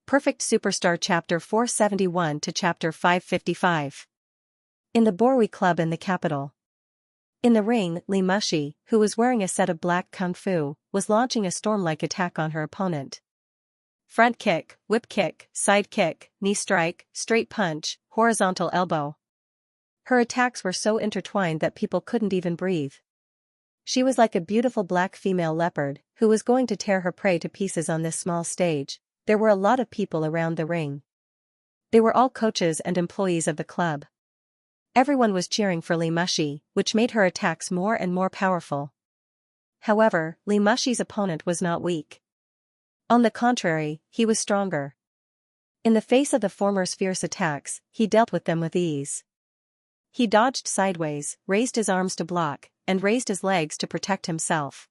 Perfect Superstar Chapter 471 to Chapter 555. In the Borui Club in the capital. In the ring, Li Mushi, who was wearing a set of black kung fu, was launching a storm-like attack on her opponent. Front kick, whip kick, side kick, knee strike, straight punch, horizontal elbow. Her attacks were so intertwined that people couldn't even breathe. She was like a beautiful black female leopard, who was going to tear her prey to pieces on this small stage. There were a lot of people around the ring. They were all coaches and employees of the club. Everyone was cheering for Li Mushi, which made her attacks more and more powerful. However, Li Mushi's opponent was not weak. On the contrary, he was stronger. In the face of the former's fierce attacks, he dealt with them with ease. He dodged sideways, raised his arms to block, and raised his legs to protect himself.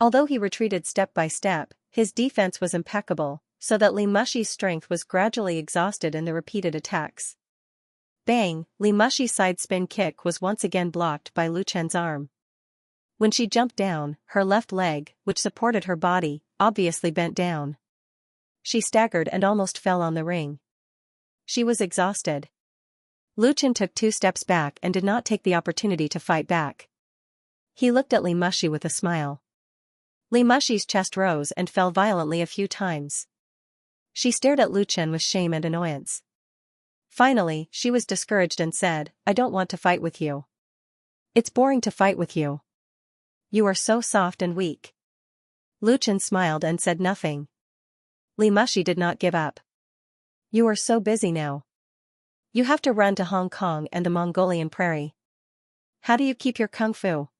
Although he retreated step by step, his defense was impeccable, so that Li Mushi's strength was gradually exhausted in the repeated attacks. Bang! Li Mushi's side spin kick was once again blocked by Lu Chen's arm. When she jumped down, her left leg, which supported her body, obviously bent down. She staggered and almost fell on the ring. She was exhausted. Lu Chen took 2 steps back and did not take the opportunity to fight back. He looked at Li Mushi with a smile. Li Mushi's chest rose and fell violently a few times. She stared at Lu Chen with shame and annoyance. Finally, she was discouraged and said, "I don't want to fight with you. It's boring to fight with you. You are so soft and weak." Lu Chen smiled and said nothing. Li Mushi did not give up. "You are so busy now. You have to run to Hong Kong and the Mongolian prairie. How do you keep your kung fu?"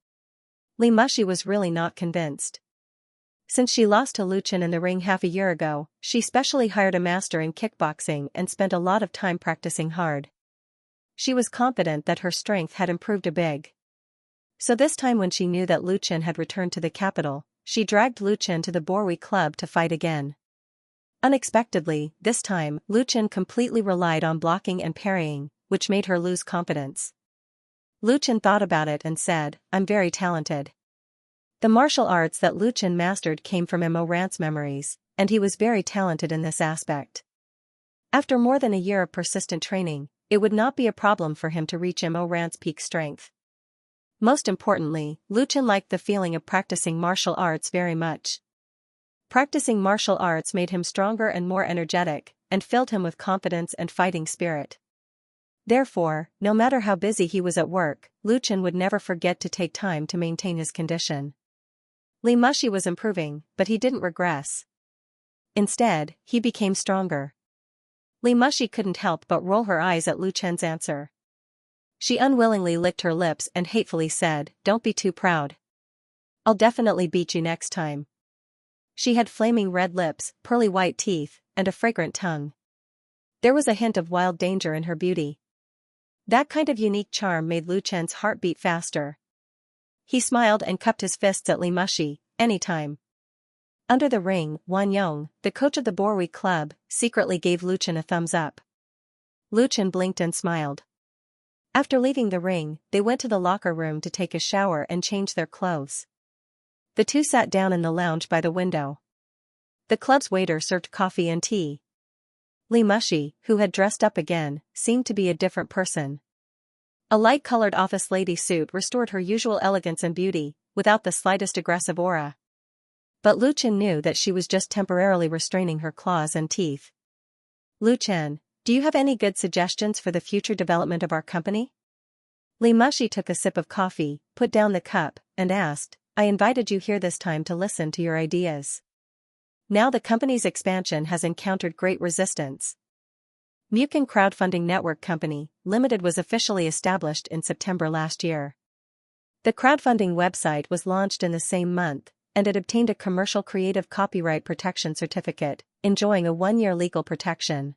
Li Mushi was really not convinced. Since she lost to Lu Chen in the ring half a year ago, she specially hired a master in kickboxing and spent a lot of time practicing hard. She was confident that her strength had improved a bit. So this time when she knew that Lu Chen had returned to the capital, she dragged Lu Chen to the Borui Club to fight again. Unexpectedly, this time, Lu Chen completely relied on blocking and parrying, which made her lose confidence. Lu Chen thought about it and said, "I'm very talented." The martial arts that Lu Chen mastered came from Mo Ran's memories, and he was very talented in this aspect. After more than a year of persistent training, it would not be a problem for him to reach Mo Ran's peak strength. Most importantly, Lu Chen liked the feeling of practicing martial arts very much. Practicing martial arts made him stronger and more energetic, and filled him with confidence and fighting spirit. Therefore, no matter how busy he was at work, Lu Chen would never forget to take time to maintain his condition. Li Mushi was improving, but he didn't regress. Instead, he became stronger. Li Mushi couldn't help but roll her eyes at Lu Chen's answer. She unwillingly licked her lips and hatefully said, "Don't be too proud. I'll definitely beat you next time." She had flaming red lips, pearly white teeth, and a fragrant tongue. There was a hint of wild danger in her beauty. That kind of unique charm made Lu Chen's heart beat faster. He smiled and cupped his fists at Li Mushi, "Anytime." Under the ring, Wan Yong, the coach of the Borui Club, secretly gave Lu Chen a thumbs up. Lu Chen blinked and smiled. After leaving the ring, they went to the locker room to take a shower and change their clothes. The two sat down in the lounge by the window. The club's waiter served coffee and tea. Li Mushi, who had dressed up again, seemed to be a different person. A light-colored office lady suit restored her usual elegance and beauty, without the slightest aggressive aura. But Lu Chen knew that she was just temporarily restraining her claws and teeth. "Lu Chen, do you have any good suggestions for the future development of our company?" Li Mushi took a sip of coffee, put down the cup, and asked, "I invited you here this time to listen to your ideas. Now the company's expansion has encountered great resistance. Mukin Crowdfunding Network Company, Limited was officially established in September last year. The crowdfunding website was launched in the same month, and it obtained a commercial creative copyright protection certificate, enjoying a 1-year legal protection.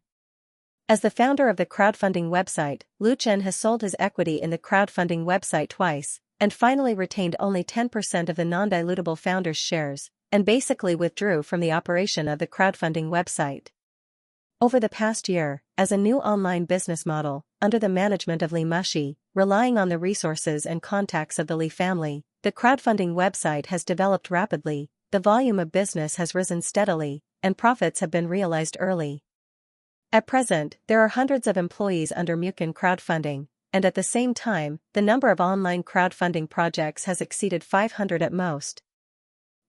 As the founder of the crowdfunding website, Lu Chen has sold his equity in the crowdfunding website twice, and finally retained only 10% of the non-dilutable founder's shares, and basically withdrew from the operation of the crowdfunding website. Over the past year, as a new online business model, under the management of Li Mushi, relying on the resources and contacts of the Li family, the crowdfunding website has developed rapidly, the volume of business has risen steadily, and profits have been realized early. At present, there are hundreds of employees under Mukin crowdfunding, and at the same time, the number of online crowdfunding projects has exceeded 500 at most.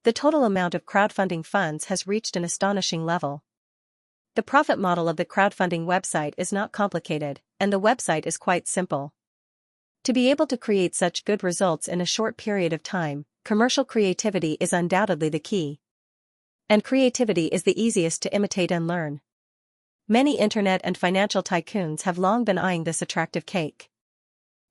The total amount of crowdfunding funds has reached an astonishing level. The profit model of the crowdfunding website is not complicated, and the website is quite simple. To be able to create such good results in a short period of time, commercial creativity is undoubtedly the key. And creativity is the easiest to imitate and learn. Many internet and financial tycoons have long been eyeing this attractive cake.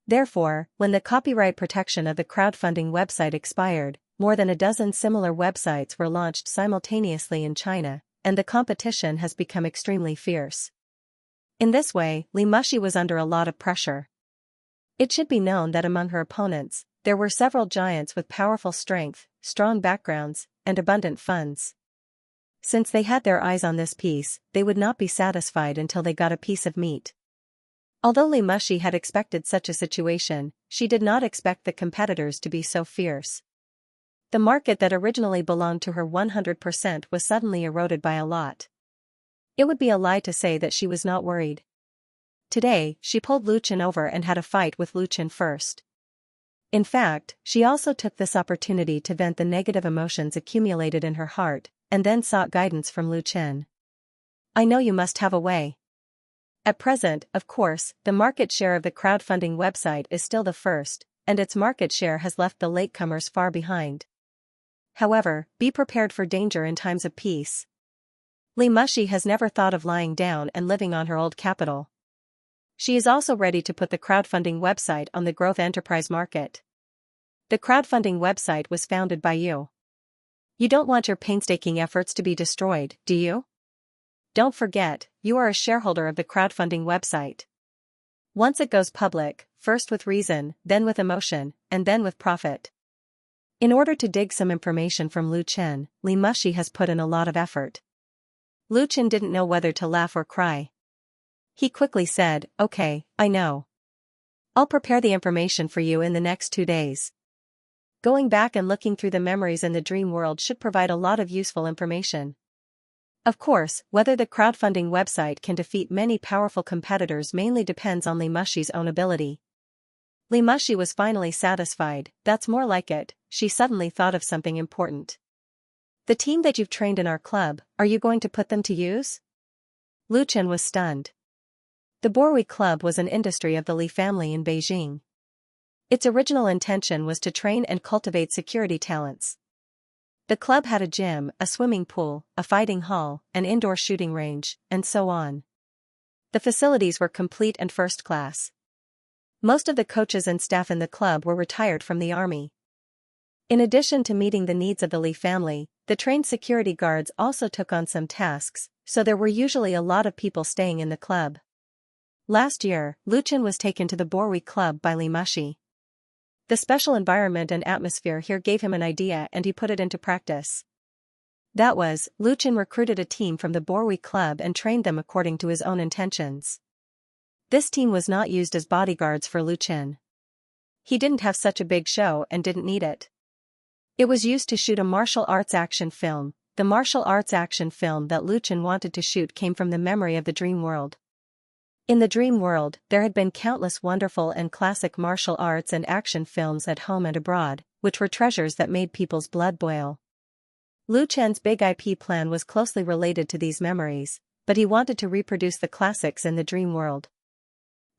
Therefore, when the copyright protection of the crowdfunding website expired, more than a dozen similar websites were launched simultaneously in China, and the competition has become extremely fierce. In this way, Li Mushi was under a lot of pressure. It should be known that among her opponents, there were several giants with powerful strength, strong backgrounds, and abundant funds. Since they had their eyes on this piece, they would not be satisfied until they got a piece of meat. Although Li Mushi had expected such a situation, she did not expect the competitors to be so fierce. The market that originally belonged to her 100% was suddenly eroded by a lot. It would be a lie to say that she was not worried. Today, she pulled Lu Chen over and had a fight with Lu Chen first. In fact, she also took this opportunity to vent the negative emotions accumulated in her heart, and then sought guidance from Lu Chen. I know you must have a way. At present, of course, the market share of the crowdfunding website is still the first, and its market share has left the latecomers far behind. However, be prepared for danger in times of peace. Li Mushi has never thought of lying down and living on her old capital. She is also ready to put the crowdfunding website on the growth enterprise market. The crowdfunding website was founded by you. You don't want your painstaking efforts to be destroyed, do you? Don't forget, you are a shareholder of the crowdfunding website. Once it goes public, first with reason, then with emotion, and then with profit. In order to dig some information from Lu Chen, Li Mushi has put in a lot of effort. Lu Chen didn't know whether to laugh or cry. He quickly said, "Okay, I know. I'll prepare the information for you in the next 2 days." Going back and looking through the memories in the dream world should provide a lot of useful information. Of course, whether the crowdfunding website can defeat many powerful competitors mainly depends on Li Mushi's own ability. Li Mushi was finally satisfied. That's more like it. She suddenly thought of something important. The team that you've trained in our club, are you going to put them to use? Lu Chen was stunned. The Borui Club was an industry of the Li family in Beijing. Its original intention was to train and cultivate security talents. The club had a gym, a swimming pool, a fighting hall, an indoor shooting range, and so on. The facilities were complete and first class. Most of the coaches and staff in the club were retired from the army. In addition to meeting the needs of the Li family, the trained security guards also took on some tasks, so there were usually a lot of people staying in the club. Last year, Lu Chen was taken to the Borui Club by Li Mushi. The special environment and atmosphere here gave him an idea and he put it into practice. That was, Lu Chen recruited a team from the Borui Club and trained them according to his own intentions. This team was not used as bodyguards for Lu Chen. He didn't have such a big show and didn't need it. It was used to shoot a martial arts action film. The martial arts action film that Lu Chen wanted to shoot came from the memory of the dream world. In the dream world, there had been countless wonderful and classic martial arts and action films at home and abroad, which were treasures that made people's blood boil. Lu Chen's big IP plan was closely related to these memories, but he wanted to reproduce the classics in the dream world.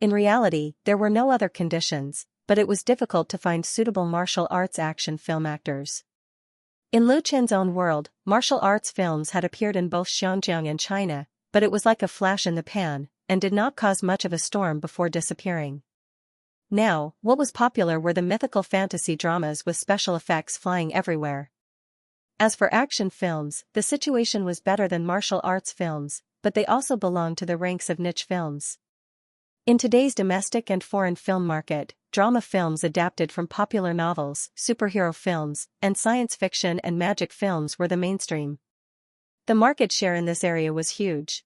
In reality, there were no other conditions, but it was difficult to find suitable martial arts action film actors. In Lu Chen's own world, martial arts films had appeared in both Xianxia and China, but it was like a flash in the pan, and did not cause much of a storm before disappearing. Now, what was popular were the mythical fantasy dramas with special effects flying everywhere. As for action films, the situation was better than martial arts films, but they also belonged to the ranks of niche films. In today's domestic and foreign film market, drama films adapted from popular novels, superhero films, and science fiction and magic films were the mainstream. The market share in this area was huge.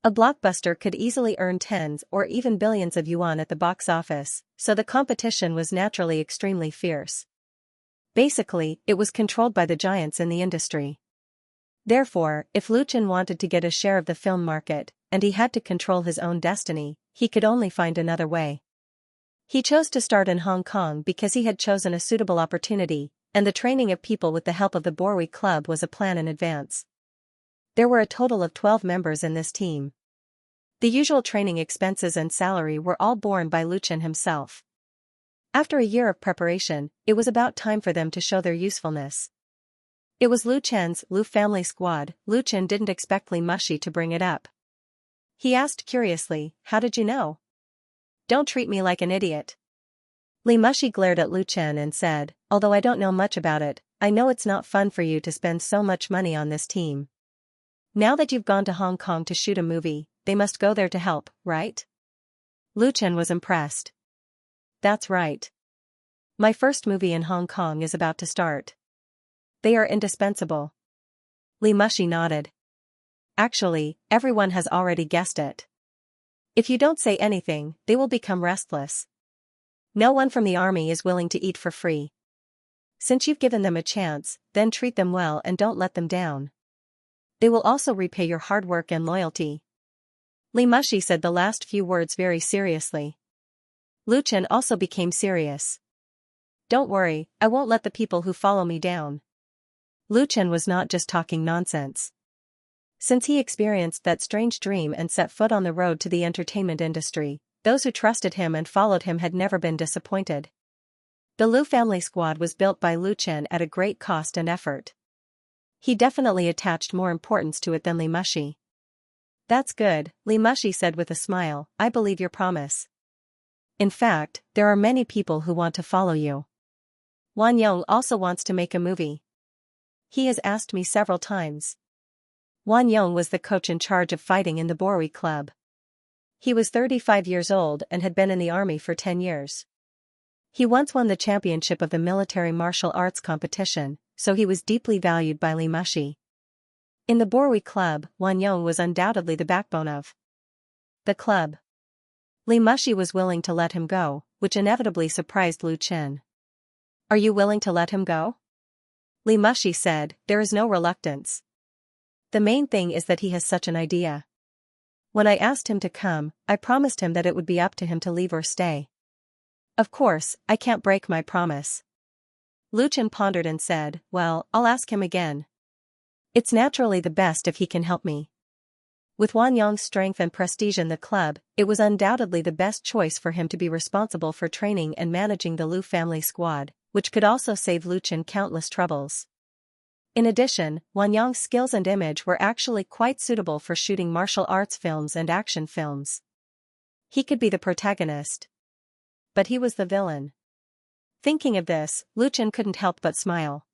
A blockbuster could easily earn tens or even billions of yuan at the box office, so the competition was naturally extremely fierce. Basically, it was controlled by the giants in the industry. Therefore, if Lu Chen wanted to get a share of the film market, and he had to control his own destiny, he could only find another way. He chose to start in Hong Kong because he had chosen a suitable opportunity, and the training of people with the help of the Borui Club was a plan in advance. There were a total of 12 members in this team. The usual training expenses and salary were all borne by Lu Chen himself. After a year of preparation, it was about time for them to show their usefulness. It was Lu Chen's Lu family squad. Lu Chen didn't expect Li Mushi to bring it up. He asked curiously, "How did you know?" "Don't treat me like an idiot." Li Mushi glared at Lu Chen and said, "Although I don't know much about it, I know it's not fun for you to spend so much money on this team. Now that you've gone to Hong Kong to shoot a movie, they must go there to help, right?" Lu Chen was impressed. "That's right. My first movie in Hong Kong is about to start. They are indispensable." Li Mushi nodded. "Actually, everyone has already guessed it. If you don't say anything, they will become restless. No one from the army is willing to eat for free. Since you've given them a chance, then treat them well and don't let them down. They will also repay your hard work and loyalty." Li Mushi said the last few words very seriously. Lu Chen also became serious. "Don't worry, I won't let the people who follow me down." Lu Chen was not just talking nonsense. Since he experienced that strange dream and set foot on the road to the entertainment industry, those who trusted him and followed him had never been disappointed. The Lu family squad was built by Lu Chen at a great cost and effort. He definitely attached more importance to it than Li Mushi. "That's good," Li Mushi said with a smile, "I believe your promise. In fact, there are many people who want to follow you. Wan Yong also wants to make a movie. He has asked me several times." Wan Yong was the coach in charge of fighting in the Borui Club. He was 35 years old and had been in the army for 10 years. He once won the championship of the military martial arts competition, so he was deeply valued by Li Mushi. In the Borui Club, Wan Yong was undoubtedly the backbone of the club. Li Mushi was willing to let him go, which inevitably surprised Lu Chen. "Are you willing to let him go?" Li Mushi said, "There is no reluctance. The main thing is that he has such an idea. When I asked him to come, I promised him that it would be up to him to leave or stay. Of course, I can't break my promise." Lu Chen pondered and said, "Well, I'll ask him again. It's naturally the best if he can help me." With Wan Yong's strength and prestige in the club, it was undoubtedly the best choice for him to be responsible for training and managing the Lu family squad, which could also save Lu Chen countless troubles. In addition, Wan Yong's skills and image were actually quite suitable for shooting martial arts films and action films. He could be the protagonist. But he was the villain. Thinking of this, Lu Chen couldn't help but smile.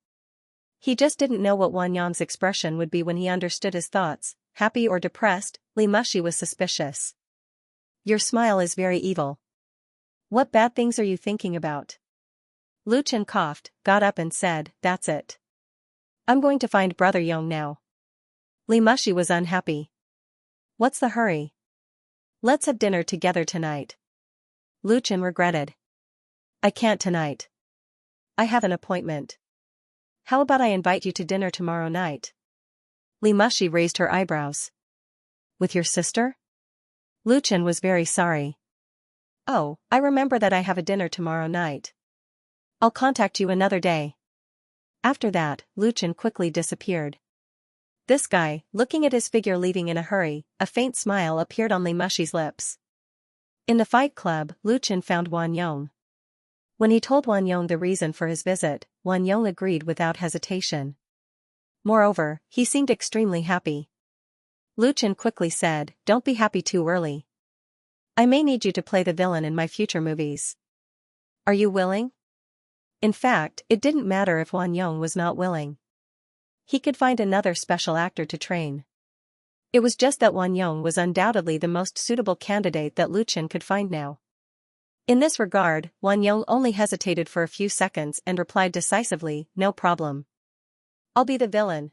He just didn't know what Wan Yong's expression would be when he understood his thoughts, happy or depressed. Li Mushi was suspicious. "Your smile is very evil. What bad things are you thinking about?" Lu Chen coughed, got up and said, "That's it. I'm going to find Brother Yong now." Li Mushi was unhappy. "What's the hurry? Let's have dinner together tonight." Lu Chen regretted. "I can't tonight. I have an appointment. How about I invite you to dinner tomorrow night?" Li Mushi raised her eyebrows. "With your sister?" Lu Chen was very sorry. "Oh, I remember that I have a dinner tomorrow night. I'll contact you another day." After that, Lu Chen quickly disappeared. This guy, looking at his figure leaving in a hurry, a faint smile appeared on Li Mushi's lips. In the fight club, Lu Chen found Wan Yong. When he told Wan Yong the reason for his visit, Wan Yong agreed without hesitation. Moreover, he seemed extremely happy. Lu Chen quickly said, "Don't be happy too early. I may need you to play the villain in my future movies. Are you willing?" In fact, it didn't matter if Wan Yong was not willing. He could find another special actor to train. It was just that Wan Yong was undoubtedly the most suitable candidate that Lu Chen could find now. In this regard, Wan Yong only hesitated for a few seconds and replied decisively, "No problem. I'll be the villain."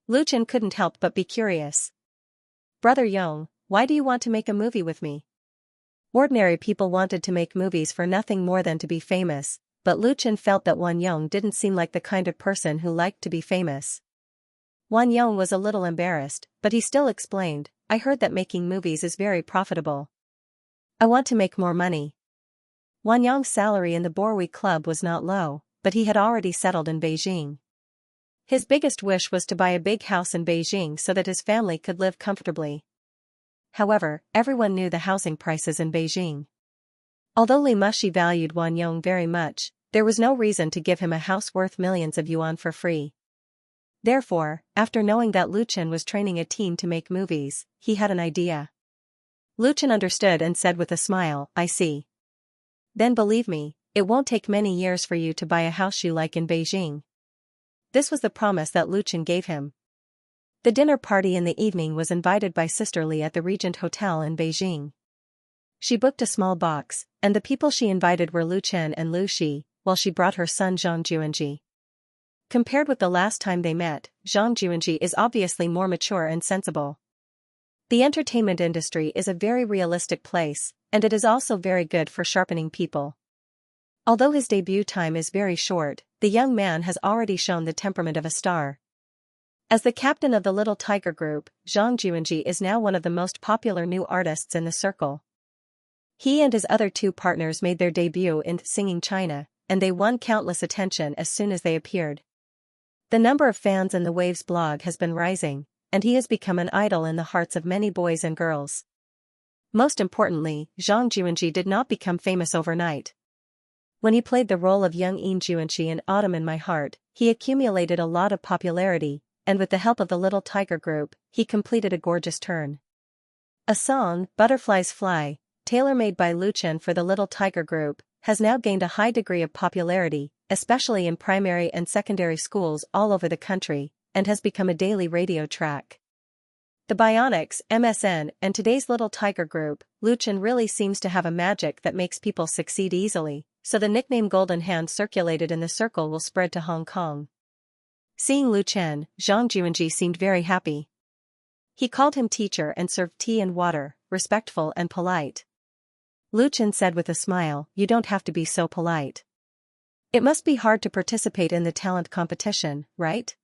Lu Chen couldn't help but be curious. "Brother Yong, why do you want to make a movie with me?" Ordinary people wanted to make movies for nothing more than to be famous, but Lu Chen felt that Wan Yong didn't seem like the kind of person who liked to be famous. Wang Yong was a little embarrassed, but he still explained, I heard that making movies is very profitable. I want to make more money. Wang Yong's salary in the Borui Club was not low, but he had already settled in Beijing. His biggest wish was to buy a big house in Beijing so that his family could live comfortably. However, everyone knew the housing prices in Beijing. Although Li Mushi valued Wang Yong very much, there was no reason to give him a house worth millions of yuan for free. Therefore, after knowing that Lu Chen was training a team to make movies, he had an idea. Lu Chen understood and said with a smile, I see. Then believe me, it won't take many years for you to buy a house you like in Beijing. This was the promise that Lu Chen gave him. The dinner party in the evening was invited by Sister Li at the Regent Hotel in Beijing. She booked a small box, and the people she invited were Lu Chen and Lu Shi, while she brought her son Zhang Juanji. Compared with the last time they met, Zhang Juanji is obviously more mature and sensible. The entertainment industry is a very realistic place, and it is also very good for sharpening people. Although his debut time is very short, the young man has already shown the temperament of a star. As the captain of the Little Tiger Group, Zhang Juanji is now one of the most popular new artists in the circle. He and his other two partners made their debut in Singing China, and they won countless attention as soon as they appeared. The number of fans in the Waves blog has been rising, and he has become an idol in the hearts of many boys and girls. Most importantly, Zhang Juanji did not become famous overnight. When he played the role of young Yin Juanji in Autumn in My Heart, he accumulated a lot of popularity, and with the help of the Little Tiger Group, he completed a gorgeous turn. A song, Butterflies Fly, tailor-made by Lu Chen for the Little Tiger Group, has now gained a high degree of popularity, especially in primary and secondary schools all over the country, and has become a daily radio track. The Bionics, MSN, and today's Little Tiger Group, Lu Chen really seems to have a magic that makes people succeed easily, so the nickname Golden Hand circulated in the circle will spread to Hong Kong. Seeing Lu Chen, Zhang Juanji seemed very happy. He called him teacher and served tea and water, respectful and polite. Lu Chen said with a smile, you don't have to be so polite. It must be hard to participate in the talent competition, right?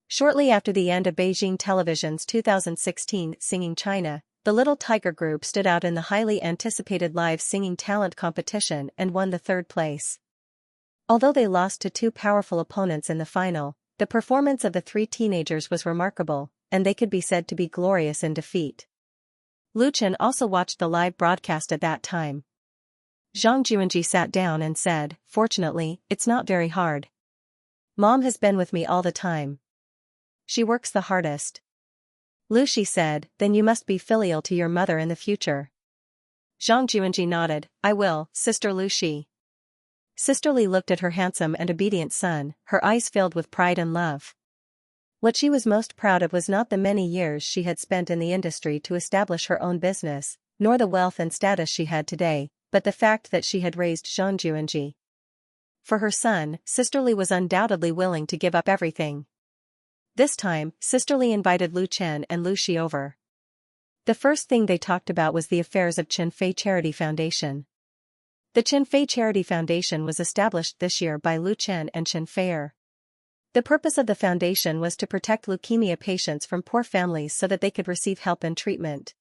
Shortly after the end of Beijing Television's 2016 Singing China, the Little Tiger Group stood out in the highly anticipated live singing talent competition and won the third place. Although they lost to two powerful opponents in the final, the performance of the three teenagers was remarkable, and they could be said to be glorious in defeat. Lu Chen also watched the live broadcast at that time. Zhang Juanji sat down and said, fortunately, it's not very hard. Mom has been with me all the time. She works the hardest. Lu Shi said, then you must be filial to your mother in the future. Zhang Juanji nodded, I will, Sister Lu Shi. Sister Li looked at her handsome and obedient son, her eyes filled with pride and love. What she was most proud of was not the many years she had spent in the industry to establish her own business, nor the wealth and status she had today, but the fact that she had raised Zhang Juanji. For her son, Sister Li was undoubtedly willing to give up everything. This time, Sister Li invited Lu Chen and Lu Shi over. The first thing they talked about was the affairs of Qianfei Charity Foundation. The Qianfei Charity Foundation was established this year by Lu Chen and Qianfei. The purpose of the foundation was to protect leukemia patients from poor families so that they could receive help and treatment.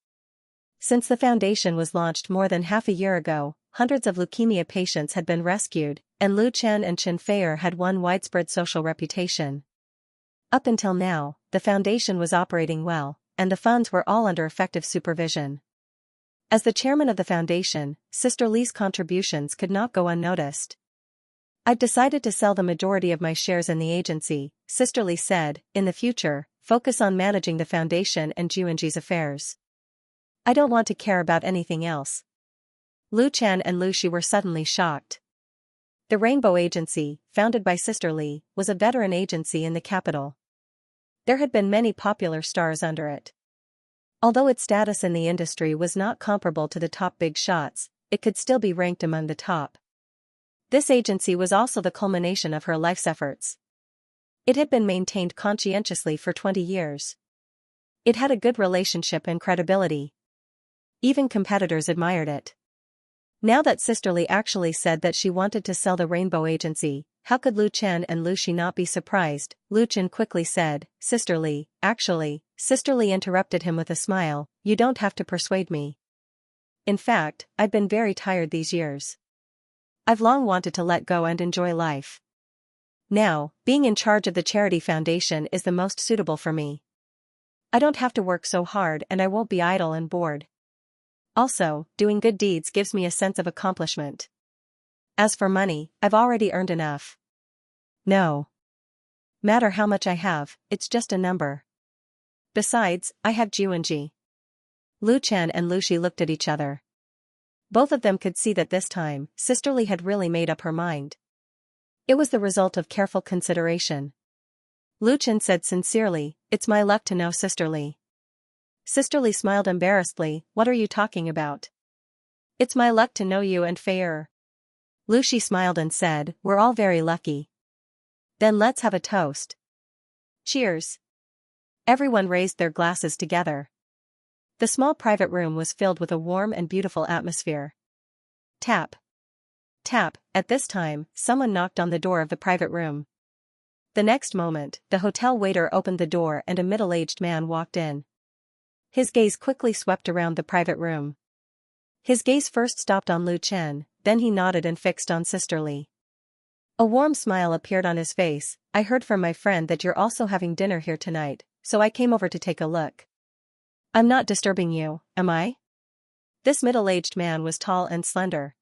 Since the foundation was launched more than half a year ago, hundreds of leukemia patients had been rescued, and Lu Chen and Qianfei had won widespread social reputation. Up until now, the foundation was operating well, and the funds were all under effective supervision. As the chairman of the foundation, Sister Li's contributions could not go unnoticed. I've decided to sell the majority of my shares in the agency, Sister Li said, in the future, focus on managing the foundation and Juanji's affairs. I don't want to care about anything else. Lu Chen and Lu Shi were suddenly shocked. The Rainbow Agency, founded by Sister Li, was a veteran agency in the capital. There had been many popular stars under it. Although its status in the industry was not comparable to the top big shots, it could still be ranked among the top. This agency was also the culmination of her life's efforts. It had been maintained conscientiously for 20 years. It had a good relationship and credibility. Even competitors admired it. Now that Sister Li actually said that she wanted to sell the Rainbow Agency, how could Lu Chen and Lu Shi not be surprised? Lu Chen quickly said, Sister Li, actually, Sister Li interrupted him with a smile, you don't have to persuade me. In fact, I've been very tired these years. I've long wanted to let go and enjoy life. Now, being in charge of the charity foundation is the most suitable for me. I don't have to work so hard and I won't be idle and bored. Also, doing good deeds gives me a sense of accomplishment. As for money, I've already earned enough. No matter how much I have, it's just a number. Besides, I have Juanji. Lu Chen and Lu Shi looked at each other. Both of them could see that this time, Sister Li had really made up her mind. It was the result of careful consideration. Lu Chen said sincerely, it's my luck to know Sister Li. Sister Li smiled embarrassedly, what are you talking about? It's my luck to know you and Fei. Lu Shi smiled and said, we're all very lucky. Then let's have a toast. Cheers. Everyone raised their glasses together. The small private room was filled with a warm and beautiful atmosphere. Tap. Tap. At this time, someone knocked on the door of the private room. The next moment, the hotel waiter opened the door and a middle-aged man walked in. His gaze quickly swept around the private room. His gaze first stopped on Lu Chen, then he nodded and fixed on Sister Li. A warm smile appeared on his face, I heard from my friend that you're also having dinner here tonight, so I came over to take a look. I'm not disturbing you, am I? This middle-aged man was tall and slender.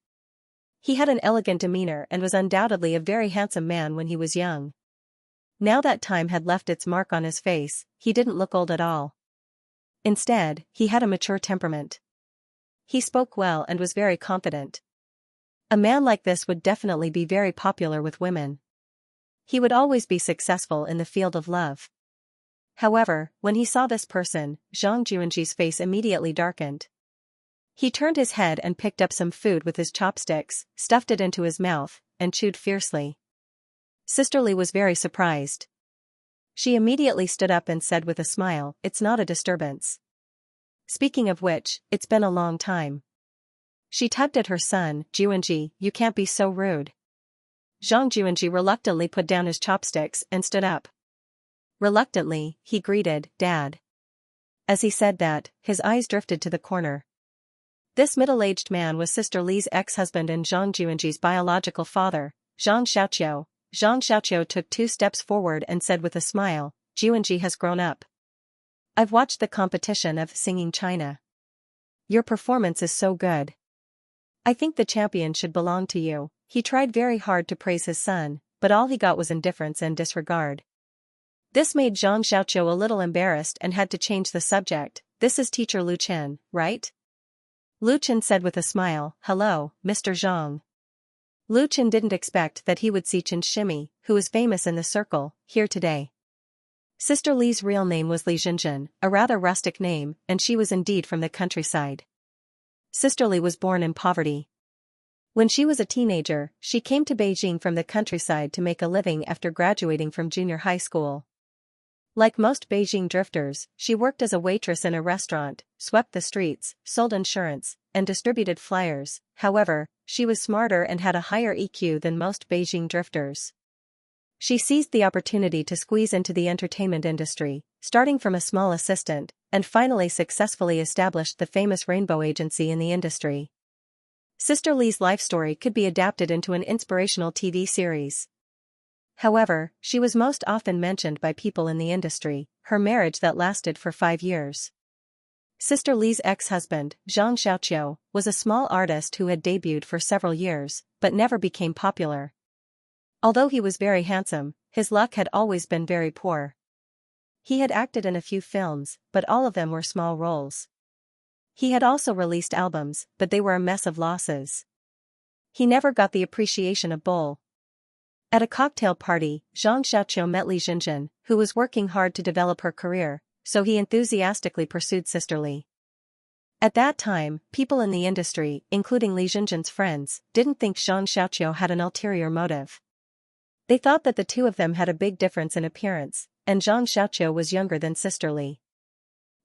He had an elegant demeanor and was undoubtedly a very handsome man when he was young. Now that time had left its mark on his face, he didn't look old at all. Instead, he had a mature temperament. He spoke well and was very confident. A man like this would definitely be very popular with women. He would always be successful in the field of love. However, when he saw this person, Zhang Juanji's face immediately darkened. He turned his head and picked up some food with his chopsticks, stuffed it into his mouth, and chewed fiercely. Sister Li was very surprised. She immediately stood up and said with a smile, it's not a disturbance. Speaking of which, it's been a long time. She tugged at her son, Juanji, you can't be so rude. Zhang Juanji reluctantly put down his chopsticks and stood up. Reluctantly, he greeted, Dad. As he said that, his eyes drifted to the corner. This middle-aged man was Sister Li's ex-husband and Zhang Juanji's biological father, Zhang Xiaoqiu. Zhang Xiaoqiu took 2 steps forward and said with a smile, Juanji has grown up. I've watched the competition of Singing China. Your performance is so good. I think the champion should belong to you. He tried very hard to praise his son, but all he got was indifference and disregard. This made Zhang Xiaoqiu a little embarrassed and had to change the subject. This is teacher Lu Chen, right? Lu Chen said with a smile, hello, Mr. Zhang. Lu Chen didn't expect that he would see Chen Shimi, who is famous in the circle, here today. Sister Li's real name was Li Jinjin, a rather rustic name, and she was indeed from the countryside. Sister Li was born in poverty. When she was a teenager, she came to Beijing from the countryside to make a living after graduating from junior high school. Like most Beijing drifters, she worked as a waitress in a restaurant, swept the streets, sold insurance, and distributed flyers. However, she was smarter and had a higher EQ than most Beijing drifters. She seized the opportunity to squeeze into the entertainment industry, starting from a small assistant, and finally successfully established the famous Rainbow Agency in the industry. Sister Li's life story could be adapted into an inspirational TV series. However, she was most often mentioned by people in the industry, her marriage that lasted for 5 years. Sister Li's ex-husband, Zhang Xiaoqiu, was a small artist who had debuted for several years, but never became popular. Although he was very handsome, his luck had always been very poor. He had acted in a few films, but all of them were small roles. He had also released albums, but they were a mess of losses. He never got the appreciation of Bull. At a cocktail party, Zhang Xiaoqiu met Li Jinjin, who was working hard to develop her career, so he enthusiastically pursued Sister Li. At that time, people in the industry, including Li Jinjin's friends, didn't think Zhang Xiaoqiu had an ulterior motive. They thought that the two of them had a big difference in appearance, and Zhang Xiaoqiu was younger than Sister Li.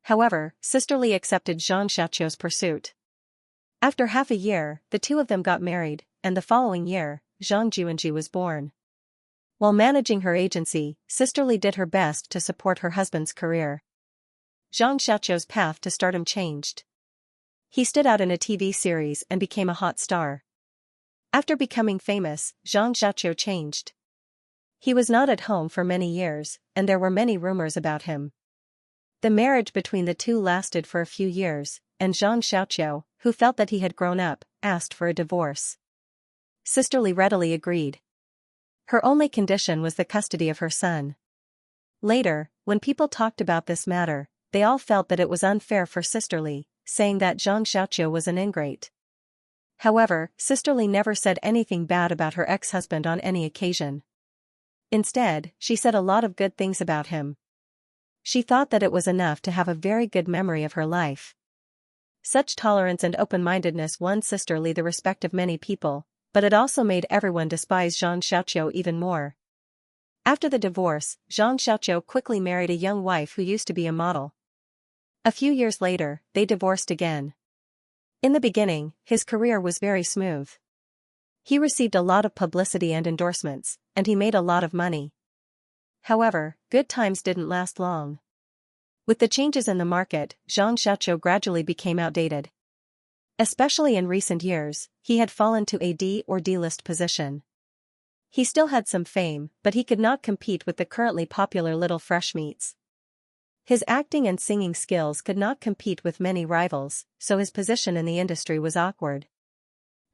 However, Sister Li accepted Zhang Xiaoqiu's pursuit. After half a year, the two of them got married, and the following year, Zhang Juanji was born. While managing her agency, Sister Li did her best to support her husband's career. Xianxia's path to stardom changed. He stood out in a TV series and became a hot star. After becoming famous, Xianxia changed. He was not at home for many years, and there were many rumors about him. The marriage between the two lasted for a few years, and Xianxia, who felt that he had grown up, asked for a divorce. Sister Li readily agreed. Her only condition was the custody of her son. Later, when people talked about this matter, they all felt that it was unfair for Sister Li, saying that Xianxia was an ingrate. However, Sister Li never said anything bad about her ex-husband on any occasion. Instead, she said a lot of good things about him. She thought that it was enough to have a very good memory of her life. Such tolerance and open-mindedness won Sister Li the respect of many people, but it also made everyone despise Xianxia even more. After the divorce, Xianxia quickly married a young wife who used to be a model. A few years later, they divorced again. In the beginning, his career was very smooth. He received a lot of publicity and endorsements, and he made a lot of money. However, good times didn't last long. With the changes in the market, Xianxia gradually became outdated. Especially in recent years, he had fallen to a D or D-list position. He still had some fame, but he could not compete with the currently popular Little Fresh Meats. His acting and singing skills could not compete with many rivals, so his position in the industry was awkward.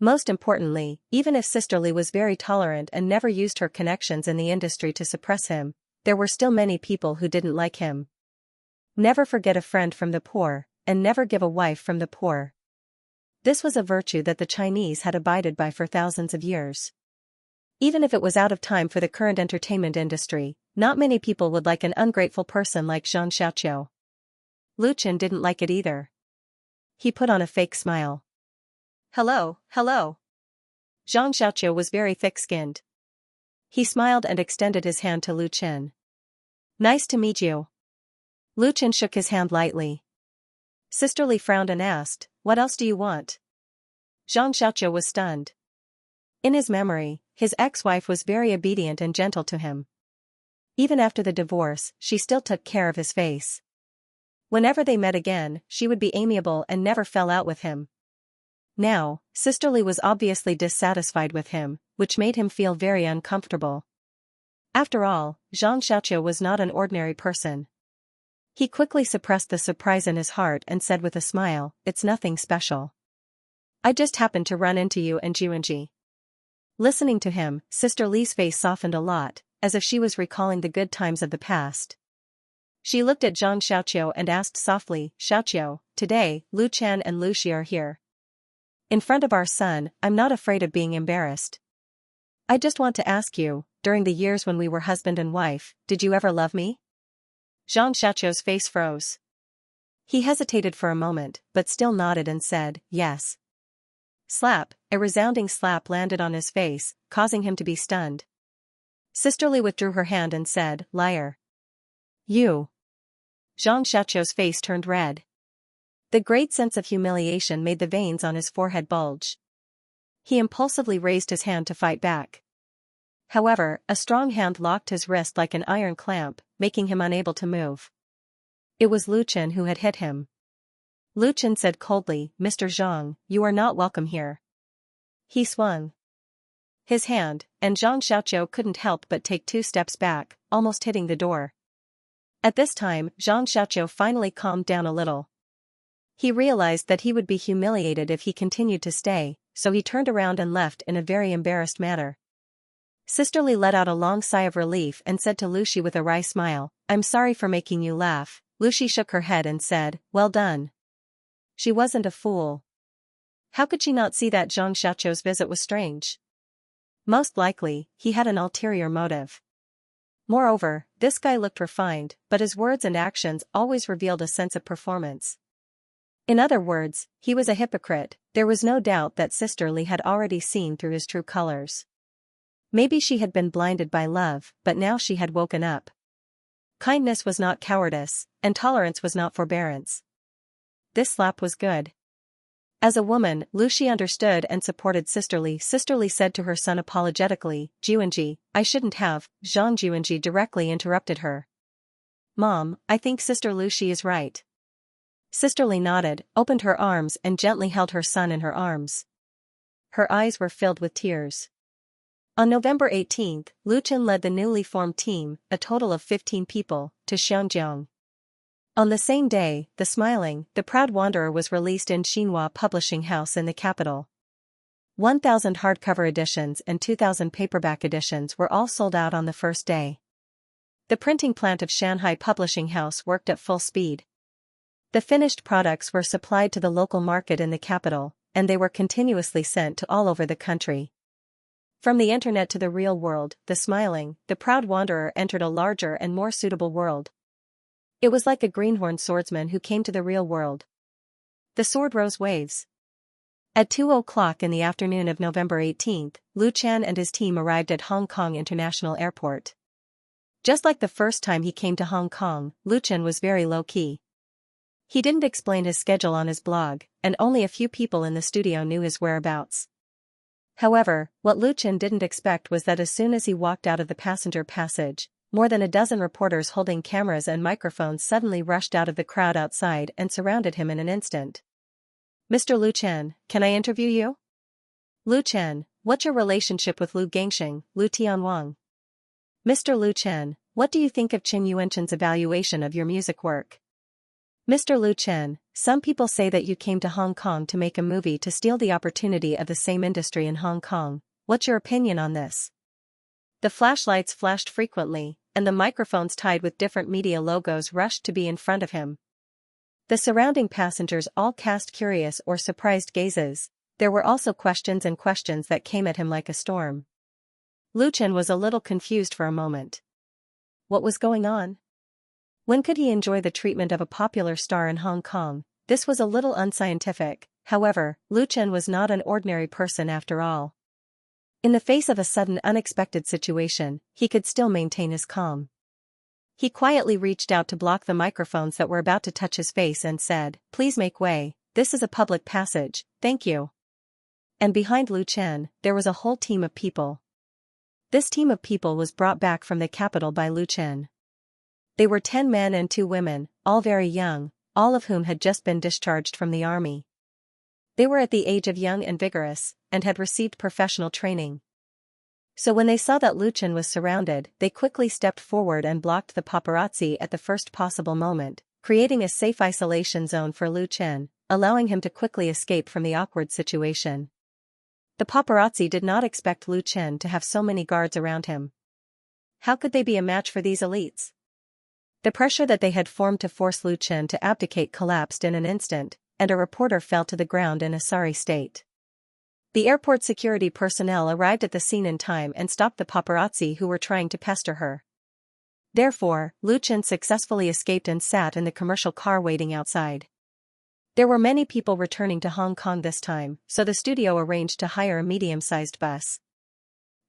Most importantly, even if Sister Li was very tolerant and never used her connections in the industry to suppress him, there were still many people who didn't like him. Never forget a friend from the poor, and never give a wife from the poor. This was a virtue that the Chinese had abided by for thousands of years. Even if it was out of time for the current entertainment industry, not many people would like an ungrateful person like Xianxia. Lu Chen didn't like it either. He put on a fake smile. Hello, hello. Xianxia was very thick-skinned. He smiled and extended his hand to Lu Chen. Nice to meet you. Lu Chen shook his hand lightly. Sister Li frowned and asked, what else do you want? Xianxia was stunned. In his memory, his ex-wife was very obedient and gentle to him. Even after the divorce, she still took care of his face. Whenever they met again, she would be amiable and never fell out with him. Now, Sister Li was obviously dissatisfied with him, which made him feel very uncomfortable. After all, Xianxia was not an ordinary person. He quickly suppressed the surprise in his heart and said with a smile, it's nothing special. I just happened to run into you and Jiwenji. Listening to him, Sister Li's face softened a lot, as if she was recalling the good times of the past. She looked at Xianxia and asked softly, Xiaoqiu, today, Lu Chen and Lu Xi are here. In front of our son, I'm not afraid of being embarrassed. I just want to ask you, during the years when we were husband and wife, did you ever love me? Xianxia's face froze. He hesitated for a moment, but still nodded and said, yes. Slap, a resounding slap landed on his face, causing him to be stunned. Sister Li withdrew her hand and said, liar. You. Xianxia's face turned red. The great sense of humiliation made the veins on his forehead bulge. He impulsively raised his hand to fight back. However, a strong hand locked his wrist like an iron clamp, making him unable to move. It was Lu Chen who had hit him. Lu Chen said coldly, Mr. Zhang, you are not welcome here. He swung his hand, and Xianxia couldn't help but take 2 steps back, almost hitting the door. At this time, Xianxia finally calmed down a little. He realized that he would be humiliated if he continued to stay, so he turned around and left in a very embarrassed manner. Sister Li let out a long sigh of relief and said to Lu Xi with a wry smile, I'm sorry for making you laugh. Lu Xi shook her head and said, well done. She wasn't a fool. How could she not see that Xianxia's visit was strange? Most likely, he had an ulterior motive. Moreover, this guy looked refined, but his words and actions always revealed a sense of performance. In other words, he was a hypocrite. There was no doubt that Sister Li had already seen through his true colors. Maybe she had been blinded by love, but now she had woken up. Kindness was not cowardice, and tolerance was not forbearance. This slap was good. As a woman, Lucy understood and supported Sisterly. Sisterly said to her son apologetically, Juanji, I shouldn't have. Zhang Juanji directly interrupted her. Mom, I think Sister Lucy is right. Sisterly nodded, opened her arms and gently held her son in her arms. Her eyes were filled with tears. On November 18, Lu Chen led the newly formed team, a total of 15 people, to Xianxia. On the same day, The Proud Wanderer was released in Xinhua Publishing House in the capital. 1,000 hardcover editions and 2,000 paperback editions were all sold out on the first day. The printing plant of Shanghai Publishing House worked at full speed. The finished products were supplied to the local market in the capital, and they were continuously sent to all over the country. From the internet to the real world, The Proud Wanderer entered a larger and more suitable world. It was like a greenhorn swordsman who came to the real world. The sword rose waves. At 2:00 in the afternoon of November 18, Lu Chen and his team arrived at Hong Kong International Airport. Just like the first time he came to Hong Kong, Lu Chen was very low-key. He didn't explain his schedule on his blog, and only a few people in the studio knew his whereabouts. However, what Lu Chen didn't expect was that as soon as he walked out of the passenger passage, more than a dozen reporters holding cameras and microphones suddenly rushed out of the crowd outside and surrounded him in an instant. Mr. Lu Chen, can I interview you? Lu Chen, what's your relationship with Lu Gangxing, Lu Tianwang? Mr. Lu Chen, what do you think of Qin Yuanchen's evaluation of your music work? Mr. Lu Chen, some people say that you came to Hong Kong to make a movie to steal the opportunity of the same industry in Hong Kong. What's your opinion on this? The flashlights flashed frequently, and the microphones tied with different media logos rushed to be in front of him. The surrounding passengers all cast curious or surprised gazes. There were also questions and questions that came at him like a storm. Lu Chen was a little confused for a moment. What was going on? When could he enjoy the treatment of a popular star in Hong Kong? This was a little unscientific. However, Lu Chen was not an ordinary person after all. In the face of a sudden unexpected situation, he could still maintain his calm. He quietly reached out to block the microphones that were about to touch his face and said, Please make way, this is a public passage, thank you. And behind Lu Chen, there was a whole team of people. This team of people was brought back from the capital by Lu Chen. They were 10 men and 2 women, all very young, all of whom had just been discharged from the army. They were at the age of young and vigorous, and had received professional training. So when they saw that Lu Chen was surrounded, they quickly stepped forward and blocked the paparazzi at the first possible moment, creating a safe isolation zone for Lu Chen, allowing him to quickly escape from the awkward situation. The paparazzi did not expect Lu Chen to have so many guards around him. How could they be a match for these elites? The pressure that they had formed to force Lu Chen to abdicate collapsed in an instant, and a reporter fell to the ground in a sorry state. The airport security personnel arrived at the scene in time and stopped the paparazzi who were trying to pester her. Therefore, Lu Chen successfully escaped and sat in the commercial car waiting outside. There were many people returning to Hong Kong this time, so the studio arranged to hire a medium-sized bus.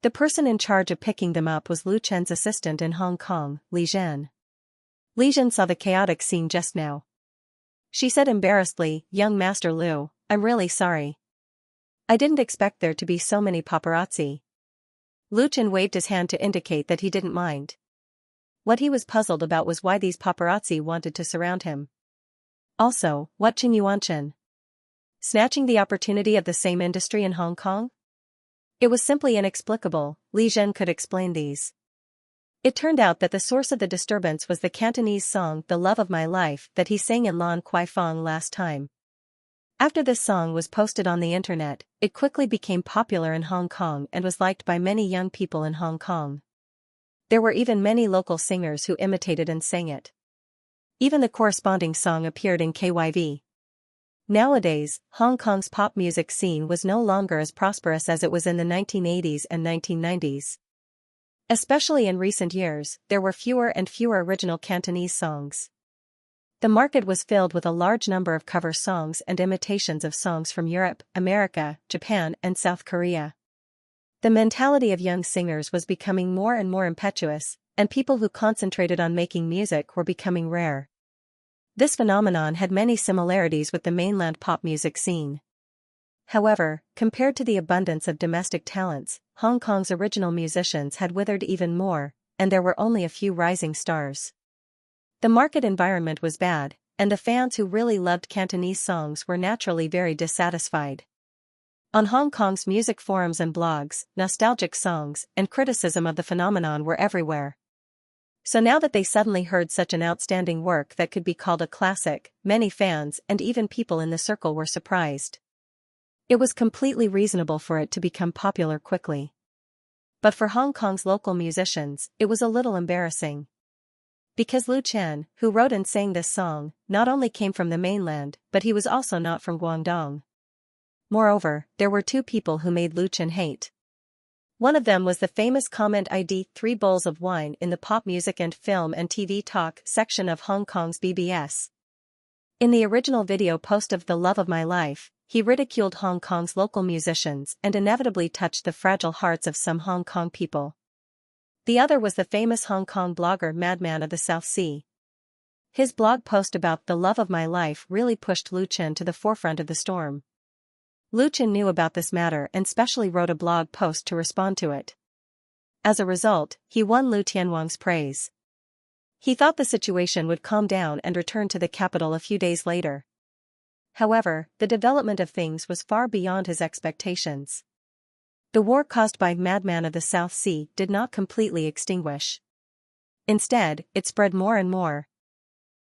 The person in charge of picking them up was Lu Chen's assistant in Hong Kong, Li Zhen. Li Zhen saw the chaotic scene just now. She said embarrassedly, Young Master Lu, I'm really sorry. I didn't expect there to be so many paparazzi. Lu Chen waved his hand to indicate that he didn't mind. What he was puzzled about was why these paparazzi wanted to surround him. Also, what Qin Yuanchen? Snatching the opportunity of the same industry in Hong Kong? It was simply inexplicable. Li Zhen could explain these. It turned out that the source of the disturbance was the Cantonese song The Love of My Life that he sang in Lan Kwai Fong last time. After this song was posted on the internet, it quickly became popular in Hong Kong and was liked by many young people in Hong Kong. There were even many local singers who imitated and sang it. Even the corresponding song appeared in KYV. Nowadays, Hong Kong's pop music scene was no longer as prosperous as it was in the 1980s and 1990s. Especially in recent years, there were fewer and fewer original Cantonese songs. The market was filled with a large number of cover songs and imitations of songs from Europe, America, Japan, and South Korea. The mentality of young singers was becoming more and more impetuous, and people who concentrated on making music were becoming rare. This phenomenon had many similarities with the mainland pop music scene. However, compared to the abundance of domestic talents, Hong Kong's original musicians had withered even more, and there were only a few rising stars. The market environment was bad, and the fans who really loved Cantonese songs were naturally very dissatisfied. On Hong Kong's music forums and blogs, nostalgic songs and criticism of the phenomenon were everywhere. So now that they suddenly heard such an outstanding work that could be called a classic, many fans and even people in the circle were surprised. It was completely reasonable for it to become popular quickly. But for Hong Kong's local musicians, it was a little embarrassing. Because Lu Chen, who wrote and sang this song, not only came from the mainland, but he was also not from Guangdong. Moreover, there were two people who made Lu Chen hate. One of them was the famous comment ID 3 bowls of wine in the pop music and film and TV talk section of Hong Kong's BBS. In the original video post of The Love of My Life, he ridiculed Hong Kong's local musicians and inevitably touched the fragile hearts of some Hong Kong people. The other was the famous Hong Kong blogger Madman of the South Sea. His blog post about The Love of My Life really pushed Lu Chen to the forefront of the storm. Lu Chen knew about this matter and specially wrote a blog post to respond to it. As a result, he won Lu Tianwang's praise. He thought the situation would calm down and return to the capital a few days later. However, the development of things was far beyond his expectations. The war caused by Madman of the South Sea did not completely extinguish. Instead, it spread more and more.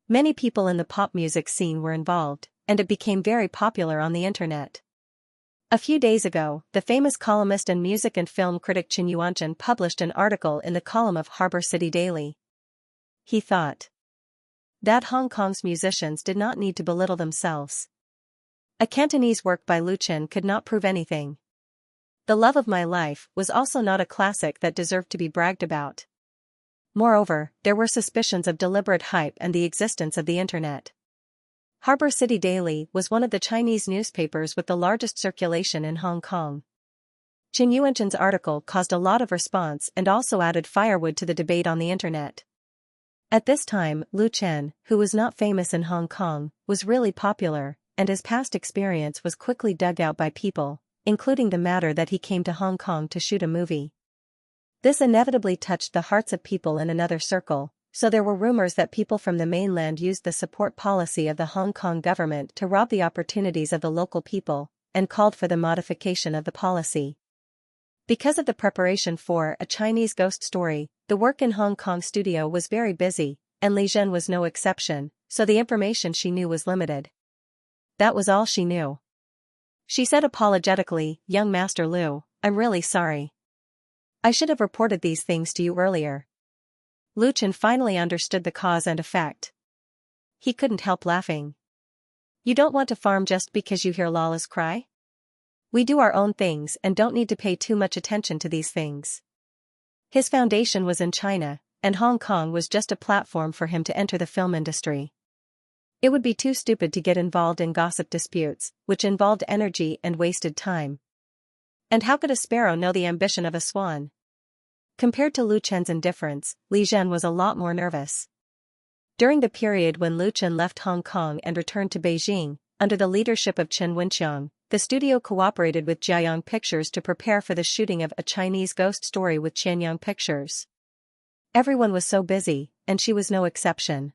Many people in the pop music scene were involved, and it became very popular on the internet. A few days ago, the famous columnist and music and film critic Xianxia published an article in the column of Harbour City Daily. He thought that Hong Kong's musicians did not need to belittle themselves. A Cantonese work by Lu Chen could not prove anything. The Love of My Life was also not a classic that deserved to be bragged about. Moreover, there were suspicions of deliberate hype and the existence of the internet. Harbour City Daily was one of the Chinese newspapers with the largest circulation in Hong Kong. Xianxia's article caused a lot of response and also added firewood to the debate on the internet. At this time, Lu Chen, who was not famous in Hong Kong, was really popular, and his past experience was quickly dug out by people, including the matter that he came to Hong Kong to shoot a movie. This inevitably touched the hearts of people in another circle. So there were rumors that people from the mainland used the support policy of the Hong Kong government to rob the opportunities of the local people, and called for the modification of the policy. Because of the preparation for A Chinese Ghost Story, the work in Hong Kong studio was very busy, and Li Zhen was no exception, so the information she knew was limited. That was all she knew. She said apologetically, "Young Master Lu, I'm really sorry. I should have reported these things to you earlier." Lu Chen finally understood the cause and effect. He couldn't help laughing. You don't want to farm just because you hear Lala's cry? We do our own things and don't need to pay too much attention to these things. His foundation was in China, and Hong Kong was just a platform for him to enter the film industry. It would be too stupid to get involved in gossip disputes, which involved energy and wasted time. And how could a sparrow know the ambition of a swan? Compared to Lu Chen's indifference, Li Zhen was a lot more nervous. During the period when Lu Chen left Hong Kong and returned to Beijing, under the leadership of Chen Wenxiang, the studio cooperated with Jiayang Pictures to prepare for the shooting of A Chinese Ghost Story with Qianyang Pictures. Everyone was so busy, and she was no exception.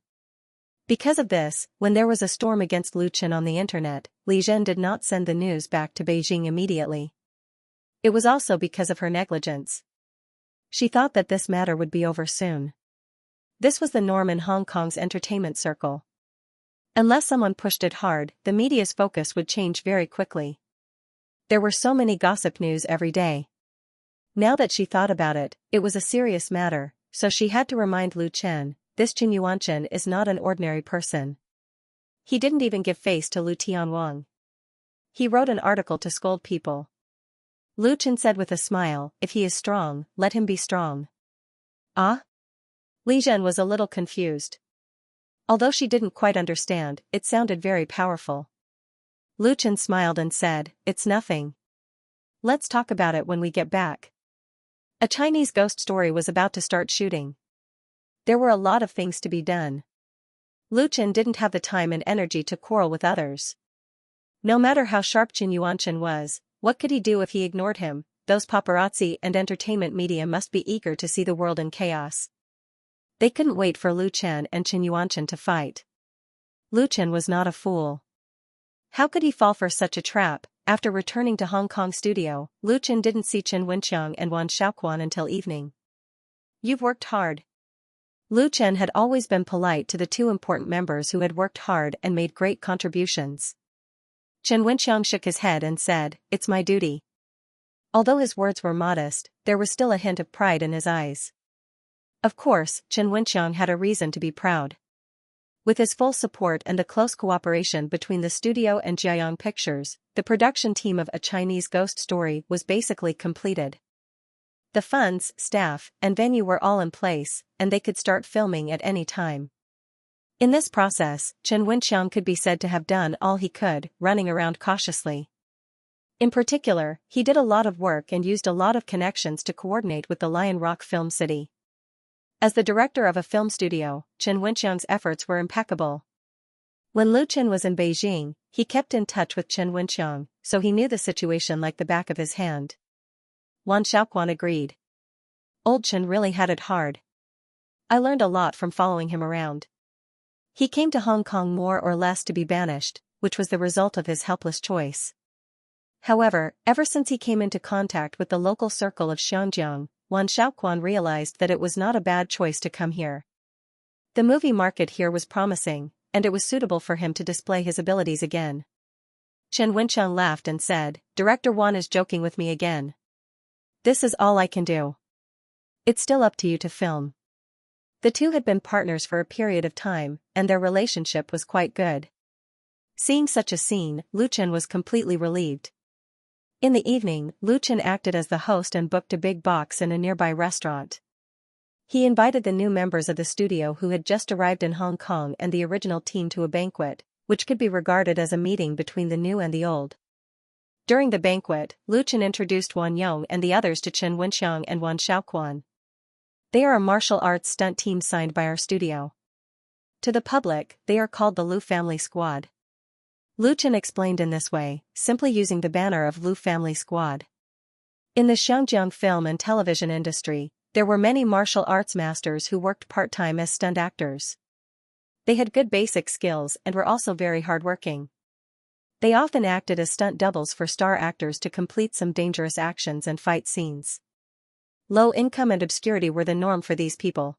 Because of this, when there was a storm against Lu Chen on the internet, Li Zhen did not send the news back to Beijing immediately. It was also because of her negligence. She thought that this matter would be over soon. This was the norm in Hong Kong's entertainment circle. Unless someone pushed it hard, the media's focus would change very quickly. There were so many gossip news every day. Now that she thought about it, it was a serious matter, so she had to remind Lu Chen, this Xianxia is not an ordinary person. He didn't even give face to Lu Tianwang. He wrote an article to scold people. Lu Chen said with a smile, "If he is strong, let him be strong." Ah? Li Zhen was a little confused. Although she didn't quite understand, it sounded very powerful. Lu Chen smiled and said, "It's nothing. Let's talk about it when we get back." A Chinese Ghost Story was about to start shooting. There were a lot of things to be done. Lu Chen didn't have the time and energy to quarrel with others. No matter how sharp Qin Yuanchen was, what could he do if he ignored him? Those paparazzi and entertainment media must be eager to see the world in chaos. They couldn't wait for Lu Chen and Qin Yuanchen to fight. Lu Chen was not a fool. How could he fall for such a trap? After returning to Hong Kong studio, Lu Chen didn't see Chen Wenqiang and Wan Xiaoquan until evening. You've worked hard. Lu Chen had always been polite to the two important members who had worked hard and made great contributions. Chen Wenqiang shook his head and said, "It's my duty." Although his words were modest, there was still a hint of pride in his eyes. Of course, Chen Wenqiang had a reason to be proud. With his full support and the close cooperation between the studio and Jiayang Pictures, the production team of A Chinese Ghost Story was basically completed. The funds, staff, and venue were all in place, and they could start filming at any time. In this process, Chen Wenqiang could be said to have done all he could, running around cautiously. In particular, he did a lot of work and used a lot of connections to coordinate with the Lion Rock Film City. As the director of a film studio, Chen Wenqiang's efforts were impeccable. When Lu Chen was in Beijing, he kept in touch with Chen Wenqiang, so he knew the situation like the back of his hand. Wan Xiaoquan agreed. Old Chen really had it hard. I learned a lot from following him around. He came to Hong Kong more or less to be banished, which was the result of his helpless choice. However, ever since he came into contact with the local circle of Xianxia, Wan Xiaoquan realized that it was not a bad choice to come here. The movie market here was promising, and it was suitable for him to display his abilities again. Chen Wenqiang laughed and said, "Director Wan is joking with me again. This is all I can do. It's still up to you to film." The two had been partners for a period of time, and their relationship was quite good. Seeing such a scene, Lu Chen was completely relieved. In the evening, Lu Chen acted as the host and booked a big box in a nearby restaurant. He invited the new members of the studio who had just arrived in Hong Kong and the original team to a banquet, which could be regarded as a meeting between the new and the old. During the banquet, Lu Chen introduced Wan Yong and the others to Chen Wenqiang and Wan Xiaoquan. "They are a martial arts stunt team signed by our studio. To the public, they are called the Lu Family Squad." Lu Chen explained in this way, simply using the banner of Lu Family Squad. In the Xianxia film and television industry, there were many martial arts masters who worked part-time as stunt actors. They had good basic skills and were also very hardworking. They often acted as stunt doubles for star actors to complete some dangerous actions and fight scenes. Low income and obscurity were the norm for these people.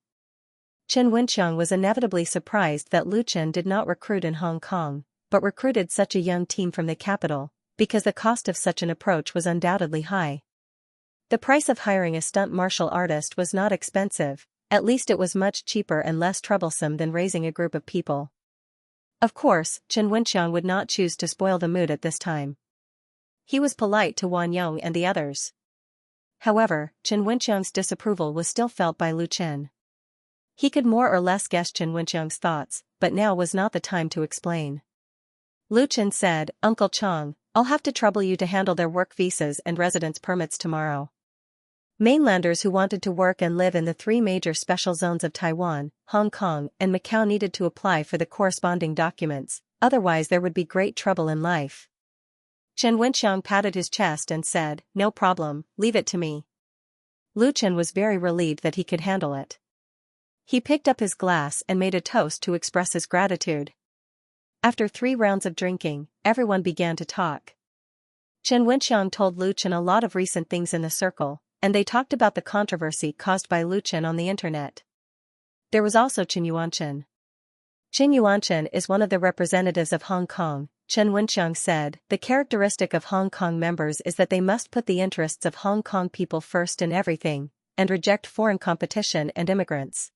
Chen Wenqiang was inevitably surprised that Lu Chen did not recruit in Hong Kong, but recruited such a young team from the capital, because the cost of such an approach was undoubtedly high. The price of hiring a stunt martial artist was not expensive, at least it was much cheaper and less troublesome than raising a group of people. Of course, Chen Wenqiang would not choose to spoil the mood at this time. He was polite to Wan Yong and the others. However, Chen Wenqiang's disapproval was still felt by Lu Chen. He could more or less guess Chen Wenqiang's thoughts, but now was not the time to explain. Lu Chen said, "Uncle Chang, I'll have to trouble you to handle their work visas and residence permits tomorrow. Mainlanders who wanted to work and live in the three major special zones of Taiwan, Hong Kong, and Macau needed to apply for the corresponding documents, otherwise there would be great trouble in life." Chen Wenqiang patted his chest and said, "No problem, leave it to me." Lu Chen was very relieved that he could handle it. He picked up his glass and made a toast to express his gratitude. After 3 rounds of drinking, everyone began to talk. Chen Wenqiang told Lu Chen a lot of recent things in the circle, and they talked about the controversy caused by Lu Chen on the internet. There was also Qin Yuanchen. Qin Yuanchen is one of the representatives of Hong Kong, Chen Wenqiang said. "The characteristic of Hong Kong members is that they must put the interests of Hong Kong people first in everything, and reject foreign competition and immigrants."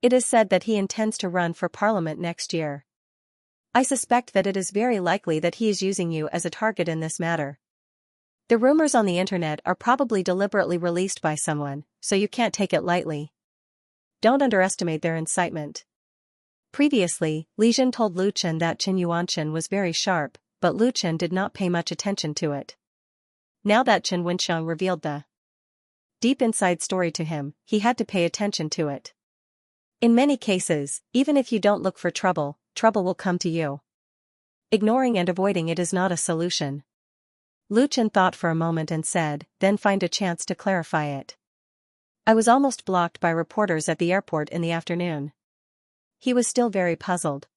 It is said that he intends to run for parliament next year. I suspect that it is very likely that he is using you as a target in this matter. The rumors on the internet are probably deliberately released by someone, so you can't take it lightly. Don't underestimate their incitement. Previously, Li Jin told Lu Chen that Qin Yuanchen was very sharp, but Lu Chen did not pay much attention to it. Now that Chen Wenqiang revealed the deep inside story to him, he had to pay attention to it. In many cases, even if you don't look for trouble, trouble will come to you. Ignoring and avoiding it is not a solution. Lu Chen thought for a moment and said, then find a chance to clarify it. I was almost blocked by reporters at the airport in the afternoon. He was still very puzzled.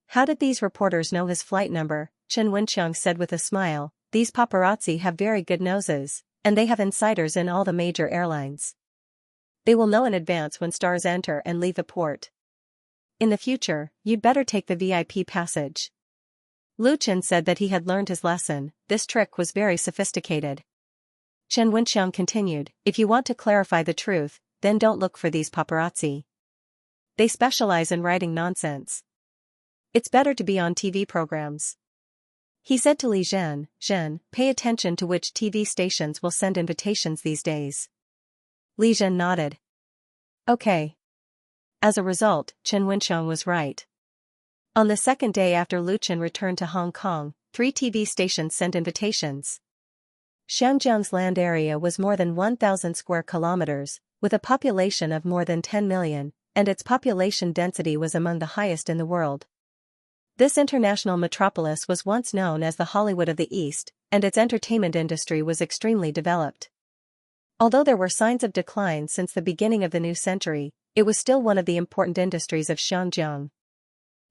How did these reporters know his flight number? Chen Wenxiang said with a smile, these paparazzi have very good noses, and they have insiders in all the major airlines. They will know in advance when stars enter and leave the port. In the future, you'd better take the VIP passage. Lu Chen said that he had learned his lesson. This trick was very sophisticated. Chen Wenxiang continued, if you want to clarify the truth, then don't look for these paparazzi. They specialize in writing nonsense. It's better to be on TV programs. He said to Li Zhen, Zhen, pay attention to which TV stations will send invitations these days. Li Zhen nodded. Okay. As a result, Chen Wenxiang was right. On the second day after Lu Chen returned to Hong Kong, 3 TV stations sent invitations. Xianxia's land area was more than 1,000 square kilometers, with a population of more than 10 million, and its population density was among the highest in the world. This international metropolis was once known as the Hollywood of the East, and its entertainment industry was extremely developed. Although there were signs of decline since the beginning of the new century, it was still one of the important industries of Xinjiang.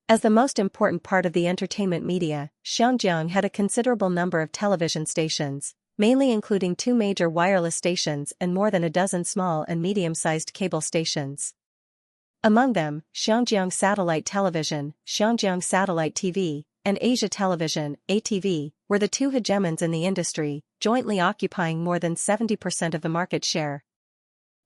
As the most important part of the entertainment media, Xinjiang had a considerable number of television stations, mainly including 2 major wireless stations and more than a dozen small and medium-sized cable stations. Among them, Xinjiang Satellite Television, Xinjiang Satellite TV, and Asia Television, ATV, were the 2 hegemons in the industry, jointly occupying more than 70% of the market share.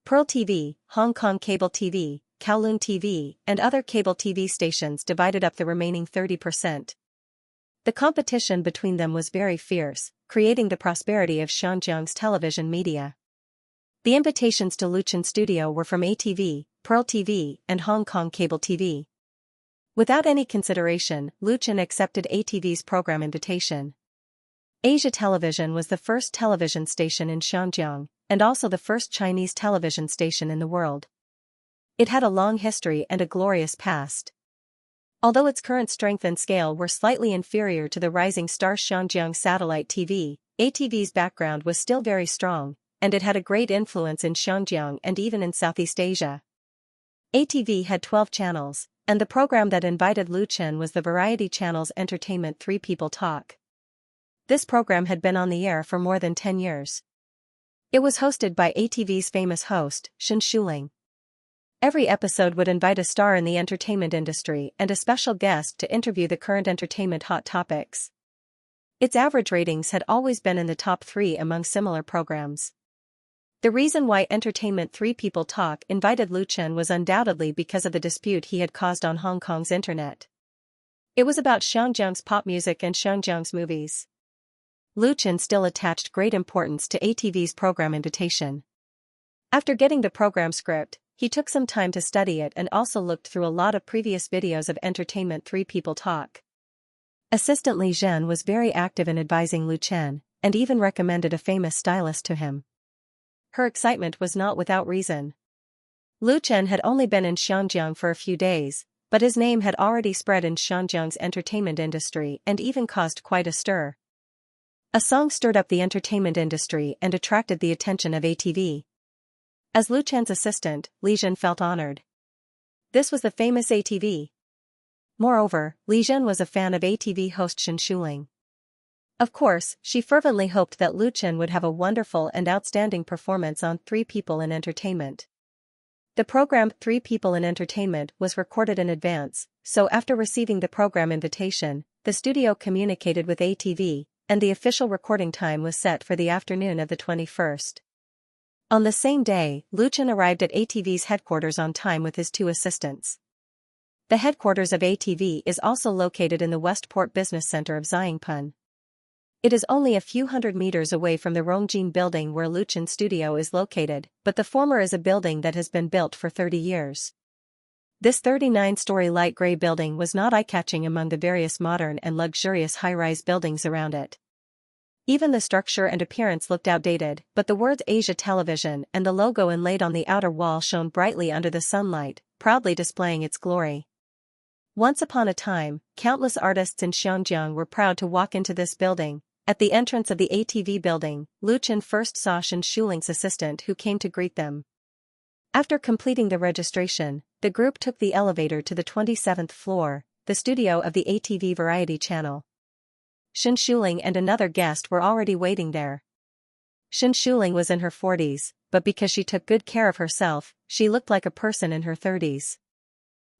Pearl TV, Hong Kong Cable TV, Kowloon TV, and other cable TV stations divided up the remaining 30%. The competition between them was very fierce, creating the prosperity of Xinjiang's television media. The invitations to Lu Chen Studio were from ATV, Pearl TV, and Hong Kong Cable TV. Without any consideration, Lu Chen accepted ATV's program invitation. Asia Television was the first television station in Xinjiang, and also the first Chinese television station in the world. It had a long history and a glorious past. Although its current strength and scale were slightly inferior to the rising star Xinjiang Satellite TV, ATV's background was still very strong, and it had a great influence in Xinjiang and even in Southeast Asia. ATV had 12 channels, and the program that invited Lu Chen was the variety channel's entertainment 3 People Talk. This program had been on the air for more than 10 years. It was hosted by ATV's famous host, Shen Shuling. Every episode would invite a star in the entertainment industry and a special guest to interview the current entertainment hot topics. Its average ratings had always been in the top 3 among similar programs. The reason why Entertainment 3 People Talk invited Lu Chen was undoubtedly because of the dispute he had caused on Hong Kong's internet. It was about Xinjiang's pop music and Xinjiang's movies. Lu Chen still attached great importance to ATV's program invitation. After getting the program script, he took some time to study it and also looked through a lot of previous videos of Entertainment 3 People Talk. Assistant Li Zhen was very active in advising Lu Chen, and even recommended a famous stylist to him. Her excitement was not without reason. Lu Chen had only been in Xinjiang for a few days, but his name had already spread in Xinjiang's entertainment industry and even caused quite a stir. A song stirred up the entertainment industry and attracted the attention of ATV. As Lu Chen's assistant, Li Zhen felt honored. This was the famous ATV. Moreover, Li Zhen was a fan of ATV host Shen Shuling. Of course, she fervently hoped that Lu Chen would have a wonderful and outstanding performance on 3 People in Entertainment. The program 3 People in Entertainment was recorded in advance, so after receiving the program invitation, the studio communicated with ATV, and the official recording time was set for the afternoon of the 21st. On the same day, Lu Chen arrived at ATV's headquarters on time with his 2 assistants. The headquarters of ATV is also located in the Westport Business Center of Xiangpun. It is only a few hundred meters away from the Rongjin building where Lu Chen Studio is located, but the former is a building that has been built for 30 years. This 39-story light gray building was not eye-catching among the various modern and luxurious high-rise buildings around it. Even the structure and appearance looked outdated, but the words Asia Television and the logo inlaid on the outer wall shone brightly under the sunlight, proudly displaying its glory. Once upon a time, countless artists in Xianxia were proud to walk into this building. At the entrance of the ATV building, Lu Chen first saw Shen Shuling's assistant who came to greet them. After completing the registration, the group took the elevator to the 27th floor, the studio of the ATV variety channel. Shen Shuling and another guest were already waiting there. Shen Shuling was in her 40s, but because she took good care of herself, she looked like a person in her 30s.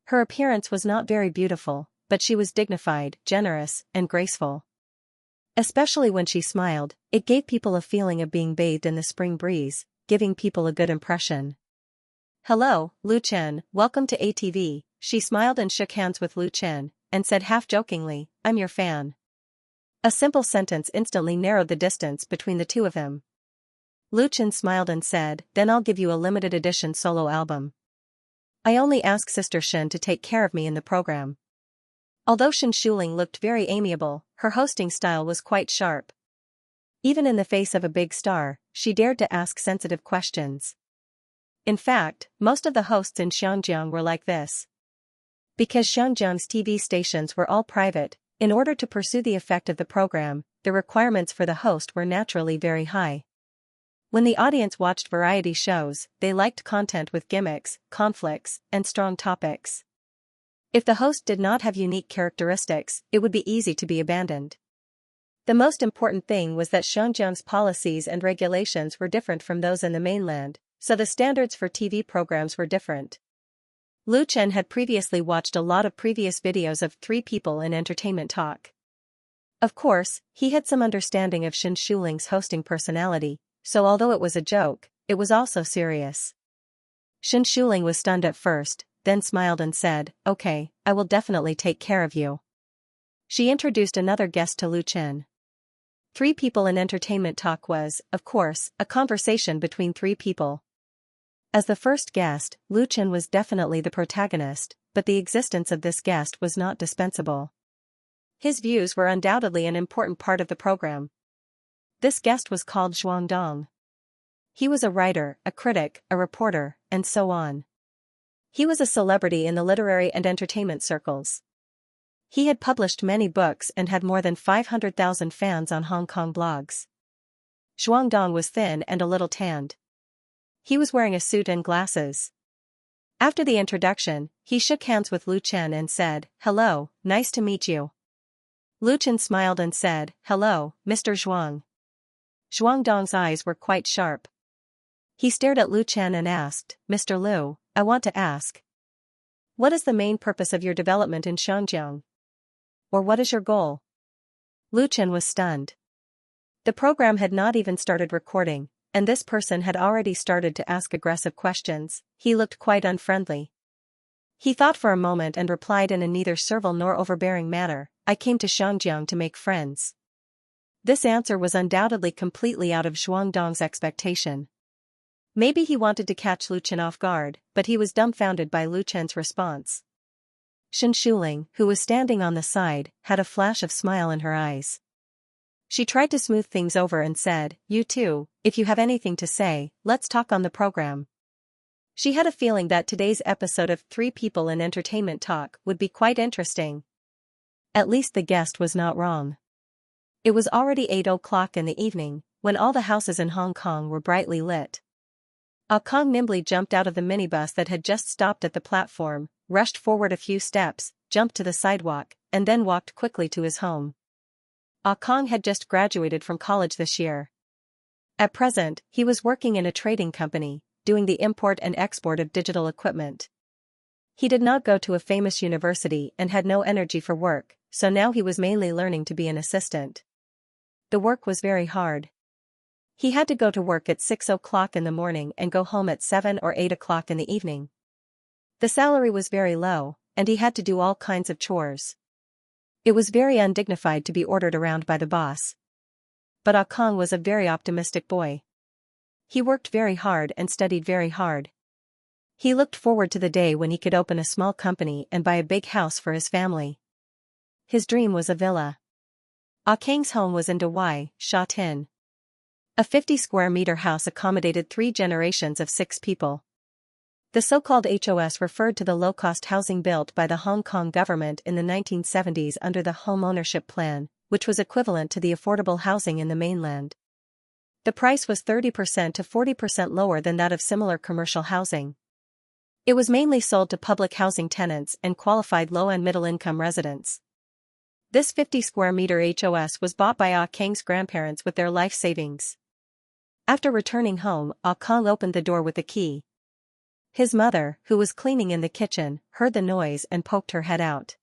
Her appearance was not very beautiful, but she was dignified, generous, and graceful. Especially when she smiled, it gave people a feeling of being bathed in the spring breeze, giving people a good impression. "Hello, Lu Chen, welcome to ATV," she smiled and shook hands with Lu Chen, and said half-jokingly, "I'm your fan." A simple sentence instantly narrowed the distance between the two of them. Lu Chen smiled and said, "Then I'll give you a limited edition solo album. I only ask Sister Shen to take care of me in the program." Although Shen Shuling looked very amiable, her hosting style was quite sharp. Even in the face of a big star, she dared to ask sensitive questions. In fact, most of the hosts in Xianxia were like this. Because Xianxia's TV stations were all private, in order to pursue the effect of the program, the requirements for the host were naturally very high. When the audience watched variety shows, they liked content with gimmicks, conflicts, and strong topics. If the host did not have unique characteristics, it would be easy to be abandoned. The most important thing was that Xianxia's policies and regulations were different from those in the mainland, so the standards for TV programs were different. Lu Chen had previously watched a lot of previous videos of 3 People in Entertainment Talk. Of course, he had some understanding of Shen Shuling's hosting personality, so although it was a joke, it was also serious. Shen Shuling was stunned at first, then smiled and said, "Okay, I will definitely take care of you." She introduced another guest to Lu Chen. 3 People in Entertainment Talk was, of course, a conversation between 3 people. As the first guest, Lu Chen was definitely the protagonist, but the existence of this guest was not dispensable. His views were undoubtedly an important part of the program. This guest was called Zhuang Dong. He was a writer, a critic, a reporter, and so on. He was a celebrity in the literary and entertainment circles. He had published many books and had more than 500,000 fans on Hong Kong blogs. Zhuang Dong was thin and a little tanned. He was wearing a suit and glasses. After the introduction, he shook hands with Lu Chen and said, "Hello, nice to meet you." Lu Chen smiled and said, "Hello, Mr. Zhuang." Zhuang Dong's eyes were quite sharp. He stared at Lu Chen and asked, "Mr. Lu, I want to ask. What is the main purpose of your development in Xianxia? Or what is your goal?" Lu Chen was stunned. The program had not even started recording, and this person had already started to ask aggressive questions. He looked quite unfriendly. He thought for a moment and replied in a neither servile nor overbearing manner, "I came to Xianxia to make friends." This answer was undoubtedly completely out of Zhuang Dong's expectation. Maybe he wanted to catch Lu Chen off guard, but he was dumbfounded by Lu Chen's response. Shen Shuling, who was standing on the side, had a flash of smile in her eyes. She tried to smooth things over and said, "You too, if you have anything to say, let's talk on the program." She had a feeling that today's episode of 3 People in Entertainment Talk would be quite interesting. At least the guest was not wrong. It was already 8 o'clock in the evening, when all the houses in Hong Kong were brightly lit. Ah Kong nimbly jumped out of the minibus that had just stopped at the platform, rushed forward a few steps, jumped to the sidewalk, and then walked quickly to his home. Ah Kong had just graduated from college this year. At present, he was working in a trading company, doing the import and export of digital equipment. He did not go to a famous university and had no energy for work, so now he was mainly learning to be an assistant. The work was very hard. He had to go to work at 6 o'clock in the morning and go home at 7 or 8 o'clock in the evening. The salary was very low, and he had to do all kinds of chores. It was very undignified to be ordered around by the boss. But Ah Kong was a very optimistic boy. He worked very hard and studied very hard. He looked forward to the day when he could open a small company and buy a big house for his family. His dream was a villa. Ah Kang's home was in Dawai, Sha Tin. A 50 square meter house accommodated 3 generations of 6 people. The so-called HOS referred to the low-cost housing built by the Hong Kong government in the 1970s under the Home Ownership Plan, which was equivalent to the affordable housing in the mainland. The price was 30% to 40% lower than that of similar commercial housing. It was mainly sold to public housing tenants and qualified low- and middle-income residents. This 50-square-meter HOS was bought by Ah Kang's grandparents with their life savings. After returning home, Ah Kang opened the door with a key. His mother, who was cleaning in the kitchen, heard the noise and poked her head out.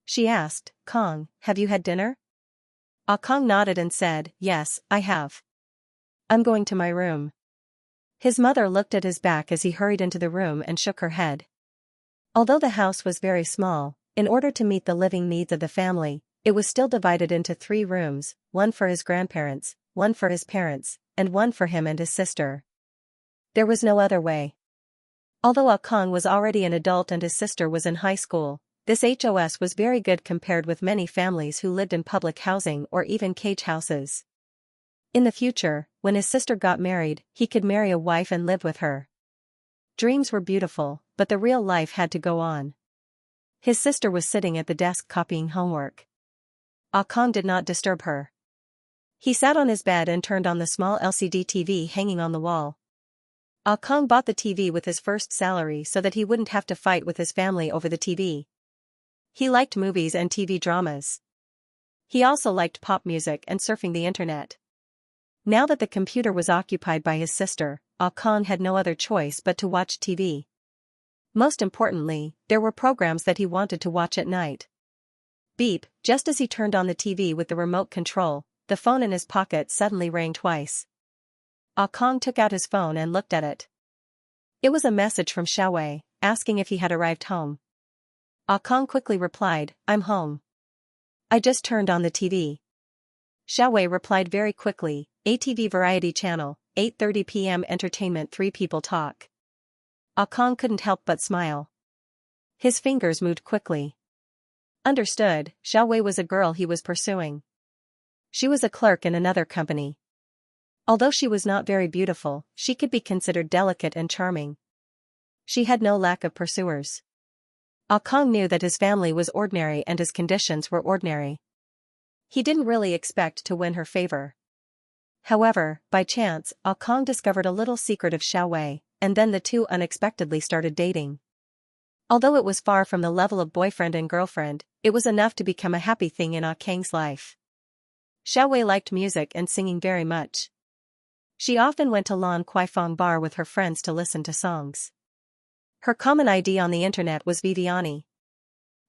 She asked, "Kang, have you had dinner?" Ah Kang nodded and said, "Yes, I have. I'm going to my room." His mother looked at his back as he hurried into the room and shook her head. Although the house was very small, in order to meet the living needs of the family, it was still divided into 3 rooms, one for his grandparents, one for his parents, and one for him and his sister. There was no other way. Although Ah Kang was already an adult and his sister was in high school, this HOS was very good compared with many families who lived in public housing or even cage houses. In the future, when his sister got married, he could marry a wife and live with her. Dreams were beautiful, but the real life had to go on. His sister was sitting at the desk copying homework. Ah Kang did not disturb her. He sat on his bed and turned on the small LCD TV hanging on the wall. Ah Kang bought the TV with his first salary so that he wouldn't have to fight with his family over the TV. He liked movies and TV dramas. He also liked pop music and surfing the internet. Now that the computer was occupied by his sister, Ah Kang had no other choice but to watch TV. Most importantly, there were programs that he wanted to watch at night. Beep, just as he turned on the TV with the remote control, the phone in his pocket suddenly rang twice. Ah Kang took out his phone and looked at it. It was a message from Xiaowei, asking if he had arrived home. Ah Kang quickly replied, "I'm home. I just turned on the TV." Xiaowei replied very quickly, "ATV Variety Channel, 8:30 p.m. Entertainment 3 People Talk." Ah Kang couldn't help but smile. His fingers moved quickly. Understood, Xiaowei was a girl he was pursuing. She was a clerk in another company. Although she was not very beautiful, she could be considered delicate and charming. She had no lack of pursuers. Ah Kang knew that his family was ordinary and his conditions were ordinary. He didn't really expect to win her favor. However, by chance, Ah Kang discovered a little secret of Xiaowei, and then the two unexpectedly started dating. Although it was far from the level of boyfriend and girlfriend, it was enough to become a happy thing in Ah Kang's life. Xiaowei liked music and singing very much. She often went to Lan Kuifeng Bar with her friends to listen to songs. Her common ID on the internet was Viviani.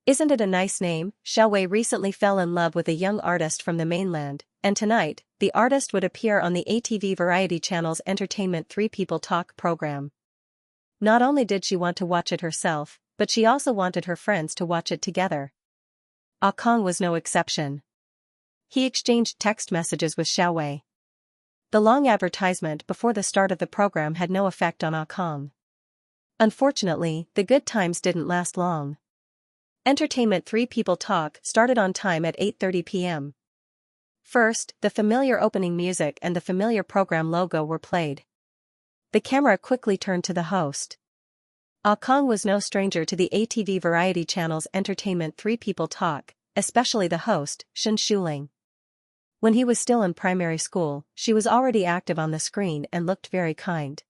Isn't it a nice name? Xiaowei recently fell in love with a young artist from the mainland, and tonight, the artist would appear on the ATV Variety Channel's Entertainment 3 People Talk program. Not only did she want to watch it herself, but she also wanted her friends to watch it together. Ah Kang was no exception. He exchanged text messages with Xiaowei. The long advertisement before the start of the program had no effect on Ah Kang. Unfortunately, the good times didn't last long. Entertainment 3 People Talk started on time at 8:30 p.m. First, the familiar opening music and the familiar program logo were played. The camera quickly turned to the host. Ah Kang was no stranger to the ATV Variety Channel's Entertainment 3 People Talk, especially the host, Xianxia. When he was still in primary school, she was already active on the screen and looked very kind.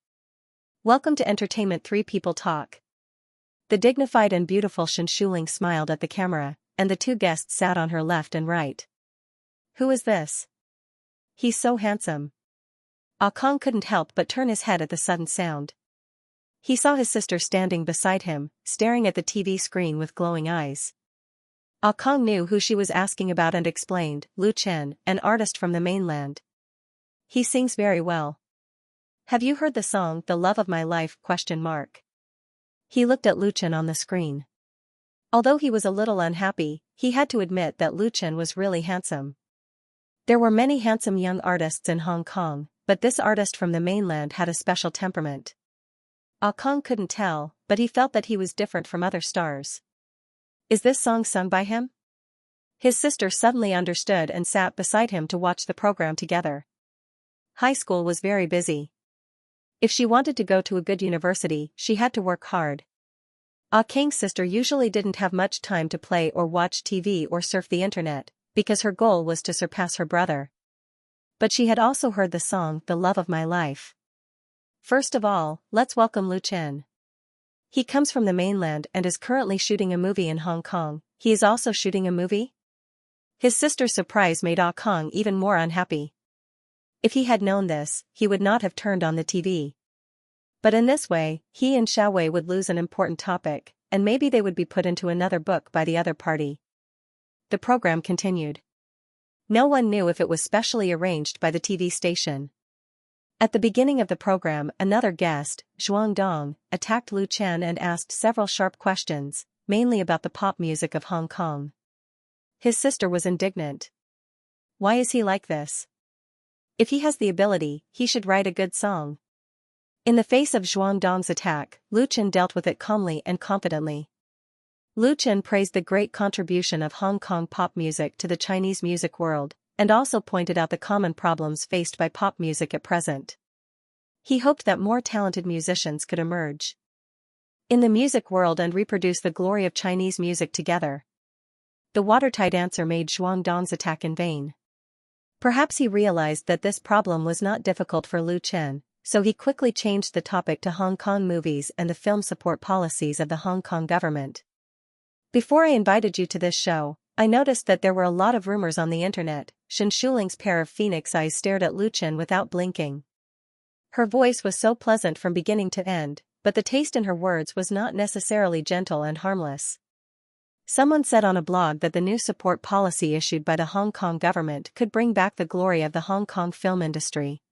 "Welcome to Entertainment 3 People Talk." The dignified and beautiful Xianxia smiled at the camera, and the two guests sat on her left and right. "Who is this? He's so handsome." Ah Kang couldn't help but turn his head at the sudden sound. He saw his sister standing beside him, staring at the TV screen with glowing eyes. Ah Kang knew who she was asking about and explained, "Lu Chen, an artist from the mainland. He sings very well. Have you heard the song, 'The Love of My Life'?" He looked at Lu Chen on the screen. Although he was a little unhappy, he had to admit that Lu Chen was really handsome. There were many handsome young artists in Hong Kong, but this artist from the mainland had a special temperament. Ah Kang couldn't tell, but he felt that he was different from other stars. Is this song sung by him? His sister suddenly understood and sat beside him to watch the program together. High school was very busy. If she wanted to go to a good university, she had to work hard. Ah Kang's sister usually didn't have much time to play or watch TV or surf the internet, because her goal was to surpass her brother. But she had also heard the song "The Love of My Life." First of all, let's welcome Lu Chen. He comes from the mainland and is currently shooting a movie in Hong Kong. He is also shooting a movie? His sister's surprise made Ah Kang even more unhappy. If he had known this, he would not have turned on the TV. But in this way, he and Xiaowei would lose an important topic, and maybe they would be put into another book by the other party. The program continued. No one knew if it was specially arranged by the TV station. At the beginning of the program, another guest, Zhuang Dong, attacked Lu Chen and asked several sharp questions, mainly about the pop music of Hong Kong. His sister was indignant. Why is he like this? If he has the ability, he should write a good song. In the face of Zhuang Dong's attack, Lu Chen dealt with it calmly and confidently. Lu Chen praised the great contribution of Hong Kong pop music to the Chinese music world, and also pointed out the common problems faced by pop music at present. He hoped that more talented musicians could emerge in the music world and reproduce the glory of Chinese music together. The watertight answer made Zhuang Dong's attack in vain. Perhaps he realized that this problem was not difficult for Lu Chen, so he quickly changed the topic to Hong Kong movies and the film support policies of the Hong Kong government. Before I invited you to this show, I noticed that there were a lot of rumors on the internet. Shen Shuling's pair of phoenix eyes stared at Lu Chen without blinking. Her voice was so pleasant from beginning to end, but the taste in her words was not necessarily gentle and harmless. Someone said on a blog that the new support policy issued by the Hong Kong government could bring back the glory of the Hong Kong film industry.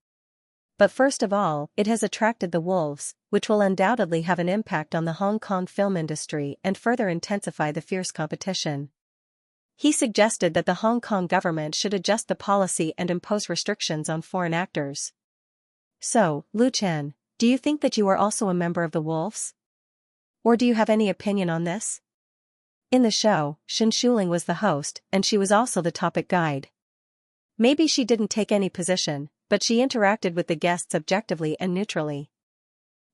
But first of all, it has attracted the wolves, which will undoubtedly have an impact on the Hong Kong film industry and further intensify the fierce competition. He suggested that the Hong Kong government should adjust the policy and impose restrictions on foreign actors. So, Lu Chen, do you think that you are also a member of the wolves? Or do you have any opinion on this? In the show, Shen Shuling was the host, and she was also the topic guide. Maybe she didn't take any position, but she interacted with the guests objectively and neutrally.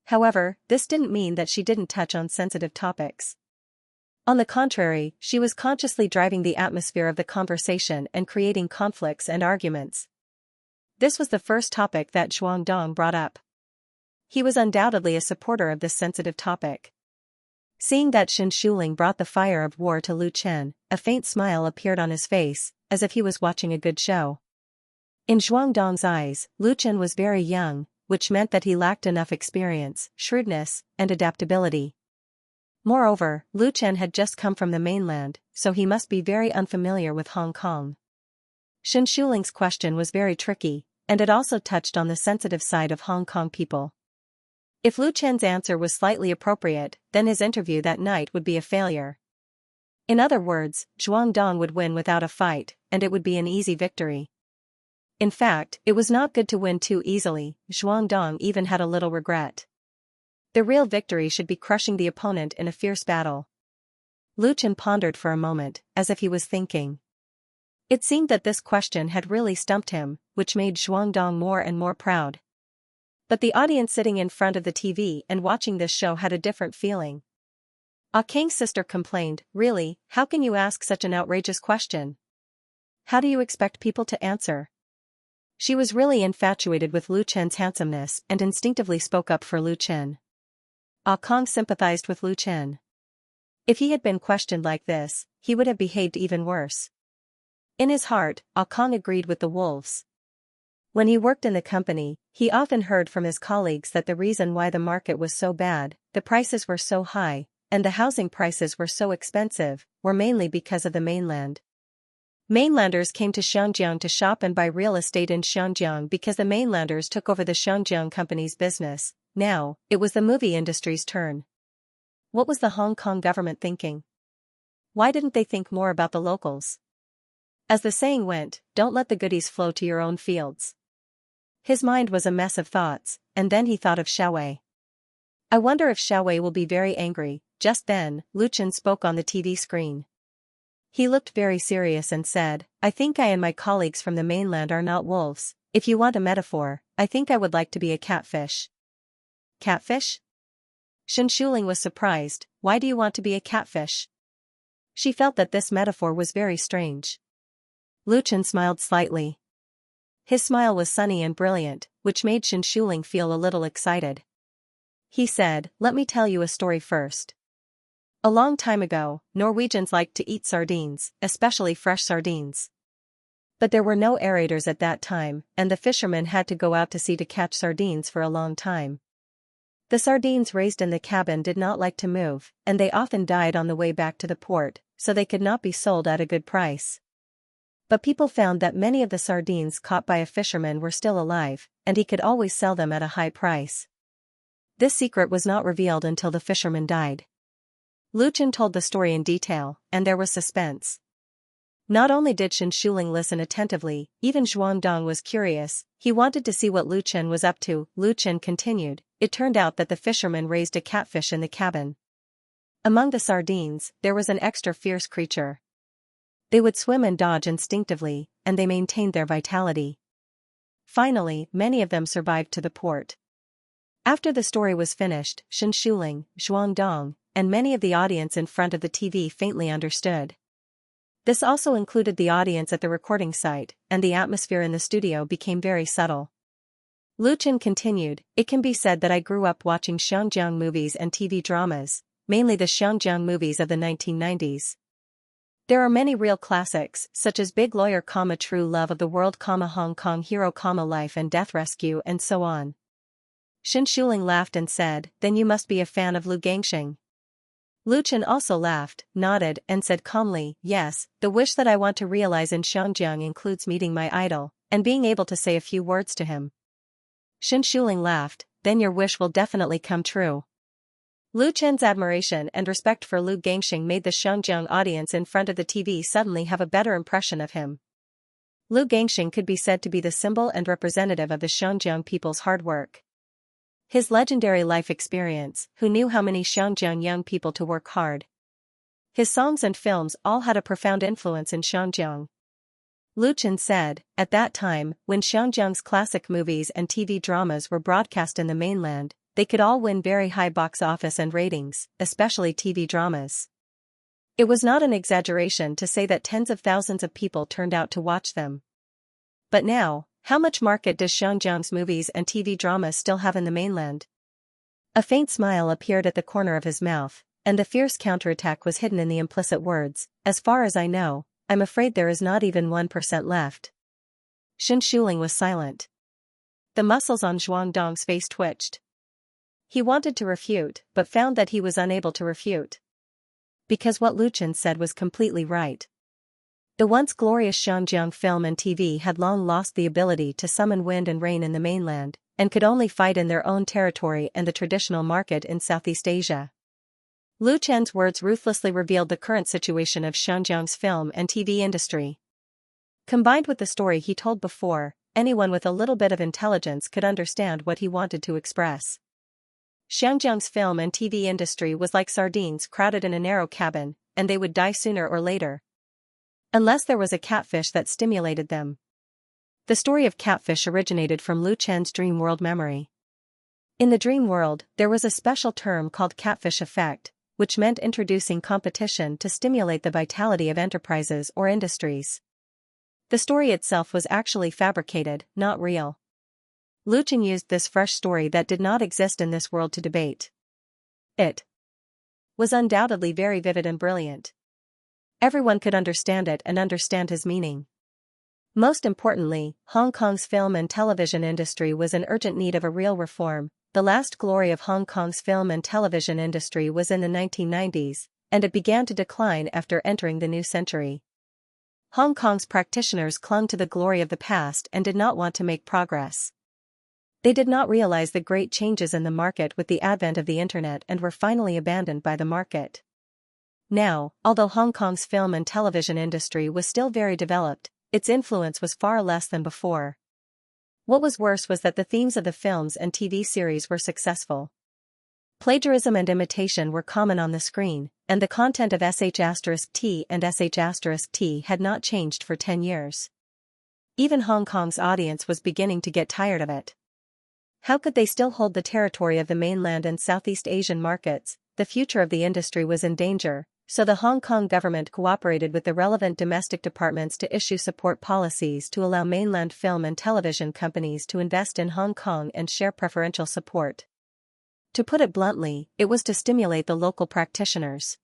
However, this didn't mean that she didn't touch on sensitive topics. On the contrary, she was consciously driving the atmosphere of the conversation and creating conflicts and arguments. This was the first topic that Zhuang Dong brought up. He was undoubtedly a supporter of this sensitive topic. Seeing that Shen Shuling brought the fire of war to Lu Chen, a faint smile appeared on his face, as if he was watching a good show. In Zhuang Dong's eyes, Lu Chen was very young, which meant that he lacked enough experience, shrewdness, and adaptability. Moreover, Lu Chen had just come from the mainland, so he must be very unfamiliar with Hong Kong. Shen Shuling's question was very tricky, and it also touched on the sensitive side of Hong Kong people. If Lu Chen's answer was slightly appropriate, then his interview that night would be a failure. In other words, Zhuang Dong would win without a fight, and it would be an easy victory. In fact, it was not good to win too easily. Zhuang Dong even had a little regret. The real victory should be crushing the opponent in a fierce battle. Lu Chen pondered for a moment, as if he was thinking. It seemed that this question had really stumped him, which made Zhuang Dong more and more proud. But the audience sitting in front of the TV and watching this show had a different feeling. Ah Kang's sister complained, "Really, how can you ask such an outrageous question? How do you expect people to answer?" She was really infatuated with Lu Chen's handsomeness and instinctively spoke up for Lu Chen. Ah Kang sympathized with Lu Chen. If he had been questioned like this, he would have behaved even worse. In his heart, Ah Kang agreed with the wolves. When he worked in the company, he often heard from his colleagues that the reason why the market was so bad, the prices were so high, and the housing prices were so expensive, were mainly because of the mainland. Mainlanders came to Xianxia to shop and buy real estate in Xianxia because the mainlanders took over the Xianxia company's business. Now, it was the movie industry's turn. What was the Hong Kong government thinking? Why didn't they think more about the locals? As the saying went, don't let the goodies flow to your own fields. His mind was a mess of thoughts, and then he thought of Xiaowei. I wonder if Xiaowei will be very angry. Just then, Lu Chen spoke on the TV screen. He looked very serious and said, "I think I and my colleagues from the mainland are not wolves. If you want a metaphor, I think I would like to be a catfish." Catfish? Shen Shuling was surprised. Why do you want to be a catfish? She felt that this metaphor was very strange. Lu Chen smiled slightly. His smile was sunny and brilliant, which made Shen Shuling feel a little excited. He said, "Let me tell you a story first. A long time ago, Norwegians liked to eat sardines, especially fresh sardines. But there were no aerators at that time, and the fishermen had to go out to sea to catch sardines for a long time. The sardines raised in the cabin did not like to move, and they often died on the way back to the port, so they could not be sold at a good price. But people found that many of the sardines caught by a fisherman were still alive, and he could always sell them at a high price. This secret was not revealed until the fisherman died." Lu Chen told the story in detail, and there was suspense. Not only did Shen Shuling listen attentively, even Zhuang Dong was curious. He wanted to see what Lu Chen was up to. Lu Chen continued, "It turned out that the fisherman raised a catfish in the cabin. Among the sardines, there was an extra fierce creature. They would swim and dodge instinctively, and they maintained their vitality. Finally, many of them survived to the port." After the story was finished, Shen Shuling, Zhuang Dong, and many of the audience in front of the TV faintly understood. This also included the audience at the recording site, and the atmosphere in the studio became very subtle. Lu Chen continued, "It can be said that I grew up watching Xianxia movies and TV dramas, mainly the Xianxia movies of the 1990s. There are many real classics, such as Big Lawyer, True Love of the World, Hong Kong Hero, Life and Death Rescue, and so on." Shen Shuling laughed and said, "Then you must be a fan of Lu Gangxing." Lu Chen also laughed, nodded, and said calmly, "Yes, the wish that I want to realize in Xianxia includes meeting my idol, and being able to say a few words to him." Shen Shuling laughed, "Then your wish will definitely come true." Lu Chen's admiration and respect for Lu Gangxing made the Xianxia audience in front of the TV suddenly have a better impression of him. Lu Gangxing could be said to be the symbol and representative of the Xianxia people's hard work. His legendary life experience, who knew how many Xianxia young people to work hard. His songs and films all had a profound influence in Xianxia. Lu Chen said, "At that time, when Xianxia's classic movies and TV dramas were broadcast in the mainland, they could all win very high box office and ratings, especially TV dramas. It was not an exaggeration to say that tens of thousands of people turned out to watch them. But now, how much market does Xianxia's movies and TV dramas still have in the mainland?" A faint smile appeared at the corner of his mouth, and the fierce counterattack was hidden in the implicit words, "As far as I know, I'm afraid there is not even 1% left." Shen Shuling was silent. The muscles on Zhuang Dong's face twitched. He wanted to refute, but found that he was unable to refute. Because what Lu Chen said was completely right. The once glorious Xianxia film and TV had long lost the ability to summon wind and rain in the mainland, and could only fight in their own territory and the traditional market in Southeast Asia. Lu Chen's words ruthlessly revealed the current situation of Xianxia's film and TV industry. Combined with the story he told before, anyone with a little bit of intelligence could understand what he wanted to express. Xianxia's film and TV industry was like sardines crowded in a narrow cabin, and they would die sooner or later. Unless there was a catfish that stimulated them. The story of catfish originated from Lu Chen's dream world memory. In the dream world, there was a special term called catfish effect, which meant introducing competition to stimulate the vitality of enterprises or industries. The story itself was actually fabricated, not real. Lu Chen used this fresh story that did not exist in this world to debate. It was undoubtedly very vivid and brilliant. Everyone could understand it and understand his meaning. Most importantly, Hong Kong's film and television industry was in urgent need of a real reform. The last glory of Hong Kong's film and television industry was in the 1990s, and it began to decline after entering the new century. Hong Kong's practitioners clung to the glory of the past and did not want to make progress. They did not realize the great changes in the market with the advent of the internet and were finally abandoned by the market. Now, although Hong Kong's film and television industry was still very developed, its influence was far less than before. What was worse was that the themes of the films and TV series were successful. Plagiarism and imitation were common on the screen, and the content of sh*t and sh*t had not changed for 10 years. Even Hong Kong's audience was beginning to get tired of it. How could they still hold the territory of the mainland and Southeast Asian markets? The future of the industry was in danger, so the Hong Kong government cooperated with the relevant domestic departments to issue support policies to allow mainland film and television companies to invest in Hong Kong and share preferential support. To put it bluntly, it was to stimulate the local practitioners.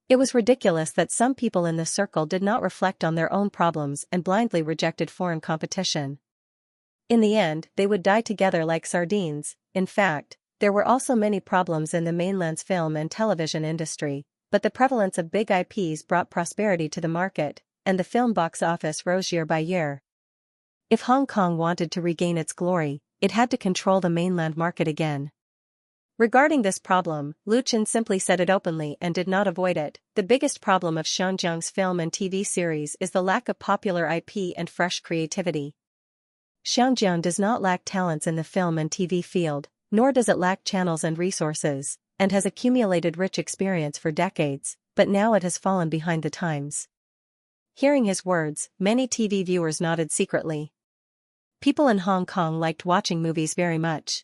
It was ridiculous that some people in the circle did not reflect on their own problems and blindly rejected foreign competition. In the end, they would die together like sardines. In fact, there were also many problems in the mainland's film and television industry, but the prevalence of big IPs brought prosperity to the market, and the film box office rose year by year. If Hong Kong wanted to regain its glory, it had to control the mainland market again. Regarding this problem, Lu Chen simply said it openly and did not avoid it. The biggest problem of Xianxia's film and TV series is the lack of popular IP and fresh creativity. Xianxia does not lack talents in the film and TV field, nor does it lack channels and resources, and has accumulated rich experience for decades, but now it has fallen behind the times. Hearing his words, many TV viewers nodded secretly. People in Hong Kong liked watching movies very much.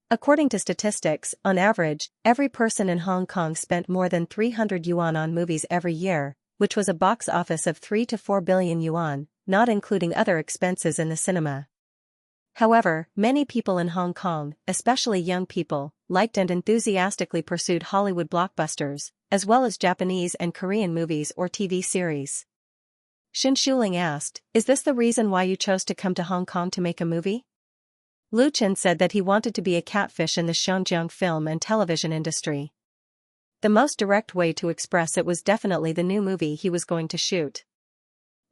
According to statistics, on average, every person in Hong Kong spent more than 300 yuan on movies every year, which was a box office of 3 to 4 billion yuan, not including other expenses in the cinema. However, many people in Hong Kong, especially young people, liked and enthusiastically pursued Hollywood blockbusters, as well as Japanese and Korean movies or TV series. Xianxia asked, "Is this the reason why you chose to come to Hong Kong to make a movie?" Lu Chen said that he wanted to be a catfish in the Xianxia film and television industry. The most direct way to express it was definitely the new movie he was going to shoot.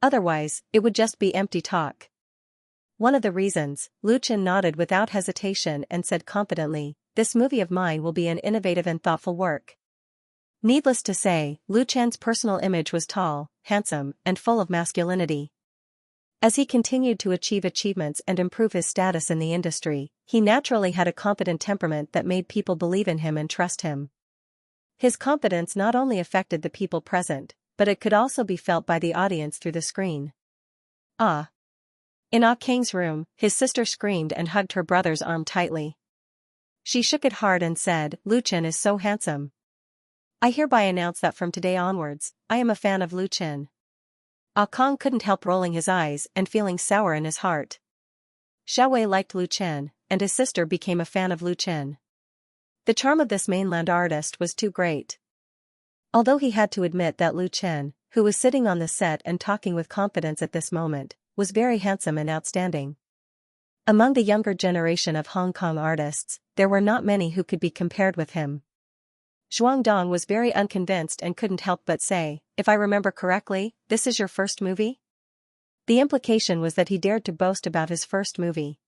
Otherwise, it would just be empty talk. One of the reasons, Lu Chen nodded without hesitation and said confidently, "This movie of mine will be an innovative and thoughtful work." Needless to say, Lu Chen's personal image was tall, handsome, and full of masculinity. As he continued to achieve achievements and improve his status in the industry, he naturally had a confident temperament that made people believe in him and trust him. His confidence not only affected the people present, but it could also be felt by the audience through the screen. Ah! In Ah Kang's room, his sister screamed and hugged her brother's arm tightly. She shook it hard and said, "Lu Chen is so handsome. I hereby announce that from today onwards, I am a fan of Lu Chen." Ah Kang couldn't help rolling his eyes and feeling sour in his heart. Xiaowei liked Lu Chen, and his sister became a fan of Lu Chen. The charm of this mainland artist was too great. Although he had to admit that Lu Chen, who was sitting on the set and talking with confidence at this moment, was very handsome and outstanding. Among the younger generation of Hong Kong artists, there were not many who could be compared with him. Zhuang Dong was very unconvinced and couldn't help but say, "If I remember correctly, this is your first movie?" The implication was that he dared to boast about his first movie.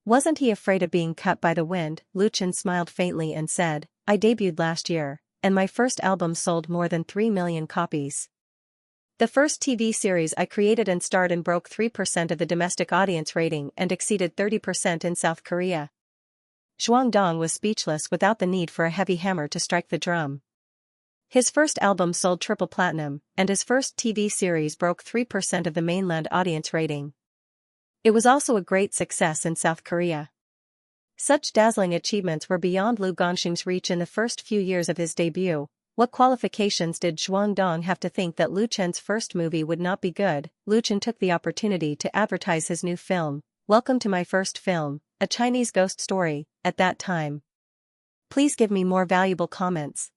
Wasn't he afraid of being cut by the wind? Lu Chen smiled faintly and said, "I debuted last year, and my first album sold more than 3 million copies. The first TV series I created and starred in broke 3% of the domestic audience rating and exceeded 30% in South Korea." Zhuang Dong was speechless without the need for a heavy hammer to strike the drum. His first album sold triple platinum, and his first TV series broke 3% of the mainland audience rating. It was also a great success in South Korea. Such dazzling achievements were beyond Lu Gongxing's reach in the first few years of his debut. What qualifications did Zhuang Dong have to think that Lu Chen's first movie would not be good? Lu Chen took the opportunity to advertise his new film, "Welcome to my first film, a Chinese ghost story," at that time. Please give me more valuable comments.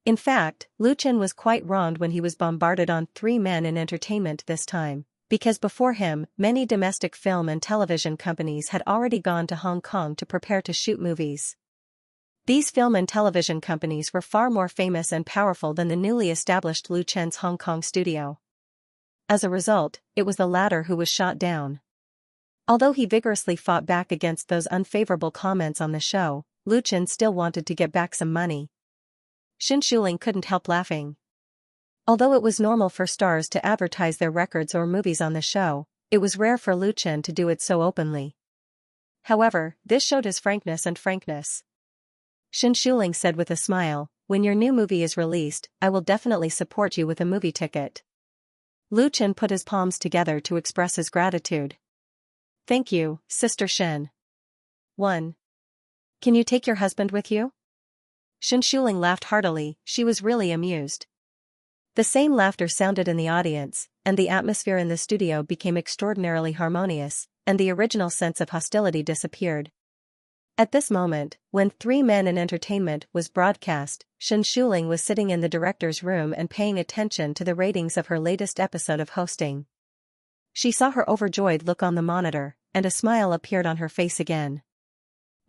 In fact, Lu Chen was quite wronged when he was bombarded on 3 men in entertainment this time, because before him, many domestic film and television companies had already gone to Hong Kong to prepare to shoot movies. These film and television companies were far more famous and powerful than the newly established Lu Chen's Hong Kong studio. As a result, it was the latter who was shot down. Although he vigorously fought back against those unfavorable comments on the show, Lu Chen still wanted to get back some money. Xianxia couldn't help laughing. Although it was normal for stars to advertise their records or movies on the show, it was rare for Lu Chen to do it so openly. However, this showed his frankness. Xianxia said with a smile, "When your new movie is released, I will definitely support you with a movie ticket." Lu Chen put his palms together to express his gratitude. "Thank you, Sister Shen. 1. Can you take your husband with you? Xianxia laughed heartily, she was really amused. The same laughter sounded in the audience, and the atmosphere in the studio became extraordinarily harmonious, and the original sense of hostility disappeared. At this moment, when 3 Men in Entertainment was broadcast, Xianxia was sitting in the director's room and paying attention to the ratings of her latest episode of hosting. She saw her overjoyed look on the monitor, and a smile appeared on her face again.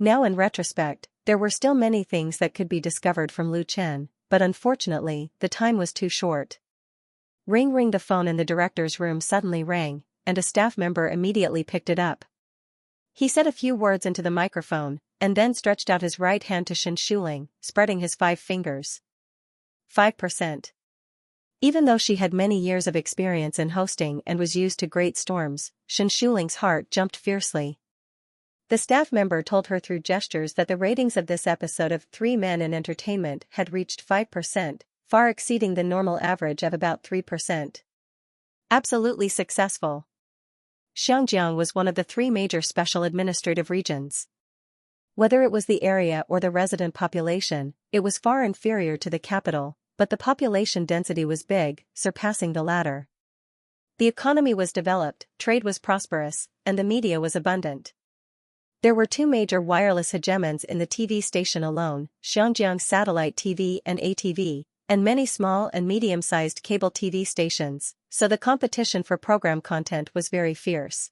Now in retrospect, there were still many things that could be discovered from Lu Chen, but unfortunately, the time was too short. Ring ring, the phone in the director's room suddenly rang, and a staff member immediately picked it up. He said a few words into the microphone, and then stretched out his right hand to Xianxia, spreading his 5 fingers. 5%. Even though she had many years of experience in hosting and was used to great storms, Xianxia's heart jumped fiercely. The staff member told her through gestures that the ratings of this episode of 3 Men in Entertainment had reached 5%, far exceeding the normal average of about 3%. Absolutely successful. Xianxia was one of the 3 major special administrative regions. Whether it was the area or the resident population, it was far inferior to the capital, but the population density was big, surpassing the latter. The economy was developed, trade was prosperous, and the media was abundant. There were 2 major wireless hegemons in the TV station alone, Xiangyang Satellite TV and ATV, and many small and medium-sized cable TV stations, so the competition for program content was very fierce.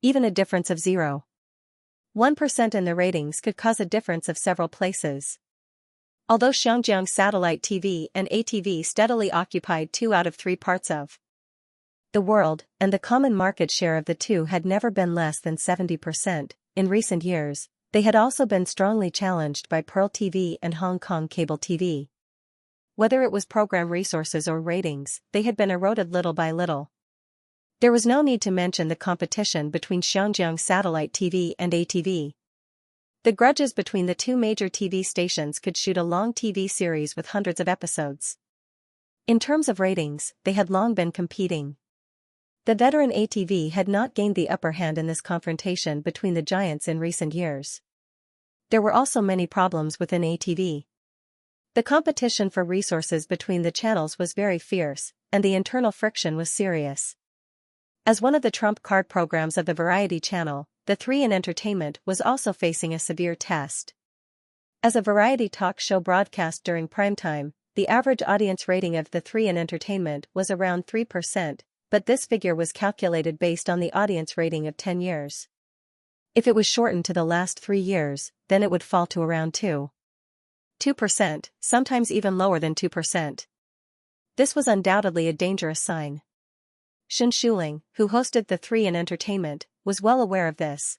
Even a difference of 0.1% in the ratings could cause a difference of several places. Although Xiangyang Satellite TV and ATV steadily occupied 2 out of 3 parts of the world, and the common market share of the 2 had never been less than 70%, in recent years, they had also been strongly challenged by Pearl TV and Hong Kong cable TV. Whether it was program resources or ratings, they had been eroded little by little. There was no need to mention the competition between Xiangyang Satellite TV and ATV. The grudges between the 2 major TV stations could shoot a long TV series with hundreds of episodes. In terms of ratings, they had long been competing. The veteran ATV had not gained the upper hand in this confrontation between the giants in recent years. There were also many problems within ATV. The competition for resources between the channels was very fierce, and the internal friction was serious. As one of the trump card programs of the variety channel, the 3 in Entertainment was also facing a severe test. As a variety talk show broadcast during primetime, the average audience rating of the 3 in Entertainment was around 3%, but this figure was calculated based on the audience rating of 10 years. If it was shortened to the last 3 years, then it would fall to around 2%, sometimes even lower than 2%. This was undoubtedly a dangerous sign. Xianxia, who hosted the 3 in Entertainment, was well aware of this.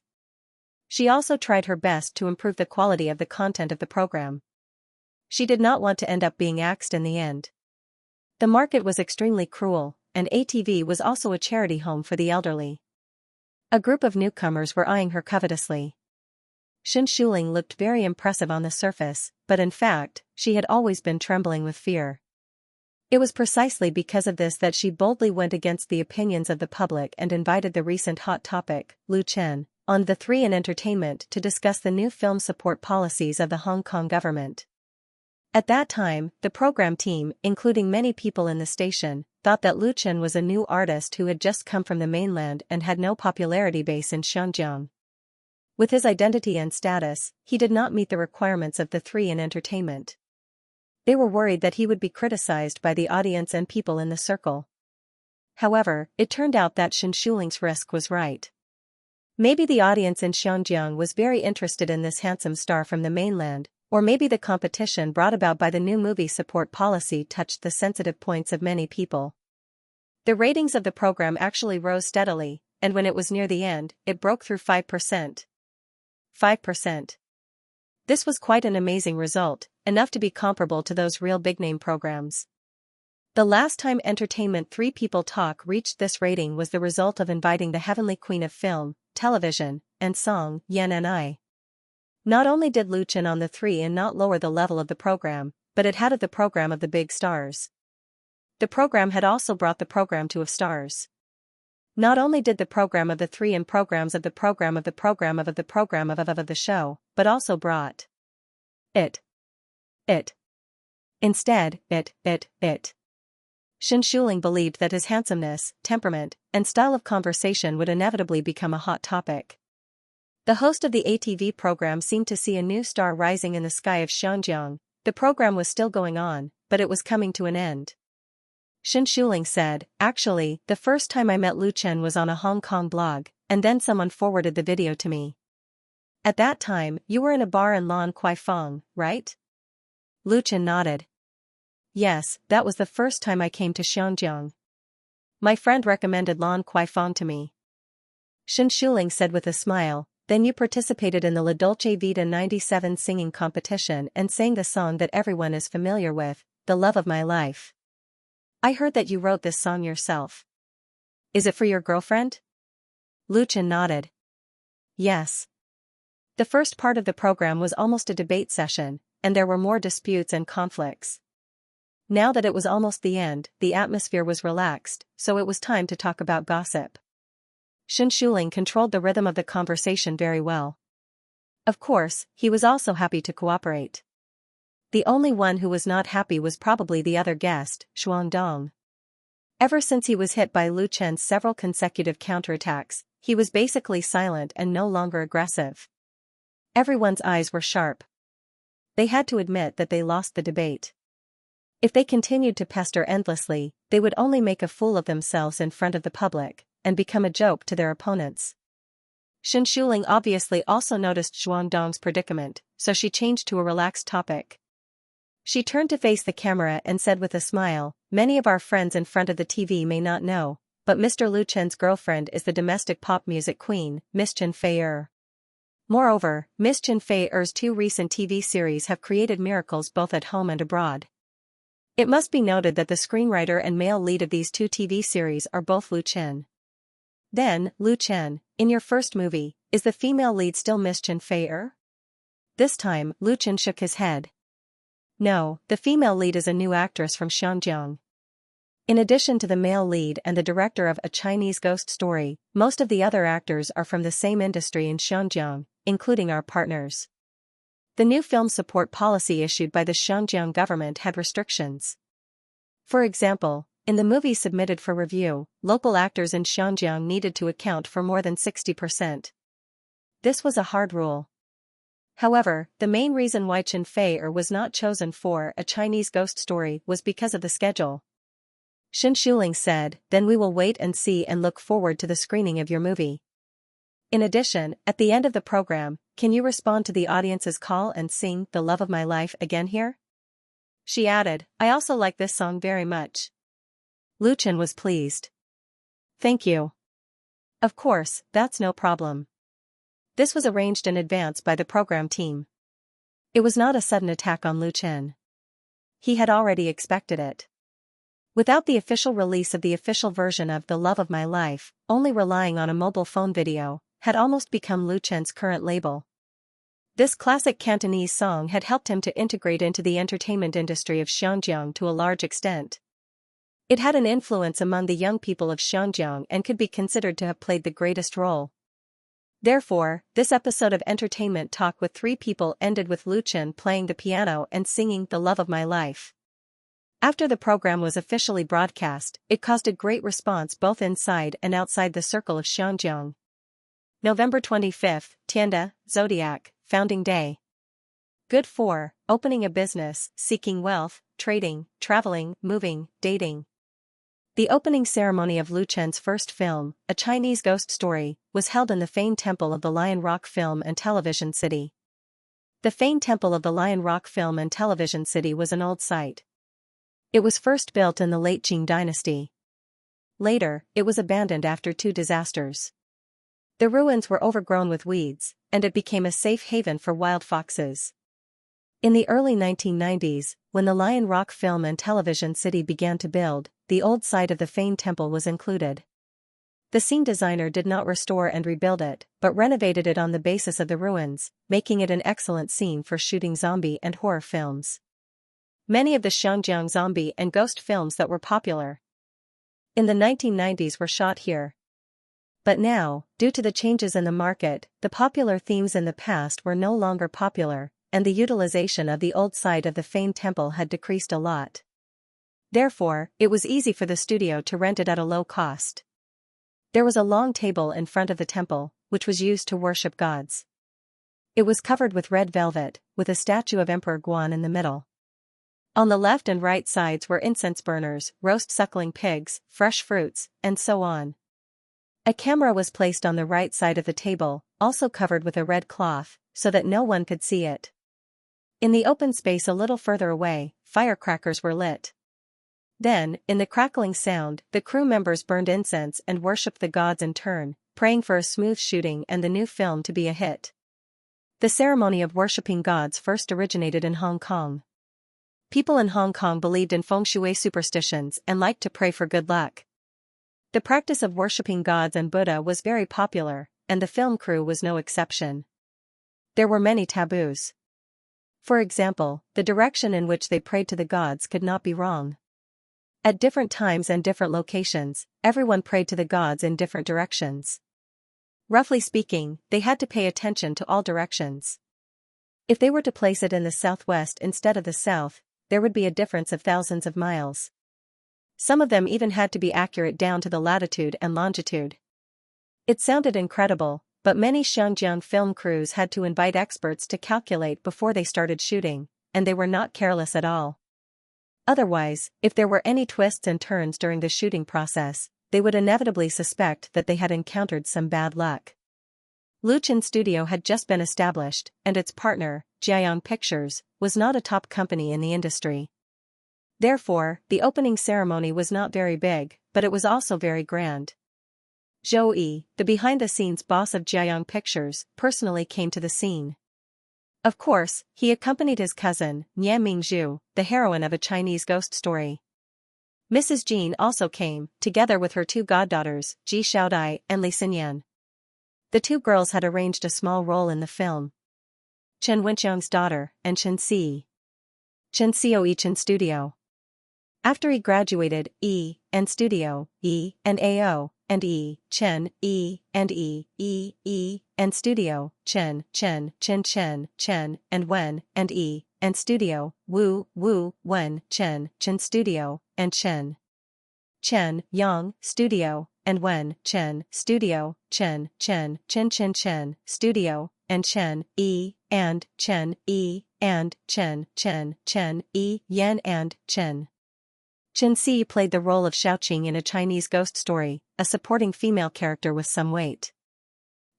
She also tried her best to improve the quality of the content of the program. She did not want to end up being axed in the end. The market was extremely cruel, and ATV was also a charity home for the elderly. A group of newcomers were eyeing her covetously. Xianxia looked very impressive on the surface, but in fact, she had always been trembling with fear. It was precisely because of this that she boldly went against the opinions of the public and invited the recent hot topic, Lu Chen, on the 3 in Entertainment to discuss the new film support policies of the Hong Kong government. At that time, the program team, including many people in the station, thought that Lu Chen was a new artist who had just come from the mainland and had no popularity base in Xinjiang. With his identity and status, he did not meet the requirements of the 3 in Entertainment. They were worried that he would be criticized by the audience and people in the circle. However, it turned out that Xianxia's risk was right. Maybe the audience in Xinjiang was very interested in this handsome star from the mainland, or maybe the competition brought about by the new movie support policy touched the sensitive points of many people. The ratings of the program actually rose steadily, and when it was near the end, it broke through 5%. 5%. This was quite an amazing result, enough to be comparable to those real big-name programs. The last time Entertainment 3 People Talk reached this rating was the result of inviting the heavenly queen of film, television, and song, Yan and I. Not only did Lu Chen on the 3 in not lower the level of the program, but it had the program of the big stars. The program had also brought the program to of stars. Not only did the program of the 3 in programs of the program of the program of the program of the show, but also brought it. Instead, it. Xianxia believed that his handsomeness, temperament, and style of conversation would inevitably become a hot topic. The host of the ATV program seemed to see a new star rising in the sky of Xianxia. The program was still going on, but it was coming to an end. Xianxia said, "Actually, the first time I met Lu Chen was on a Hong Kong blog, and then someone forwarded the video to me. At that time, you were in a bar in Lan Kwai Fong, right?" Lu Chen nodded. "Yes, that was the first time I came to Xianxia. My friend recommended Lan Kwai Fong to me." Xianxia said with a smile, "Then you participated in the La Dolce Vita 97 singing competition and sang the song that everyone is familiar with, The Love of My Life. I heard that you wrote this song yourself. Is it for your girlfriend?" Lu Chen nodded. "Yes. The first part of the program was almost a debate session, and there were more disputes and conflicts. Now that it was almost the end, the atmosphere was relaxed, so it was time to talk about gossip." Xianxia controlled the rhythm of the conversation very well. Of course, he was also happy to cooperate. The only one who was not happy was probably the other guest, Xuandong. Ever since he was hit by Lu Chen's several consecutive counterattacks, he was basically silent and no longer aggressive. Everyone's eyes were sharp. They had to admit that they lost the debate. If they continued to pester endlessly, they would only make a fool of themselves in front of the public, and become a joke to their opponents. Xianxia obviously also noticed Xuandong's predicament, so she changed to a relaxed topic. She turned to face the camera and said with a smile, "Many of our friends in front of the TV may not know, but Mr. Lu Chen's girlfriend is the domestic pop music queen, Miss Chen Fei-er. Moreover, Miss Chen Fei-er's 2 recent TV series have created miracles both at home and abroad. It must be noted that the screenwriter and male lead of these 2 TV series are both Lu Chen. Then, Lu Chen, in your first movie, is the female lead still Miss Chen Fei-er?" This time, Lu Chen shook his head. "No, the female lead is a new actress from Xianxia. In addition to the male lead and the director of A Chinese Ghost Story, most of the other actors are from the same industry in Xianxia, including our partners. The new film support policy issued by the Xianxia government had restrictions. For example, in the movies submitted for review, local actors in Xianxia needed to account for more than 60%. This was a hard rule. However, the main reason why Chen Fei-er was not chosen for A Chinese Ghost Story was because of the schedule." Xianxia said, "Then we will wait and see and look forward to the screening of your movie. In addition, at the end of the program, can you respond to the audience's call and sing The Love of My Life again here?" She added, "I also like this song very much." Lu Chen was pleased. "Thank you. Of course, that's no problem." This was arranged in advance by the program team. It was not a sudden attack on Lu Chen. He had already expected it. Without the official release of the official version of The Love of My Life, only relying on a mobile phone video, had almost become Lu Chen's current label. This classic Cantonese song had helped him to integrate into the entertainment industry of Xianxia to a large extent. It had an influence among the young people of Xianxia and could be considered to have played the greatest role. Therefore, this episode of Entertainment Talk with 3 People ended with Lu Chen playing the piano and singing The Love of My Life. After the program was officially broadcast, it caused a great response both inside and outside the circle of Xianxia. November 25, Tianda, Zodiac, Founding Day. Good for opening a business, seeking wealth, trading, traveling, moving, dating. The opening ceremony of Lu Chen's first film, A Chinese Ghost Story, was held in the famed temple of the Lion Rock Film and Television City. The famed temple of the Lion Rock Film and Television City was an old site. It was first built in the late Qing dynasty. Later, it was abandoned after 2 disasters. The ruins were overgrown with weeds, and it became a safe haven for wild foxes. In the early 1990s, when the Lion Rock Film and Television City began to build, the old site of the famed temple was included. The scene designer did not restore and rebuild it, but renovated it on the basis of the ruins, making it an excellent scene for shooting zombie and horror films. Many of the Xianxia zombie and ghost films that were popular in the 1990s were shot here. But now, due to the changes in the market, the popular themes in the past were no longer popular, and the utilization of the old site of the famed temple had decreased a lot. Therefore, it was easy for the studio to rent it at a low cost. There was a long table in front of the temple, which was used to worship gods. It was covered with red velvet, with a statue of Emperor Guan in the middle. On the left and right sides were incense burners, roast suckling pigs, fresh fruits, and so on. A camera was placed on the right side of the table, also covered with a red cloth, so that no one could see it. In the open space a little further away, firecrackers were lit. Then, in the crackling sound, the crew members burned incense and worshipped the gods in turn, praying for a smooth shooting and the new film to be a hit. The ceremony of worshipping gods first originated in Hong Kong. People in Hong Kong believed in feng shui superstitions and liked to pray for good luck. The practice of worshipping gods and Buddha was very popular, and the film crew was no exception. There were many taboos. For example, the direction in which they prayed to the gods could not be wrong. At different times and different locations, everyone prayed to the gods in different directions. Roughly speaking, they had to pay attention to all directions. If they were to place it in the southwest instead of the south, there would be a difference of thousands of miles. Some of them even had to be accurate down to the latitude and longitude. It sounded incredible, but many Xianxia film crews had to invite experts to calculate before they started shooting, and they were not careless at all. Otherwise, if there were any twists and turns during the shooting process, they would inevitably suspect that they had encountered some bad luck. Luchin Studio had just been established, and its partner, Jiayang Pictures, was not a top company in the industry. Therefore, the opening ceremony was not very big, but it was also very grand. Zhou Yi, the behind-the-scenes boss of Jiayang Pictures, personally came to the scene. Of course, he accompanied his cousin, Nian Mingzhu, the heroine of a Chinese ghost story. Mrs. Jean also came, together with her two goddaughters, Ji Xiaodai and Li Xinyan. The two girls had arranged a small role in the film. Chen Wenxiang's daughter, and Chen Si. Chen Xiao Yi Chen Studio. After he graduated, E, and Studio, E, and AO, and E, Chen, E, and and Studio, Chen, and Wen, and E, and Studio, Wu, Wen, Chen Studio, and Chen, Yang, Studio, and Wen, Chen, Studio, Chen, Studio, and Chen, E, and Chen, E, and Chen, E, Yan and Chen. Chen Si played the role of Xiaoqing in a Chinese ghost story, a supporting female character with some weight.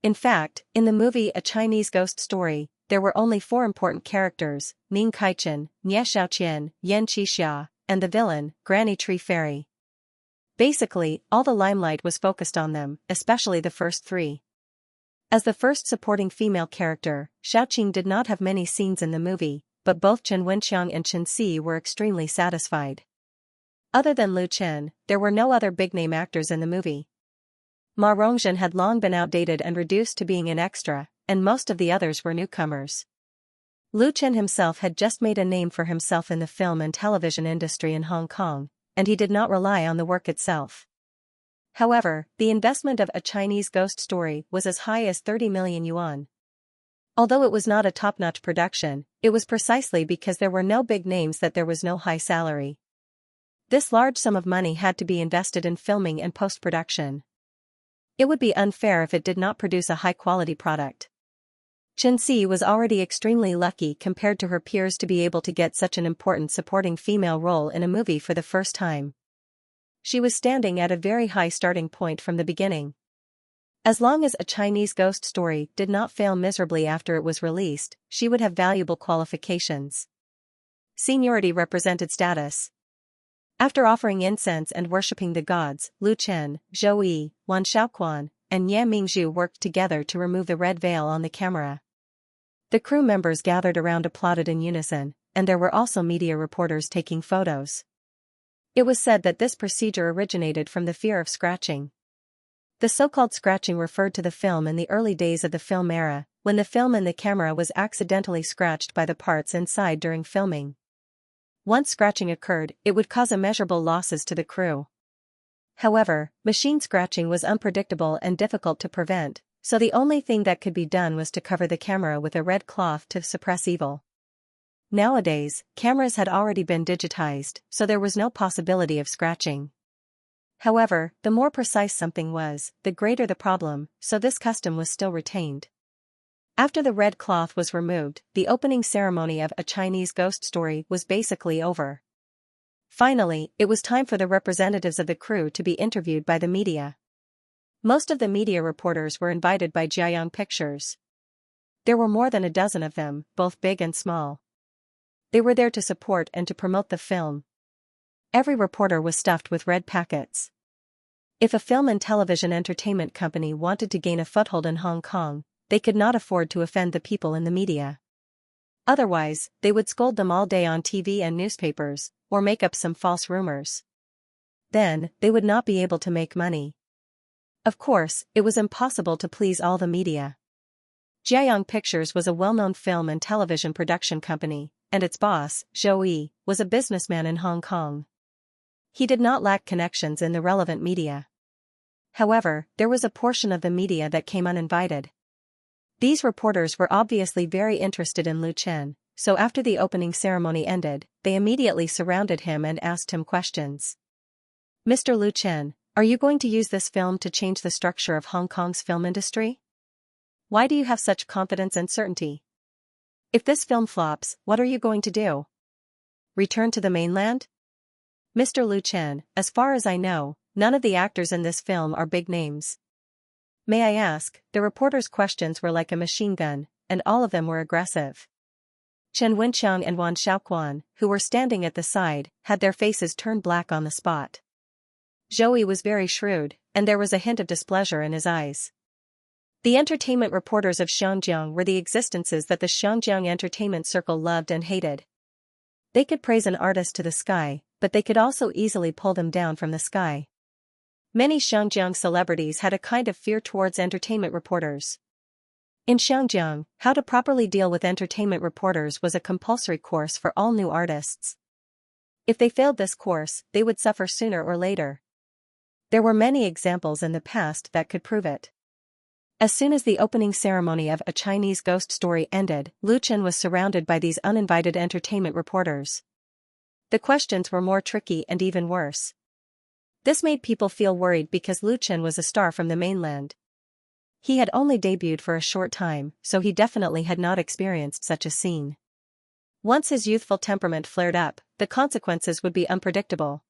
In fact, in the movie A Chinese Ghost Story, there were only 4 important characters, Ning Kaichen, Nie Xiaoqian, Yan Qixia, and the villain, Granny Tree Fairy. Basically, all the limelight was focused on them, especially the first 3. As the first supporting female character, Xiaoqing did not have many scenes in the movie, but both Chen Wenxiang and Chen Si were extremely satisfied. Other than Lu Chen, there were no other big-name actors in the movie. Ma Rongzhen had long been outdated and reduced to being an extra, and most of the others were newcomers. Lu Chen himself had just made a name for himself in the film and television industry in Hong Kong, and he did not rely on the work itself. However, the investment of A Chinese Ghost Story was as high as 30 million yuan. Although it was not a top-notch production, it was precisely because there were no big names that there was no high salary. This large sum of money had to be invested in filming and post-production. It would be unfair if it did not produce a high-quality product. Chen Si was already extremely lucky compared to her peers to be able to get such an important supporting female role in a movie for the first time. She was standing at a very high starting point from the beginning. As long as A Chinese Ghost Story did not fail miserably after it was released, she would have valuable qualifications. Seniority represented status. After offering incense and worshipping the gods, Lu Chen, Zhou Yi, Wan Xiaoquan, and Yan Mingzhu worked together to remove the red veil on the camera. The crew members gathered around applauded in unison, and there were also media reporters taking photos. It was said that this procedure originated from the fear of scratching. The so-called scratching referred to the film in the early days of the film era, when the film and the camera was accidentally scratched by the parts inside during filming. Once scratching occurred, it would cause immeasurable losses to the crew. However, machine scratching was unpredictable and difficult to prevent, so the only thing that could be done was to cover the camera with a red cloth to suppress evil. Nowadays, cameras had already been digitized, so there was no possibility of scratching. However, the more precise something was, the greater the problem, so this custom was still retained. After the red cloth was removed, the opening ceremony of A Chinese Ghost Story was basically over. Finally, it was time for the representatives of the crew to be interviewed by the media. Most of the media reporters were invited by Jiayang Pictures. There were more than a dozen of them, both big and small. They were there to support and to promote the film. Every reporter was stuffed with red packets. If a film and television entertainment company wanted to gain a foothold in Hong Kong, they could not afford to offend the people in the media. Otherwise, they would scold them all day on TV and newspapers, or make up some false rumors. Then, they would not be able to make money. Of course, it was impossible to please all the media. Jiayang Pictures was a well-known film and television production company, and its boss, Zhou Yi, was a businessman in Hong Kong. He did not lack connections in the relevant media. However, there was a portion of the media that came uninvited. These reporters were obviously very interested in Lu Chen, so after the opening ceremony ended, they immediately surrounded him and asked him questions. "Mr. Lu Chen, are you going to use this film to change the structure of Hong Kong's film industry? Why do you have such confidence and certainty? If this film flops, what are you going to do? Return to the mainland?" "Mr. Lu Chen, as far as I know, none of the actors in this film are big names. May I ask?" The reporters' questions were like a machine gun, and all of them were aggressive. Chen Wenqiang and Wan Xiaoquan, who were standing at the side, had their faces turned black on the spot. Zhou Yi was very shrewd, and there was a hint of displeasure in his eyes. The entertainment reporters of Xianxia were the existences that the Xianxia entertainment circle loved and hated. They could praise an artist to the sky, but they could also easily pull them down from the sky. Many Xianxia celebrities had a kind of fear towards entertainment reporters. In Xianxia, how to properly deal with entertainment reporters was a compulsory course for all new artists. If they failed this course, they would suffer sooner or later. There were many examples in the past that could prove it. As soon as the opening ceremony of A Chinese Ghost Story ended, Lu Chen was surrounded by these uninvited entertainment reporters. The questions were more tricky and even worse. This made people feel worried because Lu Chen was a star from the mainland. He had only debuted for a short time, so he definitely had not experienced such a scene. Once his youthful temperament flared up, the consequences would be unpredictable.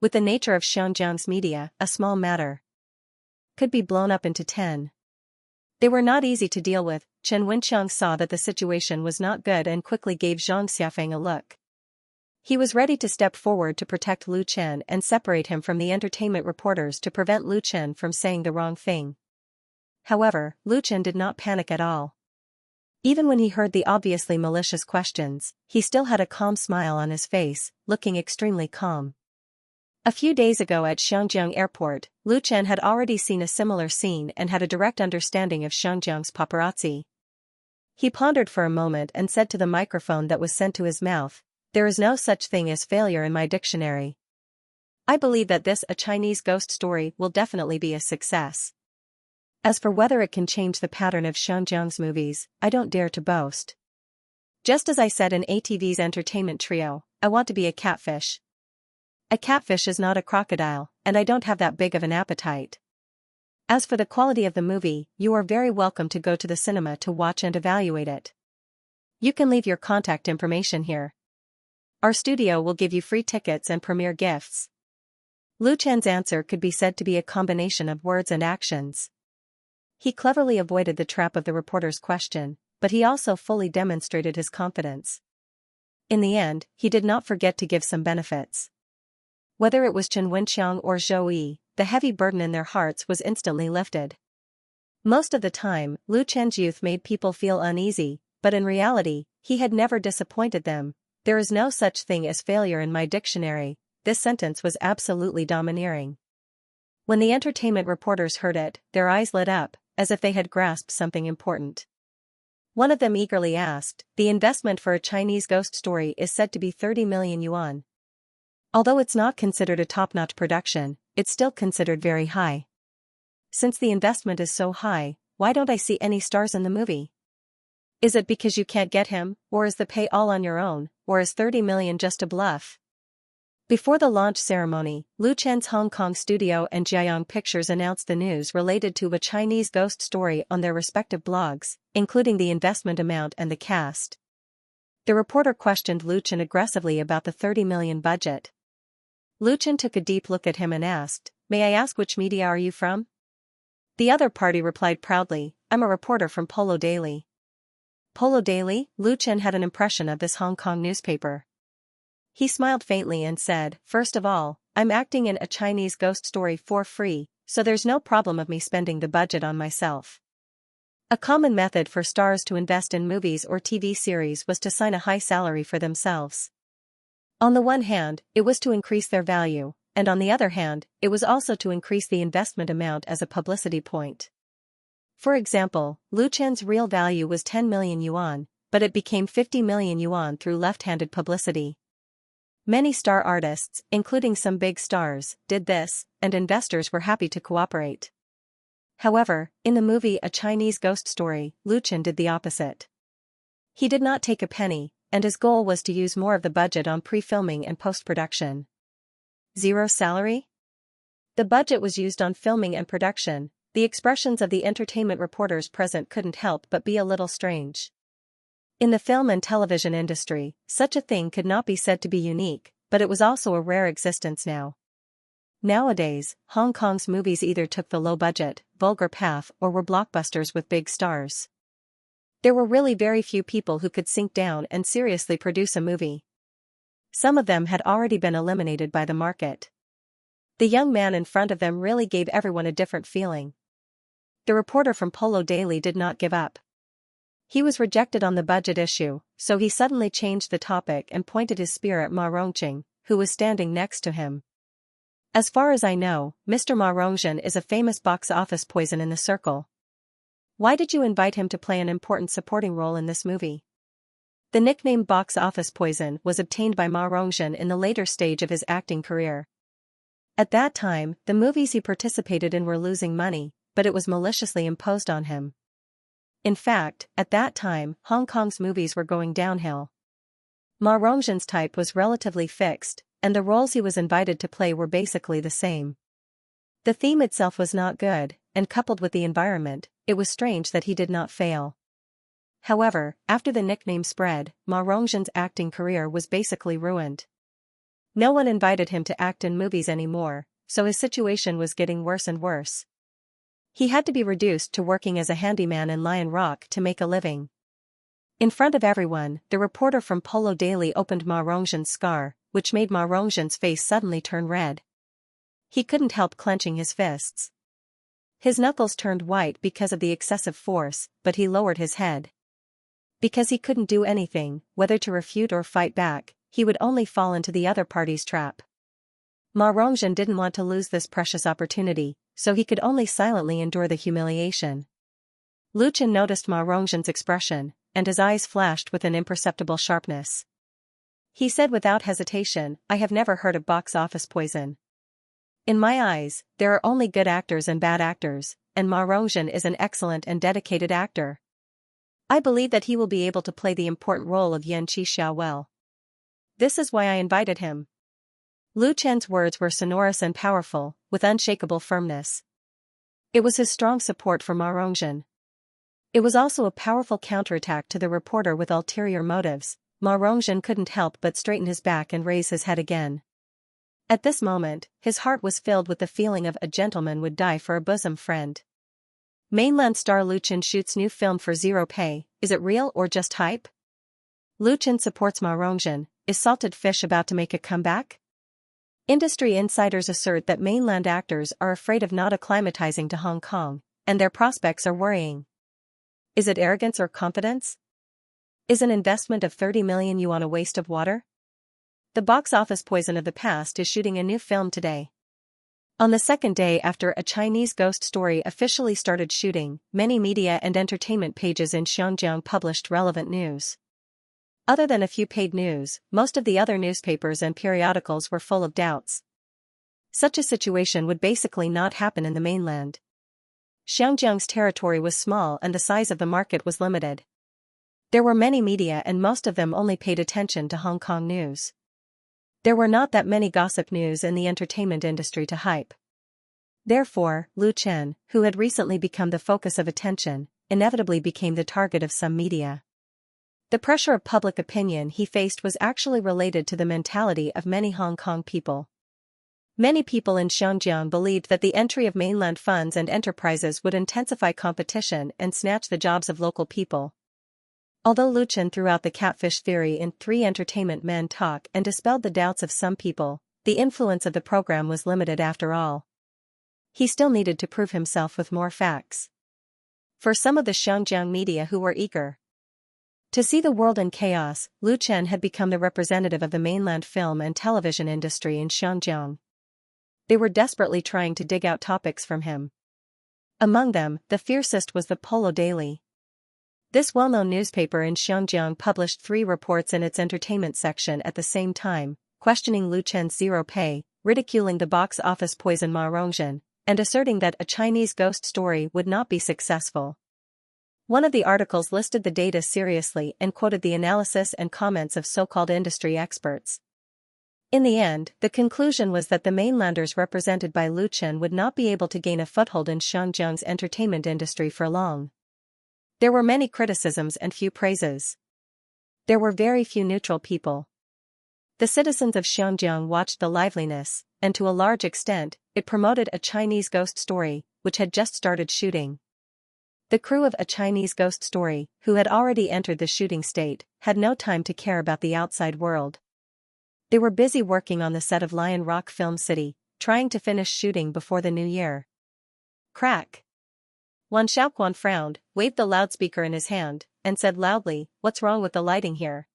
With the nature of Xianjiang's media, a small matter could be blown up into 10. They were not easy to deal with. Chen Wenqiang saw that the situation was not good and quickly gave Zhang Xiafeng a look. He was ready to step forward to protect Lu Chen and separate him from the entertainment reporters to prevent Lu Chen from saying the wrong thing. However, Lu Chen did not panic at all. Even when he heard the obviously malicious questions, he still had a calm smile on his face, looking extremely calm. A few days ago at Xiangyang Airport, Lu Chen had already seen a similar scene and had a direct understanding of Xiangyang's paparazzi. He pondered for a moment and said to the microphone that was sent to his mouth, "There is no such thing as failure in my dictionary. I believe that this A Chinese Ghost Story will definitely be a success. As for whether it can change the pattern of Xianjiang's movies, I don't dare to boast. Just as I said in ATV's entertainment trio, I want to be a catfish. A catfish is not a crocodile, and I don't have that big of an appetite. As for the quality of the movie, you are very welcome to go to the cinema to watch and evaluate it. You can leave your contact information here. Our studio will give you free tickets and premiere gifts." Lu Chen's answer could be said to be a combination of words and actions. He cleverly avoided the trap of the reporter's question, but he also fully demonstrated his confidence. In the end, he did not forget to give some benefits. Whether it was Chen Wenqiang or Zhou Yi, the heavy burden in their hearts was instantly lifted. Most of the time, Lu Chen's youth made people feel uneasy, but in reality, he had never disappointed them. "There is no such thing as failure in my dictionary." This sentence was absolutely domineering. When the entertainment reporters heard it, their eyes lit up, as if they had grasped something important. One of them eagerly asked, "The investment for A Chinese Ghost Story is said to be 30 million yuan. Although it's not considered a top-notch production, it's still considered very high. Since the investment is so high, why don't I see any stars in the movie? Is it because you can't get him, or is the pay all on your own, or is 30 million just a bluff? Before the launch ceremony, Lu Chen's Hong Kong studio and Jiayong Pictures announced the news related to a Chinese ghost story on their respective blogs, including the investment amount and the cast. The reporter questioned Lu Chen aggressively about the 30 million budget. Lu Chen took a deep look at him and asked, "May I ask which media are you from?" The other party replied proudly, "I'm a reporter from Polo Daily." Polo Daily? Lu Chen had an impression of this Hong Kong newspaper. He smiled faintly and said, "First of all, I'm acting in a Chinese ghost story for free, so there's no problem of me spending the budget on myself." A common method for stars to invest in movies or TV series was to sign a high salary for themselves. On the one hand, it was to increase their value, and on the other hand, it was also to increase the investment amount as a publicity point. For example, Lu Chen's real value was 10 million yuan, but it became 50 million yuan through left-handed publicity. Many star artists, including some big stars, did this, and investors were happy to cooperate. However, in the movie A Chinese Ghost Story, Lu Chen did the opposite. He did not take a penny, and his goal was to use more of the budget on pre-filming and post-production. Zero salary? The budget was used on filming and production. The expressions of the entertainment reporters present couldn't help but be a little strange. In the film and television industry, such a thing could not be said to be unique, but it was also a rare existence now. Nowadays, Hong Kong's movies either took the low-budget, vulgar path or were blockbusters with big stars. There were really very few people who could sink down and seriously produce a movie. Some of them had already been eliminated by the market. The young man in front of them really gave everyone a different feeling. The reporter from Polo Daily did not give up. He was rejected on the budget issue, so he suddenly changed the topic and pointed his spear at Ma Rongqing, who was standing next to him. "As far as I know, Mr. Ma Rongqing is a famous box office poison in the circle. Why did you invite him to play an important supporting role in this movie?" The nickname box office poison was obtained by Ma Rongqing in the later stage of his acting career. At that time, the movies he participated in were losing money, but it was maliciously imposed on him. In fact, at that time, Hong Kong's movies were going downhill. Ma Rongqing's type was relatively fixed, and the roles he was invited to play were basically the same. The theme itself was not good, and coupled with the environment, it was strange that he did not fail. However, after the nickname spread, Ma Rongqing's acting career was basically ruined. No one invited him to act in movies anymore, so his situation was getting worse and worse. He had to be reduced to working as a handyman in Lion Rock to make a living. In front of everyone, the reporter from Polo Daily opened Ma Rongqing's scar, which made Ma Rongqing's face suddenly turn red. He couldn't help clenching his fists. His knuckles turned white because of the excessive force, but he lowered his head. Because he couldn't do anything, whether to refute or fight back, he would only fall into the other party's trap. Ma Rongqing didn't want to lose this precious opportunity, so he could only silently endure the humiliation. Lu Chen noticed Ma Rongqing's expression, and his eyes flashed with an imperceptible sharpness. He said without hesitation, "I have never heard of box office poison. In my eyes, there are only good actors and bad actors, and Ma Rongqing is an excellent and dedicated actor. I believe that he will be able to play the important role of Xianxia well. This is why I invited him." Lu Chen's words were sonorous and powerful, with unshakable firmness. It was his strong support for Ma Rongqing. It was also a powerful counterattack to the reporter with ulterior motives. Ma Rongqing couldn't help but straighten his back and raise his head again. At this moment, his heart was filled with the feeling of a gentleman would die for a bosom friend. Mainland star Lu Chen shoots new film for zero pay. Is it real or just hype? Lu Chen supports Ma Rongqing. Is salted fish about to make a comeback? Industry insiders assert that mainland actors are afraid of not acclimatizing to Hong Kong, and their prospects are worrying. Is it arrogance or confidence? Is an investment of 30 million yuan a waste of water? The box office poison of the past is shooting a new film today. On the second day after A Chinese Ghost Story officially started shooting, many media and entertainment pages in Xianxia published relevant news. Other than a few paid news, most of the other newspapers and periodicals were full of doubts. Such a situation would basically not happen in the mainland. Xianxia's territory was small and the size of the market was limited. There were many media and most of them only paid attention to Hong Kong news. There were not that many gossip news in the entertainment industry to hype. Therefore, Lu Chen, who had recently become the focus of attention, inevitably became the target of some media. The pressure of public opinion he faced was actually related to the mentality of many Hong Kong people. Many people in Xianxia believed that the entry of mainland funds and enterprises would intensify competition and snatch the jobs of local people. Although Lu Chen threw out the catfish theory in 3 Entertainment Men Talk and dispelled the doubts of some people, the influence of the program was limited after all. He still needed to prove himself with more facts. For some of the Xianxia media who were eager to see the world in chaos, Lu Chen had become the representative of the mainland film and television industry in Xianxia. They were desperately trying to dig out topics from him. Among them, the fiercest was the Polo Daily. This well-known newspaper in Xianxia published 3 reports in its entertainment section at the same time, questioning Lu Chen's zero pay, ridiculing the box office poison Ma Rongzhen, and asserting that a Chinese ghost story would not be successful. One of the articles listed the data seriously and quoted the analysis and comments of so-called industry experts. In the end, the conclusion was that the mainlanders represented by Lu Chen would not be able to gain a foothold in Xianxia's entertainment industry for long. There were many criticisms and few praises. There were very few neutral people. The citizens of Xianxia watched the liveliness, and to a large extent, it promoted a Chinese ghost story, which had just started shooting. The crew of A Chinese Ghost Story, who had already entered the shooting state, had no time to care about the outside world. They were busy working on the set of Lion Rock Film City, trying to finish shooting before the new year. Crack! Wan Xiaoquan frowned, waved the loudspeaker in his hand, and said loudly, "What's wrong with the lighting here?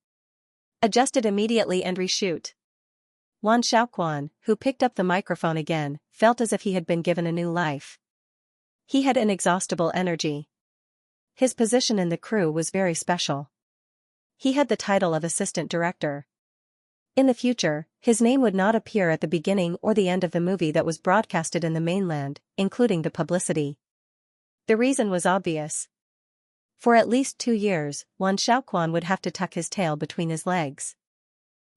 Adjust it immediately and reshoot." Wan Xiaoquan, who picked up the microphone again, felt as if he had been given a new life. He had inexhaustible energy. His position in the crew was very special. He had the title of assistant director. In the future, his name would not appear at the beginning or the end of the movie that was broadcasted in the mainland, including the publicity. The reason was obvious. For at least 2 years, Wan Xiaoquan would have to tuck his tail between his legs.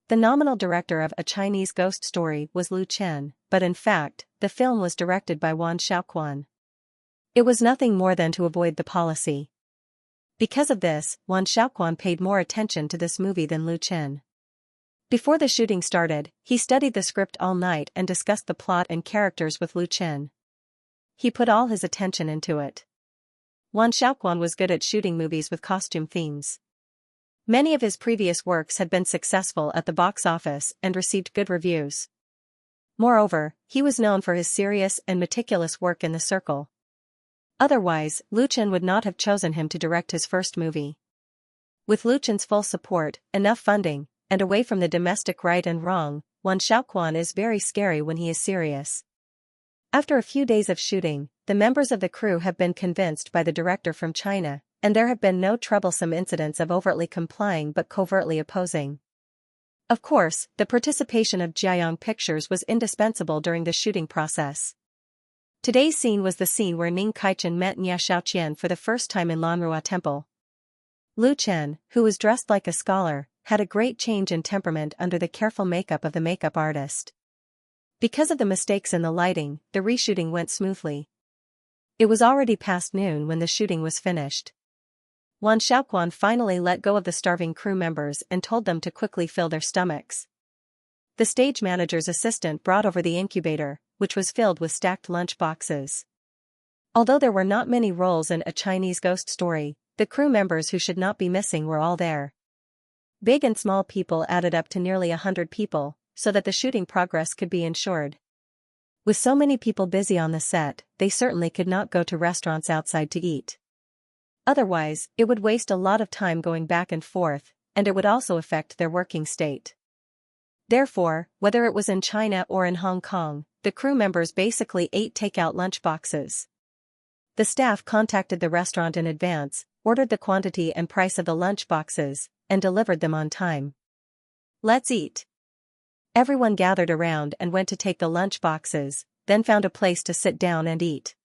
The nominal director of A Chinese Ghost Story was Lu Chen, but in fact, the film was directed by Wan Xiaoquan. It was nothing more than to avoid the policy. Because of this, Wan Xiaoquan paid more attention to this movie than Lu Chen. Before the shooting started, he studied the script all night and discussed the plot and characters with Lu Chen. He put all his attention into it. Wan Xiaoquan was good at shooting movies with costume themes. Many of his previous works had been successful at the box office and received good reviews. Moreover, he was known for his serious and meticulous work in the circle. Otherwise, Lu Chen would not have chosen him to direct his first movie. With Lu Chen's full support, enough funding, and away from the domestic right and wrong, Wan Xiaoquan is very scary when he is serious. After a few days of shooting, the members of the crew have been convinced by the director from China, and there have been no troublesome incidents of overtly complying but covertly opposing. Of course, the participation of Jiayang Pictures was indispensable during the shooting process. Today's scene was the scene where Ning Kaichen met Nya Xiaoqian for the first time in Lanrua Temple. Lu Chen, who was dressed like a scholar, had a great change in temperament under the careful makeup of the makeup artist. Because of the mistakes in the lighting, the reshooting went smoothly. It was already past noon when the shooting was finished. Wan Xiaoquan finally let go of the starving crew members and told them to quickly fill their stomachs. The stage manager's assistant brought over the incubator, which was filled with stacked lunch boxes. Although there were not many roles in A Chinese Ghost Story, the crew members who should not be missing were all there. Big and small people added up to nearly 100 people, so that the shooting progress could be ensured. With so many people busy on the set, they certainly could not go to restaurants outside to eat. Otherwise, it would waste a lot of time going back and forth, and it would also affect their working state. Therefore, whether it was in China or in Hong Kong, the crew members basically ate takeout lunch boxes. The staff contacted the restaurant in advance, ordered the quantity and price of the lunch boxes, and delivered them on time. Let's eat. Everyone gathered around and went to take the lunch boxes, then found a place to sit down and eat.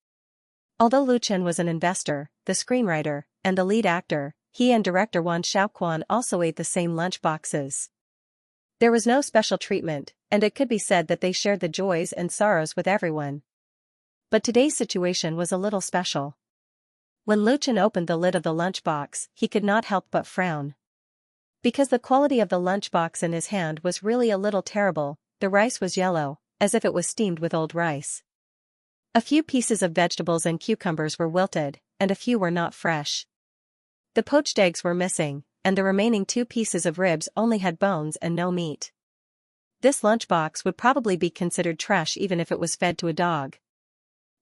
Although Lu Chen was an investor, the screenwriter, and the lead actor, he and director Wan Xiaoquan also ate the same lunch boxes. There was no special treatment, and it could be said that they shared the joys and sorrows with everyone. But today's situation was a little special. When Lu Chen opened the lid of the lunchbox, he could not help but frown. Because the quality of the lunchbox in his hand was really a little terrible. The rice was yellow, as if it was steamed with old rice. A few pieces of vegetables and cucumbers were wilted, and a few were not fresh. The poached eggs were missing, and the remaining 2 pieces of ribs only had bones and no meat. This lunchbox would probably be considered trash even if it was fed to a dog.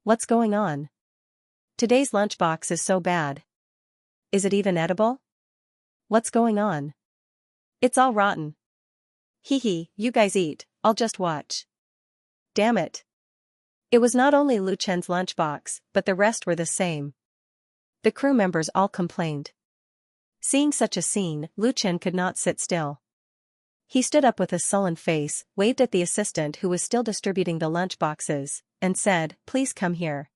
What's going on? Today's lunchbox is so bad. Is it even edible? What's going on? It's all rotten. Hee hee, you guys eat, I'll just watch. Damn it. It was not only Lu Chen's lunchbox, but the rest were the same. The crew members all complained. Seeing such a scene, Lu Chen could not sit still. He stood up with a sullen face, waved at the assistant who was still distributing the lunchboxes, and said, "Please come here."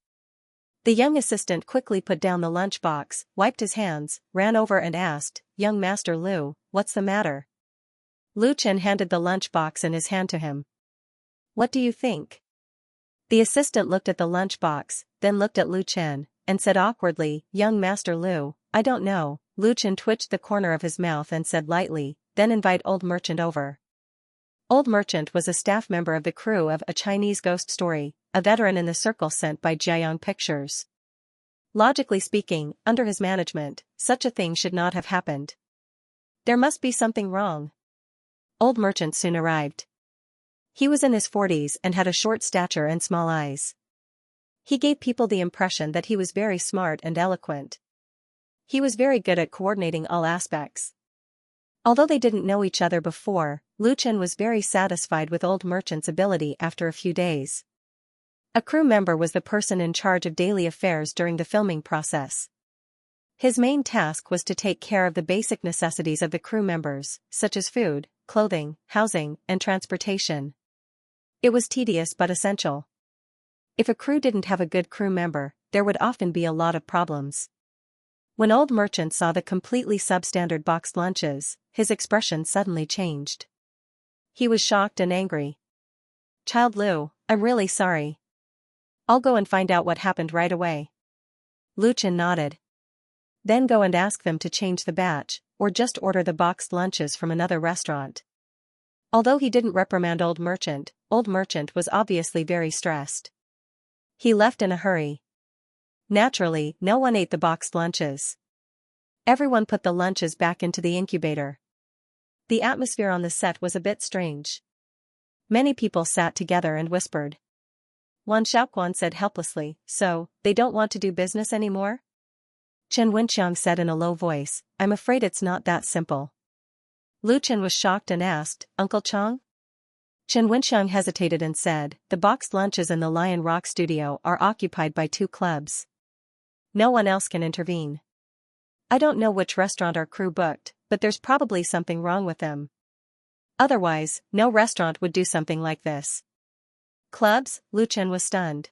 The young assistant quickly put down the lunchbox, wiped his hands, ran over and asked, "Young Master Lu, what's the matter?" Lu Chen handed the lunchbox in his hand to him. "What do you think?" The assistant looked at the lunchbox, then looked at Lu Chen, and said awkwardly, "Young Master Lu, I don't know." Lu Chen twitched the corner of his mouth and said lightly, "Then invite Old Merchant over." Old Merchant was a staff member of the crew of A Chinese Ghost Story, a veteran in the circle sent by Jiayang Pictures. Logically speaking, under his management, such a thing should not have happened. There must be something wrong. Old Merchant soon arrived. He was in his 40s and had a short stature and small eyes. He gave people the impression that he was very smart and eloquent. He was very good at coordinating all aspects. Although they didn't know each other before, Lu Chen was very satisfied with Old Merchant's ability after a few days. A crew member was the person in charge of daily affairs during the filming process. His main task was to take care of the basic necessities of the crew members, such as food, clothing, housing, and transportation. It was tedious but essential. If a crew didn't have a good crew member, there would often be a lot of problems. When Old Merchant saw the completely substandard boxed lunches, his expression suddenly changed. He was shocked and angry. "Child Lu, I'm really sorry. I'll go and find out what happened right away." Lu Chen nodded. "Then go and ask them to change the batch, or just order the boxed lunches from another restaurant." Although he didn't reprimand Old Merchant was obviously very stressed. He left in a hurry. Naturally, no one ate the boxed lunches. Everyone put the lunches back into the incubator. The atmosphere on the set was a bit strange. Many people sat together and whispered. Wan Xiaoquan said helplessly, "So, they don't want to do business anymore?" Chen Wenxiang said in a low voice, "I'm afraid it's not that simple." Lu Chen was shocked and asked, "Uncle Chang?" Chen Wenxiang hesitated and said, "The boxed lunches in the Lion Rock studio are occupied by 2 clubs. No one else can intervene. I don't know which restaurant our crew booked, but there's probably something wrong with them. Otherwise, no restaurant would do something like this." Clubs? Lu Chen was stunned.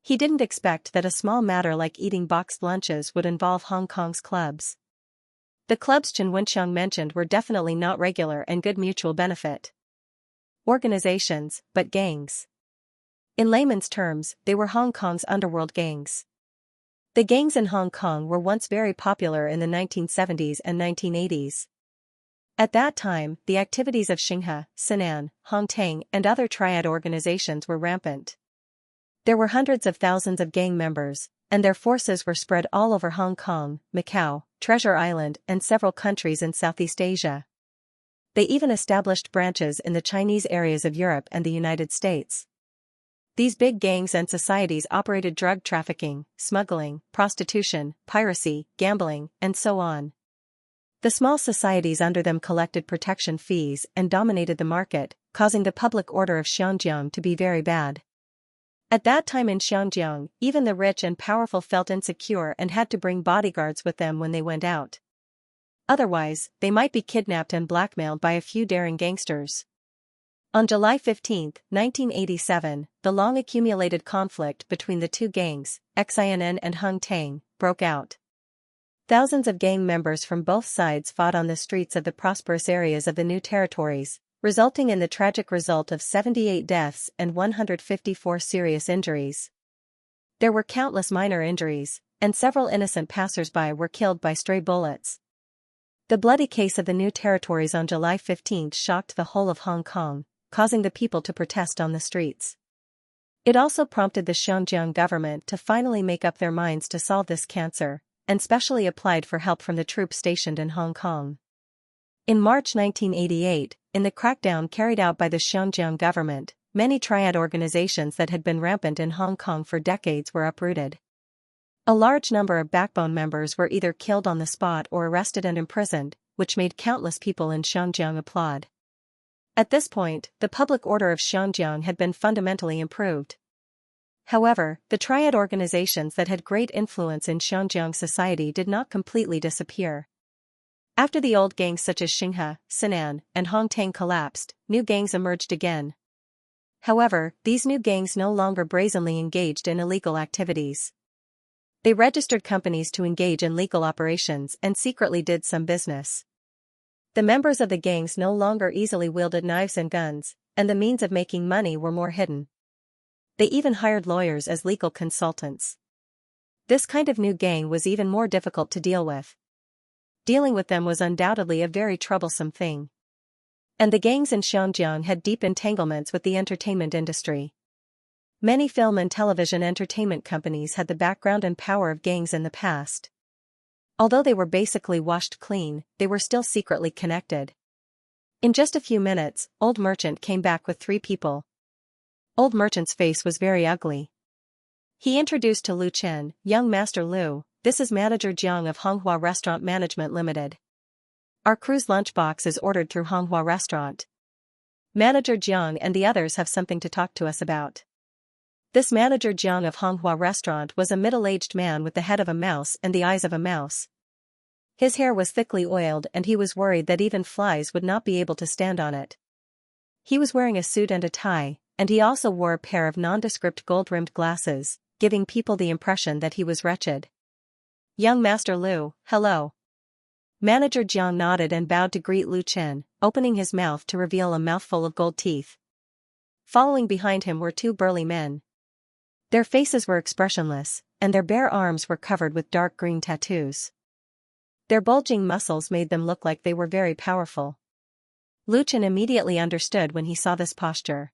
He didn't expect that a small matter like eating boxed lunches would involve Hong Kong's clubs. The clubs Chen Wenxiang mentioned were definitely not regular and good mutual benefit organizations, but gangs. In layman's terms, they were Hong Kong's underworld gangs. The gangs in Hong Kong were once very popular in the 1970s and 1980s. At that time, the activities of Xianxia, Sinan, Hongtang, and other triad organizations were rampant. There were hundreds of thousands of gang members, and their forces were spread all over Hong Kong, Macau, Treasure Island, and several countries in Southeast Asia. They even established branches in the Chinese areas of Europe and the United States. These big gangs and societies operated drug trafficking, smuggling, prostitution, piracy, gambling, and so on. The small societies under them collected protection fees and dominated the market, causing the public order of Xianxia to be very bad. At that time in Xianxia, even the rich and powerful felt insecure and had to bring bodyguards with them when they went out. Otherwise, they might be kidnapped and blackmailed by a few daring gangsters. On July 15, 1987, the long-accumulated conflict between the two gangs, Xianxia and Hung Tang, broke out. Thousands of gang members from both sides fought on the streets of the prosperous areas of the new territories, resulting in the tragic result of 78 deaths and 154 serious injuries. There were countless minor injuries, and several innocent passers-by were killed by stray bullets. The bloody case of the new territories on July 15 shocked the whole of Hong Kong, causing the people to protest on the streets. It also prompted the Xianxia government to finally make up their minds to solve this cancer, and specially applied for help from the troops stationed in Hong Kong. In March 1988, in the crackdown carried out by the Xianxia government, many triad organizations that had been rampant in Hong Kong for decades were uprooted. A large number of backbone members were either killed on the spot or arrested and imprisoned, which made countless people in Xianxia applaud. At this point, the public order of Xianxia had been fundamentally improved. However, the triad organizations that had great influence in Xianxia society did not completely disappear. After the old gangs such as Xianxia, Sinan, and Hong Tang collapsed, new gangs emerged again. However, these new gangs no longer brazenly engaged in illegal activities. They registered companies to engage in legal operations and secretly did some business. The members of the gangs no longer easily wielded knives and guns, and the means of making money were more hidden. They even hired lawyers as legal consultants. This kind of new gang was even more difficult to deal with. Dealing with them was undoubtedly a very troublesome thing. And the gangs in Xianxia had deep entanglements with the entertainment industry. Many film and television entertainment companies had the background and power of gangs in the past. Although they were basically washed clean, they were still secretly connected. In just a few minutes, Old Merchant came back with 3 people. Old Merchant's face was very ugly. He introduced to Lu Chen, "Young Master Lu, this is Manager Jiang of Honghua Restaurant Management Limited. Our crew's lunchbox is ordered through Honghua Restaurant. Manager Jiang and the others have something to talk to us about." This Manager Jiang of Honghua Restaurant was a middle-aged man with the head of a mouse and the eyes of a mouse. His hair was thickly oiled and he was worried that even flies would not be able to stand on it. He was wearing a suit and a tie, and he also wore a pair of nondescript gold-rimmed glasses, giving people the impression that he was wretched. "Young Master Lu, hello." Manager Jiang nodded and bowed to greet Lu Chen, opening his mouth to reveal a mouthful of gold teeth. Following behind him were 2 burly men. Their faces were expressionless, and their bare arms were covered with dark green tattoos. Their bulging muscles made them look like they were very powerful. Lu Chen immediately understood when he saw this posture.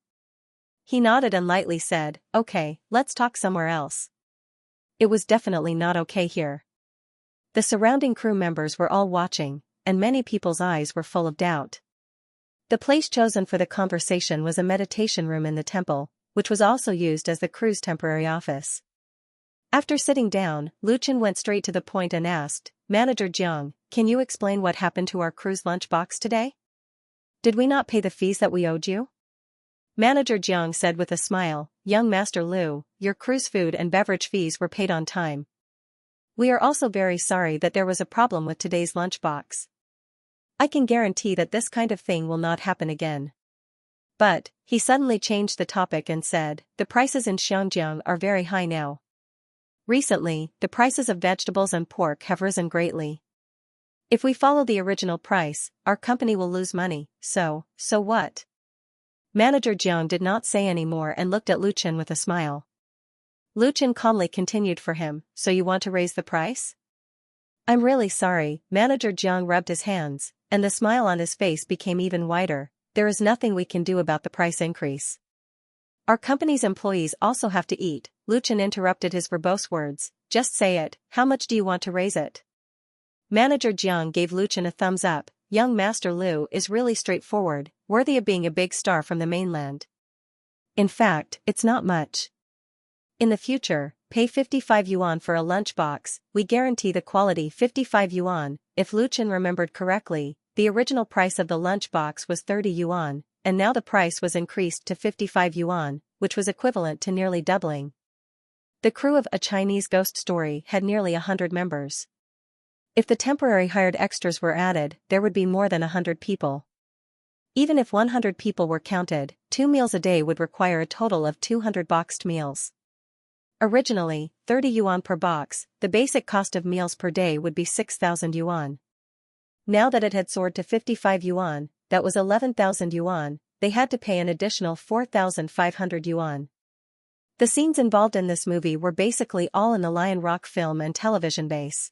He nodded and lightly said, "Okay, let's talk somewhere else." It was definitely not okay here. The surrounding crew members were all watching, and many people's eyes were full of doubt. The place chosen for the conversation was a meditation room in the temple, which was also used as the crew's temporary office. After sitting down, Lu Chen went straight to the point and asked, "Manager Jiang, can you explain what happened to our crew's lunchbox today? Did we not pay the fees that we owed you?" Manager Jiang said with a smile, "Young Master Lu, your crew's food and beverage fees were paid on time. We are also very sorry that there was a problem with today's lunchbox. I can guarantee that this kind of thing will not happen again." But, he suddenly changed the topic and said, "The prices in Xianxia are very high now. Recently, the prices of vegetables and pork have risen greatly. If we follow the original price, our company will lose money, so what?" Manager Jiang did not say any more and looked at Lu Chen with a smile. Lu Chen calmly continued for him, "So you want to raise the price?" "I'm really sorry." Manager Jiang rubbed his hands, and the smile on his face became even wider. "There is nothing we can do about the price increase. Our company's employees also have to eat." Lu Chen interrupted his verbose words, "Just say it, how much do you want to raise it?" Manager Jiang gave Lu Chen a thumbs up. "Young Master Lu is really straightforward, worthy of being a big star from the mainland. In fact, it's not much. In the future, pay 55 yuan for a lunchbox, we guarantee the quality 55 yuan, if Lu Chen remembered correctly. The original price of the lunchbox was 30 yuan, and now the price was increased to 55 yuan, which was equivalent to nearly doubling. The crew of A Chinese Ghost Story had nearly 100 members. If the temporary hired extras were added, there would be more than 100 people. Even if 100 people were counted, 2 meals a day would require a total of 200 boxed meals. Originally, 30 yuan per box, the basic cost of meals per day would be 6,000 yuan. Now that it had soared to 55 yuan, that was 11,000 yuan, they had to pay an additional 4,500 yuan. The scenes involved in this movie were basically all in the Lion Rock film and television base.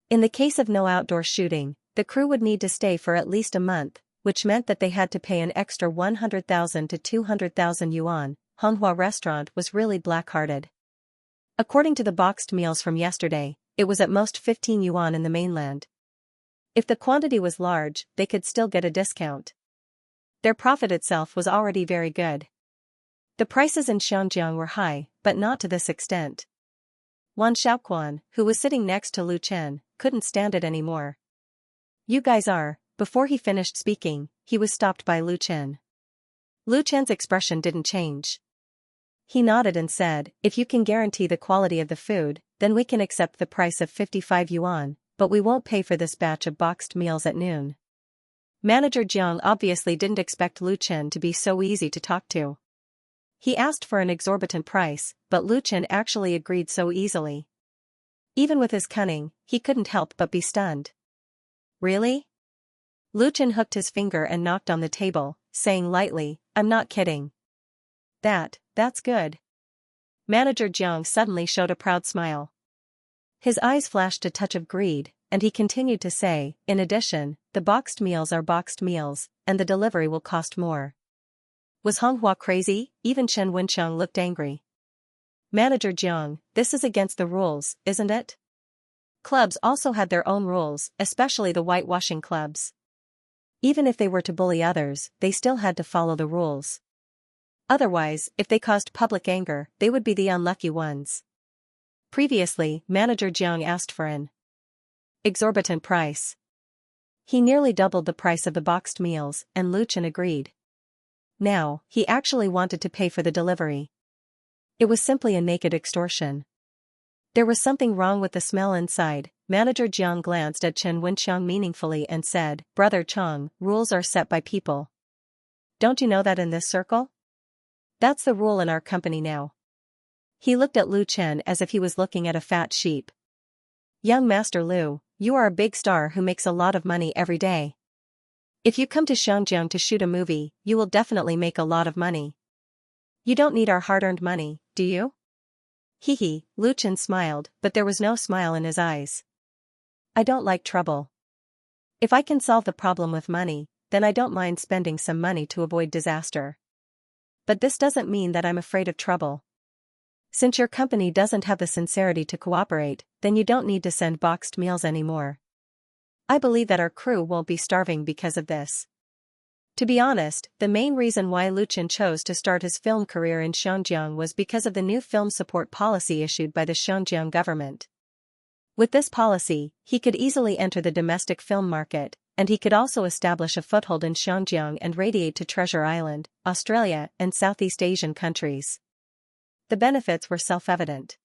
In the case of no outdoor shooting, the crew would need to stay for at least a month, which meant that they had to pay an extra 100,000 to 200,000 yuan. Honghua restaurant was really black-hearted. According to the boxed meals from yesterday, it was at most 15 yuan in the mainland. If the quantity was large, they could still get a discount. Their profit itself was already very good. The prices in Xianxia were high, but not to this extent. Wan Xiaoquan, who was sitting next to Lu Chen, couldn't stand it anymore. "You guys are," before he finished speaking, he was stopped by Lu Chen. Lu Chen's expression didn't change. He nodded and said, "If you can guarantee the quality of the food, then we can accept the price of 55 yuan, but we won't pay for this batch of boxed meals at noon." Manager Jiang obviously didn't expect Lu Chen to be so easy to talk to. He asked for an exorbitant price, but Lu Chen actually agreed so easily. Even with his cunning, he couldn't help but be stunned. "Really?" Lu Chen hooked his finger and knocked on the table, saying lightly, "I'm not kidding." That's good." Manager Jiang suddenly showed a proud smile. His eyes flashed a touch of greed, and he continued to say, "In addition, the boxed meals are boxed meals, and the delivery will cost more." Was Honghua crazy? Even Chen Wencheng looked angry. "Manager Jiang, this is against the rules, isn't it?" Clubs also had their own rules, especially the whitewashing clubs. Even if they were to bully others, they still had to follow the rules. Otherwise, if they caused public anger, they would be the unlucky ones. Previously, Manager Jiang asked for an exorbitant price. He nearly doubled the price of the boxed meals, and Lu Chen agreed. Now, he actually wanted to pay for the delivery. It was simply a naked extortion. There was something wrong with the smell inside. Manager Jiang glanced at Chen Wencheng meaningfully and said, "Brother Cheng, rules are set by people. Don't you know that in this circle? That's the rule in our company now." He looked at Lu Chen as if he was looking at a fat sheep. "Young Master Lu, you are a big star who makes a lot of money every day. If you come to Xiangyang to shoot a movie, you will definitely make a lot of money. You don't need our hard-earned money, do you?" Hee, Lu Chen smiled, but there was no smile in his eyes. "I don't like trouble. If I can solve the problem with money, then I don't mind spending some money to avoid disaster. But this doesn't mean that I'm afraid of trouble. Since your company doesn't have the sincerity to cooperate, then you don't need to send boxed meals anymore. I believe that our crew won't be starving because of this." To be honest, the main reason why Lu Chen chose to start his film career in Xiangyang was because of the new film support policy issued by the Xiangyang government. With this policy, he could easily enter the domestic film market, and he could also establish a foothold in Xiangyang and radiate to Treasure Island, Australia, and Southeast Asian countries. The benefits were self-evident.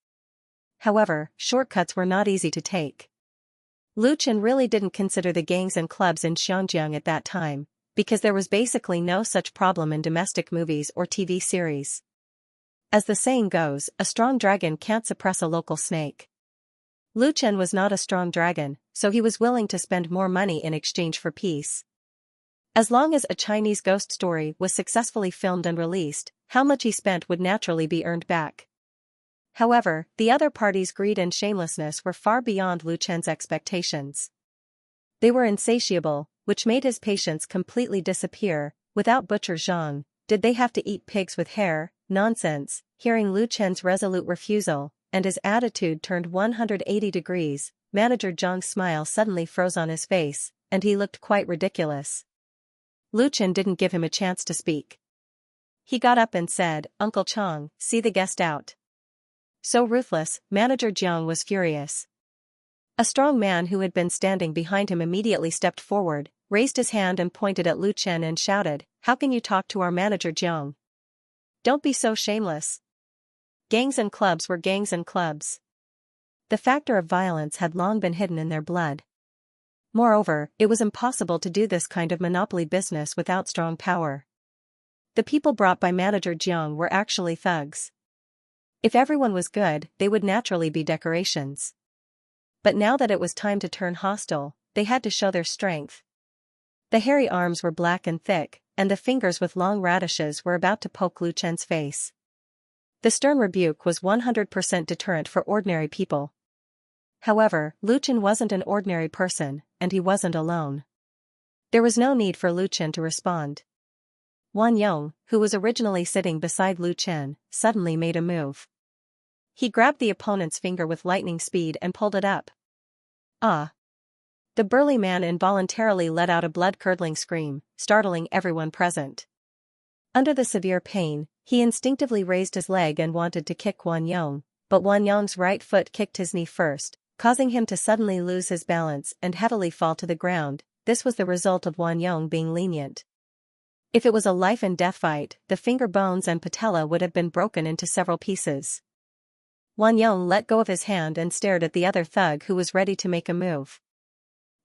However, shortcuts were not easy to take. Lu Chen really didn't consider the gangs and clubs in Xiangyang at that time, because there was basically no such problem in domestic movies or TV series. As the saying goes, a strong dragon can't suppress a local snake. Lu Chen was not a strong dragon, so he was willing to spend more money in exchange for peace. As long as a Chinese ghost story was successfully filmed and released, how much he spent would naturally be earned back. However, the other party's greed and shamelessness were far beyond Lu Chen's expectations. They were insatiable, which made his patience completely disappear. Without Butcher Zhang, did they have to eat pigs with hair? Nonsense. Hearing Lu Chen's resolute refusal, and his attitude turned 180 degrees, Manager Zhang's smile suddenly froze on his face, and he looked quite ridiculous. Lu Chen didn't give him a chance to speak. He got up and said, "Uncle Chang, see the guest out." So ruthless, Manager Jiang was furious. A strong man who had been standing behind him immediately stepped forward, raised his hand and pointed at Lu Chen and shouted, "How can you talk to our Manager Jiang? Don't be so shameless." Gangs and clubs were gangs and clubs. The factor of violence had long been hidden in their blood. Moreover, it was impossible to do this kind of monopoly business without strong power. The people brought by manager Jiang were actually thugs. If everyone was good, they would naturally be decorations. But now that it was time to turn hostile, they had to show their strength. The hairy arms were black and thick, and the fingers with long radishes were about to poke Lu Chen's face. The stern rebuke was 100% deterrent for ordinary people. However, Lu Chen wasn't an ordinary person, and he wasn't alone. There was no need for Lu Chen to respond. Wan Yong, who was originally sitting beside Lu Chen, suddenly made a move. He grabbed the opponent's finger with lightning speed and pulled it up. Ah! The burly man involuntarily let out a blood-curdling scream, startling everyone present. Under the severe pain, he instinctively raised his leg and wanted to kick Wan Yong, but Wan Yong's right foot kicked his knee first, causing him to suddenly lose his balance and heavily fall to the ground. This was the result of Wan Yong being lenient. If it was a life-and-death fight, the finger bones and patella would have been broken into several pieces. Wan Yong let go of his hand and stared at the other thug who was ready to make a move.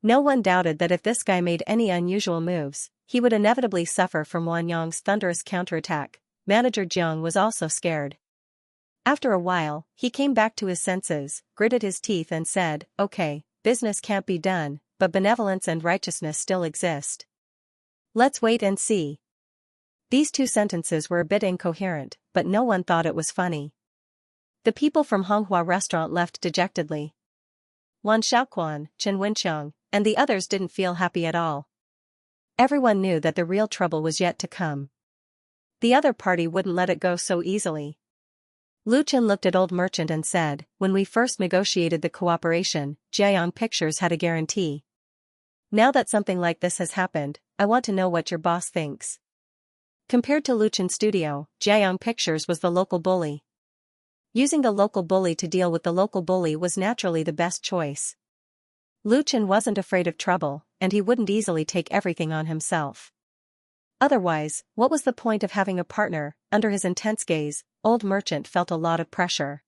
No one doubted that if this guy made any unusual moves, he would inevitably suffer from Wan Yong's thunderous counterattack. Manager Jiang was also scared. After a while, he came back to his senses, gritted his teeth and said, "Okay, business can't be done, but benevolence and righteousness still exist. Let's wait and see." These two sentences were a bit incoherent, but no one thought it was funny. The people from Honghua restaurant left dejectedly. Wan Xiaoquan, Chen Wenqiang, and the others didn't feel happy at all. Everyone knew that the real trouble was yet to come. The other party wouldn't let it go so easily. Lu Chen looked at Old Merchant and said, "When we first negotiated the cooperation, Jiayang Pictures had a guarantee. Now that something like this has happened, I want to know what your boss thinks." Compared to Lu Chen's studio, Jiayang Pictures was the local bully. Using the local bully to deal with the local bully was naturally the best choice. Lu Chen wasn't afraid of trouble, and he wouldn't easily take everything on himself. Otherwise, what was the point of having a partner? Under his intense gaze, Old Merchant felt a lot of pressure.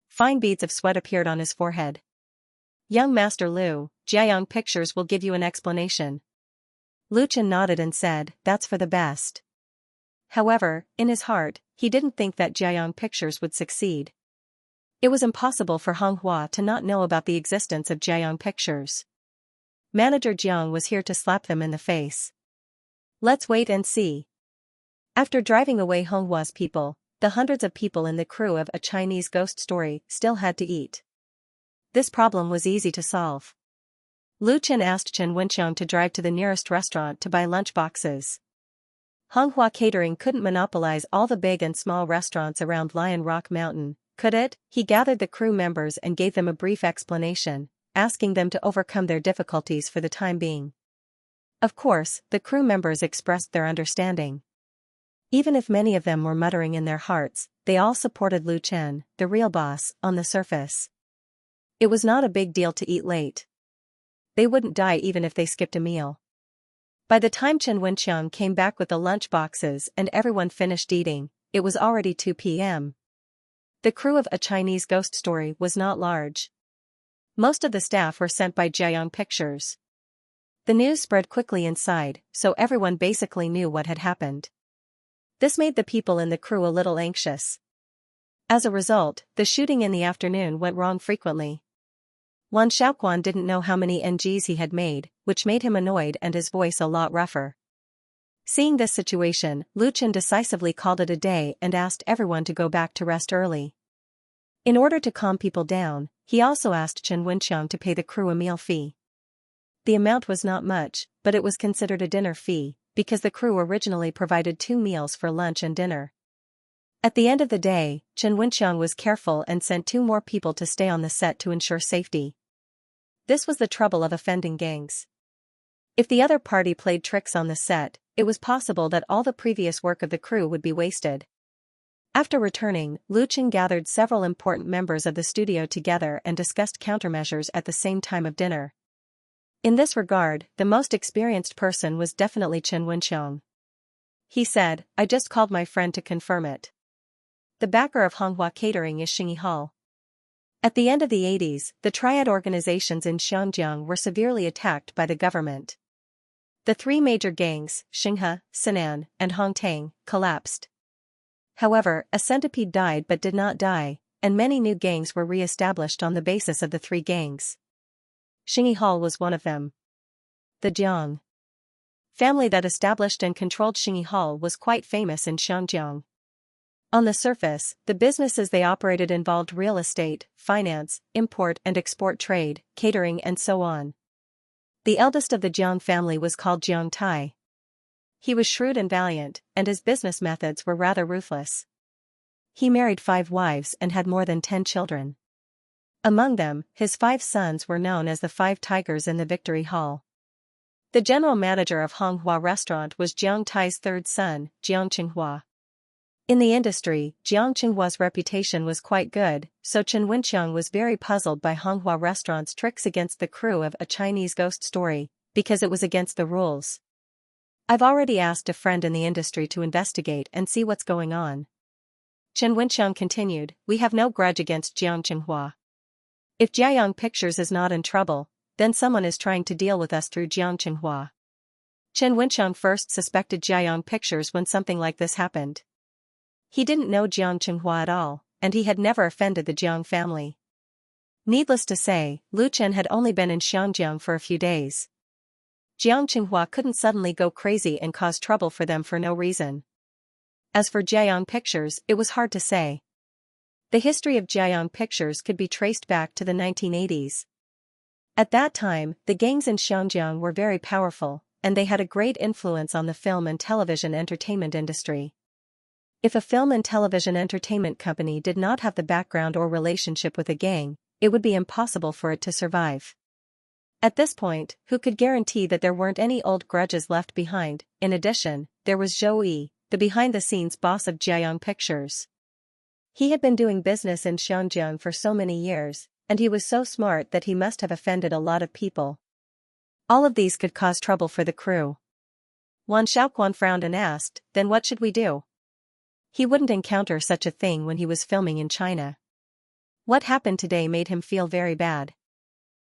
Fine beads of sweat appeared on his forehead. "Young Master Lu, Jiayang Pictures will give you an explanation." Lu Chen nodded and said, "That's for the best." However, in his heart, he didn't think that Jiayang Pictures would succeed. It was impossible for Honghua to not know about the existence of Jiayang Pictures. Manager Jiang was here to slap them in the face. Let's wait and see. After driving away Honghua's people, the hundreds of people in the crew of A Chinese Ghost Story still had to eat. This problem was easy to solve. Lu Chen asked Chen Wenqiang to drive to the nearest restaurant to buy lunch boxes. Honghua Catering couldn't monopolize all the big and small restaurants around Lion Rock Mountain, could it? He gathered the crew members and gave them a brief explanation, asking them to overcome their difficulties for the time being. Of course, the crew members expressed their understanding. Even if many of them were muttering in their hearts, they all supported Lu Chen, the real boss, on the surface. It was not a big deal to eat late. They wouldn't die even if they skipped a meal. By the time Chen Wenqiang came back with the lunch boxes and everyone finished eating, it was already 2 p.m. The crew of A Chinese Ghost Story was not large. Most of the staff were sent by Jiayang Pictures. The news spread quickly inside, so everyone basically knew what had happened. This made the people in the crew a little anxious. As a result, the shooting in the afternoon went wrong frequently. Wan Xiaoquan didn't know how many NGs he had made, which made him annoyed and his voice a lot rougher. Seeing this situation, Lu Chen decisively called it a day and asked everyone to go back to rest early. In order to calm people down, he also asked Chen Wenqiang to pay the crew a meal fee. The amount was not much, but it was considered a dinner fee, because the crew originally provided 2 meals for lunch and dinner. At the end of the day, Chen Wenqiang was careful and sent 2 more people to stay on the set to ensure safety. This was the trouble of offending gangs. If the other party played tricks on the set, it was possible that all the previous work of the crew would be wasted. After returning, Lu Chen gathered several important members of the studio together and discussed countermeasures at the same time of dinner. In this regard, the most experienced person was definitely Chen Wenqiang. He said, "I just called my friend to confirm it. The backer of Honghua Catering is Xingyi Hall. At the end of the 80s, the triad organizations in Xianxia were severely attacked by the government. The three major gangs, Xianxia, Sinan, and Hongtang, collapsed. However, a centipede died but did not die, and many new gangs were re-established on the basis of the three gangs. Xingyi Hall was one of them. The Jiang family that established and controlled Xingyi Hall was quite famous in Xianjiang. On the surface, the businesses they operated involved real estate, finance, import and export trade, catering and so on. The eldest of the Jiang family was called Jiang Tai. He was shrewd and valiant, and his business methods were rather ruthless. He married 5 wives and had more than 10 children. Among them, his 5 sons were known as the 5 Tigers in the Victory Hall. The general manager of Honghua Restaurant was Jiang Tai's third son, Jiang Qinghua. In the industry, Jiang Qinghua's reputation was quite good, so Chen Wenqiang was very puzzled by Honghua Restaurant's tricks against the crew of A Chinese Ghost Story, because it was against the rules. I've already asked a friend in the industry to investigate and see what's going on. Chen Wenqiang continued, we have no grudge against Jiang Qinghua. If Jiayang Pictures is not in trouble, then someone is trying to deal with us through Jiang Qinghua. Chen Wenqiang first suspected Jiayang Pictures when something like this happened. He didn't know Jiang Qinghua at all, and he had never offended the Jiang family. Needless to say, Lu Chen had only been in Xianjiang for a few days. Jiang Qinghua couldn't suddenly go crazy and cause trouble for them for no reason. As for Jiayang Pictures, it was hard to say. The history of Jiayang Pictures could be traced back to the 1980s. At that time, the gangs in Xianjiang were very powerful, and they had a great influence on the film and television entertainment industry. If a film and television entertainment company did not have the background or relationship with a gang, it would be impossible for it to survive. At this point, who could guarantee that there weren't any old grudges left behind? In addition, there was Zhou Yi, the behind-the-scenes boss of Jiayang Pictures. He had been doing business in Xianjiang for so many years, and he was so smart that he must have offended a lot of people. All of these could cause trouble for the crew. Wan Xiaoquan frowned and asked, then what should we do? He wouldn't encounter such a thing when he was filming in China. What happened today made him feel very bad.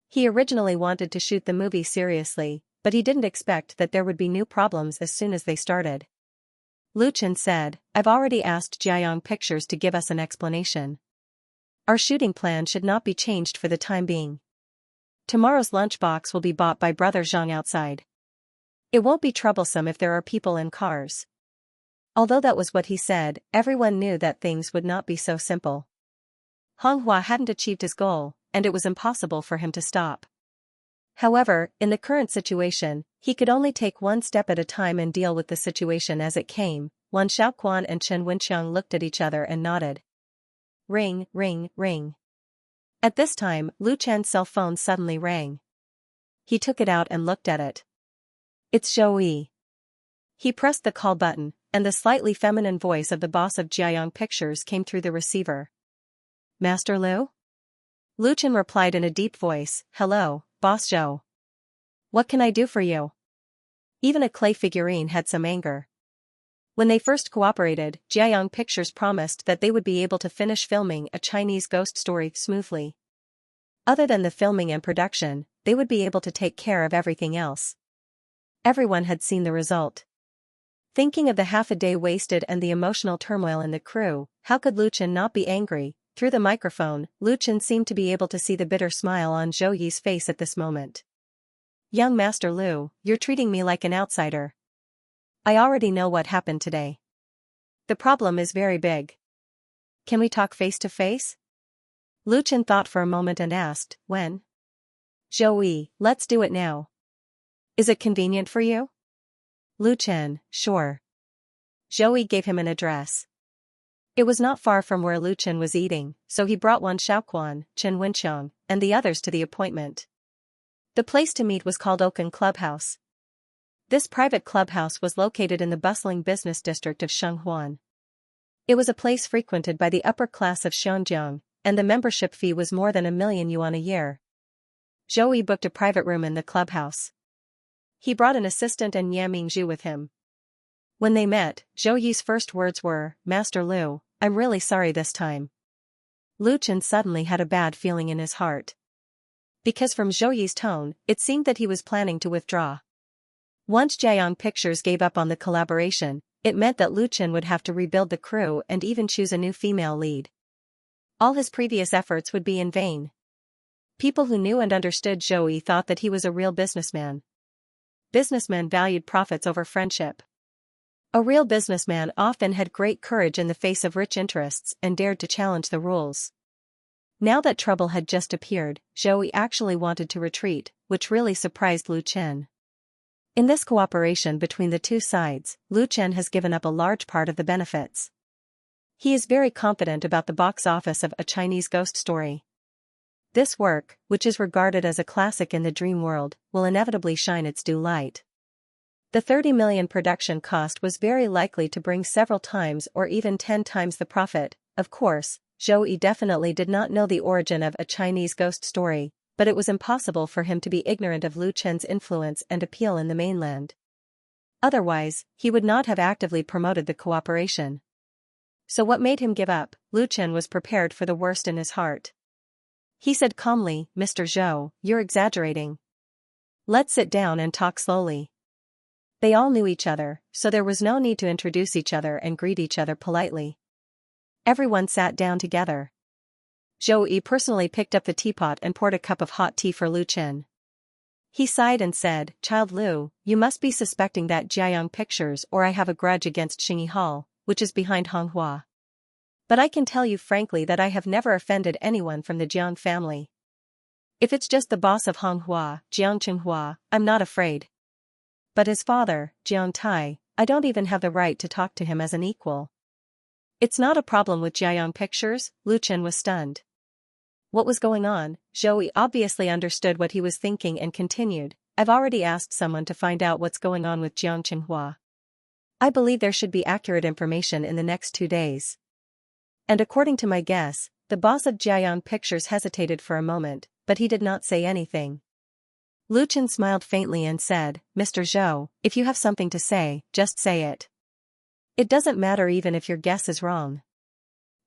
He originally wanted to shoot the movie seriously, but he didn't expect that there would be new problems as soon as they started. Lu Chen said, I've already asked Jiayang Pictures to give us an explanation. Our shooting plan should not be changed for the time being. Tomorrow's lunchbox will be bought by Brother Zhang outside. It won't be troublesome if there are people in cars. Although that was what he said, everyone knew that things would not be so simple. Honghua hadn't achieved his goal, and it was impossible for him to stop. However, in the current situation, he could only take one step at a time and deal with the situation as it came. Wan Xiaoquan and Chen Wenqiang looked at each other and nodded. Ring, ring, ring. At this time, Lu Chen's cell phone suddenly rang. He took it out and looked at it. It's Zhou Yi. He pressed the call button, and the slightly feminine voice of the boss of Jiayang Pictures came through the receiver. Master Lu? Lu Chen replied in a deep voice, hello, Boss Zhou. What can I do for you? Even a clay figurine had some anger. When they first cooperated, Jiayang Pictures promised that they would be able to finish filming A Chinese Ghost Story smoothly. Other than the filming and production, they would be able to take care of everything else. Everyone had seen the result. Thinking of the half a day wasted and the emotional turmoil in the crew, how could Lu Chen not be angry? Through the microphone, Lu Chen seemed to be able to see the bitter smile on Zhou Yi's face at this moment. Young Master Lu, you're treating me like an outsider. I already know what happened today. The problem is very big. Can we talk face to face? Lu Chen thought for a moment and asked, when? Zhou Yi, let's do it now. Is it convenient for you? Lu Chen, sure. Zhou Yi gave him an address. It was not far from where Lu Chen was eating, so he brought Wan Xiaoquan, Chen Wenqiang, and the others to the appointment. The place to meet was called Oaken Clubhouse. This private clubhouse was located in the bustling business district of Shenghuan. It was a place frequented by the upper class of Xianjiang, and the membership fee was more than 1,000,000 yuan a year. Zhou Yi booked a private room in the clubhouse. He brought an assistant and Yan Mingzhu with him. When they met, Zhou Yi's first words were, Master Lu, I'm really sorry this time. Lu Chen suddenly had a bad feeling in his heart. Because from Zhou Yi's tone, it seemed that he was planning to withdraw. Once Jiayang Pictures gave up on the collaboration, it meant that Lu Chen would have to rebuild the crew and even choose a new female lead. All his previous efforts would be in vain. People who knew and understood Zhou Yi thought that he was a real businessman. Businessmen valued profits over friendship. A real businessman often had great courage in the face of rich interests and dared to challenge the rules. Now that trouble had just appeared, Zhou Yi actually wanted to retreat, which really surprised Lu Chen. In this cooperation between the two sides, Lu Chen has given up a large part of the benefits. He is very confident about the box office of A Chinese Ghost Story. This work, which is regarded as a classic in the dream world, will inevitably shine its due light. The 30 million production cost was very likely to bring several times or even 10 times the profit. Of course, Zhou Yi definitely did not know the origin of A Chinese Ghost Story, but it was impossible for him to be ignorant of Lu Chen's influence and appeal in the mainland. Otherwise, he would not have actively promoted the cooperation. So what made him give up? Lu Chen was prepared for the worst in his heart. He said calmly, "Mr. Zhou, you're exaggerating. Let's sit down and talk slowly." They all knew each other, so there was no need to introduce each other and greet each other politely. Everyone sat down together. Zhou Yi personally picked up the teapot and poured a cup of hot tea for Lu Chen. He sighed and said, "Child Lu, you must be suspecting that Jiayang Pictures or I have a grudge against Xingyi Hall, which is behind Honghua. But I can tell you frankly that I have never offended anyone from the Jiang family. If it's just the boss of Honghua, Jiang Qinghua, I'm not afraid. But his father, Jiang Tai, I don't even have the right to talk to him as an equal." It's not a problem with Jiayang Pictures. Lu Chen was stunned. What was going on? Zhou Yi obviously understood what he was thinking and continued, "I've already asked someone to find out what's going on with Jiang Qinghua. I believe there should be accurate information in the next 2 days. And according to my guess, the boss of Jiayang Pictures hesitated for a moment, but he did not say anything. Lu Chen smiled faintly and said, "Mr. Zhou, if you have something to say, just say it. It doesn't matter even if your guess is wrong."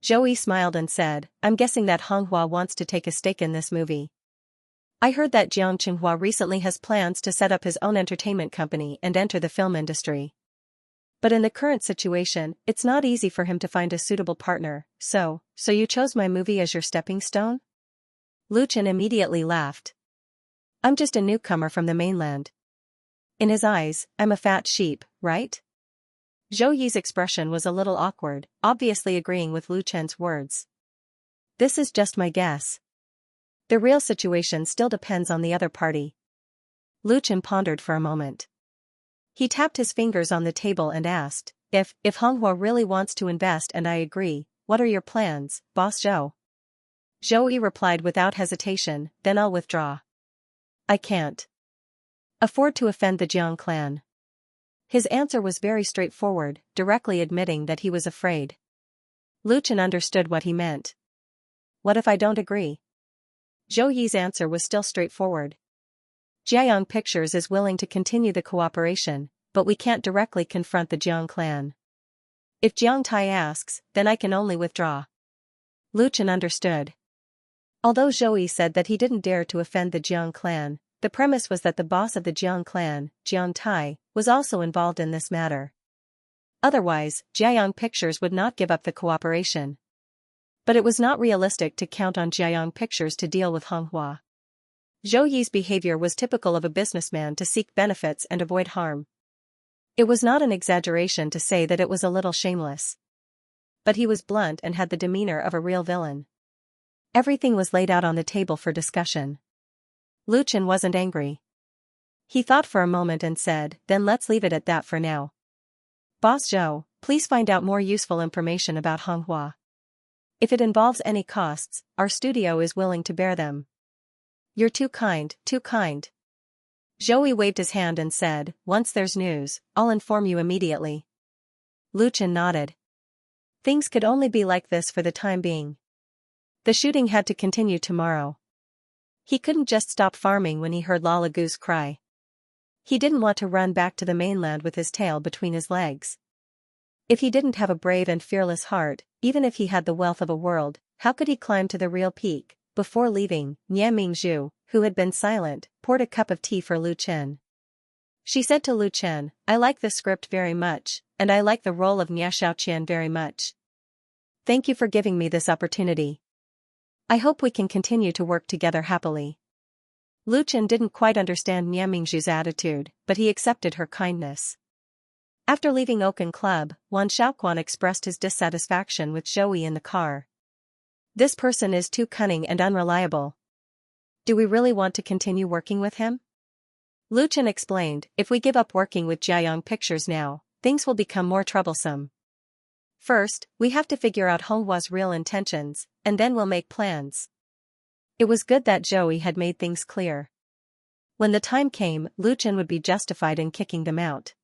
Zhou Yi smiled and said, "I'm guessing that Honghua wants to take a stake in this movie. I heard that Jiang Qinghua recently has plans to set up his own entertainment company and enter the film industry. But in the current situation, it's not easy for him to find a suitable partner, so you chose my movie as your stepping stone?" Lu Chen immediately laughed. "I'm just a newcomer from the mainland. In his eyes, I'm a fat sheep, right?" Zhou Yi's expression was a little awkward, obviously agreeing with Lu Chen's words. "This is just my guess. The real situation still depends on the other party." Lu Chen pondered for a moment. He tapped his fingers on the table and asked, If Honghua really wants to invest and I agree, what are your plans, Boss Zhou?" Zhou Yi replied without hesitation, "Then I'll withdraw. I can't afford to offend the Jiang clan." His answer was very straightforward, directly admitting that he was afraid. Lu Chen understood what he meant. "What if I don't agree?" Zhou Yi's answer was still straightforward. "Jiayang Pictures is willing to continue the cooperation, but we can't directly confront the Jiang clan. If Jiang Tai asks, then I can only withdraw." Lu Chen understood. Although Zhou Yi said that he didn't dare to offend the Jiang clan, the premise was that the boss of the Jiang clan, Jiang Tai, was also involved in this matter. Otherwise, Jiayang Pictures would not give up the cooperation. But it was not realistic to count on Jiayang Pictures to deal with Honghua. Zhou Yi's behavior was typical of a businessman to seek benefits and avoid harm. It was not an exaggeration to say that it was a little shameless. But he was blunt and had the demeanor of a real villain. Everything was laid out on the table for discussion. Lu Chen wasn't angry. He thought for a moment and said, "Then let's leave it at that for now. Boss Zhou, please find out more useful information about Honghua. If it involves any costs, our studio is willing to bear them." "You're too kind, too kind." Zhou Yi waved his hand and said, "Once there's news, I'll inform you immediately." Lu Chen nodded. Things could only be like this for the time being. The shooting had to continue tomorrow. He couldn't just stop farming when he heard Lala Goose cry. He didn't want to run back to the mainland with his tail between his legs. If he didn't have a brave and fearless heart, even if he had the wealth of a world, how could he climb to the real peak? Before leaving, Nian Mingzhu, who had been silent, poured a cup of tea for Lu Chen. She said to Lu Chen, I like the script very much, and I like the role of Xiaoqian very much. Thank you for giving me this opportunity. I hope we can continue to work together happily. Lu Chen didn't quite understand Nian Mingzhu's attitude, but he accepted her kindness. After leaving Oaken Club, Wan Xiaoquan expressed his dissatisfaction with Zhou in the car. This person is too cunning and unreliable. Do we really want to continue working with him? Lu Chen explained, if we give up working with Jiayang Pictures now, things will become more troublesome. First, we have to figure out Honghua's real intentions, and then we'll make plans. It was good that Zhou had made things clear. When the time came, Lu Chen would be justified in kicking them out.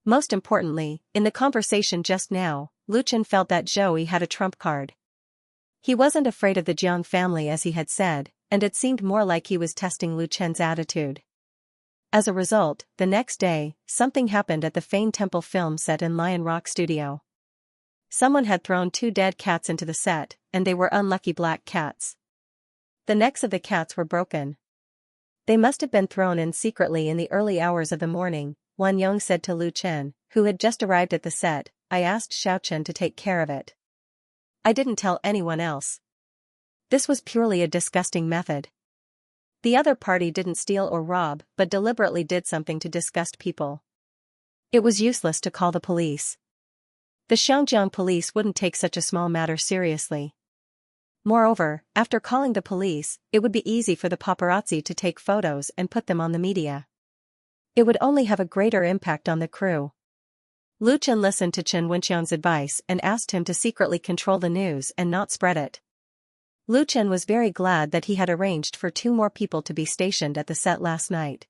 Most importantly, in the conversation just now, Lu Chen felt that Zhou had a trump card. He wasn't afraid of the Jiang family as he had said, and it seemed more like he was testing Lu Chen's attitude. As a result, the next day, something happened at the Fane Temple film set in Lion Rock Studio. Someone had thrown 2 dead cats into the set, and they were unlucky black cats. The necks of the cats were broken. They must have been thrown in secretly in the early hours of the morning, Wan Yong said to Lu Chen, who had just arrived at the set. I asked Xiaoqian to take care of it. I didn't tell anyone else. This was purely a disgusting method. The other party didn't steal or rob, but deliberately did something to disgust people. It was useless to call the police. The Xianxia police wouldn't take such a small matter seriously. Moreover, after calling the police, it would be easy for the paparazzi to take photos and put them on the media. It would only have a greater impact on the crew. Lu Chen listened to Chen Wenxiang's advice and asked him to secretly control the news and not spread it. Lu Chen was very glad that he had arranged for 2 more people to be stationed at the set last night.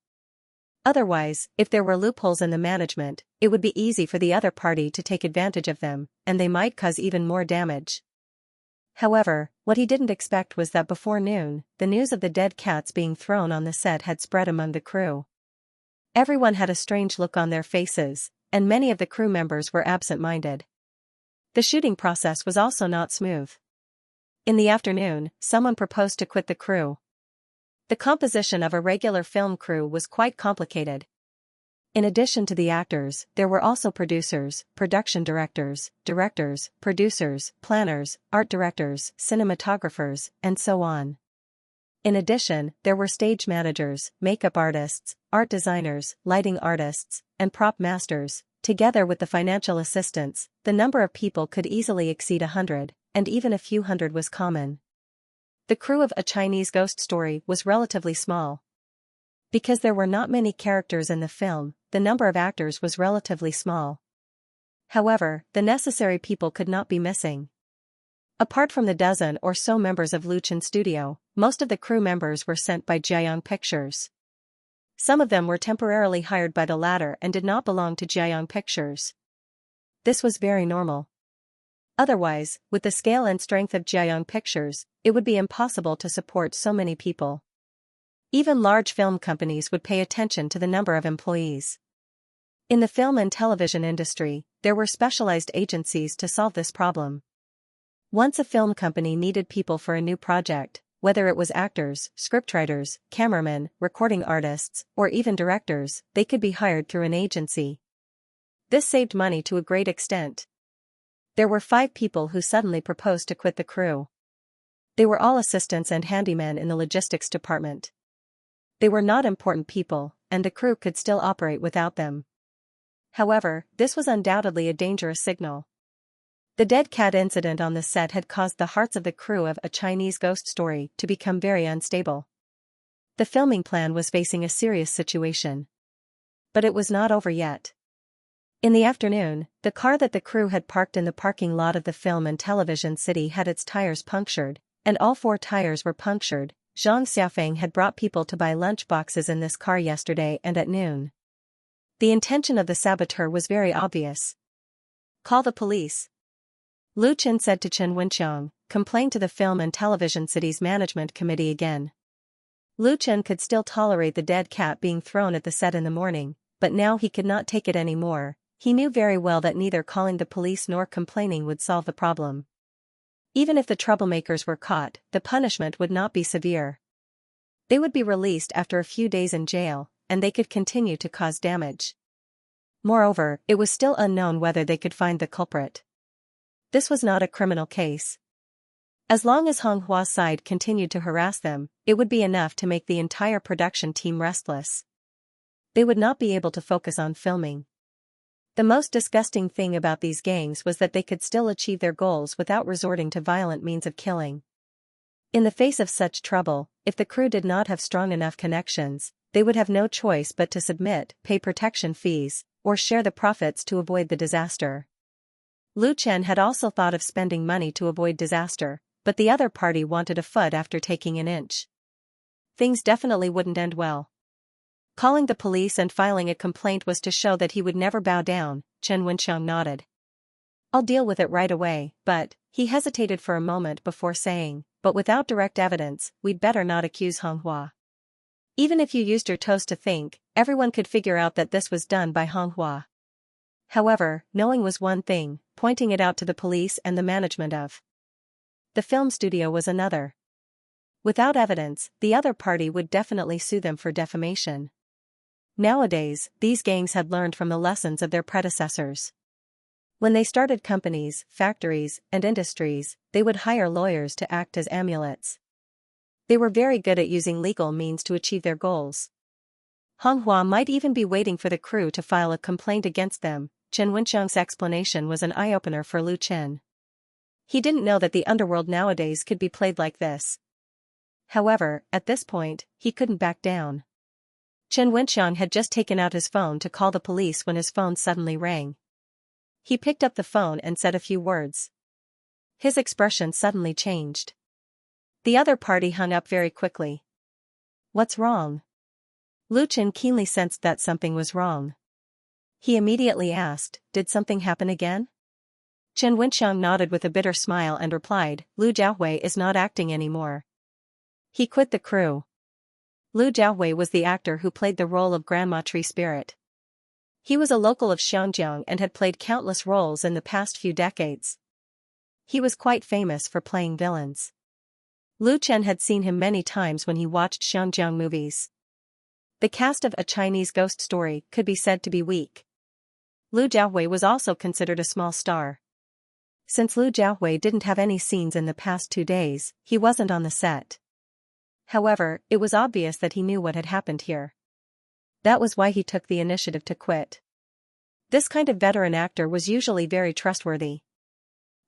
Otherwise, if there were loopholes in the management, it would be easy for the other party to take advantage of them, and they might cause even more damage. However, what he didn't expect was that before noon, the news of the dead cats being thrown on the set had spread among the crew. Everyone had a strange look on their faces, and many of the crew members were absent-minded. The shooting process was also not smooth. In the afternoon, someone proposed to quit the crew. The composition of a regular film crew was quite complicated. In addition to the actors, there were also producers, production directors, producers, planners, art directors, cinematographers, and so on. In addition, there were stage managers, makeup artists, art designers, lighting artists, and prop masters. Together with the financial assistants, the number of people could easily exceed 100, and even a few hundred was common. The crew of A Chinese Ghost Story was relatively small. Because there were not many characters in the film, the number of actors was relatively small. However, the necessary people could not be missing. Apart from the dozen or so members of Lu Chen Studio, most of the crew members were sent by Jiayang Pictures. Some of them were temporarily hired by the latter and did not belong to Jiayang Pictures. This was very normal. Otherwise, with the scale and strength of Jiayang Pictures, it would be impossible to support so many people. Even large film companies would pay attention to the number of employees. In the film and television industry, there were specialized agencies to solve this problem. Once a film company needed people for a new project, whether it was actors, scriptwriters, cameramen, recording artists, or even directors, they could be hired through an agency. This saved money to a great extent. There were 5 people who suddenly proposed to quit the crew. They were all assistants and handymen in the logistics department. They were not important people, and the crew could still operate without them. However, this was undoubtedly a dangerous signal. The dead cat incident on the set had caused the hearts of the crew of A Chinese Ghost Story to become very unstable. The filming plan was facing a serious situation. But it was not over yet. In the afternoon, the car that the crew had parked in the parking lot of the film and television city had its tires punctured, and all 4 tires were punctured. Zhang Xiaofeng had brought people to buy lunch boxes in this car yesterday and at noon. The intention of the saboteur was very obvious. Call the police. Lu Chen said to Chen Wenxiang, complain to the Film and Television City's Management Committee again. Lu Chen could still tolerate the dead cat being thrown at the set in the morning, but now he could not take it anymore. He knew very well that neither calling the police nor complaining would solve the problem. Even if the troublemakers were caught, the punishment would not be severe. They would be released after a few days in jail, and they could continue to cause damage. Moreover, it was still unknown whether they could find the culprit. This was not a criminal case. As long as Honghua's side continued to harass them, it would be enough to make the entire production team restless. They would not be able to focus on filming. The most disgusting thing about these gangs was that they could still achieve their goals without resorting to violent means of killing. In the face of such trouble, if the crew did not have strong enough connections, they would have no choice but to submit, pay protection fees, or share the profits to avoid the disaster. Lu Chen had also thought of spending money to avoid disaster, but the other party wanted a foot after taking an inch. Things definitely wouldn't end well. Calling the police and filing a complaint was to show that he would never bow down. Chen Wenxiang nodded. I'll deal with it right away, but, he hesitated for a moment before saying, but without direct evidence, we'd better not accuse Honghua. Even if you used your toes to think, everyone could figure out that this was done by Honghua. However, knowing was one thing, pointing it out to the police and the management of the film studio was another. Without evidence, the other party would definitely sue them for defamation. Nowadays, these gangs had learned from the lessons of their predecessors. When they started companies, factories, and industries, they would hire lawyers to act as amulets. They were very good at using legal means to achieve their goals. Honghua might even be waiting for the crew to file a complaint against them. Chen Wenxiang's explanation was an eye-opener for Lu Chen. He didn't know that the underworld nowadays could be played like this. However, at this point, he couldn't back down. Chen Wenxiang had just taken out his phone to call the police when his phone suddenly rang. He picked up the phone and said a few words. His expression suddenly changed. The other party hung up very quickly. What's wrong? Lu Chen keenly sensed that something was wrong. He immediately asked, did something happen again? Chen Wenxiang nodded with a bitter smile and replied, Lu Jiahui is not acting anymore. He quit the crew. Lu Jiahui was the actor who played the role of Grandma Tree Spirit. He was a local of Xianxia and had played countless roles in the past few decades. He was quite famous for playing villains. Lu Chen had seen him many times when he watched Xianxia movies. The cast of A Chinese Ghost Story could be said to be weak. Lu Jiahui was also considered a small star. Since Lu Jiahui didn't have any scenes in the past 2 days, he wasn't on the set. However, it was obvious that he knew what had happened here. That was why he took the initiative to quit. This kind of veteran actor was usually very trustworthy.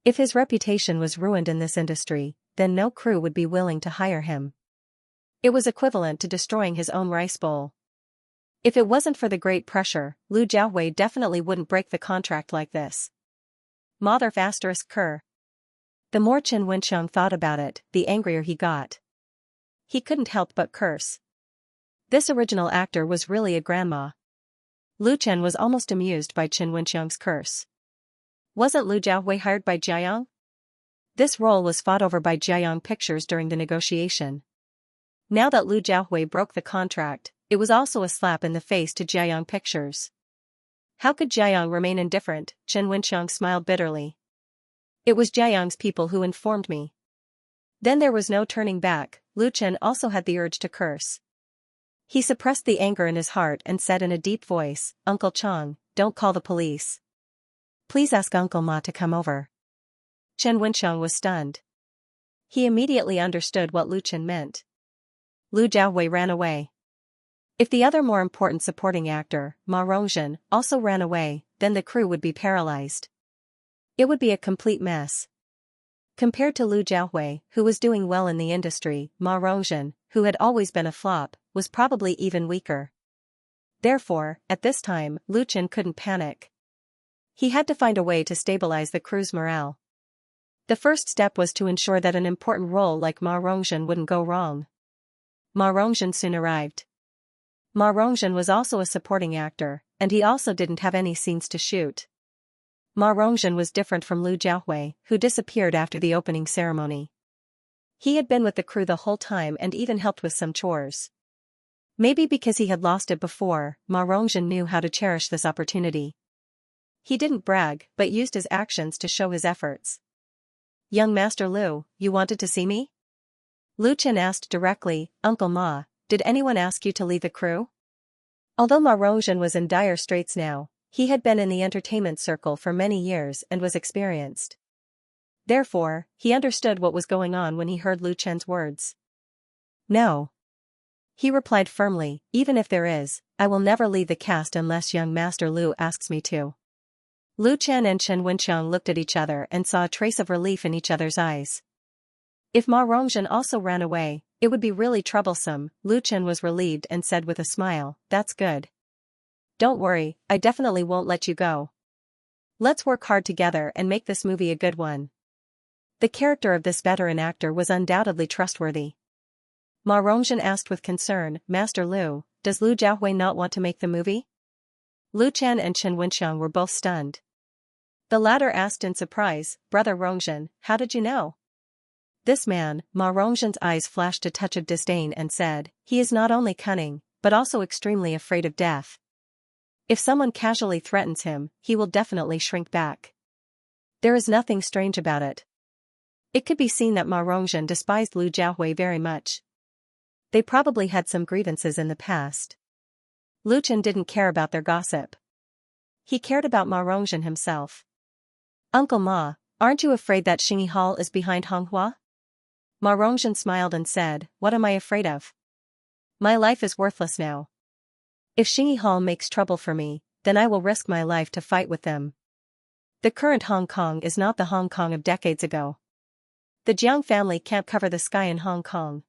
If his reputation was ruined in this industry, then no crew would be willing to hire him. It was equivalent to destroying his own rice bowl. If it wasn't for the great pressure, Lu Jiahui definitely wouldn't break the contract like this. Mother ****. The more Chen Wenxiang thought about it, the angrier he got. He couldn't help but curse. This original actor was really a grandma. Lu Chen was almost amused by Chen Wenxiang's curse. Wasn't Lu Jiahui hired by Jiayang? This role was fought over by Jiayang Pictures during the negotiation. Now that Lu Jiahui broke the contract, it was also a slap in the face to Jiayang Pictures. How could Jiayang remain indifferent? Chen Wenxiang smiled bitterly. It was Jiayang's people who informed me. Then there was no turning back. Lu Chen also had the urge to curse. He suppressed the anger in his heart and said in a deep voice, Uncle Chang, don't call the police. Please ask Uncle Ma to come over. Chen Wenxiang was stunned. He immediately understood what Lu Chen meant. Lu Jiahui ran away. If the other more important supporting actor, Ma Rongzhen, also ran away, then the crew would be paralyzed. It would be a complete mess. Compared to Lu Jiahui, who was doing well in the industry, Ma Rongzhen, who had always been a flop, was probably even weaker. Therefore, at this time, Lu Chen couldn't panic. He had to find a way to stabilize the crew's morale. The first step was to ensure that an important role like Ma Rongzhen wouldn't go wrong. Ma Rongzhen soon arrived. Ma Rongzhen was also a supporting actor, and he also didn't have any scenes to shoot. Ma Rongzhen was different from Lu Jiahui, who disappeared after the opening ceremony. He had been with the crew the whole time and even helped with some chores. Maybe because he had lost it before, Ma Rongzhen knew how to cherish this opportunity. He didn't brag, but used his actions to show his efforts. young Master Lu, you wanted to see me? Lu Chen asked directly, Uncle Ma, did anyone ask you to leave the crew? Although Ma Rongzhen was in dire straits now, he had been in the entertainment circle for many years and was experienced. Therefore, he understood what was going on when he heard Lu Chen's words. No. He replied firmly, even if there is, I will never leave the cast unless young Master Lu asks me to. Lu Chen and Chen Wenqiang looked at each other and saw a trace of relief in each other's eyes. If Ma Rongzhen also ran away, it would be really troublesome. Lu Chen was relieved and said with a smile, that's good. Don't worry, I definitely won't let you go. Let's work hard together and make this movie a good one. The character of this veteran actor was undoubtedly trustworthy. Ma Rongzhen asked with concern, Master Lu, does Lu Jiahui not want to make the movie? Lu Chen and Chen Wenqiang were both stunned. The latter asked in surprise, Brother Rongzhen, how did you know? This man, Ma Rongzhen's eyes flashed a touch of disdain and said, he is not only cunning, but also extremely afraid of death. If someone casually threatens him, he will definitely shrink back. There is nothing strange about it. It could be seen that Ma Rongzhen despised Lu Jiahui very much. They probably had some grievances in the past. Lu Chen didn't care about their gossip. He cared about Ma Rongzhen himself. Uncle Ma, aren't you afraid that Xingyi Hall is behind Honghua? Ma Rongzhen smiled and said, what am I afraid of? My life is worthless now. If Xingyi Hall makes trouble for me, then I will risk my life to fight with them. The current Hong Kong is not the Hong Kong of decades ago. The Jiang family can't cover the sky in Hong Kong.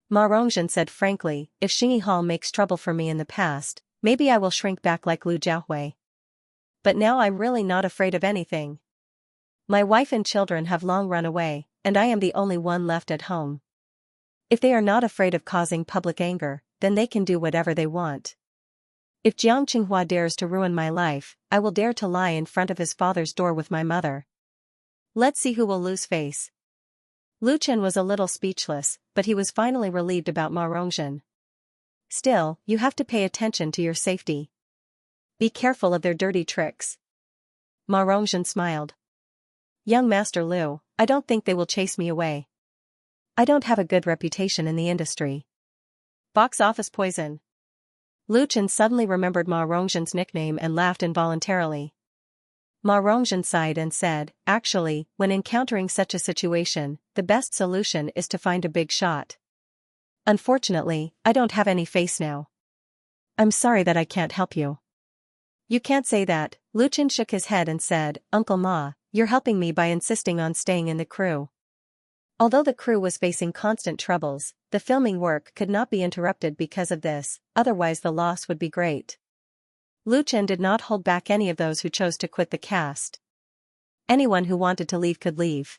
Ma Rongzhen said frankly, if Xingyi Hall makes trouble for me in the past, maybe I will shrink back like Lu Jiahui. But now I'm really not afraid of anything. My wife and children have long run away, and I am the only one left at home. If they are not afraid of causing public anger, then they can do whatever they want. If Jiang Qinghua dares to ruin my life, I will dare to lie in front of his father's door with my mother. Let's see who will lose face. Lu Chen was a little speechless, but he was finally relieved about Ma Rongzhen. Still, you have to pay attention to your safety. Be careful of their dirty tricks. Ma Rongzhen smiled. Young Master Lu, I don't think they will chase me away. I don't have a good reputation in the industry. Box office poison. Lu Chen suddenly remembered Ma Rongzhen's nickname and laughed involuntarily. Ma Rongzhen sighed and said, actually, when encountering such a situation, the best solution is to find a big shot. Unfortunately, I don't have any face now. I'm sorry that I can't help you. You can't say that, Lu Chen shook his head and said, Uncle Ma, you're helping me by insisting on staying in the crew. Although the crew was facing constant troubles, the filming work could not be interrupted because of this, otherwise the loss would be great. Lu Chen did not hold back any of those who chose to quit the cast. Anyone who wanted to leave could leave.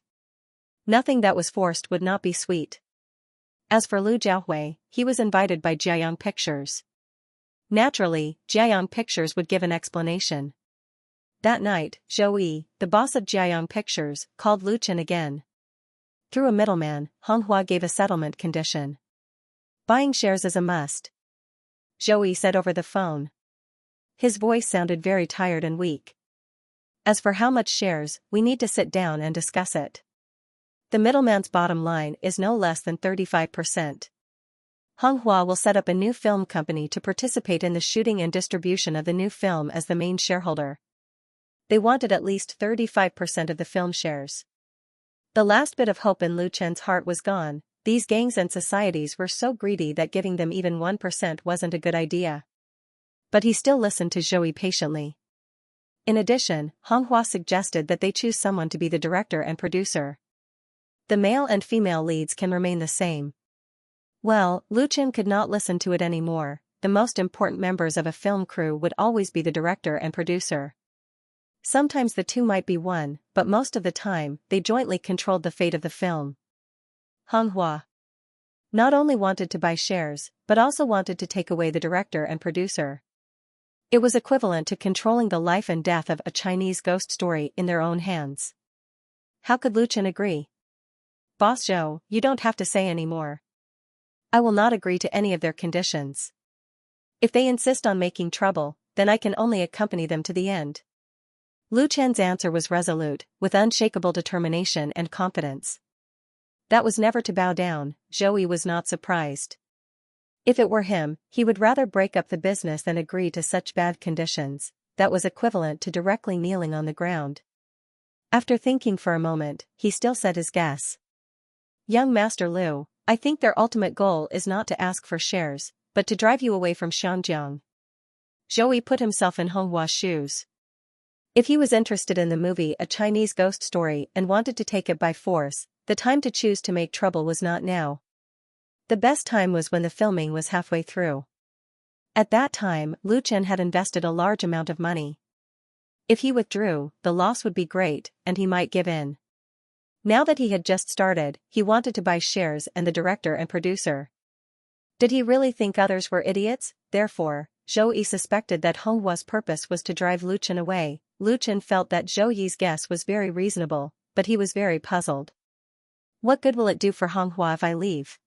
Nothing that was forced would not be sweet. As for Lu Jiahui, he was invited by Jiayang Pictures. Naturally, Jiayang Pictures would give an explanation. That night, Zhou Yi, the boss of Jiayang Pictures, called Lu Chen again. Through a middleman, Honghua gave a settlement condition. Buying shares is a must. Zhou Yi said over the phone. His voice sounded very tired and weak. As for how much shares, we need to sit down and discuss it. The middleman's bottom line is no less than 35%. Honghua will set up a new film company to participate in the shooting and distribution of the new film as the main shareholder. They wanted at least 35% of the film shares. The last bit of hope in Lu Chen's heart was gone. These gangs and societies were so greedy that giving them even 1% wasn't a good idea. But he still listened to Zhou Yi patiently. In addition, Honghua suggested that they choose someone to be the director and producer. The male and female leads can remain the same. Well, Lu Chen could not listen to it anymore. The most important members of a film crew would always be the director and producer. Sometimes the two might be one, but most of the time, they jointly controlled the fate of the film. Honghua not only wanted to buy shares, but also wanted to take away the director and producer. It was equivalent to controlling the life and death of a Chinese ghost story in their own hands. How could Lu Chen agree? Boss Zhou, you don't have to say any more. I will not agree to any of their conditions. If they insist on making trouble, then I can only accompany them to the end. Lu Chen's answer was resolute, with unshakable determination and confidence. That was never to bow down. Zhou was not surprised. If it were him, he would rather break up the business than agree to such bad conditions. That was equivalent to directly kneeling on the ground. After thinking for a moment, he still said his guess. Young Master Liu, I think their ultimate goal is not to ask for shares, but to drive you away from Xianxia. Zhou put himself in Honghua's shoes. If he was interested in the movie A Chinese Ghost Story and wanted to take it by force, the time to choose to make trouble was not now. The best time was when the filming was halfway through. At that time, Lu Chen had invested a large amount of money. If he withdrew, the loss would be great, and he might give in. Now that he had just started, he wanted to buy shares and the director and producer. Did he really think others were idiots? Therefore, Zhou Yi suspected that Honghua's purpose was to drive Lu Chen away. Lu Chen felt that Zhou Yi's guess was very reasonable, but he was very puzzled. What good will it do for Honghua if I leave?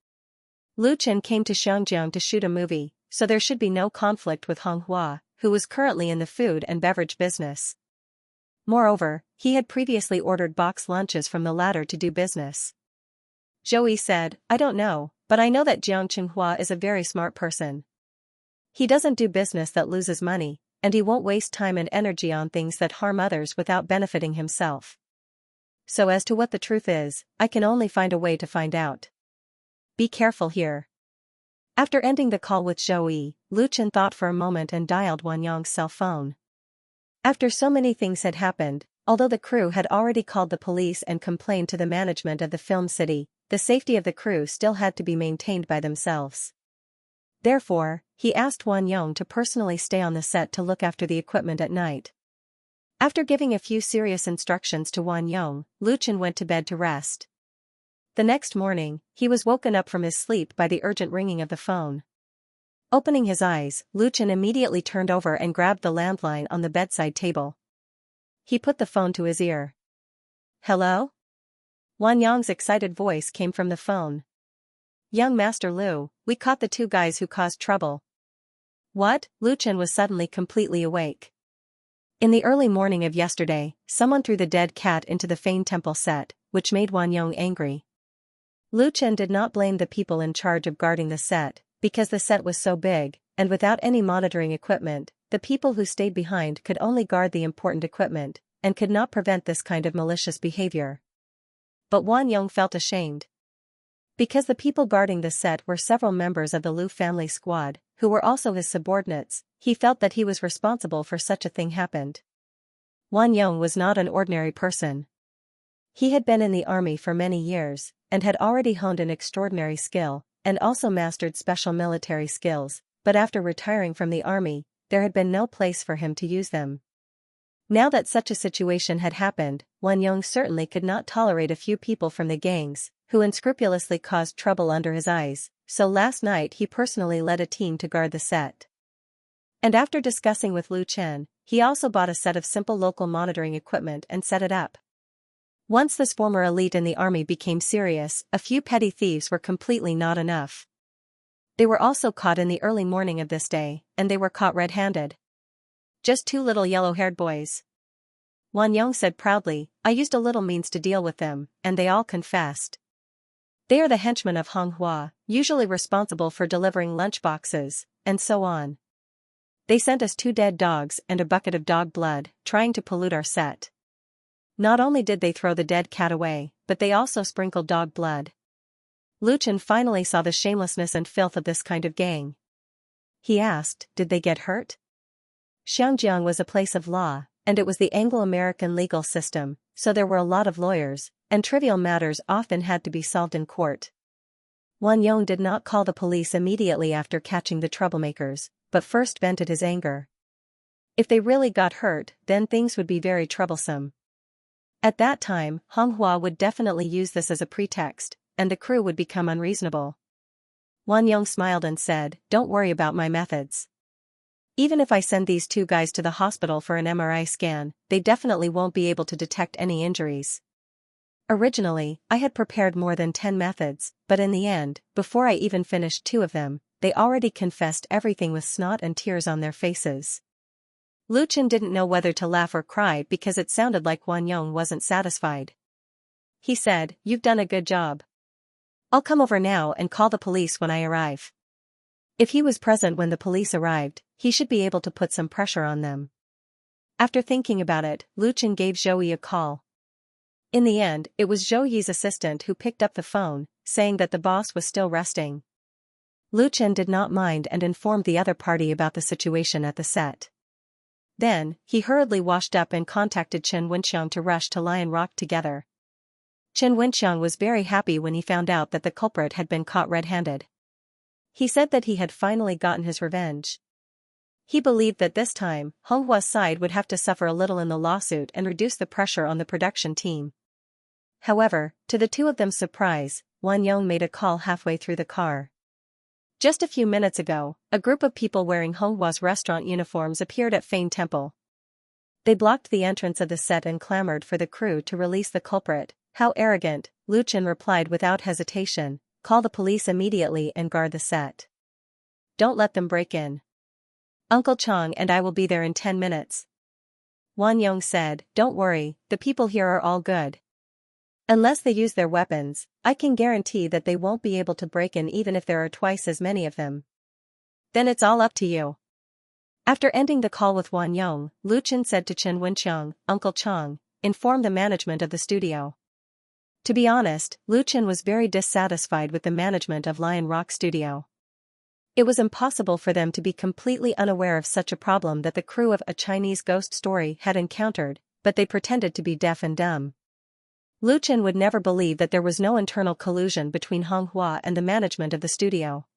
Lu Chen came to Xiangyang to shoot a movie, so there should be no conflict with Honghua, who was currently in the food and beverage business. Moreover, he had previously ordered box lunches from the latter to do business. Zhou Yi said, I don't know, but I know that Jiang Qinghua is a very smart person. He doesn't do business that loses money, and he won't waste time and energy on things that harm others without benefiting himself. So as to what the truth is, I can only find a way to find out. Be careful here. After ending the call with Zhou Yi, Lu Chen thought for a moment and dialed Wan Yong's cell phone. After so many things had happened, although the crew had already called the police and complained to the management of the film city, the safety of the crew still had to be maintained by themselves. Therefore, he asked Wan Yong to personally stay on the set to look after the equipment at night. After giving a few serious instructions to Wan Yong, Lu Chen went to bed to rest. The next morning, he was woken up from his sleep by the urgent ringing of the phone. Opening his eyes, Lu Chen immediately turned over and grabbed the landline on the bedside table. He put the phone to his ear. Hello? Wan Yong's excited voice came from the phone. Young Master Liu, we caught the two guys who caused trouble. What? Lu Chen was suddenly completely awake. In the early morning of yesterday, someone threw the dead cat into the Fane Temple set, which made Wan Yong angry. Lu Chen did not blame the people in charge of guarding the set, because the set was so big, and without any monitoring equipment, the people who stayed behind could only guard the important equipment, and could not prevent this kind of malicious behavior. But Wan Yong felt ashamed. Because the people guarding the set were several members of the Lu family squad, who were also his subordinates, he felt that he was responsible for such a thing happened. Wan Yong was not an ordinary person. He had been in the army for many years, and had already honed an extraordinary skill, and also mastered special military skills, but after retiring from the army, there had been no place for him to use them. Now that such a situation had happened, Wan Yong certainly could not tolerate a few people from the gangs, who unscrupulously caused trouble under his eyes, so last night he personally led a team to guard the set. And after discussing with Lu Chen, he also bought a set of simple local monitoring equipment and set it up. Once this former elite in the army became serious, a few petty thieves were completely not enough. They were also caught in the early morning of this day, and they were caught red-handed. Just two little yellow-haired boys. Wan Yong said proudly, I used a little means to deal with them, and they all confessed. They are the henchmen of Honghua, usually responsible for delivering lunch boxes, and so on. They sent us 2 dead dogs and a bucket of dog blood, trying to pollute our set. Not only did they throw the dead cat away, but they also sprinkled dog blood. Lu Chen finally saw the shamelessness and filth of this kind of gang. He asked, did they get hurt? Xiangyang was a place of law, and it was the Anglo-American legal system, so there were a lot of lawyers, and trivial matters often had to be solved in court. Wan Yong did not call the police immediately after catching the troublemakers, but first vented his anger. If they really got hurt, then things would be very troublesome. At that time, Honghua would definitely use this as a pretext, and the crew would become unreasonable. Wan Yong smiled and said, don't worry about my methods. Even if I send these 2 guys to the hospital for an MRI scan, they definitely won't be able to detect any injuries. Originally, I had prepared more than 10 methods, but in the end, before I even finished 2 of them, they already confessed everything with snot and tears on their faces. Lu Chen didn't know whether to laugh or cry because it sounded like Wang Yong wasn't satisfied. He said, "You've done a good job. I'll come over now and call the police when I arrive." If he was present when the police arrived, he should be able to put some pressure on them. After thinking about it, Lu Chen gave Zhou Yi a call. In the end, it was Zhou Yi's assistant who picked up the phone, saying that the boss was still resting. Lu Chen did not mind and informed the other party about the situation at the set. Then, he hurriedly washed up and contacted Chen Wenxiang to rush to Lion Rock together. Chen Wenxiang was very happy when he found out that the culprit had been caught red-handed. He said that he had finally gotten his revenge. He believed that this time, Honghua's side would have to suffer a little in the lawsuit and reduce the pressure on the production team. However, to the two of them's surprise, Wang Yong made a call halfway through the car. Just a few minutes ago, a group of people wearing Honghua's restaurant uniforms appeared at Fane Temple. They blocked the entrance of the set and clamored for the crew to release the culprit. "How arrogant," Lu Chen replied without hesitation. "Call the police immediately and guard the set. Don't let them break in. Uncle Chong and I will be there in 10 minutes. Wang Yong said, "Don't worry, the people here are all good. Unless they use their weapons, I can guarantee that they won't be able to break in even if there are twice as many of them. Then it's all up to you." After ending the call with Wang Yong, Lu Chen said to Chen Wenxiang, "Uncle Chong, inform the management of the studio." To be honest, Lu Chen was very dissatisfied with the management of Lion Rock Studio. It was impossible for them to be completely unaware of such a problem that the crew of A Chinese Ghost Story had encountered, but they pretended to be deaf and dumb. Lu Chen would never believe that there was no internal collusion between Honghua and the management of the studio.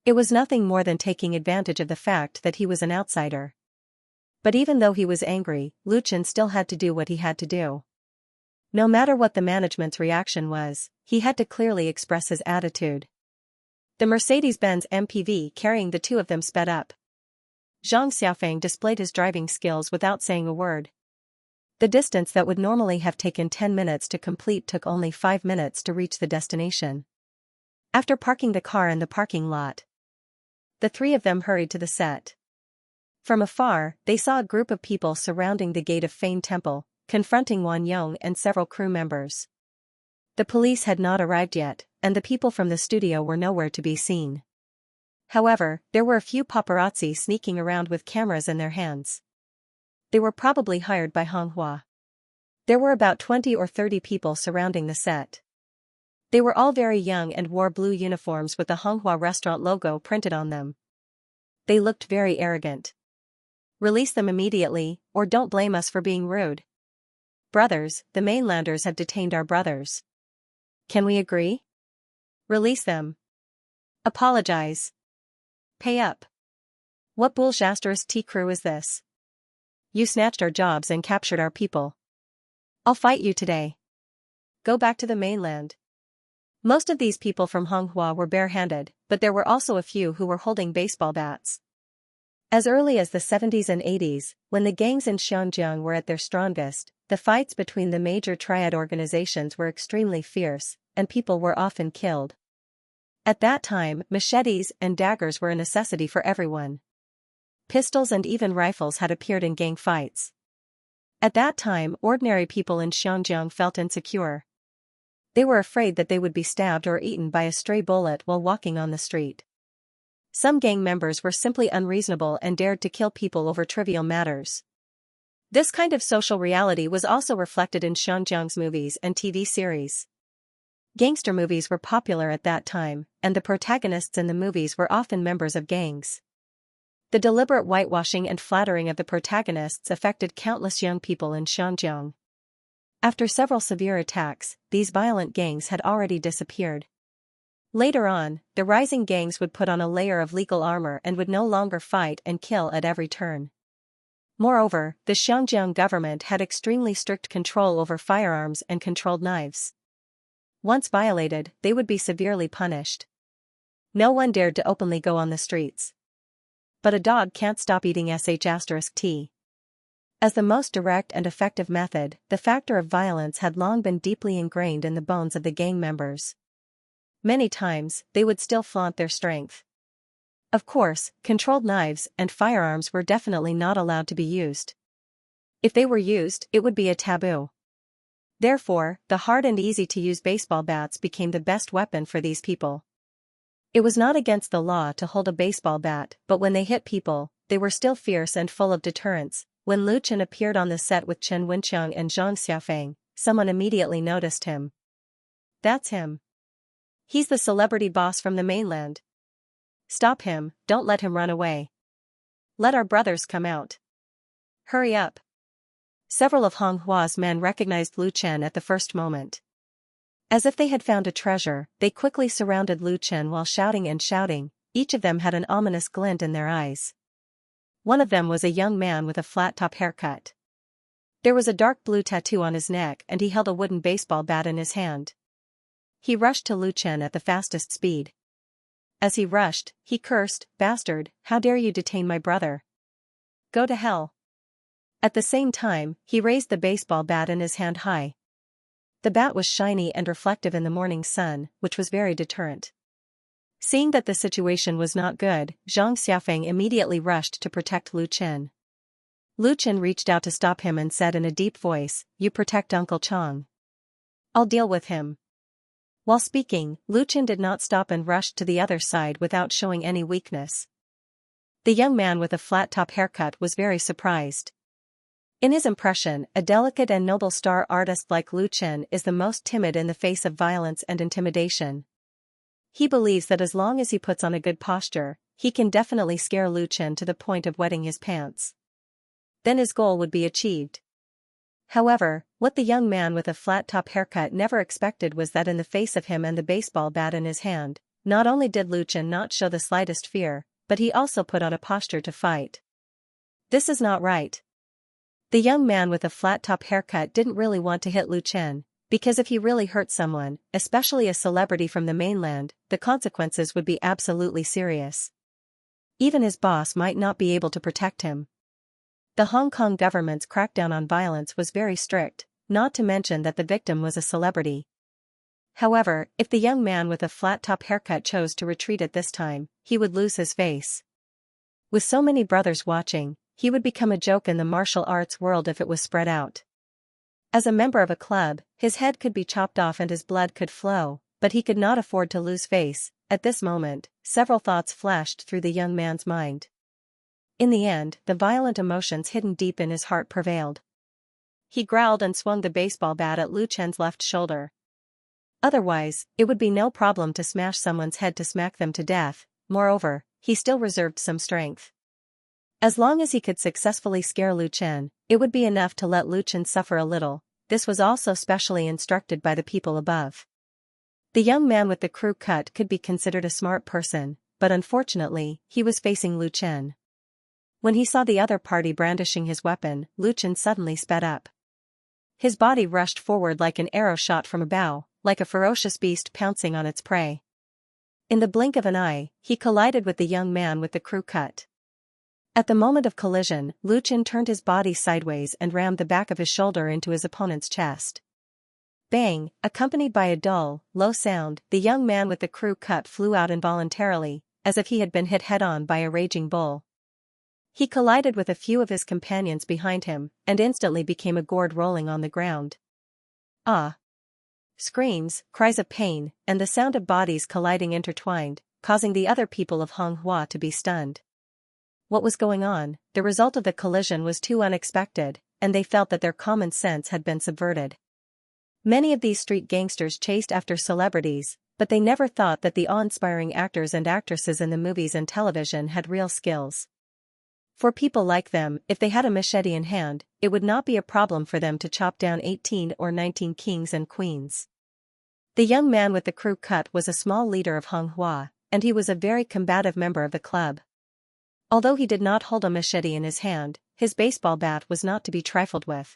It was nothing more than taking advantage of the fact that he was an outsider. But even though he was angry, Lu Chen still had to do what he had to do. No matter what the management's reaction was, he had to clearly express his attitude. The Mercedes-Benz MPV carrying the two of them sped up. Zhang Xiaofeng displayed his driving skills without saying a word. The distance that would normally have taken 10 minutes to complete took only 5 minutes to reach the destination. After parking the car in the parking lot, the three of them hurried to the set. From afar, they saw a group of people surrounding the gate of Fane Temple, confronting Wang Yong and several crew members. The police had not arrived yet, and the people from the studio were nowhere to be seen. However, there were a few paparazzi sneaking around with cameras in their hands. They were probably hired by Honghua. There were about 20 or 30 people surrounding the set. They were all very young and wore blue uniforms with the Honghua restaurant logo printed on them. They looked very arrogant. "Release them immediately, or don't blame us for being rude. Brothers, the mainlanders have detained our brothers. Can we agree? Release them. Apologize. Pay up. What bullshit tea crew is this? You snatched our jobs and captured our people. I'll fight you today. Go back to the mainland." Most of these people from Honghua were barehanded, but there were also a few who were holding baseball bats. As early as the 70s and 80s, when the gangs in Xinjiang were at their strongest, the fights between the major triad organizations were extremely fierce, and people were often killed. At that time, machetes and daggers were a necessity for everyone. Pistols and even rifles had appeared in gang fights. At that time, ordinary people in Xinjiang felt insecure. They were afraid that they would be stabbed or eaten by a stray bullet while walking on the street. Some gang members were simply unreasonable and dared to kill people over trivial matters. This kind of social reality was also reflected in Xinjiang's movies and TV series. Gangster movies were popular at that time, and the protagonists in the movies were often members of gangs. The deliberate whitewashing and flattering of the protagonists affected countless young people in Xinjiang. After several severe attacks, these violent gangs had already disappeared. Later on, the rising gangs would put on a layer of legal armor and would no longer fight and kill at every turn. Moreover, the Xinjiang government had extremely strict control over firearms and controlled knives. Once violated, they would be severely punished. No one dared to openly go on the streets. But a dog can't stop eating *T. As the most direct and effective method, the factor of violence had long been deeply ingrained in the bones of the gang members. Many times, they would still flaunt their strength. Of course, controlled knives and firearms were definitely not allowed to be used. If they were used, it would be a taboo. Therefore, the hard and easy-to-use baseball bats became the best weapon for these people. It was not against the law to hold a baseball bat, but when they hit people, they were still fierce and full of deterrence. When Lu Chen appeared on the set with Chen Wenqiang and Xianxia, someone immediately noticed him. That's him. He's the celebrity boss from the mainland. Stop him, don't let him run away. Let our brothers come out. Hurry up. Several of Hong Hua's men recognized Lu Chen at the first moment. As if they had found a treasure, they quickly surrounded Lu Chen while shouting and shouting. Each of them had an ominous glint in their eyes. One of them was a young man with a flat-top haircut. There was a dark blue tattoo on his neck and he held a wooden baseball bat in his hand. He rushed to Lu Chen at the fastest speed. As he rushed, he cursed, "Bastard, how dare you detain my brother? Go to hell." At the same time, he raised the baseball bat in his hand high. The bat was shiny and reflective in the morning sun, which was very deterrent. Seeing that the situation was not good, Xianxia immediately rushed to protect Lu Chen. Lu Chen reached out to stop him and said in a deep voice, "You protect Uncle Chang. I'll deal with him." While speaking, Lu Chen did not stop and rushed to the other side without showing any weakness. The young man with a flat-top haircut was very surprised. In his impression, a delicate and noble star artist like Lu Chen is the most timid in the face of violence and intimidation. He believes that as long as he puts on a good posture, he can definitely scare Lu Chen to the point of wetting his pants. Then his goal would be achieved. However, what the young man with a flat-top haircut never expected was that in the face of him and the baseball bat in his hand, not only did Lu Chen not show the slightest fear, but he also put on a posture to fight. This is not right. The young man with a flat-top haircut didn't really want to hit Lu Chen, because if he really hurt someone, especially a celebrity from the mainland, the consequences would be absolutely serious. Even his boss might not be able to protect him. The Hong Kong government's crackdown on violence was very strict, not to mention that the victim was a celebrity. However, if the young man with a flat-top haircut chose to retreat at this time, he would lose his face. With so many brothers watching, he would become a joke in the martial arts world if it was spread out. As a member of a club, his head could be chopped off and his blood could flow, but he could not afford to lose face. At this moment, several thoughts flashed through the young man's mind. In the end, the violent emotions hidden deep in his heart prevailed. He growled and swung the baseball bat at Lu Chen's left shoulder. Otherwise, it would be no problem to smash someone's head to smack them to death. Moreover, he still reserved some strength. As long as he could successfully scare Lu Chen, it would be enough to let Lu Chen suffer a little. This was also specially instructed by the people above. The young man with the crew cut could be considered a smart person, but unfortunately, he was facing Lu Chen. When he saw the other party brandishing his weapon, Lu Chen suddenly sped up. His body rushed forward like an arrow shot from a bow, like a ferocious beast pouncing on its prey. In the blink of an eye, he collided with the young man with the crew cut. At the moment of collision, Lu Chen turned his body sideways and rammed the back of his shoulder into his opponent's chest. Bang, accompanied by a dull, low sound, the young man with the crew cut flew out involuntarily, as if he had been hit head-on by a raging bull. He collided with a few of his companions behind him, and instantly became a gourd rolling on the ground. Ah! Screams, cries of pain, and the sound of bodies colliding intertwined, causing the other people of Hong Hua to be stunned. What was going on? The result of the collision was too unexpected, and they felt that their common sense had been subverted. Many of these street gangsters chased after celebrities, but they never thought that the awe-inspiring actors and actresses in the movies and television had real skills. For people like them, if they had a machete in hand, it would not be a problem for them to chop down 18 or 19 kings and queens. The young man with the crew cut was a small leader of Hong Hua, and he was a very combative member of the club. Although he did not hold a machete in his hand, his baseball bat was not to be trifled with.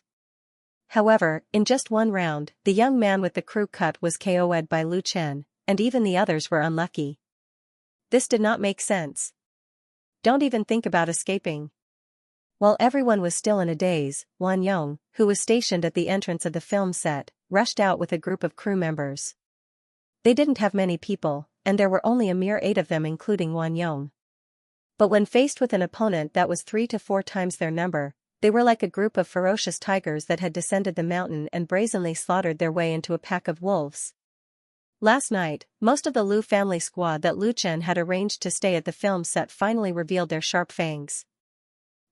However, in just one round, the young man with the crew cut was KO'd by Lu Chen, and even the others were unlucky. This did not make sense. Don't even think about escaping. While everyone was still in a daze, Wan Yong, who was stationed at the entrance of the film set, rushed out with a group of crew members. They didn't have many people, and there were only a mere 8 of them including Wan Yong. But when faced with an opponent that was 3 to 4 times their number, they were like a group of ferocious tigers that had descended the mountain and brazenly slaughtered their way into a pack of wolves. Last night, most of the Liu family squad that Lu Chen had arranged to stay at the film set finally revealed their sharp fangs.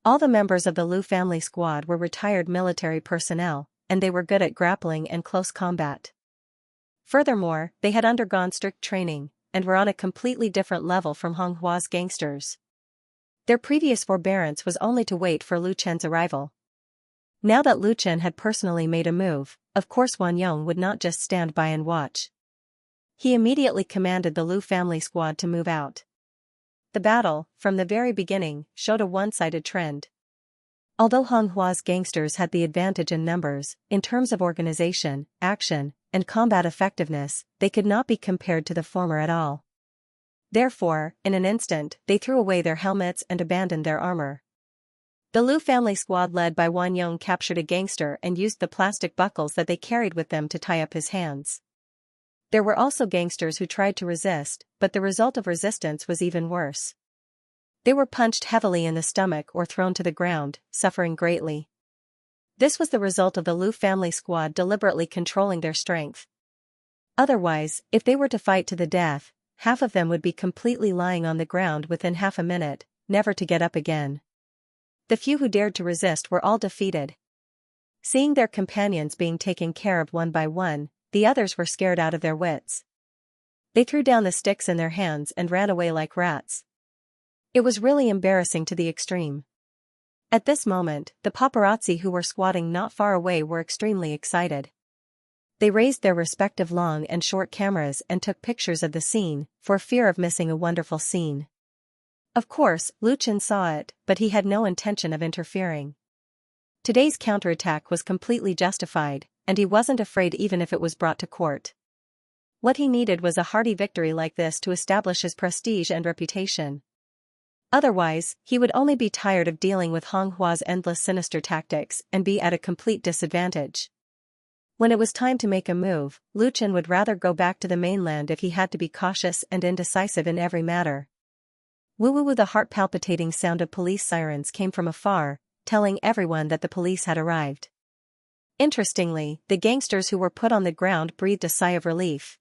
All the members of the Liu family squad were retired military personnel, and they were good at grappling and close combat. Furthermore, they had undergone strict training, and were on a completely different level from Honghua's gangsters. Their previous forbearance was only to wait for Lu Chen's arrival. Now that Lu Chen had personally made a move, of course Wang Yong would not just stand by and watch. He immediately commanded the Liu family squad to move out. The battle, from the very beginning, showed a one-sided trend. Although Honghua's gangsters had the advantage in numbers, in terms of organization, action, and combat effectiveness, they could not be compared to the former at all. Therefore, in an instant, they threw away their helmets and abandoned their armor. The Liu family squad led by Wang Yong captured a gangster and used the plastic buckles that they carried with them to tie up his hands. There were also gangsters who tried to resist, but the result of resistance was even worse. They were punched heavily in the stomach or thrown to the ground, suffering greatly. This was the result of the Liu family squad deliberately controlling their strength. Otherwise, if they were to fight to the death, half of them would be completely lying on the ground within half a minute, never to get up again. The few who dared to resist were all defeated. Seeing their companions being taken care of one by one, the others were scared out of their wits. They threw down the sticks in their hands and ran away like rats. It was really embarrassing to the extreme. At this moment, the paparazzi who were squatting not far away were extremely excited. They raised their respective long and short cameras and took pictures of the scene, for fear of missing a wonderful scene. Of course, Lu Chen saw it, but he had no intention of interfering. Today's counterattack was completely justified, and he wasn't afraid even if it was brought to court. What he needed was a hearty victory like this to establish his prestige and reputation. Otherwise, he would only be tired of dealing with Honghua's endless sinister tactics and be at a complete disadvantage. When it was time to make a move, Lu Chen would rather go back to the mainland if he had to be cautious and indecisive in every matter. Woo-woo-woo, the heart-palpitating sound of police sirens came from afar, telling everyone that the police had arrived. Interestingly, the gangsters who were put on the ground breathed a sigh of relief.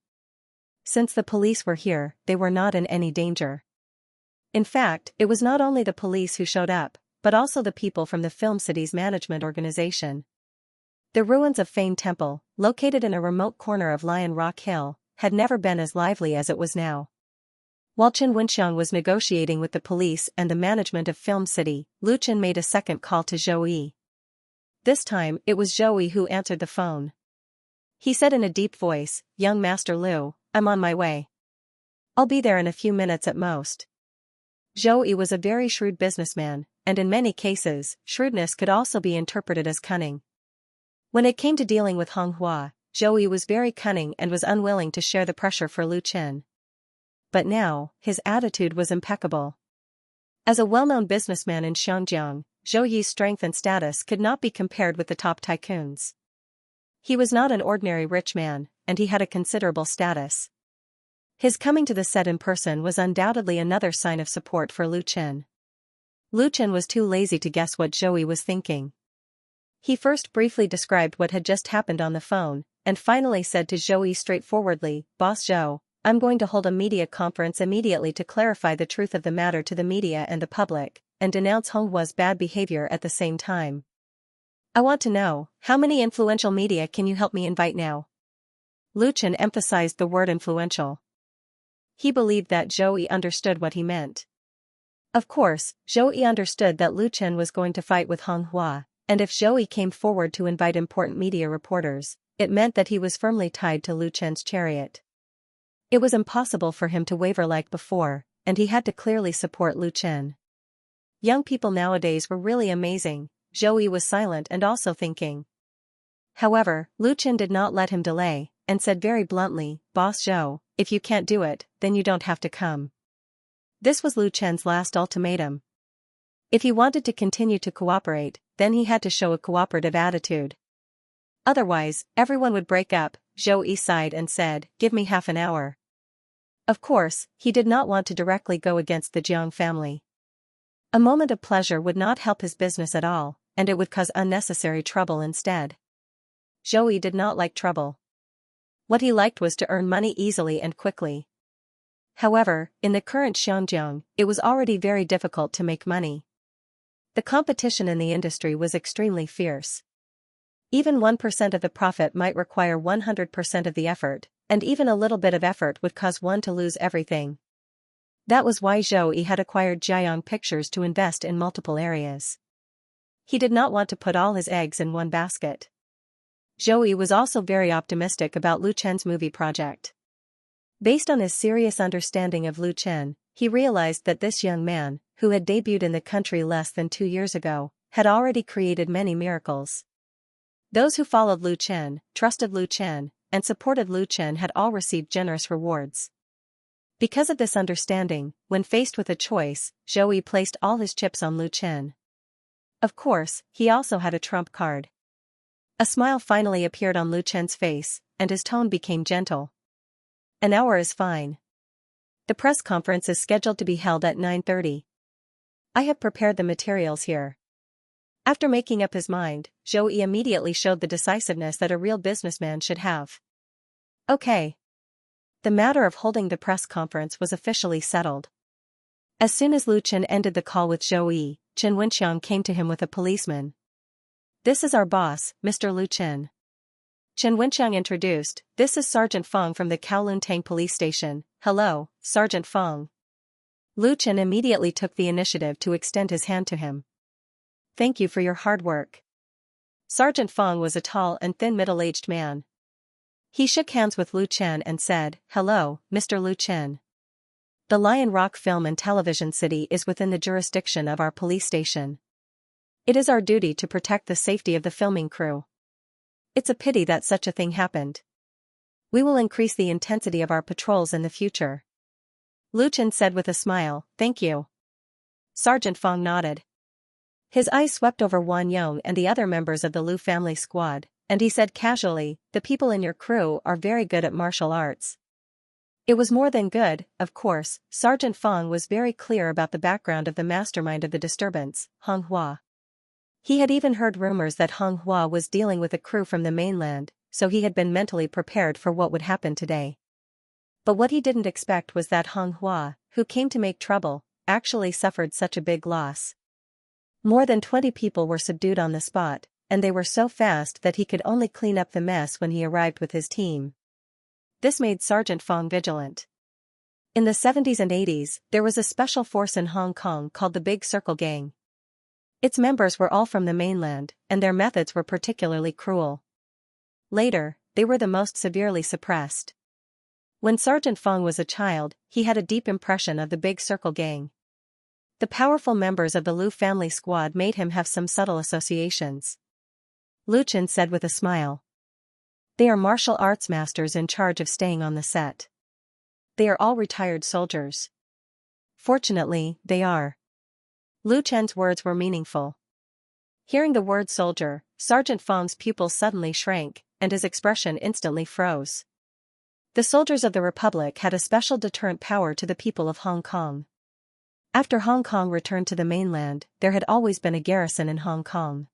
Since the police were here, they were not in any danger. In fact, it was not only the police who showed up, but also the people from the Film City's management organization. The ruins of Fane Temple, located in a remote corner of Lion Rock Hill, had never been as lively as it was now. While Chen Wenxiang was negotiating with the police and the management of Film City, Lu Chen made a second call to Zhou Yi. This time, it was Zhou Yi who answered the phone. He said in a deep voice, "Young Master Liu, I'm on my way. I'll be there in a few minutes at most." Zhou Yi was a very shrewd businessman, and in many cases, shrewdness could also be interpreted as cunning. When it came to dealing with Honghua, Zhou Yi was very cunning and was unwilling to share the pressure for Lu Chen. But now, his attitude was impeccable. As a well-known businessman in Xianxia, Zhou Yi's strength and status could not be compared with the top tycoons. He was not an ordinary rich man, and he had a considerable status. His coming to the set in person was undoubtedly another sign of support for Lu Chen. Lu Chen was too lazy to guess what Zhou Yi was thinking. He first briefly described what had just happened on the phone, and finally said to Zhou Yi straightforwardly, "Boss Zhou, I'm going to hold a media conference immediately to clarify the truth of the matter to the media and the public, and denounce Honghua's bad behavior at the same time. I want to know, how many influential media can you help me invite now?" Lu Chen emphasized the word influential. He believed that Zhou Yi understood what he meant. Of course, Zhou Yi understood that Lu Chen was going to fight with Honghua, and if Zhou Yi came forward to invite important media reporters, it meant that he was firmly tied to Lu Chen's chariot. It was impossible for him to waver like before, and he had to clearly support Lu Chen. Young people nowadays were really amazing, Zhou Yi was silent and also thinking. However, Lu Chen did not let him delay, and said very bluntly, "Boss Zhou, if you can't do it, then you don't have to come." This was Lu Chen's last ultimatum. If he wanted to continue to cooperate, then he had to show a cooperative attitude. Otherwise, everyone would break up. Zhou Yi sighed and said, "Give me half an hour." Of course, he did not want to directly go against the Jiang family. A moment of pleasure would not help his business at all, and it would cause unnecessary trouble instead. Zhou did not like trouble. What he liked was to earn money easily and quickly. However, in the current Xianxia, it was already very difficult to make money. The competition in the industry was extremely fierce. Even 1% of the profit might require 100% of the effort, and even a little bit of effort would cause one to lose everything. That was why Zhou had acquired Jiayang Pictures to invest in multiple areas. He did not want to put all his eggs in one basket. Zhou was also very optimistic about Lu Chen's movie project. Based on his serious understanding of Lu Chen, he realized that this young man, who had debuted in the country less than 2 years ago, had already created many miracles. Those who followed Lu Chen, trusted Lu Chen, and supported Lu Chen had all received generous rewards. Because of this understanding, when faced with a choice, Zhou placed all his chips on Lu Chen. Of course, he also had a trump card. A smile finally appeared on Lu Chen's face, and his tone became gentle. An hour is fine. The press conference is scheduled to be held at 9:30. I have prepared the materials here. After making up his mind, Zhou immediately showed the decisiveness that a real businessman should have. Okay. The matter of holding the press conference was officially settled. As soon as Lu Chen ended the call with Zhou, Chen Wenxiang came to him with a policeman. This is our boss, Mr. Lu Chen. Chen Wenxiang introduced, this is Sergeant Feng from the Kowloon Tang police station. Hello, Sergeant Feng. Lu Chen immediately took the initiative to extend his hand to him. Thank you for your hard work. Sergeant Feng was a tall and thin middle-aged man. He shook hands with Lu Chen and said, hello, Mr. Lu Chen. The Lion Rock Film and Television City is within the jurisdiction of our police station. It is our duty to protect the safety of the filming crew. It's a pity that such a thing happened. We will increase the intensity of our patrols in the future. Lu Chen said with a smile, thank you. Sergeant Feng nodded. His eyes swept over Wan Yong and the other members of the Lu family squad, and he said casually, the people in your crew are very good at martial arts. It was more than good, of course. Sergeant Feng was very clear about the background of the mastermind of the disturbance, Hong Hua. He had even heard rumors that Hong Hua was dealing with a crew from the mainland, so he had been mentally prepared for what would happen today. But what he didn't expect was that Hong Hua, who came to make trouble, actually suffered such a big loss. More than 20 people were subdued on the spot, and they were so fast that he could only clean up the mess when he arrived with his team. This made Sergeant Feng vigilant. In the 70s and 80s, there was a special force in Hong Kong called the Big Circle Gang. Its members were all from the mainland, and their methods were particularly cruel. Later, they were the most severely suppressed. When Sergeant Feng was a child, he had a deep impression of the Big Circle Gang. The powerful members of the Lu family squad made him have some subtle associations. Lu Chen said with a smile. They are martial arts masters in charge of staying on the set. They are all retired soldiers. Fortunately, they are. Lu Chen's words were meaningful. Hearing the word soldier, Sergeant Feng's pupils suddenly shrank, and his expression instantly froze. The soldiers of the Republic had a special deterrent power to the people of Hong Kong. After Hong Kong returned to the mainland, there had always been a garrison in Hong Kong.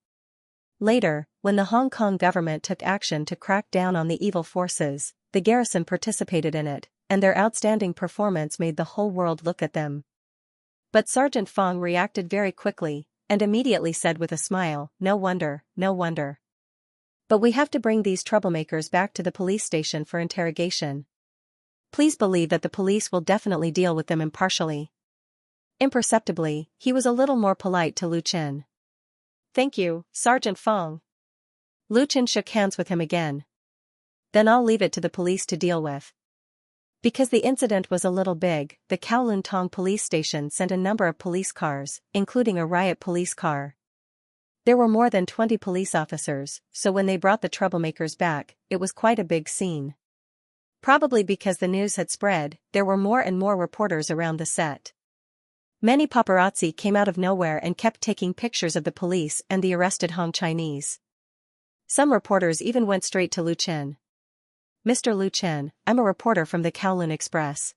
Later, when the Hong Kong government took action to crack down on the evil forces, the garrison participated in it, and their outstanding performance made the whole world look at them. But Sergeant Feng reacted very quickly, and immediately said with a smile, no wonder, no wonder. But we have to bring these troublemakers back to the police station for interrogation. Please believe that the police will definitely deal with them impartially. Imperceptibly, he was a little more polite to Lu Chen. Thank you, Sergeant Feng. Lu Chen shook hands with him again. Then I'll leave it to the police to deal with. Because the incident was a little big, the Kowloon Tang police station sent a number of police cars, including a riot police car. There were more than 20 police officers, so when they brought the troublemakers back, it was quite a big scene. Probably because the news had spread, there were more and more reporters around the set. Many paparazzi came out of nowhere and kept taking pictures of the police and the arrested Hong Chinese. Some reporters even went straight to Lu Chen. Mr. Lu Chen, I'm a reporter from the Kowloon Express.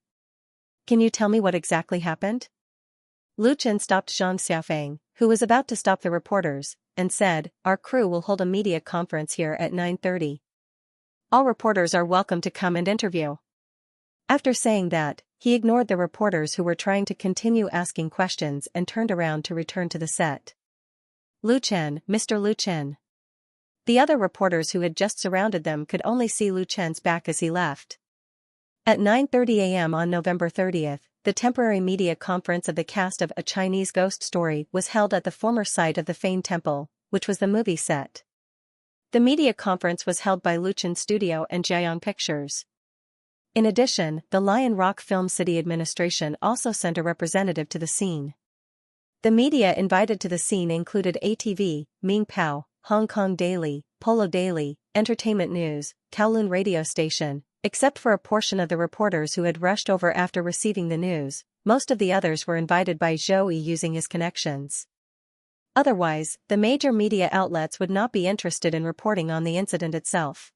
Can you tell me what exactly happened? Lu Chen stopped Xianxia, who was about to stop the reporters, and said, "Our crew will hold a media conference here at 9:30. All reporters are welcome to come and interview." After saying that, he ignored the reporters who were trying to continue asking questions and turned around to return to the set. "Lu Chen, Mr. Lu Chen." The other reporters who had just surrounded them could only see Lu Chen's back as he left. At 9:30 a.m. on November 30th, the temporary media conference of the cast of A Chinese Ghost Story was held at the former site of the Fane Temple, which was the movie set. The media conference was held by Lu Chen's studio and Jiayang Pictures. In addition, the Lion Rock Film City administration also sent a representative to the scene. The media invited to the scene included ATV, Ming Pao, Hong Kong Daily, Polo Daily, Entertainment News, Kowloon Radio Station. Except for a portion of the reporters who had rushed over after receiving the news, most of the others were invited by Zhou Yi using his connections. Otherwise, the major media outlets would not be interested in reporting on the incident itself.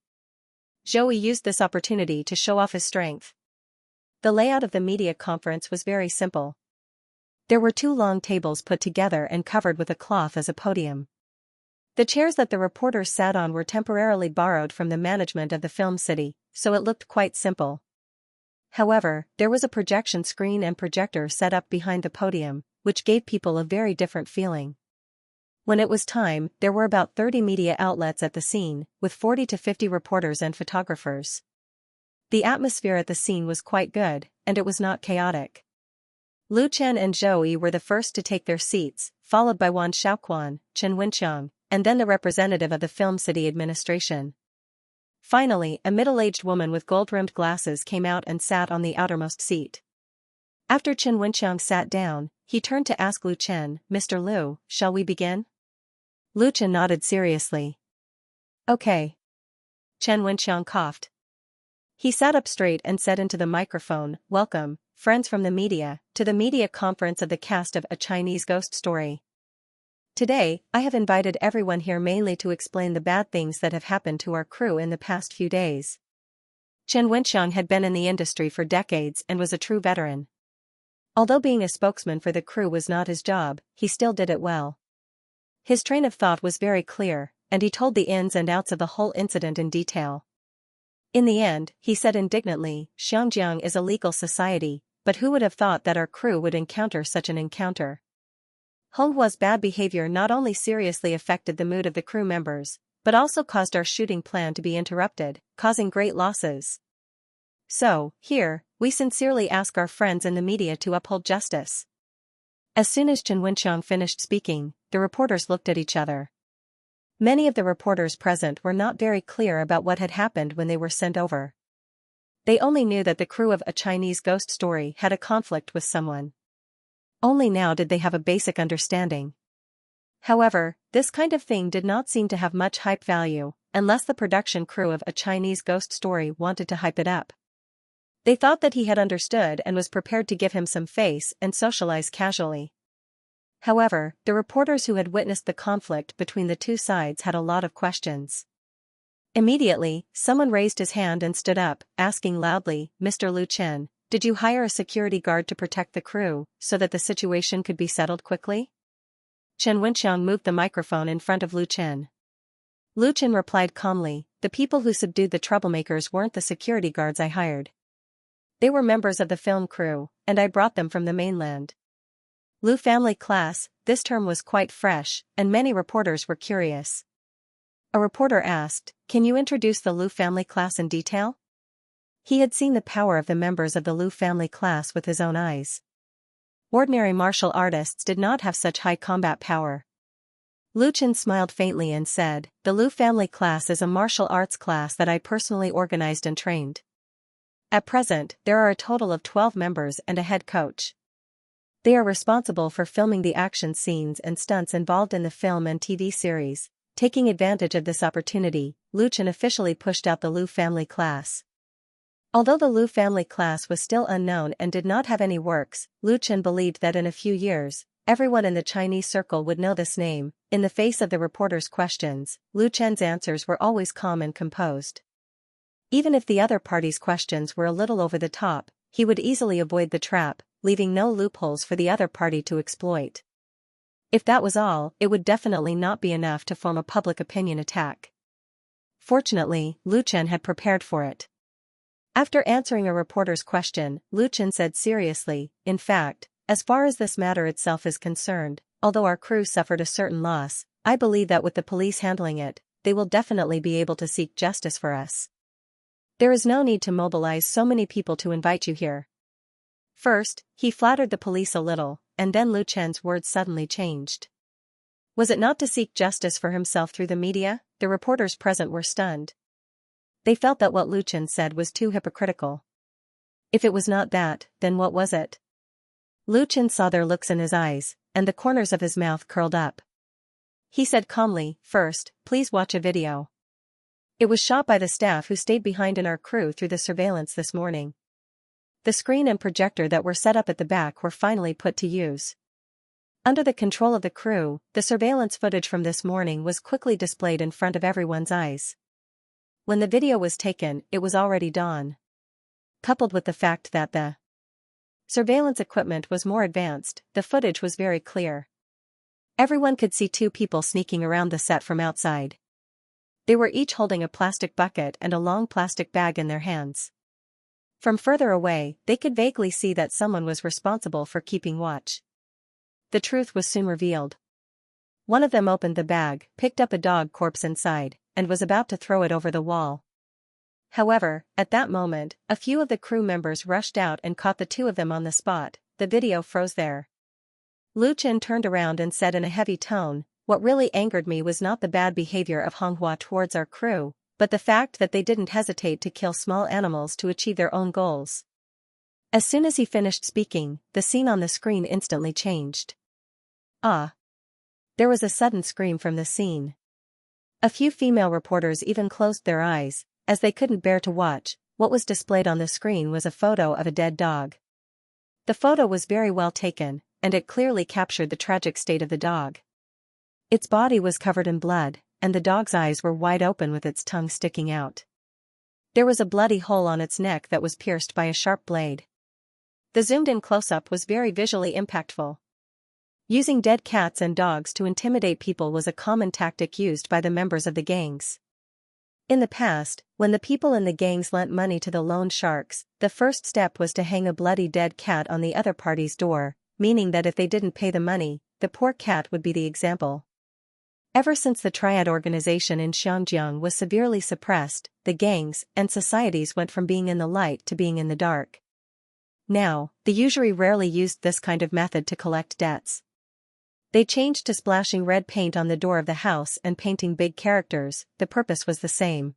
Zhou Yi used this opportunity to show off his strength. The layout of the media conference was very simple. There were 2 long tables put together and covered with a cloth as a podium. The chairs that the reporters sat on were temporarily borrowed from the management of the film city, so it looked quite simple. However, there was a projection screen and projector set up behind the podium, which gave people a very different feeling. When it was time, there were about 30 media outlets at the scene, with 40 to 50 reporters and photographers. The atmosphere at the scene was quite good, and it was not chaotic. Lu Chen and Zhou Yi were the first to take their seats, followed by Wan Xiaoquan, Chen Wenxiang, and then the representative of the Film City administration. Finally, a middle-aged woman with gold-rimmed glasses came out and sat on the outermost seat. After Chen Wenxiang sat down, he turned to ask Lu Chen, "Mr. Lu, shall we begin?" Lu Chen nodded seriously. "Okay." Chen Wenxiang coughed. He sat up straight and said into the microphone, "Welcome, friends from the media, to the media conference of the cast of A Chinese Ghost Story. Today, I have invited everyone here mainly to explain the bad things that have happened to our crew in the past few days." Chen Wenxiang had been in the industry for decades and was a true veteran. Although being a spokesman for the crew was not his job, he still did it well. His train of thought was very clear, and he told the ins and outs of the whole incident in detail. In the end, he said indignantly, "Xianxia is a legal society, but who would have thought that our crew would encounter such an encounter?" Honghua's bad behavior not only seriously affected the mood of the crew members, but also caused our shooting plan to be interrupted, causing great losses. So, here, we sincerely ask our friends in the media to uphold justice. As soon as Chen Wenxiang finished speaking, the reporters looked at each other. Many of the reporters present were not very clear about what had happened when they were sent over. They only knew that the crew of A Chinese Ghost Story had a conflict with someone. Only now did they have a basic understanding. However, this kind of thing did not seem to have much hype value, unless the production crew of A Chinese Ghost Story wanted to hype it up. They thought that he had understood and was prepared to give him some face and socialize casually. However, the reporters who had witnessed the conflict between the two sides had a lot of questions. Immediately, someone raised his hand and stood up, asking loudly, "Mr. Lu Chen, did you hire a security guard to protect the crew, so that the situation could be settled quickly?" Chen Wenxiang moved the microphone in front of Lu Chen. Lu Chen replied calmly, "The people who subdued the troublemakers weren't the security guards I hired. They were members of the film crew, and I brought them from the mainland." Lu family class, this term was quite fresh, and many reporters were curious. A reporter asked, "Can you introduce the Lu family class in detail?" He had seen the power of the members of the Lu family class with his own eyes. Ordinary martial artists did not have such high combat power. Lu Chen smiled faintly and said, "The Lu family class is a martial arts class that I personally organized and trained. At present, there are a total of 12 members and a head coach. They are responsible for filming the action scenes and stunts involved in the film and TV series." Taking advantage of this opportunity, Lu Chen officially pushed out the Lu family class. Although the Lu family class was still unknown and did not have any works, Lu Chen believed that in a few years, everyone in the Chinese circle would know this name. In the face of the reporters' questions, Lu Chen's answers were always calm and composed. Even if the other party's questions were a little over the top, he would easily avoid the trap, leaving no loopholes for the other party to exploit. If that was all, it would definitely not be enough to form a public opinion attack. Fortunately, Lu Chen had prepared for it. After answering a reporter's question, Lu Chen said seriously, "In fact, as far as this matter itself is concerned, although our crew suffered a certain loss, I believe that with the police handling it, they will definitely be able to seek justice for us. There is no need to mobilize so many people to invite you here." First, he flattered the police a little, and then Lu Chen's words suddenly changed. Was it not to seek justice for himself through the media? The reporters present were stunned. They felt that what Lu Chen said was too hypocritical. If it was not that, then what was it? Lu Chen saw their looks in his eyes, and the corners of his mouth curled up. He said calmly, "First, please watch a video. It was shot by the staff who stayed behind in our crew through the surveillance this morning. The screen and projector that were set up at the back were finally put to use. Under the control of the crew, the surveillance footage from this morning was quickly displayed in front of everyone's eyes. When the video was taken, it was already dawn. Coupled with the fact that the surveillance equipment was more advanced, the footage was very clear. Everyone could see two people sneaking around the set from outside. They were each holding a plastic bucket and a long plastic bag in their hands. From further away, they could vaguely see that someone was responsible for keeping watch. The truth was soon revealed. One of them opened the bag, picked up a dog corpse inside, and was about to throw it over the wall. However, at that moment, a few of the crew members rushed out and caught the two of them on the spot. The video froze there. Lu Chen turned around and said in a heavy tone, "What really angered me was not the bad behavior of Xianxia towards our crew, but the fact that they didn't hesitate to kill small animals to achieve their own goals." As soon as he finished speaking, the scene on the screen instantly changed. Ah! There was a sudden scream from the scene. A few female reporters even closed their eyes, as they couldn't bear to watch. What was displayed on the screen was a photo of a dead dog. The photo was very well taken, and it clearly captured the tragic state of the dog. Its body was covered in blood, and the dog's eyes were wide open with its tongue sticking out. There was a bloody hole on its neck that was pierced by a sharp blade. The zoomed-in close-up was very visually impactful. Using dead cats and dogs to intimidate people was a common tactic used by the members of the gangs. In the past, when the people in the gangs lent money to the loan sharks, the first step was to hang a bloody dead cat on the other party's door, meaning that if they didn't pay the money, the poor cat would be the example. Ever since the triad organization in Xianxia was severely suppressed, the gangs and societies went from being in the light to being in the dark. Now, the usury rarely used this kind of method to collect debts. They changed to splashing red paint on the door of the house and painting big characters. The purpose was the same.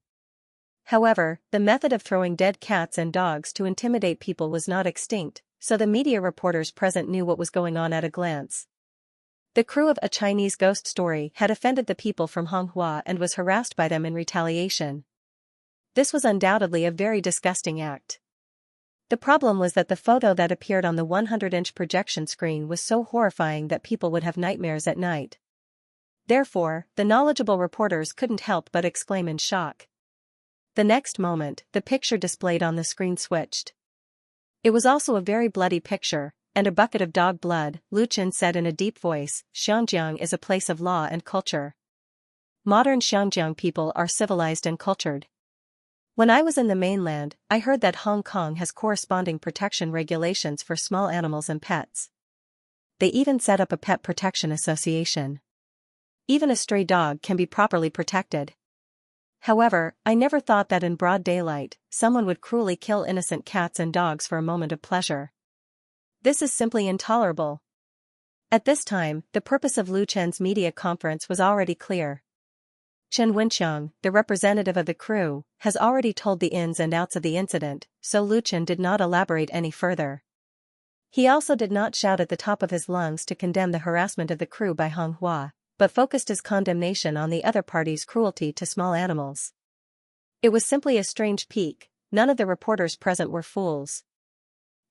However, the method of throwing dead cats and dogs to intimidate people was not extinct, so the media reporters present knew what was going on at a glance. The crew of A Chinese Ghost Story had offended the people from Xianxia and was harassed by them in retaliation. This was undoubtedly a very disgusting act. The problem was that the photo that appeared on the 100-inch projection screen was so horrifying that people would have nightmares at night. Therefore, the knowledgeable reporters couldn't help but exclaim in shock. The next moment, the picture displayed on the screen switched. It was also a very bloody picture, and a bucket of dog blood. Lu Chen said in a deep voice, "Xianxia is a place of law and culture. Modern Xianxia people are civilized and cultured. When I was in the mainland, I heard that Hong Kong has corresponding protection regulations for small animals and pets. They even set up a pet protection association. Even a stray dog can be properly protected. However, I never thought that in broad daylight, someone would cruelly kill innocent cats and dogs for a moment of pleasure. This is simply intolerable." At this time, the purpose of Lu Chen's media conference was already clear. Chen Wenqiang, the representative of the crew, has already told the ins and outs of the incident, so Lu Chen did not elaborate any further. He also did not shout at the top of his lungs to condemn the harassment of the crew by Xianxia, but focused his condemnation on the other party's cruelty to small animals. It was simply a strange peek. None of the reporters present were fools.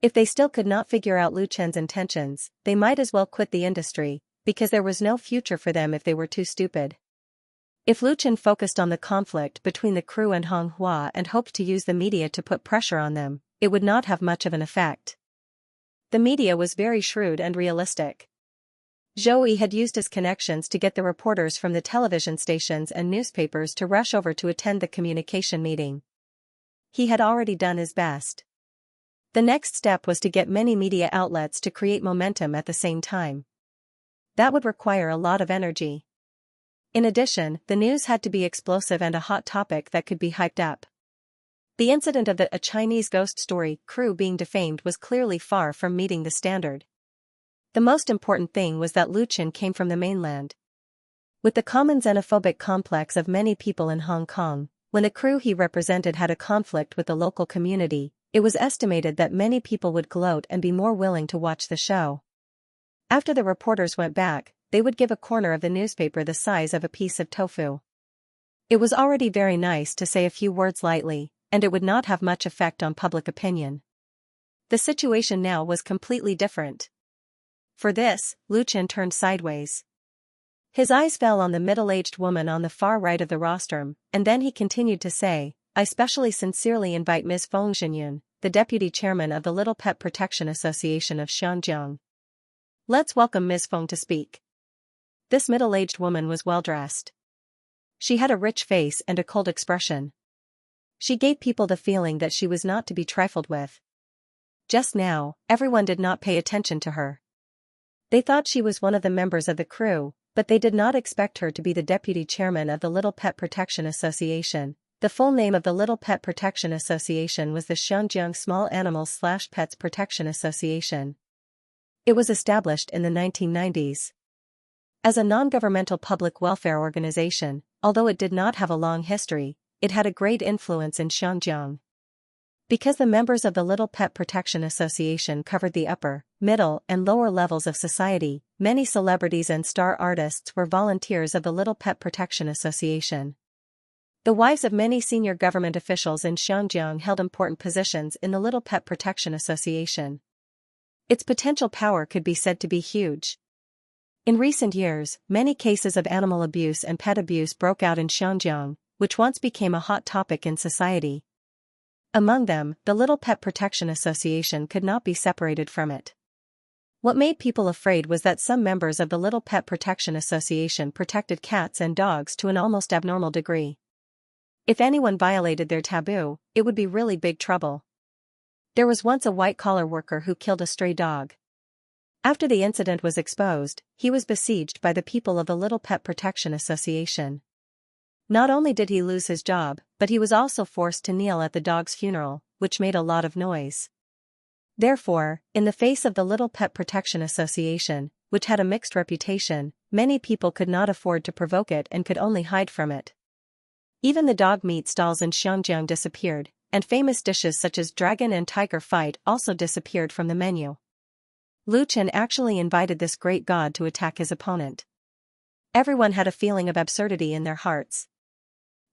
If they still could not figure out Lu Chen's intentions, they might as well quit the industry, because there was no future for them if they were too stupid. If Lu Chen focused on the conflict between the crew and Xianxia and hoped to use the media to put pressure on them, it would not have much of an effect. The media was very shrewd and realistic. Zhou had used his connections to get the reporters from the television stations and newspapers to rush over to attend the communication meeting. He had already done his best. The next step was to get many media outlets to create momentum at the same time. That would require a lot of energy. In addition, the news had to be explosive and a hot topic that could be hyped up. The incident of a Chinese ghost story crew being defamed was clearly far from meeting the standard. The most important thing was that Lu Chen came from the mainland. With the common xenophobic complex of many people in Hong Kong, when the crew he represented had a conflict with the local community, it was estimated that many people would gloat and be more willing to watch the show. After the reporters went back, they would give a corner of the newspaper the size of a piece of tofu. It was already very nice to say a few words lightly, and it would not have much effect on public opinion. The situation now was completely different. For this, Lu Chen turned sideways. His eyes fell on the middle-aged woman on the far right of the rostrum, and then he continued to say, "I specially sincerely invite Ms. Feng Xinyun, the deputy chairman of the Little Pet Protection Association of Xianxia. Let's welcome Ms. Feng to speak." This middle-aged woman was well-dressed. She had a rich face and a cold expression. She gave people the feeling that she was not to be trifled with. Just now, everyone did not pay attention to her. They thought she was one of the members of the crew, but they did not expect her to be the deputy chairman of the Little Pet Protection Association. The full name of the Little Pet Protection Association was the Xianjiang Small Animals/Pets Protection Association. It was established in the 1990s. As a non-governmental public welfare organization, although it did not have a long history, it had a great influence in Xianjiang. Because the members of the Little Pet Protection Association covered the upper, middle, and lower levels of society, many celebrities and star artists were volunteers of the Little Pet Protection Association. The wives of many senior government officials in Xianjiang held important positions in the Little Pet Protection Association. Its potential power could be said to be huge. In recent years, many cases of animal abuse and pet abuse broke out in Xianjiang, which once became a hot topic in society. Among them, the Little Pet Protection Association could not be separated from it. What made people afraid was that some members of the Little Pet Protection Association protected cats and dogs to an almost abnormal degree. If anyone violated their taboo, it would be really big trouble. There was once a white-collar worker who killed a stray dog. After the incident was exposed, he was besieged by the people of the Little Pet Protection Association. Not only did he lose his job, but he was also forced to kneel at the dog's funeral, which made a lot of noise. Therefore, in the face of the Little Pet Protection Association, which had a mixed reputation, many people could not afford to provoke it and could only hide from it. Even the dog meat stalls in Xianjiang disappeared, and famous dishes such as dragon and tiger fight also disappeared from the menu. Lu Chen actually invited this great god to attack his opponent. Everyone had a feeling of absurdity in their hearts.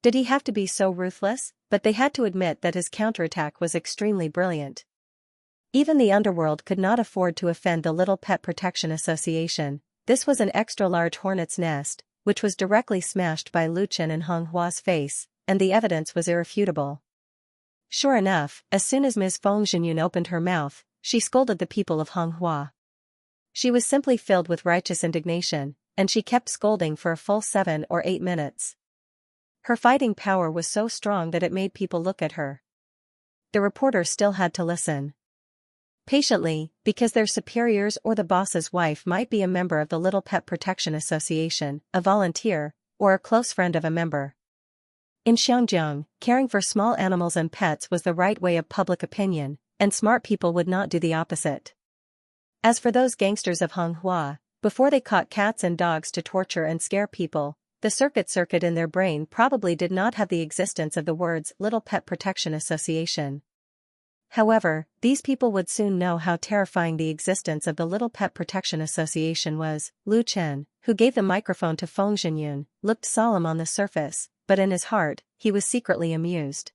Did he have to be so ruthless? But they had to admit that his counterattack was extremely brilliant. Even the underworld could not afford to offend the Little Pet Protection Association. This was an extra-large hornet's nest, which was directly smashed by Lu Chen in Hong Hua's face, and the evidence was irrefutable. Sure enough, as soon as Ms. Feng Xinyun opened her mouth, she scolded the people of Hong Hua. She was simply filled with righteous indignation, and she kept scolding for a full 7 or 8 minutes. Her fighting power was so strong that it made people look at her. The reporter still had to listen patiently, because their superiors or the boss's wife might be a member of the Little Pet Protection Association, a volunteer, or a close friend of a member. In Xianjiang, caring for small animals and pets was the right way of public opinion, and smart people would not do the opposite. As for those gangsters of Hong Hua, before they caught cats and dogs to torture and scare people, the circuit in their brain probably did not have the existence of the words Little Pet Protection Association. However, these people would soon know how terrifying the existence of the Little Pet Protection Association was. Lu Chen, who gave the microphone to Feng Xinyun, looked solemn on the surface, but in his heart, he was secretly amused.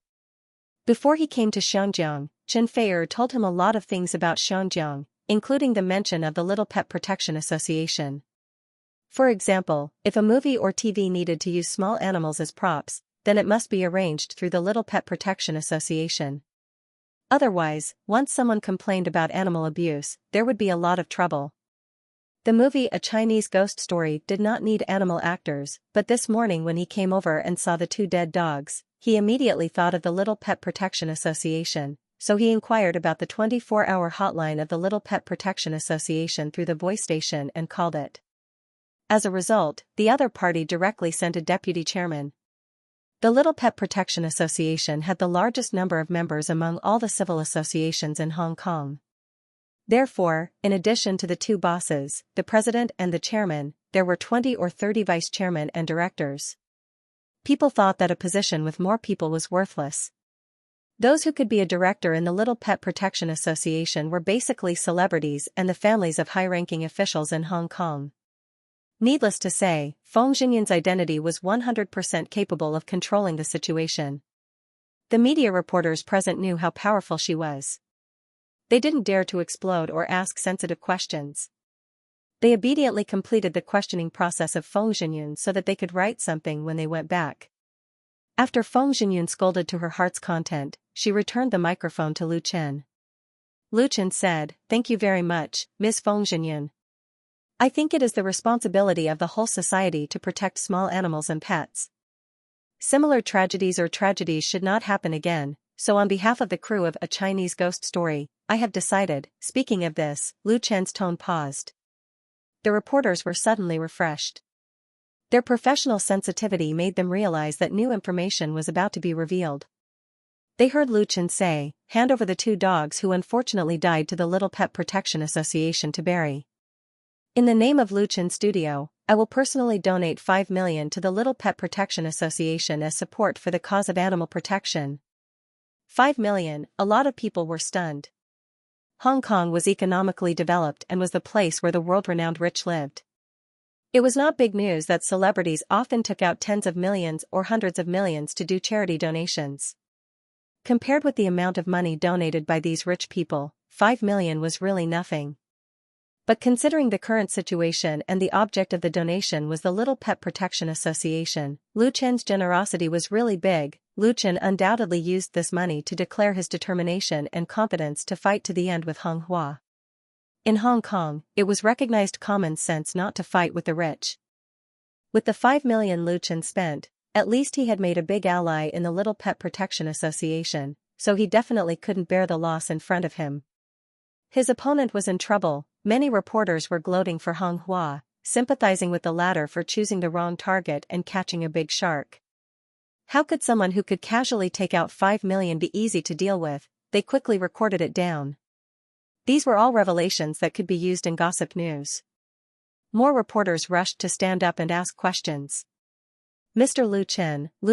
Before he came to Xianjiang, Chen Feier told him a lot of things about Xianjiang, including the mention of the Little Pet Protection Association. For example, if a movie or TV needed to use small animals as props, then it must be arranged through the Little Pet Protection Association. Otherwise, once someone complained about animal abuse, there would be a lot of trouble. The movie A Chinese Ghost Story did not need animal actors, but this morning when he came over and saw the 2 dead dogs, he immediately thought of the Little Pet Protection Association, so he inquired about the 24-hour hotline of the Little Pet Protection Association through the voice station and called it. As a result, the other party directly sent a deputy chairman. The Little Pet Protection Association had the largest number of members among all the civil associations in Hong Kong. Therefore, in addition to the 2 bosses, the president and the chairman, there were 20 or 30 vice chairmen and directors. People thought that a position with more people was worthless. Those who could be a director in the Little Pet Protection Association were basically celebrities and the families of high-ranking officials in Hong Kong. Needless to say, Feng Xinyan's identity was 100% capable of controlling the situation. The media reporters present knew how powerful she was. They didn't dare to explode or ask sensitive questions. They obediently completed the questioning process of Feng Xinyan so that they could write something when they went back. After Feng Xinyan scolded to her heart's content, she returned the microphone to Lu Chen. Lu Chen said, "Thank you very much, Ms. Feng Xinyan. I think it is the responsibility of the whole society to protect small animals and pets. Similar tragedies should not happen again, so on behalf of the crew of A Chinese Ghost Story, I have decided." Speaking of this, Lu Chen's tone paused. The reporters were suddenly refreshed. Their professional sensitivity made them realize that new information was about to be revealed. They heard Lu Chen say, "Hand over the 2 dogs who unfortunately died to the Little Pet Protection Association to bury. In the name of Lu Chen Studio, I will personally donate 5 million to the Little Pet Protection Association as support for the cause of animal protection." 5 million, a lot of people were stunned. Hong Kong was economically developed and was the place where the world-renowned rich lived. It was not big news that celebrities often took out tens of millions or hundreds of millions to do charity donations. Compared with the amount of money donated by these rich people, 5 million was really nothing. But considering the current situation and the object of the donation was the Little Pet Protection Association, Lu Chen's generosity was really big. Lu Chen undoubtedly used this money to declare his determination and confidence to fight to the end with Hong Hua. In Hong Kong, it was recognized common sense not to fight with the rich. With the 5 million Lu Chen spent, at least he had made a big ally in the Little Pet Protection Association, so he definitely couldn't bear the loss in front of him. His opponent was in trouble. Many reporters were gloating for Hong Hua, sympathizing with the latter for choosing the wrong target and catching a big shark. How could someone who could casually take out 5 million be easy to deal with? They quickly recorded it down. These were all revelations that could be used in gossip news. More reporters rushed to stand up and ask questions. Mr. Lu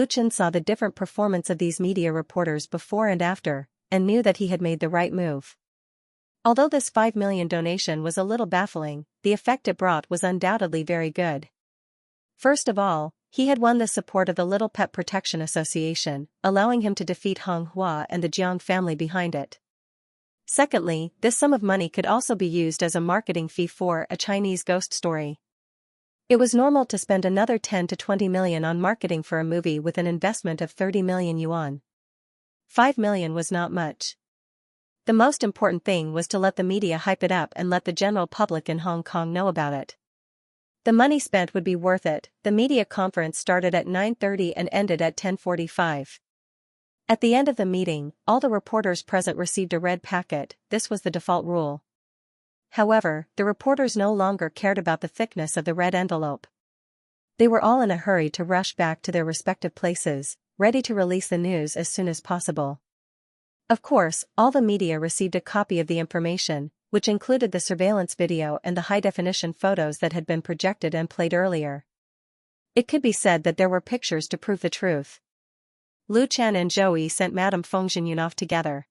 Chen saw the different performance of these media reporters before and after, and knew that he had made the right move. Although this 5 million donation was a little baffling, the effect it brought was undoubtedly very good. First of all, he had won the support of the Little Pet Protection Association, allowing him to defeat Hong Hua and the Jiang family behind it. Secondly, this sum of money could also be used as a marketing fee for A Chinese Ghost Story. It was normal to spend another 10 to 20 million on marketing for a movie with an investment of 30 million yuan. 5 million was not much. The most important thing was to let the media hype it up and let the general public in Hong Kong know about it. The money spent would be worth it. The media conference started at 9:30 and ended at 10:45. At the end of the meeting, all the reporters present received a red packet. This was the default rule. However, the reporters no longer cared about the thickness of the red envelope. They were all in a hurry to rush back to their respective places, ready to release the news as soon as possible. Of course, all the media received a copy of the information, which included the surveillance video and the high-definition photos that had been projected and played earlier. It could be said that there were pictures to prove the truth. Lu Chen and Zhou Yi sent Madame Feng Xinyan off together.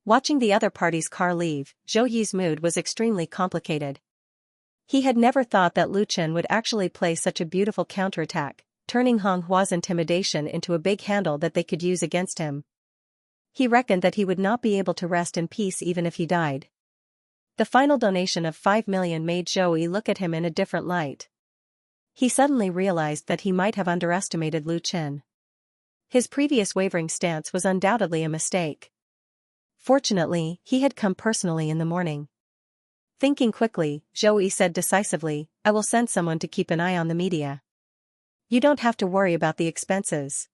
Watching the other party's car leave, Zhou Yi's mood was extremely complicated. He had never thought that Lu Chen would actually play such a beautiful counterattack, turning Hong Hua's intimidation into a big handle that they could use against him. He reckoned that he would not be able to rest in peace even if he died. The final donation of 5 million made Zhou Yi look at him in a different light. He suddenly realized that he might have underestimated Lu Chen. His previous wavering stance was undoubtedly a mistake. Fortunately, he had come personally in the morning. Thinking quickly, Zhou said decisively, "I will send someone to keep an eye on the media. You don't have to worry about the expenses.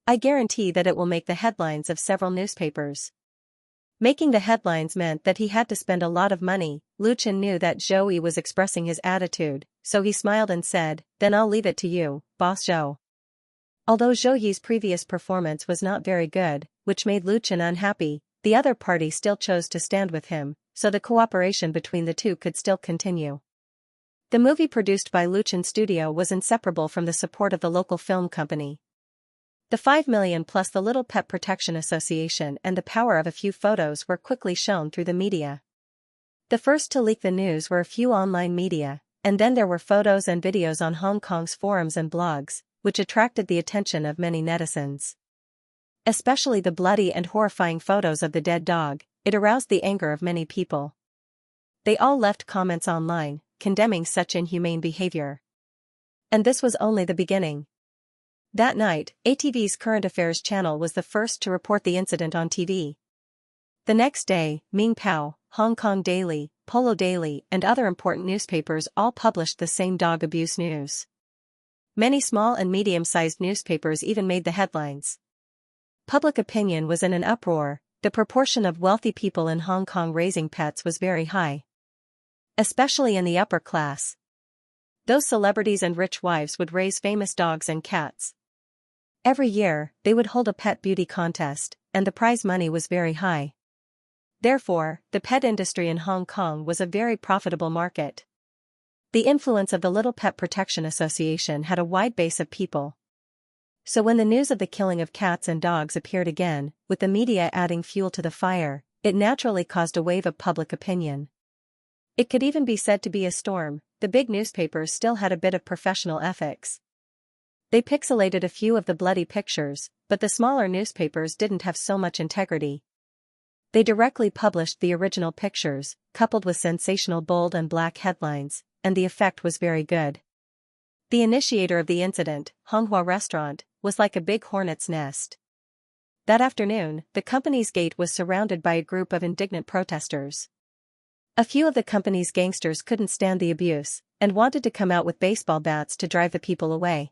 I guarantee that it will make the headlines of several newspapers." Making the headlines meant that he had to spend a lot of money. Lu Chen knew that Zhou was expressing his attitude, so he smiled and said, "Then I'll leave it to you, Boss Zhou." Although Zhou Yi's previous performance was not very good, which made Lu Chen unhappy, the other party still chose to stand with him, so the cooperation between the two could still continue. The movie produced by Lu Chen Studio was inseparable from the support of the local film company. The 5 million plus the Little Pet Protection Association and the power of a few photos were quickly shown through the media. The first to leak the news were a few online media, and then there were photos and videos on Hong Kong's forums and blogs, which attracted the attention of many netizens. Especially the bloody and horrifying photos of the dead dog, it aroused the anger of many people. They all left comments online, condemning such inhumane behavior. And this was only the beginning. That night, ATV's Current Affairs channel was the first to report the incident on TV. The next day, Ming Pao, Hong Kong Daily, Polo Daily, and other important newspapers all published the same dog abuse news. Many small and medium-sized newspapers even made the headlines. Public opinion was in an uproar. The proportion of wealthy people in Hong Kong raising pets was very high. Especially in the upper class. Those celebrities and rich wives would raise famous dogs and cats. Every year, they would hold a pet beauty contest, and the prize money was very high. Therefore, the pet industry in Hong Kong was a very profitable market. The influence of the Little Pet Protection Association had a wide base of people. So when the news of the killing of cats and dogs appeared again, with the media adding fuel to the fire, it naturally caused a wave of public opinion. It could even be said to be a storm. The big newspapers still had a bit of professional ethics. They pixelated a few of the bloody pictures, but the smaller newspapers didn't have so much integrity. They directly published the original pictures, coupled with sensational bold and black headlines, and the effect was very good. The initiator of the incident, Honghua Restaurant, was like a big hornet's nest. That afternoon, the company's gate was surrounded by a group of indignant protesters. A few of the company's gangsters couldn't stand the abuse, and wanted to come out with baseball bats to drive the people away.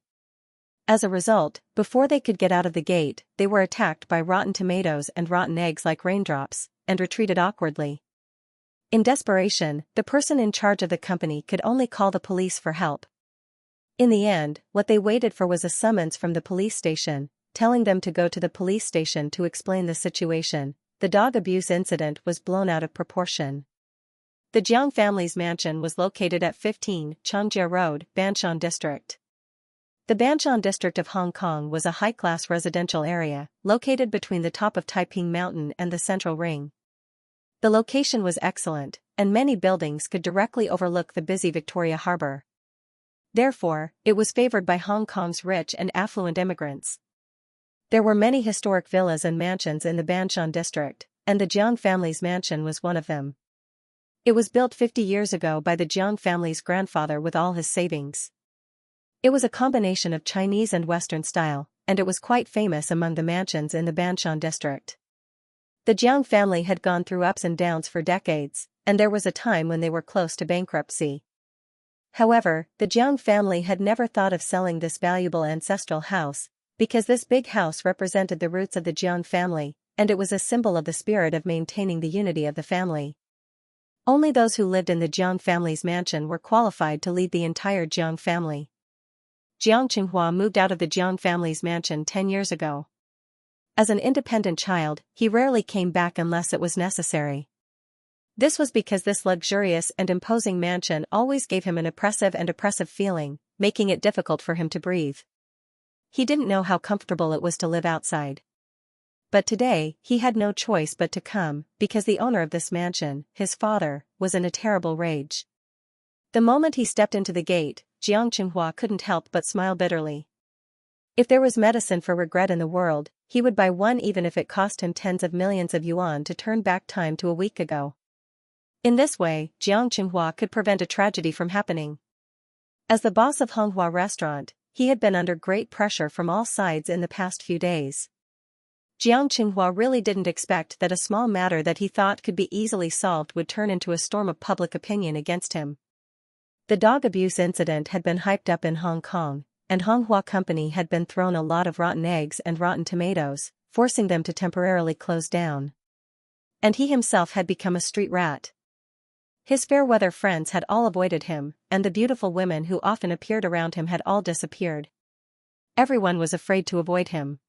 As a result, before they could get out of the gate, they were attacked by rotten tomatoes and rotten eggs like raindrops, and retreated awkwardly. In desperation, the person in charge of the company could only call the police for help. In the end, what they waited for was a summons from the police station, telling them to go to the police station to explain the situation. The dog abuse incident was blown out of proportion. The Jiang family's mansion was located at 15 Changjia Road, Banshan District. The Banshan District of Hong Kong was a high-class residential area, located between the top of Taiping Mountain and the Central Ring. The location was excellent, and many buildings could directly overlook the busy Victoria Harbour. Therefore, it was favored by Hong Kong's rich and affluent immigrants. There were many historic villas and mansions in the Banshan District, and the Jiang family's mansion was one of them. It was built 50 years ago by the Jiang family's grandfather with all his savings. It was a combination of Chinese and Western style, and it was quite famous among the mansions in the Banshan District. The Jiang family had gone through ups and downs for decades, and there was a time when they were close to bankruptcy. However, the Jiang family had never thought of selling this valuable ancestral house, because this big house represented the roots of the Jiang family, and it was a symbol of the spirit of maintaining the unity of the family. Only those who lived in the Jiang family's mansion were qualified to lead the entire Jiang family. Jiang Qinghua moved out of the Jiang family's mansion 10 years ago. As an independent child, he rarely came back unless it was necessary. This was because this luxurious and imposing mansion always gave him an oppressive feeling, making it difficult for him to breathe. He didn't know how comfortable it was to live outside. But today, he had no choice but to come, because the owner of this mansion, his father, was in a terrible rage. The moment he stepped into the gate, Jiang Qinghua couldn't help but smile bitterly. If there was medicine for regret in the world, he would buy one even if it cost him tens of millions of yuan to turn back time to a week ago. In this way, Jiang Qinghua could prevent a tragedy from happening. As the boss of Honghua Restaurant, he had been under great pressure from all sides in the past few days. Jiang Qinghua really didn't expect that a small matter that he thought could be easily solved would turn into a storm of public opinion against him. The dog abuse incident had been hyped up in Hong Kong, and Honghua Company had been thrown a lot of rotten eggs and rotten tomatoes, forcing them to temporarily close down. And he himself had become a street rat. His fair-weather friends had all avoided him, and the beautiful women who often appeared around him had all disappeared. Everyone was afraid to avoid him.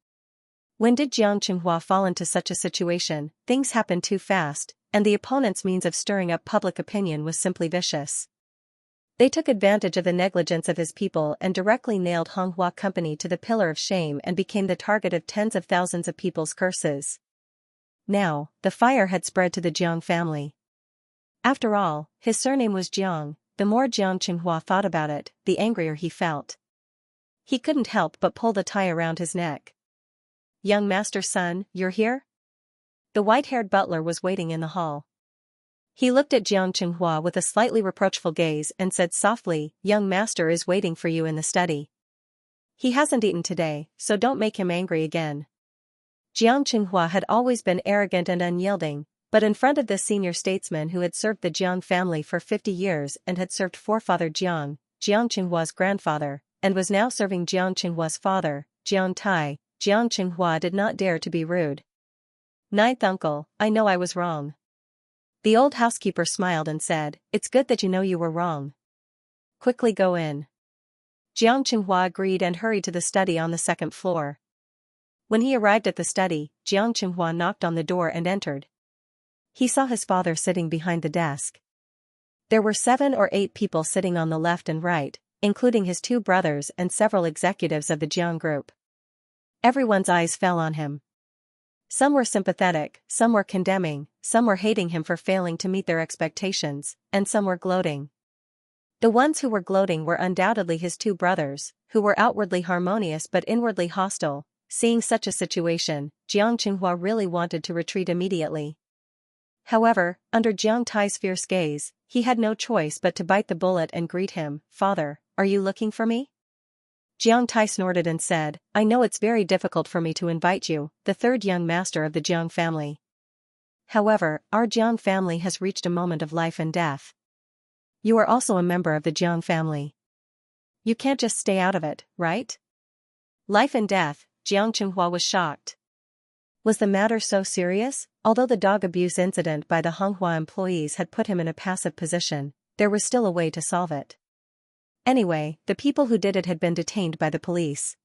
When did Jiang Qinghua fall into such a situation? Things happened too fast, and the opponent's means of stirring up public opinion was simply vicious. They took advantage of the negligence of his people and directly nailed Honghua Company to the pillar of shame and became the target of tens of thousands of people's curses. Now, the fire had spread to the Jiang family. After all, his surname was Jiang. The more Jiang Qinghua thought about it, the angrier he felt. He couldn't help but pull the tie around his neck. "Young master's son, you're here?" The white-haired butler was waiting in the hall. He looked at Jiang Qinghua with a slightly reproachful gaze and said softly, "Young master is waiting for you in the study. He hasn't eaten today, so don't make him angry again." Jiang Qinghua had always been arrogant and unyielding, but in front of this senior statesman who had served the Jiang family for 50 years and had served forefather Jiang, Jiang Qinghua's grandfather, and was now serving Jiang Qinghua's father, Jiang Tai, Jiang Qinghua did not dare to be rude. "Ninth uncle, I know I was wrong." The old housekeeper smiled and said, "It's good that you know you were wrong. Quickly go in." Jiang Qinghua agreed and hurried to the study on the second floor. When he arrived at the study, Jiang Qinghua knocked on the door and entered. He saw his father sitting behind the desk. There were 7 or 8 people sitting on the left and right, including his 2 brothers and several executives of the Jiang group. Everyone's eyes fell on him. Some were sympathetic, some were condemning, some were hating him for failing to meet their expectations, and some were gloating. The ones who were gloating were undoubtedly his 2 brothers, who were outwardly harmonious but inwardly hostile. Seeing such a situation, Jiang Qinghua really wanted to retreat immediately. However, under Jiang Tai's fierce gaze, he had no choice but to bite the bullet and greet him. "Father, are you looking for me?" Jiang Tai snorted and said, "I know it's very difficult for me to invite you, the 3rd young master of the Jiang family. However, our Jiang family has reached a moment of life and death. You are also a member of the Jiang family. You can't just stay out of it, right?" Life and death, Jiang Qinghua was shocked. Was the matter so serious? Although the dog abuse incident by the Honghua employees had put him in a passive position, there was still a way to solve it. Anyway, the people who did it had been detained by the police.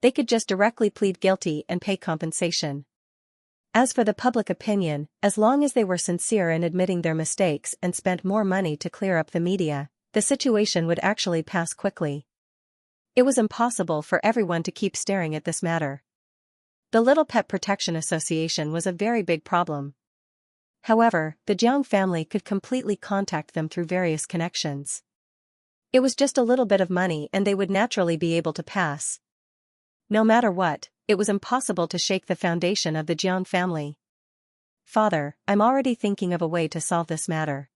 They could just directly plead guilty and pay compensation. As for the public opinion, as long as they were sincere in admitting their mistakes and spent more money to clear up the media, the situation would actually pass quickly. It was impossible for everyone to keep staring at this matter. The Little Pet Protection Association was a very big problem. However, the Jiang family could completely contact them through various connections. It was just a little bit of money and they would naturally be able to pass. No matter what, it was impossible to shake the foundation of the Jiang family. "Father, I'm already thinking of a way to solve this matter."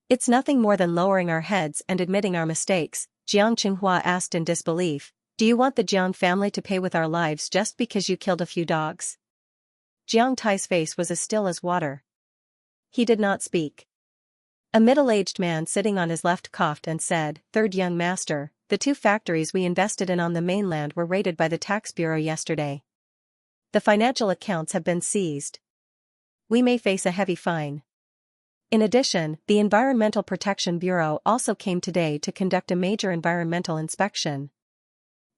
"It's nothing more than lowering our heads and admitting our mistakes," Jiang Qinghua asked in disbelief. "Do you want the Jiang family to pay with our lives just because you killed a few dogs?" Jiang Tai's face was as still as water. He did not speak. A middle-aged man sitting on his left coughed and said, "Third young master, the 2 factories we invested in on the mainland were raided by the tax bureau yesterday. The financial accounts have been seized. We may face a heavy fine. In addition, the Environmental Protection Bureau also came today to conduct a major environmental inspection."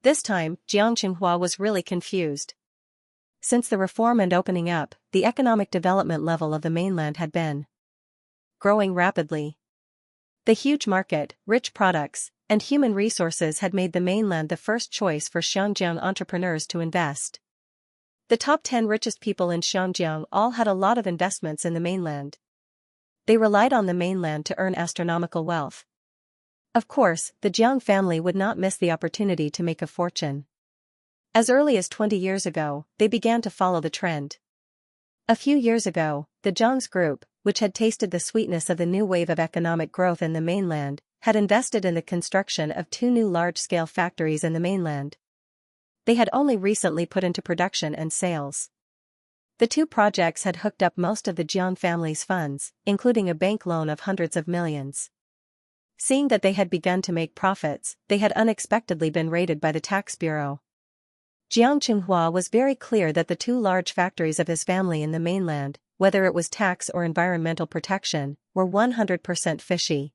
This time, Jiang Qinghua was really confused. Since the reform and opening up, the economic development level of the mainland had been growing rapidly. The huge market, rich products, and human resources had made the mainland the first choice for Xinjiang entrepreneurs to invest. The top 10 richest people in Xinjiang all had a lot of investments in the mainland. They relied on the mainland to earn astronomical wealth. Of course, the Jiang family would not miss the opportunity to make a fortune. As early as 20 years ago, they began to follow the trend. A few years ago, the Jiang's group, which had tasted the sweetness of the new wave of economic growth in the mainland, had invested in the construction of 2 new large-scale factories in the mainland. they had only recently put into production and sales. The two projects had hooked up most of the Jiang family's funds, including a bank loan of hundreds of millions. Seeing that they had begun to make profits, they had unexpectedly been raided by the tax bureau. Jiang Qinghua was very clear that the two large factories of his family in the mainland, whether it was tax or environmental protection, were 100% fishy.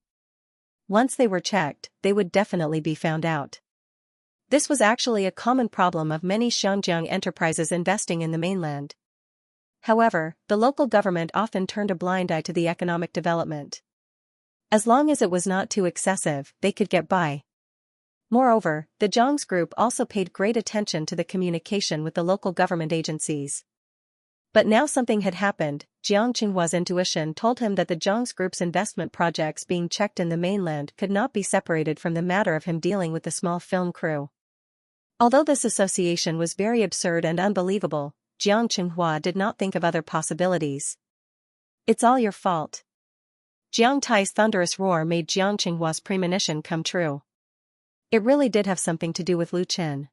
Once they were checked, they would definitely be found out. This was actually a common problem of many Xinjiang enterprises investing in the mainland. However, the local government often turned a blind eye to the economic development. As long as it was not too excessive, they could get by. Moreover, the Zhang's group also paid great attention to the communication with the local government agencies. But now something had happened. Jiang Qinghua's intuition told him that the Zhang's group's investment projects being checked in the mainland could not be separated from the matter of him dealing with the small film crew. Although this association was very absurd and unbelievable, Jiang Qinghua did not think of other possibilities. "It's all your fault." Jiang Tai's thunderous roar made Jiang Qinghua's premonition come true. It really did have something to do with Lu Chen.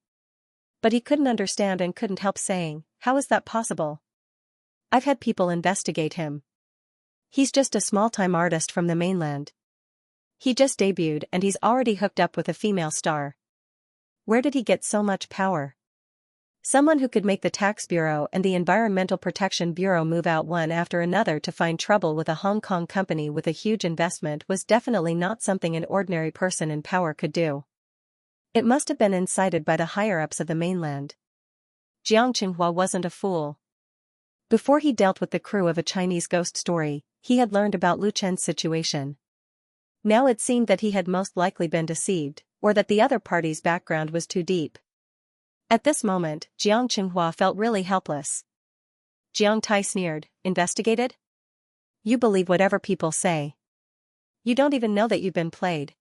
But he couldn't understand and couldn't help saying, "How is that possible? I've had people investigate him. He's just a small-time artist from the mainland. He just debuted and he's already hooked up with a female star. Where did he get so much power?" Someone who could make the Tax Bureau and the Environmental Protection Bureau move out one after another to find trouble with a Hong Kong company with a huge investment was definitely not something an ordinary person in power could do. It must have been incited by the higher-ups of the mainland. Jiang Qinghua wasn't a fool. Before he dealt with the crew of a Chinese ghost story, he had learned about Lu Chen's situation. Now it seemed that he had most likely been deceived, or that the other party's background was too deep. At this moment, Jiang Qinghua felt really helpless. Jiang Tai sneered, "Investigated? You believe whatever people say. You don't even know that you've been played."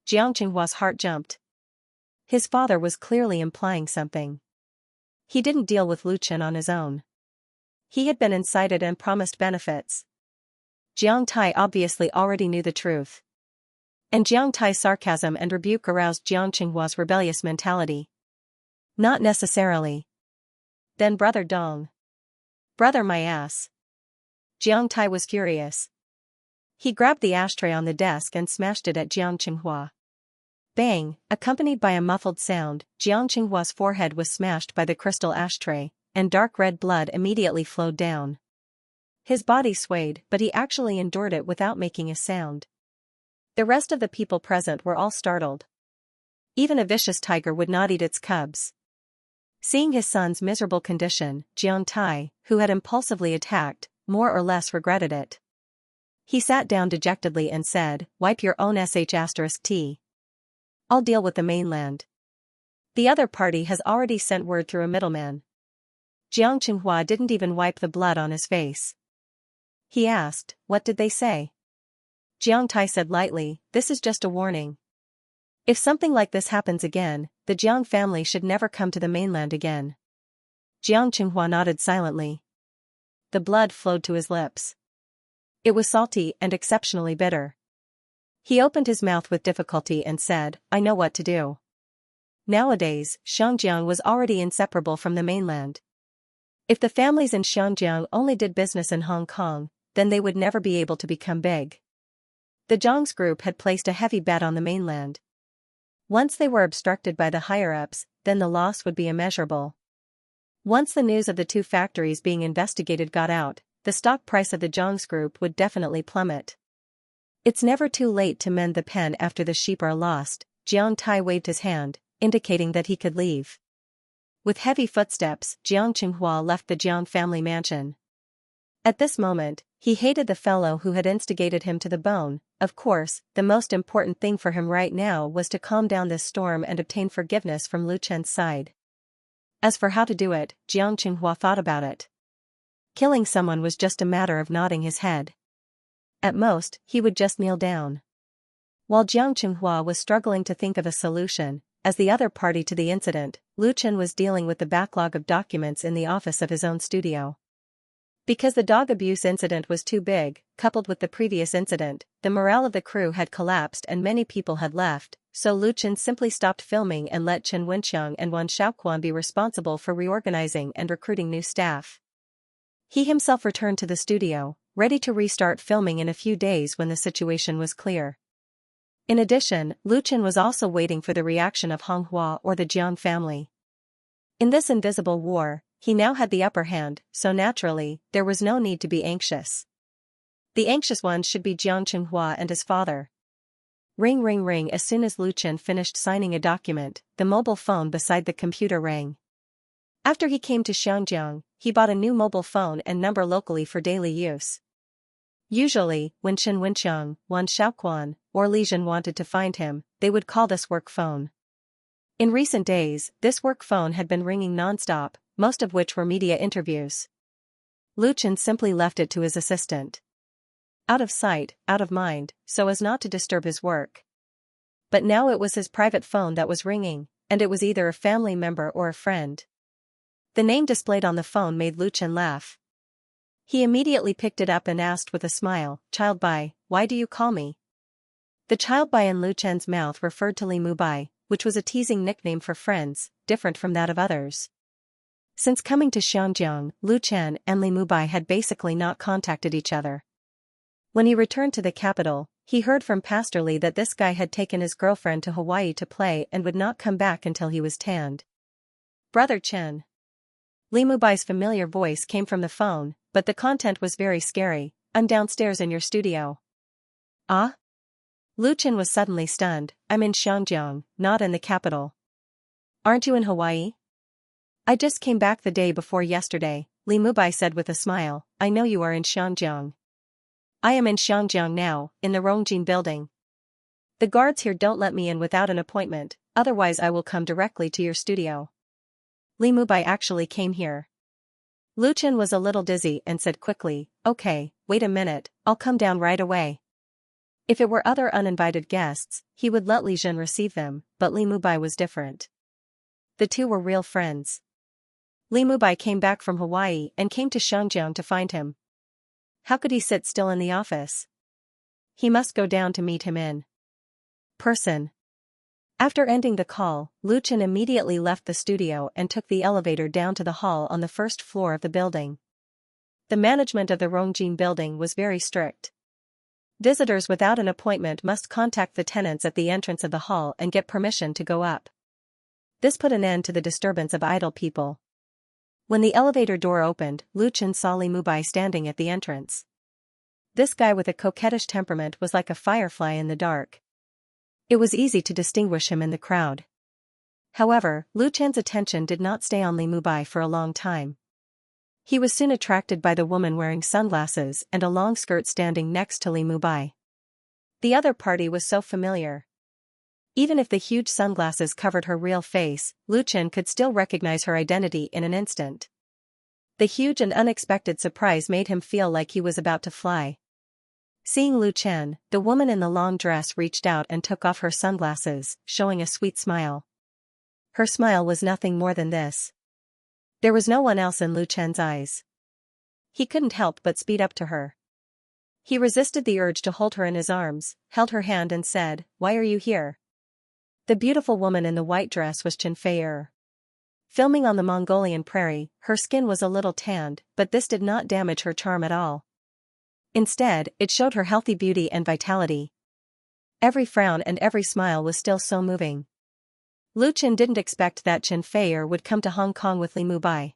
Jiang Qinghua's heart jumped. His father was clearly implying something. He didn't deal with Lu Chen on his own. He had been incited and promised benefits. Jiang Tai obviously already knew the truth. And Jiang Tai's sarcasm and rebuke aroused Jiang Qinghua's rebellious mentality. "Not necessarily." "Then brother Dong." "Brother my ass." Jiang Tai was furious. He grabbed the ashtray on the desk and smashed it at Jiang Qinghua. Bang, accompanied by a muffled sound, Jiang Qinghua's forehead was smashed by the crystal ashtray, and dark red blood immediately flowed down. His body swayed, but he actually endured it without making a sound. The rest of the people present were all startled. Even a vicious tiger would not eat its cubs. Seeing his son's miserable condition, Jiang Tai, who had impulsively attacked, more or less regretted it. He sat down dejectedly and said, "Wipe your own **T. I'll deal with the mainland. The other party has already sent word through a middleman." Jiang Qinghua didn't even wipe the blood on his face. He asked, "What did they say?" Jiang Tai said lightly, "This is just a warning. If something like this happens again, the Jiang family should never come to the mainland again." Jiang Qinghua nodded silently. The blood flowed to his lips. It was salty and exceptionally bitter. He opened his mouth with difficulty and said, "I know what to do." Nowadays, Xinjiang was already inseparable from the mainland. If the families in Xinjiang only did business in Hong Kong, then they would never be able to become big. The Zhang's group had placed a heavy bet on the mainland. Once they were obstructed by the higher-ups, then the loss would be immeasurable. Once the news of the two factories being investigated got out, the stock price of the Zhang's group would definitely plummet. "It's never too late to mend the pen after the sheep are lost." Jiang Tai waved his hand, indicating that he could leave. With heavy footsteps, Jiang Qinghua left the Jiang family mansion. At this moment, he hated the fellow who had instigated him to the bone. Of course, the most important thing for him right now was to calm down this storm and obtain forgiveness from Lu Chen's side. As for how to do it, Jiang Qinghua thought about it. Killing someone was just a matter of nodding his head. At most, he would just kneel down. While Jiang Qinghua was struggling to think of a solution, as the other party to the incident, Lu Chen was dealing with the backlog of documents in the office of his own studio. Because the dog abuse incident was too big, coupled with the previous incident, the morale of the crew had collapsed and many people had left, so Lu Chen simply stopped filming and let Chen Wenxiang and Wan Xiaoquan be responsible for reorganizing and recruiting new staff. He himself returned to the studio, ready to restart filming in a few days when the situation was clear. In addition, Lu Chen was also waiting for the reaction of Honghua or the Jiang family. In this invisible war, he now had the upper hand, so naturally, there was no need to be anxious. The anxious ones should be Jiang Qinghua and his father. Ring ring ring. As soon as Lu Chen finished signing a document, the mobile phone beside the computer rang. After he came to Xiangyang, he bought a new mobile phone and number locally for daily use. Usually, when Chen Wenxiang, Wan Xiaoquan, or Li Zhen wanted to find him, they would call this work phone. In recent days, this work phone had been ringing non-stop, most of which were media interviews. Lu Chen simply left it to his assistant. Out of sight, out of mind, so as not to disturb his work. But now it was his private phone that was ringing, and it was either a family member or a friend. The name displayed on the phone made Lu Chen laugh. He immediately picked it up and asked with a smile, "Child Bai, why do you call me?" The Child Bai in Lu Chen's mouth referred to Li Mubai, which was a teasing nickname for friends, different from that of others. Since coming to Xiangyang, Lu Chen and Li Mubai had basically not contacted each other. When he returned to the capital, he heard from Pastor Li that this guy had taken his girlfriend to Hawaii to play and would not come back until he was tanned. "Brother Chen." Li Mubai's familiar voice came from the phone, but the content was very scary. "I'm downstairs in your studio." "Ah?" Lu Chen was suddenly stunned. "I'm in Xiangyang, not in the capital." "Aren't you in Hawaii?" "I just came back the day before yesterday," Li Mubai said with a smile. "I know you are in Xiangyang." "I am in Xiangyang now, in the Rongjin building. The guards here don't let me in without an appointment, otherwise I will come directly to your studio." Li Mubai actually came here. Lu Chen was a little dizzy and said quickly, "Okay, wait a minute, I'll come down right away." If it were other uninvited guests, he would let Li Zhen receive them, but Li Mubai was different. The two were real friends. Li Mubai came back from Hawaii and came to Xiangyang to find him. How could he sit still in the office? He must go down to meet him in person. After ending the call, Lu Chen immediately left the studio and took the elevator down to the hall on the first floor of the building. The management of the Rongjin building was very strict. Visitors without an appointment must contact the tenants at the entrance of the hall and get permission to go up. This put an end to the disturbance of idle people. When the elevator door opened, Lu Chen saw Li Mubai standing at the entrance. This guy with a coquettish temperament was like a firefly in the dark. It was easy to distinguish him in the crowd. However, Lu Chen's attention did not stay on Li Mubai for a long time. He was soon attracted by the woman wearing sunglasses and a long skirt standing next to Li Mubai. The other party was so familiar. Even if the huge sunglasses covered her real face, Lu Chen could still recognize her identity in an instant. The huge and unexpected surprise made him feel like he was about to fly. Seeing Lu Chen, the woman in the long dress reached out and took off her sunglasses, showing a sweet smile. Her smile was nothing more than this. There was no one else in Lu Chen's eyes. He couldn't help but speed up to her. He resisted the urge to hold her in his arms, held her hand and said, "Why are you here?" The beautiful woman in the white dress was Chen Fei'er. Filming on the Mongolian prairie, her skin was a little tanned, but this did not damage her charm at all. Instead, it showed her healthy beauty and vitality. Every frown and every smile was still so moving. Lu Chen didn't expect that Chen Fei'er would come to Hong Kong with Li Mubai.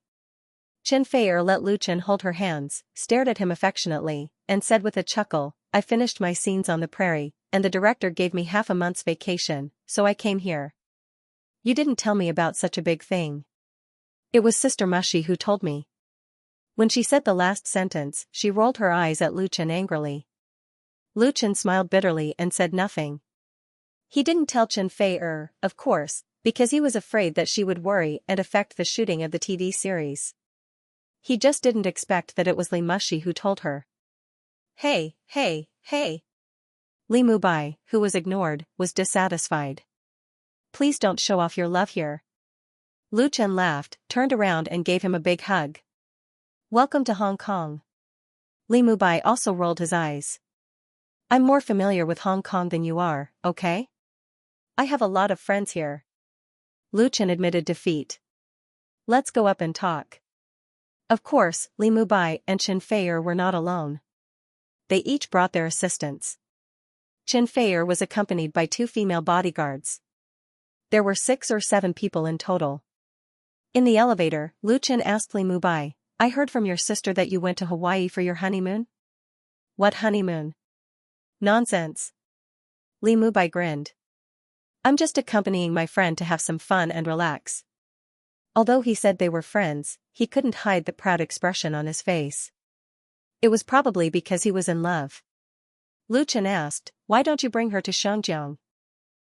Chen Fei'er let Lu Chen hold her hands, stared at him affectionately, and said with a chuckle, "I finished my scenes on the prairie, and the director gave me half a month's vacation, so I came here. You didn't tell me about such a big thing. It was Sister Mushi who told me." When she said the last sentence, she rolled her eyes at Lu Chen angrily. Lu Chen smiled bitterly and said nothing. He didn't tell Chen Fei'er, of course, because he was afraid that she would worry and affect the shooting of the TV series. He just didn't expect that it was Li Mushi who told her. Hey, hey, hey. Li Mubai, who was ignored, was dissatisfied. "Please don't show off your love here." Lu Chen laughed, turned around and gave him a big hug. Welcome to Hong Kong. Li Mubai also rolled his eyes. I'm more familiar with Hong Kong than you are, okay? I have a lot of friends here. Lu Chen admitted defeat. Let's go up and talk. Of course, Li Mubai and Chen Feier were not alone. They each brought their assistants. Chen Feier was accompanied by 2 female bodyguards. There were 6 or 7 people in total. In the elevator, Lu Chen asked Li Mubai, I heard from your sister that you went to Hawaii for your honeymoon? What honeymoon? Nonsense. Li Mubai grinned. I'm just accompanying my friend to have some fun and relax. Although he said they were friends, he couldn't hide the proud expression on his face. It was probably because he was in love. Lu Chen asked, why don't you bring her to Xianxia?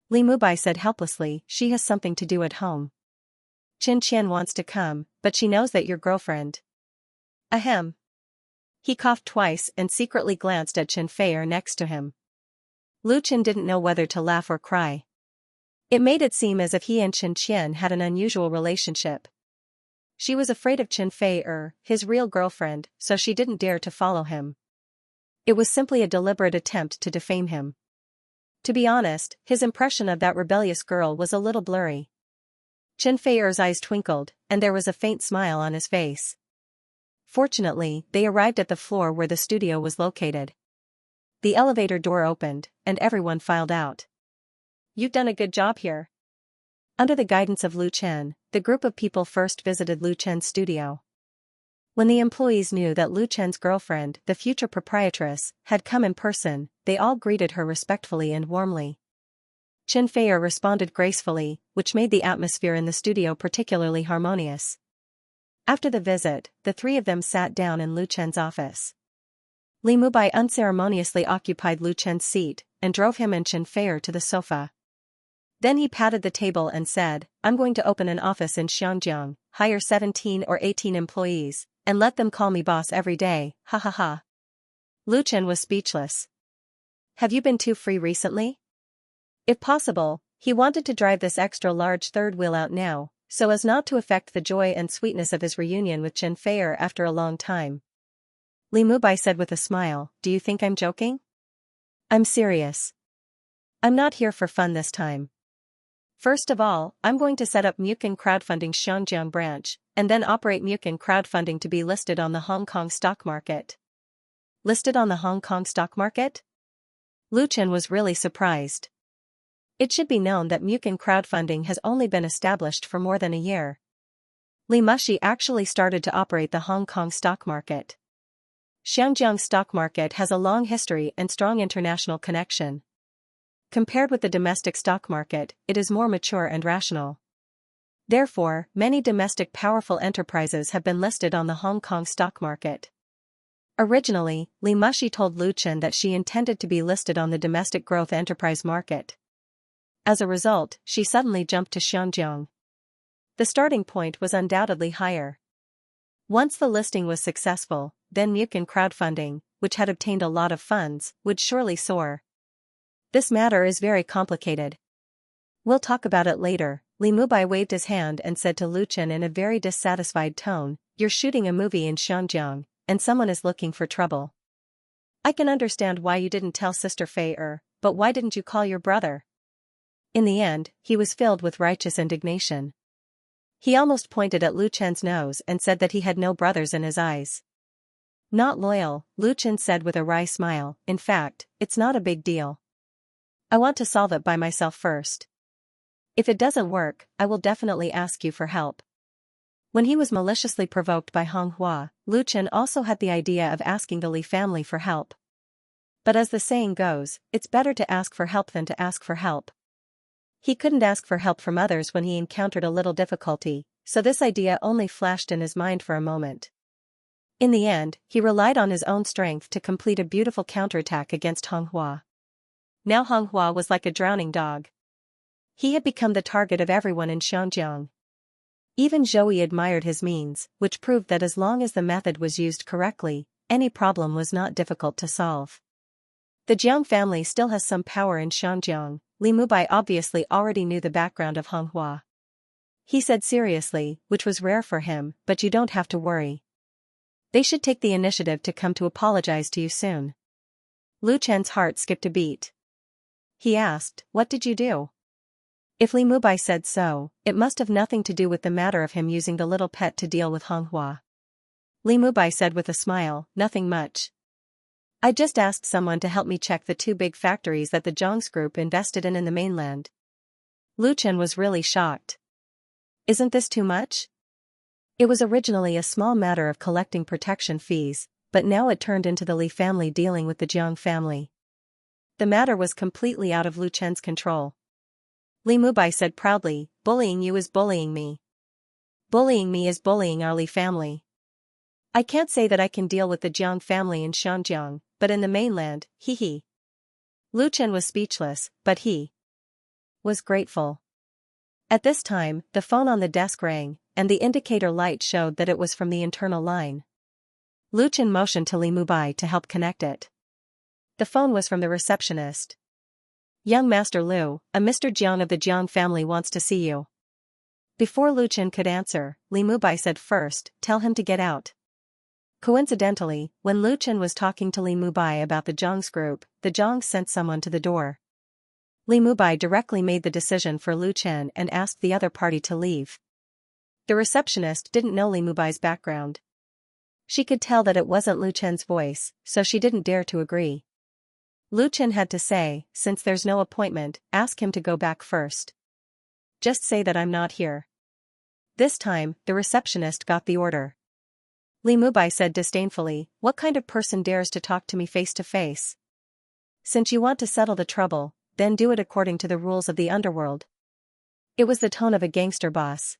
Li Mubai said helplessly, she has something to do at home. Qin Qian wants to come, but she knows that your girlfriend. Ahem. He coughed twice and secretly glanced at Chen Feier next to him. Lu Chen didn't know whether to laugh or cry. It made it seem as if he and Qin Qian had an unusual relationship. She was afraid of Chen Feier, his real girlfriend, so she didn't dare to follow him. It was simply a deliberate attempt to defame him. To be honest, his impression of that rebellious girl was a little blurry. Chen Feier's eyes twinkled, and there was a faint smile on his face. Fortunately, they arrived at the floor where the studio was located. The elevator door opened, and everyone filed out. You've done a good job here. Under the guidance of Lu Chen, the group of people first visited Lu Chen's studio. When the employees knew that Lu Chen's girlfriend, the future proprietress, had come in person, they all greeted her respectfully and warmly. Chen Feier responded gracefully, which made the atmosphere in the studio particularly harmonious. After the visit, the 3 of them sat down in Lu Chen's office. Li Mubai unceremoniously occupied Lu Chen's seat, and drove him and Chen Feier to the sofa. Then he patted the table and said, I'm going to open an office in Xiangyang, hire 17 or 18 employees, and let them call me boss every day, ha ha ha. Lu Chen was speechless. Have you been too free recently? If possible, he wanted to drive this extra-large third wheel out now, so as not to affect the joy and sweetness of his reunion with Chen Feier after a long time. Li Mubai said with a smile, do you think I'm joking? I'm serious. I'm not here for fun this time. First of all, I'm going to set up Mukin Crowdfunding Xiangyang branch, and then operate Mukin Crowdfunding to be listed on the Hong Kong stock market. Listed on the Hong Kong stock market? Lu Chen was really surprised. It should be known that Mukin Crowdfunding has only been established for more than a year. Li Mushi actually started to operate the Hong Kong stock market. Xiangyang stock market has a long history and strong international connection. Compared with the domestic stock market, it is more mature and rational. Therefore, many domestic powerful enterprises have been listed on the Hong Kong stock market. Originally, Li Mushi told Lu Chen that she intended to be listed on the domestic growth enterprise market. As a result, she suddenly jumped to Xiangyang. The starting point was undoubtedly higher. Once the listing was successful, then Mukin Crowdfunding, which had obtained a lot of funds, would surely soar. This matter is very complicated. We'll talk about it later. Li Mubai waved his hand and said to Lu Chen in a very dissatisfied tone, you're shooting a movie in Xiangyang, and someone is looking for trouble. I can understand why you didn't tell Sister Feier, but why didn't you call your brother? In the end, he was filled with righteous indignation. He almost pointed at Lu Chen's nose and said that he had no brothers in his eyes. Not loyal, Lu Chen said with a wry smile, in fact, it's not a big deal. I want to solve it by myself first. If it doesn't work, I will definitely ask you for help. When he was maliciously provoked by Hong Hua, Lu Chen also had the idea of asking the Li family for help. But as the saying goes, it's better to ask for help than to ask for help. He couldn't ask for help from others when he encountered a little difficulty, so this idea only flashed in his mind for a moment. In the end, he relied on his own strength to complete a beautiful counterattack against Hong Hua. Now Hong Hua was like a drowning dog. He had become the target of everyone in Xiangyang. Even Zhou admired his means, which proved that as long as the method was used correctly, any problem was not difficult to solve. The Jiang family still has some power in Xiangyang. Li Mubai obviously already knew the background of Hong Hua. He said seriously, which was rare for him, but you don't have to worry. They should take the initiative to come to apologize to you soon. Lu Chen's heart skipped a beat. He asked, what did you do? If Li Mubai said so, it must have nothing to do with the matter of him using the little pet to deal with Honghua. Li Mubai said with a smile, nothing much. I just asked someone to help me check the 2 big factories that the Zhang's group invested in the mainland. Lu Chen was really shocked. Isn't this too much? It was originally a small matter of collecting protection fees, but now it turned into the Li family dealing with the Jiang family. The matter was completely out of Lu Chen's control. Li Mubai said proudly, bullying you is bullying me. Bullying me is bullying our Li family. I can't say that I can deal with the Jiang family in Shanjiang, but in the mainland, hee. Lu Chen was speechless, but he was grateful. At this time, the phone on the desk rang, and the indicator light showed that it was from the internal line. Lu Chen motioned to Li Mubai to help connect it. The phone was from the receptionist. Young Master Lu, a Mr. Jiang of the Jiang family wants to see you. Before Lu Chen could answer, Li Mubai said first, tell him to get out. Coincidentally, when Lu Chen was talking to Li Mubai about the Zhang's group, the Zhangs sent someone to the door. Li Mubai directly made the decision for Lu Chen and asked the other party to leave. The receptionist didn't know Li Mubai's background. She could tell that it wasn't Lu Chen's voice, so she didn't dare to agree. Lu Chen had to say, since there's no appointment, ask him to go back first. Just say that I'm not here. This time, the receptionist got the order. Li Mubai said disdainfully, what kind of person dares to talk to me face to face? Since you want to settle the trouble, then do it according to the rules of the underworld. It was the tone of a gangster boss.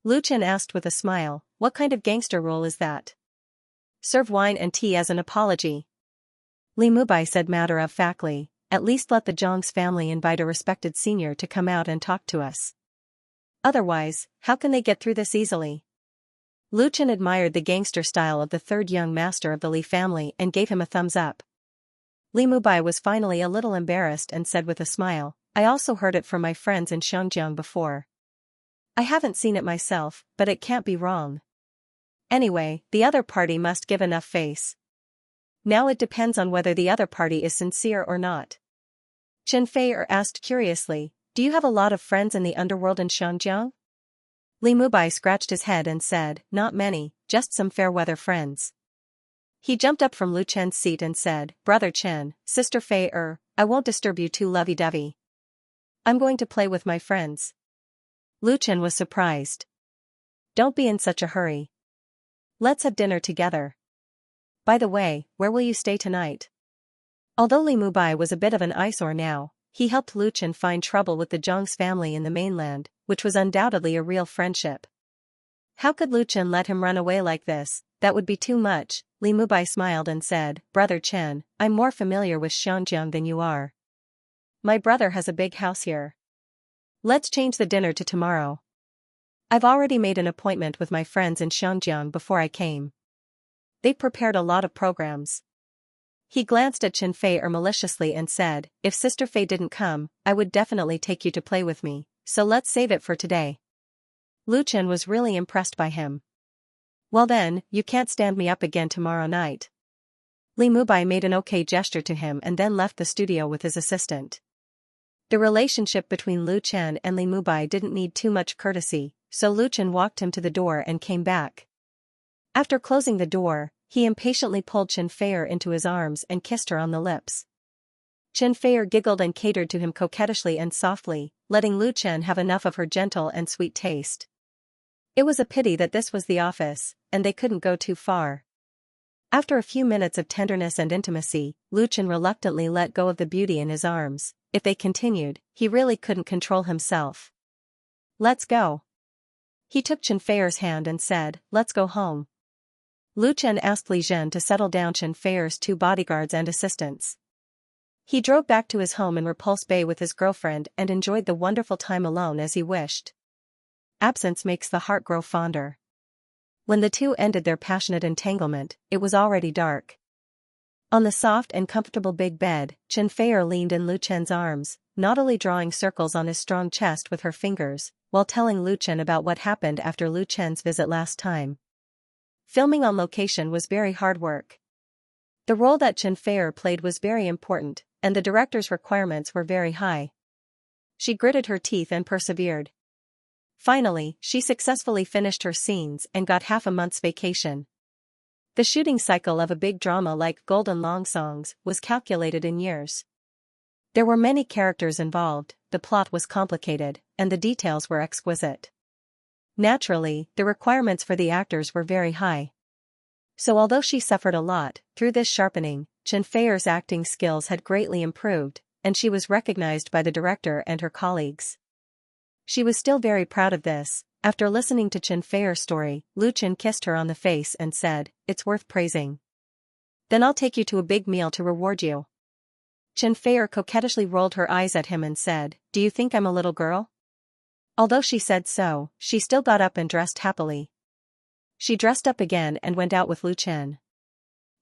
Lu Chen asked with a smile, what kind of gangster rule is that? Serve wine and tea as an apology. Li Mubai said matter-of-factly, at least let the Zhang's family invite a respected senior to come out and talk to us. Otherwise, how can they get through this easily? Lu Chen admired the gangster style of the 3rd young master of the Li family and gave him a thumbs up. Li Mubai was finally a little embarrassed and said with a smile, I also heard it from my friends in Shanjiang before. I haven't seen it myself, but it can't be wrong. Anyway, the other party must give enough face. Now it depends on whether the other party is sincere or not. Chen Fei asked curiously, do you have a lot of friends in the underworld in Shanjiang? Li Mubai scratched his head and said, not many, just some fair-weather friends. He jumped up from Lu Chen's seat and said, Brother Chen, Sister Fei I won't disturb you too lovey-dovey. I'm going to play with my friends. Lu Chen was surprised. Don't be in such a hurry. Let's have dinner together. By the way, where will you stay tonight? Although Li Mubai was a bit of an eyesore now, he helped Lu Chen find trouble with the Zhang's family in the mainland, which was undoubtedly a real friendship. How could Lu Chen let him run away like this? That would be too much. Li Mubai smiled and said, Brother Chen, I'm more familiar with Shanjiang than you are. My brother has a big house here. Let's change the dinner to tomorrow. I've already made an appointment with my friends in Shanjiang before I came. They prepared a lot of programs. He glanced at Chen Fei maliciously and said, if Sister Fei didn't come, I would definitely take you to play with me, so let's save it for today. Lu Chen was really impressed by him. Well then, you can't stand me up again tomorrow night. Li Mubai made an okay gesture to him and then left the studio with his assistant. The relationship between Lu Chen and Li Mubai didn't need too much courtesy, so Lu Chen walked him to the door and came back. After closing the door, he impatiently pulled Chen Fei into his arms and kissed her on the lips. Chen Fei giggled and catered to him coquettishly and softly, letting Lu Chen have enough of her gentle and sweet taste. It was a pity that this was the office, and they couldn't go too far. After a few minutes of tenderness and intimacy, Lu Chen reluctantly let go of the beauty in his arms. If they continued, he really couldn't control himself. Let's go. He took Chen Fei's hand and said, let's go home. Lu Chen asked Li Zhen to settle down Chen Fei's 2 bodyguards and assistants. He drove back to his home in Repulse Bay with his girlfriend and enjoyed the wonderful time alone as he wished. Absence makes the heart grow fonder. When the two ended their passionate entanglement, it was already dark. On the soft and comfortable big bed, Chen Fei leaned in Lu Chen's arms, naughtily drawing circles on his strong chest with her fingers, while telling Lu Chen about what happened after Lu Chen's visit last time. Filming on location was very hard work. The role that Chen Feier played was very important, and the director's requirements were very high. She gritted her teeth and persevered. Finally, she successfully finished her scenes and got half a month's vacation. The shooting cycle of a big drama like Golden Long Songs was calculated in years. There were many characters involved, the plot was complicated, and the details were exquisite. Naturally, the requirements for the actors were very high. So although she suffered a lot, through this sharpening, Chen Feier's acting skills had greatly improved, and she was recognized by the director and her colleagues. She was still very proud of this. After listening to Chen Feier's story, Lu Chen kissed her on the face and said, "It's worth praising. Then I'll take you to a big meal to reward you." Chen Feier coquettishly rolled her eyes at him and said, "Do you think I'm a little girl?" Although she said so, she still got up and dressed happily. She dressed up again and went out with Lu Chen.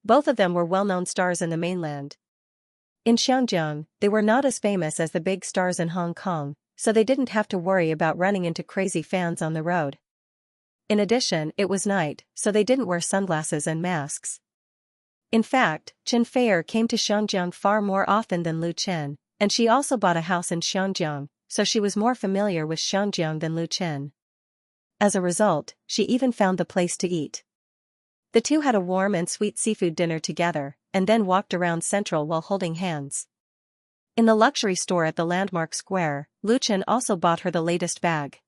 Both of them were well-known stars in the mainland. In Xianxia, they were not as famous as the big stars in Hong Kong, so they didn't have to worry about running into crazy fans on the road. In addition, it was night, so they didn't wear sunglasses and masks. In fact, Chen Feier came to Xianxia far more often than Lu Chen, and she also bought a house in Xianxia, so she was more familiar with Xianxia than Lu Chen. As a result, she even found the place to eat. The two had a warm and sweet seafood dinner together, and then walked around Central while holding hands. In the luxury store at the Landmark Square, Lu Chen also bought her the latest bag.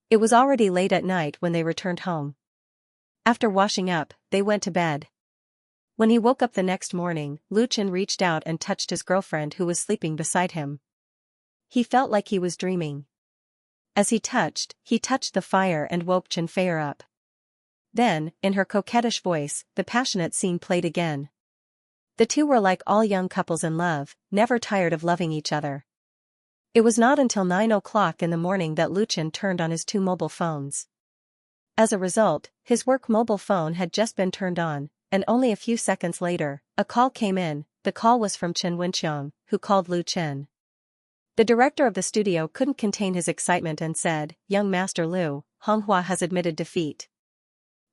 It was already late at night when they returned home. After washing up, they went to bed. When he woke up the next morning, Lu Chen reached out and touched his girlfriend who was sleeping beside him. He felt like he was dreaming. As he touched the fire and woke Chen Feier up. Then, in her coquettish voice, the passionate scene played again. The two were like all young couples in love, never tired of loving each other. It was not until 9 o'clock in the morning that Lu Chen turned on his two mobile phones. As a result, his work mobile phone had just been turned on, and only a few seconds later, a call came in. The call was from Chen Wenxiang, who called Lu Chen. The director of the studio couldn't contain his excitement and said, "Young Master Lu, Honghua has admitted defeat.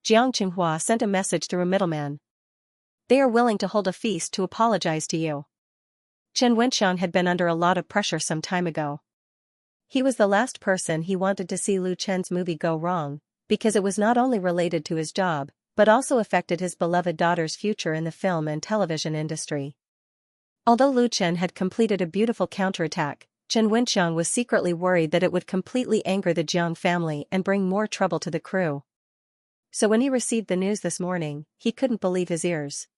Jiang Qinghua sent a message through a middleman. They are willing to hold a feast to apologize to you." Chen Wenxiang had been under a lot of pressure some time ago. He was the last person he wanted to see Lu Chen's movie go wrong, because it was not only related to his job, but also affected his beloved daughter's future in the film and television industry. Although Lu Chen had completed a beautiful counterattack, Chen Wenxiang was secretly worried that it would completely anger the Jiang family and bring more trouble to the crew. So when he received the news this morning, he couldn't believe his ears.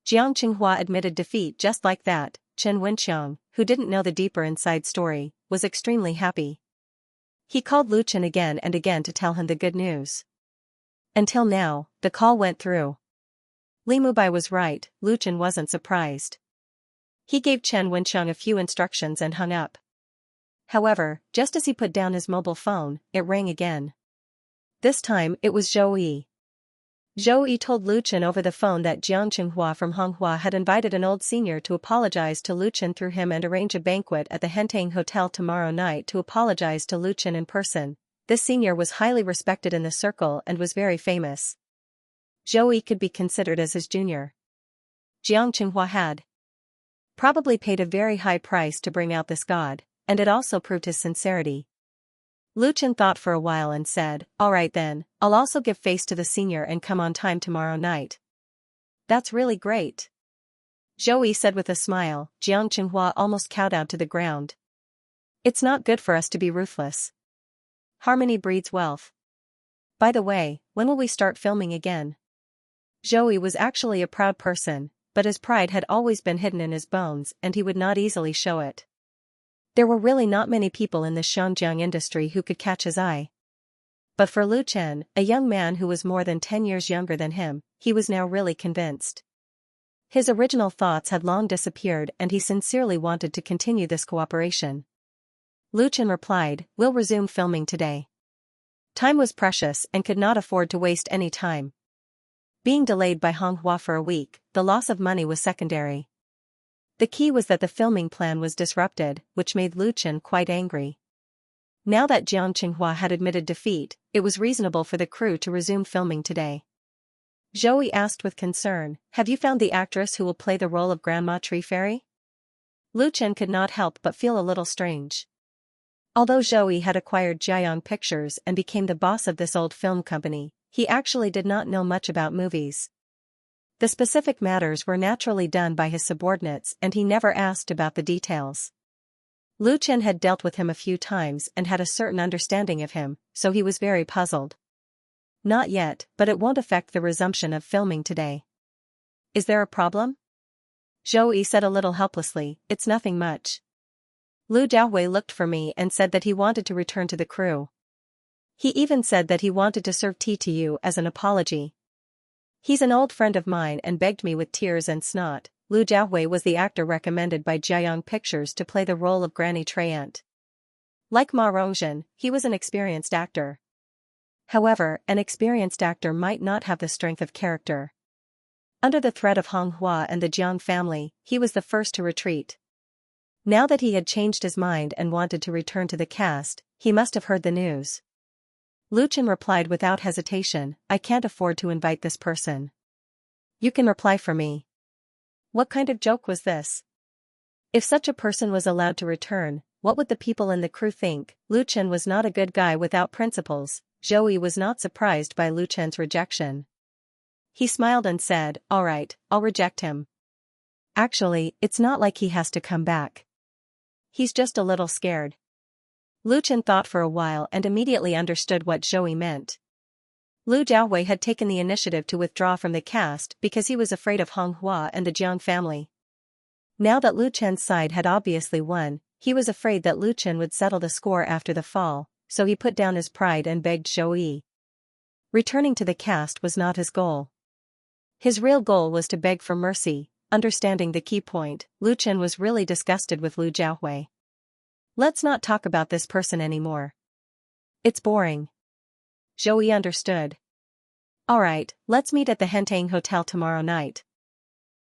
Jiang Qinghua admitted defeat just like that. Chen Wenxiang, who didn't know the deeper inside story, was extremely happy. He called Lu Chen again and again to tell him the good news. Until now, the call went through. Li Mubai was right, Lu Chen wasn't surprised. He gave Chen Wenxiang a few instructions and hung up. However, just as he put down his mobile phone, it rang again. This time, it was Zhou Yi. Zhou Yi told Lu Chen over the phone that Jiang Qinghua from Honghua had invited an old senior to apologize to Lu Chen through him and arrange a banquet at the Hentang Hotel tomorrow night to apologize to Lu Chen in person. This senior was highly respected in the circle and was very famous. Zhou Yi could be considered as his junior. Jiang Qinghua had probably paid a very high price to bring out this god, and it also proved his sincerity. Lu Chen thought for a while and said, "All right then, I'll also give face to the senior and come on time tomorrow night." "That's really great," Zhou Yi said with a smile. Jiang Qinghua almost kowtowed to the ground. "It's not good for us to be ruthless. Harmony breeds wealth. By the way, when will we start filming again?" Zhou Yi was actually a proud person, but his pride had always been hidden in his bones and he would not easily show it. There were really not many people in the Xianjiang industry who could catch his eye. But for Lu Chen, a young man who was more than 10 years younger than him, he was now really convinced. His original thoughts had long disappeared and he sincerely wanted to continue this cooperation. Lu Chen replied, "We'll resume filming today." Time was precious and could not afford to waste any time. Being delayed by Honghua for a week, the loss of money was secondary. The key was that the filming plan was disrupted, which made Lu Chen quite angry. Now that Jiang Qinghua had admitted defeat, it was reasonable for the crew to resume filming today. Zoe asked with concern, have you found the actress who will play the role of Grandma Tree Fairy? Lu Chen could not help but feel a little strange. Although Zoe had acquired Jiayong Pictures and became the boss of this old film company, he actually did not know much about movies. The specific matters were naturally done by his subordinates and he never asked about the details. Lu Chen had dealt with him a few times and had a certain understanding of him, so he was very puzzled. Not yet, but it won't affect the resumption of filming today. Is there a problem? Zoe said a little helplessly, it's nothing much. Lu Jiahui looked for me and said that he wanted to return to the crew. He even said that he wanted to serve tea to you as an apology. He's an old friend of mine and begged me with tears and snot. Lu Jiahui was the actor recommended by Jiayong Pictures to play the role of Granny Treant. Like Ma Rongjin, he was an experienced actor. However, an experienced actor might not have the strength of character. Under the threat of Hong Hua and the Jiang family, he was the first to retreat. Now that he had changed his mind and wanted to return to the cast, he must have heard the news. Lu Chen replied without hesitation, I can't afford to invite this person. You can reply for me. What kind of joke was this? If such a person was allowed to return, what would the people in the crew think? Lu Chen was not a good guy without principles. Zoe was not surprised by Lu Chen's rejection. He smiled and said, all right, I'll reject him. Actually, it's not like he has to come back. He's just a little scared. Lu Chen thought for a while and immediately understood what Zoe meant. Lu Jiahui had taken the initiative to withdraw from the cast because he was afraid of Hong Hua and the Jiang family. Now that Lu Chen's side had obviously won, he was afraid that Lu Chen would settle the score after the fall, so he put down his pride and begged Zoe. Returning to the cast was not his goal. His real goal was to beg for mercy. Understanding the key point, Lu Chen was really disgusted with Lu Jiahui. Let's not talk about this person anymore. It's boring. Zoe understood. Alright, let's meet at the Hentang Hotel tomorrow night.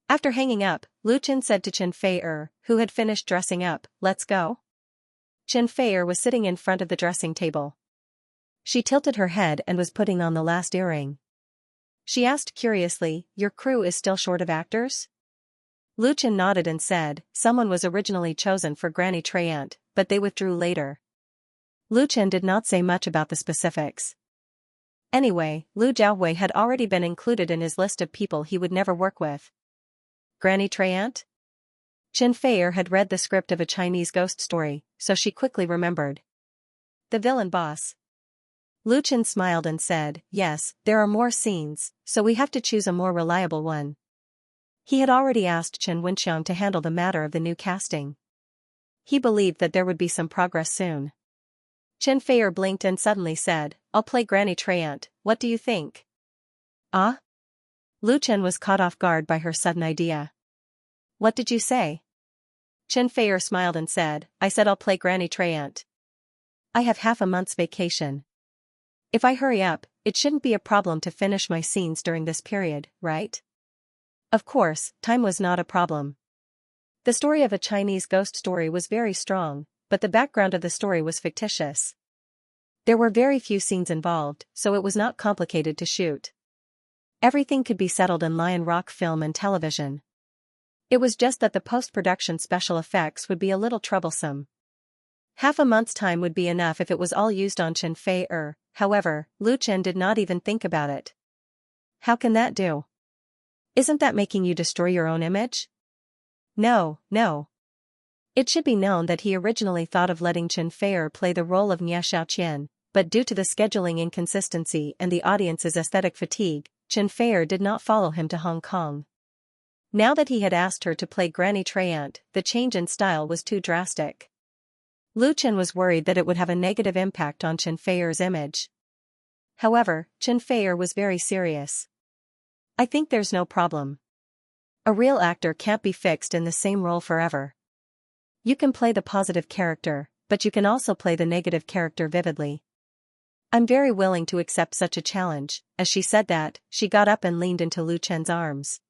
After hanging up, Lu Chen said to Chen Fei-er, who had finished dressing up, let's go? Chen Fei-er was sitting in front of the dressing table. She tilted her head and was putting on the last earring. She asked curiously, your crew is still short of actors? Lu Chen nodded and said, someone was originally chosen for Granny Treant, but they withdrew later. Lu Chen did not say much about the specifics. Anyway, Lu Jiahui had already been included in his list of people he would never work with. Granny Treant? Chen Fei-er had read the script of a Chinese ghost story, so she quickly remembered. The villain boss. Lu Chen smiled and said, yes, there are more scenes, so we have to choose a more reliable one. He had already asked Chen Wenqiang to handle the matter of the new casting. He believed that there would be some progress soon. Chen Fei-er blinked and suddenly said, I'll play Granny Treant, what do you think? Ah? Lu Chen was caught off guard by her sudden idea. What did you say? Chen Fei-er smiled and said, I said I'll play Granny Treant. I have half a month's vacation. If I hurry up, it shouldn't be a problem to finish my scenes during this period, right? Of course, time was not a problem. The story of a Chinese ghost story was very strong, but the background of the story was fictitious. There were very few scenes involved, so it was not complicated to shoot. Everything could be settled in Lion Rock film and television. It was just that the post-production special effects would be a little troublesome. Half a month's time would be enough if it was all used on Chen Fei-er, however, Lu Chen did not even think about it. How can that do? Isn't that making you destroy your own image? No, no. It should be known that he originally thought of letting Chen Fei-er play the role of Nia Xiaoqian, but due to the scheduling inconsistency and the audience's aesthetic fatigue, Chen Fei-er did not follow him to Hong Kong. Now that he had asked her to play Granny Treant, the change in style was too drastic. Lu Chen was worried that it would have a negative impact on Chen Fei-er's image. However, Chen Fei-er was very serious. I think there's no problem. A real actor can't be fixed in the same role forever. You can play the positive character, but you can also play the negative character vividly. I'm very willing to accept such a challenge. As she said that, she got up and leaned into Lu Chen's arms.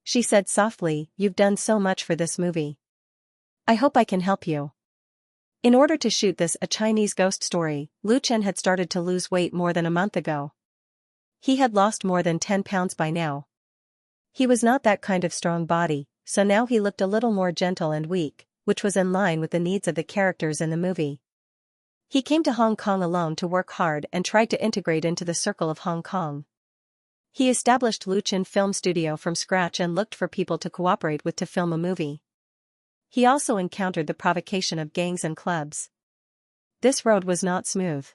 She said softly, you've done so much for this movie. I hope I can help you. In order to shoot this a Chinese ghost story, Lu Chen had started to lose weight more than a month ago. He had lost more than 10 pounds by now. He was not that kind of strong body, so now he looked a little more gentle and weak, which was in line with the needs of the characters in the movie. He came to Hong Kong alone to work hard and tried to integrate into the circle of Hong Kong. He established Luchin Film Studio from scratch and looked for people to cooperate with to film a movie. He also encountered the provocation of gangs and clubs. This road was not smooth.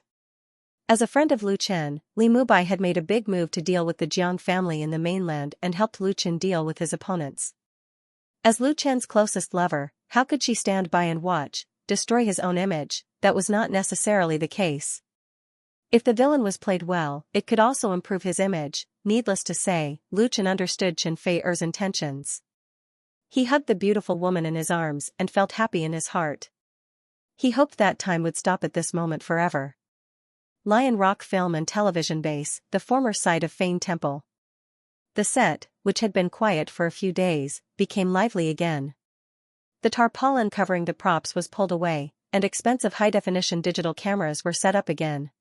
As a friend of Luchin, Li Mubai had made a big move to deal with the Jiang family in the mainland and helped Luchin deal with his opponents. As Luchin's closest lover, how could she stand by and watch, destroy his own image? That was not necessarily the case. If the villain was played well, it could also improve his image. Needless to say, Luchin understood Chen Fei-er's intentions. He hugged the beautiful woman in his arms and felt happy in his heart. He hoped that time would stop at this moment forever. Lion Rock Film and Television Base, the former site of Fane Temple. The set, which had been quiet for a few days, became lively again. The tarpaulin covering the props was pulled away, and expensive high-definition digital cameras were set up again.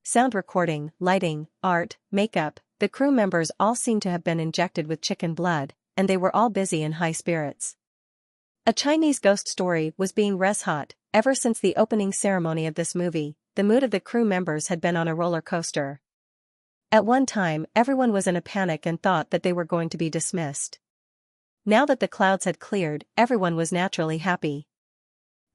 Sound recording, lighting, art, makeup, the crew members all seemed to have been injected with chicken blood, and they were all busy in high spirits. A Chinese ghost story was being res-hot. Ever since the opening ceremony of this movie, the mood of the crew members had been on a roller coaster. At one time, everyone was in a panic and thought that they were going to be dismissed. Now that the clouds had cleared, everyone was naturally happy.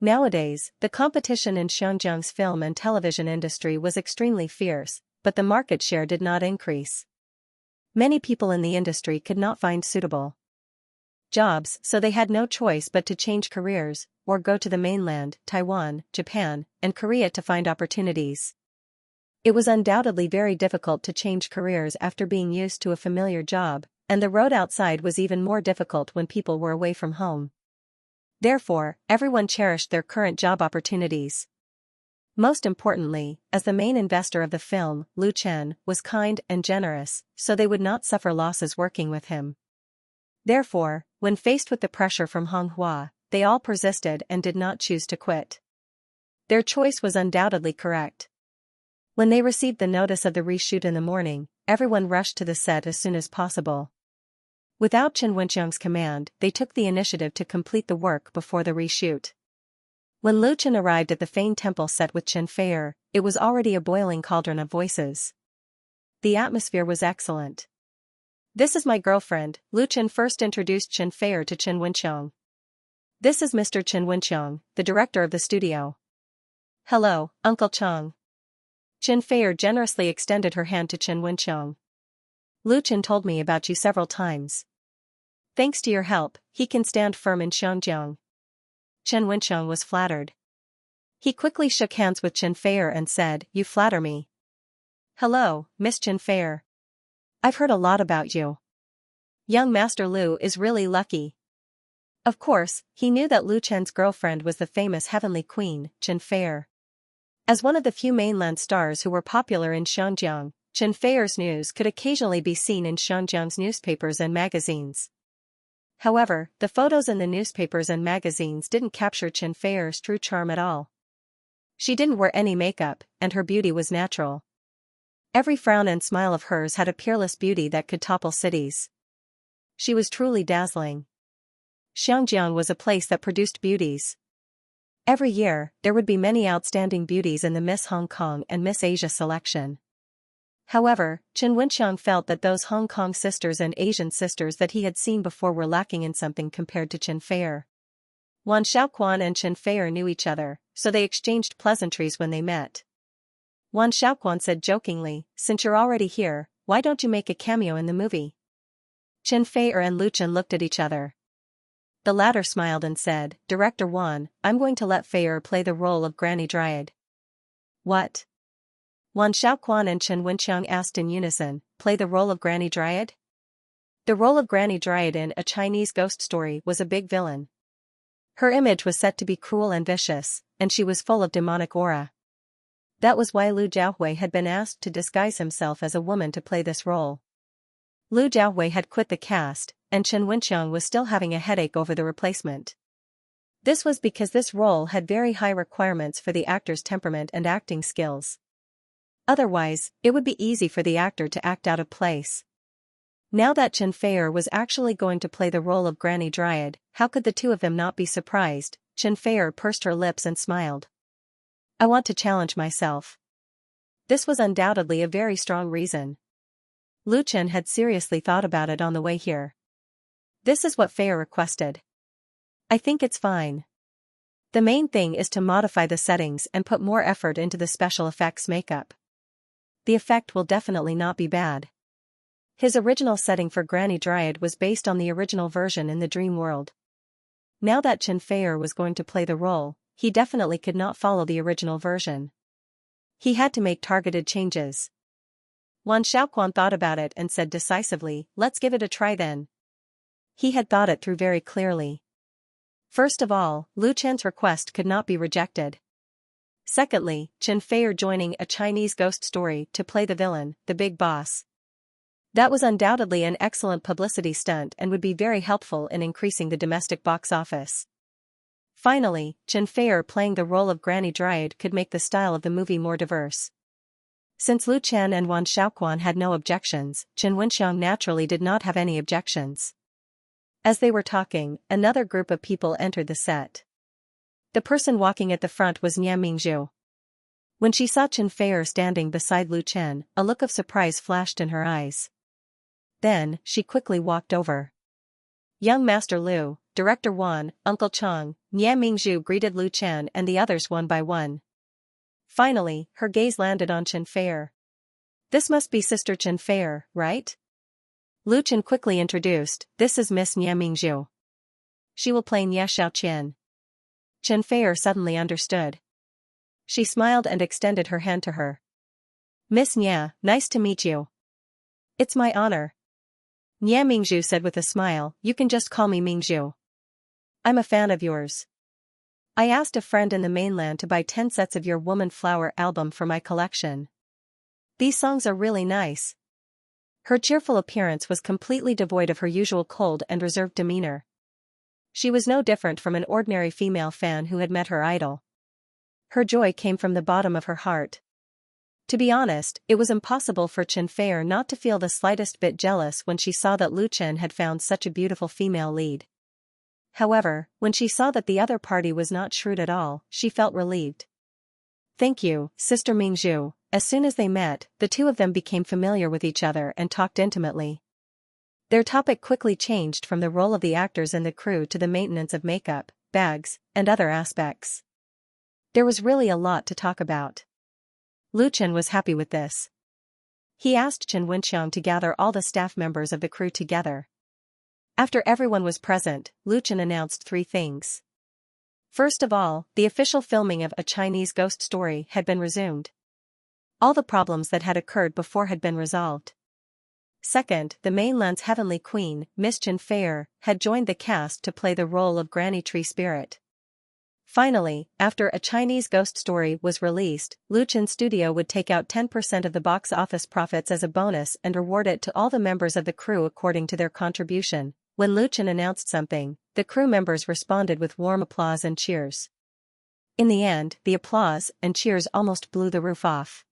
Nowadays, the competition in Xinjiang's film and television industry was extremely fierce, but the market share did not increase. Many people in the industry could not find suitable jobs, so they had no choice but to change careers, or go to the mainland, Taiwan, Japan, and Korea to find opportunities. It was undoubtedly very difficult to change careers after being used to a familiar job, and the road outside was even more difficult when people were away from home. Therefore, everyone cherished their current job opportunities. Most importantly, as the main investor of the film, Lu Chen was kind and generous, so they would not suffer losses working with him. Therefore, when faced with the pressure from Honghua, they all persisted and did not choose to quit. Their choice was undoubtedly correct. When they received the notice of the reshoot in the morning, everyone rushed to the set as soon as possible. Without Chen Wenxiang's command, they took the initiative to complete the work before the reshoot. When Lu Chen arrived at the Fane Temple set with Chen Fei-er, it was already a boiling cauldron of voices. The atmosphere was excellent. "This is my girlfriend," Lu Chen first introduced Chen Fei-er to Chen Wenxiang. "This is Mr. Chen Wenxiang, the director of the studio." "Hello, Uncle Chang." Chen Fei-er generously extended her hand to Chen Wenxiang. "Lu Chen told me about you several times. Thanks to your help, he can stand firm in Xinjiang." Chen Wenxiang was flattered. He quickly shook hands with Chen Fei-er and said, "You flatter me." "Hello, Miss Chen Fei-er. I've heard a lot about you. Young Master Lu is really lucky." Of course, he knew that Lu Chen's girlfriend was the famous Heavenly Queen, Chen Fei-er. As one of the few mainland stars who were popular in Xinjiang, Chen Fei-er's news could occasionally be seen in Xinjiang's newspapers and magazines. However, the photos in the newspapers and magazines didn't capture Chen Fei-er's true charm at all. She didn't wear any makeup, and her beauty was natural. Every frown and smile of hers had a peerless beauty that could topple cities. She was truly dazzling. Xinjiang was a place that produced beauties. Every year, there would be many outstanding beauties in the Miss Hong Kong and Miss Asia selection. However, Chen Wenxiang felt that those Hong Kong sisters and Asian sisters that he had seen before were lacking in something compared to Chen Fei-er. Wan Shaoquan and Chen Fei-er knew each other, so they exchanged pleasantries when they met. Wan Shaoquan said jokingly, "Since you're already here, why don't you make a cameo in the movie?" Chen Fei-er and Lu Chen looked at each other. The latter smiled and said, "Director Wan, I'm going to let Fei-er play the role of Granny Dryad." "What?" Wan Shaoquan and Chen Wenxiang asked in unison, "Play the role of Granny Dryad?" The role of Granny Dryad in A Chinese Ghost Story was a big villain. Her image was set to be cruel and vicious, and she was full of demonic aura. That was why Lu Jiahui had been asked to disguise himself as a woman to play this role. Lu Jiahui had quit the cast, and Chen Wenxiang was still having a headache over the replacement. This was because this role had very high requirements for the actor's temperament and acting skills. Otherwise, it would be easy for the actor to act out of place. Now that Chen Feier was actually going to play the role of Granny Dryad, how could the two of them not be surprised? Chen Feier pursed her lips and smiled. I want to challenge myself. This was undoubtedly a very strong reason. Lu Chen had seriously thought about it on the way here. This is what Feier requested. I think it's fine. The main thing is to modify the settings and put more effort into the special effects makeup. The effect will definitely not be bad. His original setting for Granny Dryad was based on the original version in the dream world. Now that Chen Feier was going to play the role, he definitely could not follow the original version. He had to make targeted changes. Wan Xiaoquan thought about it and said decisively, let's give it a try then. He had thought it through very clearly. First of all, Lu Chen's request could not be rejected. Secondly, Chen Feier joining a Chinese ghost story to play the villain, the big boss. That was undoubtedly an excellent publicity stunt and would be very helpful in increasing the domestic box office. Finally, Chen Feier playing the role of Granny Dryad could make the style of the movie more diverse. Since Lu Chen and Wan Xiaoquan had no objections, Chen Wenxiang naturally did not have any objections. As they were talking, another group of people entered the set. The person walking at the front was Nia Mingzhu. When she saw Chen Feier standing beside Lu Chen, a look of surprise flashed in her eyes. Then, she quickly walked over. Young Master Lu, Director Wan, Uncle Chang, Nia Mingzhu greeted Lu Chen and the others one by one. Finally, her gaze landed on Chen Feier. This must be Sister Chen Feier, right? Lu Chen quickly introduced, this is Miss Nia Mingzhu. She will play Nia Xiaoqian. Chen Feier suddenly understood. She smiled and extended her hand to her. Miss Nia, nice to meet you. It's my honor. Nia Mingzhu said with a smile, you can just call me Mingzhu. I'm a fan of yours. I asked a friend in the mainland to buy 10 sets of your Woman Flower album for my collection. These songs are really nice. Her cheerful appearance was completely devoid of her usual cold and reserved demeanor. She was no different from an ordinary female fan who had met her idol. Her joy came from the bottom of her heart. To be honest, it was impossible for Chen Feier not to feel the slightest bit jealous when she saw that Lu Chen had found such a beautiful female lead. However, when she saw that the other party was not shrewd at all, she felt relieved. Thank you, Sister Mingzhu. As soon as they met, the two of them became familiar with each other and talked intimately. Their topic quickly changed from the role of the actors and the crew to the maintenance of makeup, bags, and other aspects. There was really a lot to talk about. Lu Chen was happy with this. He asked Chen Wenxiang to gather all the staff members of the crew together. After everyone was present, Lu Chen announced 3 things. First of all, the official filming of A Chinese Ghost Story had been resumed. All the problems that had occurred before had been resolved. Second, the mainland's heavenly queen, Miss Chen Feier, had joined the cast to play the role of Granny Tree Spirit. Finally, after A Chinese Ghost Story was released, Lu Chen's studio would take out 10% of the box office profits as a bonus and reward it to all the members of the crew according to their contribution. When Lu Chen announced something, the crew members responded with warm applause and cheers. In the end, the applause and cheers almost blew the roof off.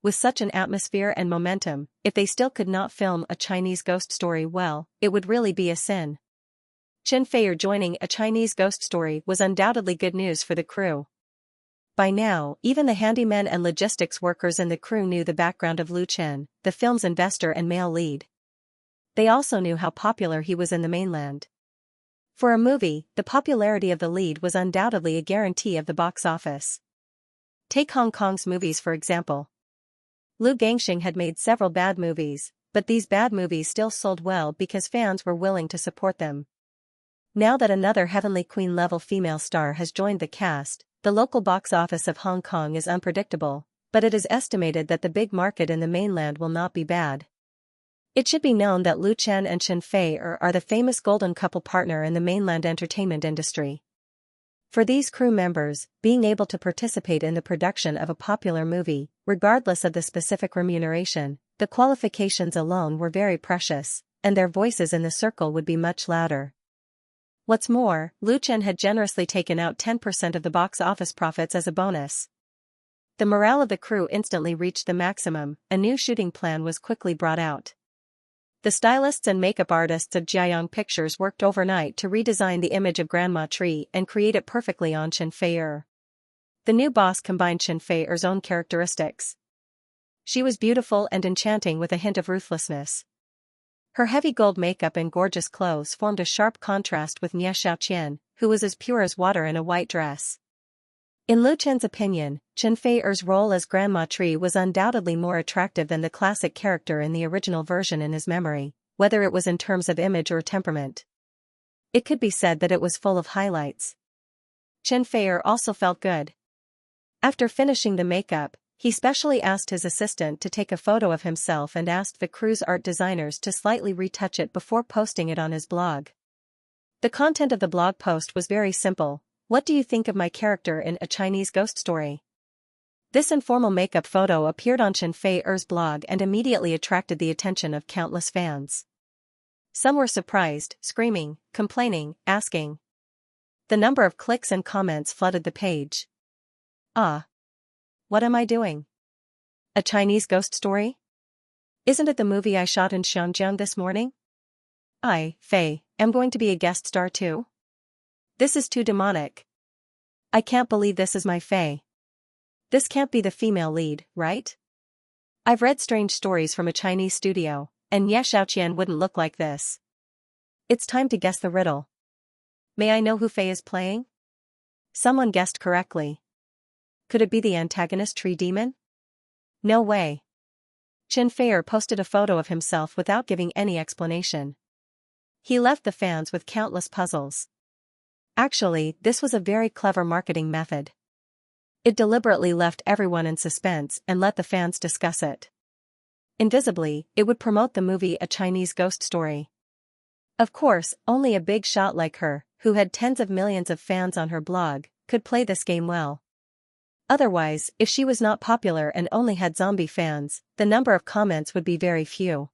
With such an atmosphere and momentum, if they still could not film A Chinese Ghost Story well, it would really be a sin. Chen Feier joining A Chinese Ghost Story was undoubtedly good news for the crew. By now, even the handymen and logistics workers in the crew knew the background of Lu Chen, the film's investor and male lead. They also knew how popular he was in the mainland. For a movie, the popularity of the lead was undoubtedly a guarantee of the box office. Take Hong Kong's movies for example. Lu Gangxing had made several bad movies, but these bad movies still sold well because fans were willing to support them. Now that another Heavenly Queen-level female star has joined the cast, the local box office of Hong Kong is unpredictable, but it is estimated that the big market in the mainland will not be bad. It should be known that Lu Chen and Chen Feier are the famous golden couple partner in the mainland entertainment industry. For these crew members, being able to participate in the production of a popular movie, regardless of the specific remuneration, the qualifications alone were very precious, and their voices in the circle would be much louder. What's more, Lu Chen had generously taken out 10% of the box office profits as a bonus. The morale of the crew instantly reached the maximum. A new shooting plan was quickly brought out. The stylists and makeup artists of Jiayang Pictures worked overnight to redesign the image of Grandma Tree and create it perfectly on Chen Fei-er. The new boss combined Chen Fei-er's own characteristics. She was beautiful and enchanting with a hint of ruthlessness. Her heavy gold makeup and gorgeous clothes formed a sharp contrast with Xianxia, who was as pure as water in a white dress. In Lu Chen's opinion, Chen Fei-er's role as Grandma Tree was undoubtedly more attractive than the classic character in the original version in his memory, whether it was in terms of image or temperament. It could be said that it was full of highlights. Chen Fei-er also felt good. After finishing the makeup, he specially asked his assistant to take a photo of himself and asked the crew's art designers to slightly retouch it before posting it on his blog. The content of the blog post was very simple. What do you think of my character in A Chinese Ghost Story? This informal makeup photo appeared on Chen Fei-er's blog and immediately attracted the attention of countless fans. Some were surprised, screaming, complaining, asking. The number of clicks and comments flooded the page. Ah! What am I doing? A Chinese Ghost Story? Isn't it the movie I shot in Xianxia this morning? I, Fei, am going to be a guest star too? This is too demonic. I can't believe this is my Fei. This can't be the female lead, right? I've read strange stories from a Chinese studio, and Ye Xiaoqian wouldn't look like this. It's time to guess the riddle. May I know who Fei is playing? Someone guessed correctly. Could it be the antagonist Tree Demon? No way. Chen Fei-er posted a photo of himself without giving any explanation. He left the fans with countless puzzles. Actually, this was a very clever marketing method. It deliberately left everyone in suspense and let the fans discuss it. Invisibly, it would promote the movie A Chinese Ghost Story. Of course, only a big shot like her, who had tens of millions of fans on her blog, could play this game well. Otherwise, if she was not popular and only had zombie fans, the number of comments would be very few.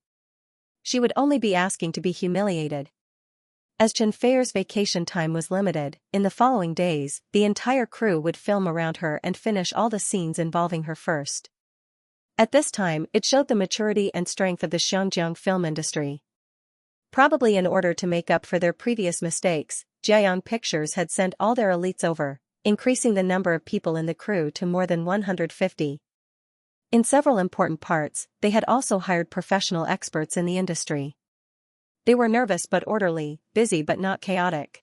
She would only be asking to be humiliated. As Chen Fei-er's vacation time was limited, in the following days, the entire crew would film around her and finish all the scenes involving her first. At this time, it showed the maturity and strength of the Xinjiang film industry. Probably in order to make up for their previous mistakes, Jiayang Pictures had sent all their elites over, increasing the number of people in the crew to more than 150. In several important parts, they had also hired professional experts in the industry. They were nervous but orderly, busy but not chaotic.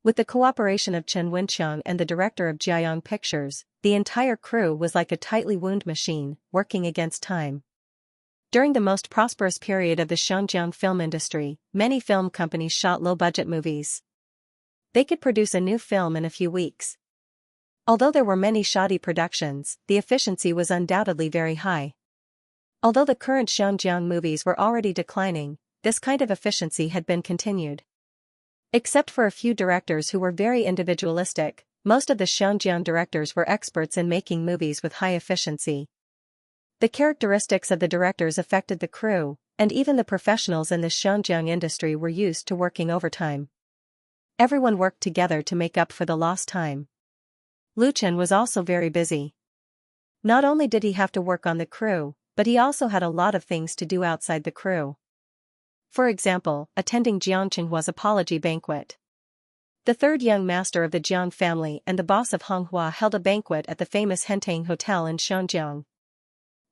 With the cooperation of Chen Wenqiang and the director of Jiayang Pictures, the entire crew was like a tightly wound machine, working against time. During the most prosperous period of the Xinjiang film industry, many film companies shot low-budget movies. They could produce a new film in a few weeks. Although there were many shoddy productions, the efficiency was undoubtedly very high. Although the current Xinjiang movies were already declining, this kind of efficiency had been continued. Except for a few directors who were very individualistic, most of the Xinjiang directors were experts in making movies with high efficiency. The characteristics of the directors affected the crew, and even the professionals in the Xinjiang industry were used to working overtime. Everyone worked together to make up for the lost time. Lu Chen was also very busy. Not only did he have to work on the crew, but he also had a lot of things to do outside the crew. For example, attending Jiang Qinghua's apology banquet. The third young master of the Jiang family and the boss of Honghua held a banquet at the famous Hentang Hotel in Shenzhen.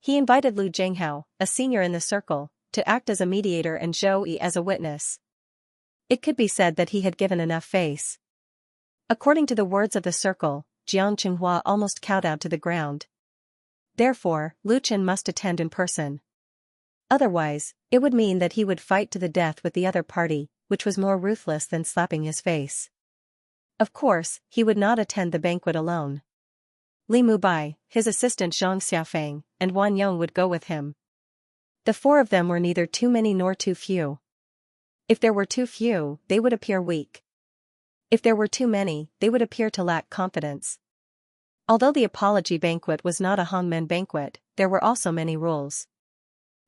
He invited Lu Jinghao, a senior in the circle, to act as a mediator and Zhou Yi as a witness. It could be said that he had given enough face. According to the words of the circle, Jiang Qinghua almost kowtowed to the ground. Therefore, Lu Chen must attend in person. Otherwise, it would mean that he would fight to the death with the other party, which was more ruthless than slapping his face. Of course, he would not attend the banquet alone. Li Mubai, his assistant Xianxia, and Wan Yong would go with him. The four of them were neither too many nor too few. If there were too few, they would appear weak. If there were too many, they would appear to lack confidence. Although the apology banquet was not a hongmen banquet, there were also many rules.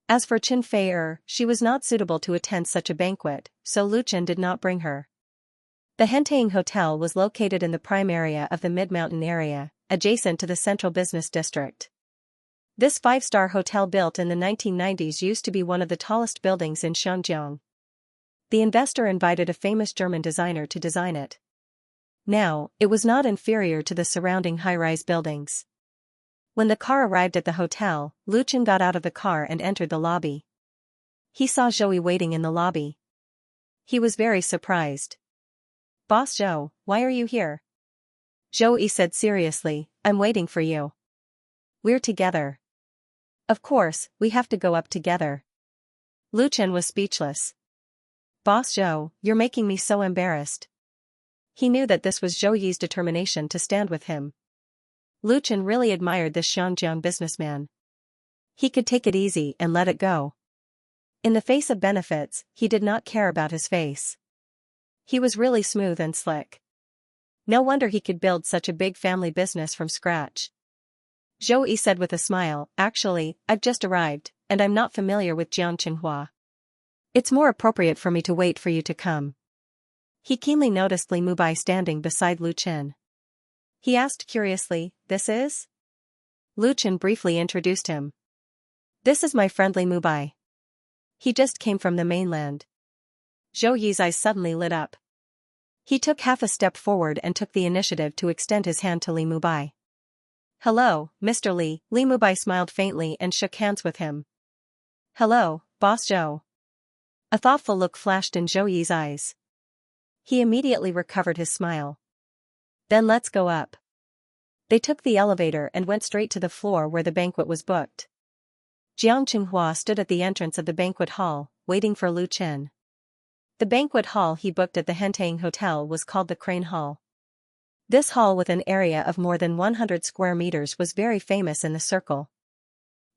As for Chen Fei-er, she was not suitable to attend such a banquet, so Lu Chen did not bring her. The Hentang Hotel was located in the prime area of the mid-mountain area, adjacent to the central business district. This five-star hotel built in the 1990s used to be one of the tallest buildings in Xianxia. The investor invited a famous German designer to design it. Now, it was not inferior to the surrounding high-rise buildings. When the car arrived at the hotel, Lu Chen got out of the car and entered the lobby. He saw Zhou waiting in the lobby. He was very surprised. "Boss Zhou, why are you here?" Zhou said seriously, "I'm waiting for you. We're together. Of course, we have to go up together." Lu Chen was speechless. "Boss Zhou, you're making me so embarrassed." He knew that this was Zhou Yi's determination to stand with him. Lu Chen really admired this Xianjiang businessman. He could take it easy and let it go. In the face of benefits, he did not care about his face. He was really smooth and slick. No wonder he could build such a big family business from scratch. Zhou Yi said with a smile, "Actually, I've just arrived, and I'm not familiar with Jiangqinghua. It's more appropriate for me to wait for you to come." He keenly noticed Li Mubai standing beside Lu Chen. He asked curiously, "This is?" Lu Chen briefly introduced him. "This is my friend Li Mubai. He just came from the mainland." Zhou Yi's eyes suddenly lit up. He took half a step forward and took the initiative to extend his hand to Li Mubai. "Hello, Mr. Li." Li Mubai smiled faintly and shook hands with him. "Hello, Boss Zhou." A thoughtful look flashed in Zhou Yi's eyes. He immediately recovered his smile. "Then let's go up." They took the elevator and went straight to the floor where the banquet was booked. Jiang Qinghua stood at the entrance of the banquet hall, waiting for Lu Chen. The banquet hall he booked at the Hentang Hotel was called the Crane Hall. This hall with an area of more than 100 square meters was very famous in the circle.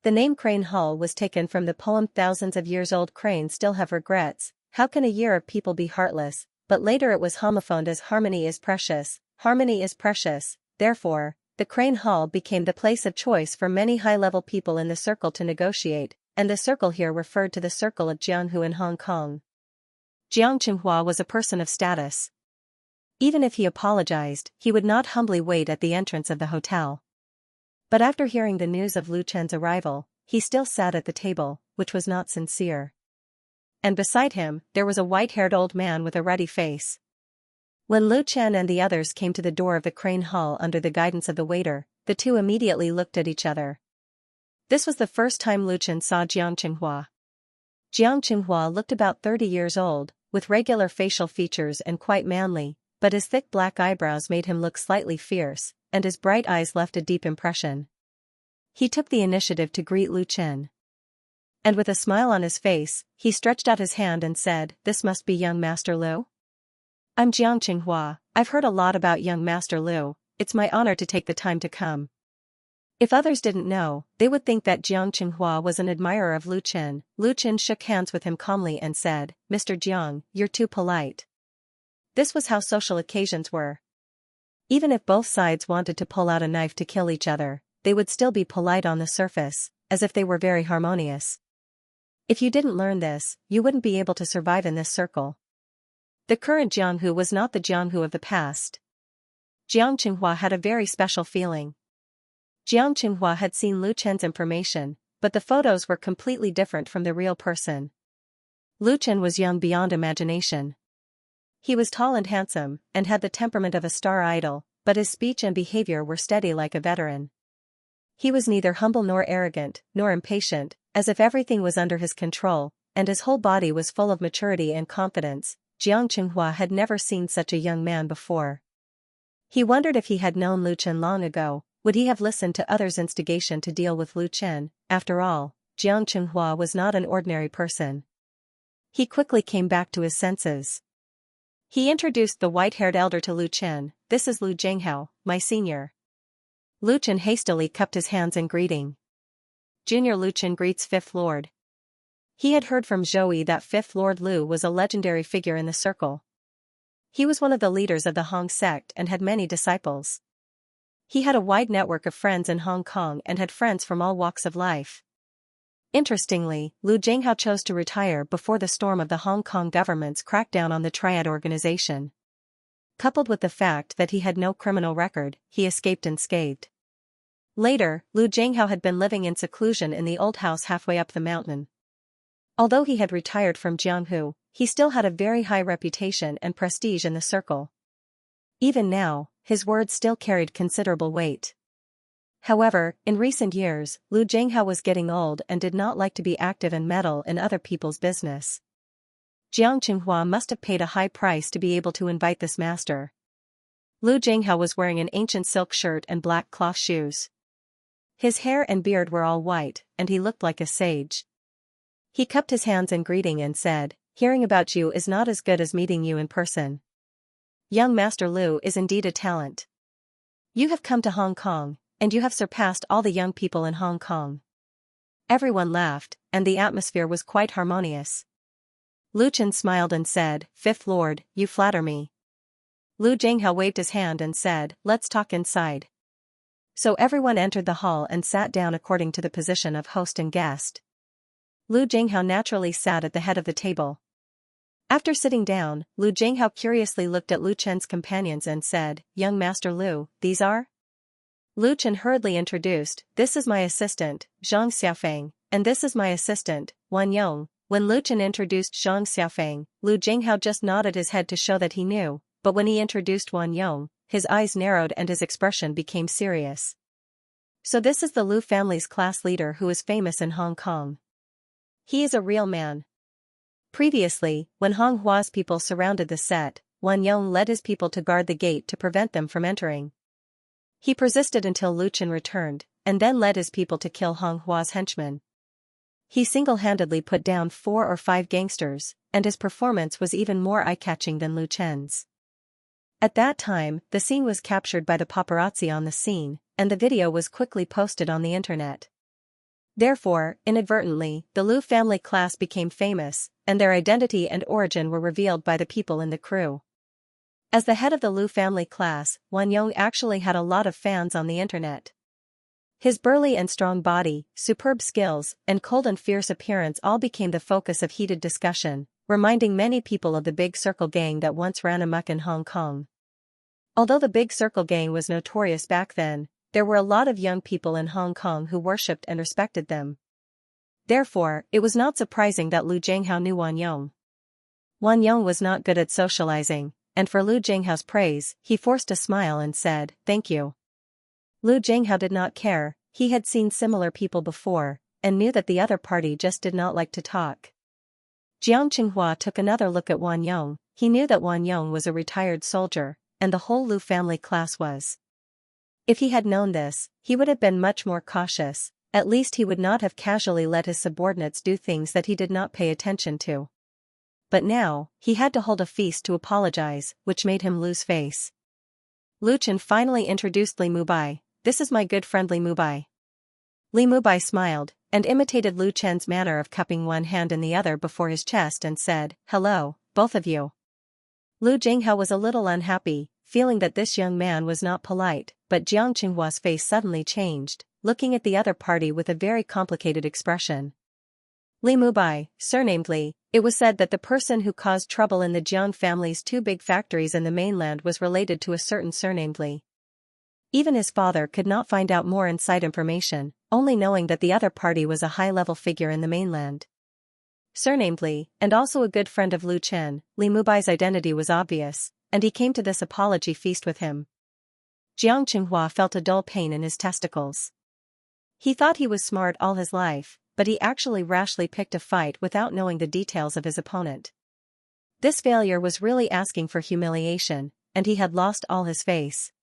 The name Crane Hall was taken from the poem "Thousands of years old cranes still have regrets, how can a year of people be heartless," but later it was homophoned as "Harmony is precious, harmony is precious." Therefore, the Crane Hall became the place of choice for many high-level people in the circle to negotiate, and the circle here referred to the circle of Jianghu in Hong Kong. Jiang Qinghua was a person of status. Even if he apologized, he would not humbly wait at the entrance of the hotel. But after hearing the news of Lu Chen's arrival, he still sat at the table, which was not sincere. And beside him, there was a white-haired old man with a ruddy face. When Lu Chen and the others came to the door of the Crane Hall under the guidance of the waiter, the two immediately looked at each other. This was the first time Lu Chen saw Jiang Qinghua. Jiang Qinghua looked about 30 years old, with regular facial features and quite manly, but his thick black eyebrows made him look slightly fierce, and his bright eyes left a deep impression. He took the initiative to greet Lu Chen. And with a smile on his face, he stretched out his hand and said, "This must be young Master Lu? I'm Jiang Qinghua. I've heard a lot about young Master Lu. It's my honor to take the time to come." If others didn't know, they would think that Jiang Qinghua was an admirer of Lu Chen. Lu Chen shook hands with him calmly and said, "Mr. Jiang, you're too polite." This was how social occasions were. Even if both sides wanted to pull out a knife to kill each other, they would still be polite on the surface, as if they were very harmonious. If you didn't learn this, you wouldn't be able to survive in this circle. The current Jianghu was not the Jianghu of the past. Jiang Qinghua had a very special feeling. Jiang Qinghua had seen Lu Chen's information, but the photos were completely different from the real person. Lu Chen was young beyond imagination. He was tall and handsome, and had the temperament of a star idol, but his speech and behavior were steady like a veteran. He was neither humble nor arrogant, nor impatient, as if everything was under his control, and his whole body was full of maturity and confidence. Jiang Qinghua had never seen such a young man before. He wondered if he had known Lu Chen long ago, would he have listened to others' instigation to deal with Lu Chen? After all, Jiang Qinghua was not an ordinary person. He quickly came back to his senses. He introduced the white-haired elder to Lu Chen. "This is Lu Zhenghao, my senior." Lu Chen hastily cupped his hands in greeting. Junior Lu Chen greets Fifth Lord. He had heard from Zhou Yi that Fifth Lord Lu was a legendary figure in the circle. He was one of the leaders of the Hong sect and had many disciples. He had a wide network of friends in Hong Kong and had friends from all walks of life. Interestingly, Lu Zhenghao chose to retire before the storm of the Hong Kong government's crackdown on the Triad organization. Coupled with the fact that he had no criminal record, he escaped unscathed. Later, Lu Jianghao had been living in seclusion in the old house halfway up the mountain. Although he had retired from Jianghu, he still had a very high reputation and prestige in the circle. Even now, his words still carried considerable weight. However, in recent years, Lu Jianghao was getting old and did not like to be active and meddle in other people's business. Jiang Qinghua must have paid a high price to be able to invite this master. Lu Jianghao was wearing an ancient silk shirt and black cloth shoes. His hair and beard were all white, and he looked like a sage. He cupped his hands in greeting and said, "Hearing about you is not as good as meeting you in person. Young Master Lu is indeed a talent. You have come to Hong Kong, and you have surpassed all the young people in Hong Kong." Everyone laughed, and the atmosphere was quite harmonious. Lu Chen smiled and said, "Fifth Lord, you flatter me." Lu Jianghao waved his hand and said, "Let's talk inside." So everyone entered the hall and sat down according to the position of host and guest. Lu Jianghao naturally sat at the head of the table. After sitting down, Lu Jianghao curiously looked at Lu Chen's companions and said, "Young Master Lu, these are?" Lu Chen hurriedly introduced, "This is my assistant, Xianxia, and this is my assistant, Wan Yong." When Lu Chen introduced Xianxia, Lu Jianghao just nodded his head to show that he knew, but when he introduced Wan Yong, his eyes narrowed and his expression became serious. "So this is the Lu family's class leader who is famous in Hong Kong. He is a real man." Previously, when Hong Hua's people surrounded the set, Wan Yong led his people to guard the gate to prevent them from entering. He persisted until Lu Chen returned, and then led his people to kill Hong Hua's henchmen. He single-handedly put down 4 or 5 gangsters, and his performance was even more eye-catching than Lu Chen's. At that time, the scene was captured by the paparazzi on the scene, and the video was quickly posted on the internet. Therefore, inadvertently, the Lu family class became famous, and their identity and origin were revealed by the people in the crew. As the head of the Lu family class, Wan Yong actually had a lot of fans on the internet. His burly and strong body, superb skills, and cold and fierce appearance all became the focus of heated discussion, reminding many people of the Big Circle gang that once ran amok in Hong Kong. Although the Big Circle gang was notorious back then, there were a lot of young people in Hong Kong who worshipped and respected them. Therefore, it was not surprising that Lu Jianghao knew Wan Yong. Wan Yong was not good at socializing, and for Lu Jianghao's praise, he forced a smile and said, "Thank you." Lu Jianghao did not care, he had seen similar people before, and knew that the other party just did not like to talk. Jiang Qinghua took another look at Wan Yong. He knew that Wan Yong was a retired soldier, and the whole Lu family class was. If he had known this, he would have been much more cautious, at least he would not have casually let his subordinates do things that he did not pay attention to. But now, he had to hold a feast to apologize, which made him lose face. Lu Chen finally introduced Li Mubai. "This is my good friend Li Mubai." Li Mubai smiled, and imitated Lu Chen's manner of cupping one hand in the other before his chest and said, "Hello, both of you." Lu Jianghao was a little unhappy, feeling that this young man was not polite, but Jiang Qinghua's face suddenly changed, looking at the other party with a very complicated expression. Li Mubai, surnamed Li, it was said that the person who caused trouble in the Jiang family's 2 big factories in the mainland was related to a certain surnamed Li. Even his father could not find out more inside information, only knowing that the other party was a high-level figure in the mainland. Surnamed Li, and also a good friend of Lu Chen, Li Mubai's identity was obvious, and he came to this apology feast with him. Jiang Qinghua felt a dull pain in his testicles. He thought he was smart all his life, but he actually rashly picked a fight without knowing the details of his opponent. This failure was really asking for humiliation, and he had lost all his face.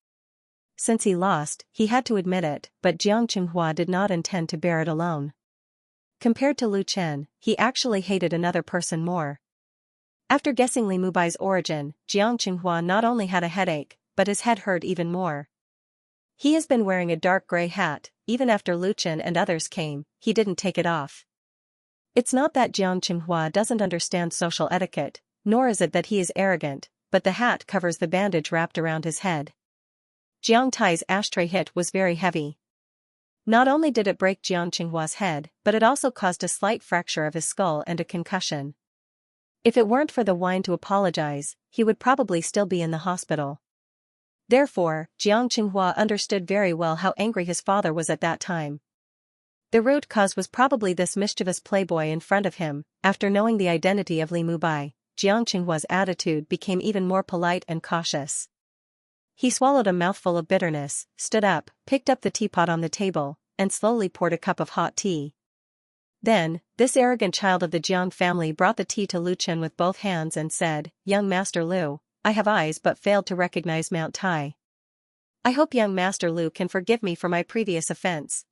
Since he lost, he had to admit it, but Jiang Qinghua did not intend to bear it alone. Compared to Lu Chen, he actually hated another person more. After guessing Li Mubai's origin, Jiang Qinghua not only had a headache, but his head hurt even more. He has been wearing a dark gray hat, even after Lu Chen and others came, he didn't take it off. It's not that Jiang Qinghua doesn't understand social etiquette, nor is it that he is arrogant, but the hat covers the bandage wrapped around his head. Jiang Tai's ashtray hit was very heavy. Not only did it break Jiang Qinghua's head, but it also caused a slight fracture of his skull and a concussion. If it weren't for the wine to apologize, he would probably still be in the hospital. Therefore, Jiang Qinghua understood very well how angry his father was at that time. The root cause was probably this mischievous playboy in front of him. After knowing the identity of Li Mubai, Jiang Qinghua's attitude became even more polite and cautious. He swallowed a mouthful of bitterness, stood up, picked up the teapot on the table, and slowly poured a cup of hot tea. Then, this arrogant child of the Jiang family brought the tea to Lu Chen with both hands and said, "Young Master Lu, I have eyes but failed to recognize Mount Tai. I hope young Master Lu can forgive me for my previous offense."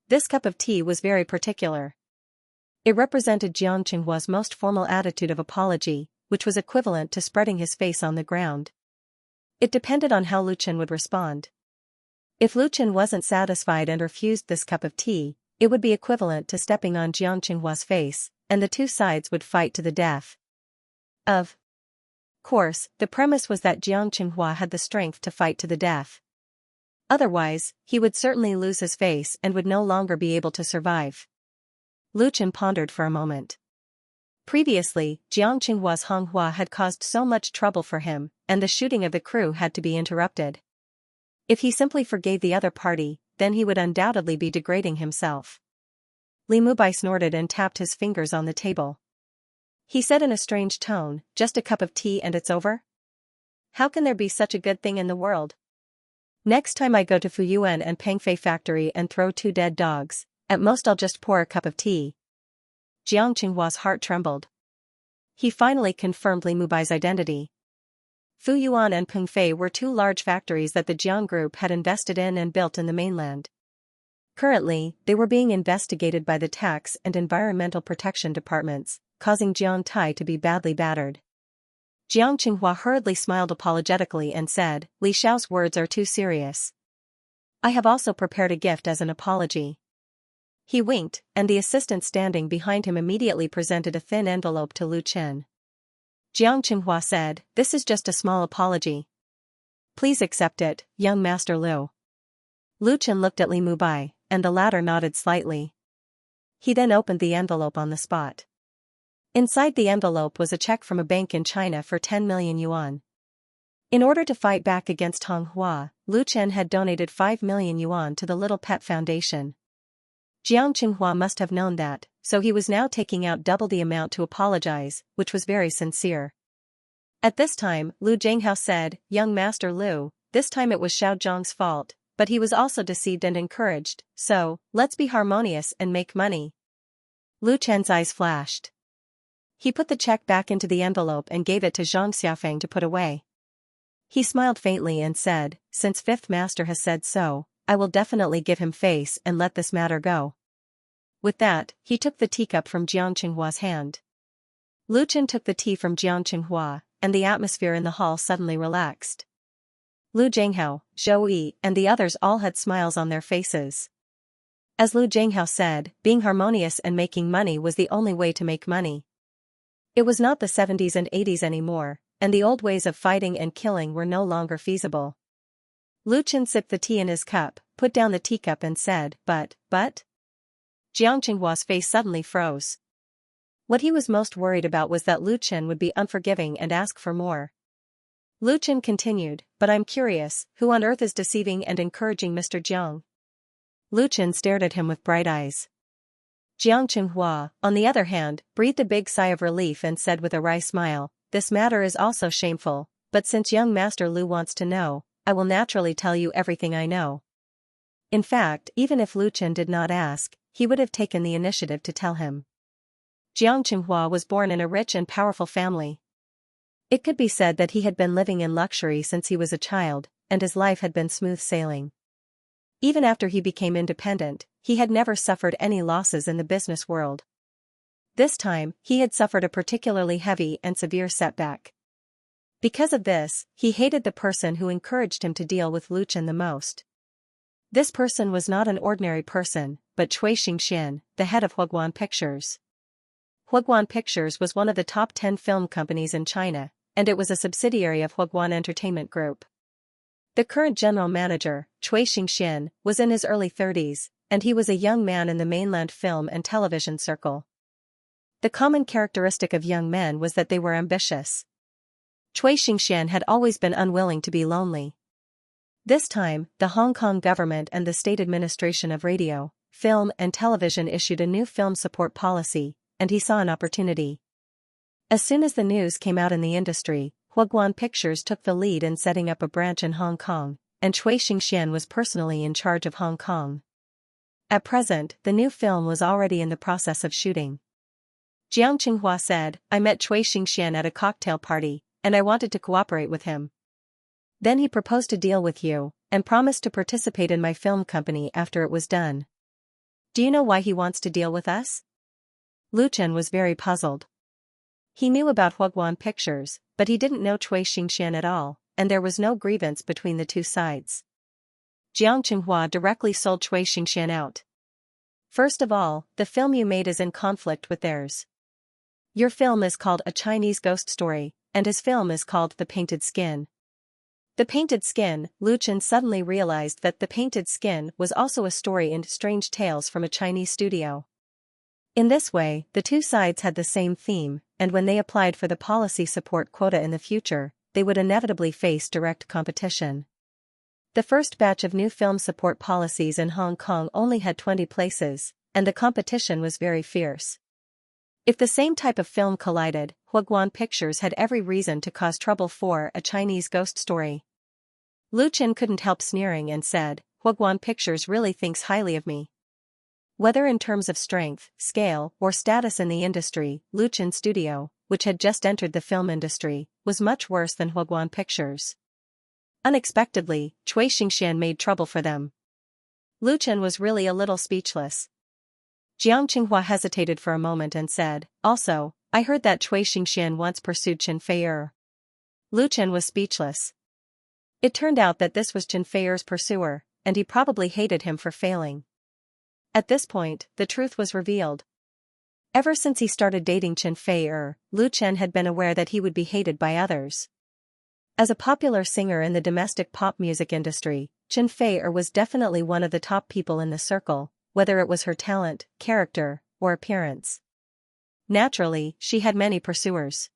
This cup of tea was very particular. It represented Jiang Qinghua's most formal attitude of apology, which was equivalent to spreading his face on the ground. It depended on how Lu Chen would respond. If Lu Chen wasn't satisfied and refused this cup of tea, it would be equivalent to stepping on Jiang Qinghua's face, and the two sides would fight to the death. Of course, the premise was that Jiang Qinghua had the strength to fight to the death. Otherwise, he would certainly lose his face and would no longer be able to survive. Lu Chen pondered for a moment. Previously, Jiang Qinghua's Honghua had caused so much trouble for him, and the shooting of the crew had to be interrupted. If he simply forgave the other party, then he would undoubtedly be degrading himself. Li Mubai snorted and tapped his fingers on the table. He said in a strange tone, "Just a cup of tea and it's over? How can there be such a good thing in the world? Next time I go to Fuyuan and Pengfei factory and throw 2 dead dogs, at most I'll just pour a cup of tea." Jiang Qinghua's heart trembled. He finally confirmed Li Mubai's identity. Fuyuan and Pengfei were 2 large factories that the Jiang Group had invested in and built in the mainland. Currently, they were being investigated by the tax and environmental protection departments, causing Jiang Tai to be badly battered. Jiang Qinghua hurriedly smiled apologetically and said, "Li Xiao's words are too serious. I have also prepared a gift as an apology." He winked, and the assistant standing behind him immediately presented a thin envelope to Lu Chen. Jiang Qinghua said, "This is just a small apology. Please accept it, young Master Lu." Lu Chen looked at Li Mubai, and the latter nodded slightly. He then opened the envelope on the spot. Inside the envelope was a check from a bank in China for 10 million yuan. In order to fight back against Honghua, Lu Chen had donated 5 million yuan to the Little Pet Foundation. Jiang Qinghua must have known that, so he was now taking out double the amount to apologize, which was very sincere. At this time, Lu Jianghao said, "Young Master Lu, this time it was Xiao Zhang's fault, but he was also deceived and encouraged, so, let's be harmonious and make money." Lu Chen's eyes flashed. He put the check back into the envelope and gave it to Zhang Xiaofeng to put away. He smiled faintly and said, "Since Fifth Master has said so, I will definitely give him face and let this matter go." With that, he took the teacup from Jiang Qinghua's hand. Lu Chen took the tea from Jiang Qinghua, and the atmosphere in the hall suddenly relaxed. Lu Jianghao, Zhou Yi, and the others all had smiles on their faces. As Lu Jianghao said, being harmonious and making money was the only way to make money. It was not the 70s and 80s anymore, and the old ways of fighting and killing were no longer feasible. Lu Chen sipped the tea in his cup, put down the teacup and said, but? Jiang Qinghua's face suddenly froze. What he was most worried about was that Lu Chen would be unforgiving and ask for more. Lu Chen continued, "But I'm curious, who on earth is deceiving and encouraging Mr. Jiang?" Lu Chen stared at him with bright eyes. Jiang Qinghua, on the other hand, breathed a big sigh of relief and said with a wry smile, "This matter is also shameful, but since young Master Lu wants to know, I will naturally tell you everything I know." In fact, even if Lu Chen did not ask, he would have taken the initiative to tell him. Jiang Qinghua was born in a rich and powerful family. It could be said that he had been living in luxury since he was a child, and his life had been smooth sailing. Even after he became independent, he had never suffered any losses in the business world. This time, he had suffered a particularly heavy and severe setback. Because of this, he hated the person who encouraged him to deal with Lu Chen the most. This person was not an ordinary person, but Cui Xingxian, the head of Huaguan Pictures. Huaguan Pictures was one of the top 10 film companies in China, and it was a subsidiary of Huaguan Entertainment Group. The current general manager, Cui Xingxian, was in his early 30s, and he was a young man in the mainland film and television circle. The common characteristic of young men was that they were ambitious. Xianxia had always been unwilling to be lonely. This time, the Hong Kong government and the State Administration of Radio, Film and Television issued a new film support policy, and he saw an opportunity. As soon as the news came out in the industry, Huaguan Pictures took the lead in setting up a branch in Hong Kong, and Xianxia was personally in charge of Hong Kong. At present, the new film was already in the process of shooting. Xianxia said, "I met Xianxia at a cocktail party, and I wanted to cooperate with him. Then he proposed to deal with you, and promised to participate in my film company after it was done. Do you know why he wants to deal with us?" Lu Chen was very puzzled. He knew about Huaguan Pictures, but he didn't know Xianxia at all, and there was no grievance between the two sides. Xianxia directly sold Xianxia out. "First of all, the film you made is in conflict with theirs. Your film is called A Chinese Ghost Story, and his film is called The Painted Skin." The Painted Skin, Lu Chen suddenly realized that The Painted Skin was also a story in Strange Tales from a Chinese studio. In this way, the two sides had the same theme, and when they applied for the policy support quota in the future, they would inevitably face direct competition. The first batch of new film support policies in Hong Kong only had 20 places, and the competition was very fierce. If the same type of film collided, Huaguan Pictures had every reason to cause trouble for A Chinese Ghost Story. Lu Chen couldn't help sneering and said, "Huaguan Pictures really thinks highly of me." Whether in terms of strength, scale, or status in the industry, Lu Chen's studio, which had just entered the film industry, was much worse than Huaguan Pictures. Unexpectedly, Xianxia made trouble for them. Lu Chen was really a little speechless. Xianxia hesitated for a moment and said, "Also, I heard that Xianxia once pursued Chen Fei'er." Lu Chen was speechless. It turned out that this was Chen Fei'er's pursuer, and he probably hated him for failing. At this point, the truth was revealed. Ever since he started dating Chen Fei'er, Lu Chen had been aware that he would be hated by others. As a popular singer in the domestic pop music industry, Chen Fei'er was definitely one of the top people in the circle, whether it was her talent, character, or appearance. Naturally, she had many pursuers.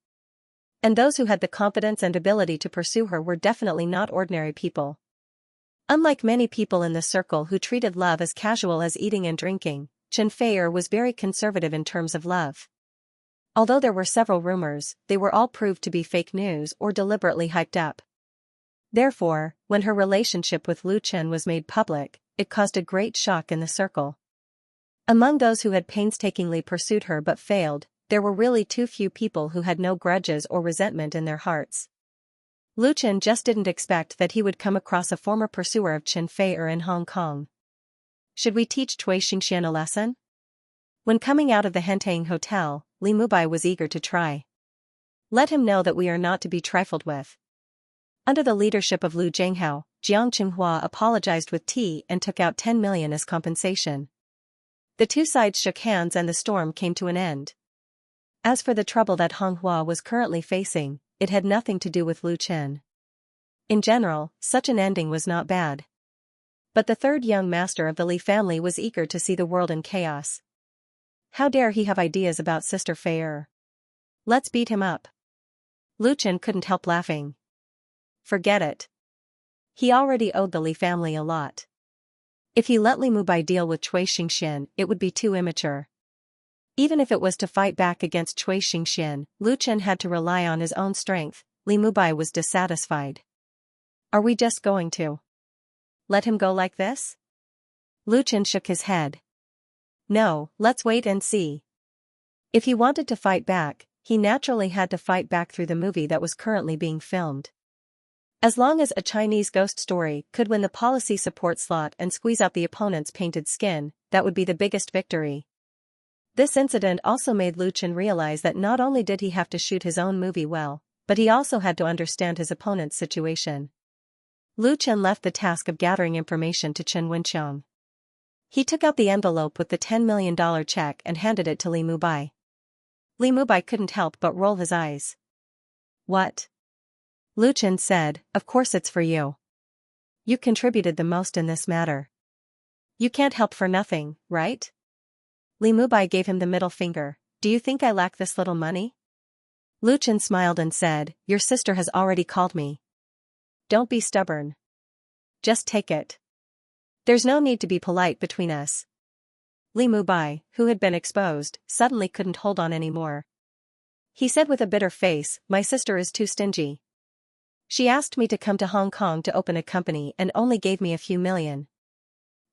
And those who had the confidence and ability to pursue her were definitely not ordinary people. Unlike many people in the circle who treated love as casual as eating and drinking, Chen Fei'er was very conservative in terms of love. Although there were several rumors, they were all proved to be fake news or deliberately hyped up. Therefore, when her relationship with Lu Chen was made public, it caused a great shock in the circle. Among those who had painstakingly pursued her but failed, there were really too few people who had no grudges or resentment in their hearts. Lu Chen just didn't expect that he would come across a former pursuer of Chen Fei'er in Hong Kong. Should we teach Xianxia a lesson? When coming out of the Hentang Hotel, Li Mubai was eager to try. Let him know that we are not to be trifled with. Under the leadership of Lu Zhenghao, Jiang apologized with tea and took out 10 million as compensation. The two sides shook hands and the storm came to an end. As for the trouble that Hong Hua was currently facing, it had nothing to do with Lu Chen. In general, such an ending was not bad. But the third young master of the Li family was eager to see the world in chaos. How dare he have ideas about Sister Fei'er? Let's beat him up. Lu Chen couldn't help laughing. Forget it. He already owed the Li family a lot. If he let Li Mubai deal with Xianxia, it would be too immature. Even if it was to fight back against Xianxia, Lu Chen had to rely on his own strength. Li Mubai was dissatisfied. Are we just going to let him go like this? Lu Chen shook his head. No, let's wait and see. If he wanted to fight back, he naturally had to fight back through the movie that was currently being filmed. As long as A Chinese Ghost Story could win the policy support slot and squeeze out the opponent's painted skin, that would be the biggest victory. This incident also made Lu Chen realize that not only did he have to shoot his own movie well, but he also had to understand his opponent's situation. Lu Chen left the task of gathering information to Chen Wenqiang. He took out the envelope with the $10 million check and handed it to Li Mubai. Li Mubai couldn't help but roll his eyes. What? Lu Chen said, "Of course it's for you. You contributed the most in this matter. You can't help for nothing, right?" Li Mubai gave him the middle finger. Do you think I lack this little money? Lu Chen smiled and said, your sister has already called me. Don't be stubborn. Just take it. There's no need to be polite between us. Li Mubai, who had been exposed, suddenly couldn't hold on anymore. He said with a bitter face, my sister is too stingy. She asked me to come to Hong Kong to open a company and only gave me a few million.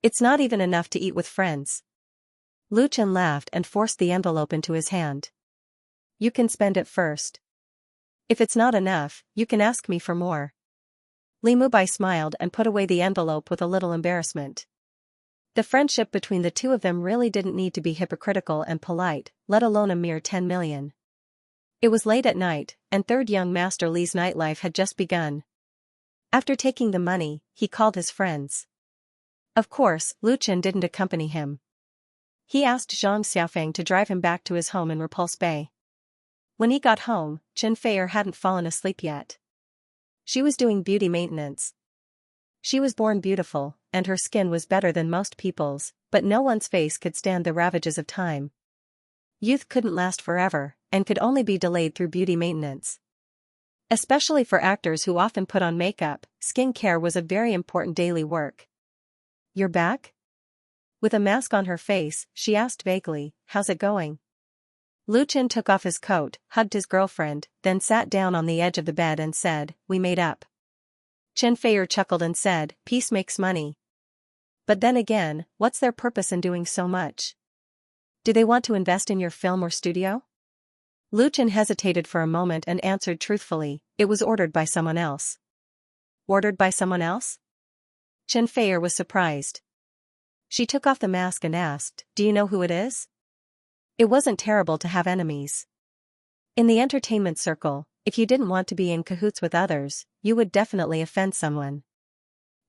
It's not even enough to eat with friends. Lu Chen laughed and forced the envelope into his hand. You can spend it first. If it's not enough, you can ask me for more. Li Mubai smiled and put away the envelope with a little embarrassment. The friendship between the two of them really didn't need to be hypocritical and polite, let alone a mere 10 million. It was late at night, and third young Master Li's nightlife had just begun. After taking the money, he called his friends. Of course, Lu Chen didn't accompany him. He asked Xianxia to drive him back to his home in Repulse Bay. When he got home, Chen Feier hadn't fallen asleep yet. She was doing beauty maintenance. She was born beautiful, and her skin was better than most people's, but no one's face could stand the ravages of time. Youth couldn't last forever, and could only be delayed through beauty maintenance. Especially for actors who often put on makeup, skin care was a very important daily work. You're back? With a mask on her face, she asked vaguely, how's it going? Lu Chen took off his coat, hugged his girlfriend, then sat down on the edge of the bed and said, we made up. Chen Feier chuckled and said, peace makes money. But then again, what's their purpose in doing so much? Do they want to invest in your film or studio? Lu Chen hesitated for a moment and answered truthfully, it was ordered by someone else. Ordered by someone else? Chen Feier was surprised. She took off the mask and asked, do you know who it is? It wasn't terrible to have enemies. In the entertainment circle, if you didn't want to be in cahoots with others, you would definitely offend someone.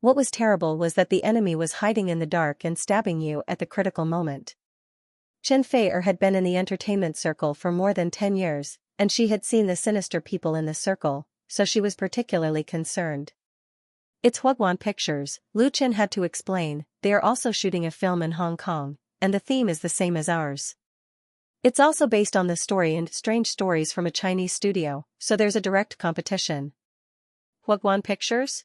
What was terrible was that the enemy was hiding in the dark and stabbing you at the critical moment. Chen Feier had been in the entertainment circle for more than 10 years, and she had seen the sinister people in the circle, so she was particularly concerned. It's Huaguan Pictures, Lu Chen had to explain, they are also shooting a film in Hong Kong, and the theme is the same as ours. It's also based on the story and strange stories from a Chinese studio, so there's a direct competition. Huaguan Pictures?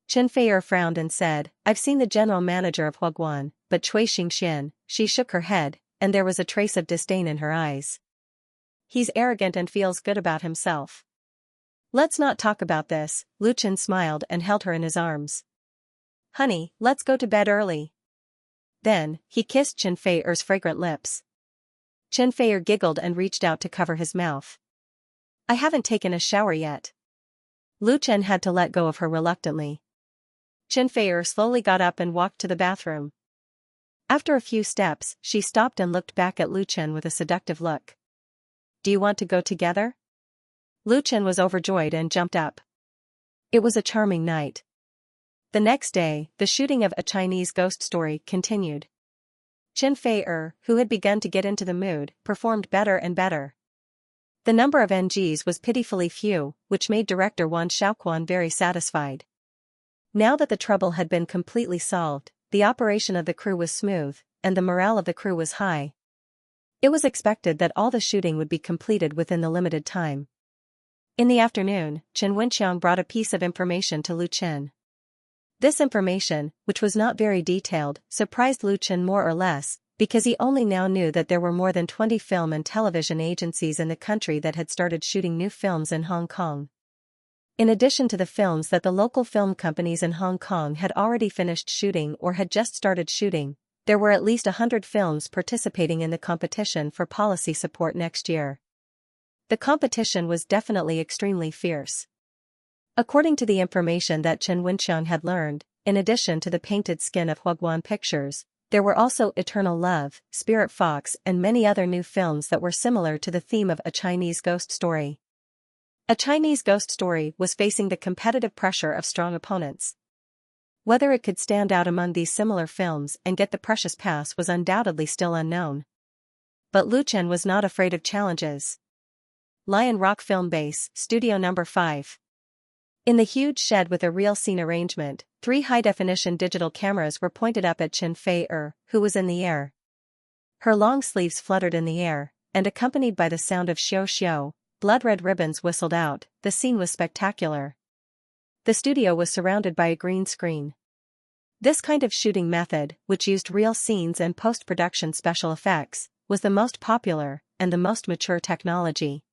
Chen Feier frowned and said, I've seen the general manager of Huaguan, but Cui Xingxian, she shook her head, and there was a trace of disdain in her eyes. He's arrogant and feels good about himself. Let's not talk about this, Lu Chen smiled and held her in his arms. Honey, let's go to bed early. Then, he kissed Chen Feier's fragrant lips. Chen Feier giggled and reached out to cover his mouth. I haven't taken a shower yet. Lu Chen had to let go of her reluctantly. Chen Feier slowly got up and walked to the bathroom. After a few steps, she stopped and looked back at Lu Chen with a seductive look. Do you want to go together? Lu Chen was overjoyed and jumped up. It was a charming night. The next day, the shooting of A Chinese Ghost Story continued. Chen Feier, who had begun to get into the mood, performed better and better. The number of NGs was pitifully few, which made director Wan Shaoquan very satisfied. Now that the trouble had been completely solved, the operation of the crew was smooth, and the morale of the crew was high. It was expected that all the shooting would be completed within the limited time. In the afternoon, Chen Wenxiang brought a piece of information to Lu Chen. This information, which was not very detailed, surprised Lu Chen more or less, because he only now knew that there were more than 20 film and television agencies in the country that had started shooting new films in Hong Kong. In addition to the films that the local film companies in Hong Kong had already finished shooting or had just started shooting, there were at least 100 films participating in the competition for policy support next year. The competition was definitely extremely fierce. According to the information that Chen Wenxiang had learned, in addition to the painted skin of Huaguan Pictures, there were also Eternal Love, Spirit Fox and many other new films that were similar to the theme of A Chinese Ghost Story. A Chinese Ghost Story was facing the competitive pressure of strong opponents. Whether it could stand out among these similar films and get the precious pass was undoubtedly still unknown. But Lu Chen was not afraid of challenges. Lion Rock Film Base, Studio No. 5. In the huge shed with a real scene arrangement, 3 high-definition digital cameras were pointed up at Chen Feier, who was in the air. Her long sleeves fluttered in the air, and accompanied by the sound of xiao xiao, blood-red ribbons whistled out. The scene was spectacular. The studio was surrounded by a green screen. This kind of shooting method, which used real scenes and post-production special effects, was the most popular and the most mature technology.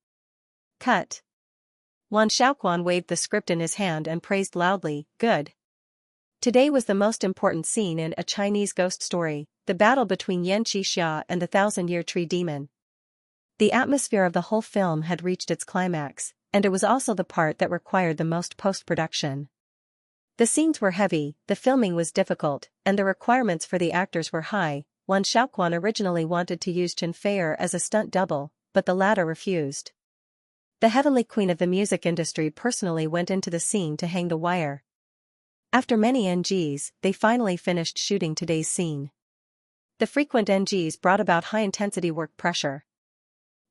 Cut. Wan Xiaoquan waved the script in his hand and praised loudly, "Good." Today was the most important scene in A Chinese Ghost Story, the battle between Xianxia and the thousand-year tree demon. The atmosphere of the whole film had reached its climax, and it was also the part that required the most post-production. The scenes were heavy, the filming was difficult, and the requirements for the actors were high. Wan Xiaoquan originally wanted to use Xianxia as a stunt double, but the latter refused. The heavenly queen of the music industry personally went into the scene to hang the wire. After many NGs, they finally finished shooting today's scene. The frequent NGs brought about high-intensity work pressure.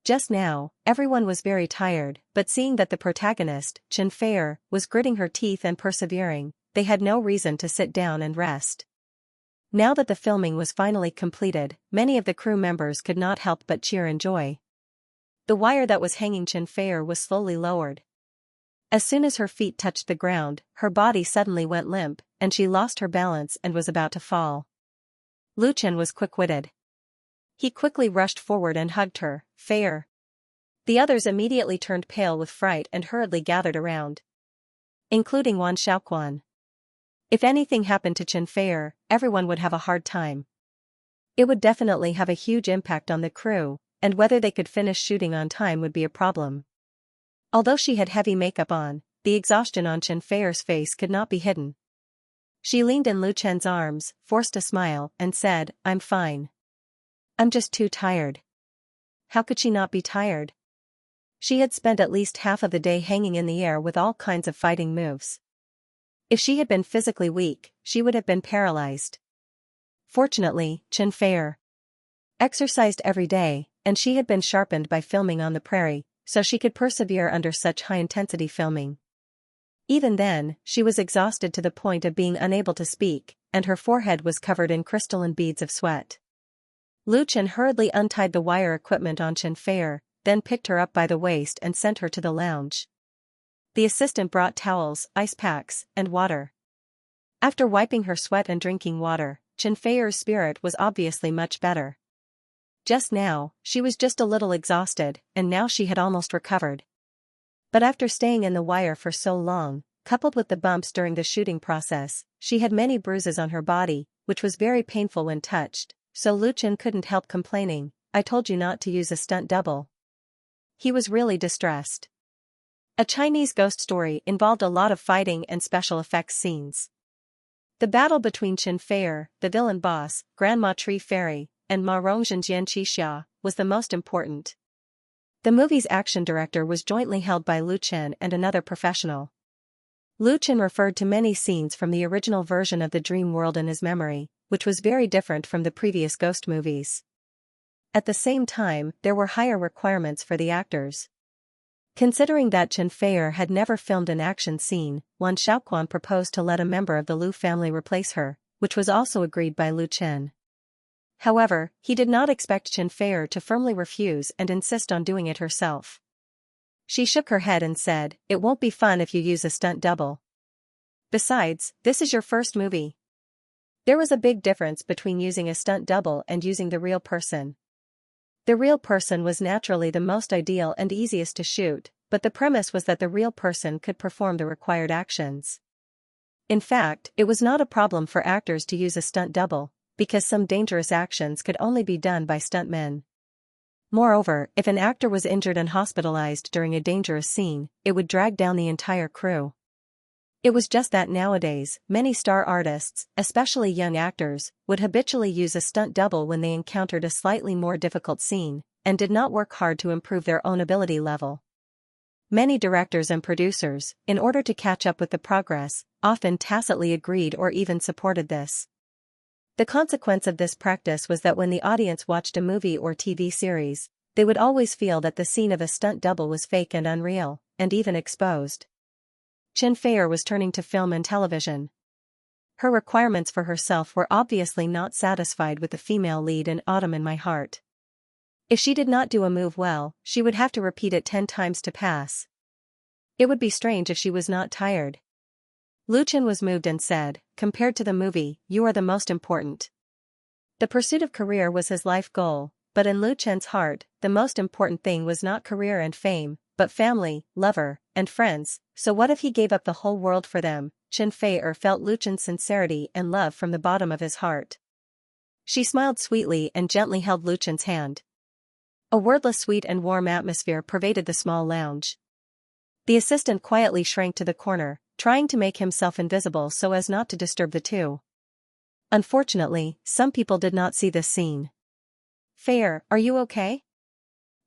Just now, everyone was very tired, but seeing that the protagonist, Xianxia, was gritting her teeth and persevering, they had no reason to sit down and rest. Now that the filming was finally completed, many of the crew members could not help but cheer in joy. The wire that was hanging Xianxia was slowly lowered. As soon as her feet touched the ground, her body suddenly went limp, and she lost her balance and was about to fall. Lu Chen was quick-witted. He quickly rushed forward and hugged her. "Fair." The others immediately turned pale with fright and hurriedly gathered around, including Wan Xiaoquan. If anything happened to Xianxia, everyone would have a hard time. It would definitely have a huge impact on the crew, and whether they could finish shooting on time would be a problem. Although she had heavy makeup on, the exhaustion on Xianxia's face could not be hidden. She leaned in Lu Chen's arms, forced a smile, and said, "I'm fine. I'm just too tired." How could she not be tired? She had spent at least half of the day hanging in the air with all kinds of fighting moves. If she had been physically weak, she would have been paralyzed. Fortunately, Xianxia exercised every day, and she had been sharpened by filming on the prairie, so she could persevere under such high-intensity filming. Even then, she was exhausted to the point of being unable to speak, and her forehead was covered in crystalline beads of sweat. Lu Chen hurriedly untied the wire equipment on Xianxia, then picked her up by the waist and sent her to the lounge. The assistant brought towels, ice packs, and water. After wiping her sweat and drinking water, Xianxia's spirit was obviously much better. Just now, she was just a little exhausted, and now she had almost recovered. But after staying in the wire for so long, coupled with the bumps during the shooting process, she had many bruises on her body, which was very painful when touched, so Lu Chen couldn't help complaining, "I told you not to use a stunt double." He was really distressed. A Chinese Ghost Story involved a lot of fighting and special effects scenes. The battle between Xianxia, the villain boss, Grandma Tree Fairy, and Ma Rongzhen Xianxia was the most important. The movie's action director was jointly held by Lu Chen and another professional. Lu Chen referred to many scenes from the original version of the dream world in his memory, which was very different from the previous ghost movies. At the same time, there were higher requirements for the actors. Considering that Xianxia had never filmed an action scene, Wan Xiaoquan proposed to let a member of the Lu family replace her, which was also agreed by Lu Chen. However, he did not expect Xianxia to firmly refuse and insist on doing it herself. She shook her head and said, "It won't be fun if you use a stunt double. Besides, this is your first movie." There was a big difference between using a stunt double and using the real person. The real person was naturally the most ideal and easiest to shoot, but the premise was that the real person could perform the required actions. In fact, it was not a problem for actors to use a stunt double, because some dangerous actions could only be done by stuntmen. Moreover, if an actor was injured and hospitalized during a dangerous scene, it would drag down the entire crew. It was just that nowadays, many star artists, especially young actors, would habitually use a stunt double when they encountered a slightly more difficult scene, and did not work hard to improve their own ability level. Many directors and producers, in order to catch up with the progress, often tacitly agreed or even supported this. The consequence of this practice was that when the audience watched a movie or TV series, they would always feel that the scene of a stunt double was fake and unreal, and even exposed. Xianxia was turning to film and television. Her requirements for herself were obviously not satisfied with the female lead in Autumn in My Heart. If she did not do a move well, she would have to repeat it 10 times to pass. It would be strange if she was not tired. Lu Chen was moved and said, compared to the movie, you are the most important. The pursuit of career was his life goal, but in Lu Chen's heart, the most important thing was not career and fame, but family, lover, and friends. So what if he gave up the whole world for them? Chen Fei felt Lu Chen's sincerity and love from the bottom of his heart. She smiled sweetly and gently held Lu Chen's hand. A wordless sweet and warm atmosphere pervaded the small lounge. The assistant quietly shrank to the corner, trying to make himself invisible so as not to disturb the two. Unfortunately, some people did not see this scene. Fei, are you okay?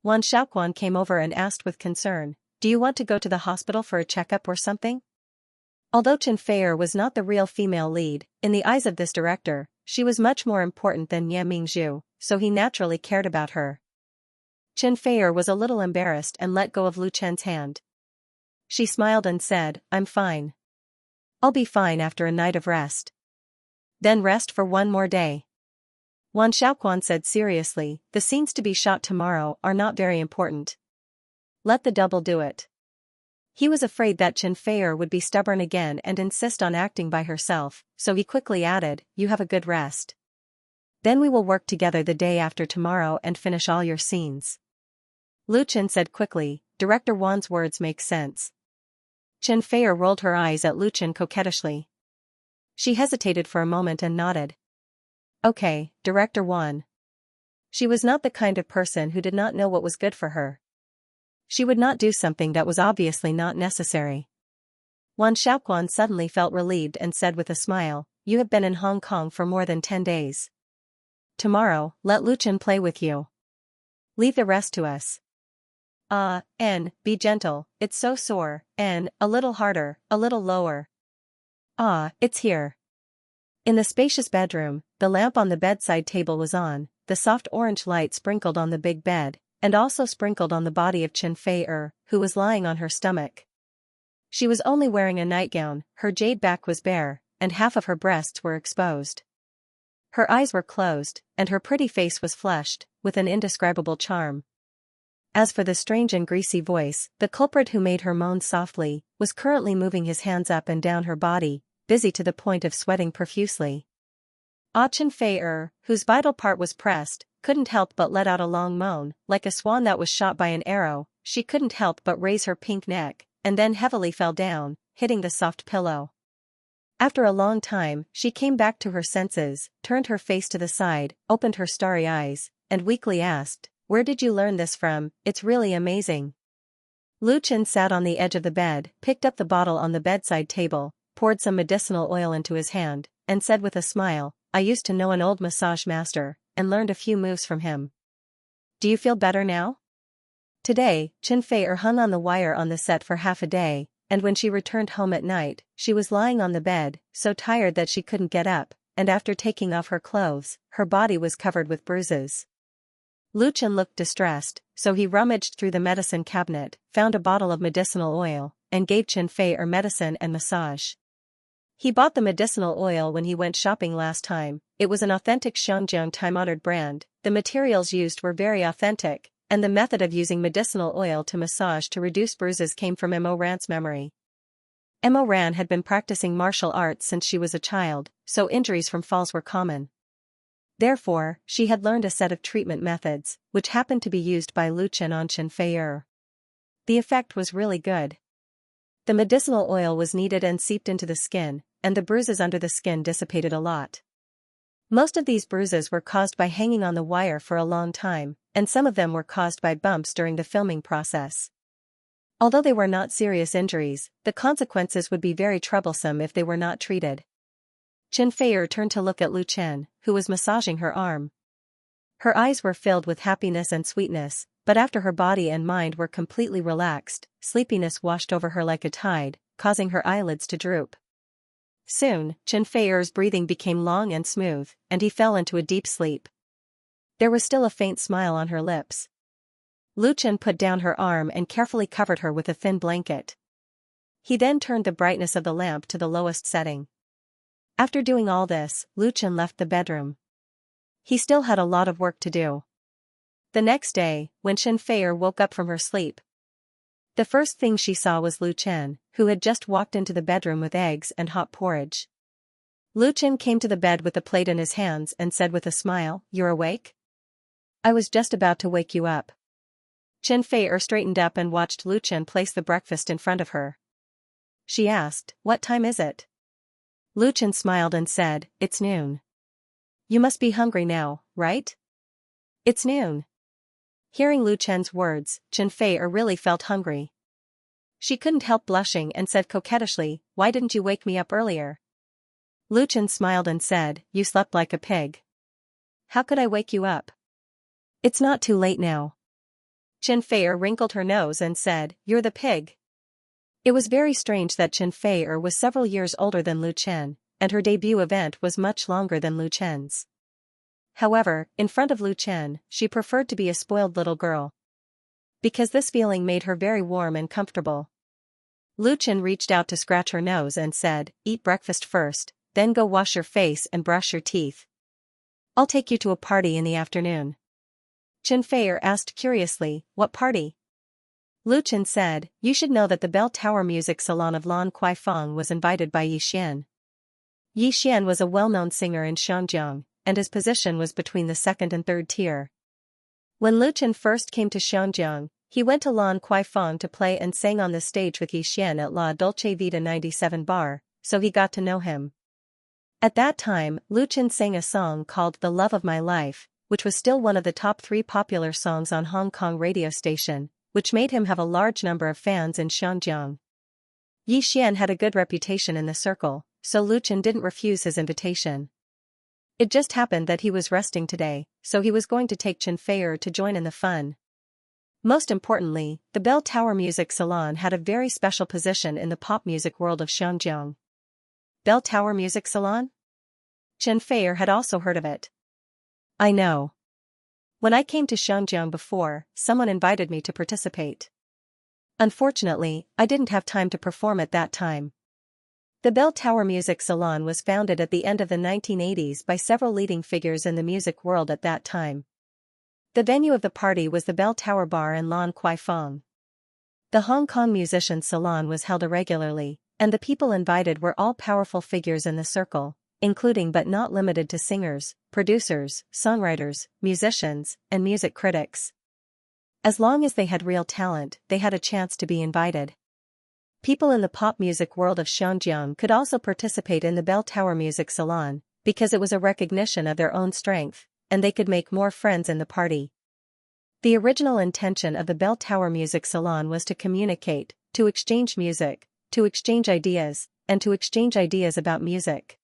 Wan Xiaoquan came over and asked with concern, do you want to go to the hospital for a checkup or something? Although Chen Fei was not the real female lead, in the eyes of this director, she was much more important than Ye Mingzhu, so he naturally cared about her. Chen Fei was a little embarrassed and let go of Lu Chen's hand. She smiled and said, I'm fine. I'll be fine after a night of rest. Then rest for one more day. Wan Xiaoquan said seriously, the scenes to be shot tomorrow are not very important. Let the double do it. He was afraid that Chen Fei would be stubborn again and insist on acting by herself, so he quickly added, you have a good rest. Then we will work together the day after tomorrow and finish all your scenes. Lu Chen said quickly, Director Wan's words make sense. Chen Fei rolled her eyes at Lu Chen coquettishly. She hesitated for a moment and nodded. Okay, Director Wan. She was not the kind of person who did not know what was good for her. She would not do something that was obviously not necessary. Wan Xiaoquan suddenly felt relieved and said with a smile, you have been in Hong Kong for more than 10 days. Tomorrow, let Lu Chen play with you. Leave the rest to us. Be gentle, it's so sore, a little harder, a little lower. It's here. In the spacious bedroom, the lamp on the bedside table was on, the soft orange light sprinkled on the big bed, and also sprinkled on the body of Chen Fei, who was lying on her stomach. She was only wearing a nightgown, her jade back was bare, and half of her breasts were exposed. Her eyes were closed, and her pretty face was flushed, with an indescribable charm. As for the strange and greasy voice, the culprit who made her moan softly, was currently moving his hands up and down her body, busy to the point of sweating profusely. Chen Fei, whose vital part was pressed, couldn't help but let out a long moan, like a swan that was shot by an arrow. She couldn't help but raise her pink neck, and then heavily fell down, hitting the soft pillow. After a long time, she came back to her senses, turned her face to the side, opened her starry eyes, and weakly asked, where did you learn this from? It's really amazing. Lu Chen sat on the edge of the bed, picked up the bottle on the bedside table, poured some medicinal oil into his hand, and said with a smile, I used to know an old massage master, and learned a few moves from him. Do you feel better now? Today, Chen Fei hung on the wire on the set for half a day, and when she returned home at night, she was lying on the bed, so tired that she couldn't get up, and after taking off her clothes, her body was covered with bruises. Lu Chen looked distressed, so he rummaged through the medicine cabinet, found a bottle of medicinal oil, and gave Chen Fei medicine and massage. He bought the medicinal oil when he went shopping last time. It was an authentic Xianxia time-honored brand, the materials used were very authentic, and the method of using medicinal oil to massage to reduce bruises came from Mo Ran's memory. Mo Ran had been practicing martial arts since she was a child, so injuries from falls were common. Therefore, she had learned a set of treatment methods, which happened to be used by Lu Chen on Chen Fei. The effect was really good. The medicinal oil was kneaded and seeped into the skin, and the bruises under the skin dissipated a lot. Most of these bruises were caused by hanging on the wire for a long time, and some of them were caused by bumps during the filming process. Although they were not serious injuries, the consequences would be very troublesome if they were not treated. Chen Fei turned to look at Lu Chen, who was massaging her arm. Her eyes were filled with happiness and sweetness, but after her body and mind were completely relaxed, sleepiness washed over her like a tide, causing her eyelids to droop. Soon, Chen Fei's breathing became long and smooth, and he fell into a deep sleep. There was still a faint smile on her lips. Lu Chen put down her arm and carefully covered her with a thin blanket. He then turned the brightness of the lamp to the lowest setting. After doing all this, Lu Chen left the bedroom. He still had a lot of work to do. The next day, when Xianxia woke up from her sleep, the first thing she saw was Lu Chen, who had just walked into the bedroom with eggs and hot porridge. Lu Chen came to the bed with the plate in his hands and said with a smile, "You're awake? I was just about to wake you up." Xianxia straightened up and watched Lu Chen place the breakfast in front of her. She asked, "What time is it?" Lu Chen smiled and said, "It's noon. You must be hungry now, right?" "It's noon." Hearing Lu Chen's words, Xianxia really felt hungry. She couldn't help blushing and said coquettishly, "Why didn't you wake me up earlier?" Lu Chen smiled and said, "You slept like a pig. How could I wake you up? It's not too late now." Xianxia wrinkled her nose and said, "You're the pig." It was very strange that Xianxia was several years older than Lu Chen, and her debut event was much longer than Lu Chen's. However, in front of Lu Chen, she preferred to be a spoiled little girl, because this feeling made her very warm and comfortable. Lu Chen reached out to scratch her nose and said, "Eat breakfast first, then go wash your face and brush your teeth. I'll take you to a party in the afternoon." Xianxia asked curiously, "What party?" Lu Chen said, "You should know that the Bell Tower Music Salon of Lan Kuaifeng was invited by Yi Xian. Yi Xian was a well-known singer in Xianjiang, and his position was between the second and third tier. When Lu Chen first came to Xianjiang, he went to Lan Kuaifeng to play and sang on the stage with Yi Xian at La Dolce Vita 97 bar, so he got to know him. At that time, Lu Chen sang a song called The Love of My Life, which was still one of the top 3 popular songs on Hong Kong radio station, which made him have a large number of fans in Xianjiang. Yi Xian had a good reputation in the circle, so Lu Chen didn't refuse his invitation. It just happened that he was resting today, so he was going to take Xianxia to join in the fun. Most importantly, the Bell Tower Music Salon had a very special position in the pop music world of Xianjiang. Bell Tower Music Salon? Xianxia had also heard of it. "I know. When I came to Xianjiang before, someone invited me to participate. Unfortunately, I didn't have time to perform at that time." The Bell Tower Music Salon was founded at the end of the 1980s by several leading figures in the music world at that time. The venue of the party was the Bell Tower Bar in Lan Kuaifeng. The Hong Kong Musicians Salon was held irregularly, and the people invited were all powerful figures in the circle, including but not limited to singers, producers, songwriters, musicians, and music critics. As long as they had real talent, they had a chance to be invited. People in the pop music world of Xianjiang could also participate in the Bell Tower Music Salon, because it was a recognition of their own strength, and they could make more friends in the party. The original intention of the Bell Tower Music Salon was to communicate, to exchange music, to exchange ideas, and to exchange ideas about music.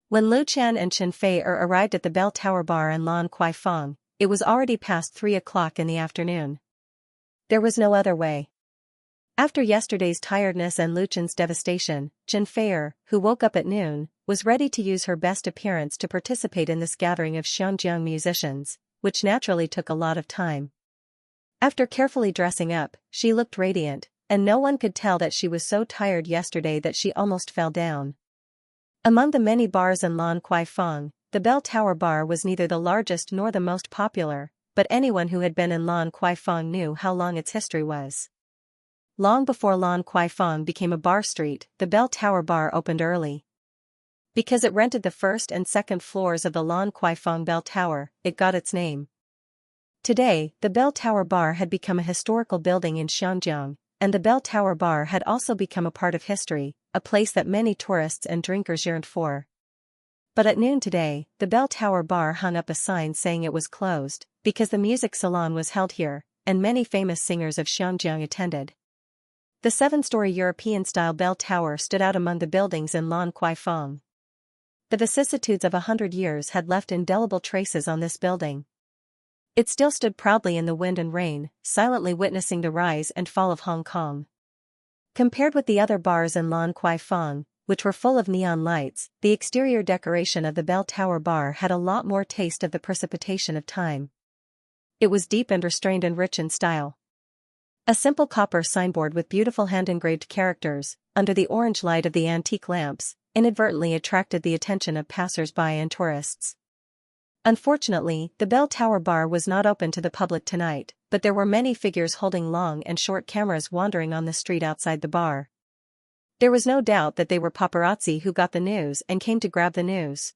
When Lu Chen and Xianxia arrived at the Bell Tower Bar in Lan Kuaifeng, it was already past 3 o'clock in the afternoon. There was no other way. After yesterday's tiredness and Lu Chen's devastation, Xianxia, who woke up at noon, was ready to use her best appearance to participate in this gathering of Xianjiang musicians, which naturally took a lot of time. After carefully dressing up, she looked radiant, and no one could tell that she was so tired yesterday that she almost fell down. Among the many bars in Lan Kuaifeng, the Bell Tower Bar was neither the largest nor the most popular, but anyone who had been in Lan Kuaifeng knew how long its history was. Long before Lan Kuaifeng became a bar street, the Bell Tower Bar opened early. Because it rented the first and second floors of the Lan Kuaifeng Bell Tower, it got its name. Today, the Bell Tower Bar had become a historical building in Xianjiang, and the Bell Tower Bar had also become a part of history, a place that many tourists and drinkers yearned for. But at noon today, the Bell Tower Bar hung up a sign saying it was closed, because the music salon was held here, and many famous singers of Xianjiang attended. The 7-story European-style bell tower stood out among the buildings in Lan Kuaifeng. The vicissitudes of 100 years had left indelible traces on this building. It still stood proudly in the wind and rain, silently witnessing the rise and fall of Hong Kong. Compared with the other bars in Lan Kuaifeng, which were full of neon lights, the exterior decoration of the Bell Tower Bar had a lot more taste of the precipitation of time. It was deep and restrained and rich in style. A simple copper signboard with beautiful hand-engraved characters, under the orange light of the antique lamps, inadvertently attracted the attention of passers-by and tourists. Unfortunately, the Bell Tower bar was not open to the public tonight, but there were many figures holding long and short cameras wandering on the street outside the bar. There was no doubt that they were paparazzi who got the news and came to grab the news.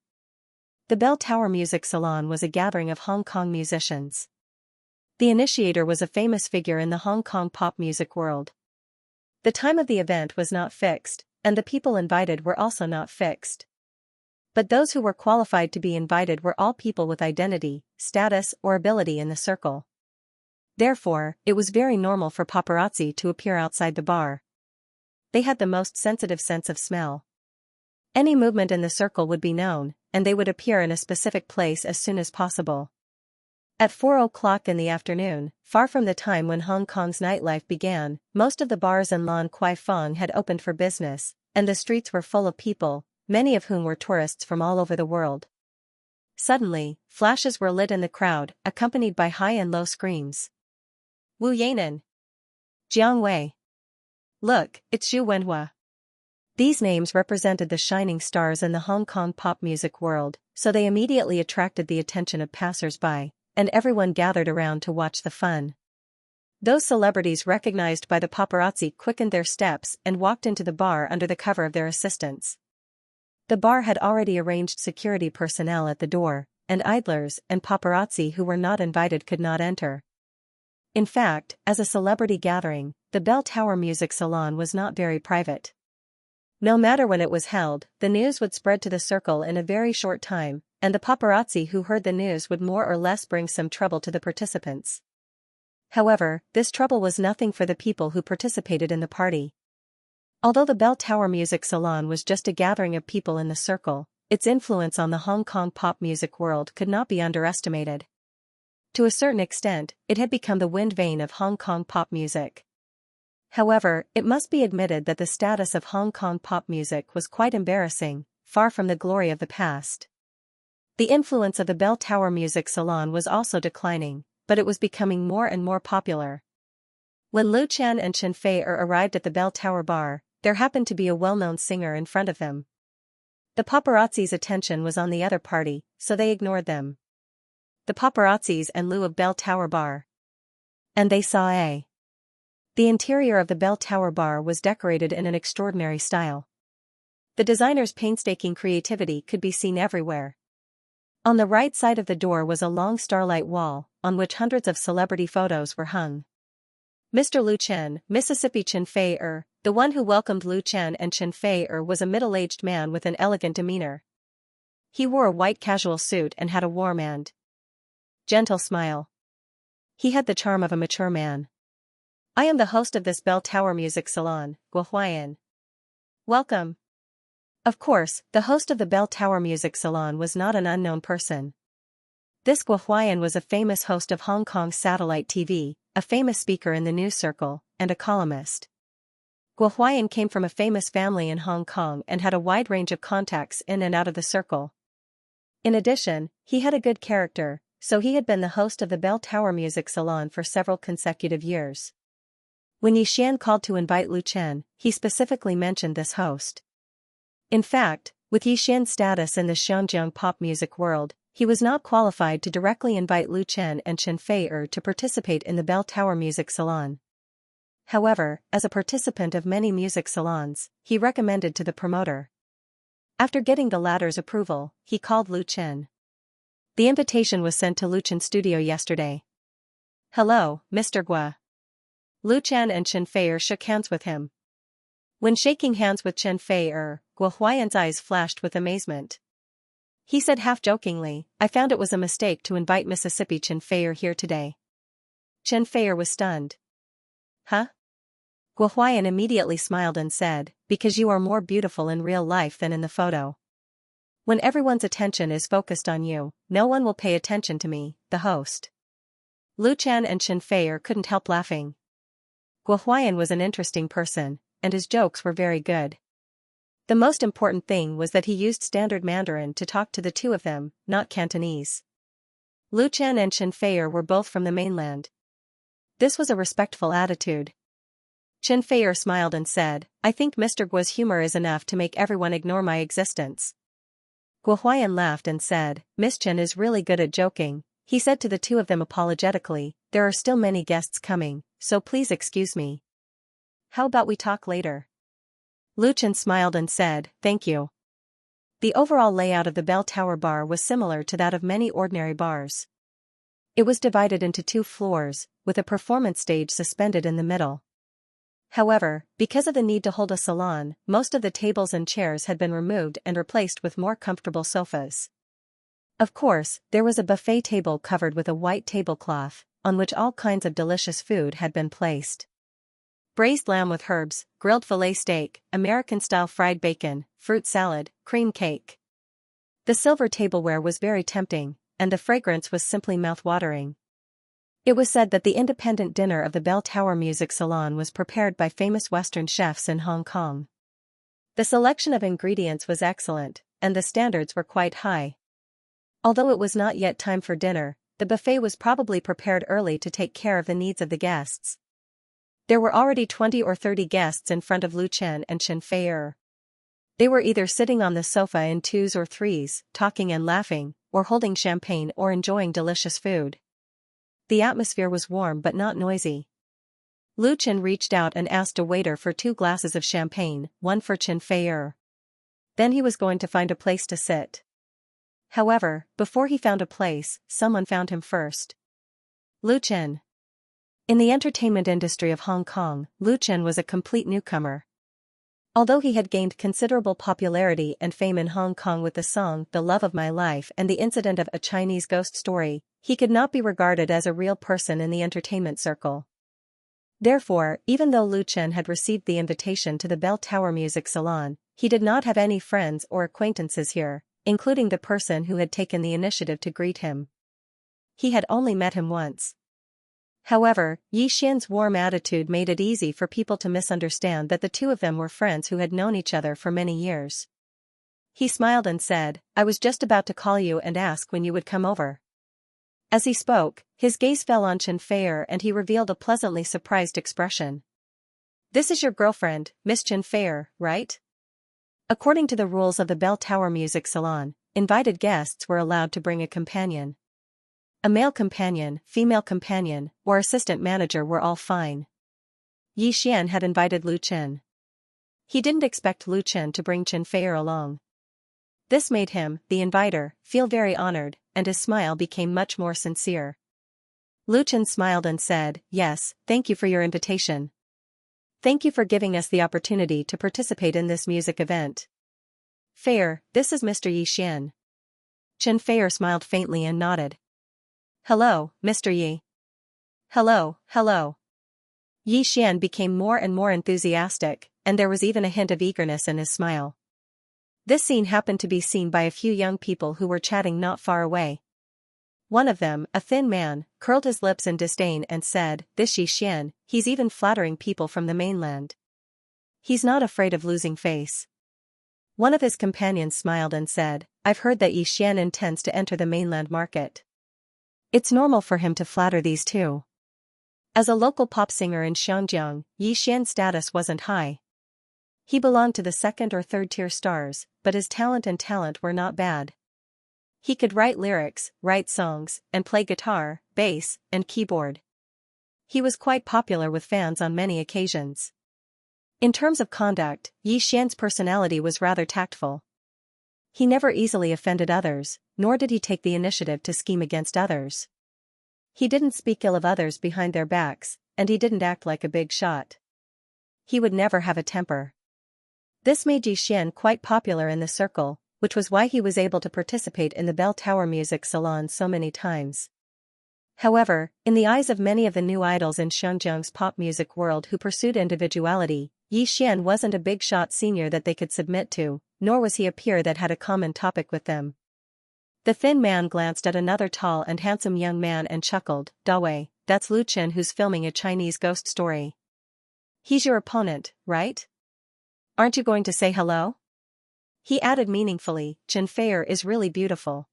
The Bell Tower Music Salon was a gathering of Hong Kong musicians. The initiator was a famous figure in the Hong Kong pop music world. The time of the event was not fixed, and the people invited were also not fixed. But those who were qualified to be invited were all people with identity, status, or ability in the circle. Therefore, it was very normal for paparazzi to appear outside the bar. They had the most sensitive sense of smell. Any movement in the circle would be known, and they would appear in a specific place as soon as possible. At 4 o'clock in the afternoon, far from the time when Hong Kong's nightlife began, most of the bars in Lan Kwai Fong had opened for business, and the streets were full of people, many of whom were tourists from all over the world. Suddenly, flashes were lit in the crowd, accompanied by high and low screams. Wu Yanan! Jiang Wei! Look, it's Zhu Wenhua! These names represented the shining stars in the Hong Kong pop music world, so they immediately attracted the attention of passers-by, and everyone gathered around to watch the fun. Those celebrities recognized by the paparazzi quickened their steps and walked into the bar under the cover of their assistants. The bar had already arranged security personnel at the door, and idlers and paparazzi who were not invited could not enter. In fact, as a celebrity gathering, the Bell Tower Music Salon was not very private. No matter when it was held, the news would spread to the circle in a very short time, and the paparazzi who heard the news would more or less bring some trouble to the participants. However, this trouble was nothing for the people who participated in the party. Although the Bell Tower Music Salon was just a gathering of people in the circle, its influence on the Hong Kong pop music world could not be underestimated. To a certain extent, it had become the wind vane of Hong Kong pop music. However, it must be admitted that the status of Hong Kong pop music was quite embarrassing, far from the glory of the past. The influence of the Bell Tower Music Salon was also declining, but it was becoming more and more popular. When Lu Chen and Chen Fei arrived at the Bell Tower bar, there happened to be a well-known singer in front of them. The paparazzi's attention was on the other party, so they ignored them. The paparazzi's and Lu of Bell Tower bar. And they saw a. The interior of the Bell Tower bar was decorated in an extraordinary style. The designer's painstaking creativity could be seen everywhere. On the right side of the door was a long starlight wall, on which hundreds of celebrity photos were hung. Mr. Lu Chen, Mississippi Chen Fei the one who welcomed Lu Chen and Chen Fei was a middle-aged man with an elegant demeanor. He wore a white casual suit and had a warm and gentle smile. He had the charm of a mature man. I am the host of this Bell Tower Music Salon, Guo Huayan. Welcome. Of course, the host of the Bell Tower Music Salon was not an unknown person. This Guo Huayan was a famous host of Hong Kong satellite TV, a famous speaker in the news circle, and a columnist. Guo Huayan came from a famous family in Hong Kong and had a wide range of contacts in and out of the circle. In addition, he had a good character, so he had been the host of the Bell Tower Music Salon for several consecutive years. When Yixian called to invite Lu Chen, he specifically mentioned this host. In fact, with Yixian's status in the Xianxia pop music world, he was not qualified to directly invite Lu Chen and Chen Fei to participate in the Bell Tower Music Salon. However, as a participant of many music salons, he recommended to the promoter. After getting the latter's approval, he called Lu Chen. The invitation was sent to Lu Chen's studio yesterday. Hello, Mr. Guo. Lu Chen and Chen Fei shook hands with him. When shaking hands with Chen Fei, Guo Huayan's eyes flashed with amazement. He said half-jokingly, I found it was a mistake to invite Mississippi Chen Fei here today. Chen Fei was stunned. Huh? Guo Huayan immediately smiled and said, because you are more beautiful in real life than in the photo. When everyone's attention is focused on you, no one will pay attention to me, the host. Lu Chen and Chen Fei couldn't help laughing. Guo Huayan was an interesting person, and his jokes were very good. The most important thing was that he used standard Mandarin to talk to the two of them, not Cantonese. Lu Chen and Chen Fei were both from the mainland. This was a respectful attitude. Chen Fei smiled and said, I think Mr. Guo's humor is enough to make everyone ignore my existence. Guo Huaiyan laughed and said, Miss Chen is really good at joking. He said to the two of them apologetically, there are still many guests coming, so please excuse me. How about we talk later? Lu Chen smiled and said, thank you. The overall layout of the Bell Tower bar was similar to that of many ordinary bars. It was divided into 2 floors, with a performance stage suspended in the middle. However, because of the need to hold a salon, most of the tables and chairs had been removed and replaced with more comfortable sofas. Of course, there was a buffet table covered with a white tablecloth, on which all kinds of delicious food had been placed. Braised lamb with herbs, grilled filet steak, American-style fried bacon, fruit salad, cream cake. The silver tableware was very tempting, and the fragrance was simply mouth-watering. It was said that the independent dinner of the Bell Tower Music Salon was prepared by famous Western chefs in Hong Kong. The selection of ingredients was excellent, and the standards were quite high. Although it was not yet time for dinner, the buffet was probably prepared early to take care of the needs of the guests. There were already 20 or 30 guests in front of Lu Chen and Chen Fei'er. They were either sitting on the sofa in 2s or 3s, talking and laughing, or holding champagne or enjoying delicious food. The atmosphere was warm but not noisy. Lu Chen reached out and asked a waiter for 2 glasses of champagne, one for Chen Fei'er. Then he was going to find a place to sit. However, before he found a place, someone found him first. Lu Chen. In the entertainment industry of Hong Kong, Lu Chen was a complete newcomer. Although he had gained considerable popularity and fame in Hong Kong with the song The Love of My Life and the incident of A Chinese Ghost Story, he could not be regarded as a real person in the entertainment circle. Therefore, even though Lu Chen had received the invitation to the Bell Tower Music Salon, he did not have any friends or acquaintances here, including the person who had taken the initiative to greet him. He had only met him once. However, Yi Xian's warm attitude made it easy for people to misunderstand that the two of them were friends who had known each other for many years. He smiled and said, I was just about to call you and ask when you would come over. As he spoke, his gaze fell on Chen Fei'er and he revealed a pleasantly surprised expression. This is your girlfriend, Miss Chen Fei'er, right? According to the rules of the Bell Tower Music Salon, invited guests were allowed to bring a companion. A male companion, female companion, or assistant manager were all fine. Yi Xian had invited Lu Chen. He didn't expect Lu Chen to bring Chen Fei'er along. This made him, the inviter, feel very honored, and his smile became much more sincere. Lu Chen smiled and said, yes, thank you for your invitation. Thank you for giving us the opportunity to participate in this music event. Fei'er, this is Mr. Yi Xian. Chen Fei'er smiled faintly and nodded. Hello, Mr. Yi. Hello, hello. Yi Xian became more and more enthusiastic, and there was even a hint of eagerness in his smile. This scene happened to be seen by a few young people who were chatting not far away. One of them, a thin man, curled his lips in disdain and said, this Yi Xian, he's even flattering people from the mainland. He's not afraid of losing face. One of his companions smiled and said, I've heard that Yi Xian intends to enter the mainland market. It's normal for him to flatter these two. As a local pop singer in Xianxia, Yi Xian's status wasn't high. He belonged to the 2nd or 3rd tier stars, but his talent were not bad. He could write lyrics, write songs, and play guitar, bass, and keyboard. He was quite popular with fans on many occasions. In terms of conduct, Yi Xian's personality was rather tactful. He never easily offended others, nor did he take the initiative to scheme against others. He didn't speak ill of others behind their backs, and he didn't act like a big shot. He would never have a temper. This made Yi Xian quite popular in the circle, which was why he was able to participate in the Bell Tower Music Salon so many times. However, in the eyes of many of the new idols in Xianjiang's pop music world who pursued individuality, Yi Xian wasn't a big shot senior that they could submit to, nor was he a peer that had a common topic with them. The thin man glanced at another tall and handsome young man and chuckled, Dawei, that's Lu Chen who's filming A Chinese Ghost Story. He's your opponent, right? Aren't you going to say hello? He added meaningfully, Chen Fei'er is really beautiful.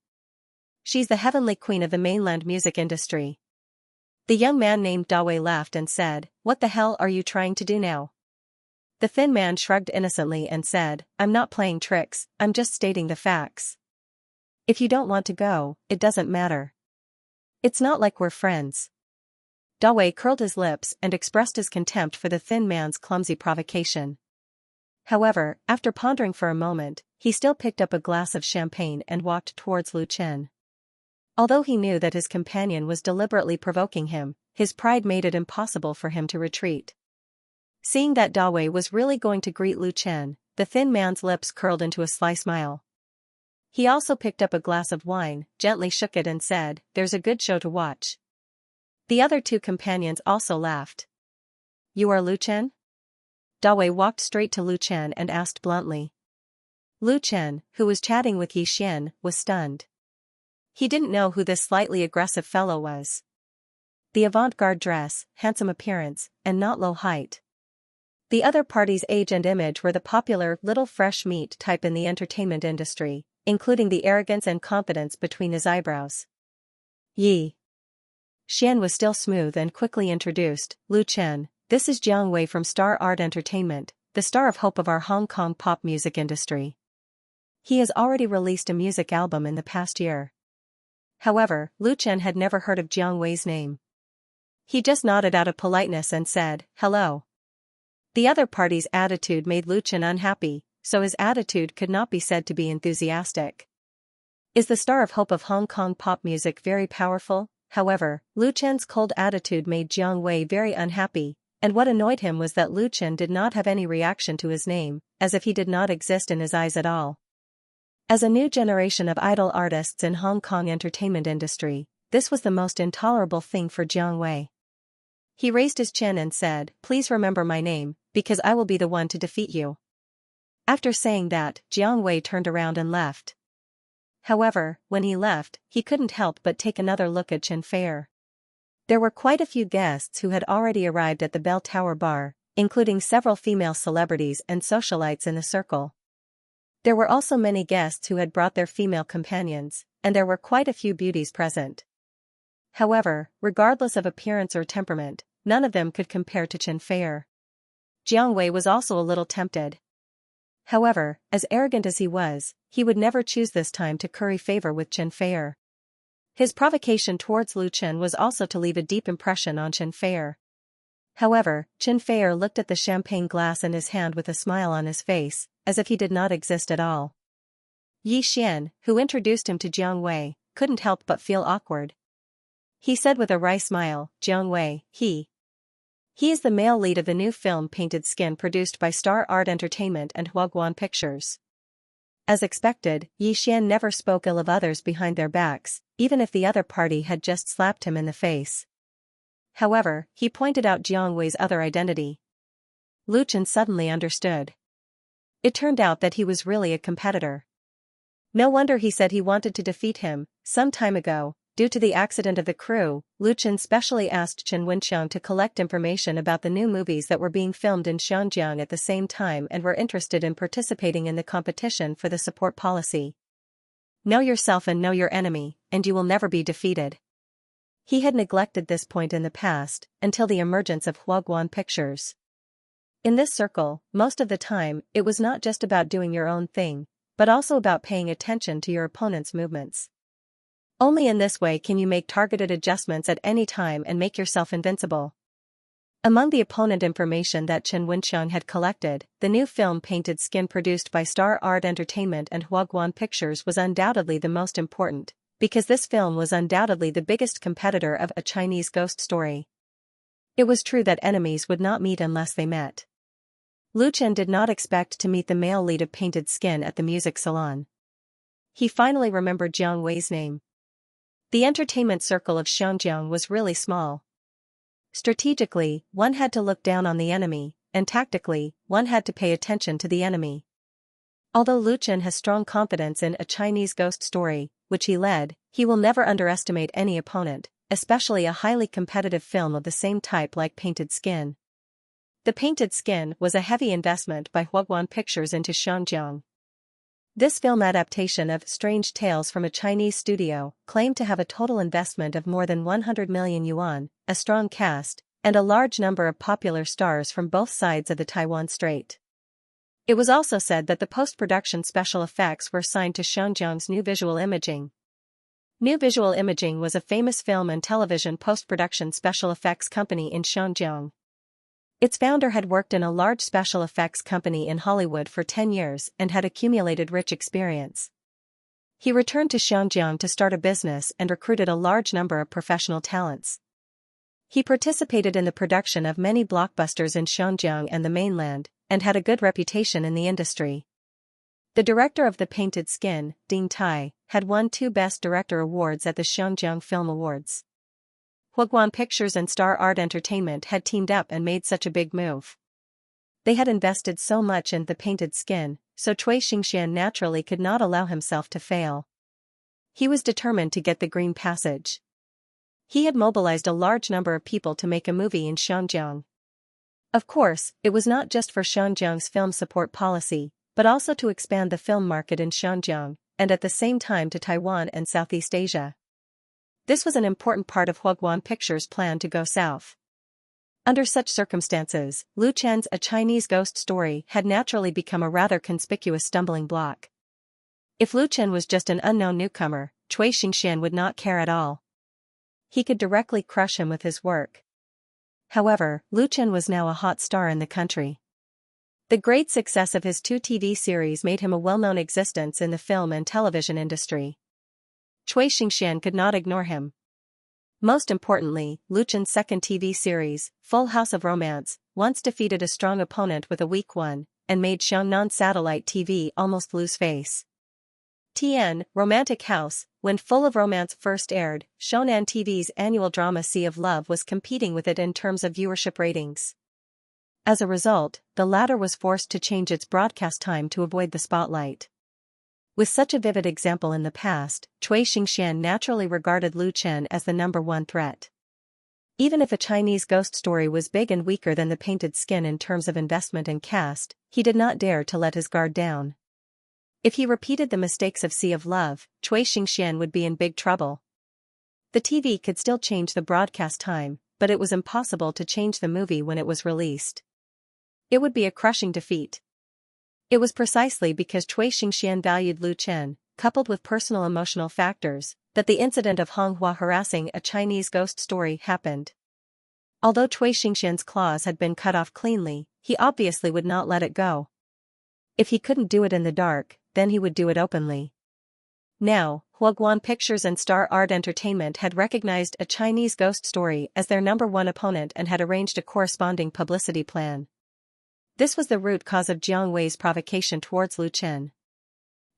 She's the heavenly queen of the mainland music industry. The young man named Dawei laughed and said, what the hell are you trying to do now? The thin man shrugged innocently and said, I'm not playing tricks, I'm just stating the facts. If you don't want to go, it doesn't matter. It's not like we're friends. Dawei curled his lips and expressed his contempt for the thin man's clumsy provocation. However, after pondering for a moment, he still picked up a glass of champagne and walked towards Lu Chen. Although he knew that his companion was deliberately provoking him, his pride made it impossible for him to retreat. Seeing that Dawei was really going to greet Lu Chen, the thin man's lips curled into a sly smile. He also picked up a glass of wine, gently shook it and said, "There's a good show to watch." The other two companions also laughed. "You are Lu Chen?" Dawei walked straight to Lu Chen and asked bluntly. Lu Chen, who was chatting with Yi Xian, was stunned. He didn't know who this slightly aggressive fellow was. The avant-garde dress, handsome appearance, and not low height. The other party's age and image were the popular little fresh meat type in the entertainment industry, including the arrogance and confidence between his eyebrows. Yi Xian was still smooth and quickly introduced, "Lu Chen, this is Jiang Wei from Star Art Entertainment, the star of hope of our Hong Kong pop music industry. He has already released a music album in the past year." However, Lu Chen had never heard of Jiang Wei's name. He just nodded out of politeness and said, "Hello." The other party's attitude made Lu Chen unhappy, so his attitude could not be said to be enthusiastic. Is the star of hope of Hong Kong pop music very powerful? However, Lu Chen's cold attitude made Jiang Wei very unhappy, and what annoyed him was that Lu Chen did not have any reaction to his name, as if he did not exist in his eyes at all. As a new generation of idol artists in Hong Kong entertainment industry, this was the most intolerable thing for Jiang Wei. He raised his chin and said, "Please remember my name, because I will be the one to defeat you." After saying that, Jiang Wei turned around and left. However, when he left, he couldn't help but take another look at Chen Feier. There were quite a few guests who had already arrived at the Bell Tower bar, including several female celebrities and socialites in the circle. There were also many guests who had brought their female companions, and there were quite a few beauties present. However, regardless of appearance or temperament, none of them could compare to Chen Feier. Jiang Wei was also a little tempted. However, as arrogant as he was, he would never choose this time to curry favor with Chen Feier. His provocation towards Lu Chen was also to leave a deep impression on Chen Feier. However, Chen Feier looked at the champagne glass in his hand with a smile on his face, as if he did not exist at all. Yi Xian, who introduced him to Jiang Wei, couldn't help but feel awkward. He said with a wry smile, "Jiang Wei, he is the male lead of the new film Painted Skin produced by Star Art Entertainment and Huaguan Pictures." As expected, Yi Xian never spoke ill of others behind their backs, even if the other party had just slapped him in the face. However, he pointed out Jiang Wei's other identity. Lu Chen suddenly understood. It turned out that he was really a competitor. No wonder he said he wanted to defeat him. Some time ago, due to the accident of the crew, Lu Chen specially asked Chen Wenxiang to collect information about the new movies that were being filmed in Xinjiang at the same time and were interested in participating in the competition for the support policy. Know yourself and know your enemy, and you will never be defeated. He had neglected this point in the past, until the emergence of Huaguan Pictures. In this circle, most of the time, it was not just about doing your own thing, but also about paying attention to your opponent's movements. Only in this way can you make targeted adjustments at any time and make yourself invincible. Among the opponent information that Chen Wenxiang had collected, the new film Painted Skin produced by Star Art Entertainment and Huaguan Pictures was undoubtedly the most important, because this film was undoubtedly the biggest competitor of A Chinese Ghost Story. It was true that enemies would not meet unless they met. Lu Chen did not expect to meet the male lead of Painted Skin at the music salon. He finally remembered Jiang Wei's name. The entertainment circle of Xinjiang was really small. Strategically, one had to look down on the enemy, and tactically, one had to pay attention to the enemy. Although Lu Chen has strong confidence in A Chinese Ghost Story, which he led, he will never underestimate any opponent, especially a highly competitive film of the same type like Painted Skin. The Painted Skin was a heavy investment by Huaguan Pictures into Xinjiang. This film adaptation of Strange Tales from a Chinese studio claimed to have a total investment of more than 100 million yuan, a strong cast, and a large number of popular stars from both sides of the Taiwan Strait. It was also said that the post-production special effects were assigned to Xianxia's New Visual Imaging. New Visual Imaging was a famous film and television post-production special effects company in Xianxiang. Its founder had worked in a large special effects company in Hollywood for 10 years and had accumulated rich experience. He returned to Xianxiang to start a business and recruited a large number of professional talents. He participated in the production of many blockbusters in Xianxiang and the mainland, and had a good reputation in the industry. The director of The Painted Skin, Ding Tai, had won 2 Best Director awards at the Xianjiang Film Awards. Huaguan Pictures and Star Art Entertainment had teamed up and made such a big move. They had invested so much in The Painted Skin, so Cui Xianxia naturally could not allow himself to fail. He was determined to get the green passage. He had mobilized a large number of people to make a movie in Xianjiang. Of course, it was not just for Xianjiang's film support policy, but also to expand the film market in Xianjiang, and at the same time to Taiwan and Southeast Asia. This was an important part of Huaguan Pictures' plan to go south. Under such circumstances, Lu Chen's A Chinese Ghost Story had naturally become a rather conspicuous stumbling block. If Lu Chen was just an unknown newcomer, Cui Xianxian would not care at all. He could directly crush him with his work. However, Lu Chen was now a hot star in the country. The great success of his 2 TV series made him a well-known existence in the film and television industry. Cui Xianxian could not ignore him. Most importantly, Lu Chen's second TV series, Full House of Romance, once defeated a strong opponent with a weak one, and made Xiangnan satellite TV almost lose face. TN, Romantic House, when Full of Romance first aired, Shonan TV's annual drama Sea of Love was competing with it in terms of viewership ratings. As a result, the latter was forced to change its broadcast time to avoid the spotlight. With such a vivid example in the past, Cui Xianxian naturally regarded Lu Chen as the #1 threat. Even if A Chinese Ghost Story was big and weaker than The Painted Skin in terms of investment and cast, he did not dare to let his guard down. If he repeated the mistakes of Sea of Love, Cui Xianxian would be in big trouble. The TV could still change the broadcast time, but it was impossible to change the movie when it was released. It would be a crushing defeat. It was precisely because Cui Xianxian valued Lu Chen, coupled with personal emotional factors, that the incident of Hong Hua harassing A Chinese Ghost Story happened. Although Cui Xianxian's claws had been cut off cleanly, he obviously would not let it go. If he couldn't do it in the dark, then he would do it openly. Now, Huaguan Pictures and Star Art Entertainment had recognized A Chinese Ghost Story as their #1 opponent and had arranged a corresponding publicity plan. This was the root cause of Jiang Wei's provocation towards Lu Chen.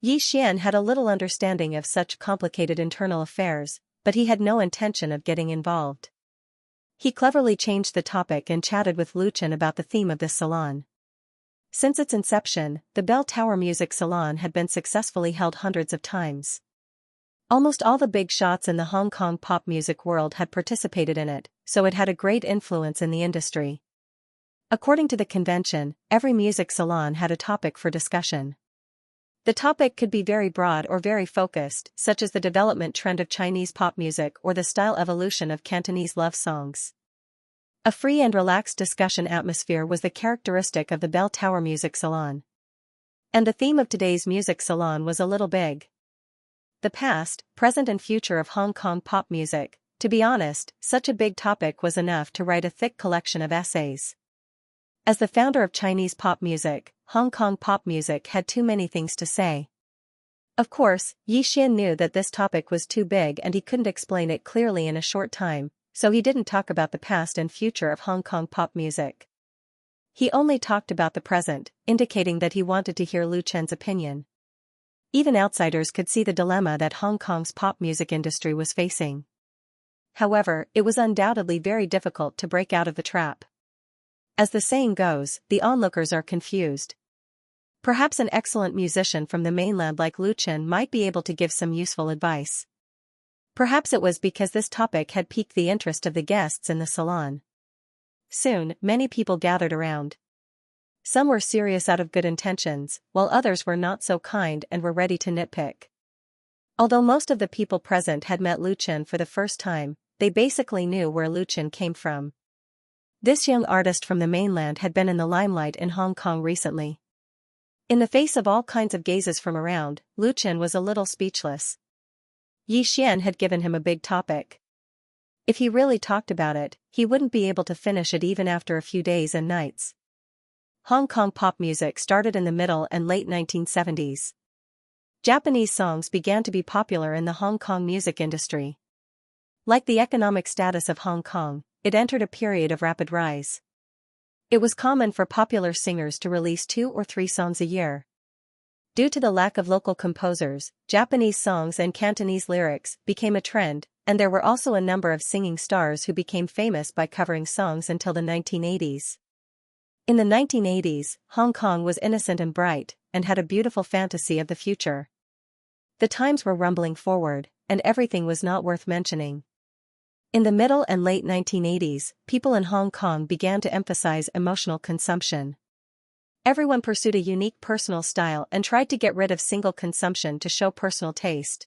Yi Xian had a little understanding of such complicated internal affairs, but he had no intention of getting involved. He cleverly changed the topic and chatted with Lu Chen about the theme of this salon. Since its inception, the Bell Tower Music Salon had been successfully held hundreds of times. Almost all the big shots in the Hong Kong pop music world had participated in it, so it had a great influence in the industry. According to the convention, every music salon had a topic for discussion. The topic could be very broad or very focused, such as the development trend of Chinese pop music or the style evolution of Cantonese love songs. A free and relaxed discussion atmosphere was the characteristic of the Bell Tower Music Salon. And the theme of today's music salon was a little big. The past, present and future of Hong Kong pop music. To be honest, such a big topic was enough to write a thick collection of essays. As the founder of Chinese pop music, Hong Kong pop music had too many things to say. Of course, Yi Xian knew that this topic was too big and he couldn't explain it clearly in a short time, so he didn't talk about the past and future of Hong Kong pop music. He only talked about the present, indicating that he wanted to hear Lu Chen's opinion. Even outsiders could see the dilemma that Hong Kong's pop music industry was facing. However, it was undoubtedly very difficult to break out of the trap. As the saying goes, the onlookers are confused. Perhaps an excellent musician from the mainland like Lu Chen might be able to give some useful advice. Perhaps it was because this topic had piqued the interest of the guests in the salon. Soon, many people gathered around. Some were serious out of good intentions, while others were not so kind and were ready to nitpick. Although most of the people present had met Lu Chen for the first time, they basically knew where Lu Chen came from. This young artist from the mainland had been in the limelight in Hong Kong recently. In the face of all kinds of gazes from around, Lu Chen was a little speechless. Yi Xian had given him a big topic. If he really talked about it, he wouldn't be able to finish it even after a few days and nights. Hong Kong pop music started in the middle and late 1970s. Japanese songs began to be popular in the Hong Kong music industry. Like the economic status of Hong Kong, it entered a period of rapid rise. It was common for popular singers to release 2 or 3 songs a year. Due to the lack of local composers, Japanese songs and Cantonese lyrics became a trend, and there were also a number of singing stars who became famous by covering songs until the 1980s. In the 1980s, Hong Kong was innocent and bright, and had a beautiful fantasy of the future. The times were rumbling forward, and everything was not worth mentioning. In the middle and late 1980s, people in Hong Kong began to emphasize emotional consumption. Everyone pursued a unique personal style and tried to get rid of single consumption to show personal taste.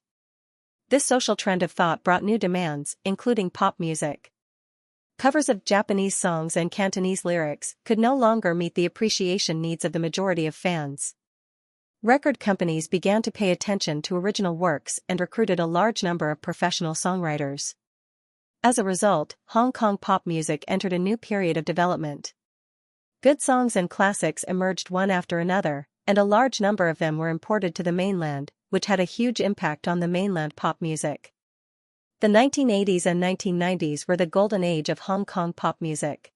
This social trend of thought brought new demands, including pop music. Covers of Japanese songs and Cantonese lyrics could no longer meet the appreciation needs of the majority of fans. Record companies began to pay attention to original works and recruited a large number of professional songwriters. As a result, Hong Kong pop music entered a new period of development. Good songs and classics emerged one after another, and a large number of them were imported to the mainland, which had a huge impact on the mainland pop music. The 1980s and 1990s were the golden age of Hong Kong pop music.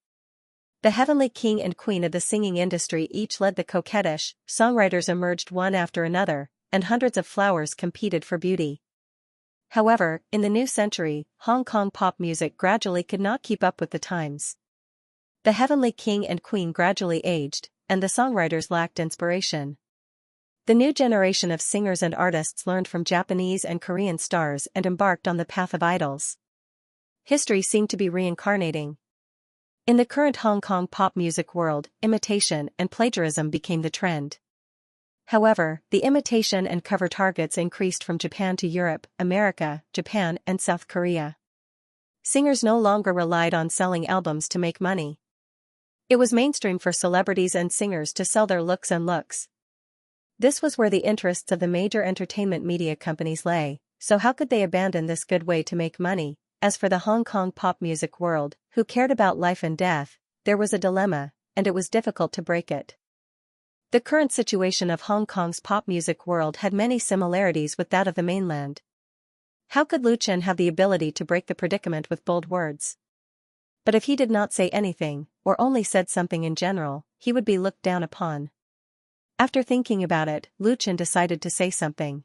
The heavenly king and queen of the singing industry each led the coquettish, songwriters emerged one after another, and hundreds of flowers competed for beauty. However, in the new century, Hong Kong pop music gradually could not keep up with the times. The heavenly king and queen gradually aged, and the songwriters lacked inspiration. The new generation of singers and artists learned from Japanese and Korean stars and embarked on the path of idols. History seemed to be reincarnating. In the current Hong Kong pop music world, imitation and plagiarism became the trend. However, the imitation and cover targets increased from Japan to Europe, America, Japan, and South Korea. Singers no longer relied on selling albums to make money. It was mainstream for celebrities and singers to sell their looks and looks. This was where the interests of the major entertainment media companies lay, so how could they abandon this good way to make money? As for the Hong Kong pop music world, who cared about life and death, there was a dilemma, and it was difficult to break it. The current situation of Hong Kong's pop music world had many similarities with that of the mainland. How could Lu Chen have the ability to break the predicament with bold words? But if he did not say anything, or only said something in general, he would be looked down upon. After thinking about it, Lu Chen decided to say something.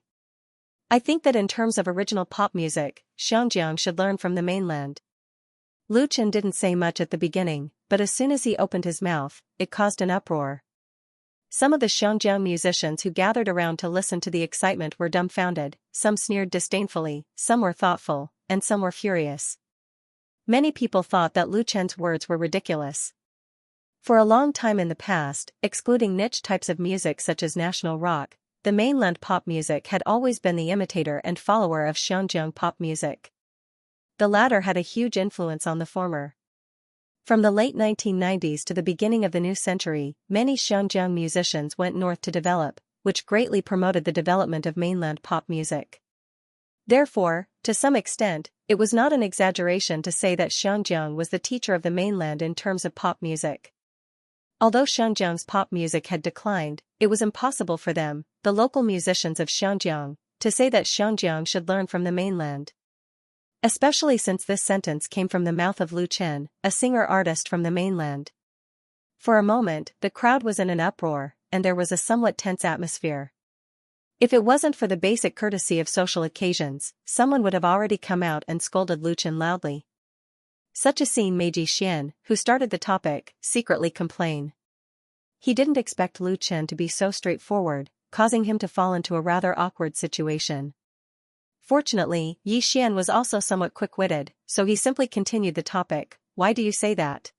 I think that in terms of original pop music, Xianxia should learn from the mainland. Lu Chen didn't say much at the beginning, but as soon as he opened his mouth, it caused an uproar. Some of the Xianxia musicians who gathered around to listen to the excitement were dumbfounded, some sneered disdainfully, some were thoughtful, and some were furious. Many people thought that Lu Chen's words were ridiculous. For a long time in the past, excluding niche types of music such as national rock, the mainland pop music had always been the imitator and follower of Xianxia pop music. The latter had a huge influence on the former. From the late 1990s to the beginning of the new century, many Xianxia musicians went north to develop, which greatly promoted the development of mainland pop music. Therefore, to some extent, it was not an exaggeration to say that Xianxia was the teacher of the mainland in terms of pop music. Although Xianxia's pop music had declined, it was impossible for them, the local musicians of Xianxia, to say that Xianxia should learn from the mainland. Especially since this sentence came from the mouth of Lu Chen, a singer-artist from the mainland. For a moment, the crowd was in an uproar, and there was a somewhat tense atmosphere. If it wasn't for the basic courtesy of social occasions, someone would have already come out and scolded Lu Chen loudly. Such a scene made Yi Xian, who started the topic, secretly complain. He didn't expect Lu Chen to be so straightforward, causing him to fall into a rather awkward situation. Fortunately, Yi Xian was also somewhat quick-witted, so he simply continued the topic, "Why do you say that?"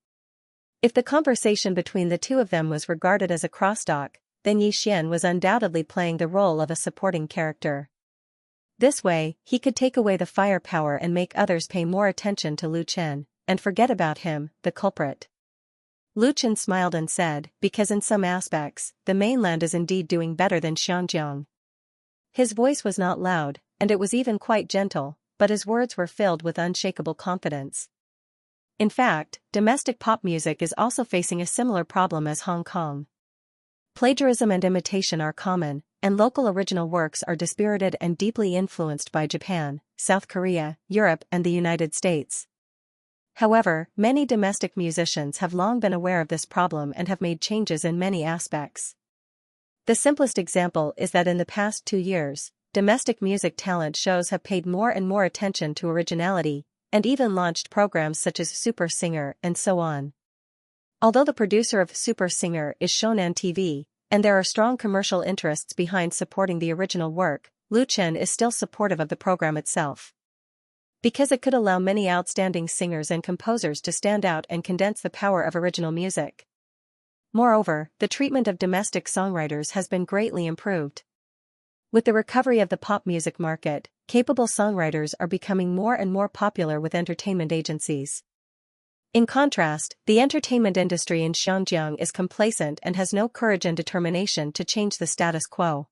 If the conversation between the two of them was regarded as a crosstalk, then Yi Xian was undoubtedly playing the role of a supporting character. This way, he could take away the firepower and make others pay more attention to Lu Chen, and forget about him, the culprit. Lu Chen smiled and said, because in some aspects, the mainland is indeed doing better than Xianxia. His voice was not loud, and it was even quite gentle, but his words were filled with unshakable confidence. In fact, domestic pop music is also facing a similar problem as Hong Kong. Plagiarism and imitation are common, and local original works are dispirited and deeply influenced by Japan, South Korea, Europe and the United States. However, many domestic musicians have long been aware of this problem and have made changes in many aspects. The simplest example is that in the past 2 years, domestic music talent shows have paid more and more attention to originality, and even launched programs such as Super Singer and so on. Although the producer of Super Singer is Shonan TV, and there are strong commercial interests behind supporting the original work, Lu Chen is still supportive of the program itself. Because it could allow many outstanding singers and composers to stand out and condense the power of original music. Moreover, the treatment of domestic songwriters has been greatly improved. With the recovery of the pop music market, capable songwriters are becoming more and more popular with entertainment agencies. In contrast, the entertainment industry in Xianxia is complacent and has no courage and determination to change the status quo.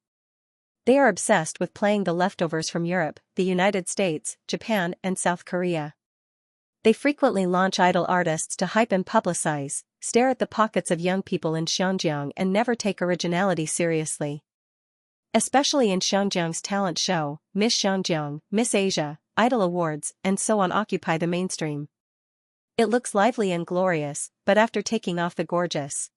They are obsessed with playing the leftovers from Europe, the United States, Japan, and South Korea. They frequently launch idol artists to hype and publicize, stare at the pockets of young people in Xianxia and never take originality seriously. Especially in Xianxia's talent show, Miss Xianxia, Miss Asia, Idol Awards, and so on occupy the mainstream. It looks lively and glorious, but after taking off the gorgeous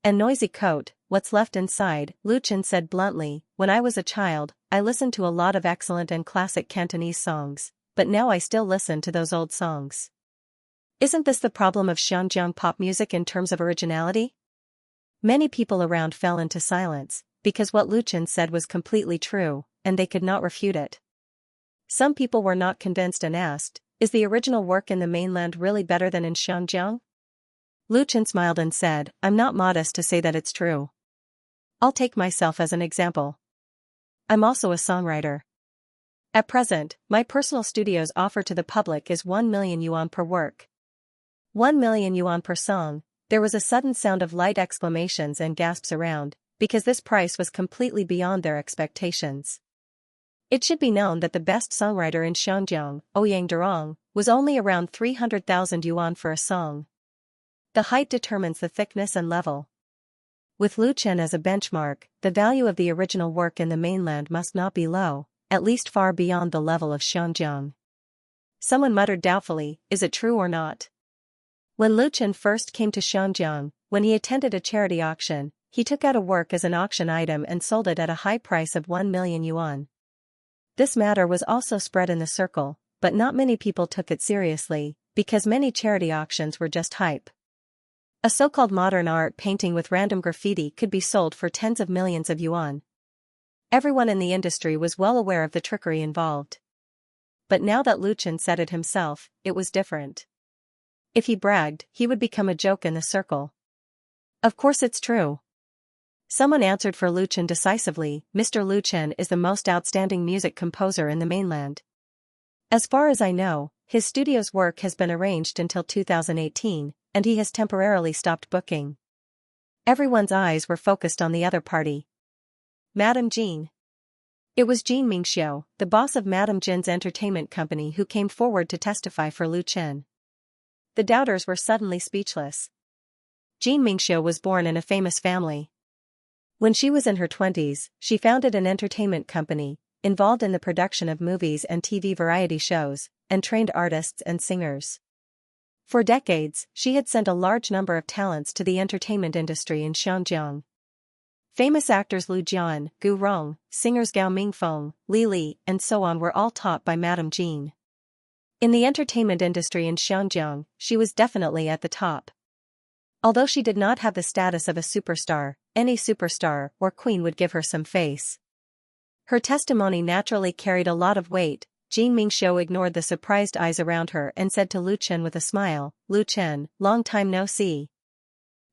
and noisy coat, what's left inside, Lu Chen said bluntly, when I was a child, I listened to a lot of excellent and classic Cantonese songs, but now I still listen to those old songs. Isn't this the problem of Xianxia pop music in terms of originality? Many people around fell into silence, because what Lu Chen said was completely true, and they could not refute it. Some people were not convinced and asked, is the original work in the mainland really better than in Xianxia? Lu Chen smiled and said, I'm not modest to say that it's true. I'll take myself as an example. I'm also a songwriter. At present, my personal studio's offer to the public is 1 million yuan per work. 1 million yuan per song. There was a sudden sound of light exclamations and gasps around, because this price was completely beyond their expectations. It should be known that the best songwriter in Xianxia, Ouyang Durong, was only around 300,000 yuan for a song. The height determines the thickness and level. With Lu Chen as a benchmark, the value of the original work in the mainland must not be low, at least far beyond the level of Xianxia. Someone muttered doubtfully, is it true or not? When Lu Chen first came to Xianxia, when he attended a charity auction, he took out a work as an auction item and sold it at a high price of 1 million yuan. This matter was also spread in the circle, but not many people took it seriously, because many charity auctions were just hype. A so-called modern art painting with random graffiti could be sold for tens of millions of yuan. Everyone in the industry was well aware of the trickery involved. But now that Lu Chen said it himself, it was different. If he bragged, he would become a joke in the circle. Of course it's true. Someone answered for Lu Chen decisively, Mr. Lu Chen is the most outstanding music composer in the mainland. As far as I know, his studio's work has been arranged until 2018, and he has temporarily stopped booking. Everyone's eyes were focused on the other party. Madame Jean. It was Jean Mingxiu, the boss of Madame Jin's entertainment company, who came forward to testify for Lu Chen. The doubters were suddenly speechless. Jean Mingxiu was born in a famous family. When she was in her 20s, she founded an entertainment company, involved in the production of movies and TV variety shows, and trained artists and singers. For decades, she had sent a large number of talents to the entertainment industry in Xianxia. Famous actors Lu Jian, Gu Rong, singers Gao Mingfeng, Li Li, and so on were all taught by Madame Jean. In the entertainment industry in Xianxia, she was definitely at the top. Although she did not have the status of a superstar, any superstar or queen would give her some face. Her testimony naturally carried a lot of weight. Jean Mingxiu ignored the surprised eyes around her and said to Lu Chen with a smile, Lu Chen, long time no see.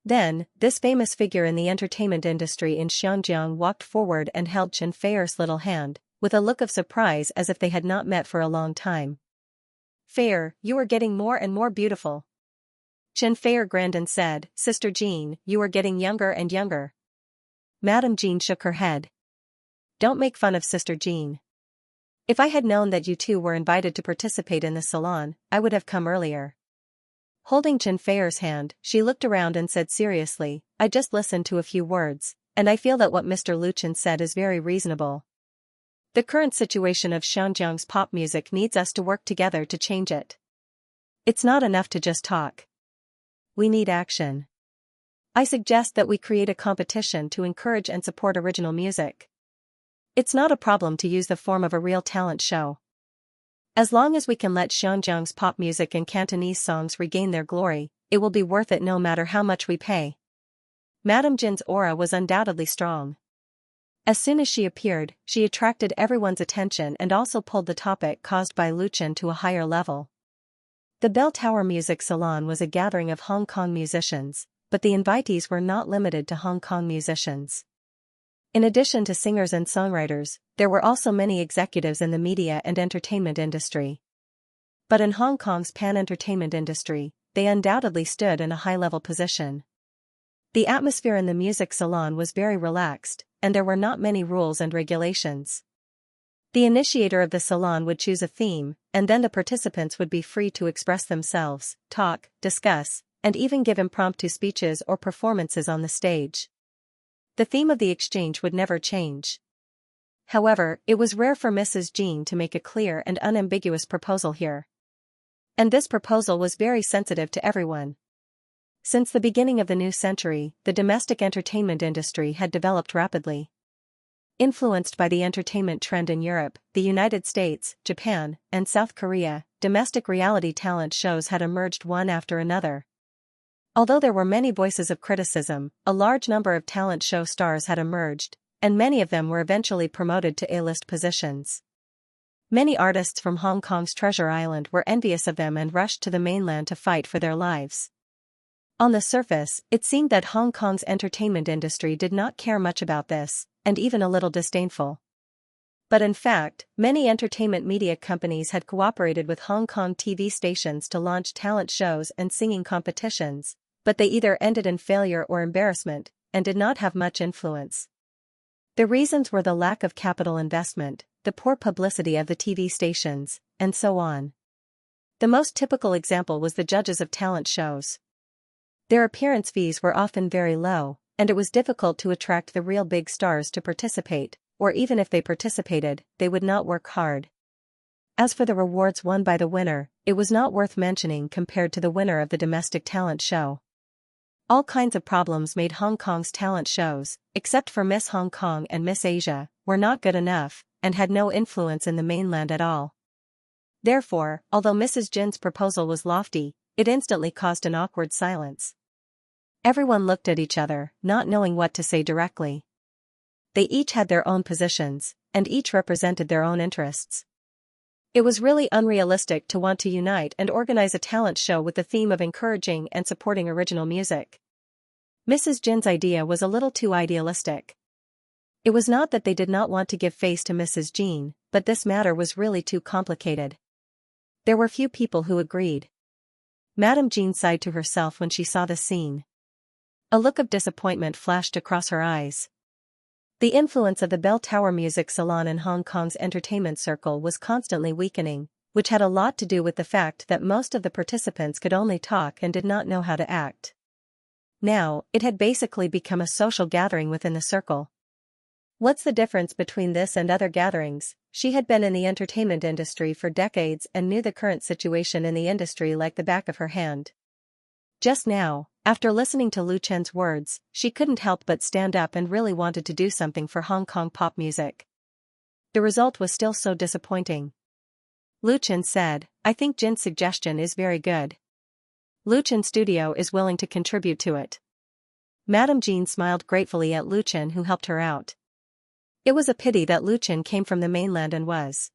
Then, this famous figure in the entertainment industry in Xianxia walked forward and held Chen Feier's little hand, with a look of surprise as if they had not met for a long time. Feier, you are getting more and more beautiful. Chen Feier grinned and said, "Sister Jean, you are getting younger and younger." Madame Jean shook her head. "Don't make fun of Sister Jean. If I had known that you two were invited to participate in the salon, I would have come earlier." Holding Chen Feier's hand, she looked around and said seriously, "I just listened to a few words, and I feel that what Mr. Luchan said is very reasonable. The current situation of Xianxia's pop music needs us to work together to change it. It's not enough to just talk. We need action. I suggest that we create a competition to encourage and support original music. It's not a problem to use the form of a real talent show. As long as we can let Xianjiang's pop music and Cantonese songs regain their glory, it will be worth it no matter how much we pay." Madame Jin's aura was undoubtedly strong. As soon as she appeared, she attracted everyone's attention and also pulled the topic caused by Luchan to a higher level. The Bell Tower Music Salon was a gathering of Hong Kong musicians, but the invitees were not limited to Hong Kong musicians. In addition to singers and songwriters, there were also many executives in the media and entertainment industry. But in Hong Kong's pan-entertainment industry, they undoubtedly stood in a high-level position. The atmosphere in the music salon was very relaxed, and there were not many rules and regulations. The initiator of the salon would choose a theme, and then the participants would be free to express themselves, talk, discuss, and even give impromptu speeches or performances on the stage. The theme of the exchange would never change. However, it was rare for Mrs. Jean to make a clear and unambiguous proposal here. And this proposal was very sensitive to everyone. Since the beginning of the new century, the domestic entertainment industry had developed rapidly. Influenced by the entertainment trend in Europe, the United States, Japan, and South Korea, domestic reality talent shows had emerged one after another. Although there were many voices of criticism, a large number of talent show stars had emerged, and many of them were eventually promoted to A-list positions. Many artists from Hong Kong's Treasure Island were envious of them and rushed to the mainland to fight for their lives. On the surface, it seemed that Hong Kong's entertainment industry did not care much about this, and even a little disdainful. But in fact, many entertainment media companies had cooperated with Hong Kong TV stations to launch talent shows and singing competitions, but they either ended in failure or embarrassment, and did not have much influence. The reasons were the lack of capital investment, the poor publicity of the TV stations, and so on. The most typical example was the judges of talent shows. Their appearance fees were often very low, and it was difficult to attract the real big stars to participate, or even if they participated, they would not work hard. As for the rewards won by the winner, it was not worth mentioning compared to the winner of the domestic talent show. All kinds of problems made Hong Kong's talent shows, except for Miss Hong Kong and Miss Asia, were not good enough, and had no influence in the mainland at all. Therefore, although Mrs. Jin's proposal was lofty, it instantly caused an awkward silence. Everyone looked at each other, not knowing what to say directly. They each had their own positions, and each represented their own interests. It was really unrealistic to want to unite and organize a talent show with the theme of encouraging and supporting original music. Mrs. Jin's idea was a little too idealistic. It was not that they did not want to give face to Mrs. Jean, but this matter was really too complicated. There were few people who agreed. Madame Jean sighed to herself when she saw the scene. A look of disappointment flashed across her eyes. The influence of the Bell Tower Music Salon in Hong Kong's entertainment circle was constantly weakening, which had a lot to do with the fact that most of the participants could only talk and did not know how to act. Now, it had basically become a social gathering within the circle. What's the difference between this and other gatherings? She had been in the entertainment industry for decades and knew the current situation in the industry like the back of her hand. Just now, after listening to Lu Chen's words, she couldn't help but stand up and really wanted to do something for Hong Kong pop music. The result was still so disappointing. Lu Chen said, "I think Jin's suggestion is very good. Lu Chen Studio is willing to contribute to it." Madame Jean smiled gratefully at Lu Chen, who helped her out. It was a pity that Lu Chen came from the mainland and was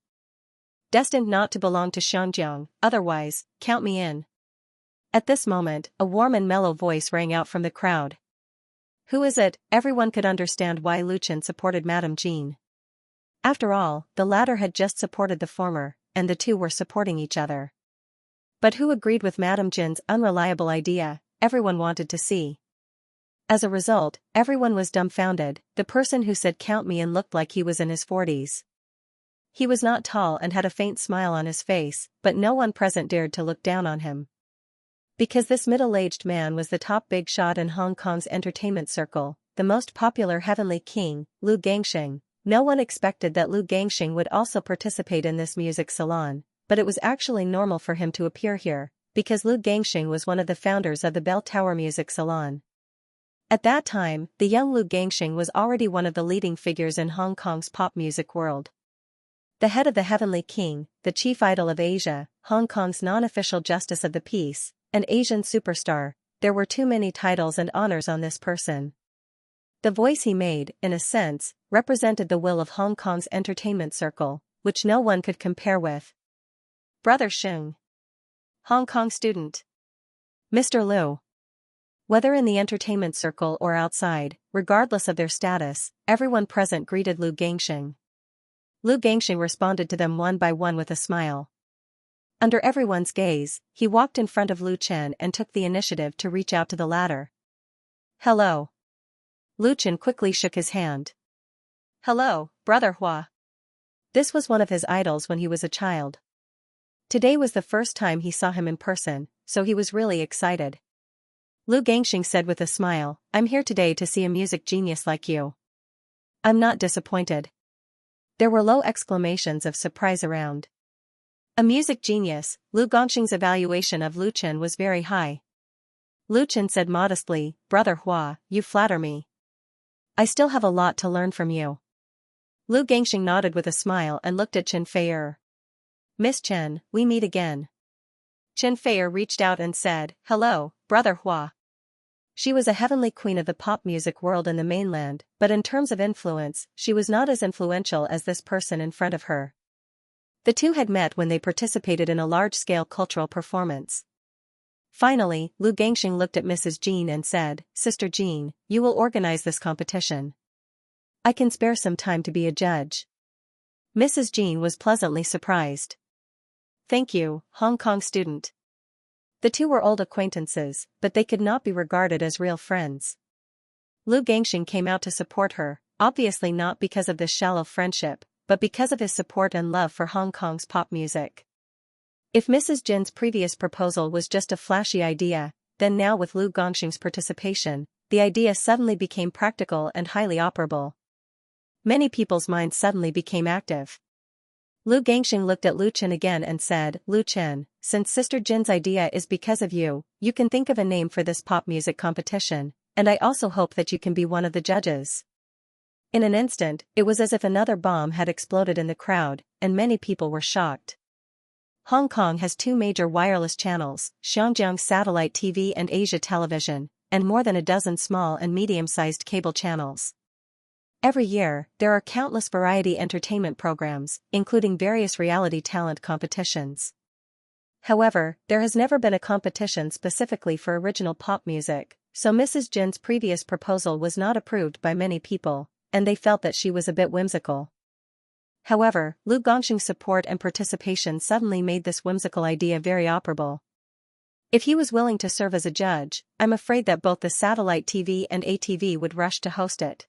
destined not to belong to Xianjiang, otherwise, count me in. At this moment, a warm and mellow voice rang out from the crowd. Who is it? Everyone could understand why Lu Chen supported Madame Jean. After all, the latter had just supported the former, and the two were supporting each other. But who agreed with Madame Jin's unreliable idea? Everyone wanted to see. As a result, everyone was dumbfounded. The person who said "count me in" looked like he was in his 40s. He was not tall and had a faint smile on his face, but no one present dared to look down on him. Because this middle-aged man was the top big shot in Hong Kong's entertainment circle, the most popular heavenly king, Lu Gangxing. No one expected that Lu Gangxing would also participate in this music salon, but it was actually normal for him to appear here, because Lu Gangxing was one of the founders of the Bell Tower Music Salon. At that time, the young Lu Gangxing was already one of the leading figures in Hong Kong's pop music world. The head of the heavenly king, the chief idol of Asia, Hong Kong's non-official justice of the peace, an Asian superstar, there were too many titles and honors on this person. The voice he made, in a sense, represented the will of Hong Kong's entertainment circle, which no one could compare with. Brother Sheng. Hong Kong student. Mr. Liu. Whether in the entertainment circle or outside, regardless of their status, everyone present greeted Lu Gangxing. Lu Gangxing responded to them one by one with a smile. Under everyone's gaze, he walked in front of Lu Chen and took the initiative to reach out to the latter. Hello. Lu Chen quickly shook his hand. Hello, Brother Hua. This was one of his idols when he was a child. Today was the first time he saw him in person, so he was really excited. Lu Gangxing said with a smile, I'm here today to see a music genius like you. I'm not disappointed. There were low exclamations of surprise around. A music genius, Lu Gangxing's evaluation of Lu Chen was very high. Lu Chen said modestly, Brother Hua, you flatter me. I still have a lot to learn from you. Lu Gangxing nodded with a smile and looked at Chen Feier. Miss Chen, we meet again. Chen Feier reached out and said, Hello, Brother Hua. She was a heavenly queen of the pop music world in the mainland, but in terms of influence, she was not as influential as this person in front of her. The two had met when they participated in a large-scale cultural performance. Finally, Lu Gangxing looked at Mrs. Jean and said, Sister Jean, you will organize this competition. I can spare some time to be a judge. Mrs. Jean was pleasantly surprised. Thank you, Hong Kong student. The two were old acquaintances, but they could not be regarded as real friends. Lu Gangxing came out to support her, obviously not because of this shallow friendship, but because of his support and love for Hong Kong's pop music. If Mrs. Jin's previous proposal was just a flashy idea, then now with Lu Gangxing's participation, the idea suddenly became practical and highly operable. Many people's minds suddenly became active. Lu Gangxing looked at Lu Chen again and said, Lu Chen, since Sister Jin's idea is because of you, you can think of a name for this pop music competition, and I also hope that you can be one of the judges. In an instant, it was as if another bomb had exploded in the crowd, and many people were shocked. Hong Kong has two major wireless channels, Xianxia Satellite TV and Asia Television, and more than a dozen small and medium-sized cable channels. Every year, there are countless variety entertainment programs, including various reality talent competitions. However, there has never been a competition specifically for original pop music, so Mrs. Jin's previous proposal was not approved by many people, and they felt that she was a bit whimsical. However, Lu Gangxing's support and participation suddenly made this whimsical idea very operable. If he was willing to serve as a judge, I'm afraid that both the satellite TV and ATV would rush to host it.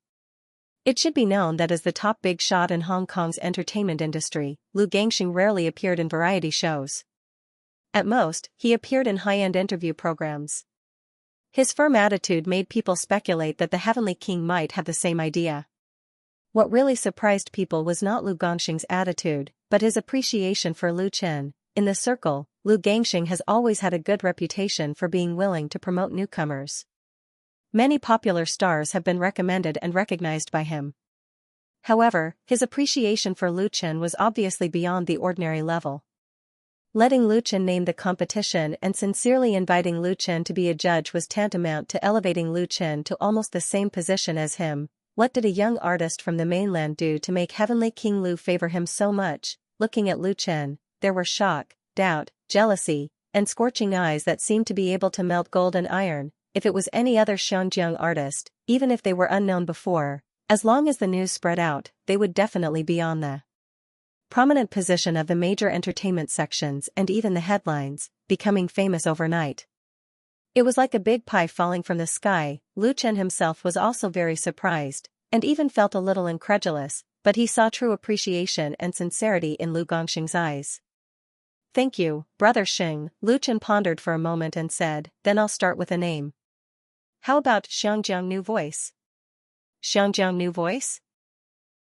It should be known that as the top big shot in Hong Kong's entertainment industry, Lu Gangxing rarely appeared in variety shows. At most, he appeared in high-end interview programs. His firm attitude made people speculate that the Heavenly King might have the same idea. What really surprised people was not Lu Gangxing's attitude, but his appreciation for Lu Chen. In the circle, Lu Gangxing has always had a good reputation for being willing to promote newcomers. Many popular stars have been recommended and recognized by him. However, his appreciation for Lu Chen was obviously beyond the ordinary level. Letting Lu Chen name the competition and sincerely inviting Lu Chen to be a judge was tantamount to elevating Lu Chen to almost the same position as him. What did a young artist from the mainland do to make Heavenly King Lu favor him so much? Looking at Lu Chen, there were shock, doubt, jealousy, and scorching eyes that seemed to be able to melt gold and iron. If it was any other Xianxia artist, even if they were unknown before, as long as the news spread out, they would definitely be on the prominent position of the major entertainment sections and even the headlines, becoming famous overnight. It was like a big pie falling from the sky. Lu Chen himself was also very surprised, and even felt a little incredulous, but he saw true appreciation and sincerity in Lu Gongxing's eyes. "Thank you, Brother Xing," Lu Chen pondered for a moment and said, "Then I'll start with a name. How about Xianxia New Voice?" "Xianxia New Voice?"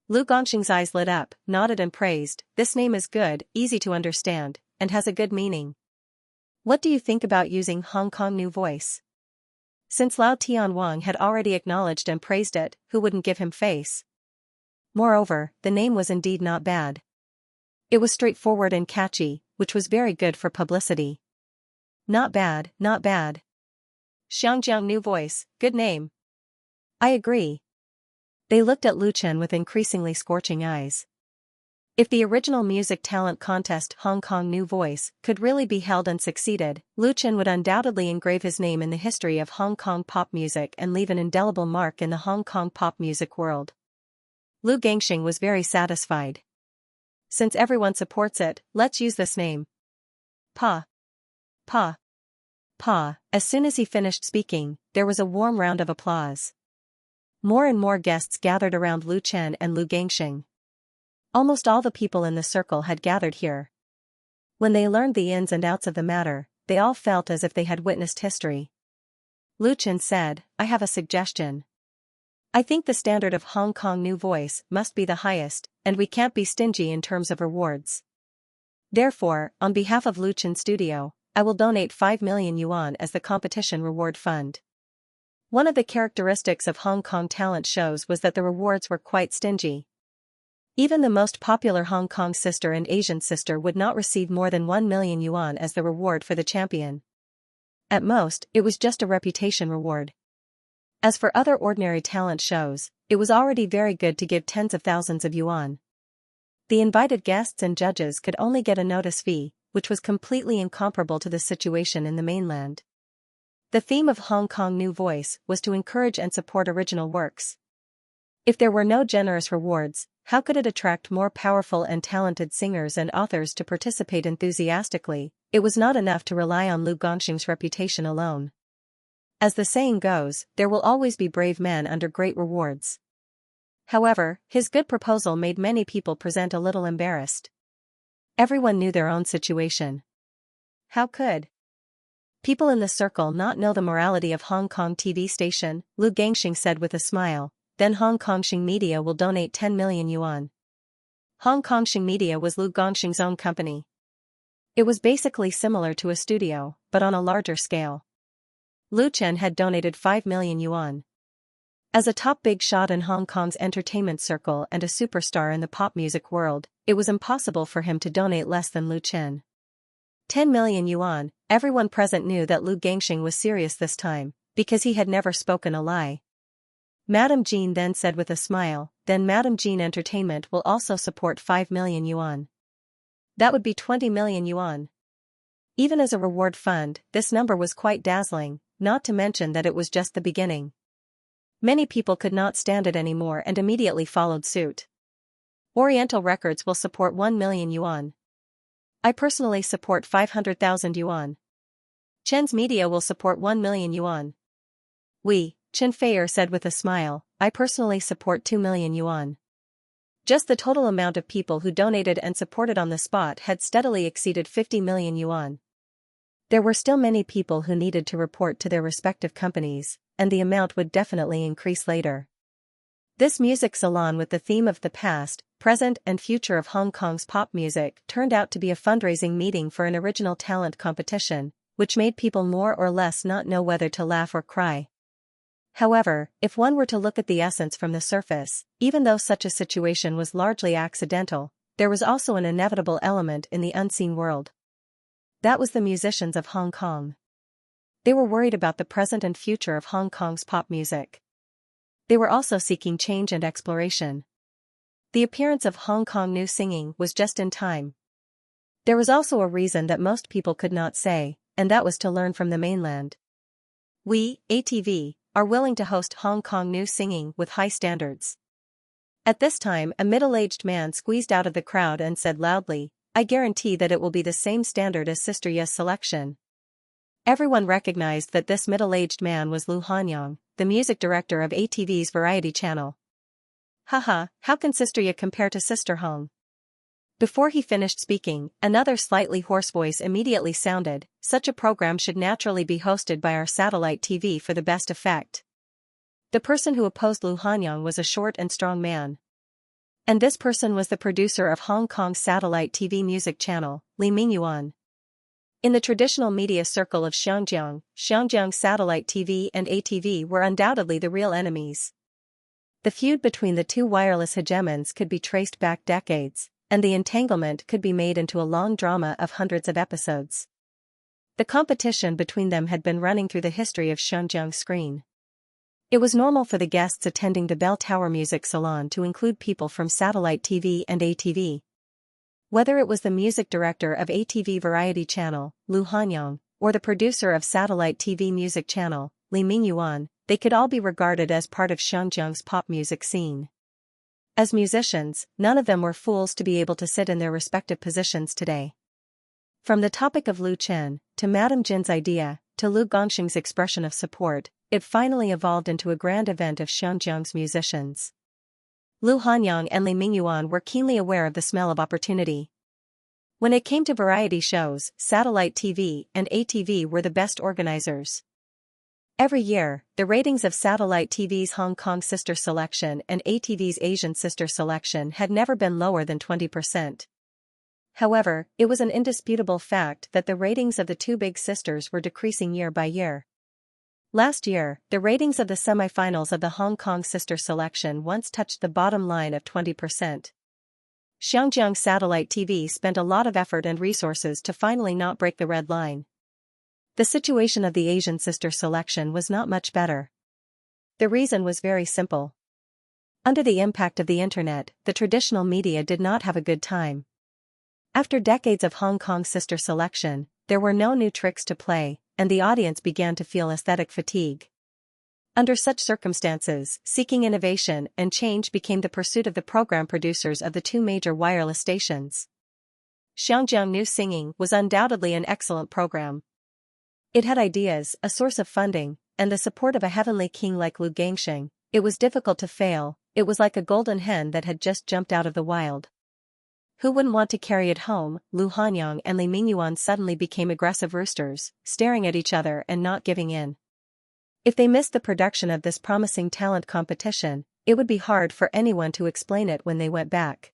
Lu Gongxing's eyes lit up, nodded and praised, "This name is good, easy to understand, and has a good meaning. What do you think about using Hong Kong New Voice?" Since Lao Tianwang had already acknowledged and praised it, who wouldn't give him face? Moreover, the name was indeed not bad. It was straightforward and catchy, which was very good for publicity. Not bad, not bad. Xiangjiang New Voice, good name. I agree. They looked at Lu Chen with increasingly scorching eyes. If the original music talent contest Hong Kong New Voice could really be held and succeeded, Lu Chen would undoubtedly engrave his name in the history of Hong Kong pop music and leave an indelible mark in the Hong Kong pop music world. Lu Gangxing was very satisfied. Since everyone supports it, let's use this name. Pa. Pa. Pa. As soon as he finished speaking, there was a warm round of applause. More and more guests gathered around Lu Chen and Lu Gangxing. Almost all the people in the circle had gathered here. When they learned the ins and outs of the matter, they all felt as if they had witnessed history. Lu Chen said, "I have a suggestion. I think the standard of Hong Kong New Voice must be the highest, and we can't be stingy in terms of rewards. Therefore, on behalf of Lu Chen Studio, I will donate 5 million yuan as the competition reward fund." One of the characteristics of Hong Kong talent shows was that the rewards were quite stingy. Even the most popular Hong Kong sister and Asian sister would not receive more than 1 million yuan as the reward for the champion. At most, it was just a reputation reward. As for other ordinary talent shows, it was already very good to give tens of thousands of yuan. The invited guests and judges could only get a notice fee, which was completely incomparable to the situation in the mainland. The theme of Hong Kong New Voice was to encourage and support original works. If there were no generous rewards, how could it attract more powerful and talented singers and authors to participate enthusiastically? It was not enough to rely on Lu Gongxing's reputation alone. As the saying goes, there will always be brave men under great rewards. However, his good proposal made many people present a little embarrassed. Everyone knew their own situation. How could people in the circle not know the morality of Hong Kong TV station? Lu Gangxing said with a smile. Then Hong Kong Xing Media will donate 10 million yuan. Hong Kong Xing Media was Lu Gongxing's own company. It was basically similar to a studio, but on a larger scale. Lu Chen had donated 5 million yuan. As a top big shot in Hong Kong's entertainment circle and a superstar in the pop music world, it was impossible for him to donate less than Lu Chen. 10 million yuan, everyone present knew that Lu Gangxing was serious this time, because he had never spoken a lie. Madame Jean then said with a smile, "Then Madame Jean Entertainment will also support 5 million yuan. That would be 20 million yuan. Even as a reward fund, this number was quite dazzling, not to mention that it was just the beginning. Many people could not stand it anymore and immediately followed suit. Oriental Records will support 1 million yuan. I personally support 500,000 yuan. Chen's Media will support 1 million yuan. Chen Feier said with a smile, I personally support 2 million yuan. Just the total amount of people who donated and supported on the spot had steadily exceeded 50 million yuan. There were still many people who needed to report to their respective companies, and the amount would definitely increase later. This music salon with the theme of the past, present and future of Hong Kong's pop music turned out to be a fundraising meeting for an original talent competition, which made people more or less not know whether to laugh or cry. However, if one were to look at the essence from the surface, even though such a situation was largely accidental, there was also an inevitable element in the unseen world. That was the musicians of Hong Kong. They were worried about the present and future of Hong Kong's pop music. They were also seeking change and exploration. The appearance of Hong Kong New Singing was just in time. There was also a reason that most people could not say, and that was to learn from the mainland. We, ATV, are willing to host Hong Kong New Singing with high standards. At this time, a middle-aged man squeezed out of the crowd and said loudly, I guarantee that it will be the same standard as Sister Ya's selection. Everyone recognized that this middle-aged man was Lu Hanyang, the music director of ATV's variety channel. Haha, how can Sister Ya compare to Sister Hong? Before he finished speaking, another slightly hoarse voice immediately sounded. Such a program should naturally be hosted by our satellite TV for the best effect. The person who opposed Lu Hanyang was a short and strong man. And this person was the producer of Hong Kong's satellite TV music channel, Li Mingyuan. In the traditional media circle of Xianxia, Xianxia's satellite TV and ATV were undoubtedly the real enemies. The feud between the two wireless hegemons could be traced back decades, and the entanglement could be made into a long drama of hundreds of episodes. The competition between them had been running through the history of Xianxia's screen. It was normal for the guests attending the Bell Tower Music Salon to include people from satellite TV and ATV. Whether it was the music director of ATV Variety Channel, Lu Hanyang, or the producer of satellite TV music channel, Li Mingyuan, they could all be regarded as part of Xianxia's pop music scene. As musicians, none of them were fools to be able to sit in their respective positions today. From the topic of Lu Chen, to Madame Jin's idea, to Lu Gongxing's expression of support, it finally evolved into a grand event of Xianxia's musicians. Lu Hanyang and Li Mingyuan were keenly aware of the smell of opportunity. When it came to variety shows, satellite TV and ATV were the best organizers. Every year, the ratings of satellite TV's Hong Kong sister selection and ATV's Asian sister selection had never been lower than 20%. However, it was an indisputable fact that the ratings of the two big sisters were decreasing year by year. Last year, the ratings of the semi-finals of the Hong Kong sister selection once touched the bottom line of 20%. Xianxiang satellite TV spent a lot of effort and resources to finally not break the red line. The situation of the Asian sister selection was not much better. The reason was very simple. Under the impact of the internet, the traditional media did not have a good time. After decades of Hong Kong sister selection, there were no new tricks to play, and the audience began to feel aesthetic fatigue. Under such circumstances, seeking innovation and change became the pursuit of the program producers of the two major wireless stations. Xianxiang New Singing was undoubtedly an excellent program. It had ideas, a source of funding, and the support of a heavenly king like Lu Gongxing. It was difficult to fail. It was like a golden hen that had just jumped out of the wild. Who wouldn't want to carry it home? Lu Hanyang and Li Mingyuan suddenly became aggressive roosters, staring at each other and not giving in. If they missed the production of this promising talent competition, it would be hard for anyone to explain it when they went back.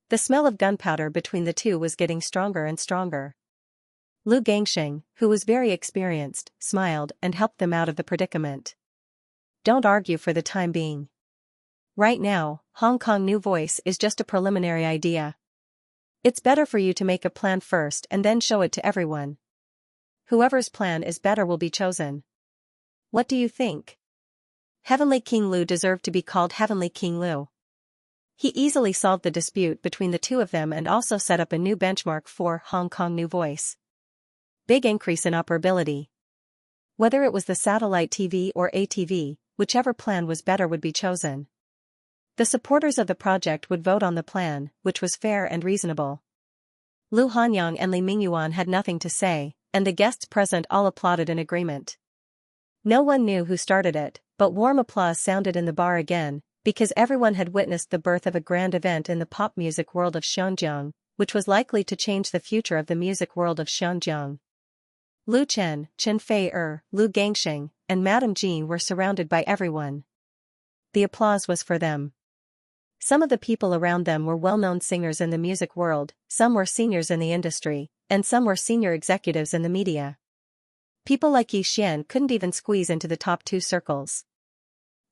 The smell of gunpowder between the two was getting stronger and stronger. Lu Gongxing, who was very experienced, smiled and helped them out of the predicament. Don't argue for the time being. Right now, Hong Kong New Voice is just a preliminary idea. It's better for you to make a plan first and then show it to everyone. Whoever's plan is better will be chosen. What do you think? Heavenly King Lu deserved to be called Heavenly King Lu. He easily solved the dispute between the two of them and also set up a new benchmark for Hong Kong New Voice. Big increase in operability. Whether it was the satellite TV or ATV, whichever plan was better would be chosen. The supporters of the project would vote on the plan, which was fair and reasonable. Lu Hanyang and Li Mingyuan had nothing to say, and the guests present all applauded in agreement. No one knew who started it, but warm applause sounded in the bar again, because everyone had witnessed the birth of a grand event in the pop music world of Xianxiang, which was likely to change the future of the music world of Xianxiang. Lu Chen, Chen Fei-er, Lu Gongxing, and Madame Jean were surrounded by everyone. The applause was for them. Some of the people around them were well-known singers in the music world, some were seniors in the industry, and some were senior executives in the media. People like Yi Xian couldn't even squeeze into the top two circles.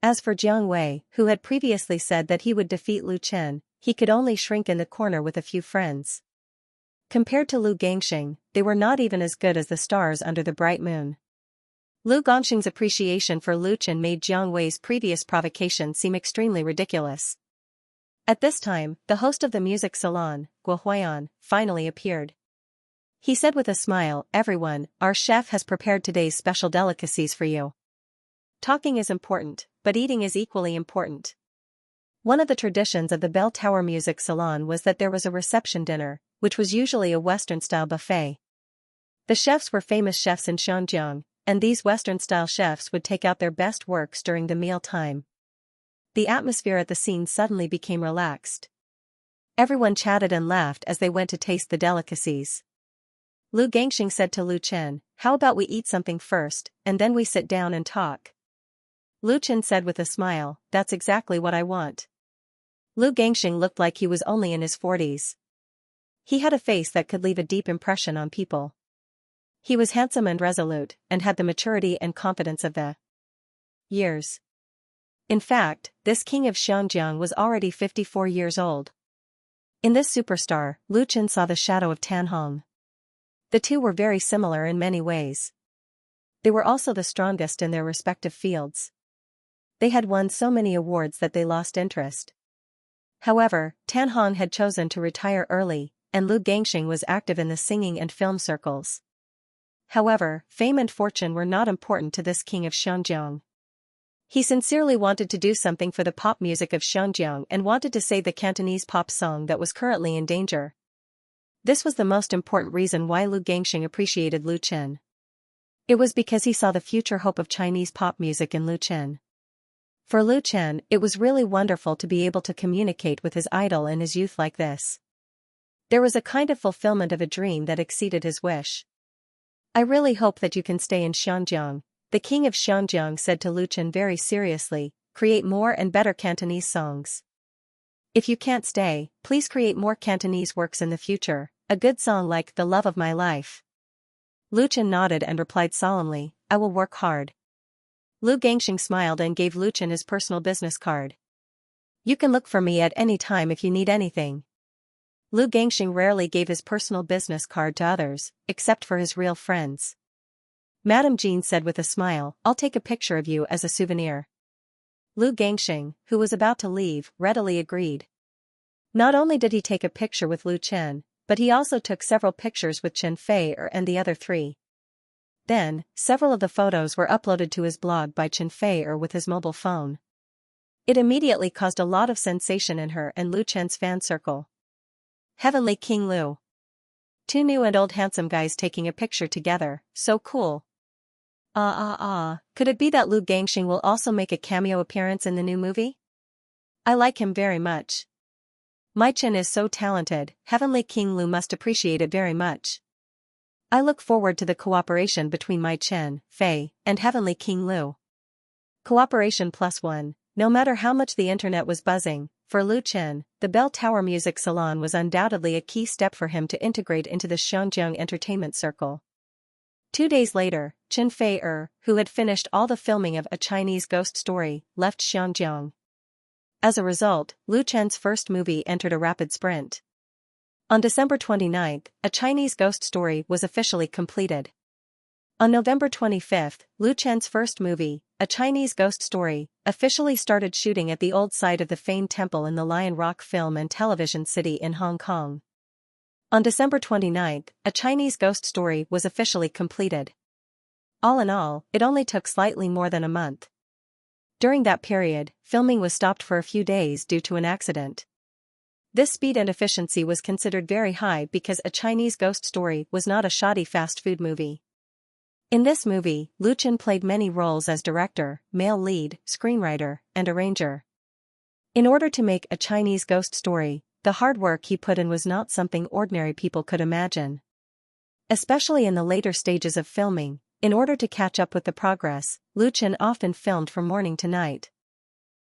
As for Jiang Wei, who had previously said that he would defeat Lu Chen, he could only shrink in the corner with a few friends. Compared to Lu Gongxing, they were not even as good as the stars under the bright moon. Lu Gongxing's appreciation for Lu Chen made Jiang Wei's previous provocation seem extremely ridiculous. At this time, the host of the music salon, Guo Huiyan, finally appeared. He said with a smile, "Everyone, our chef has prepared today's special delicacies for you. Talking is important, but eating is equally important." One of the traditions of the Bell Tower Music Salon was that there was a reception dinner, which was usually a Western-style buffet. The chefs were famous chefs in Xinjiang, and these Western-style chefs would take out their best works during the meal time. The atmosphere at the scene suddenly became relaxed. Everyone chatted and laughed as they went to taste the delicacies. Lu Gangxing said to Lu Chen, "How about we eat something first, and then we sit down and talk?" Lu Chen said with a smile, "That's exactly what I want." Lu Gangxing looked like he was only in his 40s. He had a face that could leave a deep impression on people. He was handsome and resolute, and had the maturity and confidence of the years. In fact, this king of Xianjiang was already 54 years old. In this superstar, Lu Chen saw the shadow of Tan Hong. The two were very similar in many ways. They were also the strongest in their respective fields. They had won so many awards that they lost interest. However, Tan Hong had chosen to retire early, and Lu Gangxing was active in the singing and film circles. However, fame and fortune were not important to this king of Xinjiang. He sincerely wanted to do something for the pop music of Xinjiang and wanted to save the Cantonese pop song that was currently in danger. This was the most important reason why Lu Gangxing appreciated Lu Chen. It was because he saw the future hope of Chinese pop music in Lu Chen. For Lu Chen, it was really wonderful to be able to communicate with his idol in his youth like this. There was a kind of fulfillment of a dream that exceeded his wish. "I really hope that you can stay in Xinjiang," the king of Xianjiang said to Lu Chen very seriously, "create more and better Cantonese songs. If you can't stay, please create more Cantonese works in the future, a good song like The Love of My Life." Lu Chen nodded and replied solemnly, "I will work hard." Lu Gangxing smiled and gave Lu Chen his personal business card. "You can look for me at any time if you need anything." Lu Gangxing rarely gave his personal business card to others, except for his real friends. Madame Jean said with a smile, "I'll take a picture of you as a souvenir." Lu Gangxing, who was about to leave, readily agreed. Not only did he take a picture with Lu Chen, but he also took several pictures with Chen Fei and the other three. Then, several of the photos were uploaded to his blog by Chen Fei with his mobile phone. It immediately caused a lot of sensation in her and Lu Chen's fan circle. Heavenly King Lu. Two new and old handsome guys taking a picture together, so cool. Could it be that Lu Gangxing will also make a cameo appearance in the new movie? I like him very much. My Chen is so talented, Heavenly King Lu must appreciate it very much. I look forward to the cooperation between my Chen, Fei, and Heavenly King Lu. Cooperation +1. No matter how much the internet was buzzing, for Lu Chen, the Bell Tower Music Salon was undoubtedly a key step for him to integrate into the Xinjiang entertainment circle. 2 days later, Chen Fei, who had finished all the filming of A Chinese Ghost Story, left Xinjiang. As a result, Lu Chen's first movie entered a rapid sprint. On December 29, A Chinese Ghost Story was officially completed. On November 25, Lu Chen's first movie, A Chinese Ghost Story, officially started shooting at the old site of the famed temple in the Lion Rock Film and Television City in Hong Kong. On December 29, A Chinese Ghost Story was officially completed. All in all, it only took slightly more than a month. During that period, filming was stopped for a few days due to an accident. This speed and efficiency was considered very high because A Chinese Ghost Story was not a shoddy fast food movie. In this movie, Lu Chen played many roles as director, male lead, screenwriter, and arranger. In order to make A Chinese Ghost Story, the hard work he put in was not something ordinary people could imagine. Especially in the later stages of filming, in order to catch up with the progress, Lu Chen often filmed from morning to night.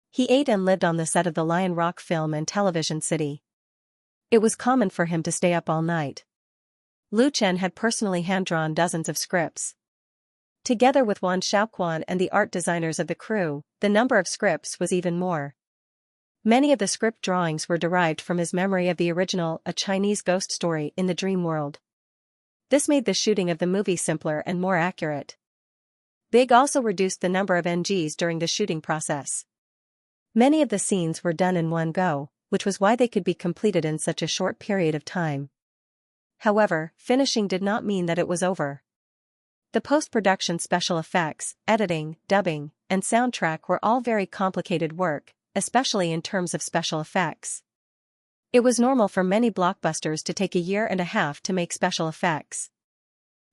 He ate and lived on the set of the Lion Rock Film and Television City. It was common for him to stay up all night. Lu Chen had personally hand-drawn dozens of scripts. Together with Wan Xiaoquan and the art designers of the crew, the number of scripts was even more. Many of the script drawings were derived from his memory of the original A Chinese Ghost Story in the dream world. This made the shooting of the movie simpler and more accurate. Big also reduced the number of NGs during the shooting process. Many of the scenes were done in one go, which was why they could be completed in such a short period of time. However, finishing did not mean that it was over. The post-production special effects, editing, dubbing, and soundtrack were all very complicated work, especially in terms of special effects. It was normal for many blockbusters to take a year and a half to make special effects.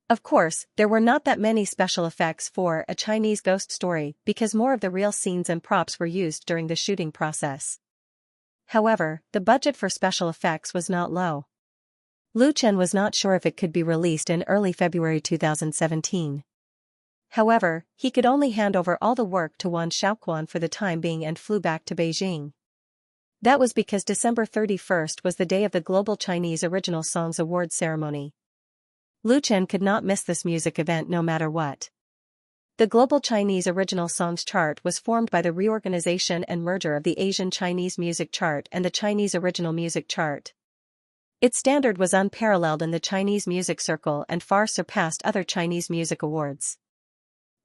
Of course, there were not that many special effects for A Chinese Ghost Story because more of the real scenes and props were used during the shooting process. However, the budget for special effects was not low. Lu Chen was not sure if it could be released in early February 2017. However, he could only hand over all the work to Wan Shaoquan for the time being and flew back to Beijing. That was because December 31st was the day of the Global Chinese Original Songs Awards ceremony. Lu Chen could not miss this music event no matter what. The Global Chinese Original Songs Chart was formed by the reorganization and merger of the Asian Chinese Music Chart and the Chinese Original Music Chart. Its standard was unparalleled in the Chinese music circle and far surpassed other Chinese music awards.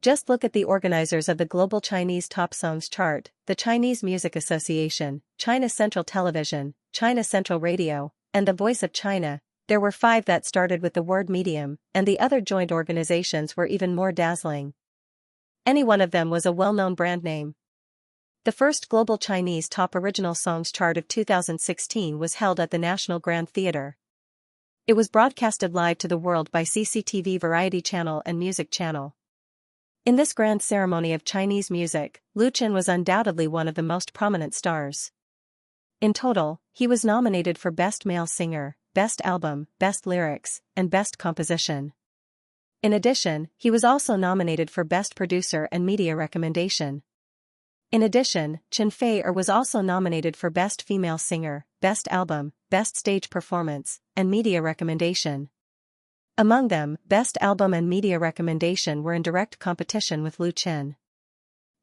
Just look at the organizers of the Global Chinese Top Songs Chart, the Chinese Music Association, China Central Television, China Central Radio, and the Voice of China. There were 5 that started with the word medium, and the other joint organizations were even more dazzling. Any one of them was a well-known brand name. The first Global Chinese Top Original Songs Chart of 2016 was held at the National Grand Theatre. It was broadcasted live to the world by CCTV Variety Channel and Music Channel. In this grand ceremony of Chinese music, Lu Chen was undoubtedly one of the most prominent stars. In total, he was nominated for Best Male Singer, Best Album, Best Lyrics, and Best Composition. In addition, he was also nominated for Best Producer and Media Recommendation. In addition, Chen Fei-er was also nominated for Best Female Singer, Best Album, Best Stage Performance, and Media Recommendation. Among them, Best Album and Media Recommendation were in direct competition with Lu Chen.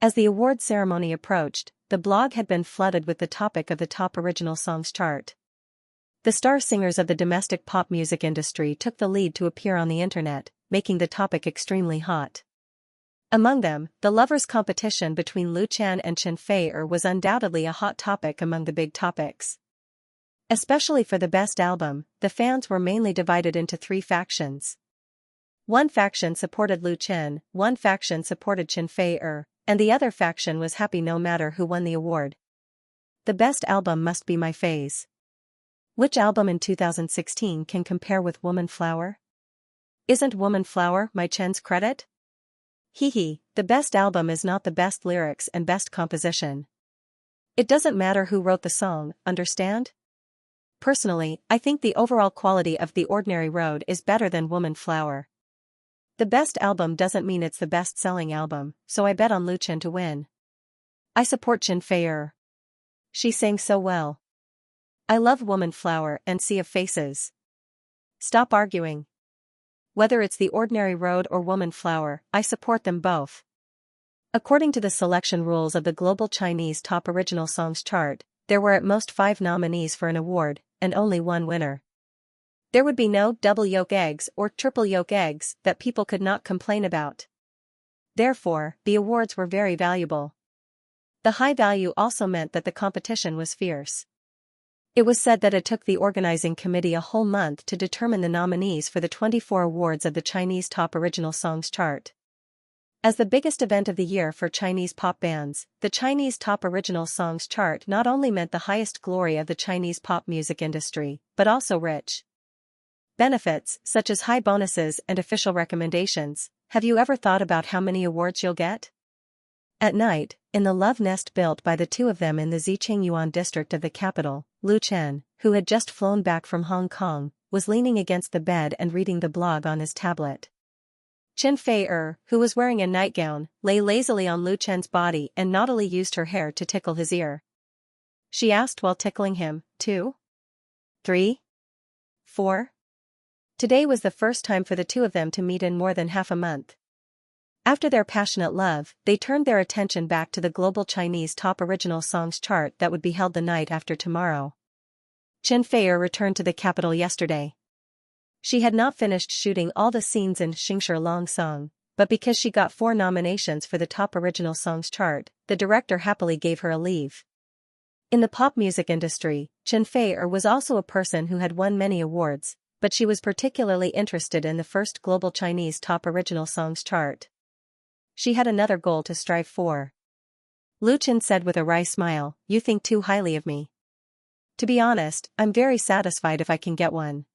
As the award ceremony approached, the blog had been flooded with the topic of the Top Original Songs Chart. The star singers of the domestic pop music industry took the lead to appear on the internet, making the topic extremely hot. Among them, the lovers' competition between Lu Chen and Chen Fei-er was undoubtedly a hot topic among the big topics. Especially for the best album, the fans were mainly divided into 3 factions. One faction supported Lu Chen, one faction supported Chen Fei-er, and the other faction was happy no matter who won the award. The best album must be my phase. Which album in 2016 can compare with Woman Flower? Isn't Woman Flower my Chen's credit? Hee, the best album is not the best lyrics and best composition. It doesn't matter who wrote the song, understand? Personally, I think the overall quality of The Ordinary Road is better than Woman Flower. The best album doesn't mean it's the best-selling album, so I bet on Lu Chen to win. I support Chen Fei-er. She sang so well. I love Woman Flower and Sea of Faces. Stop arguing. Whether it's The Ordinary Road or Woman Flower, I support them both. According to the selection rules of the Global Chinese Top Original Songs Chart, there were at most 5 nominees for an award, and only one winner. There would be no double yolk eggs or triple yolk eggs that people could not complain about. Therefore, the awards were very valuable. The high value also meant that the competition was fierce. It was said that it took the organizing committee a whole month to determine the nominees for the 24 awards of the Chinese Top Original Songs Chart. As the biggest event of the year for Chinese pop bands, the Chinese Top Original Songs Chart not only meant the highest glory of the Chinese pop music industry, but also rich benefits, such as high bonuses and official recommendations. Have you ever thought about how many awards you'll get? At night, in the love nest built by the two of them in the Xianxia district of the capital, Lu Chen, who had just flown back from Hong Kong, was leaning against the bed and reading the blog on his tablet. Chen Fei-er, who was wearing a nightgown, lay lazily on Lu Chen's body and naughtily used her hair to tickle his ear. She asked while tickling him, 2? 3? 4? Today was the first time for the two of them to meet in more than half a month. After their passionate love, they turned their attention back to the Global Chinese Top Original Songs Chart that would be held the night after tomorrow. Chen Fei-er returned to the capital yesterday. She had not finished shooting all the scenes in Xianxia Long Song, but because she got 4 nominations for the Top Original Songs Chart, the director happily gave her a leave. In the pop music industry, Chen Fei-er was also a person who had won many awards, but she was particularly interested in the first Global Chinese Top Original Songs Chart. She had another goal to strive for. Lu Chen said with a wry smile, "You think too highly of me. To be honest, I'm very satisfied if I can get one."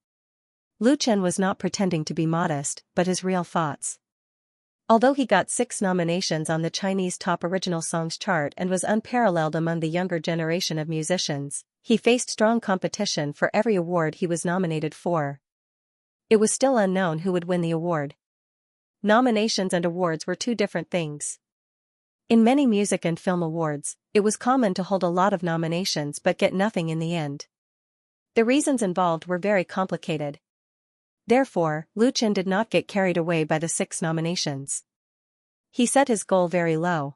Lu Chen was not pretending to be modest, but his real thoughts. Although he got 6 nominations on the Chinese Top Original Songs chart and was unparalleled among the younger generation of musicians, he faced strong competition for every award he was nominated for. It was still unknown who would win the award. Nominations and awards were two different things. In many music and film awards, it was common to hold a lot of nominations but get nothing in the end. The reasons involved were very complicated. Therefore, Lu Chen did not get carried away by the 6 nominations. He set his goal very low.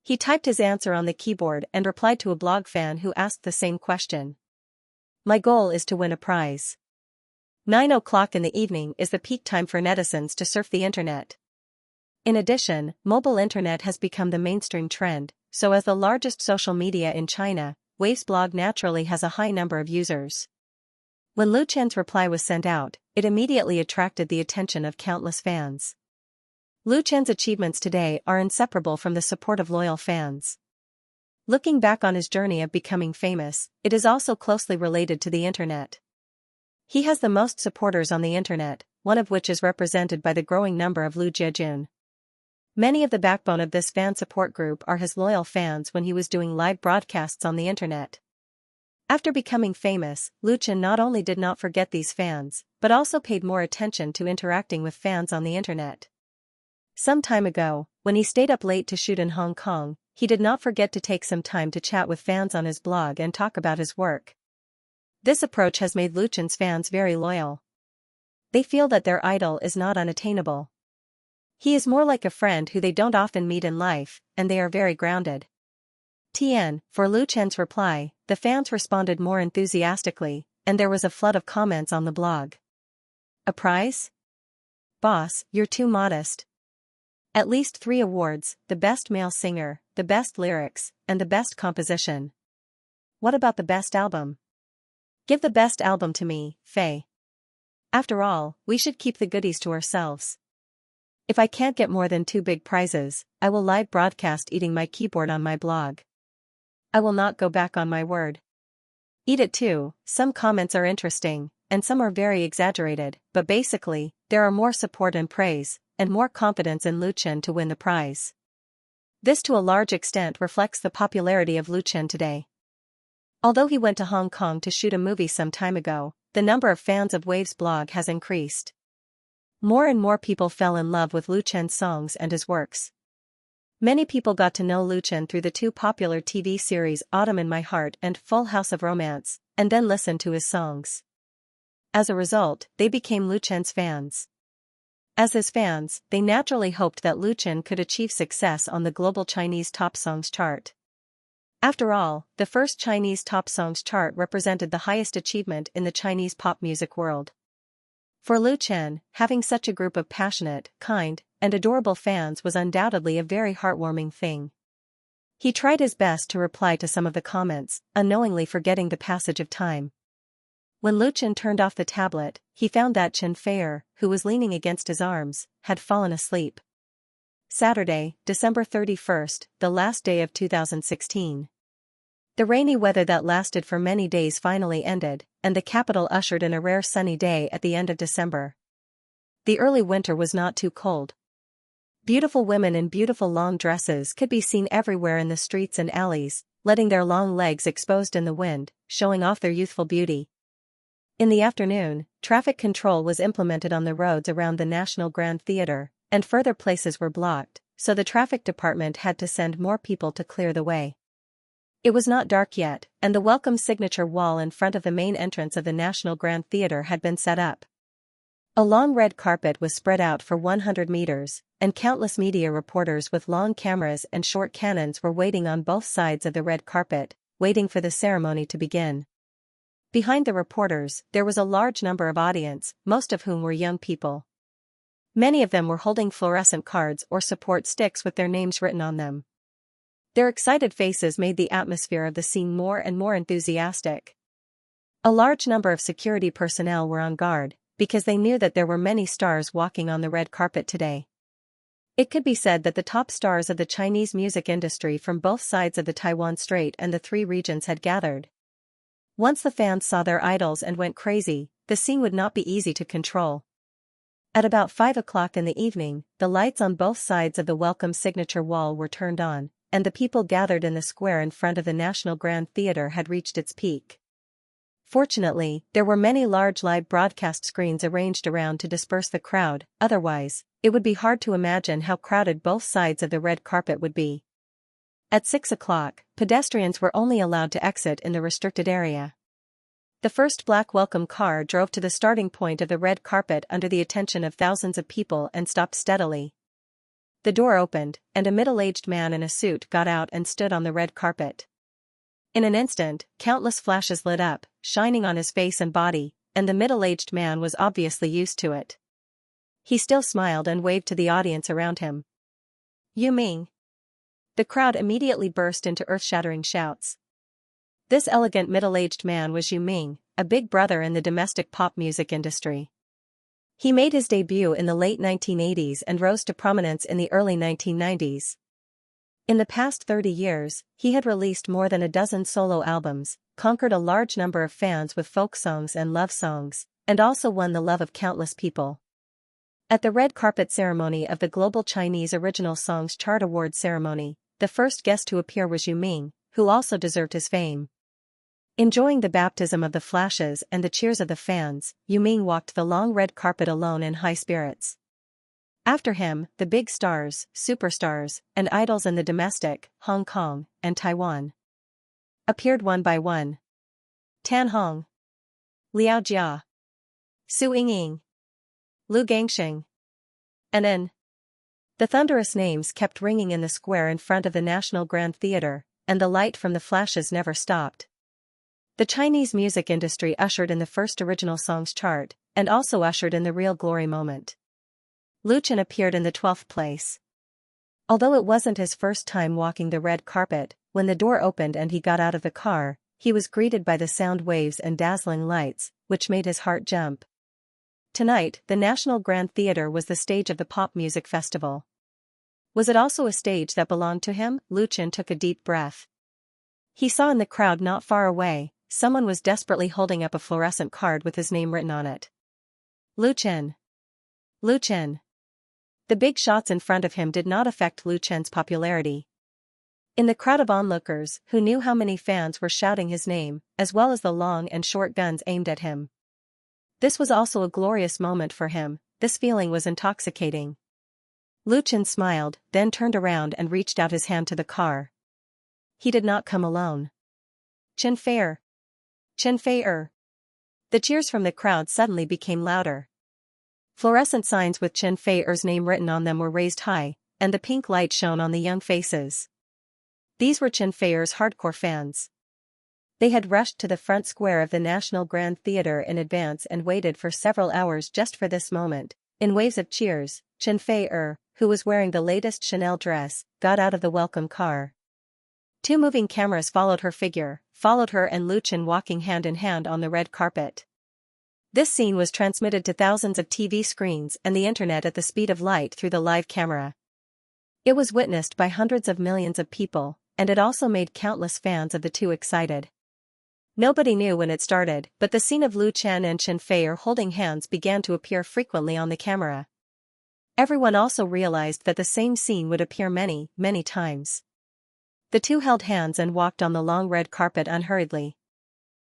He typed his answer on the keyboard and replied to a blog fan who asked the same question. "My goal is to win a prize." 9 o'clock in the evening is the peak time for netizens to surf the internet. In addition, mobile internet has become the mainstream trend, so as the largest social media in China, Wave's blog naturally has a high number of users. When Lu Chen's reply was sent out, it immediately attracted the attention of countless fans. Lu Chen's achievements today are inseparable from the support of loyal fans. Looking back on his journey of becoming famous, it is also closely related to the internet. He has the most supporters on the internet, one of which is represented by the growing number of Lu Jiejun. Many of the backbone of this fan support group are his loyal fans when he was doing live broadcasts on the internet. After becoming famous, Lu Chen not only did not forget these fans, but also paid more attention to interacting with fans on the internet. Some time ago, when he stayed up late to shoot in Hong Kong, he did not forget to take some time to chat with fans on his blog and talk about his work. This approach has made Lu Chen's fans very loyal. They feel that their idol is not unattainable. He is more like a friend who they don't often meet in life, and they are very grounded. For Lu Chen's reply, the fans responded more enthusiastically, and there was a flood of comments on the blog. "A prize? Boss, you're too modest. At least 3 awards, the best male singer, the best lyrics, and the best composition. What about the best album? Give the best album to me, Faye. After all, we should keep the goodies to ourselves. If I can't get more than 2 big prizes, I will live broadcast eating my keyboard on my blog. I will not go back on my word." Eat it too. Some comments are interesting, and some are very exaggerated, but basically, there are more support and praise, and more confidence in Lu Chen to win the prize. This to a large extent reflects the popularity of Lu Chen today. Although he went to Hong Kong to shoot a movie some time ago, the number of fans of Wave's blog has increased. More and more people fell in love with Lu Chen's songs and his works. Many people got to know Lu Chen through the 2 popular TV series Autumn in My Heart and Full House of Romance, and then listened to his songs. As a result, they became Lu Chen's fans. As his fans, they naturally hoped that Lu Chen could achieve success on the global Chinese Top Songs chart. After all, the first Chinese Top Songs chart represented the highest achievement in the Chinese pop music world. For Lu Chen, having such a group of passionate, kind, and adorable fans was undoubtedly a very heartwarming thing. He tried his best to reply to some of the comments, unknowingly forgetting the passage of time. When Lu Chen turned off the tablet, he found that Chen Feier, who was leaning against his arms, had fallen asleep. Saturday, December 31st, the last day of 2016. The rainy weather that lasted for many days finally ended, and the capital ushered in a rare sunny day at the end of December. The early winter was not too cold. Beautiful women in beautiful long dresses could be seen everywhere in the streets and alleys, letting their long legs exposed in the wind, showing off their youthful beauty. In the afternoon, traffic control was implemented on the roads around the National Grand Theatre, and further places were blocked, so the traffic department had to send more people to clear the way. It was not dark yet, and the welcome signature wall in front of the main entrance of the National Grand Theatre had been set up. A long red carpet was spread out for 100 meters, and countless media reporters with long cameras and short cannons were waiting on both sides of the red carpet, waiting for the ceremony to begin. Behind the reporters, there was a large number of audience, most of whom were young people. Many of them were holding fluorescent cards or support sticks with their names written on them. Their excited faces made the atmosphere of the scene more and more enthusiastic. A large number of security personnel were on guard, because they knew that there were many stars walking on the red carpet today. It could be said that the top stars of the Chinese music industry from both sides of the Taiwan Strait and the three regions had gathered. Once the fans saw their idols and went crazy, the scene would not be easy to control. At about 5 o'clock in the evening, the lights on both sides of the welcome signature wall were turned on, and the people gathered in the square in front of the National Grand Theatre had reached its peak. Fortunately, there were many large live broadcast screens arranged around to disperse the crowd, otherwise, it would be hard to imagine how crowded both sides of the red carpet would be. At 6 o'clock, pedestrians were only allowed to exit in the restricted area. The first black welcome car drove to the starting point of the red carpet under the attention of thousands of people and stopped steadily. The door opened, and a middle-aged man in a suit got out and stood on the red carpet. In an instant, countless flashes lit up, shining on his face and body, and the middle-aged man was obviously used to it. He still smiled and waved to the audience around him. "Yu Ming." The crowd immediately burst into earth-shattering shouts. This elegant middle-aged man was Yu Ming, a big brother in the domestic pop music industry. He made his debut in the late 1980s and rose to prominence in the early 1990s. In the past 30 years, he had released more than a dozen solo albums, conquered a large number of fans with folk songs and love songs, and also won the love of countless people. At the red carpet ceremony of the Global Chinese Original Songs Chart Award ceremony, the first guest to appear was Yu Ming, who also deserved his fame. Enjoying the baptism of the flashes and the cheers of the fans, Yu Ming walked the long red carpet alone in high spirits. After him, the big stars, superstars, and idols in the domestic, Hong Kong, and Taiwan appeared one by one. Tan Hong, Liao Jia, Su Yingying, Lu Gangxing, and N. The thunderous names kept ringing in the square in front of the National Grand Theatre, and the light from the flashes never stopped. The Chinese music industry ushered in the first original songs chart, and also ushered in the real glory moment. Lu Chen appeared in the 12th place. Although it wasn't his first time walking the red carpet, when the door opened and he got out of the car, he was greeted by the sound waves and dazzling lights, which made his heart jump. Tonight, the National Grand Theatre was the stage of the pop music festival. Was it also a stage that belonged to him? Lu Chen took a deep breath. He saw in the crowd not far away, someone was desperately holding up a fluorescent card with his name written on it. Lu Chen. Lu Chen. The big shots in front of him did not affect Lu Chen's popularity. In the crowd of onlookers, who knew how many fans were shouting his name, as well as the long and short guns aimed at him. This was also a glorious moment for him, this feeling was intoxicating. Lu Chen smiled, then turned around and reached out his hand to the car. He did not come alone. Chen Fei-er. Chen Fei-er. The cheers from the crowd suddenly became louder. Fluorescent signs with Chen Fei-er's name written on them were raised high, and the pink light shone on the young faces. These were Chen Fei-er's hardcore fans. They had rushed to the front square of the National Grand Theatre in advance and waited for several hours just for this moment. In waves of cheers, Chen Fei-er, who was wearing the latest Chanel dress, got out of the welcome car. 2 moving cameras followed her and Lu Chen walking hand in hand on the red carpet. This scene was transmitted to thousands of TV screens and the internet at the speed of light through the live camera. It was witnessed by hundreds of millions of people, and it also made countless fans of the two excited. Nobody knew when it started, but the scene of Lu Chen and Chen Fei-er holding hands began to appear frequently on the camera. Everyone also realized that the same scene would appear many, many times. The two held hands and walked on the long red carpet unhurriedly.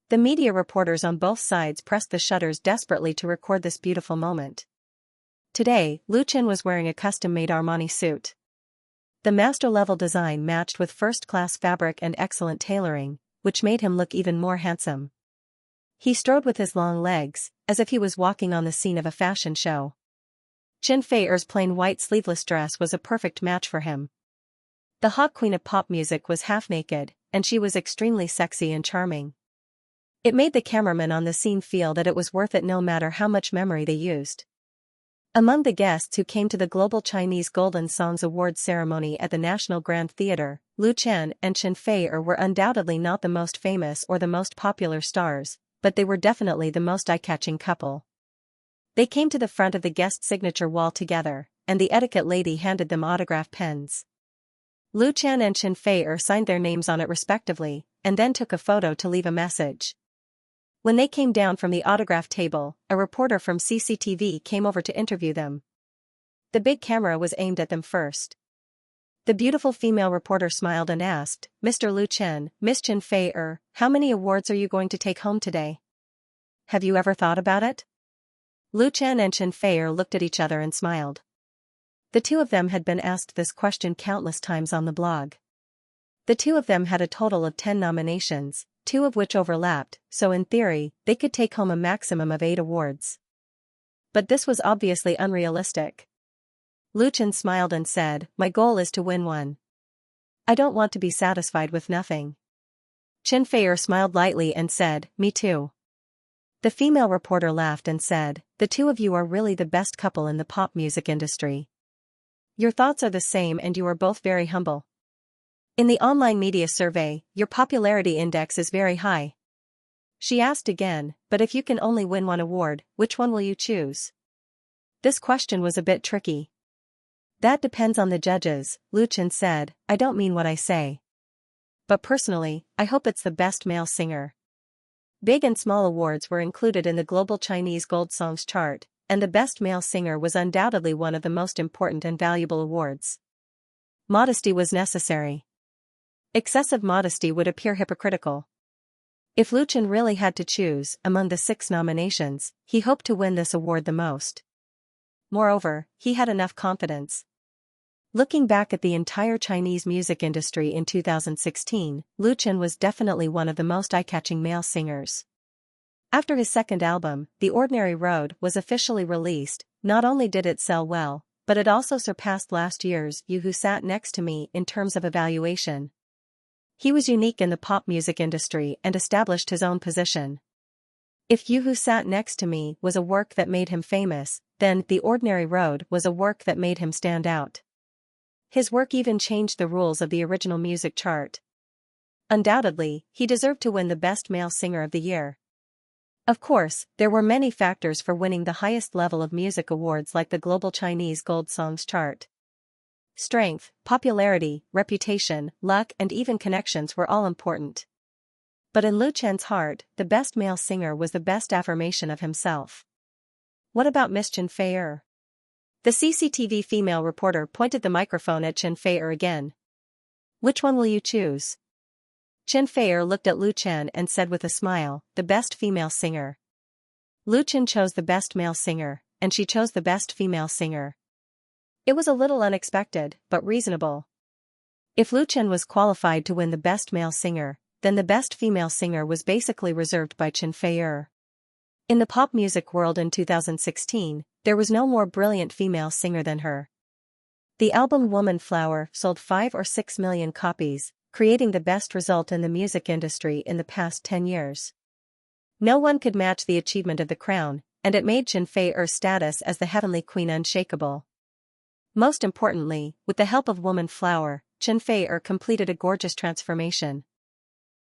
The media reporters on both sides pressed the shutters desperately to record this beautiful moment. Today, Lu Chen was wearing a custom-made Armani suit. The master-level design matched with first-class fabric and excellent tailoring, which made him look even more handsome. He strode with his long legs, as if he was walking on the scene of a fashion show. Chen Fei-er's plain white sleeveless dress was a perfect match for him. The hot queen of pop music was half naked, and she was extremely sexy and charming. It made the cameramen on the scene feel that it was worth it no matter how much memory they used. Among the guests who came to the Global Chinese Golden Songs Awards ceremony at the National Grand Theatre, Lu Chen and Chen Fei-er were undoubtedly not the most famous or the most popular stars, but they were definitely the most eye-catching couple. They came to the front of the guest signature wall together, and the etiquette lady handed them autograph pens. Lu Chen and Chen Fei signed their names on it respectively, and then took a photo to leave a message. When they came down from the autograph table, a reporter from CCTV came over to interview them. The big camera was aimed at them first. The beautiful female reporter smiled and asked, "Mr. Lu Chen, Miss Chen Fei, how many awards are you going to take home today? Have you ever thought about it?" Lu Chen and Chen Fei looked at each other and smiled. The two of them had been asked this question countless times on the blog. The two of them had a total of 10 nominations, 2 of which overlapped, so in theory, they could take home a maximum of 8 awards. But this was obviously unrealistic. Lu Chen smiled and said, "My goal is to win one. I don't want to be satisfied with nothing." Chen Fei smiled lightly and said, "Me too." The female reporter laughed and said, "The two of you are really the best couple in the pop music industry. Your thoughts are the same and you are both very humble. In the online media survey, your popularity index is very high." She asked again, "But if you can only win one award, which one will you choose?" This question was a bit tricky. "That depends on the judges," Lu Chen said, "I don't mean what I say. But personally, I hope it's the best male singer." Big and small awards were included in the Global Chinese Gold Songs chart, and the best male singer was undoubtedly one of the most important and valuable awards. Modesty was necessary. Excessive modesty would appear hypocritical. If Lu Chen really had to choose among the 6 nominations, he hoped to win this award the most. Moreover, he had enough confidence. Looking back at the entire Chinese music industry in 2016, Lu Chen was definitely one of the most eye-catching male singers. After his second album, The Ordinary Road, was officially released, not only did it sell well, but it also surpassed last year's You Who Sat Next to Me in terms of evaluation. He was unique in the pop music industry and established his own position. If You Who Sat Next to Me was a work that made him famous, then The Ordinary Road was a work that made him stand out. His work even changed the rules of the original music chart. Undoubtedly, he deserved to win the Best Male Singer of the Year. Of course, there were many factors for winning the highest level of music awards like the Global Chinese Gold Songs chart. Strength, popularity, reputation, luck and even connections were all important. But in Lu Chen's heart, the best male singer was the best affirmation of himself. "What about Miss Chen Fei?" The CCTV female reporter pointed the microphone at Chen Fei again. "Which one will you choose?" Chen Fei looked at Lu Chen and said with a smile, "The best female singer." Lu Chen chose the best male singer, and she chose the best female singer. It was a little unexpected, but reasonable. If Lu Chen was qualified to win the best male singer, then the best female singer was basically reserved by Chen Fei. In the pop music world in 2016, there was no more brilliant female singer than her. The album Woman Flower sold 5 or 6 million copies, creating the best result in the music industry in the past 10 years. No one could match the achievement of the crown, and it made Chen Fei's status as the heavenly queen unshakable. Most importantly, with the help of Woman Flower, Chen Fei completed a gorgeous transformation.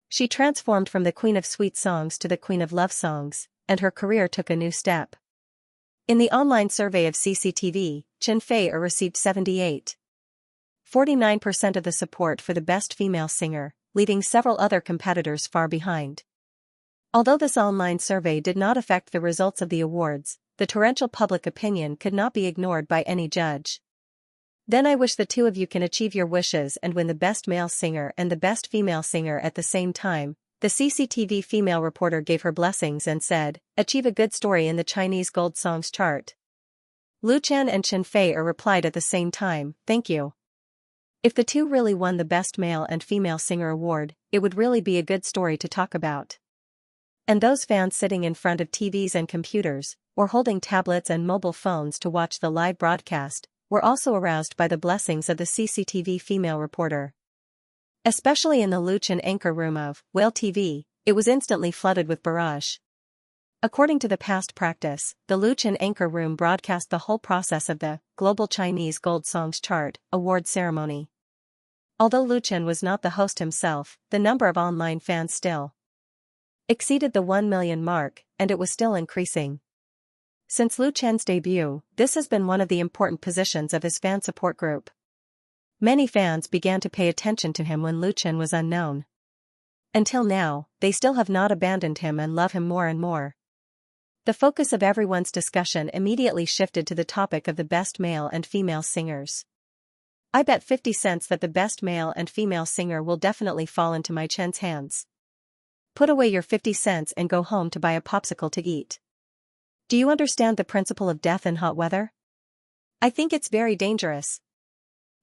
She transformed from the queen of sweet songs to the queen of love songs, and her career took a new step. In the online survey of CCTV, Chen Fei received 78.49% of the support for the best female singer, leaving several other competitors far behind. Although this online survey did not affect the results of the awards, the torrential public opinion could not be ignored by any judge. "Then I wish the two of you can achieve your wishes and win the best male singer and the best female singer at the same time," the CCTV female reporter gave her blessings and said, "Achieve a good story in the Chinese Gold Songs chart." Lu Chen and Chen Fei replied at the same time, "Thank you." If the two really won the Best Male and Female Singer award, it would really be a good story to talk about. And those fans sitting in front of TVs and computers, or holding tablets and mobile phones to watch the live broadcast, were also aroused by the blessings of the CCTV female reporter. Especially in the Lu Chen anchor room of Whale TV, it was instantly flooded with barrage. According to the past practice, the Lu Chen anchor room broadcast the whole process of the Global Chinese Gold Songs chart award ceremony. Although Lu Chen was not the host himself, the number of online fans still exceeded the 1 million mark, and it was still increasing. Since Lu Chen's debut, this has been one of the important positions of his fan support group. Many fans began to pay attention to him when Lu Chen was unknown. Until now, they still have not abandoned him and love him more and more. The focus of everyone's discussion immediately shifted to the topic of the best male and female singers. I bet 50 cents that the best male and female singer will definitely fall into my Chen's hands. Put away your 50 cents and go home to buy a popsicle to eat. Do you understand the principle of death in hot weather? I think it's very dangerous.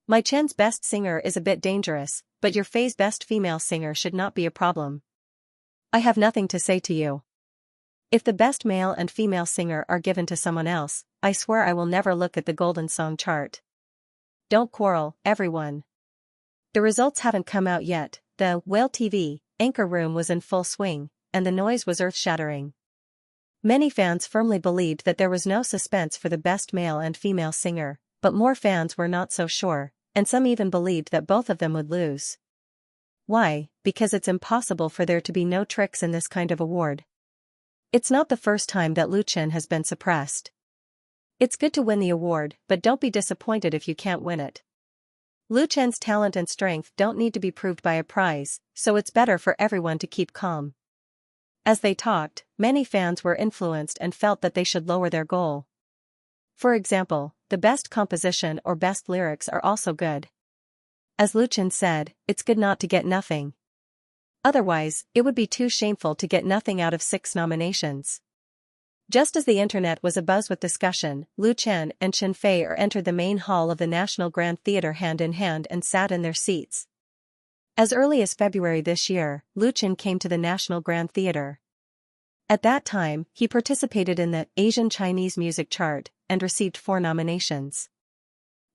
My Chen's best singer is a bit dangerous, but your Fei's best female singer should not be a problem. I have nothing to say to you. If the best male and female singer are given to someone else, I swear I will never look at the Golden Song chart. Don't quarrel, everyone. The results haven't come out yet. The Whale TV anchor room was in full swing, and the noise was earth-shattering. Many fans firmly believed that there was no suspense for the best male and female singer, but more fans were not so sure, and some even believed that both of them would lose. Why? Because it's impossible for there to be no tricks in this kind of award. It's not the first time that Lu Chen has been suppressed. It's good to win the award, but don't be disappointed if you can't win it. Lu Chen's talent and strength don't need to be proved by a prize, so it's better for everyone to keep calm. As they talked, many fans were influenced and felt that they should lower their goal. For example, the best composition or best lyrics are also good. As Lu Chen said, it's good not to get nothing. Otherwise, it would be too shameful to get nothing out of 6 nominations. Just as the internet was abuzz with discussion, Lu Chen and Xianxia entered the main hall of the National Grand Theatre hand in hand and sat in their seats. As early as February this year, Lu Chen came to the National Grand Theatre. At that time, he participated in the Asian Chinese Music Chart and received 4 nominations.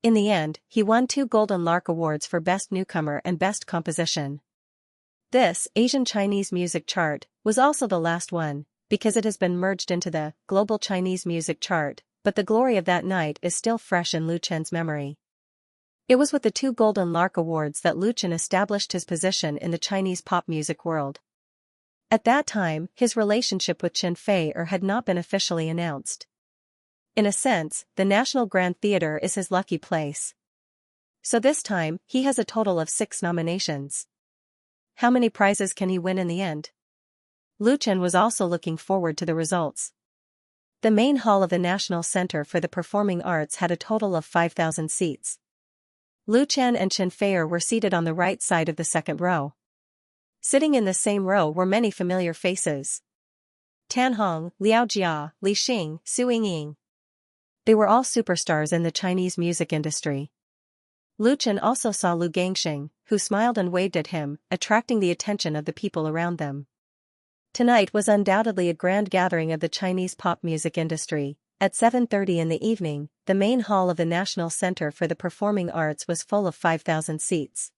In the end, he won 2 Golden Lark Awards for Best Newcomer and Best Composition. This Asian Chinese Music Chart was also the last one, because it has been merged into the Global Chinese Music Chart, but the glory of that night is still fresh in Lu Chen's memory. It was with the 2 Golden Lark Awards that Lu Chen established his position in the Chinese pop music world. At that time, his relationship with Xianxia had not been officially announced. In a sense, the National Grand Theatre is his lucky place. So this time, he has a total of 6 nominations. How many prizes can he win in the end? Lu Chen was also looking forward to the results. The main hall of the National Center for the Performing Arts had a total of 5,000 seats. Lu Chen and Xianxia were seated on the right side of the second row. Sitting in the same row were many familiar faces. Tan Hong, Liao Jia, Li Xing, Su Yingying. They were all superstars in the Chinese music industry. Lu Chen also saw Lu Gangxing, who smiled and waved at him, attracting the attention of the people around them. Tonight was undoubtedly a grand gathering of the Chinese pop music industry. At 7:30 in the evening, the main hall of the National Center for the Performing Arts was full of 5,000 seats.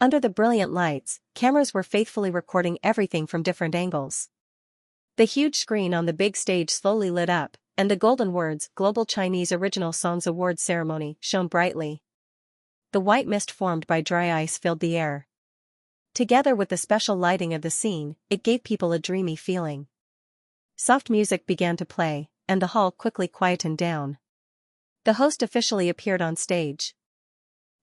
Under the brilliant lights, cameras were faithfully recording everything from different angles. The huge screen on the big stage slowly lit up, and the golden words Global Chinese Original Songs Award Ceremony shone brightly. The white mist formed by dry ice filled the air. Together with the special lighting of the scene, it gave people a dreamy feeling. Soft music began to play, and the hall quickly quietened down. The host officially appeared on stage.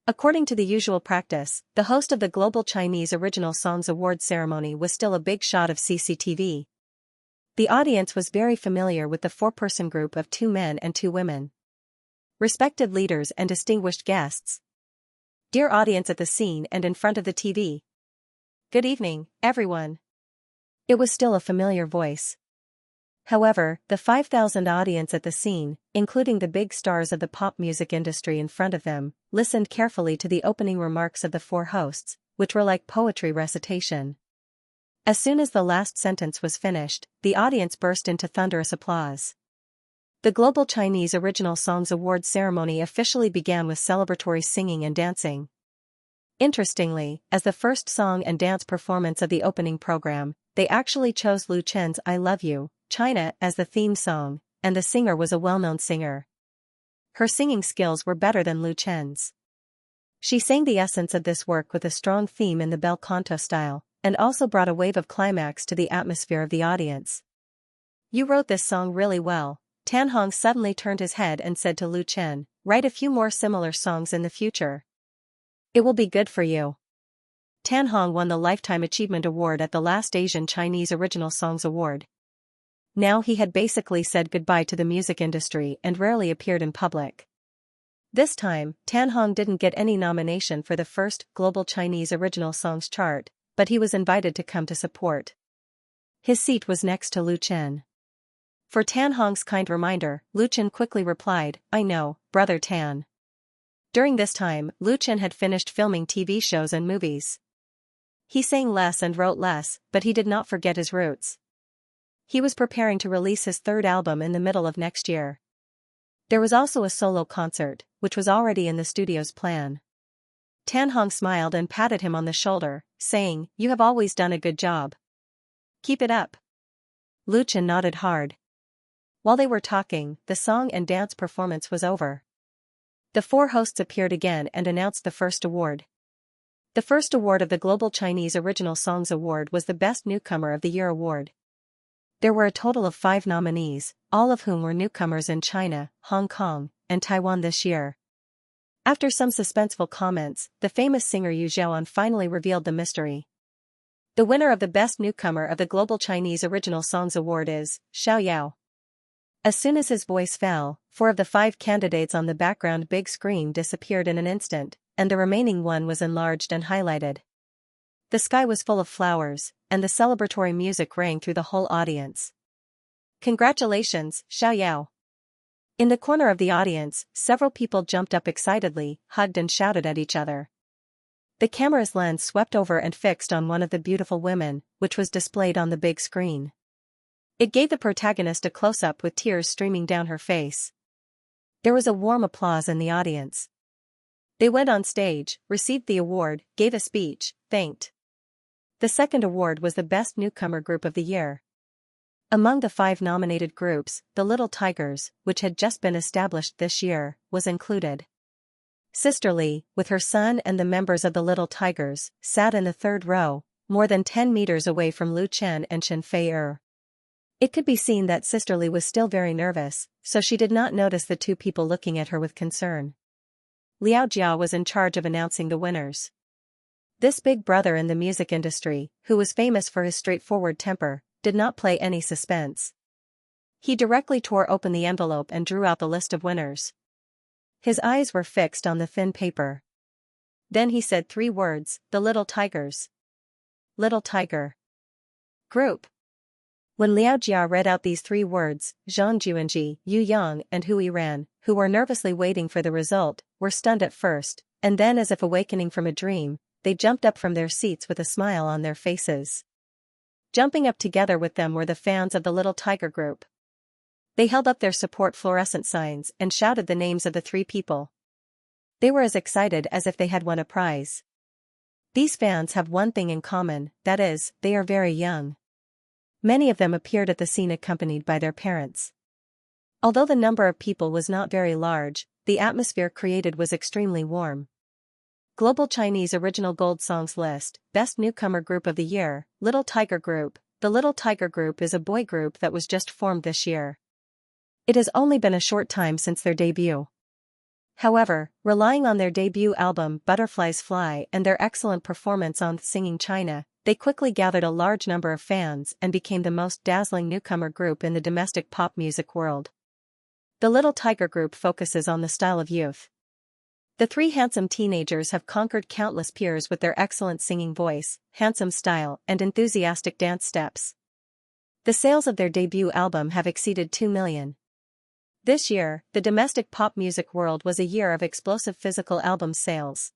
According to the usual practice, the host of the Global Chinese Original Songs Award Ceremony was still a big shot of CCTV. The audience was very familiar with the 4-person group of 2 men and 2 women. Respected leaders and distinguished guests. Dear audience at the scene and in front of the TV. Good evening, everyone. It was still a familiar voice. However, the 5,000 audience at the scene, including the big stars of the pop music industry in front of them, listened carefully to the opening remarks of the 4 hosts, which were like poetry recitation. As soon as the last sentence was finished, the audience burst into thunderous applause. The Global Chinese Original Songs Award ceremony officially began with celebratory singing and dancing. Interestingly, as the first song and dance performance of the opening program, they actually chose Lu Chen's I Love You, China as the theme song, and the singer was a well-known singer. Her singing skills were better than Lu Chen's. She sang the essence of this work with a strong theme in the bel canto style, and also brought a wave of climax to the atmosphere of the audience. You wrote this song really well. Tan Hong suddenly turned his head and said to Lu Chen, "Write a few more similar songs in the future. It will be good for you." Tan Hong won the Lifetime Achievement Award at the last Asian Chinese Original Songs Award. Now he had basically said goodbye to the music industry and rarely appeared in public. This time, Tan Hong didn't get any nomination for the first Global Chinese Original Songs chart, but he was invited to come to support. His seat was next to Lu Chen. For Tan Hong's kind reminder, Lu Chen quickly replied, "I know, brother Tan." During this time, Lu Chen had finished filming TV shows and movies. He sang less and wrote less, but he did not forget his roots. He was preparing to release his third album in the middle of next year. There was also a solo concert, which was already in the studio's plan. Tan Hong smiled and patted him on the shoulder, saying, "You have always done a good job. Keep it up." Lu Chen nodded hard. While they were talking, the song and dance performance was over. The four hosts appeared again and announced the first award. The first award of the Global Chinese Original Songs Award was the Best Newcomer of the Year award. There were a total of 5 nominees, all of whom were newcomers in China, Hong Kong, and Taiwan this year. After some suspenseful comments, the famous singer Yu Zhaoan finally revealed the mystery. The winner of the Best Newcomer of the Global Chinese Original Songs Award is Xianxia. As soon as his voice fell, 4 of the 5 candidates on the background big screen disappeared in an instant, and the remaining one was enlarged and highlighted. The sky was full of flowers, and the celebratory music rang through the whole audience. "Congratulations, Xiaoyao." In the corner of the audience, several people jumped up excitedly, hugged and shouted at each other. The camera's lens swept over and fixed on one of the beautiful women, which was displayed on the big screen. It gave the protagonist a close-up with tears streaming down her face. There was a warm applause in the audience. They went on stage, received the award, gave a speech, thanked. The second award was the Best Newcomer Group of the Year. Among the 5 nominated groups, the Little Tigers, which had just been established this year, was included. Sisterly, with her son and the members of the Little Tigers, sat in the third row, more than 10 meters away from Lu Chen and Chen Fei. It could be seen that Sisterly was still very nervous, so she did not notice the 2 people looking at her with concern. Liao Jia was in charge of announcing the winners. This big brother in the music industry, who was famous for his straightforward temper, did not play any suspense. He directly tore open the envelope and drew out the list of winners. His eyes were fixed on the thin paper. Then he said 3 words, "The Little Tigers." Little Tiger Group. When Liao Jia read out these 3 words, Zhang Juanji, Yu Yang and Hu Yiran, who were nervously waiting for the result, were stunned at first, and then as if awakening from a dream, they jumped up from their seats with a smile on their faces. Jumping up together with them were the fans of the Little Tiger Group. They held up their support fluorescent signs and shouted the names of the 3 people. They were as excited as if they had won a prize. These fans have one thing in common, that is, they are very young. Many of them appeared at the scene accompanied by their parents. Although the number of people was not very large, the atmosphere created was extremely warm. Global Chinese Original Gold Songs List, Best Newcomer Group of the Year, Little Tiger Group. The Little Tiger Group is a boy group that was just formed this year. It has only been a short time since their debut. However, relying on their debut album Butterflies Fly and their excellent performance on Singing China, they quickly gathered a large number of fans and became the most dazzling newcomer group in the domestic pop music world. The Little Tiger Group focuses on the style of youth. The 3 handsome teenagers have conquered countless peers with their excellent singing voice, handsome style, and enthusiastic dance steps. The sales of their debut album have exceeded 2 million. This year, the domestic pop music world was a year of explosive physical album sales.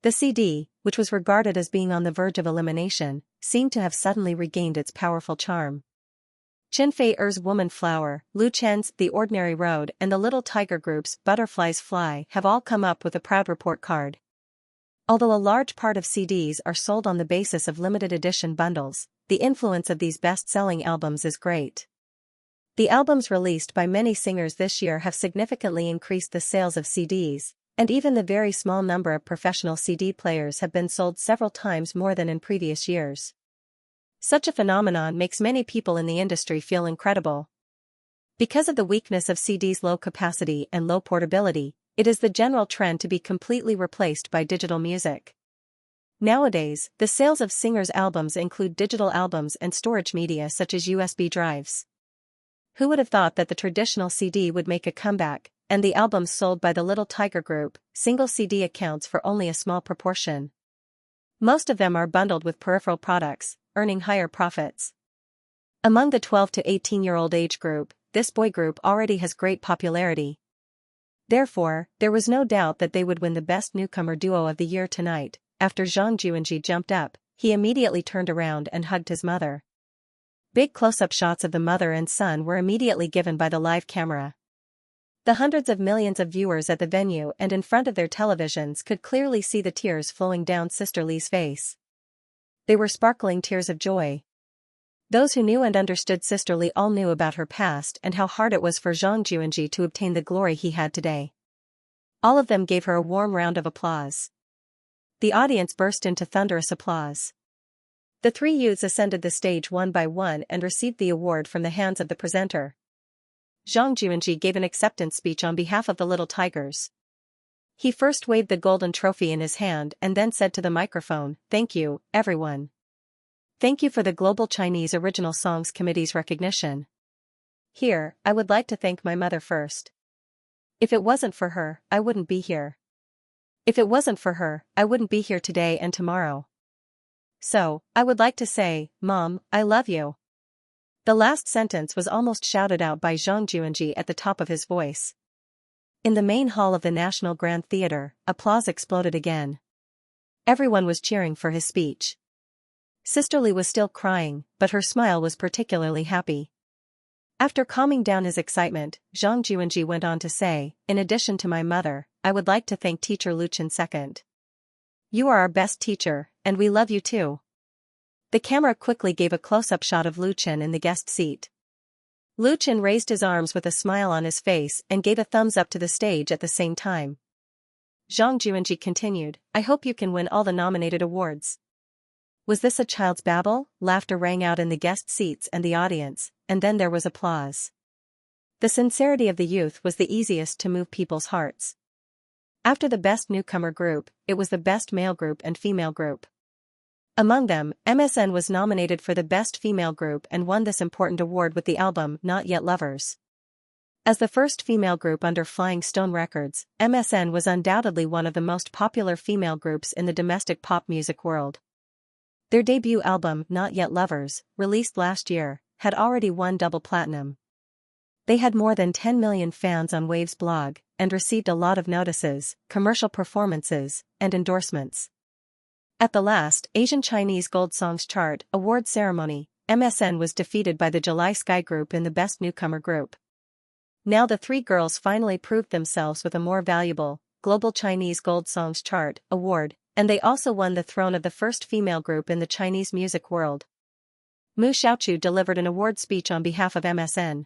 The CD, which was regarded as being on the verge of elimination, seemed to have suddenly regained its powerful charm. Chen Fei-er's Woman Flower, Lu Chen's The Ordinary Road and the Little Tiger Group's Butterflies Fly have all come up with a proud report card. Although a large part of CDs are sold on the basis of limited edition bundles, the influence of these best-selling albums is great. The albums released by many singers this year have significantly increased the sales of CDs, and even the very small number of professional CD players have been sold several times more than in previous years. Such a phenomenon makes many people in the industry feel incredible. Because of the weakness of CDs' low capacity and low portability, it is the general trend to be completely replaced by digital music. Nowadays, the sales of singers' albums include digital albums and storage media such as USB drives. Who would have thought that the traditional CD would make a comeback, and the albums sold by the Little Tiger Group, single CD accounts for only a small proportion. Most of them are bundled with peripheral products, earning higher profits. Among the 12 to 18-year-old age group, this boy group already has great popularity. Therefore, there was no doubt that they would win the Best Newcomer Duo of the Year tonight. After Zhang Juanji jumped up, he immediately turned around and hugged his mother. Big close-up shots of the mother and son were immediately given by the live camera. The hundreds of millions of viewers at the venue and in front of their televisions could clearly see the tears flowing down Sister Li's face. They were sparkling tears of joy. Those who knew and understood Sister Li all knew about her past and how hard it was for Zhang Juanji to obtain the glory he had today. All of them gave her a warm round of applause. The audience burst into thunderous applause. The three youths ascended the stage one by one and received the award from the hands of the presenter. Zhang Juanji gave an acceptance speech on behalf of the Little Tigers. He first waved the golden trophy in his hand and then said to the microphone, "Thank you, everyone. Thank you for the Global Chinese Original Songs Committee's recognition. Here, I would like to thank my mother first. If it wasn't for her, I wouldn't be here. If it wasn't for her, I wouldn't be here today and tomorrow. So, I would like to say, Mom, I love you." The last sentence was almost shouted out by Zhang Juanji at the top of his voice. In the main hall of the National Grand Theatre, applause exploded again. Everyone was cheering for his speech. Sister Li was still crying, but her smile was particularly happy. After calming down his excitement, Zhang Juanji went on to say, "In addition to my mother, I would like to thank Teacher Luchin second. You are our best teacher, and we love you too." The camera quickly gave a close-up shot of Luchin in the guest seat. Luchin raised his arms with a smile on his face and gave a thumbs up to the stage at the same time. Zhang Juanji continued, "I hope you can win all the nominated awards." Was this a child's babble? Laughter rang out in the guest seats and the audience, and then there was applause. The sincerity of the youth was the easiest to move people's hearts. After the Best Newcomer Group, it was the Best Male Group and Female Group. Among them, MSN was nominated for the Best Female Group and won this important award with the album Not Yet Lovers. As the first female group under Flying Stone Records, MSN was undoubtedly one of the most popular female groups in the domestic pop music world. Their debut album, Not Yet Lovers, released last year, had already won double platinum. They had more than 10 million fans on Wave's blog, and received a lot of notices, commercial performances, and endorsements. At the last Asian Chinese Gold Songs Chart award ceremony, MSN was defeated by the July Sky Group in the Best Newcomer Group. Now the three girls finally proved themselves with a more valuable, Global Chinese Gold Songs Chart award, and they also won the throne of the first female group in the Chinese music world. Mu Xiaochu delivered an award speech on behalf of MSN.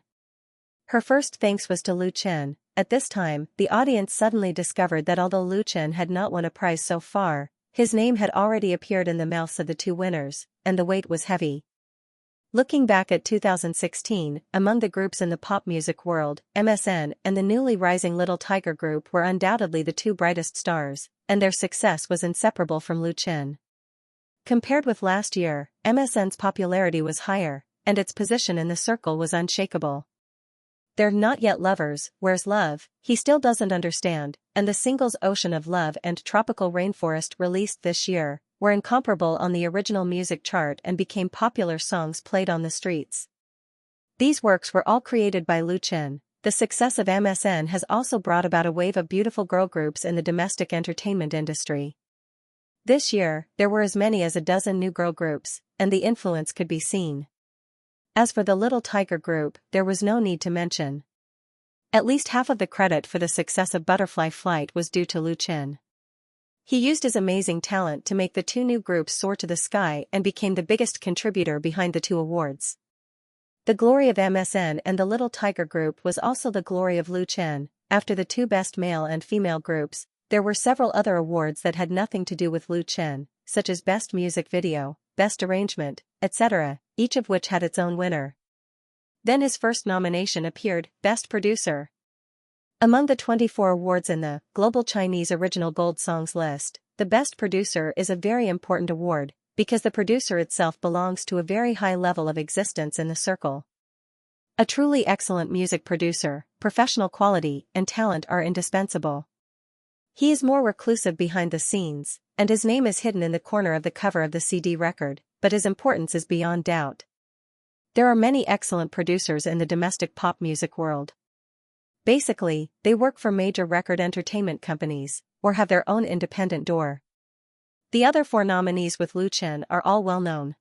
Her first thanks was to Lu Chen. At this time, the audience suddenly discovered that although Lu Chen had not won a prize so far, his name had already appeared in the mouths of the two winners, and the weight was heavy. Looking back at 2016, among the groups in the pop music world, MSN and the newly rising Little Tiger Group were undoubtedly the two brightest stars, and their success was inseparable from Lu Chen. Compared with last year, MSN's popularity was higher, and its position in the circle was unshakable. They're Not Yet Lovers, Where's Love, He Still Doesn't Understand, and the singles Ocean of Love and Tropical Rainforest released this year, were incomparable on the original music chart and became popular songs played on the streets. These works were all created by Lu Chen. The success of MSN has also brought about a wave of beautiful girl groups in the domestic entertainment industry. This year, there were as many as a dozen new girl groups, and the influence could be seen. As for the Little Tiger Group, there was no need to mention. At least half of the credit for the success of Butterfly Flight was due to Lu Chen. He used his amazing talent to make the two new groups soar to the sky and became the biggest contributor behind the two awards. The glory of MSN and the Little Tiger Group was also the glory of Lu Chen. After the two best male and female groups, there were several other awards that had nothing to do with Lu Chen, such as Best Music Video, Best Arrangement, etc., each of which had its own winner. Then his first nomination appeared, Best Producer. Among the 24 awards in the Global Chinese Original Gold Songs list, the Best Producer is a very important award, because the producer itself belongs to a very high level of existence in the circle. A truly excellent music producer, professional quality and talent are indispensable. He is more reclusive behind the scenes, and his name is hidden in the corner of the cover of the CD record, but his importance is beyond doubt. There are many excellent producers in the domestic pop music world. Basically, they work for major record entertainment companies, or have their own independent door. The other 4 nominees with Lu Chen are all well-known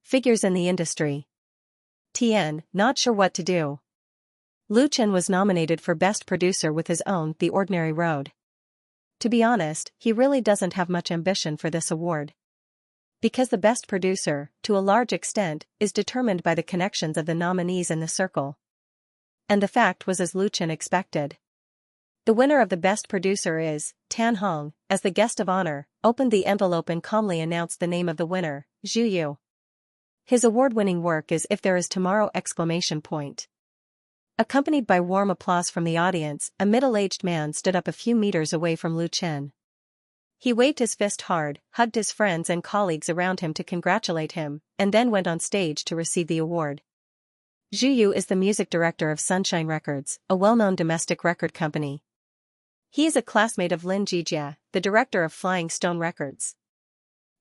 figures in the industry. Tien, not sure what to do. Lu Chen was nominated for Best Producer with his own The Ordinary Road. To be honest, he really doesn't have much ambition for this award. Because the Best Producer, to a large extent, is determined by the connections of the nominees in the circle. And the fact was as Lu Chen expected. The winner of the Best Producer is Tan Hong, as the guest of honor, opened the envelope and calmly announced the name of the winner, Zhu Yu. His award-winning work is If There Is Tomorrow! Accompanied by warm applause from the audience, a middle-aged man stood up a few meters away from Lu Chen. He waved his fist hard, hugged his friends and colleagues around him to congratulate him, and then went on stage to receive the award. Zhu Yu is the music director of Sunshine Records, a well-known domestic record company. He is a classmate of Lin Jijia, the director of Flying Stone Records.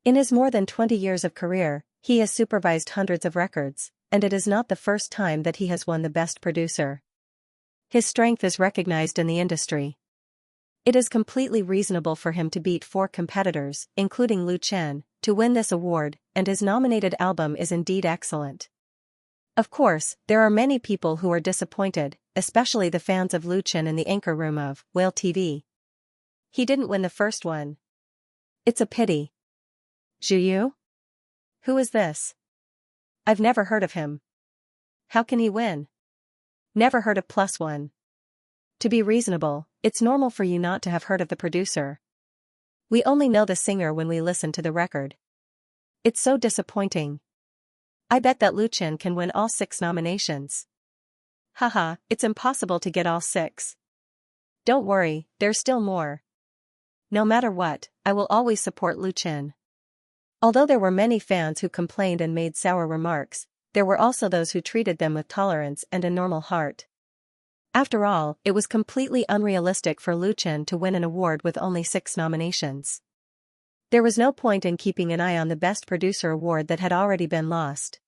In his more than 20 years of career, he has supervised hundreds of records, and it is not the first time that he has won the Best Producer. His strength is recognized in the industry. It is completely reasonable for him to beat 4 competitors, including Lu Chen, to win this award, and his nominated album is indeed excellent. Of course, there are many people who are disappointed, especially the fans of Lu Chen in the anchor room of Whale TV. He didn't win the first one. It's a pity. Zhu Yu? Who is this? I've never heard of him. How can he win? Never heard of +1. To be reasonable, it's normal for you not to have heard of the producer. We only know the singer when we listen to the record. It's so disappointing. I bet that Lu Chen can win all 6 nominations. Haha, it's impossible to get all 6. Don't worry, there's still more. No matter what, I will always support Lu Chen. Although there were many fans who complained and made sour remarks, there were also those who treated them with tolerance and a normal heart. After all, it was completely unrealistic for Lu Chen to win an award with only 6 nominations. There was no point in keeping an eye on the Best Producer award that had already been lost.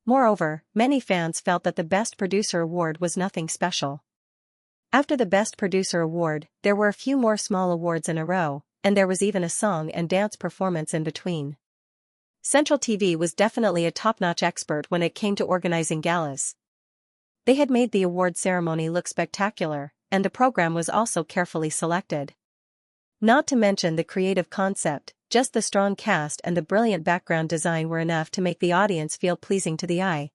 Moreover, many fans felt that the Best Producer award was nothing special. After the Best Producer award, there were a few more small awards in a row, and there was even a song and dance performance in between. Central TV was definitely a top-notch expert when it came to organizing galas. They had made the award ceremony look spectacular, and the program was also carefully selected. Not to mention the creative concept, just the strong cast and the brilliant background design were enough to make the audience feel pleasing to the eye.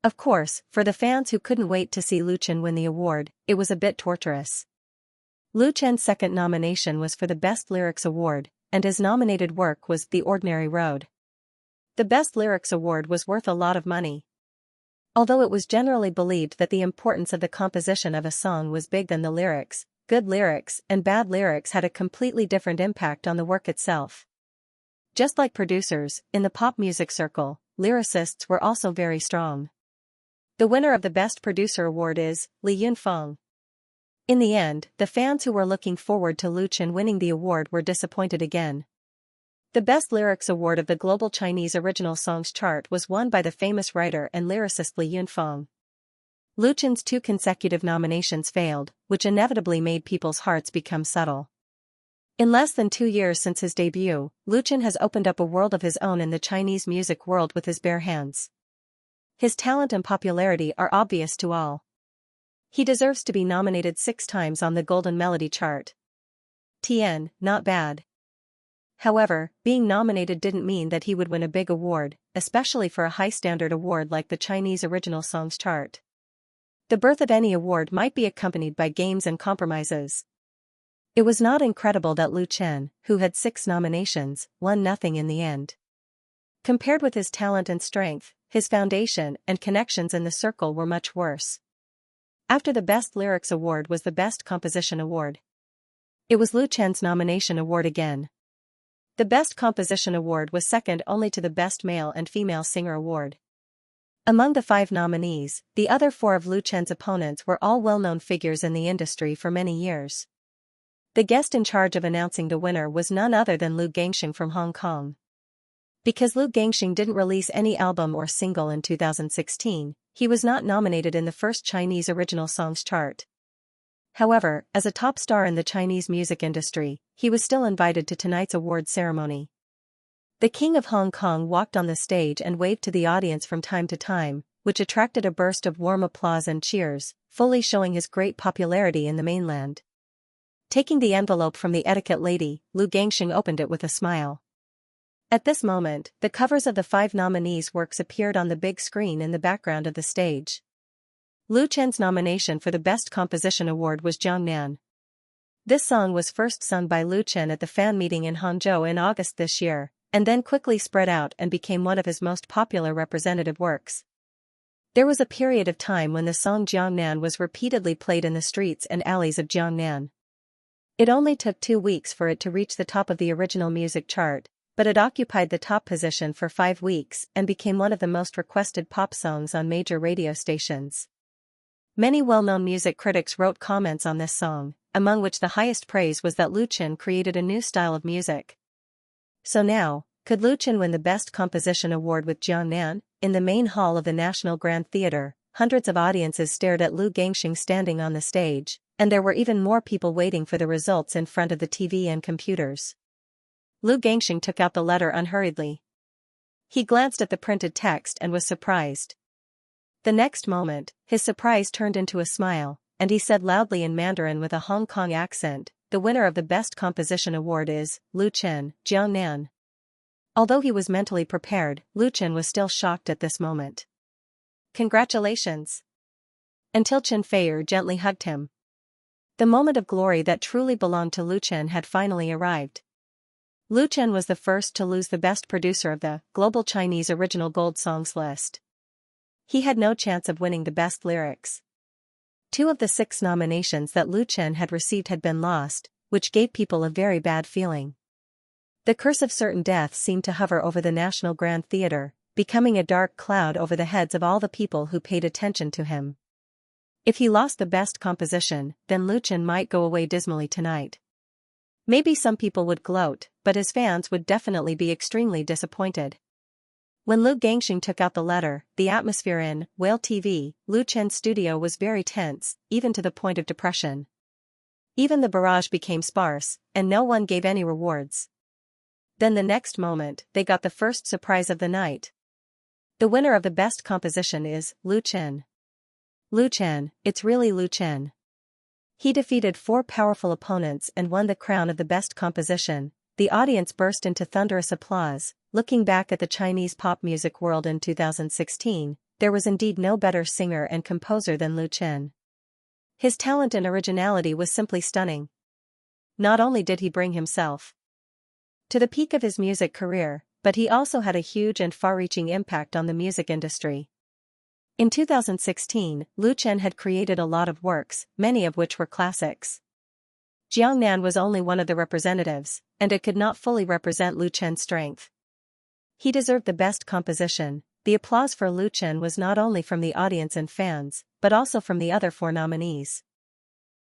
Of course, for the fans who couldn't wait to see Lu Chen win the award, it was a bit torturous. Lu Chen's second nomination was for the Best Lyrics Award, and his nominated work was The Ordinary Road. The Best Lyrics Award was worth a lot of money. Although it was generally believed that the importance of the composition of a song was big than the lyrics, good lyrics and bad lyrics had a completely different impact on the work itself. Just like producers, in the pop music circle, lyricists were also very strong. The winner of the Best Producer award is Li Yunfeng. In the end, the fans who were looking forward to Lu Chen winning the award were disappointed again. The Best Lyrics Award of the Global Chinese Original Songs chart was won by the famous writer and lyricist Li Yunfeng. Lu Chen's 2 consecutive nominations failed, which inevitably made people's hearts become subtle. In less than 2 years since his debut, Lu Chen has opened up a world of his own in the Chinese music world with his bare hands. His talent and popularity are obvious to all. He deserves to be nominated 6 times on the Golden Melody chart. Tien, not bad. However, being nominated didn't mean that he would win a big award, especially for a high-standard award like the Chinese Original Songs chart. The birth of any award might be accompanied by games and compromises. It was not incredible that Lu Chen, who had 6 nominations, won nothing in the end. Compared with his talent and strength, his foundation and connections in the circle were much worse. After the Best Lyrics Award was the Best Composition Award. It was Lu Chen's nomination award again. The Best Composition Award was second only to the Best Male and Female Singer Award. Among the 5 nominees, the other 4 of Lu Chen's opponents were all well-known figures in the industry for many years. The guest in charge of announcing the winner was none other than Lu Gangxing from Hong Kong. Because Lu Gangxing didn't release any album or single in 2016, he was not nominated in the first Chinese original songs chart. However, as a top star in the Chinese music industry, he was still invited to tonight's award ceremony. The King of Hong Kong walked on the stage and waved to the audience from time to time, which attracted a burst of warm applause and cheers, fully showing his great popularity in the mainland. Taking the envelope from the etiquette lady, Lu Gangxing opened it with a smile. At this moment, the covers of the 5 nominees' works appeared on the big screen in the background of the stage. Lu Chen's nomination for the Best Composition Award was Jiangnan. This song was first sung by Lu Chen at the fan meeting in Hangzhou in August this year, and then quickly spread out and became one of his most popular representative works. There was a period of time when the song Jiangnan was repeatedly played in the streets and alleys of Jiangnan. It only took 2 weeks for it to reach the top of the original music chart, but it occupied the top position for 5 weeks and became one of the most requested pop songs on major radio stations. Many well-known music critics wrote comments on this song, among which the highest praise was that Lu Chen created a new style of music. So now, could Lu Chen win the Best Composition Award with Jiangnan? In the main hall of the National Grand Theatre, hundreds of audiences stared at Lu Gangxing standing on the stage, and there were even more people waiting for the results in front of the TV and computers. Lu Gangxing took out the letter unhurriedly. He glanced at the printed text and was surprised. The next moment, his surprise turned into a smile, and he said loudly in Mandarin with a Hong Kong accent, "The winner of the Best Composition Award is Lu Chen, Jiangnan." Although he was mentally prepared, Lu Chen was still shocked at this moment. "Congratulations!" Until Chen Feier gently hugged him. The moment of glory that truly belonged to Lu Chen had finally arrived. Lu Chen was the first to lose the Best Producer of the Global Chinese Original Gold Songs list. He had no chance of winning the Best Lyrics. 2 of the 6 nominations that Lu Chen had received had been lost, which gave people a very bad feeling. The curse of certain death seemed to hover over the National Grand Theatre, becoming a dark cloud over the heads of all the people who paid attention to him. If he lost the Best Composition, then Lu Chen might go away dismally tonight. Maybe some people would gloat, but his fans would definitely be extremely disappointed. When Lu Gangxing took out the letter, the atmosphere in Whale TV, Lu Chen's studio was very tense, even to the point of depression. Even the barrage became sparse, and no one gave any rewards. Then the next moment, they got the first surprise of the night. The winner of the Best Composition is Lu Chen. Lu Chen, it's really Lu Chen. He defeated 4 powerful opponents and won the crown of the Best Composition. The audience burst into thunderous applause. Looking back at the Chinese pop music world in 2016, there was indeed no better singer and composer than Lu Chen. His talent and originality was simply stunning. Not only did he bring himself to the peak of his music career, but he also had a huge and far-reaching impact on the music industry. In 2016, Lu Chen had created a lot of works, many of which were classics. Jiangnan was only one of the representatives, and it could not fully represent Lu Chen's strength. He deserved the Best Composition. The applause for Lu Chen was not only from the audience and fans, but also from the other 4 nominees.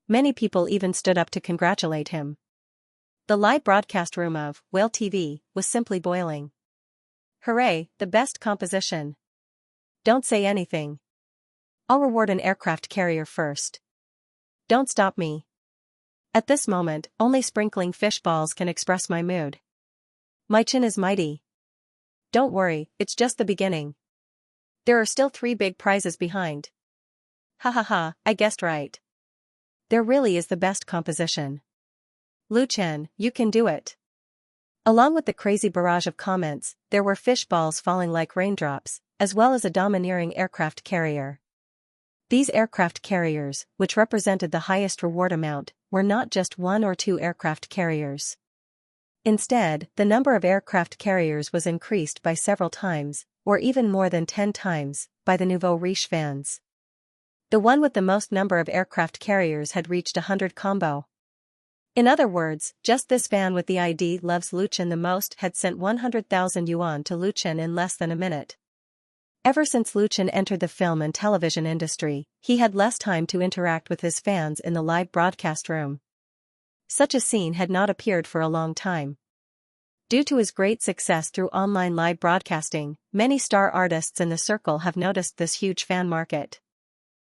Many people even stood up to congratulate him. The live broadcast room of Whale TV was simply boiling. "Hooray, the Best Composition! Don't say anything. I'll reward an aircraft carrier first. Don't stop me. At this moment, only sprinkling fish balls can express my mood. My chin is mighty. Don't worry, it's just the beginning. There are still 3 big prizes behind. Ha ha ha, I guessed right. There really is the Best Composition. Lu Chen, you can do it." Along with the crazy barrage of comments, there were fish balls falling like raindrops, as well as a domineering aircraft carrier. These aircraft carriers, which represented the highest reward amount, were not just 1 or 2 aircraft carriers. Instead, the number of aircraft carriers was increased by several times, or even more than 10 times, by the nouveau riche fans. The one with the most number of aircraft carriers had reached 100 combo. In other words, just this fan with the ID loves Lu Chen the most had sent 100,000 yuan to Lu Chen in less than a minute. Ever since Lu Chen entered the film and television industry, he had less time to interact with his fans in the live broadcast room. Such a scene had not appeared for a long time. Due to his great success through online live broadcasting, many star artists in the circle have noticed this huge fan market.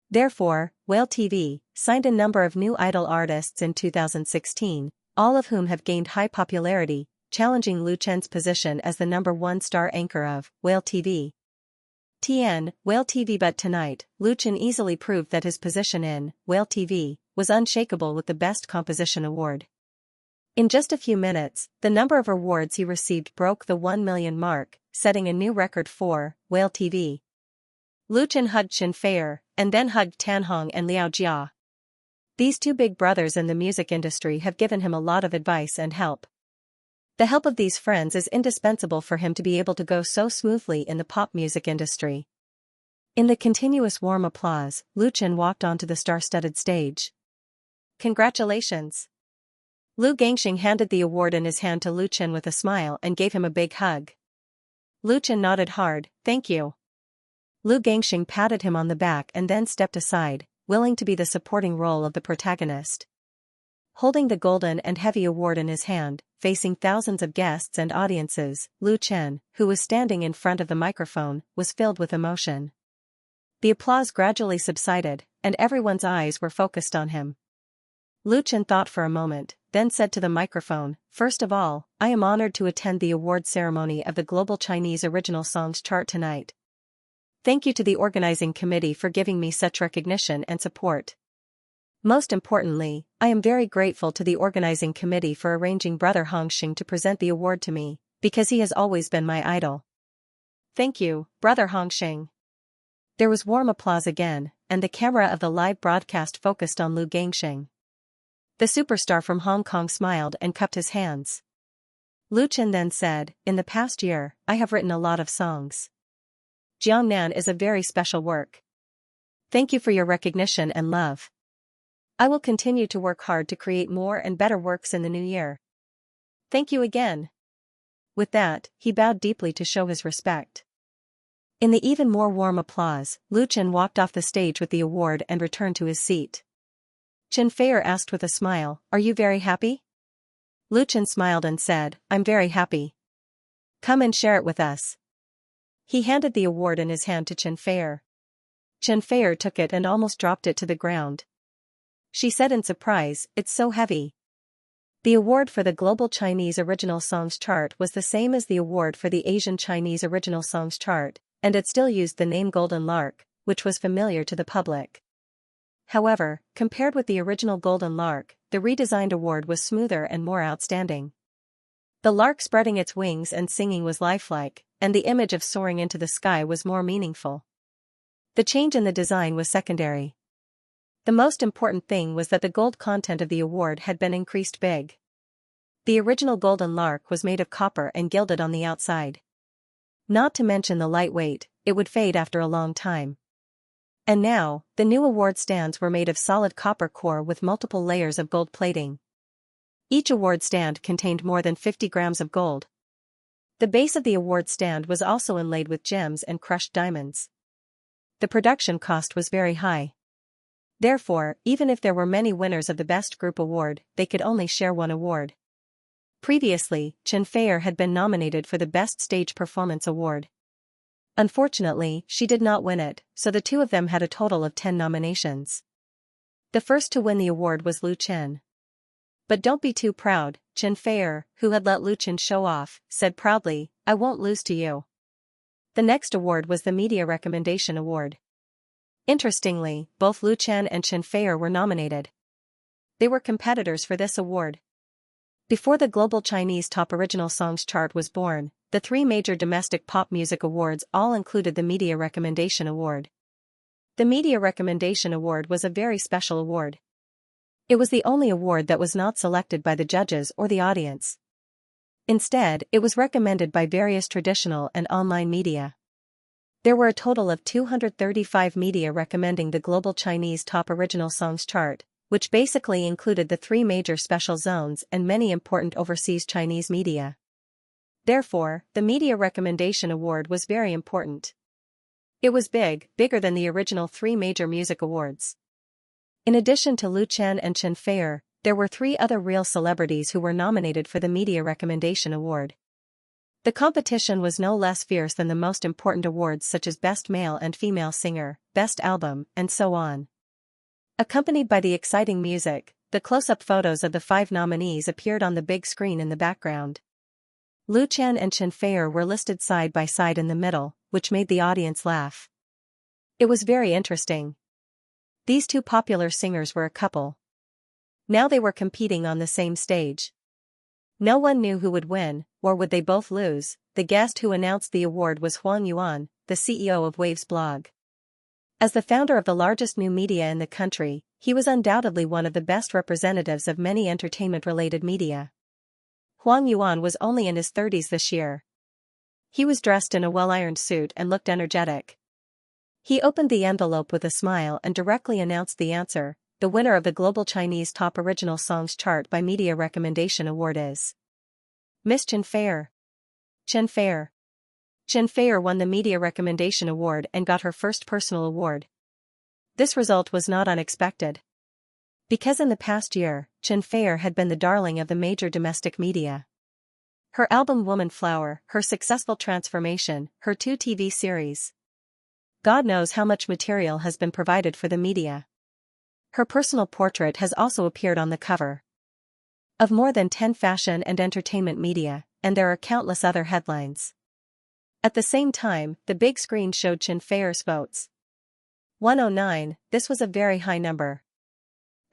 Therefore, Whale TV signed a number of new idol artists in 2016, all of whom have gained high popularity, challenging Lu Chen's position as the #1 star anchor of Whale TV. Whale TV. But tonight, Lu Chen easily proved that his position in Whale TV was unshakable with the Best Composition Award. In just a few minutes, the number of awards he received broke the 1 million mark, setting a new record for Whale TV. Lu Chen hugged Xianxia, and then hugged Tan Hong and Liao Jia. These two big brothers in the music industry have given him a lot of advice and help. The help of these friends is indispensable for him to be able to go so smoothly in the pop music industry. In the continuous warm applause, Lu Chen walked onto the star-studded stage. Congratulations! Lu Gangxing handed the award in his hand to Lu Chen with a smile and gave him a big hug. Lu Chen nodded hard, "Thank you." Lu Gangxing patted him on the back and then stepped aside, willing to be the supporting role of the protagonist. Holding the golden and heavy award in his hand, facing thousands of guests and audiences, Lu Chen, who was standing in front of the microphone, was filled with emotion. The applause gradually subsided, and everyone's eyes were focused on him. Lu Chen thought for a moment, then said to the microphone, "First of all, I am honored to attend the award ceremony of the Global Chinese Original Songs Chart tonight. Thank you to the organizing committee for giving me such recognition and support. Most importantly, I am very grateful to the organizing committee for arranging Brother Hongxing to present the award to me, because he has always been my idol. Thank you, Brother Hongxing." There was warm applause again, and the camera of the live broadcast focused on Lu Gangxing. The superstar from Hong Kong smiled and cupped his hands. Lu Chen then said, "In the past year, I have written a lot of songs. Jiangnan is a very special work. Thank you for your recognition and love. I will continue to work hard to create more and better works in the new year. Thank you again." With that, he bowed deeply to show his respect. In the even more warm applause, Lu Chen walked off the stage with the award and returned to his seat. Xianxia asked with a smile, "Are you very happy?" Lu Chen smiled and said, "I'm very happy. Come and share it with us." He handed the award in his hand to Xianxia. Xianxia took it and almost dropped it to the ground. She said in surprise, "It's so heavy." The award for the Global Chinese Original Songs Chart was the same as the award for the Asian Chinese Original Songs Chart, and it still used the name Golden Lark, which was familiar to the public. However, compared with the original Golden Lark, the redesigned award was smoother and more outstanding. The lark spreading its wings and singing was lifelike, and the image of soaring into the sky was more meaningful. The change in the design was secondary. The most important thing was that the gold content of the award had been increased big. The original Golden Lark was made of copper and gilded on the outside. Not to mention the lightweight, it would fade after a long time. And now, the new award stands were made of solid copper core with multiple layers of gold plating. Each award stand contained more than 50 grams of gold. The base of the award stand was also inlaid with gems and crushed diamonds. The production cost was very high. Therefore, even if there were many winners of the Best Group Award, they could only share one award. Previously, Xianxia had been nominated for the Best Stage Performance Award. Unfortunately, she did not win it, so the two of them had a total of 10 nominations. The first to win the award was Lu Chen. But don't be too proud, Xianxia, who had let Lu Chen show off, said proudly, "I won't lose to you." The next award was the Media Recommendation Award. Interestingly, both Lu Chen and Xianxia were nominated. They were competitors for this award. Before the Global Chinese Top Original Songs Chart was born, the three major domestic pop music awards all included the Media Recommendation Award. The Media Recommendation Award was a very special award. It was the only award that was not selected by the judges or the audience. Instead, it was recommended by various traditional and online media. There were a total of 235 media recommending the global Chinese top original songs chart, which basically included the three major special zones and many important overseas Chinese media. Therefore, the Media Recommendation Award was very important. It was bigger than the original three major music awards. In addition to Lu Chen and Chen Feier, there were three other real celebrities who were nominated for the Media Recommendation Award. The competition was no less fierce than the most important awards such as Best Male and Female Singer, Best Album, and so on. Accompanied by the exciting music, the close-up photos of the five nominees appeared on the big screen in the background. Lu Chen and Chen Feier were listed side by side in the middle, which made the audience laugh. It was very interesting. These two popular singers were a couple. Now they were competing on the same stage. No one knew who would win, or would they both lose. The guest who announced the award was Huang Yuan, the CEO of Waves blog. As the founder of the largest new media in the country, he was undoubtedly one of the best representatives of many entertainment-related media. Huang Yuan was only in his 30s this year. He was dressed in a well-ironed suit and looked energetic. He opened the envelope with a smile and directly announced the answer. The winner of the Global Chinese Top Original Songs Chart by Media Recommendation Award is Miss Chen Feier. Chen Feier. Chen Feier won the Media Recommendation Award and got her first personal award. This result was not unexpected. Because in the past year, Chen Feier had been the darling of the major domestic media. Her album Woman Flower, her successful transformation, her 2 TV series. God knows how much material has been provided for the media. Her personal portrait has also appeared on the cover of more than 10 fashion and entertainment media, and there are countless other headlines. At the same time, the big screen showed Chen Feier's votes. 109, this was a very high number.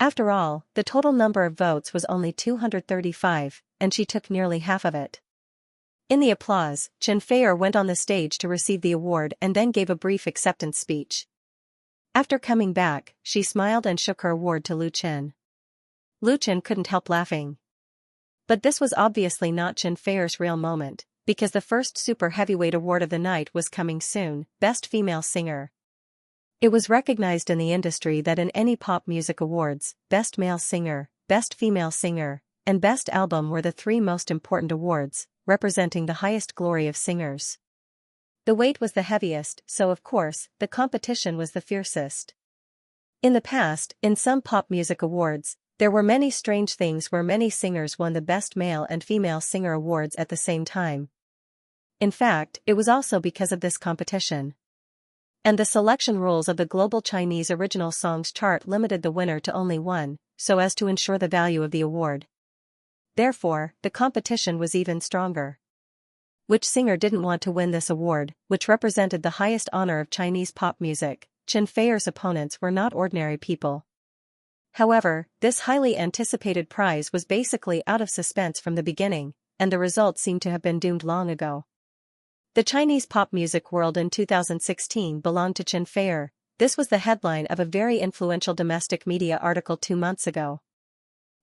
After all, the total number of votes was only 235, and she took nearly half of it. In the applause, Chen Feier went on the stage to receive the award and then gave a brief acceptance speech. After coming back, she smiled and shook her award to Lu Chen. Lu Chen couldn't help laughing. But this was obviously not Chen Feier's real moment, because the first super heavyweight award of the night was coming soon, Best Female Singer. It was recognized in the industry that in any pop music awards, Best Male Singer, Best Female Singer, and Best Album were the three most important awards, representing the highest glory of singers. The weight was the heaviest, so of course, the competition was the fiercest. In the past, in some pop music awards, there were many strange things where many singers won the Best Male and Female Singer awards at the same time. In fact, it was also because of this competition. And the selection rules of the Global Chinese Original Songs Chart limited the winner to only one, so as to ensure the value of the award. Therefore, the competition was even stronger. Which singer didn't want to win this award, which represented the highest honor of Chinese pop music? Chen Feier's opponents were not ordinary people. However, this highly anticipated prize was basically out of suspense from the beginning, and the result seemed to have been doomed long ago. The Chinese pop music world in 2016 belonged to Chen Feier. This was the headline of a very influential domestic media article 2 months ago.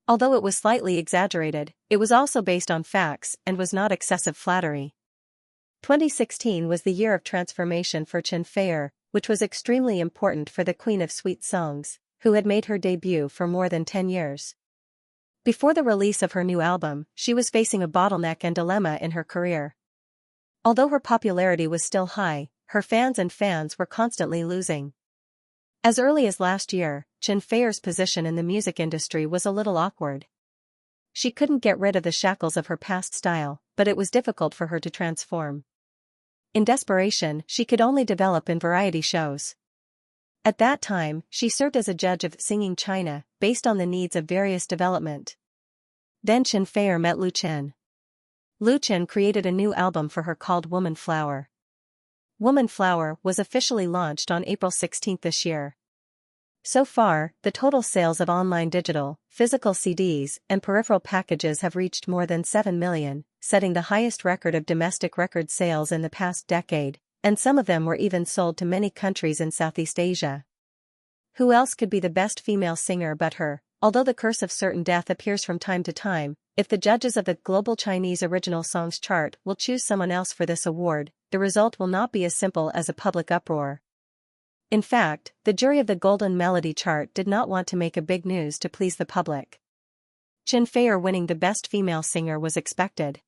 Although it was slightly exaggerated, it was also based on facts and was not excessive flattery. 2016 was the year of transformation for Chen Feier, which was extremely important for the Queen of Sweet Songs, who had made her debut for more than 10 years. Before the release of her new album, she was facing a bottleneck and dilemma in her career. Although her popularity was still high, her fans were constantly losing. As early as last year, Chen Feier's position in the music industry was a little awkward. She couldn't get rid of the shackles of her past style, but it was difficult for her to transform. In desperation, she could only develop in variety shows. At that time, she served as a judge of Singing China, based on the needs of various development. Then Chen Feier met Lu Chen. Lu Chen created a new album for her called Woman Flower. Woman Flower was officially launched on April 16 this year. So far, the total sales of online digital, physical CDs, and peripheral packages have reached more than 7 million, setting the highest record of domestic record sales in the past decade, and some of them were even sold to many countries in Southeast Asia. Who else could be the best female singer but her? Although the curse of certain death appears from time to time, if the judges of the Global Chinese Original Songs chart will choose someone else for this award, the result will not be as simple as a public uproar. In fact, the jury of the Golden Melody chart did not want to make a big news to please the public. Xianxia winning the Best Female Singer was expected.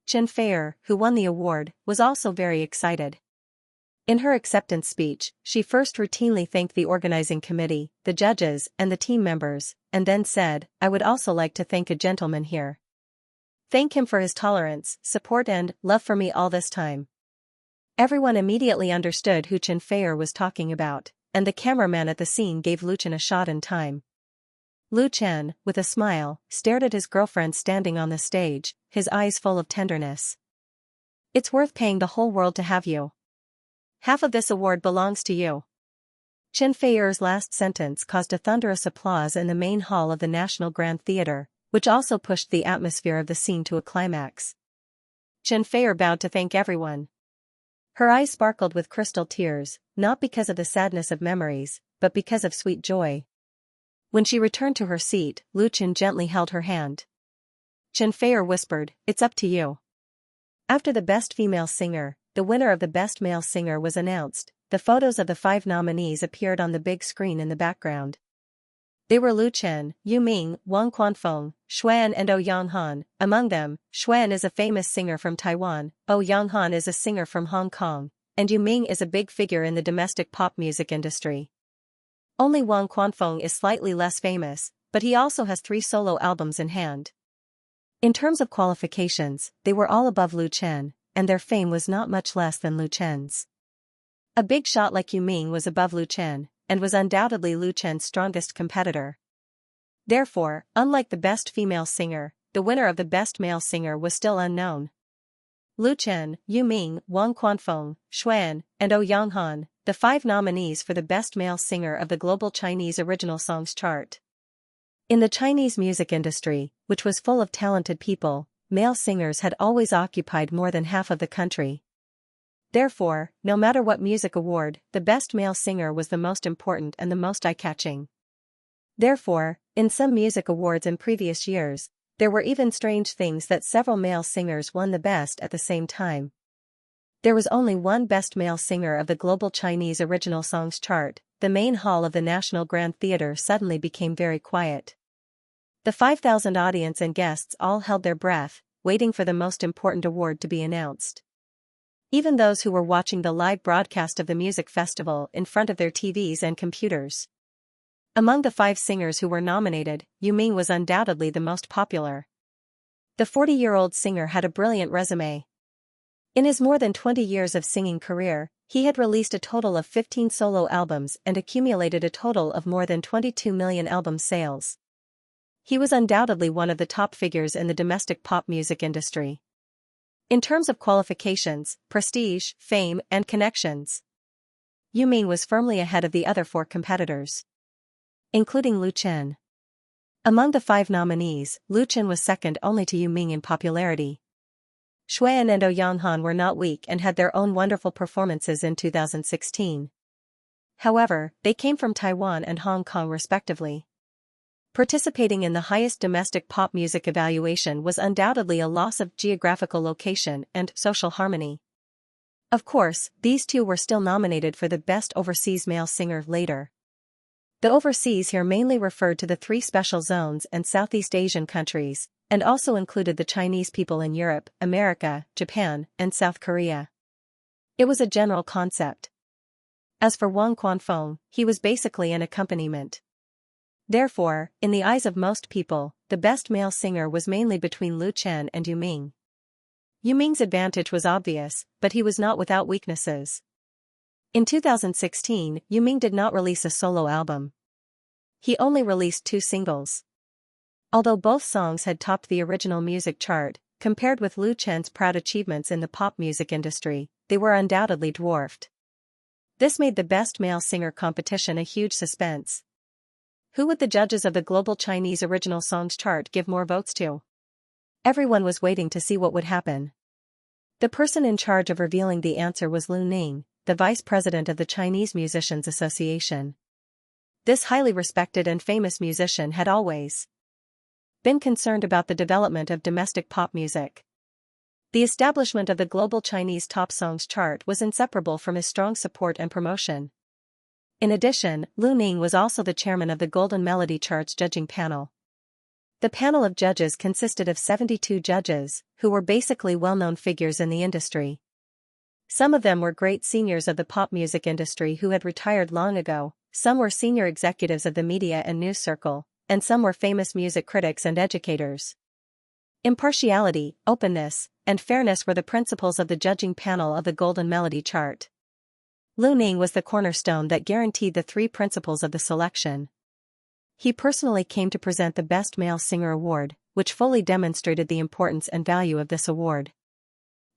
Xianxia, who won the award, was also very excited. In her acceptance speech, she first routinely thanked the organizing committee, the judges, and the team members, and then said, "I would also like to thank a gentleman here. Thank him for his tolerance, support and love for me all this time." Everyone immediately understood who Xianxia was talking about, and the cameraman at the scene gave Lu Chen a shot in time. Lu Chen, with a smile, stared at his girlfriend standing on the stage, his eyes full of tenderness. "It's worth paying the whole world to have you. Half of this award belongs to you." Xianxia's last sentence caused a thunderous applause in the main hall of the National Grand Theatre, which also pushed the atmosphere of the scene to a climax. Xianxia bowed to thank everyone. Her eyes sparkled with crystal tears, not because of the sadness of memories, but because of sweet joy. When she returned to her seat, Lu Chen gently held her hand. Xianxia whispered, "It's up to you." After the Best Female Singer, the winner of the Best Male Singer was announced. The photos of the 5 nominees appeared on the big screen in the background. They were Lu Chen, Yu Ming, Wang Quanfeng, Xuan and O Yanghan. Among them, Xuan is a famous singer from Taiwan, O Yanghan is a singer from Hong Kong, and Yu Ming is a big figure in the domestic pop music industry. Only Wang Quanfeng is slightly less famous, but he also has 3 solo albums in hand. In terms of qualifications, they were all above Lu Chen, and their fame was not much less than Lu Chen's. A big shot like Yu Ming was above Lu Chen, and was undoubtedly Lu Chen's strongest competitor. Therefore, unlike the Best Female Singer, the winner of the Best Male Singer was still unknown. Lu Chen, Yu Ming, Wang Quanfeng, Xuan, and O Yanghan, the 5 nominees for the Best Male Singer of the Global Chinese Original Songs chart. In the Chinese music industry, which was full of talented people, male singers had always occupied more than half of the country. Therefore, no matter what music award, the Best Male Singer was the most important and the most eye-catching. Therefore, in some music awards in previous years, there were even strange things that several male singers won the best at the same time. There was only one Best Male Singer of the Global Chinese Original Songs chart. The main hall of the National Grand Theatre suddenly became very quiet. The 5,000 audience and guests all held their breath, waiting for the most important award to be announced. Even those who were watching the live broadcast of the music festival in front of their TVs and computers. Among the 5 singers who were nominated, Yu Ming was undoubtedly the most popular. The 40-year-old singer had a brilliant resume. In his more than 20 years of singing career, he had released a total of 15 solo albums and accumulated a total of more than 22 million album sales. He was undoubtedly one of the top figures in the domestic pop music industry. In terms of qualifications, prestige, fame, and connections, Yu Ming was firmly ahead of the other 4 competitors, including Lu Chen. Among the 5 nominees, Lu Chen was second only to Yu Ming in popularity. Xuan and O Yanghan were not weak and had their own wonderful performances in 2016. However, they came from Taiwan and Hong Kong respectively. Participating in the highest domestic pop music evaluation was undoubtedly a loss of geographical location and social harmony. Of course, these 2 were still nominated for the Best Overseas Male Singer later. The overseas here mainly referred to the 3 special zones and Southeast Asian countries, and also included the Chinese people in Europe, America, Japan, and South Korea. It was a general concept. As for Wang Quanfeng, he was basically an accompaniment. Therefore, in the eyes of most people, the Best Male Singer was mainly between Lu Chen and Yu Ming. Yu Ming's advantage was obvious, but he was not without weaknesses. In 2016, Yu Ming did not release a solo album. He only released 2 singles. Although both songs had topped the original music chart, compared with Lu Chen's proud achievements in the pop music industry, they were undoubtedly dwarfed. This made the Best Male Singer competition a huge suspense. Who would the judges of the Global Chinese Original Songs chart give more votes to? Everyone was waiting to see what would happen. The person in charge of revealing the answer was Lu Ning, the vice president of the Chinese Musicians Association. This highly respected and famous musician had always been concerned about the development of domestic pop music. The establishment of the global Chinese top songs chart was inseparable from his strong support and promotion. In addition, Lu Ning was also the chairman of the Golden Melody Chart's judging panel. The panel of judges consisted of 72 judges, who were basically well-known figures in the industry. Some of them were great seniors of the pop music industry who had retired long ago, some were senior executives of the media and news circle, and some were famous music critics and educators. Impartiality, openness, and fairness were the principles of the judging panel of the Golden Melody Chart. Lu Ning was the cornerstone that guaranteed the three principles of the selection. He personally came to present the Best Male Singer Award, which fully demonstrated the importance and value of this award.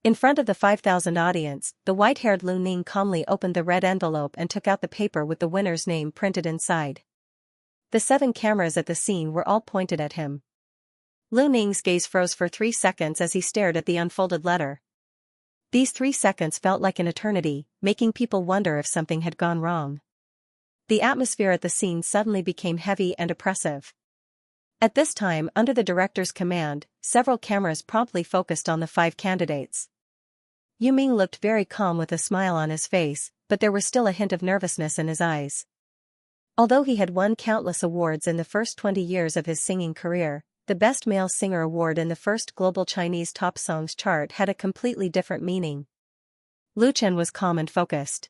In front of the 5,000 audience, the white-haired Lu Ning calmly opened the red envelope and took out the paper with the winner's name printed inside. The 7 cameras at the scene were all pointed at him. Lu Ning's gaze froze for 3 seconds as he stared at the unfolded letter. These 3 seconds felt like an eternity, making people wonder if something had gone wrong. The atmosphere at the scene suddenly became heavy and oppressive. At this time, under the director's command, several cameras promptly focused on the 5 candidates. Yu Ming looked very calm with a smile on his face, but there was still a hint of nervousness in his eyes. Although he had won countless awards in the first 20 years of his singing career, the Best Male Singer Award in the first global Chinese top songs chart had a completely different meaning. Lu Chen was calm and focused.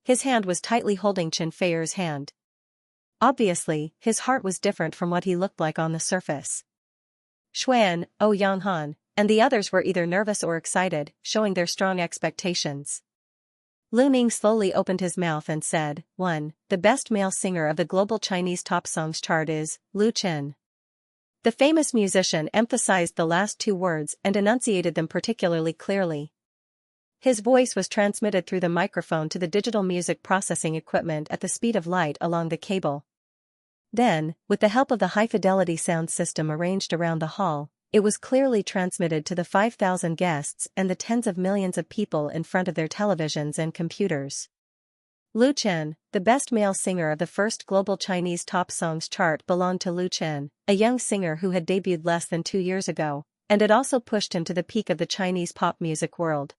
His hand was tightly holding Chen Feier's hand. Obviously, his heart was different from what he looked like on the surface. Xuan, Yanghan, and the others were either nervous or excited, showing their strong expectations. Lu Ning slowly opened his mouth and said, 1. The best male singer of the global Chinese top songs chart is Lu Chen. The famous musician emphasized the last 2 words and enunciated them particularly clearly. His voice was transmitted through the microphone to the digital music processing equipment at the speed of light along the cable. Then, with the help of the high-fidelity sound system arranged around the hall, it was clearly transmitted to the 5,000 guests and the tens of millions of people in front of their televisions and computers. Lu Chen, the best male singer of the first global Chinese top songs chart, belonged to Lu Chen, a young singer who had debuted less than 2 years ago, and it also pushed him to the peak of the Chinese pop music world.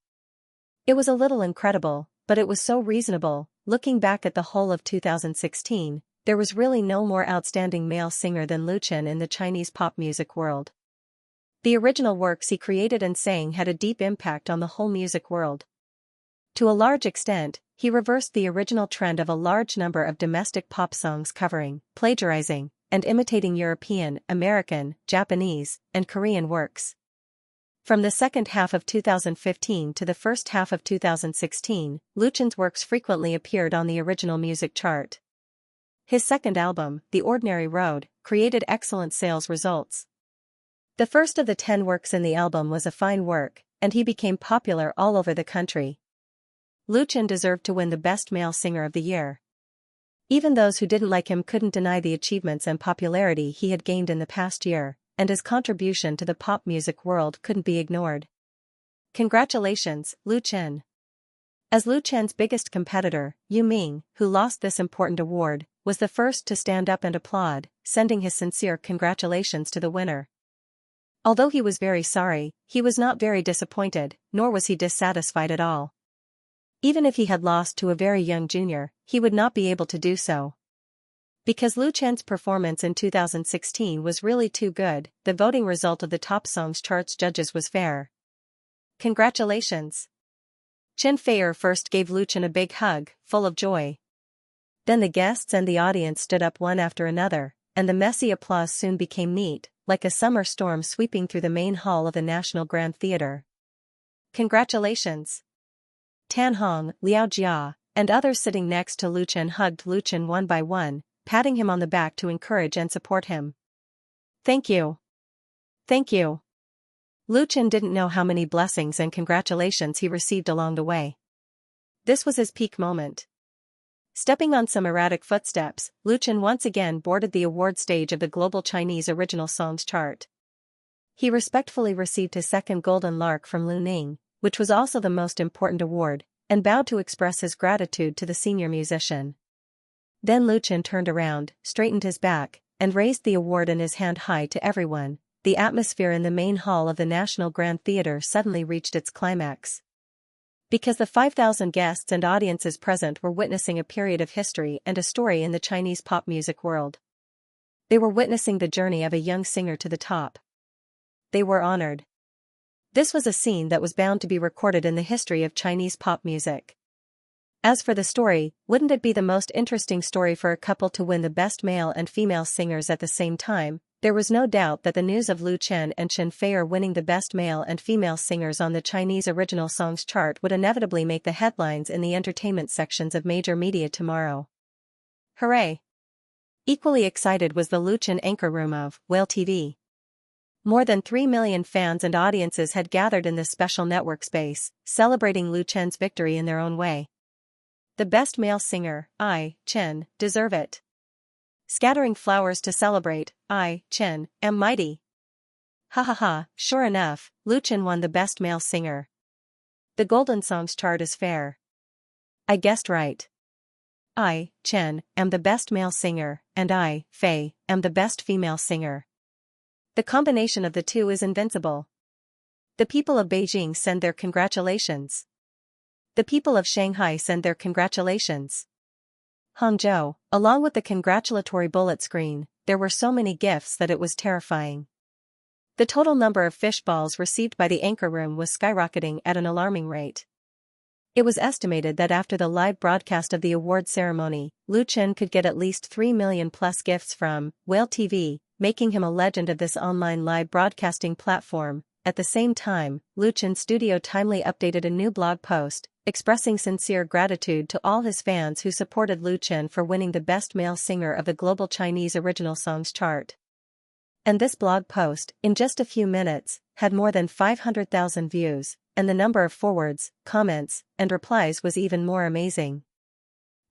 It was a little incredible, but it was so reasonable. Looking back at the whole of 2016, there was really no more outstanding male singer than Lu Chen in the Chinese pop music world. The original works he created and sang had a deep impact on the whole music world. To a large extent, he reversed the original trend of a large number of domestic pop songs covering, plagiarizing, and imitating European, American, Japanese, and Korean works. From the second half of 2015 to the first half of 2016, Lu Chen's works frequently appeared on the original music chart. His second album, The Ordinary Road, created excellent sales results. The first of the 10 works in the album was a fine work, and he became popular all over the country. Lu Chen deserved to win the Best Male Singer of the Year. Even those who didn't like him couldn't deny the achievements and popularity he had gained in the past year, and his contribution to the pop music world couldn't be ignored. Congratulations, Lu Chen. As Lu Chen's biggest competitor, Yu Ming, who lost this important award, was the first to stand up and applaud, sending his sincere congratulations to the winner. Although he was very sorry, he was not very disappointed, nor was he dissatisfied at all. Even if he had lost to a very young junior, he would not be able to do so. Because Lu Chen's performance in 2016 was really too good, the voting result of the top songs charts judges was fair. Congratulations. Chen Feier first gave Lu Chen a big hug, full of joy. Then the guests and the audience stood up one after another, and the messy applause soon became neat, like a summer storm sweeping through the main hall of the National Grand Theater. Congratulations. Tan Hong, Liao Jia, and others sitting next to Lu Chen hugged Lu Chen one by one, patting him on the back to encourage and support him. Thank you. Thank you. Lu Chen didn't know how many blessings and congratulations he received along the way. This was his peak moment. Stepping on some erratic footsteps, Lu Chen once again boarded the award stage of the global Chinese original songs chart. He respectfully received his second Golden Lark from Lu Ning, which was also the most important award, and bowed to express his gratitude to the senior musician. Then Lu Chen turned around, straightened his back, and raised the award in his hand high to everyone. The atmosphere in the main hall of the National Grand Theatre suddenly reached its climax. Because the 5,000 guests and audiences present were witnessing a period of history and a story in the Chinese pop music world. They were witnessing the journey of a young singer to the top. They were honored. This was a scene that was bound to be recorded in the history of Chinese pop music. As for the story, wouldn't it be the most interesting story for a couple to win the best male and female singers at the same time? There was no doubt that the news of Lu Chen and Xianxia winning the best male and female singers on the Chinese original songs chart would inevitably make the headlines in the entertainment sections of major media tomorrow. Hooray! Equally excited was the Lu Chen anchor room of Whale TV. More than 3 million fans and audiences had gathered in this special network space, celebrating Lu Chen's victory in their own way. The best male singer, Chen, deserve it. Scattering flowers to celebrate, Chen, am mighty. Ha ha ha, sure enough, Lu Chen won the best male singer. The Golden Songs chart is fair. I guessed right. Chen, am the best male singer, and Fei, am the best female singer. The combination of the two is invincible. The people of Beijing send their congratulations. The people of Shanghai send their congratulations. Hangzhou, along with the congratulatory bullet screen, there were so many gifts that it was terrifying. The total number of fish balls received by the anchor room was skyrocketing at an alarming rate. It was estimated that after the live broadcast of the award ceremony, Lu Chen could get at least 3 million plus gifts from Whale TV, making him a legend of this online live broadcasting platform. At the same time, Lu Chen's studio timely updated a new blog post, expressing sincere gratitude to all his fans who supported Lu Chen for winning the best male singer of the global Chinese original songs chart. And this blog post, in just a few minutes, had more than 500,000 views, and the number of forwards, comments, and replies was even more amazing.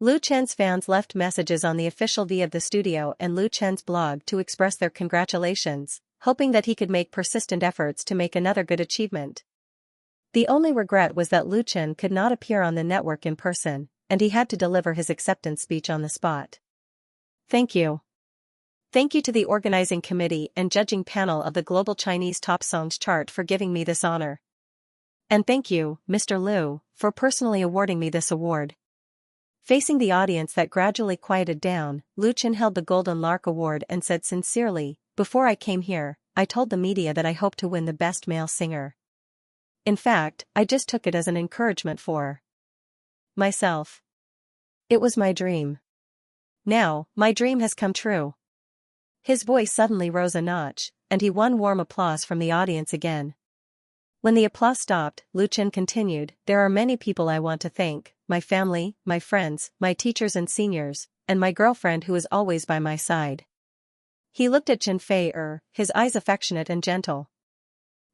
Lu Chen's fans left messages on the official V of the studio and Lu Chen's blog to express their congratulations, hoping that he could make persistent efforts to make another good achievement. The only regret was that Lu Chen could not appear on the network in person, and he had to deliver his acceptance speech on the spot. Thank you. Thank you to the organizing committee and judging panel of the Global Chinese Top Songs chart for giving me this honor. And thank you, Mr. Lu, for personally awarding me this award. Facing the audience that gradually quieted down, Lu Chen held the Golden Lark Award and said sincerely, "Before I came here, I told the media that I hoped to win the best male singer. In fact, I just took it as an encouragement for myself. It was my dream. Now, my dream has come true." His voice suddenly rose a notch, and he won warm applause from the audience again. When the applause stopped, Lu Chen continued, "There are many people I want to thank, my family, my friends, my teachers and seniors, and my girlfriend who is always by my side." He looked at Xianxia, his eyes affectionate and gentle.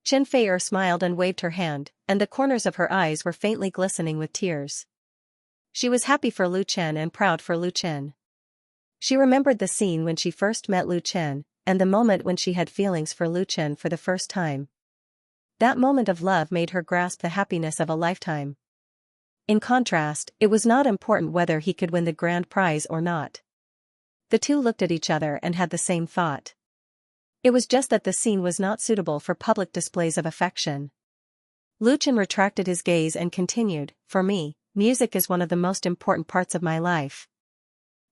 Xianxia smiled and waved her hand, and the corners of her eyes were faintly glistening with tears. She was happy for Lu Chen and proud for Lu Chen. She remembered the scene when she first met Lu Chen, and the moment when she had feelings for Lu Chen for the first time. That moment of love made her grasp the happiness of a lifetime. In contrast, it was not important whether he could win the grand prize or not. The two looked at each other and had the same thought. It was just that the scene was not suitable for public displays of affection. Lu Chen retracted his gaze and continued, "For me, music is one of the most important parts of my life.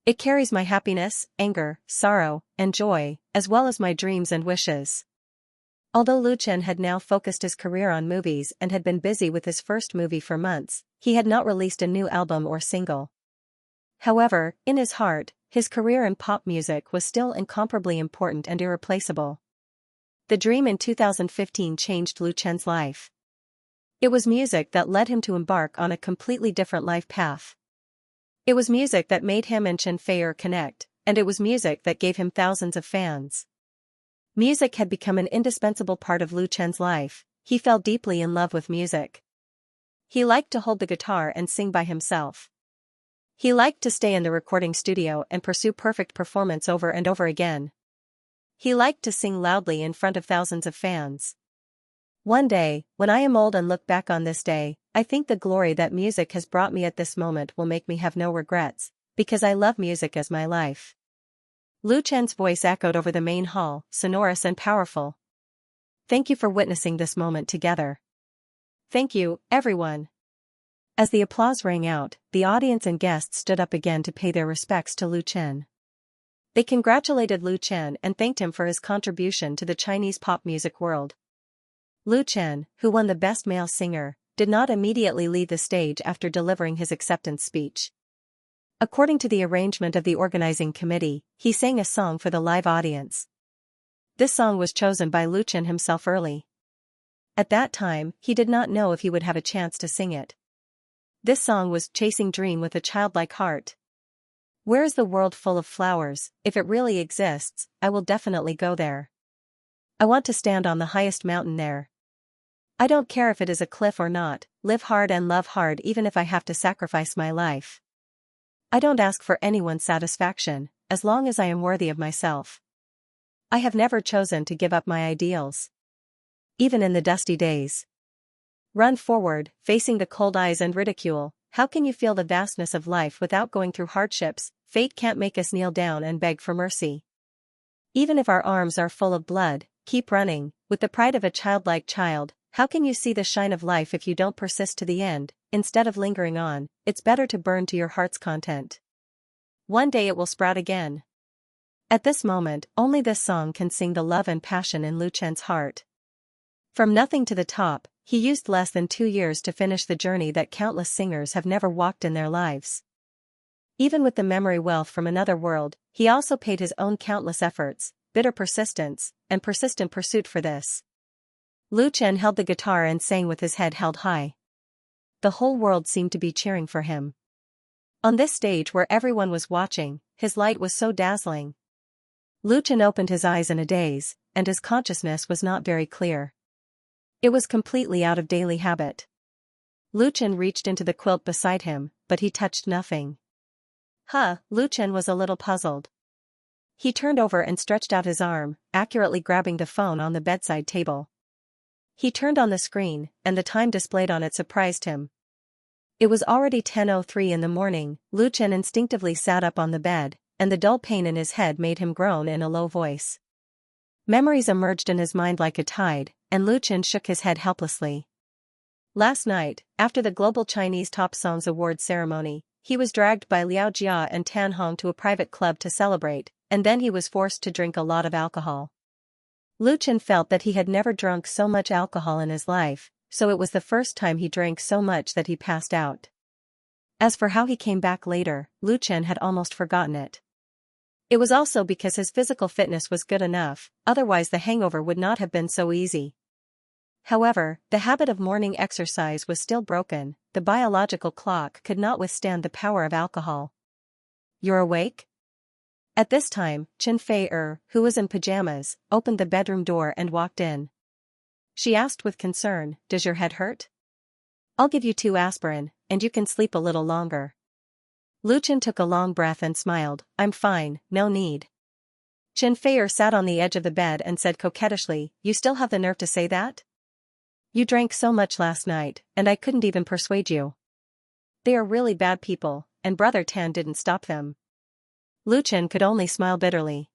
It carries my happiness, anger, sorrow, and joy, as well as my dreams and wishes." Although Lu Chen had now focused his career on movies and had been busy with his first movie for months, he had not released a new album or single. However, in his heart, his career in pop music was still incomparably important and irreplaceable. The dream in 2015 changed Lu Chen's life. It was music that led him to embark on a completely different life path. It was music that made him and Xianxia connect, and it was music that gave him thousands of fans. Music had become an indispensable part of Lu Chen's life. He fell deeply in love with music. He liked to hold the guitar and sing by himself. He liked to stay in the recording studio and pursue perfect performance over and over again. He liked to sing loudly in front of thousands of fans. "One day, when I am old and look back on this day, I think the glory that music has brought me at this moment will make me have no regrets," Because I love music as my life. Lu Chen's voice echoed over the main hall, sonorous and powerful. Thank you for witnessing this moment together. Thank you, everyone. As the applause rang out, the audience and guests stood up again to pay their respects to Lu Chen. They congratulated Lu Chen and thanked him for his contribution to the Chinese pop music world. Lu Chen, who won the Best Male Singer, did not immediately leave the stage after delivering his acceptance speech. According to the arrangement of the organizing committee, he sang a song for the live audience. This song was chosen by Lu Chen himself early. At that time, he did not know if he would have a chance to sing it. This song was Chasing Dream with a Childlike Heart. Where is the world full of flowers? If it really exists, I will definitely go there. I want to stand on the highest mountain there. I don't care if it is a cliff or not, live hard and love hard even if I have to sacrifice my life. I don't ask for anyone's satisfaction, as long as I am worthy of myself. I have never chosen to give up my ideals. Even in the dusty days. Run forward, facing the cold eyes and ridicule. How can you feel the vastness of life without going through hardships? Fate can't make us kneel down and beg for mercy. Even if our arms are full of blood, keep running, with the pride of a childlike child. How can you see the shine of life if you don't persist to the end? Instead of lingering on, it's better to burn to your heart's content. One day it will sprout again. At this moment, only this song can sing the love and passion in Lu Chen's heart. From nothing to the top, he used less than 2 years to finish the journey that countless singers have never walked in their lives. Even with the memory wealth from another world, he also paid his own countless efforts, bitter persistence, and persistent pursuit for this. Lu Chen held the guitar and sang with his head held high. The whole world seemed to be cheering for him. On this stage where everyone was watching, his light was so dazzling. Lu Chen opened his eyes in a daze, and his consciousness was not very clear. It was completely out of daily habit. Lu Chen reached into the quilt beside him, but he touched nothing. Lu Chen was a little puzzled. He turned over and stretched out his arm, accurately grabbing the phone on the bedside table. He turned on the screen, and the time displayed on it surprised him. It was already 10:03 in the morning. Lu Chen instinctively sat up on the bed, and the dull pain in his head made him groan in a low voice. Memories emerged in his mind like a tide, and Lu Chen shook his head helplessly. Last night, after the Global Chinese Top Songs Award ceremony, he was dragged by Liao Jia and Tan Hong to a private club to celebrate, and then he was forced to drink a lot of alcohol. Lu Chen felt that he had never drunk so much alcohol in his life, so it was the first time he drank so much that he passed out. As for how he came back later, Lu Chen had almost forgotten it. It was also because his physical fitness was good enough, otherwise the hangover would not have been so easy. However, the habit of morning exercise was still broken. The biological clock could not withstand the power of alcohol. "You're awake?" At this time, Chen Fei-er, who was in pajamas, opened the bedroom door and walked in. She asked with concern, "Does your head hurt? I'll give you 2 aspirin, and you can sleep a little longer." Lu Chen took a long breath and smiled, "I'm fine, no need." Chen Fei-er sat on the edge of the bed and said coquettishly, "You still have the nerve to say that? You drank so much last night, and I couldn't even persuade you. They are really bad people, and Brother Tan didn't stop them." Lu Chen could only smile bitterly.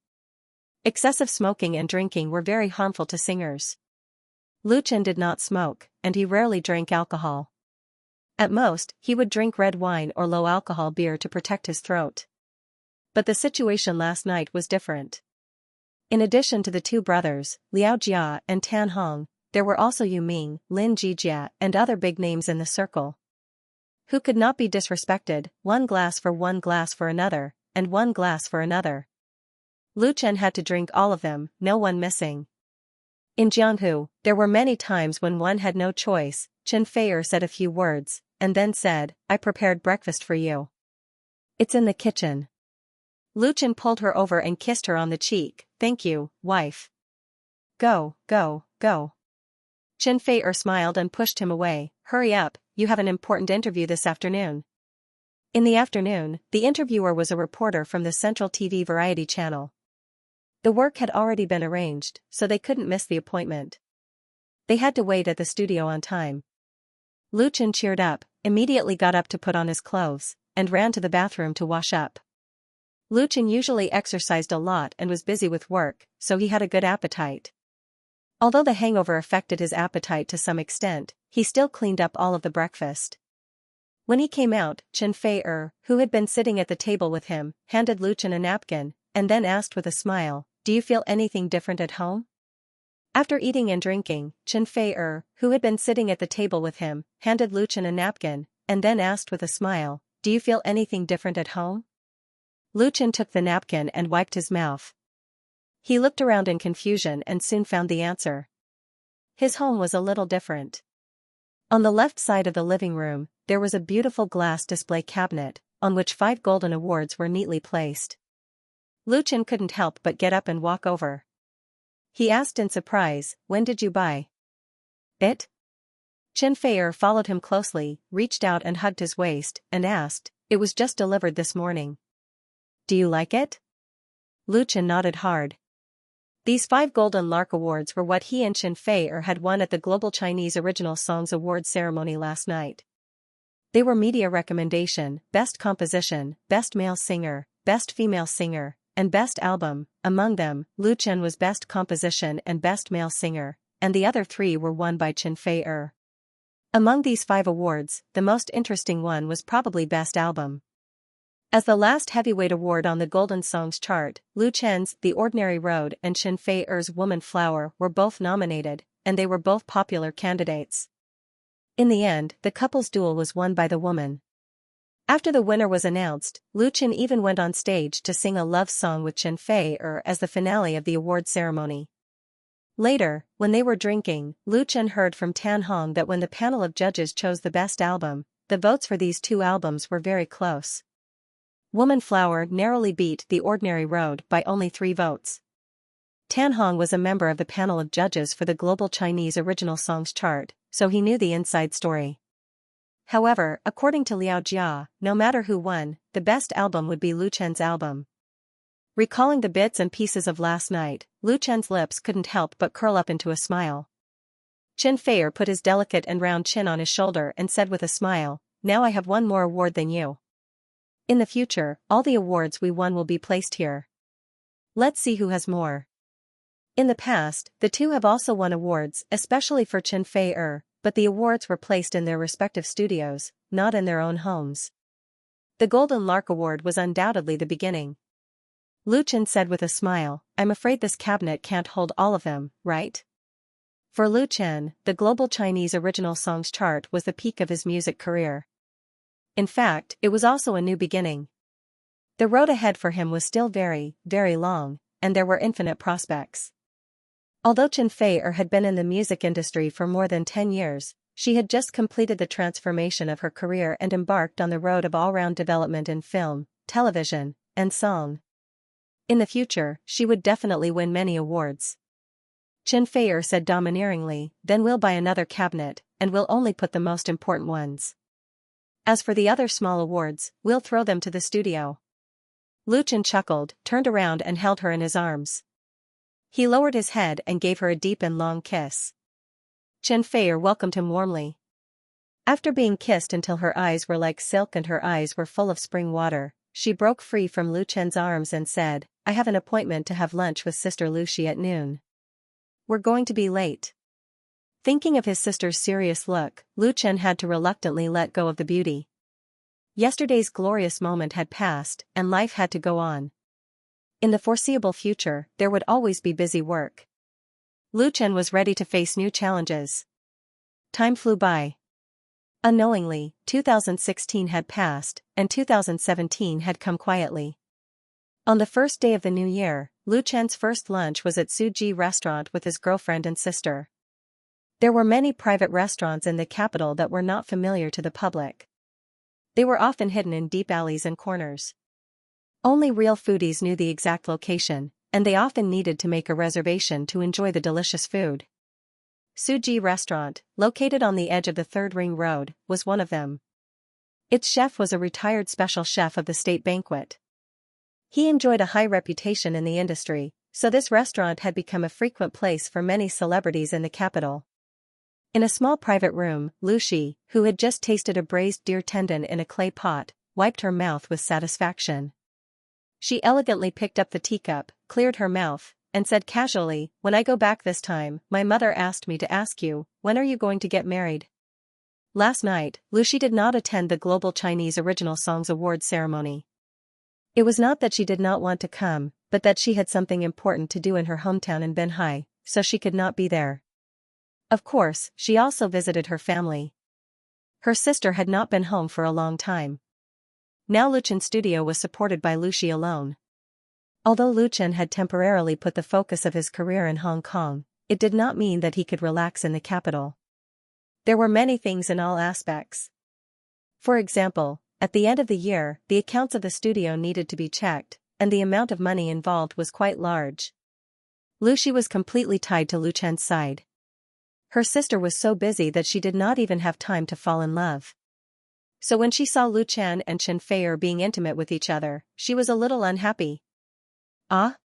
Excessive smoking and drinking were very harmful to singers. Lu Chen did not smoke, and he rarely drank alcohol. At most, he would drink red wine or low-alcohol beer to protect his throat. But the situation last night was different. In addition to the 2 brothers, Liao Jia and Tan Hong, there were also Yu Ming, Lin Jijia, and other big names in the circle. Who could not be disrespected, 1 glass for another, and 1 glass for another. Lu Chen had to drink all of them, no one missing. In Jianghu, there were many times when one had no choice. Chen Fei-er said a few words, and then said, "I prepared breakfast for you. It's in the kitchen." Lu Chen pulled her over and kissed her on the cheek. "Thank you, wife. Go, go, go." Chen Fei-er smiled and pushed him away. "Hurry up, you have an important interview this afternoon." In the afternoon, the interviewer was a reporter from the Central TV Variety channel. The work had already been arranged, so they couldn't miss the appointment. They had to wait at the studio on time. Lu Chen cheered up, immediately got up to put on his clothes, and ran to the bathroom to wash up. Lu Chen usually exercised a lot and was busy with work, so he had a good appetite. Although the hangover affected his appetite to some extent, he still cleaned up all of the breakfast. When he came out, Chen Fei, who had been sitting at the table with him, handed Lu Chen a napkin, and then asked with a smile, "Do you feel anything different at home?" After eating and drinking, Chen Fei, who had been sitting at the table with him, handed Lu Chen a napkin, and then asked with a smile, "Do you feel anything different at home?" Lu Chen took the napkin and wiped his mouth. He looked around in confusion and soon found the answer. His home was a little different. On the left side of the living room, there was a beautiful glass display cabinet, on which 5 golden awards were neatly placed. Lu Chen couldn't help but get up and walk over. He asked in surprise, "When did you buy it?" Chen Fei followed him closely, reached out and hugged his waist, and asked, "It was just delivered this morning. Do you like it?" Lu Chen nodded hard. These 5 Golden Lark Awards were what he and Chen Fei had won at the Global Chinese Original Songs Award ceremony last night. They were Media Recommendation, Best Composition, Best Male Singer, Best Female Singer, and Best Album. Among them, Lu Chen was Best Composition and Best Male Singer, and the other 3 were won by Chen Fei. Among these 5 awards, the most interesting one was probably Best Album. As the last heavyweight award on the Golden Songs chart, Lu Chen's The Ordinary Road and Chen Fei's Woman Flower were both nominated, and they were both popular candidates. In the end, the couple's duel was won by the woman. After the winner was announced, Lu Chen even went on stage to sing a love song with Chen Fei as the finale of the award ceremony. Later, when they were drinking, Lu Chen heard from Tan Hong that when the panel of judges chose the best album, the votes for these 2 albums were very close. Woman Flower narrowly beat The Ordinary Road by only 3 votes. Tan Hong was a member of the panel of judges for the Global Chinese Original Songs chart, so he knew the inside story. However, according to Liao Jia, no matter who won, the best album would be Lu Chen's album. Recalling the bits and pieces of last night, Lu Chen's lips couldn't help but curl up into a smile. Chen Fei put his delicate and round chin on his shoulder and said with a smile, "Now I have one more award than you. In the future, all the awards we won will be placed here. Let's see who has more." In the past, the 2 have also won awards, especially for Chen Fei, but the awards were placed in their respective studios, not in their own homes. The Golden Lark Award was undoubtedly the beginning. Lu Chen said with a smile, "I'm afraid this cabinet can't hold all of them, right?" For Lu Chen, the Global Chinese Original Songs chart was the peak of his music career. In fact, it was also a new beginning. The road ahead for him was still very, very long, and there were infinite prospects. Although Chen Fei had been in the music industry for more than 10 years, she had just completed the transformation of her career and embarked on the road of all-round development in film, television, and song. In the future, she would definitely win many awards. Chen Fei said domineeringly, "Then we'll buy another cabinet, and we'll only put the most important ones. As for the other small awards, we'll throw them to the studio." Lu Chen chuckled, turned around and held her in his arms. He lowered his head and gave her a deep and long kiss. Chen Fei welcomed him warmly. After being kissed until her eyes were like silk and her eyes were full of spring water, she broke free from Lu Chen's arms and said, "I have an appointment to have lunch with Sister Lucy at noon. We're going to be late." Thinking of his sister's serious look, Lu Chen had to reluctantly let go of the beauty. Yesterday's glorious moment had passed, and life had to go on. In the foreseeable future, there would always be busy work. Lu Chen was ready to face new challenges. Time flew by. Unknowingly, 2016 had passed, and 2017 had come quietly. On the first day of the new year, Lu Chen's first lunch was at Suji restaurant with his girlfriend and sister. There were many private restaurants in the capital that were not familiar to the public. They were often hidden in deep alleys and corners. Only real foodies knew the exact location, and they often needed to make a reservation to enjoy the delicious food. Suji Restaurant, located on the edge of the Third Ring Road, was one of them. Its chef was a retired special chef of the state banquet. He enjoyed a high reputation in the industry, so this restaurant had become a frequent place for many celebrities in the capital. In a small private room, Lu Shi, who had just tasted a braised deer tendon in a clay pot, wiped her mouth with satisfaction. She elegantly picked up the teacup, cleared her mouth, and said casually, "When I go back this time, my mother asked me to ask you, when are you going to get married?" Last night, Lucy did not attend the Global Chinese Original Songs Awards ceremony. It was not that she did not want to come, but that she had something important to do in her hometown in Benhai, so she could not be there. Of course, she also visited her family. Her sister had not been home for a long time. Now Luchen's studio was supported by Lucy alone. Although Luchen had temporarily put the focus of his career in Hong Kong, it did not mean that he could relax in the capital. There were many things in all aspects. For example, at the end of the year, the accounts of the studio needed to be checked, and the amount of money involved was quite large. Lucy was completely tied to Luchen's side. Her sister was so busy that she did not even have time to fall in love. So when she saw Luchen and Xianxia being intimate with each other, she was a little unhappy. Ah?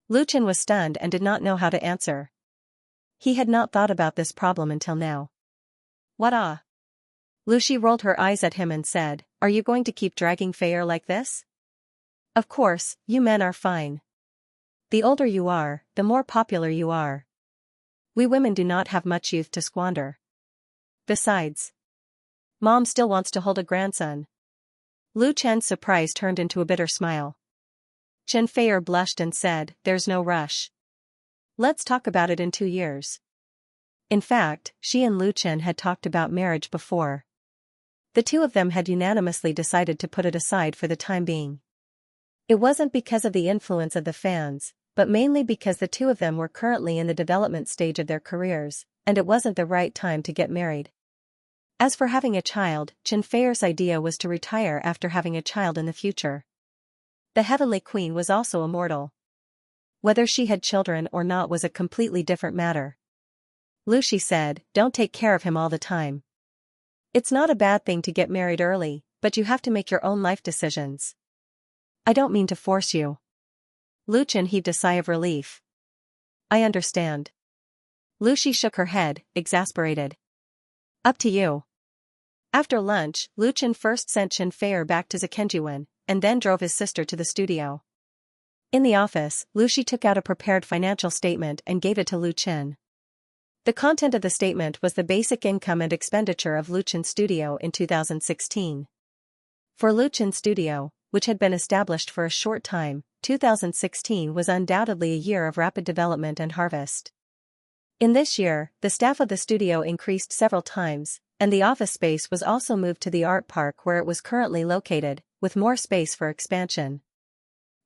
Luchen was stunned and did not know how to answer. He had not thought about this problem until now. What ah? Lucy rolled her eyes at him and said, "Are you going to keep dragging Fayer like this? Of course, you men are fine. The older you are, the more popular you are. We women do not have much youth to squander. Besides, Mom still wants to hold a grandson." Lu Chen's surprise turned into a bitter smile. Xianxia blushed and said, "There's no rush. Let's talk about it in 2 years." In fact, she and Lu Chen had talked about marriage before. The two of them had unanimously decided to put it aside for the time being. It wasn't because of the influence of the fans, but mainly because the two of them were currently in the development stage of their careers, and it wasn't the right time to get married. As for having a child, Xianxia's idea was to retire after having a child in the future. The Heavenly Queen was also immortal. Whether she had children or not was a completely different matter. Lucy said, "Don't take care of him all the time. It's not a bad thing to get married early, but you have to make your own life decisions. I don't mean to force you." Lu Chen heaved a sigh of relief. "I understand." Lucy shook her head, exasperated. "Up to you." After lunch, Lu Chen first sent Xianxia back to Zhengzhou, and then drove his sister to the studio. In the office, Lucy took out a prepared financial statement and gave it to Lu Chen. The content of the statement was the basic income and expenditure of Lu Chen's studio in 2016. For Lu Chen's studio, which had been established for a short time, 2016 was undoubtedly a year of rapid development and harvest. In this year, the staff of the studio increased several times, and the office space was also moved to the art park where it was currently located, with more space for expansion.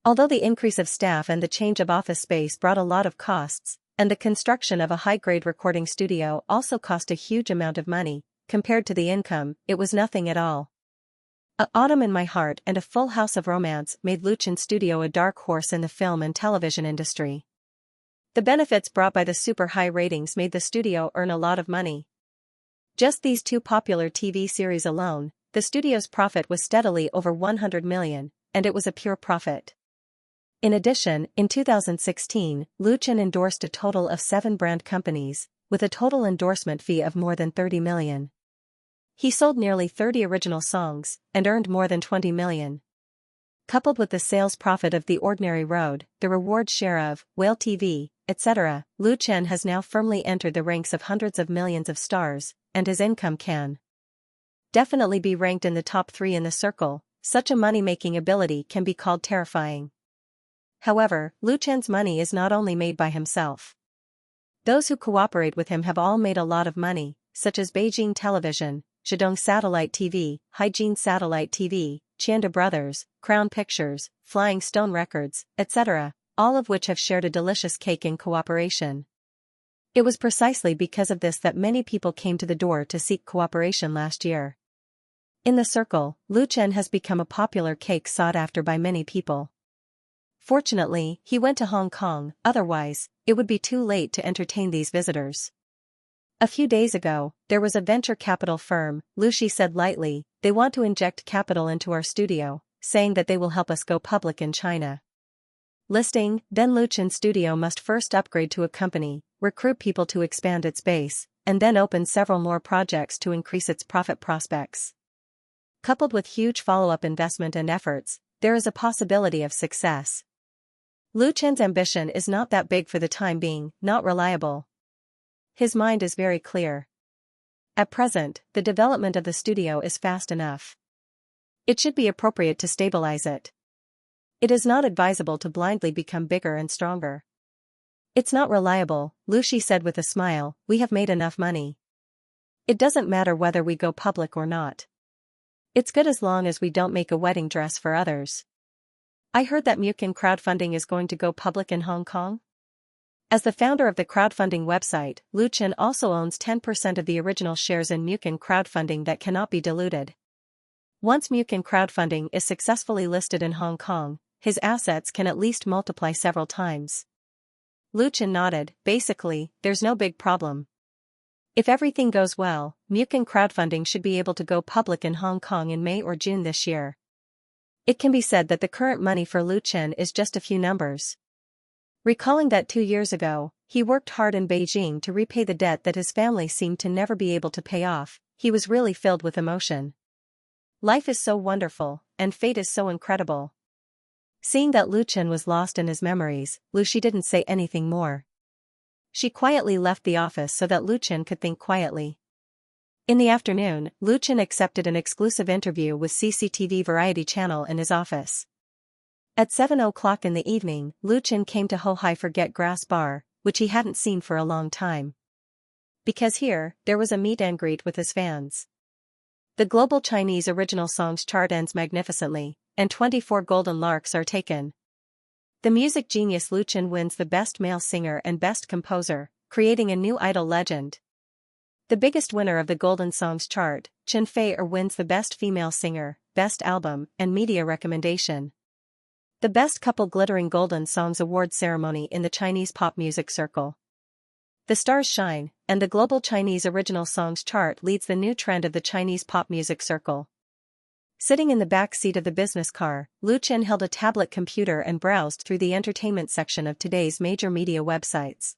Although the increase of staff and the change of office space brought a lot of costs, and the construction of a high-grade recording studio also cost a huge amount of money, compared to the income, it was nothing at all. Autumn in My Heart and A Full House of Romance made Lu Chen's studio a dark horse in the film and television industry. The benefits brought by the super high ratings made the studio earn a lot of money. Just these two popular TV series alone, the studio's profit was steadily over 100 million, and it was a pure profit. In addition, in 2016, Lu Chen endorsed a total of 7 brand companies, with a total endorsement fee of more than 30 million. He sold nearly 30 original songs, and earned more than 20 million. Coupled with the sales profit of The Ordinary Road, the reward share of Whale TV, etc., Lu Chen has now firmly entered the ranks of hundreds of millions of stars, and his income can definitely be ranked in the top 3 in the circle. Such a money-making ability can be called terrifying. However, Lu Chen's money is not only made by himself. Those who cooperate with him have all made a lot of money, such as Beijing Television, Zhejiang Satellite TV, Haijin Satellite TV, Chianda Brothers, Crown Pictures, Flying Stone Records, etc., all of which have shared a delicious cake in cooperation. It was precisely because of this that many people came to the door to seek cooperation last year. In the circle, Lu Chen has become a popular cake sought after by many people. Fortunately, he went to Hong Kong, otherwise, it would be too late to entertain these visitors. A few days ago, there was a venture capital firm, Lucy said lightly, "They want to inject capital into our studio, saying that they will help us go public in China." Listing, then Lu Chen's studio must first upgrade to a company, recruit people to expand its base, and then open several more projects to increase its profit prospects. Coupled with huge follow-up investment and efforts, there is a possibility of success. Lu Chen's ambition is not that big for the time being, not reliable. His mind is very clear. At present, the development of the studio is fast enough. It should be appropriate to stabilize it. It is not advisable to blindly become bigger and stronger. It's not reliable, Lu Shi said with a smile. We have made enough money. It doesn't matter whether we go public or not. It's good as long as we don't make a wedding dress for others. I heard that Mukin crowdfunding is going to go public in Hong Kong. As the founder of the crowdfunding website, Lu Chen also owns 10% of the original shares in Mukin crowdfunding that cannot be diluted. Once Mukin crowdfunding is successfully listed in Hong Kong, his assets can at least multiply several times. Lu Chen nodded. Basically, there's no big problem. If everything goes well, Mukin crowdfunding should be able to go public in Hong Kong in May or June this year. It can be said that the current money for Lu Chen is just a few numbers. Recalling that 2 years ago, he worked hard in Beijing to repay the debt that his family seemed to never be able to pay off, he was really filled with emotion. Life is so wonderful, and fate is so incredible. Seeing that Lu Chen was lost in his memories, Lu Shi didn't say anything more. She quietly left the office so that Lu Chen could think quietly. In the afternoon, Lu Chen accepted an exclusive interview with CCTV Variety Channel in his office. At 7 o'clock in the evening, Lu Chen came to Ho Hai Forget Grass Bar, which he hadn't seen for a long time. Because here, there was a meet and greet with his fans. The global Chinese original songs chart ends magnificently, and 24 golden larks are taken. The music genius Lu Chen wins the Best Male Singer and Best Composer, creating a new idol legend. The biggest winner of the Golden Songs chart, Chen Fei-er, wins the Best Female Singer, Best Album, and Media Recommendation. The Best Couple Glittering Golden Songs Award ceremony in the Chinese pop music circle. The stars shine, and the global Chinese original songs chart leads the new trend of the Chinese pop music circle. Sitting in the back seat of the business car, Lu Chen held a tablet computer and browsed through the entertainment section of today's major media websites.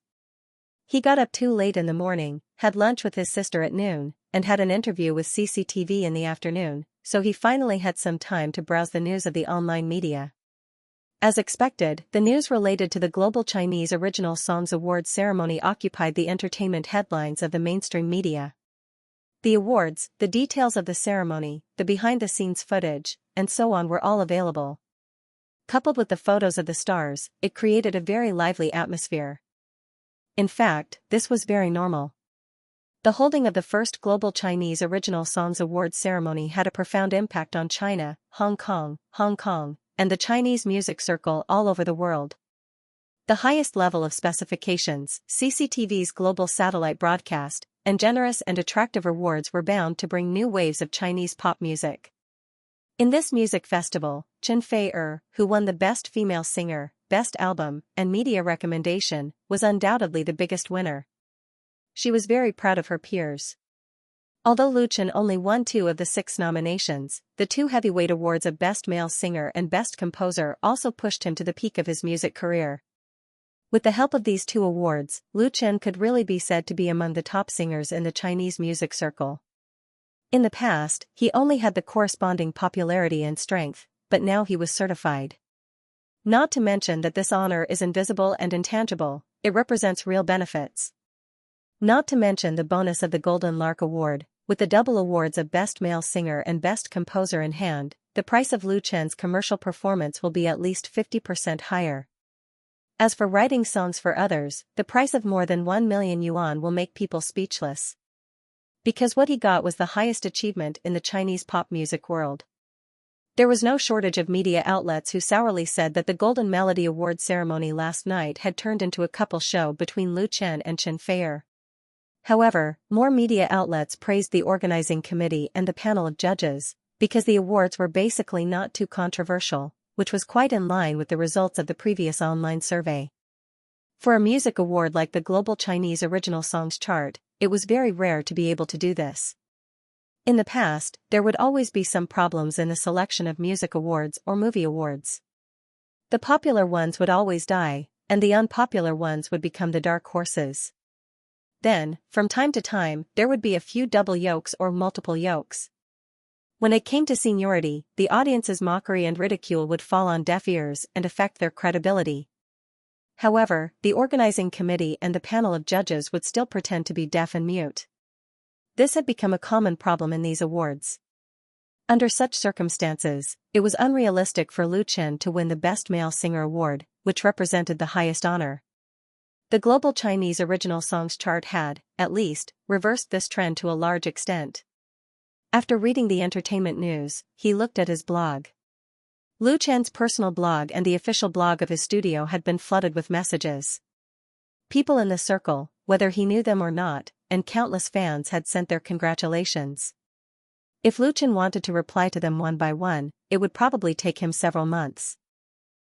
He got up too late in the morning, had lunch with his sister at noon, and had an interview with CCTV in the afternoon, so he finally had some time to browse the news of the online media. As expected, the news related to the Global Chinese Original Songs Awards ceremony occupied the entertainment headlines of the mainstream media. The awards, the details of the ceremony, the behind-the-scenes footage, and so on were all available. Coupled with the photos of the stars, it created a very lively atmosphere. In fact, this was very normal. The holding of the first Global Chinese Original Songs Awards ceremony had a profound impact on China, Hong Kong, and the Chinese music circle all over the world. The highest level of specifications, CCTV's global satellite broadcast, and generous and attractive rewards were bound to bring new waves of Chinese pop music. In this music festival, Chen Fei-er, who won the Best Female Singer, Best Album, and Media Recommendation, was undoubtedly the biggest winner. She was very proud of her peers. Although Lu Chen only won 2 of the 6 nominations, the 2 heavyweight awards of Best Male Singer and Best Composer also pushed him to the peak of his music career. With the help of these 2 awards, Lu Chen could really be said to be among the top singers in the Chinese music circle. In the past, he only had the corresponding popularity and strength, but now he was certified. Not to mention that this honor is invisible and intangible, it represents real benefits. Not to mention the bonus of the Golden Lark Award, with the double awards of Best Male Singer and Best Composer in hand, the price of Lu Chen's commercial performance will be at least 50% higher. As for writing songs for others, the price of more than 1 million yuan will make people speechless. Because what he got was the highest achievement in the Chinese pop music world. There was no shortage of media outlets who sourly said that the Golden Melody Award ceremony last night had turned into a couple show between Lu Chen and Chen Fei-er. However, more media outlets praised the organizing committee and the panel of judges, because the awards were basically not too controversial, which was quite in line with the results of the previous online survey. For a music award like the Global Chinese Original Songs chart, it was very rare to be able to do this. In the past, there would always be some problems in the selection of music awards or movie awards. The popular ones would always die, and the unpopular ones would become the dark horses. Then, from time to time, there would be a few double yolks or multiple yolks. When it came to seniority, the audience's mockery and ridicule would fall on deaf ears and affect their credibility. However, the organizing committee and the panel of judges would still pretend to be deaf and mute. This had become a common problem in these awards. Under such circumstances, it was unrealistic for Lu Chen to win the Best Male Singer award, which represented the highest honor. The global Chinese original songs chart had, at least, reversed this trend to a large extent. After reading the entertainment news, he looked at his blog. Lu Chen's personal blog and the official blog of his studio had been flooded with messages. People in the circle, whether he knew them or not, and countless fans had sent their congratulations. If Lu Chen wanted to reply to them one by one, it would probably take him several months.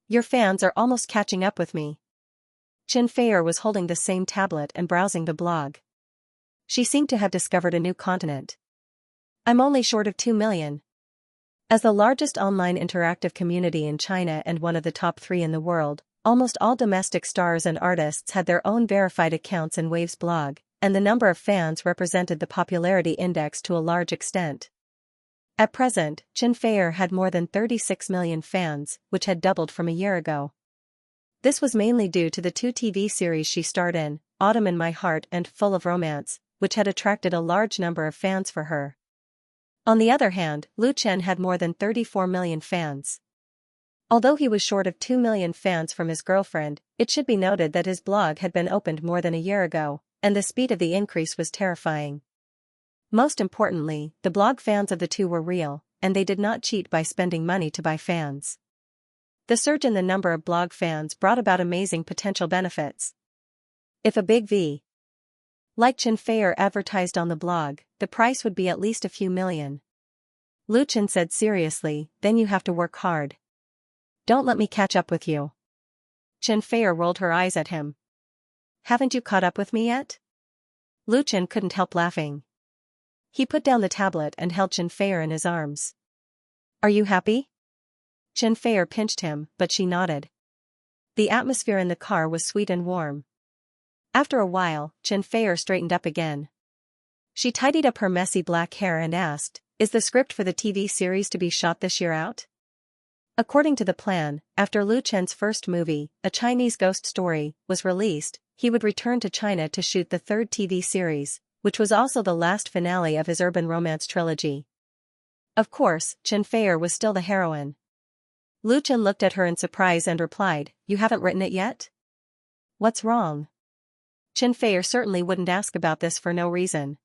Your fans are almost catching up with me. Xianxia was holding the same tablet and browsing the blog. She seemed to have discovered a new continent. I'm only short of 2 million. As the largest online interactive community in China and one of the top 3 in the world, almost all domestic stars and artists had their own verified accounts in Wave's blog, and the number of fans represented the popularity index to a large extent. At present, Xianxia had more than 36 million fans, which had doubled from a year ago. This was mainly due to the 2 TV series she starred in, Autumn in My Heart and Full of Romance, which had attracted a large number of fans for her. On the other hand, Lu Chen had more than 34 million fans. Although he was short of 2 million fans from his girlfriend, it should be noted that his blog had been opened more than a year ago, and the speed of the increase was terrifying. Most importantly, the blog fans of the two were real, and they did not cheat by spending money to buy fans. The surge in the number of blog fans brought about amazing potential benefits. If a big V, like Xianxia advertised on the blog, the price would be at least a few million. Lu Chen said seriously, then you have to work hard. Don't let me catch up with you. Xianxia rolled her eyes at him. Haven't you caught up with me yet? Lu Chen couldn't help laughing. He put down the tablet and held Xianxia in his arms. Are you happy? Xianxia pinched him, but she nodded. The atmosphere in the car was sweet and warm. After a while, Xianxia straightened up again. She tidied up her messy black hair and asked, is the script for the TV series to be shot this year out? According to the plan, after Lu Chen's first movie, A Chinese Ghost Story, was released, he would return to China to shoot the 3rd TV series, which was also the last finale of his urban romance trilogy. Of course, Xianxia was still the heroine. Lu Chen looked at her in surprise and replied, you haven't written it yet? What's wrong? Xianxia certainly wouldn't ask about this for no reason.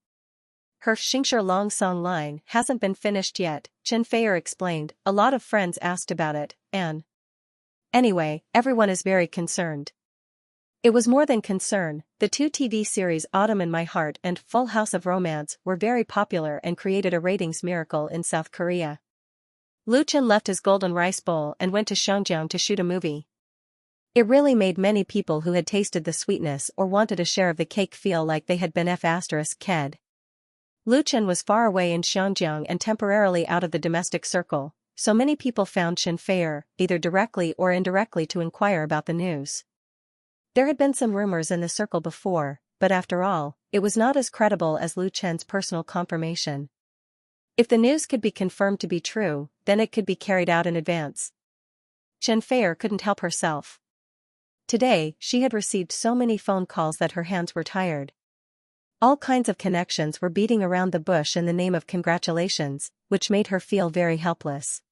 Her Xianxia long song line hasn't been finished yet, Xianxia explained. A lot of friends asked about it, and anyway, everyone is very concerned. It was more than concern. The 2 TV series Autumn in My Heart and Full House of Romance were very popular and created a ratings miracle in South Korea. Lu Chen left his golden rice bowl and went to Xianxia to shoot a movie. It really made many people who had tasted the sweetness or wanted a share of the cake feel like they had been ked. Lu Chen was far away in Xianxia and temporarily out of the domestic circle, so many people found Xianxia, either directly or indirectly, to inquire about the news. There had been some rumors in the circle before, but after all, it was not as credible as Lu Chen's personal confirmation. If the news could be confirmed to be true, then it could be carried out in advance. Xianxia couldn't help herself. Today, she had received so many phone calls that her hands were tired. All kinds of connections were beating around the bush in the name of congratulations, which made her feel very helpless.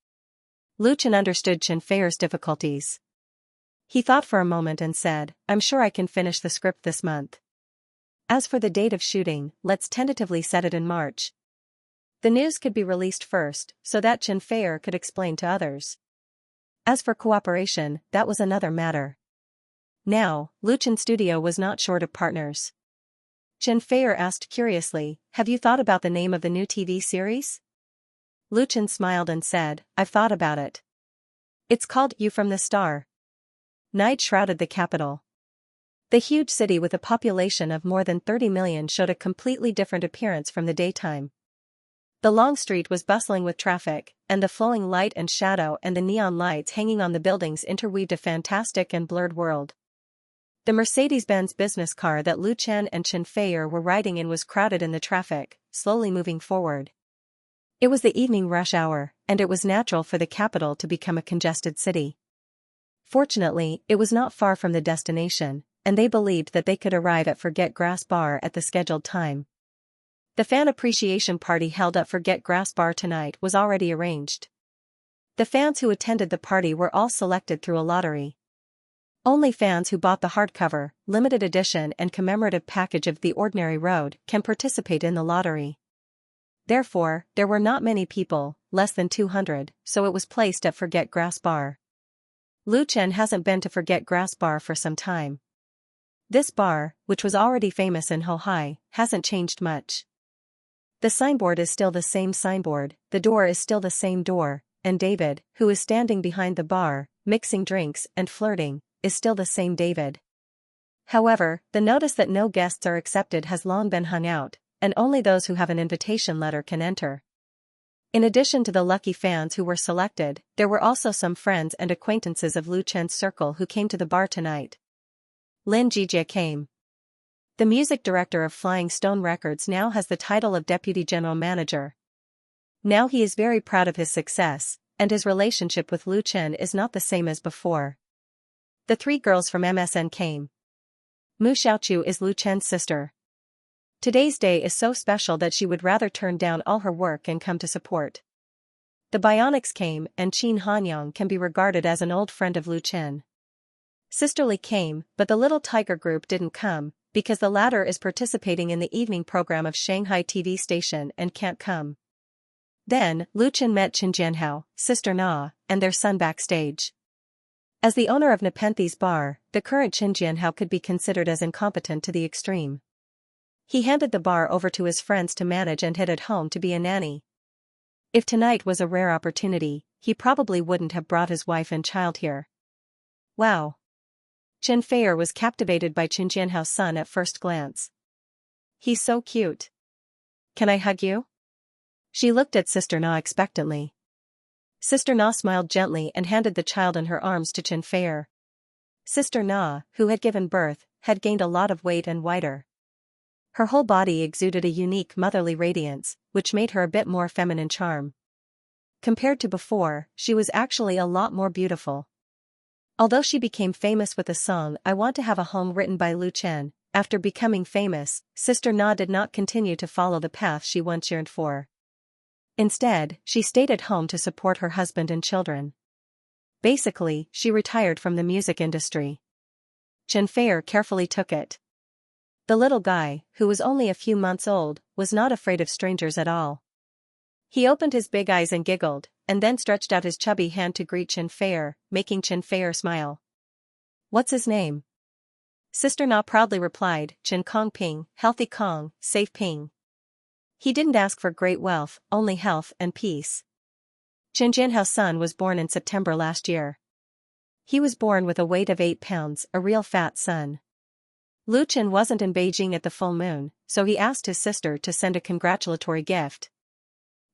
Lu Chen understood Xianxia's difficulties. He thought for a moment and said, I'm sure I can finish the script this month. As for the date of shooting, let's tentatively set it in March. The news could be released first, so that Xianxia could explain to others. As for cooperation, that was another matter. Now, Lu Chen's studio was not short of partners. Xianxia asked curiously, have you thought about the name of the new TV series? Lu Chen smiled and said, I've thought about it. It's called You from the Star. Night shrouded the capital. The huge city with a population of more than 30 million showed a completely different appearance from the daytime. The long street was bustling with traffic, and the flowing light and shadow and the neon lights hanging on the buildings interweaved a fantastic and blurred world. The Mercedes-Benz business car that Lu Chen and Xianxia were riding in was crowded in the traffic, slowly moving forward. It was the evening rush hour, and it was natural for the capital to become a congested city. Fortunately, it was not far from the destination, and they believed that they could arrive at Forget Grass Bar at the scheduled time. The fan appreciation party held at Forget Grass Bar tonight was already arranged. The fans who attended the party were all selected through a lottery. Only fans who bought the hardcover, limited edition and commemorative package of The Ordinary Road can participate in the lottery. Therefore, there were not many people, less than 200, so it was placed at Forget Grass Bar. Lu Chen hasn't been to Forget Grass Bar for some time. This bar, which was already famous in Hohai, hasn't changed much. The signboard is still the same signboard, the door is still the same door, and David, who is standing behind the bar, mixing drinks and flirting, is still the same David. However, the notice that no guests are accepted has long been hung out, and only those who have an invitation letter can enter. In addition to the lucky fans who were selected, there were also some friends and acquaintances of Lu Chen's circle who came to the bar tonight. Lin Jijie came. The music director of Flying Stone Records now has the title of Deputy General Manager. Now he is very proud of his success, and his relationship with Lu Chen is not the same as before. The 3 girls from MSN came. Mu Xiaochu is Lu Chen's sister. Today's day is so special that she would rather turn down all her work and come to support. The Bionics came, and Qin Hanyang can be regarded as an old friend of Lu Chen. Sisterly came, but the Little Tiger group didn't come, because the latter is participating in the evening program of Shanghai TV station and can't come. Then, Lu Chen met Qin Jianhao, Sister Na, and their son backstage. As the owner of Nepenthes Bar, the current Qin Jianhao could be considered as incompetent to the extreme. He handed the bar over to his friends to manage and hid at home to be a nanny. If tonight was a rare opportunity, he probably wouldn't have brought his wife and child here. Wow! Chen Feier was captivated by Qin Jianhao's son at first glance. He's so cute. Can I hug you? She looked at Sister Na expectantly. Sister Na smiled gently and handed the child in her arms to Chen Feier. Sister Na, who had given birth, had gained a lot of weight and whiter. Her whole body exuded a unique motherly radiance, which made her a bit more feminine charm. Compared to before, she was actually a lot more beautiful. Although she became famous with the song I Want to Have a Home written by Lu Chen, after becoming famous, Sister Na did not continue to follow the path she once yearned for. Instead, she stayed at home to support her husband and children. Basically, she retired from the music industry. Chen Feier carefully took it. The little guy, who was only a few months old, was not afraid of strangers at all. He opened his big eyes and giggled, and then stretched out his chubby hand to greet Chen Feier, making Chen Feier smile. What's his name? Sister Na proudly replied, Chen Kong Ping, Healthy Kong, Safe Ping. He didn't ask for great wealth, only health and peace. Qin Jianhao's son was born in September last year. He was born with a weight of 8 pounds, a real fat son. Lu Chen wasn't in Beijing at the full moon, so he asked his sister to send a congratulatory gift.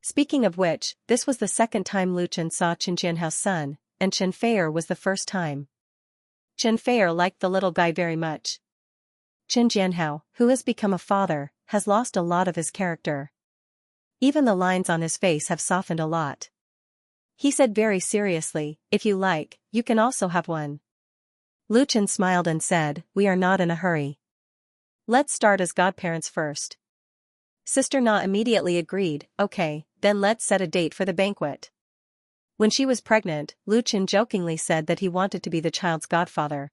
Speaking of which, this was the second time Lu Chen saw Qin Jianhao's son, and Chen Feier was the first time. Chen Feier liked the little guy very much. Qin Jianhao, who has become a father, has lost a lot of his character. Even the lines on his face have softened a lot. He said very seriously, if you like, you can also have one. Lu Chen smiled and said, we are not in a hurry. Let's start as godparents first. Sister Na immediately agreed, okay, then let's set a date for the banquet. When she was pregnant, Lu Chen jokingly said that he wanted to be the child's godfather.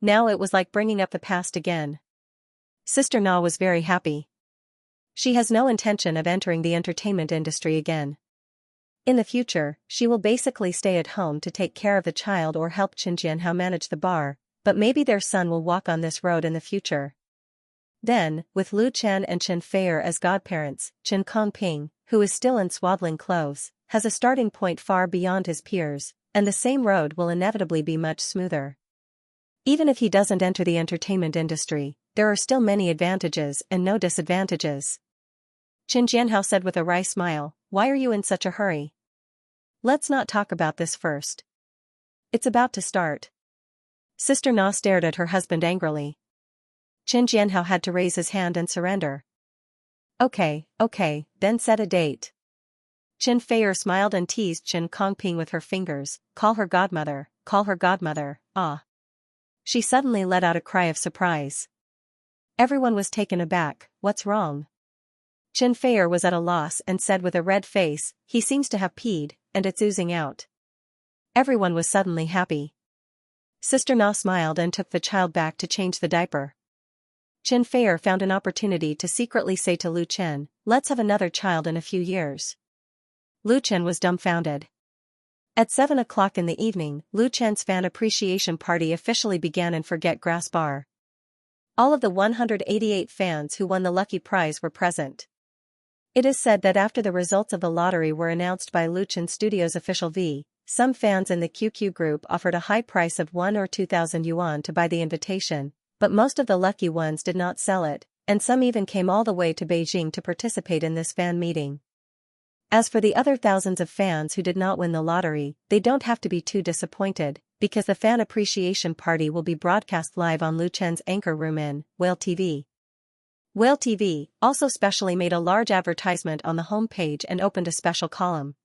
Now it was like bringing up the past again. Sister Na was very happy. She has no intention of entering the entertainment industry again. In the future, she will basically stay at home to take care of the child or help Qin Jianhao manage the bar, but maybe their son will walk on this road in the future. Then, with Lu Chen and Chen Feier as godparents, Chen Kongping, who is still in swaddling clothes, has a starting point far beyond his peers, and the same road will inevitably be much smoother. Even if he doesn't enter the entertainment industry, there are still many advantages and no disadvantages. Qin Jianhao said with a wry smile, why are you in such a hurry? Let's not talk about this first. It's about to start. Sister Na stared at her husband angrily. Qin Jianhao had to raise his hand and surrender. Okay, then set a date. Chen Feier smiled and teased Chen Kongping with her fingers. Call her godmother, call her godmother, ah. She suddenly let out a cry of surprise. Everyone was taken aback. What's wrong? Chen Feier was at a loss and said with a red face, he seems to have peed, and it's oozing out. Everyone was suddenly happy. Sister Na smiled and took the child back to change the diaper. Chen Feier found an opportunity to secretly say to Lu Chen, let's have another child in a few years. Lu Chen was dumbfounded. At 7 o'clock in the evening, Lu Chen's fan appreciation party officially began in Forget Grass Bar. All of the 188 fans who won the lucky prize were present. It is said that after the results of the lottery were announced by Lu Chen Studios' official V, some fans in the QQ group offered a high price of 1 or 2,000 yuan to buy the invitation, but most of the lucky ones did not sell it, and some even came all the way to Beijing to participate in this fan meeting. As for the other thousands of fans who did not win the lottery, they don't have to be too disappointed, because the fan appreciation party will be broadcast live on Lu Chen's anchor room in Whale TV. Whale TV also specially made a large advertisement on the homepage and opened a special column.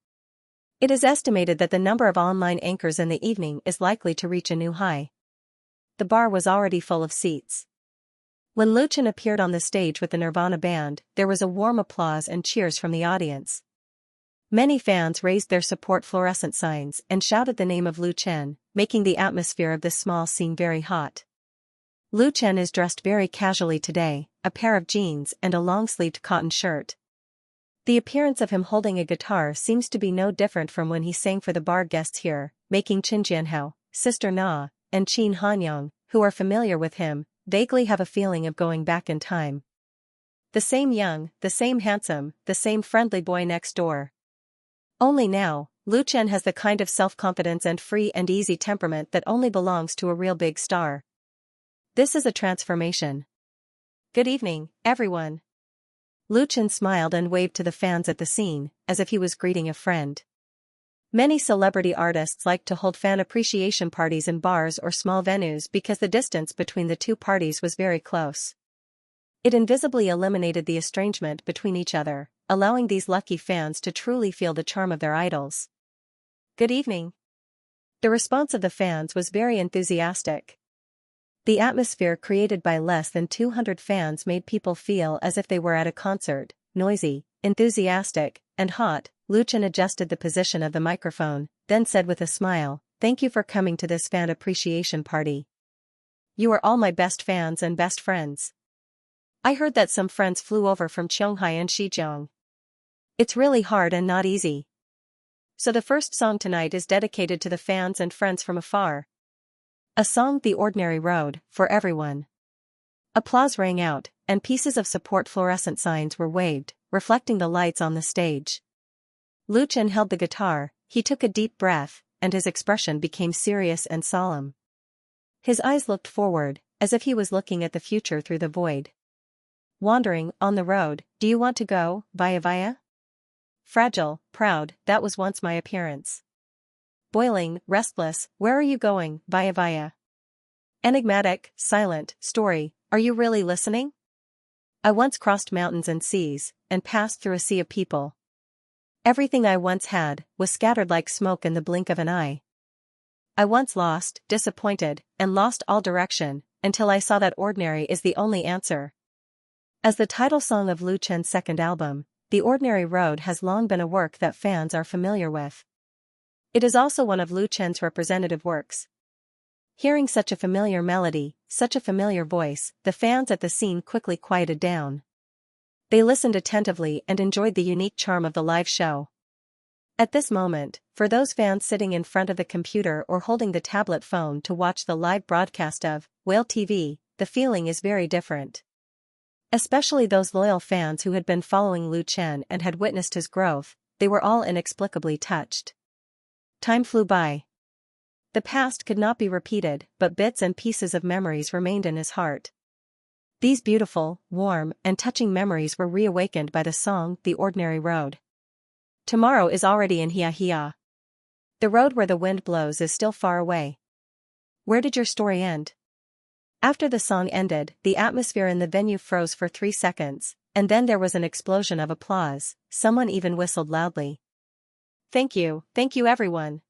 It is estimated that the number of online anchors in the evening is likely to reach a new high. The bar was already full of seats. When Lu Chen appeared on the stage with the Nirvana band, there was a warm applause and cheers from the audience. Many fans raised their support fluorescent signs and shouted the name of Lu Chen, making the atmosphere of this small scene very hot. Lu Chen is dressed very casually today, a pair of jeans and a long-sleeved cotton shirt. The appearance of him holding a guitar seems to be no different from when he sang for the bar guests here, making Qin Jianhao, Sister Na, and Qin Hanyang, who are familiar with him, vaguely have a feeling of going back in time. The same young, the same handsome, the same friendly boy next door. Only now, Lu Chen has the kind of self-confidence and free and easy temperament that only belongs to a real big star. This is a transformation. Good evening, everyone. Lu Chen smiled and waved to the fans at the scene, as if he was greeting a friend. Many celebrity artists like to hold fan appreciation parties in bars or small venues because the distance between the two parties was very close. It invisibly eliminated the estrangement between each other, allowing these lucky fans to truly feel the charm of their idols. Good evening. The response of the fans was very enthusiastic. The atmosphere created by less than 200 fans made people feel as if they were at a concert, noisy, enthusiastic, and hot. Lu Chen adjusted the position of the microphone, then said with a smile, "Thank you for coming to this fan appreciation party. You are all my best fans and best friends. I heard that some friends flew over from Qionghai and Shijiang. It's really hard and not easy. So the first song tonight is dedicated to the fans and friends from afar. A song, The Ordinary Road, for everyone." Applause rang out, and pieces of support fluorescent signs were waved, reflecting the lights on the stage. Lu Chen held the guitar, he took a deep breath, and his expression became serious and solemn. His eyes looked forward, as if he was looking at the future through the void. Wandering, on the road, do you want to go, via via? Fragile, proud, that was once my appearance. Boiling, restless, where are you going, via via? Enigmatic, silent, story, are you really listening? I once crossed mountains and seas, and passed through a sea of people. Everything I once had, was scattered like smoke in the blink of an eye. I once lost, disappointed, and lost all direction, until I saw that ordinary is the only answer. As the title song of Lu Chen's second album, The Ordinary Road has long been a work that fans are familiar with. It is also one of Lu Chen's representative works. Hearing such a familiar melody, such a familiar voice, the fans at the scene quickly quieted down. They listened attentively and enjoyed the unique charm of the live show. At this moment, for those fans sitting in front of the computer or holding the tablet phone to watch the live broadcast of Whale TV, the feeling is very different. Especially those loyal fans who had been following Lu Chen and had witnessed his growth, they were all inexplicably touched. Time flew by. The past could not be repeated, but bits and pieces of memories remained in his heart. These beautiful, warm, and touching memories were reawakened by the song, The Ordinary Road. Tomorrow is already in Xianxia. The road where the wind blows is still far away. Where did your story end? After the song ended, the atmosphere in the venue froze for 3 seconds, and then there was an explosion of applause. Someone even whistled loudly. Thank you everyone.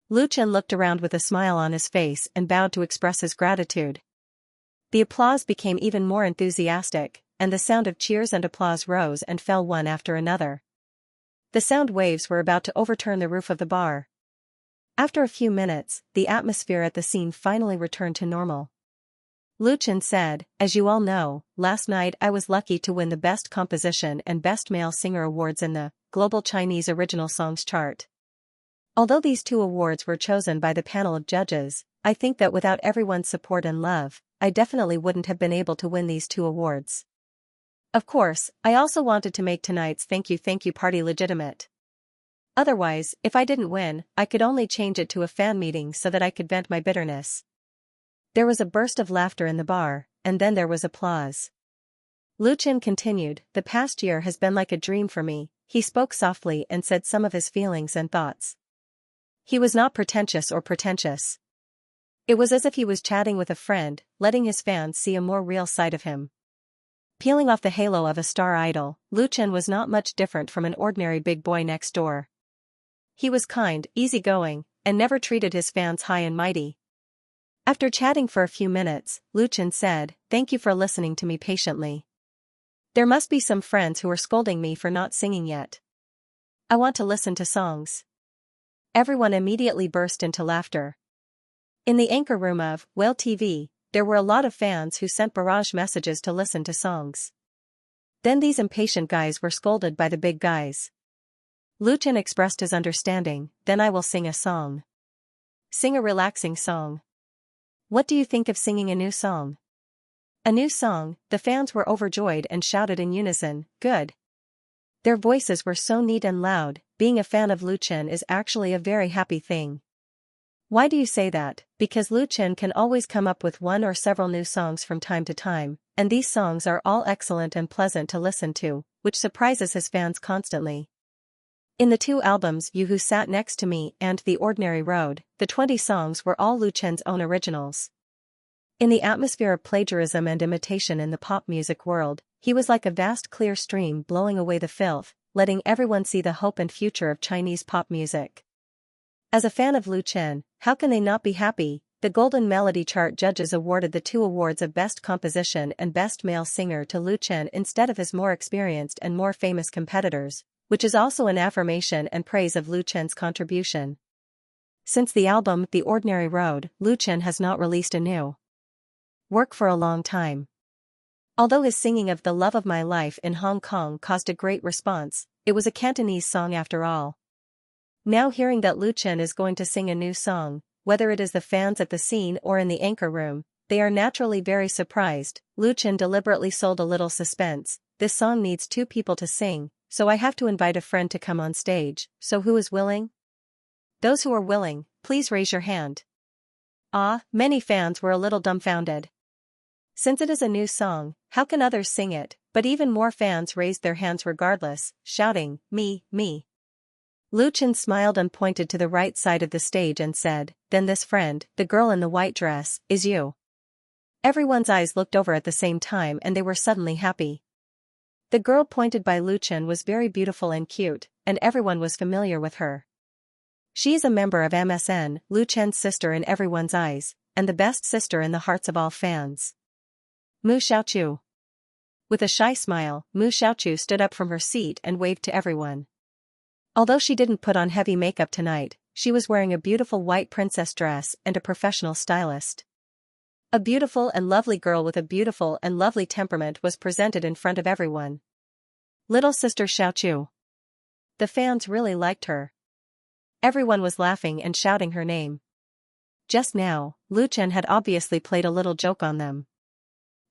Lu Chen looked around with a smile on his face and bowed to express his gratitude. The applause became even more enthusiastic, and the sound of cheers and applause rose and fell one after another. The sound waves were about to overturn the roof of the bar. After a few minutes, the atmosphere at the scene finally returned to normal. Lu Chen said, "As you all know, last night I was lucky to win the Best Composition and Best Male Singer awards in the Global Chinese Original Songs chart. Although these two awards were chosen by the panel of judges, I think that without everyone's support and love, I definitely wouldn't have been able to win these two awards. Of course, I also wanted to make tonight's thank you party legitimate. Otherwise, if I didn't win, I could only change it to a fan meeting so that I could vent my bitterness." There was a burst of laughter in the bar, and then there was applause. Lu Chen continued, "The past year has been like a dream for me." He spoke softly and said some of his feelings and thoughts. He was not pretentious or pretentious. It was as if he was chatting with a friend, letting his fans see a more real side of him. Peeling off the halo of a star idol, Lu Chen was not much different from an ordinary big boy next door. He was kind, easygoing, and never treated his fans high and mighty. After chatting for a few minutes, Lu Chen said, "Thank you for listening to me patiently. There must be some friends who are scolding me for not singing yet. I want to listen to songs." Everyone immediately burst into laughter. In the anchor room of Whale TV, there were a lot of fans who sent barrage messages to listen to songs. Then these impatient guys were scolded by the big guys. Lu Chen expressed his understanding, "Then I will sing a song. Sing a relaxing song. What do you think of singing a new song?" A new song, the fans were overjoyed and shouted in unison, "Good." Their voices were so neat and loud. Being a fan of Lu Chen is actually a very happy thing. Why do you say that? Because Lu Chen can always come up with one or several new songs from time to time, and these songs are all excellent and pleasant to listen to, which surprises his fans constantly. In the two albums You Who Sat Next to Me and The Ordinary Road, the 20 songs were all Lu Chen's own originals. In the atmosphere of plagiarism and imitation in the pop music world, he was like a vast clear stream blowing away the filth, letting everyone see the hope and future of Chinese pop music. As a fan of Lu Chen, how can they not be happy? The Golden Melody Chart judges awarded the two awards of Best Composition and Best Male Singer to Lu Chen instead of his more experienced and more famous competitors, which is also an affirmation and praise of Lu Chen's contribution. Since the album The Ordinary Road, Lu Chen has not released a new work for a long time. Although his singing of The Love of My Life in Hong Kong caused a great response, it was a Cantonese song after all. Now hearing that Lu Chen is going to sing a new song, whether it is the fans at the scene or in the anchor room, they are naturally very surprised. Lu Chen deliberately sold a little suspense. "This song needs two people to sing, so I have to invite a friend to come on stage, so who is willing? Those who are willing, please raise your hand." Many fans were a little dumbfounded. Since it is a new song, how can others sing it? But even more fans raised their hands regardless, shouting, "Me, me." Lu Chen smiled and pointed to the right side of the stage and said, "Then this friend, the girl in the white dress, is you." Everyone's eyes looked over at the same time and they were suddenly happy. The girl pointed by Lu Chen was very beautiful and cute, and everyone was familiar with her. She is a member of MSN, Lu Chen's sister in everyone's eyes, and the best sister in the hearts of all fans. Mu Xiaochu. With a shy smile, Mu Xiaochu stood up from her seat and waved to everyone. Although she didn't put on heavy makeup tonight, she was wearing a beautiful white princess dress and a professional stylist. A beautiful and lovely girl with a beautiful and lovely temperament was presented in front of everyone. Little Sister Xiaochu. The fans really liked her. Everyone was laughing and shouting her name. Just now, Lu Chen had obviously played a little joke on them.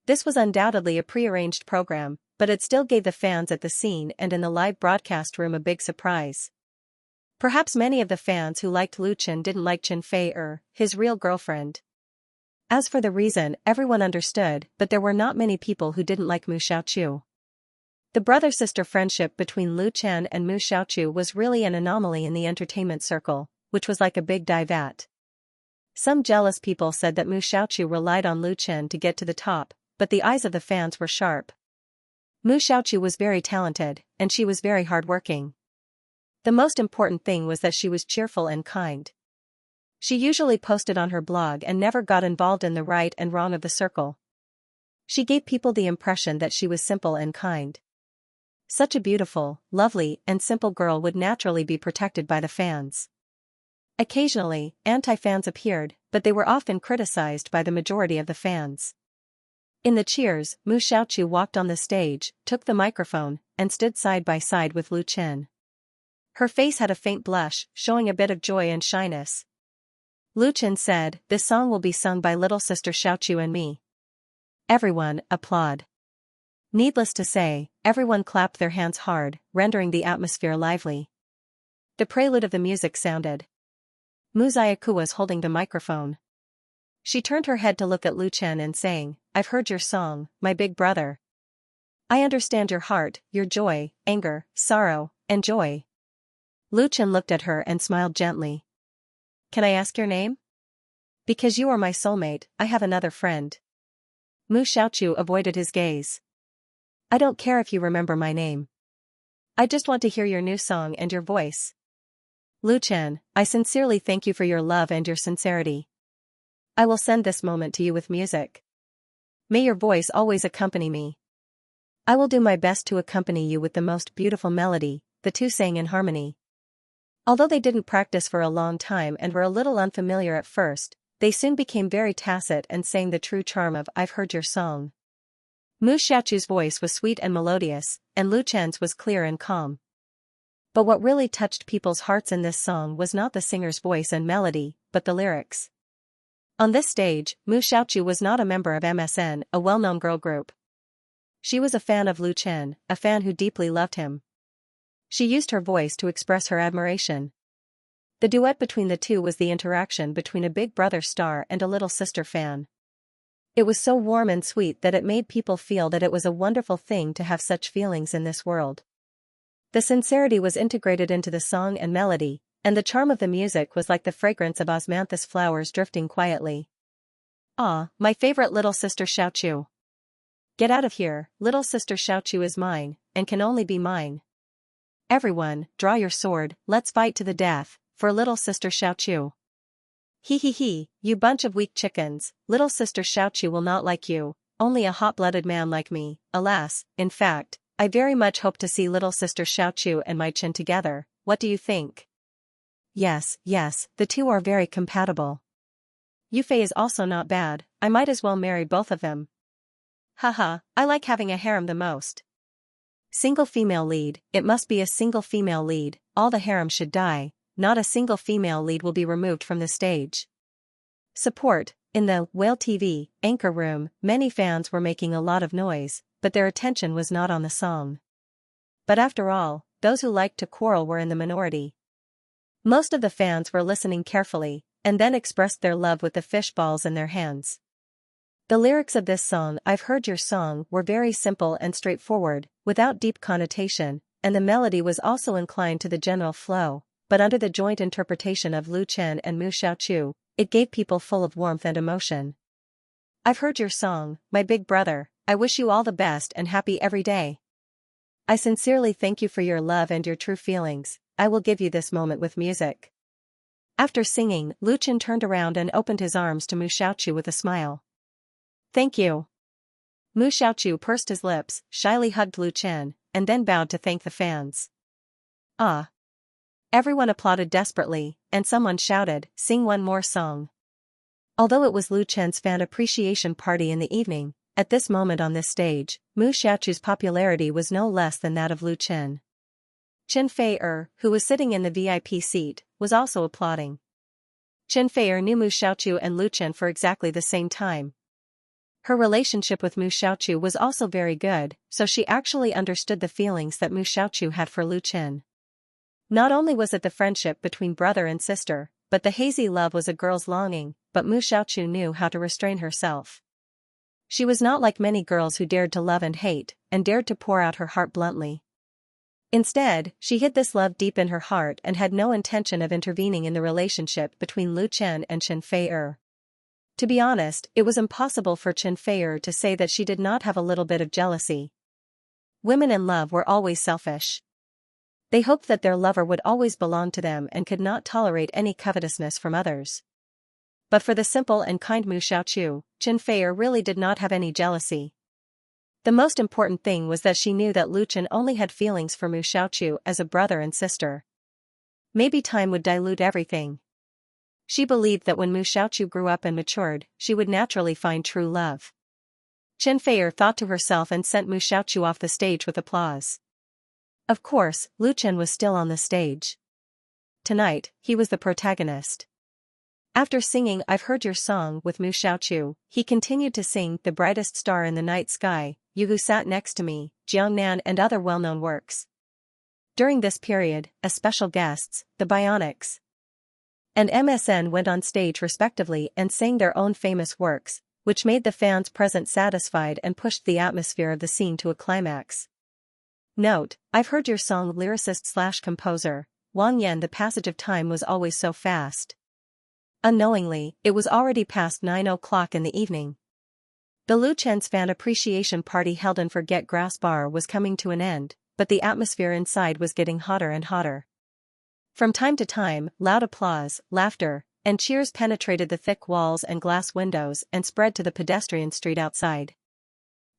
This was undoubtedly a prearranged program, but it still gave the fans at the scene and in the live broadcast room a big surprise. Perhaps many of the fans who liked Lu Chen didn't like Chen Fei his real girlfriend. As for the reason, everyone understood, but there were not many people who didn't like Mu Xiaochu. The brother-sister friendship between Lu Chen and Mu Xiaochu was really an anomaly in the entertainment circle, which was like a big divat. Some jealous people said that Mu Xiaochu relied on Lu Chen to get to the top, but the eyes of the fans were sharp. Mu Xiaochu was very talented, and she was very hardworking. The most important thing was that she was cheerful and kind. She usually posted on her blog and never got involved in the right and wrong of the circle. She gave people the impression that she was simple and kind. Such a beautiful, lovely, and simple girl would naturally be protected by the fans. Occasionally, anti-fans appeared, but they were often criticized by the majority of the fans. In the cheers, Mu Xiaoqiu walked on the stage, took the microphone, and stood side by side with Lu Chen. Her face had a faint blush, showing a bit of joy and shyness. Lu Chen said, "This song will be sung by little sister Xiaoqiu and me." Everyone applauded. Needless to say, everyone clapped their hands hard, rendering the atmosphere lively. The prelude of the music sounded. Mu Xiaoqiu was holding the microphone. She turned her head to look at Lu Chen and saying, "I've heard your song, my big brother. I understand your heart, your joy, anger, sorrow, and joy." Lu Chen looked at her and smiled gently. "Can I ask your name?" "Because you are my soulmate, I have another friend." Mu Xiaoqiu avoided his gaze. "I don't care if you remember my name. I just want to hear your new song and your voice." "Lu Chen, I sincerely thank you for your love and your sincerity. I will send this moment to you with music. May your voice always accompany me. I will do my best to accompany you with the most beautiful melody," the two sang in harmony. Although they didn't practice for a long time and were a little unfamiliar at first, they soon became very tacit and sang the true charm of "I've heard your song." Mu Xiaoqiu's voice was sweet and melodious, and Lu Chen's was clear and calm. But what really touched people's hearts in this song was not the singer's voice and melody, but the lyrics. On this stage, Mu Xiaoqiu was not a member of MSN, a well-known girl group. She was a fan of Lu Chen, a fan who deeply loved him. She used her voice to express her admiration. The duet between the two was the interaction between a big brother star and a little sister fan. It was so warm and sweet that it made people feel that it was a wonderful thing to have such feelings in this world. The sincerity was integrated into the song and melody, and the charm of the music was like the fragrance of osmanthus flowers drifting quietly. "Ah, my favorite little sister Xiaoqiu. Get out of here, little sister Xiaoqiu is mine, and can only be mine. Everyone, draw your sword, let's fight to the death, for little sister Xiaoqiu. He, you bunch of weak chickens, little sister Xiaoqiu will not like you, only a hot-blooded man like me, alas, in fact, I very much hope to see little sister Xiaoqiu and my Chen together, what do you think?" Yes, the two are very compatible. Yufei is also not bad, I might as well marry both of them. Haha, I like having a harem the most. Single female lead, it must be a single female lead, all the harem should die, not a single female lead will be removed from the stage. Support, in the Whale TV anchor room, many fans were making a lot of noise, but their attention was not on the song. But after all, those who liked to quarrel were in the minority. Most of the fans were listening carefully, and then expressed their love with the fish balls in their hands. The lyrics of this song, "I've Heard Your Song," were very simple and straightforward, without deep connotation, and the melody was also inclined to the general flow, but under the joint interpretation of Lu Chen and Mu Xiaoqiu, it gave people full of warmth and emotion. "I've heard your song, my big brother, I wish you all the best and happy every day. I sincerely thank you for your love and your true feelings, I will give you this moment with music." After singing, Lu Chen turned around and opened his arms to Mu Xiaoqiu with a smile. "Thank you." Mu Xiaoqiu pursed his lips, shyly hugged Lu Chen, and then bowed to thank the fans. "Ah." Everyone applauded desperately, and someone shouted, "Sing one more song." Although it was Lu Chen's fan appreciation party in the evening, at this moment on this stage, Mu Xiaoqiu's popularity was no less than that of Lu Chen. Chen Fei-er, who was sitting in the VIP seat, was also applauding. Chen Fei-er knew Mu Xiaoqiu and Lu Chen for exactly the same time. Her relationship with Mu Xiaoqiu was also very good, so she actually understood the feelings that Mu Xiaoqiu had for Lu Chen. Not only was it the friendship between brother and sister, but the hazy love was a girl's longing, but Mu Xiaoqiu knew how to restrain herself. She was not like many girls who dared to love and hate, and dared to pour out her heart bluntly. Instead, she hid this love deep in her heart and had no intention of intervening in the relationship between Lu Chen and Chen Fei-er. To be honest, it was impossible for Chen Fei-er to say that she did not have a little bit of jealousy. Women in love were always selfish. They hoped that their lover would always belong to them and could not tolerate any covetousness from others. But for the simple and kind Mu Xiaoqiu, Chen Fei'er really did not have any jealousy. The most important thing was that she knew that Lu Chen only had feelings for Mu Xiaoqiu as a brother and sister. Maybe time would dilute everything. She believed that when Mu Xiaoqiu grew up and matured, she would naturally find true love. Chen Fei'er thought to herself and sent Mu Xiaoqiu off the stage with applause. Of course, Lu Chen was still on the stage. Tonight, he was the protagonist. After singing "I've Heard Your Song" with Mu Xiaoqiu, he continued to sing "The Brightest Star in the Night Sky," "You Who Sat Next to Me," "Jiangnan" and other well-known works. During this period, as special guests, the Bionics and MSN went on stage respectively and sang their own famous works, which made the fans present satisfied and pushed the atmosphere of the scene to a climax. Note, "I've Heard Your Song" lyricist/composer, Wang Yan. The passage of time was always so fast. Unknowingly, it was already past 9 o'clock in the evening. The Lu Chen's fan appreciation party held in Forget Grass Bar was coming to an end, but the atmosphere inside was getting hotter and hotter. From time to time, loud applause, laughter, and cheers penetrated the thick walls and glass windows and spread to the pedestrian street outside.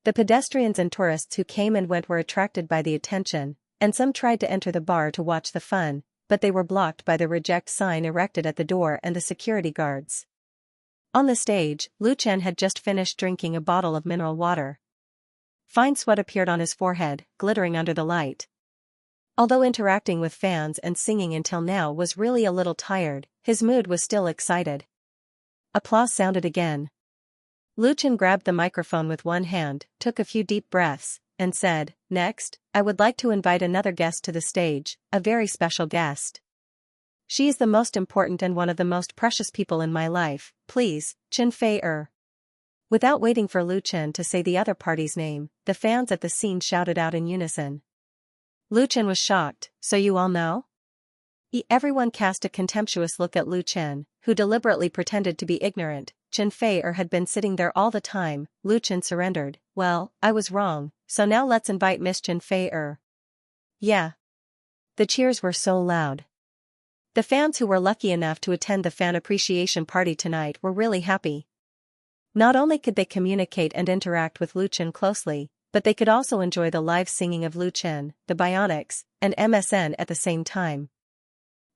The pedestrians and tourists who came and went were attracted by the attention, and some tried to enter the bar to watch the fun, but they were blocked by the reject sign erected at the door and the security guards. On the stage, Lu Chen had just finished drinking a bottle of mineral water. Fine sweat appeared on his forehead, glittering under the light. Although interacting with fans and singing until now was really a little tired, his mood was still excited. Applause sounded again. Lu Chen grabbed the microphone with one hand, took a few deep breaths, and said, "Next, I would like to invite another guest to the stage, a very special guest. She is the most important and one of the most precious people in my life, please, Chen Fei'er." Without waiting for Lu Chen to say the other party's name, the fans at the scene shouted out in unison. Lu Chen was shocked, "So you all know?" Everyone cast a contemptuous look at Lu Chen, who deliberately pretended to be ignorant. Chen Fei'er had been sitting there all the time. Lu Chen surrendered. "Well, I was wrong, so now let's invite Miss Chen Fei'er." Yeah. The cheers were so loud. The fans who were lucky enough to attend the fan appreciation party tonight were really happy. Not only could they communicate and interact with Lu Chen closely, but they could also enjoy the live singing of Lu Chen, the Bionics, and MSN at the same time.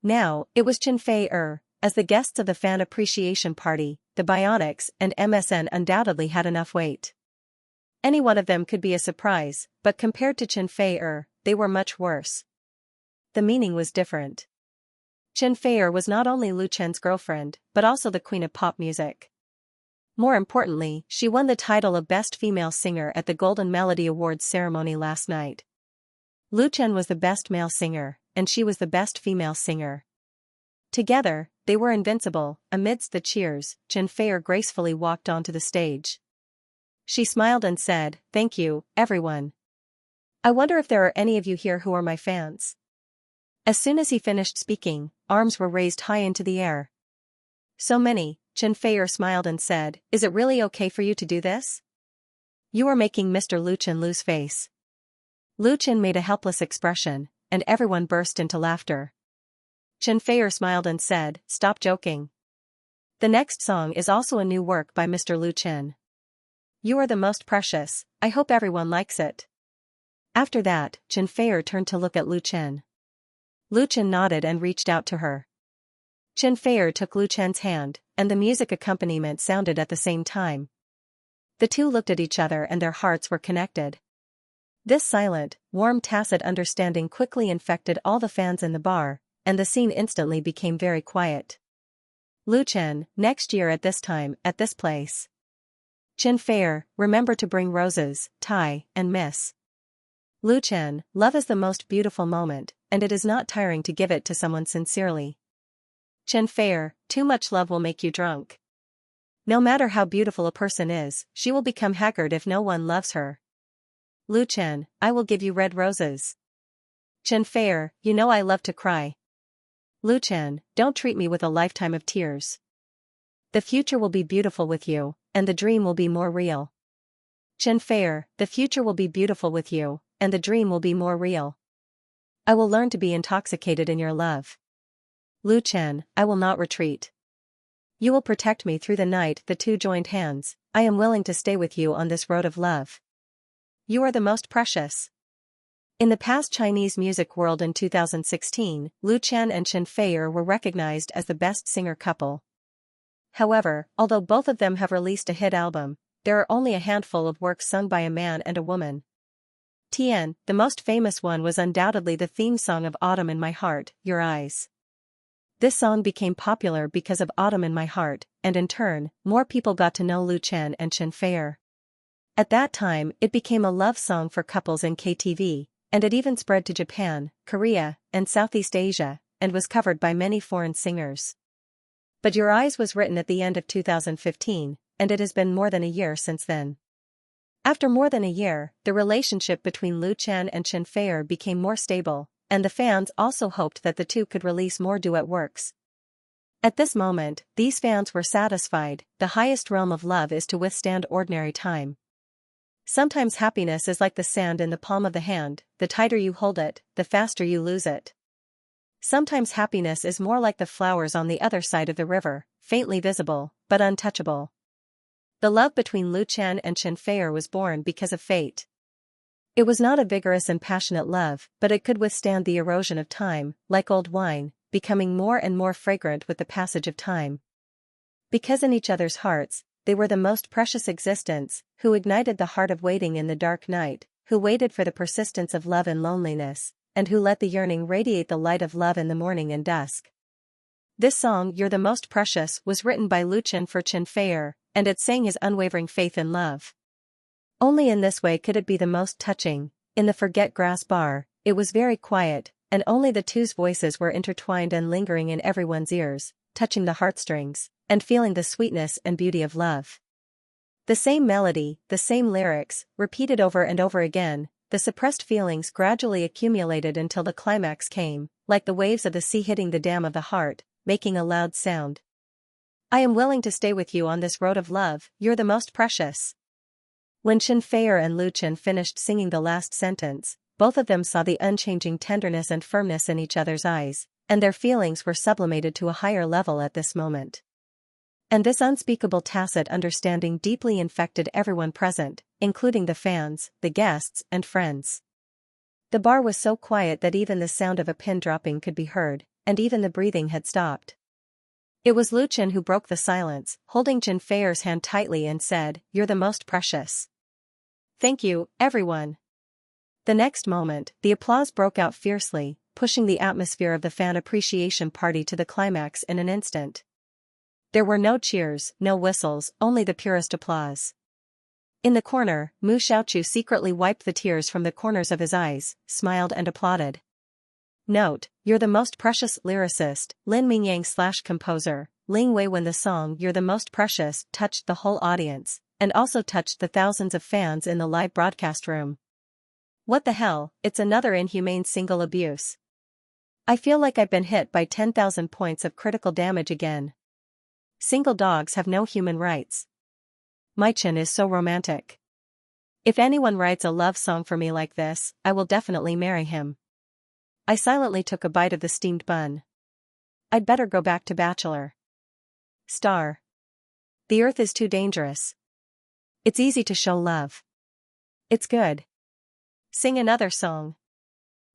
Now, it was Chen Fei'er. As the guests of the fan appreciation party, the Bionics and MSN undoubtedly had enough weight. Any one of them could be a surprise, but compared to Chen Fei'er, they were much worse. The meaning was different. Chen Fei'er was not only Lu Chen's girlfriend, but also the queen of pop music. More importantly, she won the title of Best Female Singer at the Golden Melody Awards ceremony last night. Lu Chen was the best male singer, and she was the best female singer. Together, they were invincible. Amidst the cheers, Chen Fei'er gracefully walked onto the stage. She smiled and said, "Thank you, everyone. I wonder if there are any of you here who are my fans." As soon as he finished speaking, arms were raised high into the air. "So many," Chen Fei'er smiled and said, "Is it really okay for you to do this? You are making Mr. Lu Chen lose face." Lu Chen made a helpless expression, and everyone burst into laughter. Chen Fei'er smiled and said, "Stop joking. The next song is also a new work by Mr. Lu Chen. You are the most precious, I hope everyone likes it." After that, Chen Fei'er turned to look at Lu Chen. Lu Chen nodded and reached out to her. Chen Fei'er took Lu Chen's hand, and the music accompaniment sounded at the same time. The two looked at each other and their hearts were connected. This silent, warm tacit understanding quickly infected all the fans in the bar, and the scene instantly became very quiet. Lu Chen, next year at this time, at this place. Chen Fei'er, remember to bring roses, Tai, and Miss. Lu Chen, love is the most beautiful moment, and it is not tiring to give it to someone sincerely. Chen Fei'er, too much love will make you drunk. No matter how beautiful a person is, she will become haggard if no one loves her. Lu Chen, I will give you red roses. Chen Fei'er, you know I love to cry. Lu Chen, don't treat me with a lifetime of tears. The future will be beautiful with you, and the dream will be more real. Chen Fei'er, the future will be beautiful with you, and the dream will be more real. I will learn to be intoxicated in your love. Lu Chen, I will not retreat. You will protect me through the night. The two joined hands. I am willing to stay with you on this road of love. You are the most precious. In the past Chinese music world in 2016, Lu Chen and Xianxia were recognized as the best singer couple. However, although both of them have released a hit album, there are only a handful of works sung by a man and a woman. Tian, the most famous one, was undoubtedly the theme song of Autumn in My Heart, Your Eyes. This song became popular because of Autumn in My Heart, and in turn, more people got to know Lu Chen and Xianxia. At that time, it became a love song for couples in KTV, and it even spread to Japan, Korea, and Southeast Asia, and was covered by many foreign singers. But Your Eyes was written at the end of 2015, and it has been more than a year since then. After more than a year, the relationship between Lu Chen and Xianxia became more stable, and the fans also hoped that the two could release more duet works. At this moment, these fans were satisfied. The highest realm of love is to withstand ordinary time. Sometimes happiness is like the sand in the palm of the hand, the tighter you hold it, the faster you lose it. Sometimes happiness is more like the flowers on the other side of the river, faintly visible, but untouchable. The love between Lu Chen and Xianxia was born because of fate. It was not a vigorous and passionate love, but it could withstand the erosion of time, like old wine, becoming more and more fragrant with the passage of time. Because in each other's hearts, they were the most precious existence, who ignited the heart of waiting in the dark night, who waited for the persistence of love in loneliness, and who let the yearning radiate the light of love in the morning and dusk. This song, You're the Most Precious, was written by Lu Chen for Xianxia, and it sang his unwavering faith in love. Only in this way could it be the most touching. In the Forget Grass bar, it was very quiet, and only the two's voices were intertwined and lingering in everyone's ears, touching the heartstrings, and feeling the sweetness and beauty of love. The same melody, the same lyrics, repeated over and over again, the suppressed feelings gradually accumulated until the climax came, like the waves of the sea hitting the dam of the heart, making a loud sound. I am willing to stay with you on this road of love, you're the most precious. When Xianxia and Lu Chen finished singing the last sentence, both of them saw the unchanging tenderness and firmness in each other's eyes, and their feelings were sublimated to a higher level at this moment. And this unspeakable tacit understanding deeply infected everyone present, including the fans, the guests, and friends. The bar was so quiet that even the sound of a pin dropping could be heard, and even the breathing had stopped. It was Lu Chen who broke the silence, holding Xianxia's hand tightly and said, You're the most precious. Thank you, everyone. The next moment, the applause broke out fiercely, pushing the atmosphere of the fan appreciation party to the climax in an instant. There were no cheers, no whistles, only the purest applause. In the corner, Mu Xiaochu secretly wiped the tears from the corners of his eyes, smiled and applauded. Note, You're the Most Precious lyricist, Lin Mingyang / composer, Ling Wei. When the song You're the Most Precious touched the whole audience, and also touched the thousands of fans in the live broadcast room. What the hell, it's another inhumane single abuse. I feel like I've been hit by 10,000 points of critical damage again. Single dogs have no human rights. Mai-chan is so romantic. If anyone writes a love song for me like this, I will definitely marry him. I silently took a bite of the steamed bun. I'd better go back to bachelor. Star. The earth is too dangerous. It's easy to show love. It's good. Sing another song.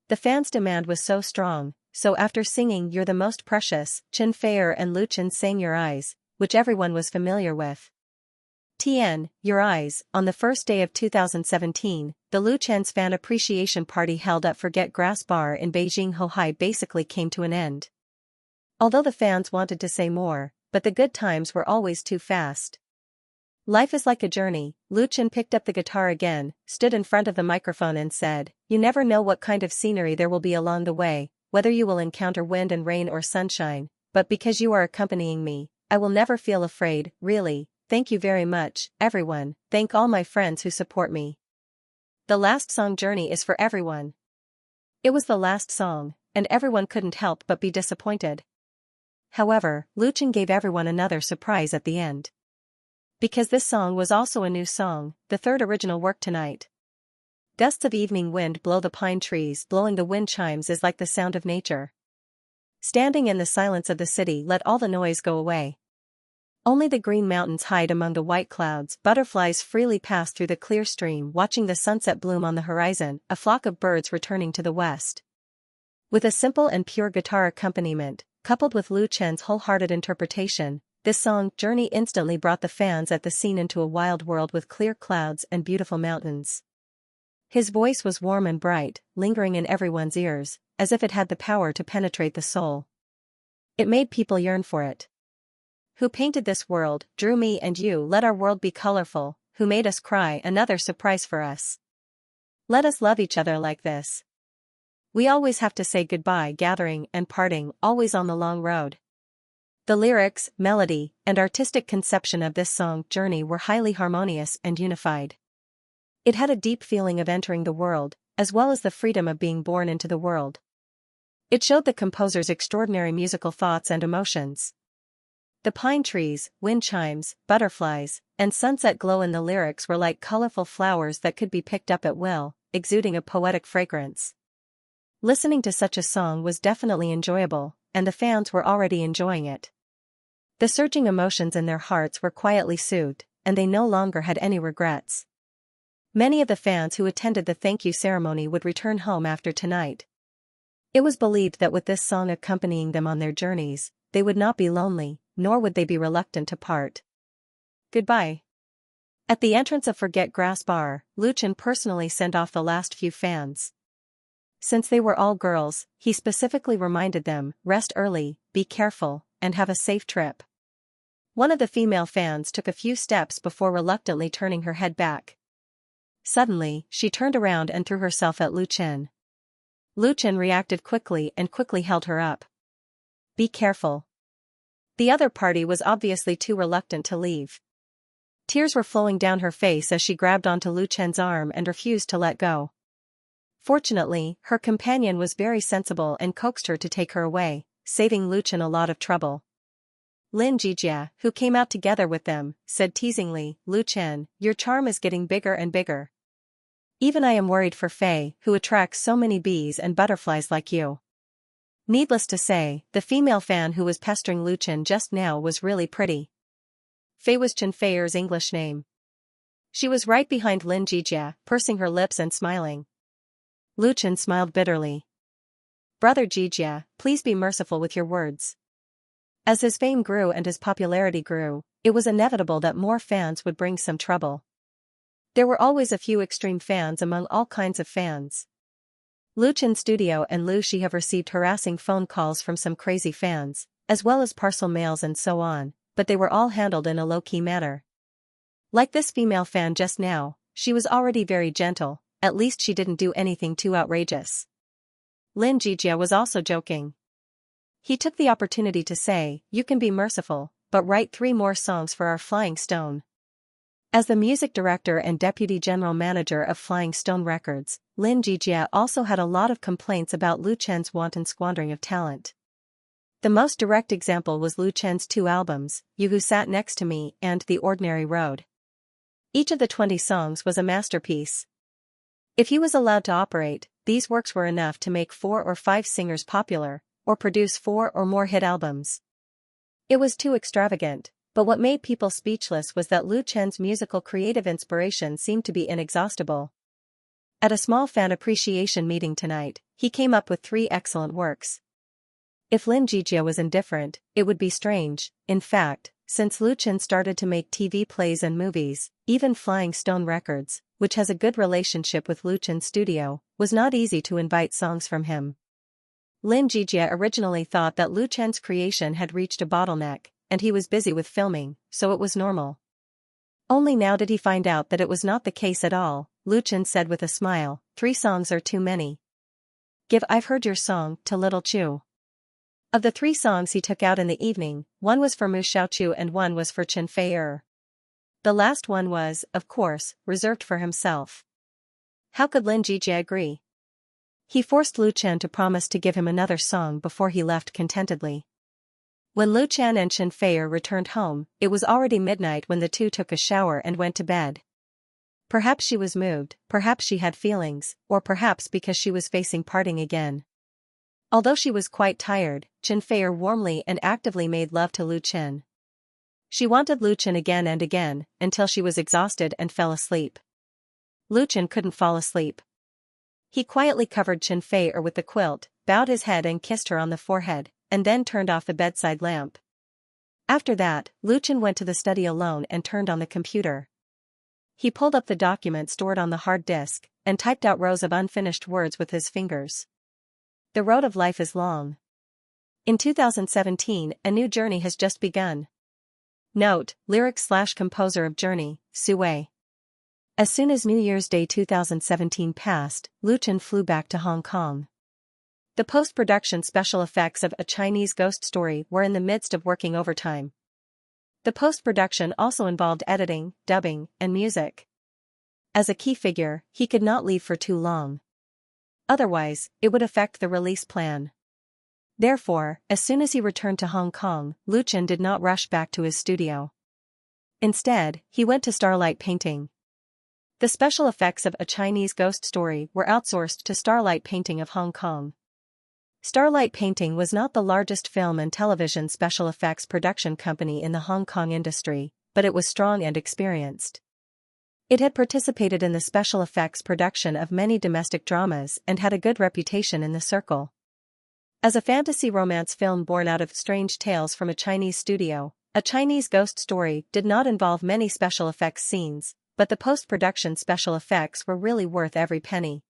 The fans' demand was so strong, so after singing You're the Most Precious, Xianxia and Lu Chen sang Your Eyes, which everyone was familiar with. Tian, Your Eyes. On the first day of 2017, the Lu Chen's fan appreciation party held at Forget Grass Bar in Beijing Hohai basically came to an end. Although the fans wanted to say more, but the good times were always too fast. Life is like a journey. Lu Chen picked up the guitar again, stood in front of the microphone and said, You never know what kind of scenery there will be along the way, whether you will encounter wind and rain or sunshine, but because you are accompanying me, I will never feel afraid, really. Thank you very much, everyone. Thank all my friends who support me. The last song Journey is for everyone. It was the last song, and everyone couldn't help but be disappointed. However, Lu Chen gave everyone another surprise at the end. Because this song was also a new song, the third original work tonight. Gusts of evening wind blow the pine trees, blowing the wind chimes is like the sound of nature. Standing in the silence of the city, let all the noise go away. Only the green mountains hide among the white clouds. Butterflies freely pass through the clear stream, watching the sunset bloom on the horizon, a flock of birds returning to the west. With a simple and pure guitar accompaniment, coupled with Lu Chen's wholehearted interpretation, this song journey instantly brought the fans at the scene into a wild world with clear clouds and beautiful mountains. His voice was warm and bright, lingering in everyone's ears, as if it had the power to penetrate the soul. It made people yearn for it. Who painted this world, drew me and you, let our world be colorful, who made us cry, another surprise for us. Let us love each other like this. We always have to say goodbye, gathering and parting, always on the long road. The lyrics, melody, and artistic conception of this song journey were highly harmonious and unified. It had a deep feeling of entering the world, as well as the freedom of being born into the world. It showed the composer's extraordinary musical thoughts and emotions. The pine trees, wind chimes, butterflies, and sunset glow in the lyrics were like colorful flowers that could be picked up at will, exuding a poetic fragrance. Listening to such a song was definitely enjoyable, and the fans were already enjoying it. The surging emotions in their hearts were quietly soothed, and they no longer had any regrets. Many of the fans who attended the thank you ceremony would return home after tonight. It was believed that with this song accompanying them on their journeys, they would not be lonely, nor would they be reluctant to part. Goodbye. At the entrance of Forget Grass Bar, Lu Chen personally sent off the last few fans. Since they were all girls, he specifically reminded them, rest early, be careful, and have a safe trip. One of the female fans took a few steps before reluctantly turning her head back. Suddenly, she turned around and threw herself at Lu Chen. Lu Chen reacted quickly and quickly held her up. Be careful. The other party was obviously too reluctant to leave. Tears were flowing down her face as she grabbed onto Lu Chen's arm and refused to let go. Fortunately, her companion was very sensible and coaxed her to take her away, saving Lu Chen a lot of trouble. Lin Jijia, who came out together with them, said teasingly, Lu Chen, your charm is getting bigger and bigger. Even I am worried for Fei, who attracts so many bees and butterflies like you. Needless to say, the female fan who was pestering Lu Chen just now was really pretty. Fei was Chen Feier's English name. She was right behind Lin Jijia, pursing her lips and smiling. Lu Chen smiled bitterly. Brother Jijia, please be merciful with your words. As his fame grew and his popularity grew, it was inevitable that more fans would bring some trouble. There were always a few extreme fans among all kinds of fans. Lu Chen's studio and Lu Shi have received harassing phone calls from some crazy fans, as well as parcel mails and so on, but they were all handled in a low-key manner. Like this female fan just now, she was already very gentle, at least she didn't do anything too outrageous. Lin Jijia was also joking. He took the opportunity to say, you can be merciful, but write 3 more songs for our Flying Stone. As the music director and deputy general manager of Flying Stone Records, Lin Jijia also had a lot of complaints about Lu Chen's wanton squandering of talent. The most direct example was Lu Chen's 2 albums, You Who Sat Next to Me and The Ordinary Road. Each of the 20 songs was a masterpiece. If he was allowed to operate, these works were enough to make 4 or 5 singers popular, or produce 4 or more hit albums. It was too extravagant, but what made people speechless was that Lu Chen's musical creative inspiration seemed to be inexhaustible. At a small fan appreciation meeting tonight, he came up with 3 excellent works. If Lin Jijia was indifferent, it would be strange. In fact, since Lu Chen started to make TV plays and movies, even Flying Stone Records, which has a good relationship with Lu Chen's studio, was not easy to invite songs from him. Lin Jijia originally thought that Lu Chen's creation had reached a bottleneck, and he was busy with filming, so it was normal. Only now did he find out that it was not the case at all. Lu Chen said with a smile, 3 songs are too many. Give I've Heard Your Song to Little Chu. Of the 3 songs he took out in the evening, 1 was for Mu Xiaochu and 1 was for Chen Feier. The last one was, of course, reserved for himself. How could Lin Jijia agree? He forced Lu Chen to promise to give him another song before he left contentedly. When Lu Chen and Chen Feier returned home, it was already midnight when the two took a shower and went to bed. Perhaps she was moved, perhaps she had feelings, or perhaps because she was facing parting again. Although she was quite tired, Xianxia warmly and actively made love to Lu Chen. She wanted Lu Chen again and again, until she was exhausted and fell asleep. Lu Chen couldn't fall asleep. He quietly covered Xianxia with the quilt, bowed his head and kissed her on the forehead, and then turned off the bedside lamp. After that, Lu Chen went to the study alone and turned on the computer. He pulled up the document stored on the hard disk, and typed out rows of unfinished words with his fingers. The road of life is long. In 2017, a new journey has just begun. Note, lyric/composer of Journey, Su Wei. As soon as New Year's Day 2017 passed, Lu Chen flew back to Hong Kong. The post-production special effects of A Chinese Ghost Story were in the midst of working overtime. The post-production also involved editing, dubbing, and music. As a key figure, he could not leave for too long. Otherwise, it would affect the release plan. Therefore, as soon as he returned to Hong Kong, Lu Chen did not rush back to his studio. Instead, he went to Starlight Painting. The special effects of A Chinese Ghost Story were outsourced to Starlight Painting of Hong Kong. Starlight Painting was not the largest film and television special effects production company in the Hong Kong industry, but it was strong and experienced. It had participated in the special effects production of many domestic dramas and had a good reputation in the circle. As a fantasy romance film born out of strange tales from a Chinese studio, A Chinese Ghost Story did not involve many special effects scenes, but the post-production special effects were really worth every penny.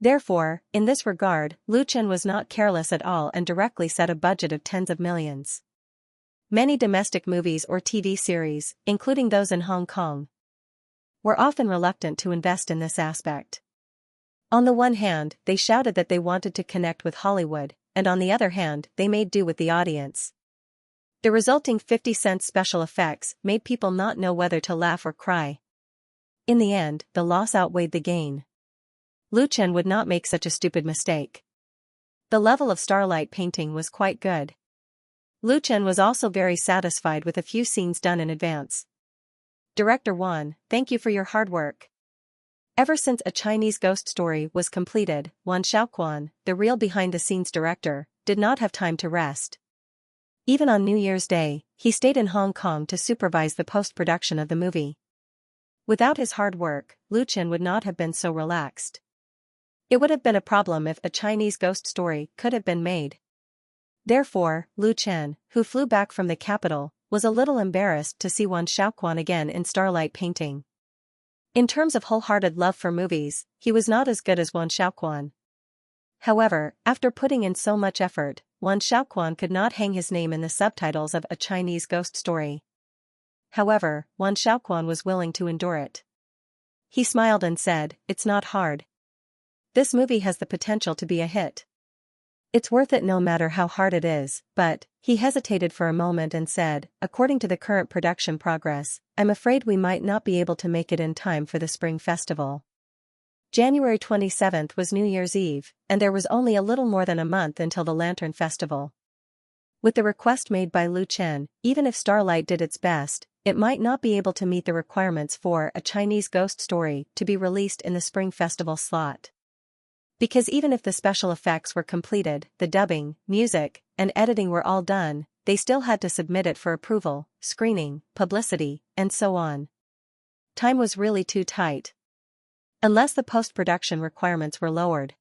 Therefore, in this regard, Lu Chen was not careless at all and directly set a budget of tens of millions. Many domestic movies or TV series, including those in Hong Kong, were often reluctant to invest in this aspect. On the one hand, they shouted that they wanted to connect with Hollywood, and on the other hand, they made do with the audience. The resulting 50-cent special effects made people not know whether to laugh or cry. In the end, the loss outweighed the gain. Lu Chen would not make such a stupid mistake. The level of Starlight Painting was quite good. Lu Chen was also very satisfied with a few scenes done in advance. Director Wan, thank you for your hard work. Ever since A Chinese Ghost Story was completed, Wan Xiaoquan, the real behind-the-scenes director, did not have time to rest. Even on New Year's Day, he stayed in Hong Kong to supervise the post-production of the movie. Without his hard work, Lu Chen would not have been so relaxed. It would have been a problem if A Chinese Ghost Story could have been made. Therefore, Lu Chen, who flew back from the capital, was a little embarrassed to see Wan Xiaoquan again in Starlight Painting. In terms of wholehearted love for movies, he was not as good as Wan Xiaoquan. However, after putting in so much effort, Wan Xiaoquan could not hang his name in the subtitles of A Chinese Ghost Story. However, Wan Xiaoquan was willing to endure it. He smiled and said, "It's not hard. This movie has the potential to be a hit. It's worth it no matter how hard it is," but, he hesitated for a moment and said, "According to the current production progress, I'm afraid we might not be able to make it in time for the Spring Festival." January 27th was New Year's Eve, and there was only a little more than a month until the Lantern Festival. With the request made by Lu Chen, even if Starlight did its best, it might not be able to meet the requirements for A Chinese Ghost Story to be released in the Spring Festival slot. Because even if the special effects were completed, the dubbing, music, and editing were all done, they still had to submit it for approval, screening, publicity, and so on. Time was really too tight. Unless the post-production requirements were lowered.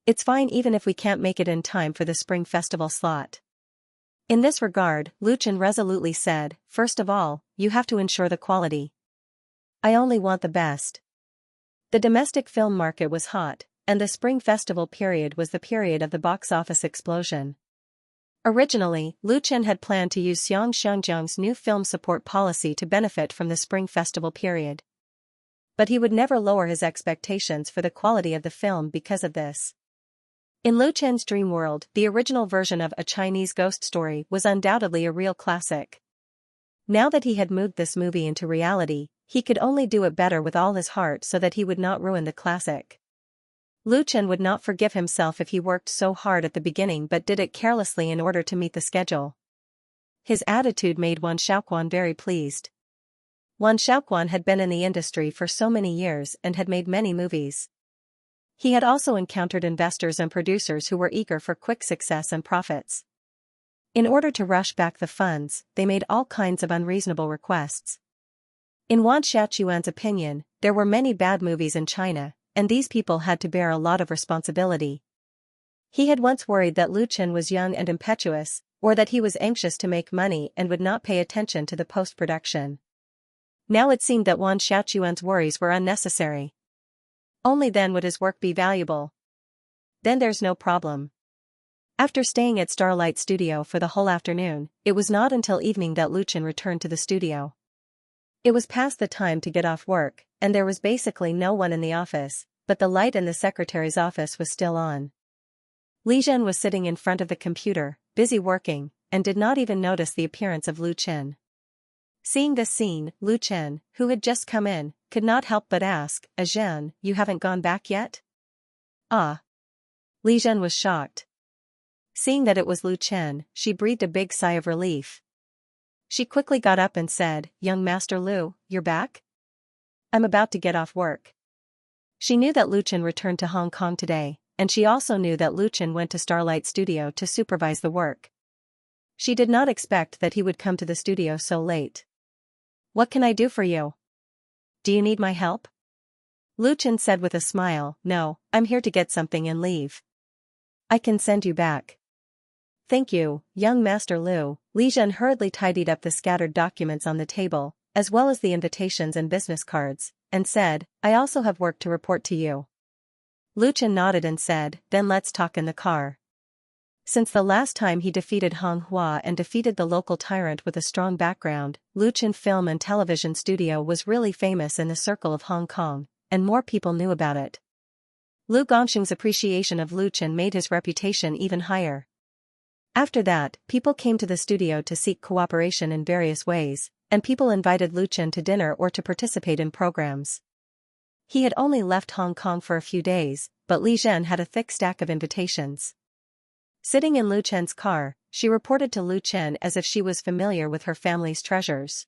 It's fine even if we can't make it in time for the Spring Festival slot. In this regard, Lu Chen resolutely said, "First of all, you have to ensure the quality. I only want the best." The domestic film market was hot, and the Spring Festival period was the period of the box office explosion. Originally, Lu Chen had planned to use Xianxia's new film support policy to benefit from the Spring Festival period. But he would never lower his expectations for the quality of the film because of this. In Lu Chen's dream world, the original version of A Chinese Ghost Story was undoubtedly a real classic. Now that he had moved this movie into reality, he could only do it better with all his heart so that he would not ruin the classic. Lu Chen would not forgive himself if he worked so hard at the beginning but did it carelessly in order to meet the schedule. His attitude made Wan Xiaoquan very pleased. Wan Xiaoquan had been in the industry for so many years and had made many movies. He had also encountered investors and producers who were eager for quick success and profits. In order to rush back the funds, they made all kinds of unreasonable requests. In Wan Xiaoquan's opinion, there were many bad movies in China, and these people had to bear a lot of responsibility. He had once worried that Lu Chen was young and impetuous, or that he was anxious to make money and would not pay attention to the post-production. Now it seemed that Wan Xiaoquan's worries were unnecessary. Only then would his work be valuable. Then there's no problem. After staying at Starlight Studio for the whole afternoon, it was not until evening that Lu Chen returned to the studio. It was past the time to get off work, and there was basically no one in the office, but the light in the secretary's office was still on. Li Zhen was sitting in front of the computer, busy working, and did not even notice the appearance of Lu Chen. Seeing this scene, Lu Chen, who had just come in, could not help but ask, "Zhen, you haven't gone back yet?" "Ah." Li Zhen was shocked. Seeing that it was Lu Chen, she breathed a big sigh of relief. She quickly got up and said, "Young Master Lu, you're back? I'm about to get off work." She knew that Lu Chen returned to Hong Kong today, and she also knew that Lu Chen went to Starlight Studio to supervise the work. She did not expect that he would come to the studio so late. "What can I do for you? Do you need my help?" Lu Chen said with a smile, "No, I'm here to get something and leave. I can send you back." "Thank you, young Master Lu." Li Zhen hurriedly tidied up the scattered documents on the table, as well as the invitations and business cards, and said, "I also have work to report to you." Lu Chen nodded and said, "Then let's talk in the car." Since the last time he defeated Hong Hua and defeated the local tyrant with a strong background, Lu Chen Film and Television Studio was really famous in the circle of Hong Kong, and more people knew about it. Lu Gongxing's appreciation of Lu Chen made his reputation even higher. After that, people came to the studio to seek cooperation in various ways, and people invited Lu Chen to dinner or to participate in programs. He had only left Hong Kong for a few days, but Li Zhen had a thick stack of invitations. Sitting in Lu Chen's car, she reported to Lu Chen as if she was familiar with her family's treasures.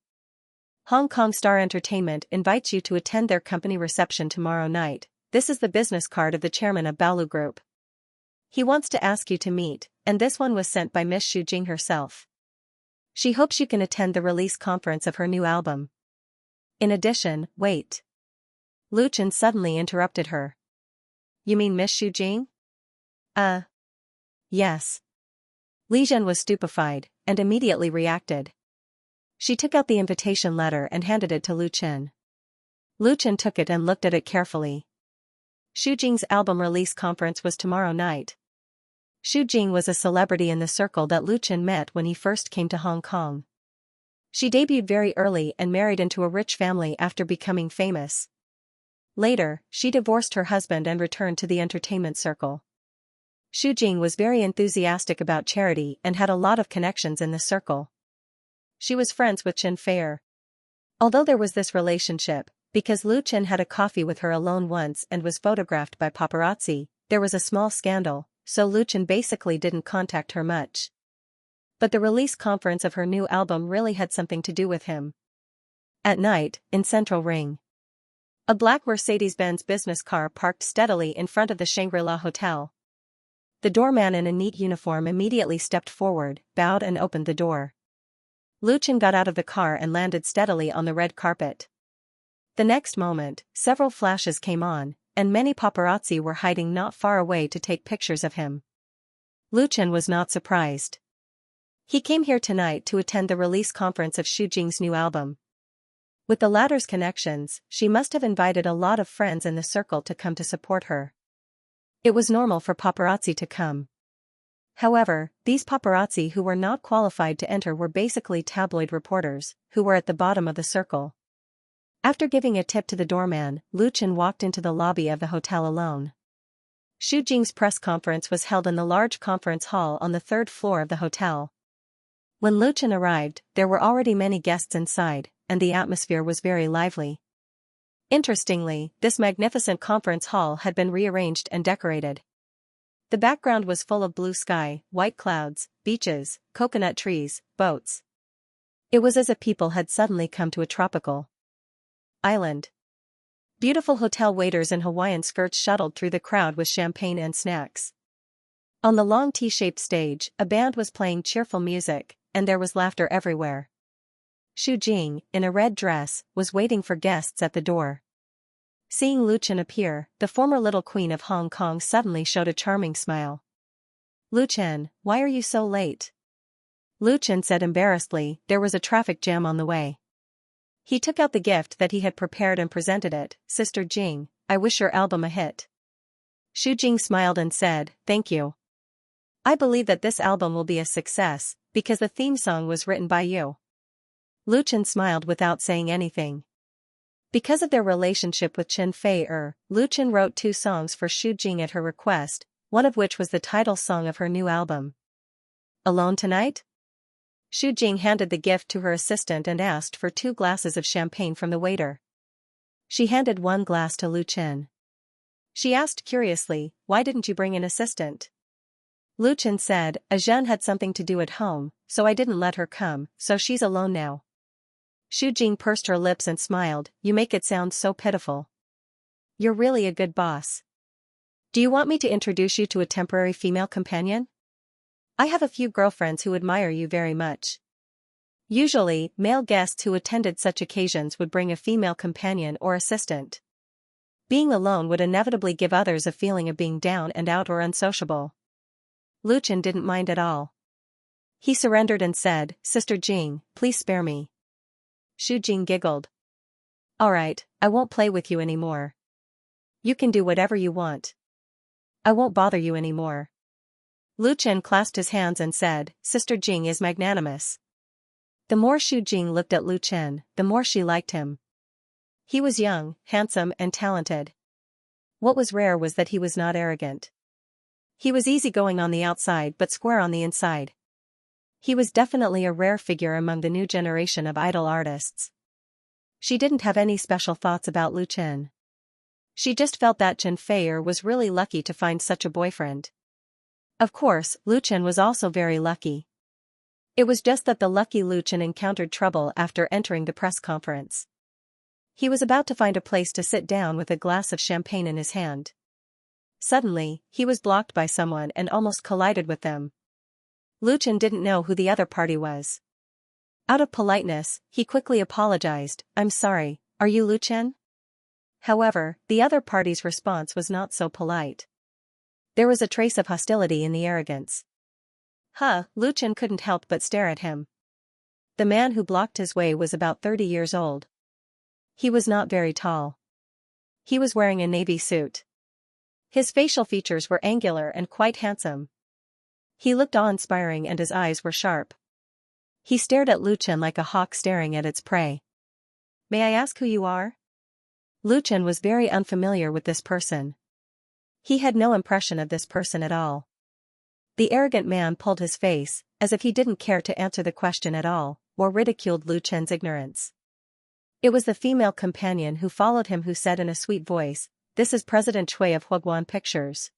"Hong Kong Star Entertainment invites you to attend their company reception tomorrow night. This is the business card of the chairman of Baolu Group. He wants to ask you to meet, and this one was sent by Miss Xu Jing herself. She hopes you can attend the release conference of her new album. In addition, wait." Lu Chen suddenly interrupted her. "You mean Miss Xu Jing?" Yes." Li Zhen was stupefied, and immediately reacted. She took out the invitation letter and handed it to Lu Chen. Lu Chen took it and looked at it carefully. Xu Jing's album release conference was tomorrow night. Xu Jing was a celebrity in the circle that Lu Chen met when he first came to Hong Kong. She debuted very early and married into a rich family after becoming famous. Later, she divorced her husband and returned to the entertainment circle. Xu Jing was very enthusiastic about charity and had a lot of connections in the circle. She was friends with Chen Feier. Although there was this relationship, because Lu Chen had a coffee with her alone once and was photographed by paparazzi, there was a small scandal, so Lu Chen basically didn't contact her much. But the release conference of her new album really had something to do with him. At night, in Central Ring, a black Mercedes-Benz business car parked steadily in front of the Shangri-La Hotel. The doorman in a neat uniform immediately stepped forward, bowed and opened the door. Lu Chen got out of the car and landed steadily on the red carpet. The next moment, several flashes came on, and many paparazzi were hiding not far away to take pictures of him. Lu Chen was not surprised. He came here tonight to attend the release conference of Xu Jing's new album. With the latter's connections, she must have invited a lot of friends in the circle to come to support her. It was normal for paparazzi to come. However, these paparazzi who were not qualified to enter were basically tabloid reporters, who were at the bottom of the circle. After giving a tip to the doorman, Lu Chen walked into the lobby of the hotel alone. Xu Jing's press conference was held in the large conference hall on the third floor of the hotel. When Lu Chen arrived, there were already many guests inside, and the atmosphere was very lively. Interestingly, this magnificent conference hall had been rearranged and decorated. The background was full of blue sky, white clouds, beaches, coconut trees, boats. It was as if people had suddenly come to a tropical Island. Beautiful hotel waiters in Hawaiian skirts shuttled through the crowd with champagne and snacks. On the long T-shaped stage, a band was playing cheerful music, and there was laughter everywhere. Xu Jing, in a red dress, was waiting for guests at the door. Seeing Lu Chen appear, the former little queen of Hong Kong suddenly showed a charming smile. "Lu Chen, why are you so late?" Lu Chen said embarrassedly, "There was a traffic jam on the way." He took out the gift that he had prepared and presented it. "Sister Jing, I wish your album a hit." Xu Jing smiled and said, "Thank you. I believe that this album will be a success, because the theme song was written by you." Lu Chen smiled without saying anything. Because of their relationship with Chen Fei, Lu Chen wrote 2 songs for Xu Jing at her request, one of which was the title song of her new album. "Alone tonight?" Xu Jing handed the gift to her assistant and asked for 2 glasses of champagne from the waiter. She handed 1 glass to Lu Chen. She asked curiously, "Why didn't you bring an assistant?" Lu Chen said, "Zhen had something to do at home, so I didn't let her come, so she's alone now." Xu Jing pursed her lips and smiled, "You make it sound so pitiful. You're really a good boss. Do you want me to introduce you to a temporary female companion? I have a few girlfriends who admire you very much." Usually, male guests who attended such occasions would bring a female companion or assistant. Being alone would inevitably give others a feeling of being down and out or unsociable. Lu Chen didn't mind at all. He surrendered and said, "Sister Jing, please spare me." Xu Jing giggled. "All right, I won't play with you anymore. You can do whatever you want. I won't bother you anymore." Lu Chen clasped his hands and said, "Sister Jing is magnanimous." The more Xu Jing looked at Lu Chen, the more she liked him. He was young, handsome and talented. What was rare was that he was not arrogant. He was easygoing on the outside but square on the inside. He was definitely a rare figure among the new generation of idol artists. She didn't have any special thoughts about Lu Chen. She just felt that Chen Fei was really lucky to find such a boyfriend. Of course, Lu Chen was also very lucky. It was just that the lucky Lu Chen encountered trouble after entering the press conference. He was about to find a place to sit down with a glass of champagne in his hand. Suddenly, he was blocked by someone and almost collided with them. Lu Chen didn't know who the other party was. Out of politeness, he quickly apologized, "I'm sorry, are you Lu Chen?" However, the other party's response was not so polite. There was a trace of hostility in the arrogance. Lu Chen couldn't help but stare at him. The man who blocked his way was about 30 years old. He was not very tall. He was wearing a navy suit. His facial features were angular and quite handsome. He looked awe-inspiring and his eyes were sharp. He stared at Lu Chen like a hawk staring at its prey. "May I ask who you are?" Lu Chen was very unfamiliar with this person. He had no impression of this person at all. The arrogant man pulled his face, as if he didn't care to answer the question at all, or ridiculed Lu Chen's ignorance. It was the female companion who followed him who said in a sweet voice, "This is President Cui of Huaguan Pictures."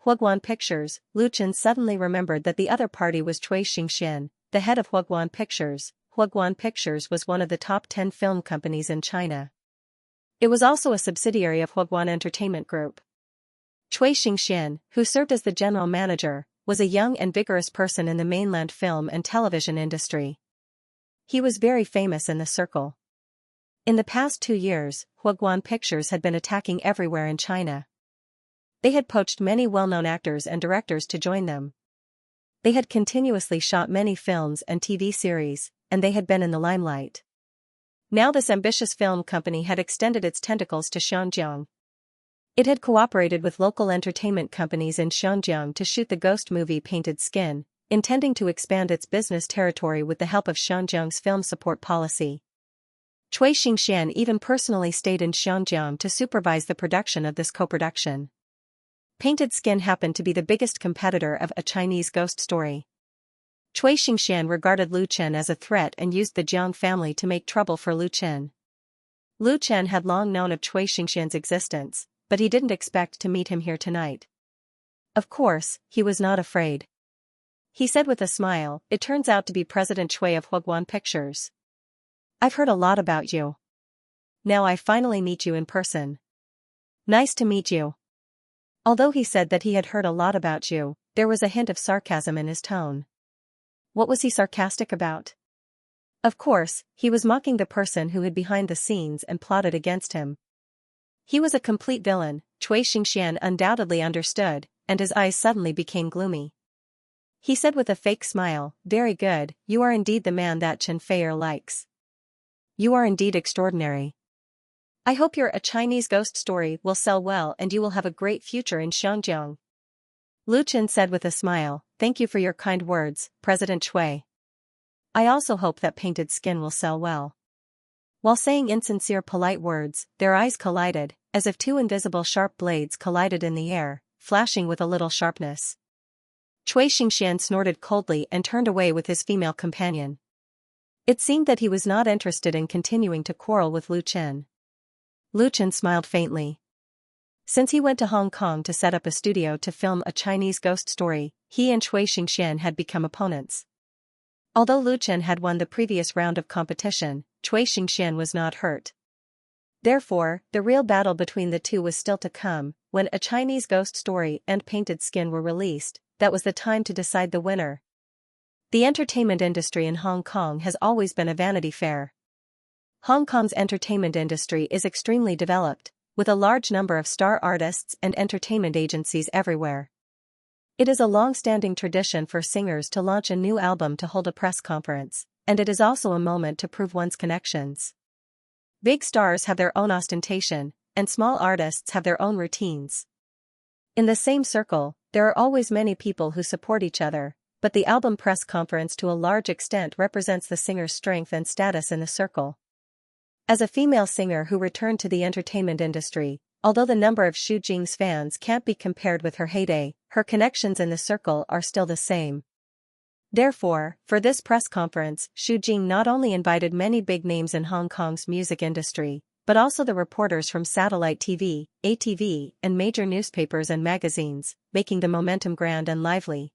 Huaguan Pictures. Lu Chen suddenly remembered that the other party was Cui Xianxia, the head of Huaguan Pictures. Huaguan Pictures was one of the top 10 film companies in China. It was also a subsidiary of Huaguan Entertainment Group. Cui Xianxia, who served as the general manager, was a young and vigorous person in the mainland film and television industry. He was very famous in the circle. In the past 2 years, Huaguan Pictures had been attacking everywhere in China. They had poached many well-known actors and directors to join them. They had continuously shot many films and TV series, and they had been in the limelight. Now this ambitious film company had extended its tentacles to Xinjiang. It had cooperated with local entertainment companies in Xinjiang to shoot the ghost movie Painted Skin, intending to expand its business territory with the help of Xinjiang's film support policy. Cui Xianxia even personally stayed in Xinjiang to supervise the production of this co-production. Painted Skin happened to be the biggest competitor of A Chinese Ghost Story. Cui Xianxia regarded Lu Chen as a threat and used the Jiang family to make trouble for Lu Chen. Lu Chen had long known of Cui Xianxia's existence, but he didn't expect to meet him here tonight. Of course, he was not afraid. He said with a smile, "It turns out to be President Cui of Huaguan Pictures. I've heard a lot about you. now I finally meet you in person. Nice to meet you. Although he said that he had heard a lot about you, there was a hint of sarcasm in his tone. What was he sarcastic about? Of course, he was mocking the person who hid behind the scenes and plotted against him. He was a complete villain, Xianxia undoubtedly understood, and his eyes suddenly became gloomy. He said with a fake smile, "Very good, you are indeed the man that Chen Feier likes. You are indeed extraordinary. I hope your A Chinese Ghost Story will sell well and you will have a great future in Xiangyang." Lu Chen said with a smile, "Thank you for your kind words, President Chui. I also hope that Painted Skin will sell well." While saying insincere polite words, their eyes collided, as if two invisible sharp blades collided in the air, flashing with a little sharpness. Cui Xingxian snorted coldly and turned away with his female companion. It seemed that he was not interested in continuing to quarrel with Lu Chen. Lu Chen smiled faintly. Since he went to Hong Kong to set up a studio to film A Chinese Ghost Story, he and Cui Xingxian had become opponents. Although Lu Chen had won the previous round of competition, Cui Xingxian was not hurt. Therefore, the real battle between the two was still to come. When A Chinese Ghost Story and Painted Skin were released, that was the time to decide the winner. The entertainment industry in Hong Kong has always been a Vanity Fair. Hong Kong's entertainment industry is extremely developed, with a large number of star artists and entertainment agencies everywhere. It is a long-standing tradition for singers to launch a new album to hold a press conference, and it is also a moment to prove one's connections. Big stars have their own ostentation, and small artists have their own routines. In the same circle, there are always many people who support each other, but the album press conference to a large extent represents the singer's strength and status in the circle. As a female singer who returned to the entertainment industry, although the number of Xu Jing's fans can't be compared with her heyday, her connections in the circle are still the same. Therefore, for this press conference, Xu Jing not only invited many big names in Hong Kong's music industry, but also the reporters from satellite TV, ATV, and major newspapers and magazines, making the momentum grand and lively.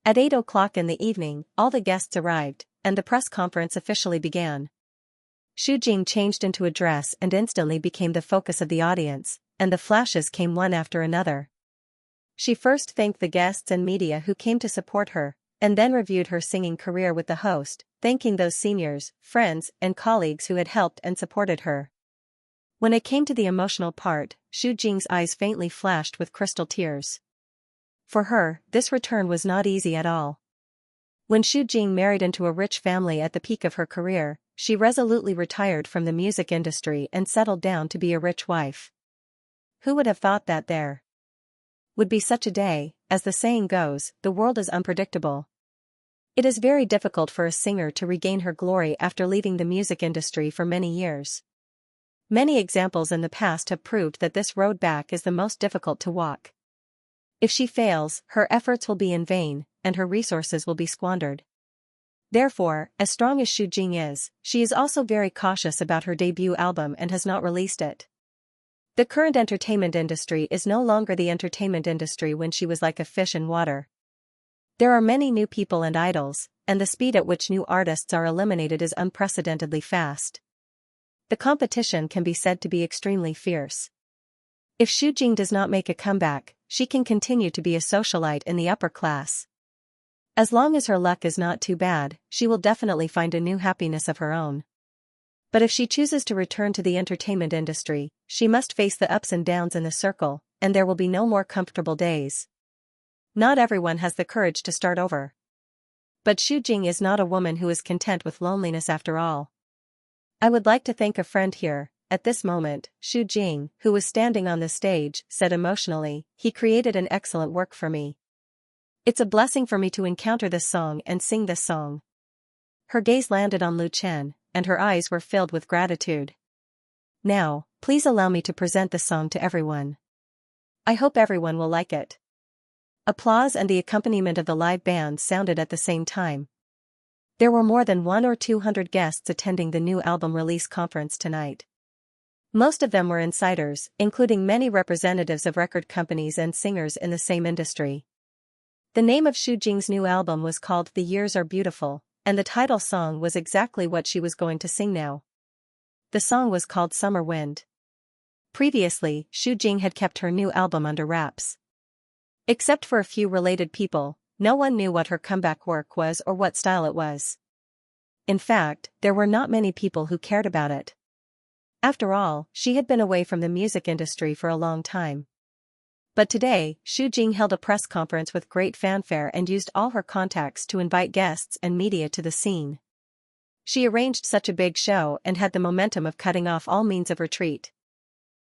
At 8 o'clock in the evening, all the guests arrived, and the press conference officially began. Xu Jing changed into a dress and instantly became the focus of the audience, and the flashes came one after another. She first thanked the guests and media who came to support her, and then reviewed her singing career with the host, thanking those seniors, friends, and colleagues who had helped and supported her. When it came to the emotional part, Xu Jing's eyes faintly flashed with crystal tears. For her, this return was not easy at all. When Xu Jing married into a rich family at the peak of her career, she resolutely retired from the music industry and settled down to be a rich wife. Who would have thought that there would be such a day? As the saying goes, the world is unpredictable. It is very difficult for a singer to regain her glory after leaving the music industry for many years. Many examples in the past have proved that this road back is the most difficult to walk. If she fails, her efforts will be in vain, and her resources will be squandered. Therefore, as strong as Xu Jing is, she is also very cautious about her debut album and has not released it. The current entertainment industry is no longer the entertainment industry when she was like a fish in water. There are many new people and idols, and the speed at which new artists are eliminated is unprecedentedly fast. The competition can be said to be extremely fierce. If Xu Jing does not make a comeback, she can continue to be a socialite in the upper class. As long as her luck is not too bad, she will definitely find a new happiness of her own. But if she chooses to return to the entertainment industry, she must face the ups and downs in the circle, and there will be no more comfortable days. Not everyone has the courage to start over. But Xu Jing is not a woman who is content with loneliness after all. I would like to thank a friend here. At this moment, Xu Jing, who was standing on the stage, said emotionally, "He created an excellent work for me. It's a blessing for me to encounter this song and sing this song." Her gaze landed on Lu Chen, and her eyes were filled with gratitude. "Now, please allow me to present the song to everyone. I hope everyone will like it." Applause and the accompaniment of the live band sounded at the same time. There were more than 100 or 200 guests attending the new album release conference tonight. Most of them were insiders, including many representatives of record companies and singers in the same industry. The name of Xu Jing's new album was called The Years Are Beautiful, and the title song was exactly what she was going to sing now. The song was called Summer Wind. Previously, Xu Jing had kept her new album under wraps. Except for a few related people, no one knew what her comeback work was or what style it was. In fact, there were not many people who cared about it. After all, she had been away from the music industry for a long time. But today, Xu Jing held a press conference with great fanfare and used all her contacts to invite guests and media to the scene. She arranged such a big show and had the momentum of cutting off all means of retreat.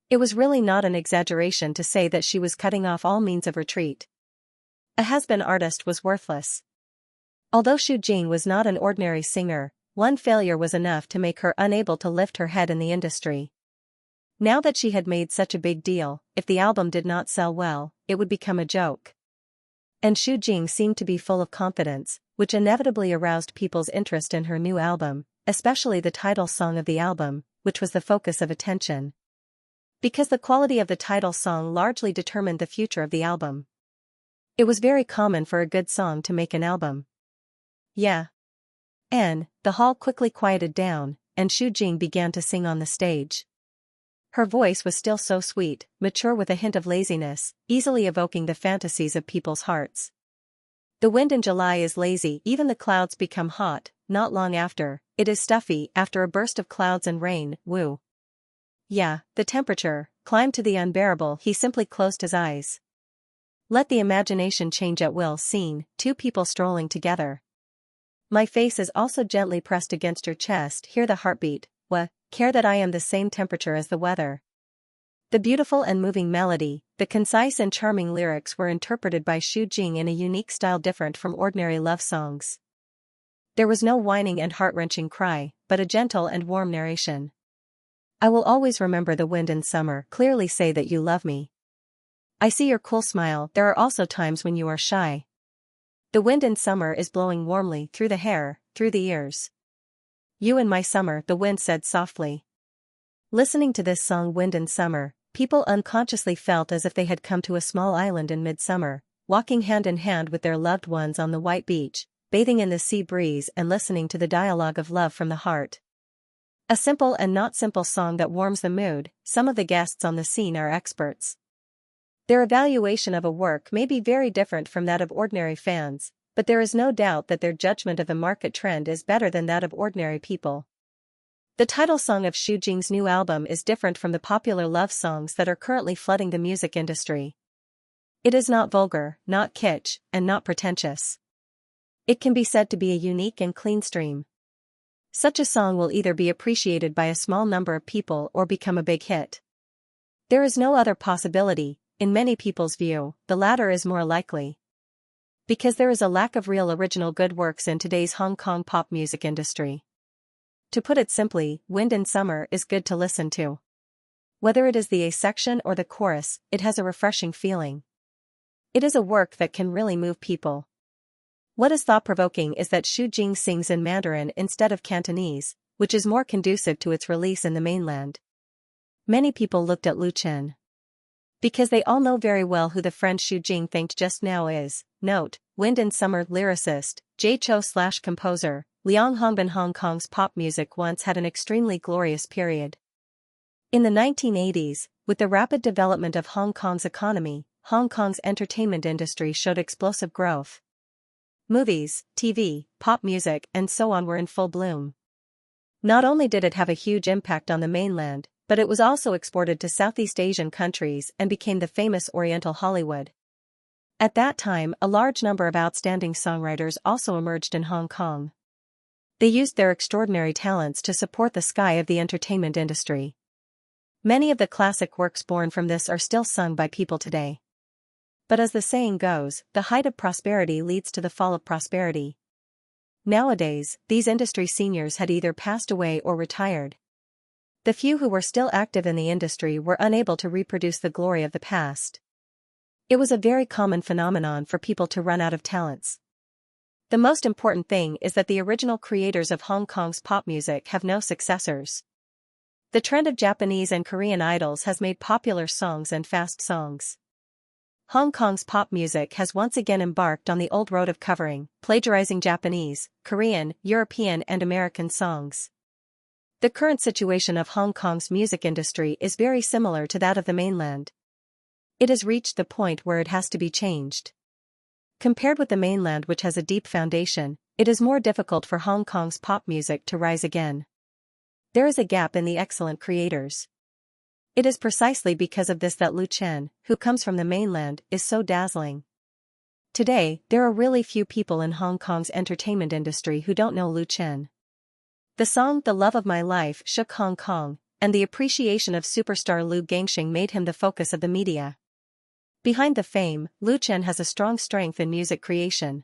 It was really not an exaggeration to say that she was cutting off all means of retreat. A has-been artist was worthless. Although Xu Jing was not an ordinary singer, one failure was enough to make her unable to lift her head in the industry. Now that she had made such a big deal, if the album did not sell well, it would become a joke. And Xu Jing seemed to be full of confidence, which inevitably aroused people's interest in her new album, especially the title song of the album, which was the focus of attention. Because the quality of the title song largely determined the future of the album. It was very common for a good song to make an album. Yeah. And the hall quickly quieted down, and Xu Jing began to sing on the stage. Her voice was still so sweet, mature with a hint of laziness, easily evoking the fantasies of people's hearts. The wind in July is lazy, even the clouds become hot, not long after, it is stuffy after a burst of clouds and rain, woo. Yeah, the temperature climbed to the unbearable. He simply closed his eyes. Let the imagination change at will. Scene, two people strolling together. My face is also gently pressed against your chest. Hear the heartbeat. Care that I am the same temperature as the weather. The beautiful and moving melody, the concise and charming lyrics were interpreted by Xu Jing in a unique style different from ordinary love songs. There was no whining and heart-wrenching cry, but a gentle and warm narration. I will always remember the wind in summer. Clearly say that you love me. I see your cool smile. There are also times when you are shy. The wind in summer is blowing warmly through the hair, through the ears. You in my summer, the wind said softly. Listening to this song Wind in Summer, people unconsciously felt as if they had come to a small island in midsummer, walking hand in hand with their loved ones on the white beach, bathing in the sea breeze and listening to the dialogue of love from the heart. A simple and not simple song that warms the mood. Some of the guests on the scene are experts. Their evaluation of a work may be very different from that of ordinary fans, but there is no doubt that their judgment of the market trend is better than that of ordinary people. The title song of Xu Jing's new album is different from the popular love songs that are currently flooding the music industry. It is not vulgar, not kitsch, and not pretentious. It can be said to be a unique and clean stream. Such a song will either be appreciated by a small number of people or become a big hit. There is no other possibility. In many people's view, the latter is more likely. Because there is a lack of real original good works in today's Hong Kong pop music industry. To put it simply, Wind in Summer is good to listen to. Whether it is the A section or the chorus, it has a refreshing feeling. It is a work that can really move people. What is thought-provoking is that Xu Jing sings in Mandarin instead of Cantonese, which is more conducive to its release in the mainland. Many people looked at Lu Chen. Because they all know very well who the friend Xu Jing thanked just now is. Note, Wind in Summer lyricist, Jay Cho/composer, Liang Hongbin. Hong Kong's pop music once had an extremely glorious period. In the 1980s, with the rapid development of Hong Kong's economy, Hong Kong's entertainment industry showed explosive growth. Movies, TV, pop music, and so on were in full bloom. Not only did it have a huge impact on the mainland, but it was also exported to Southeast Asian countries and became the famous Oriental Hollywood. At that time, a large number of outstanding songwriters also emerged in Hong Kong. They used their extraordinary talents to support the sky of the entertainment industry. Many of the classic works born from this are still sung by people today. But as the saying goes, the height of prosperity leads to the fall of prosperity. Nowadays, these industry seniors had either passed away or retired. The few who were still active in the industry were unable to reproduce the glory of the past. It was a very common phenomenon for people to run out of talents. The most important thing is that the original creators of Hong Kong's pop music have no successors. The trend of Japanese and Korean idols has made popular songs and fast songs. Hong Kong's pop music has once again embarked on the old road of covering, plagiarizing Japanese, Korean, European and American songs. The current situation of Hong Kong's music industry is very similar to that of the mainland. It has reached the point where it has to be changed. Compared with the mainland, which has a deep foundation, it is more difficult for Hong Kong's pop music to rise again. There is a gap in the excellent creators. It is precisely because of this that Lu Chen, who comes from the mainland, is so dazzling. Today, there are really few people in Hong Kong's entertainment industry who don't know Lu Chen. The song "The Love of My Life" shook Hong Kong, and the appreciation of superstar Lu Gangxing made him the focus of the media. Behind the fame, Lu Chen has a strong strength in music creation.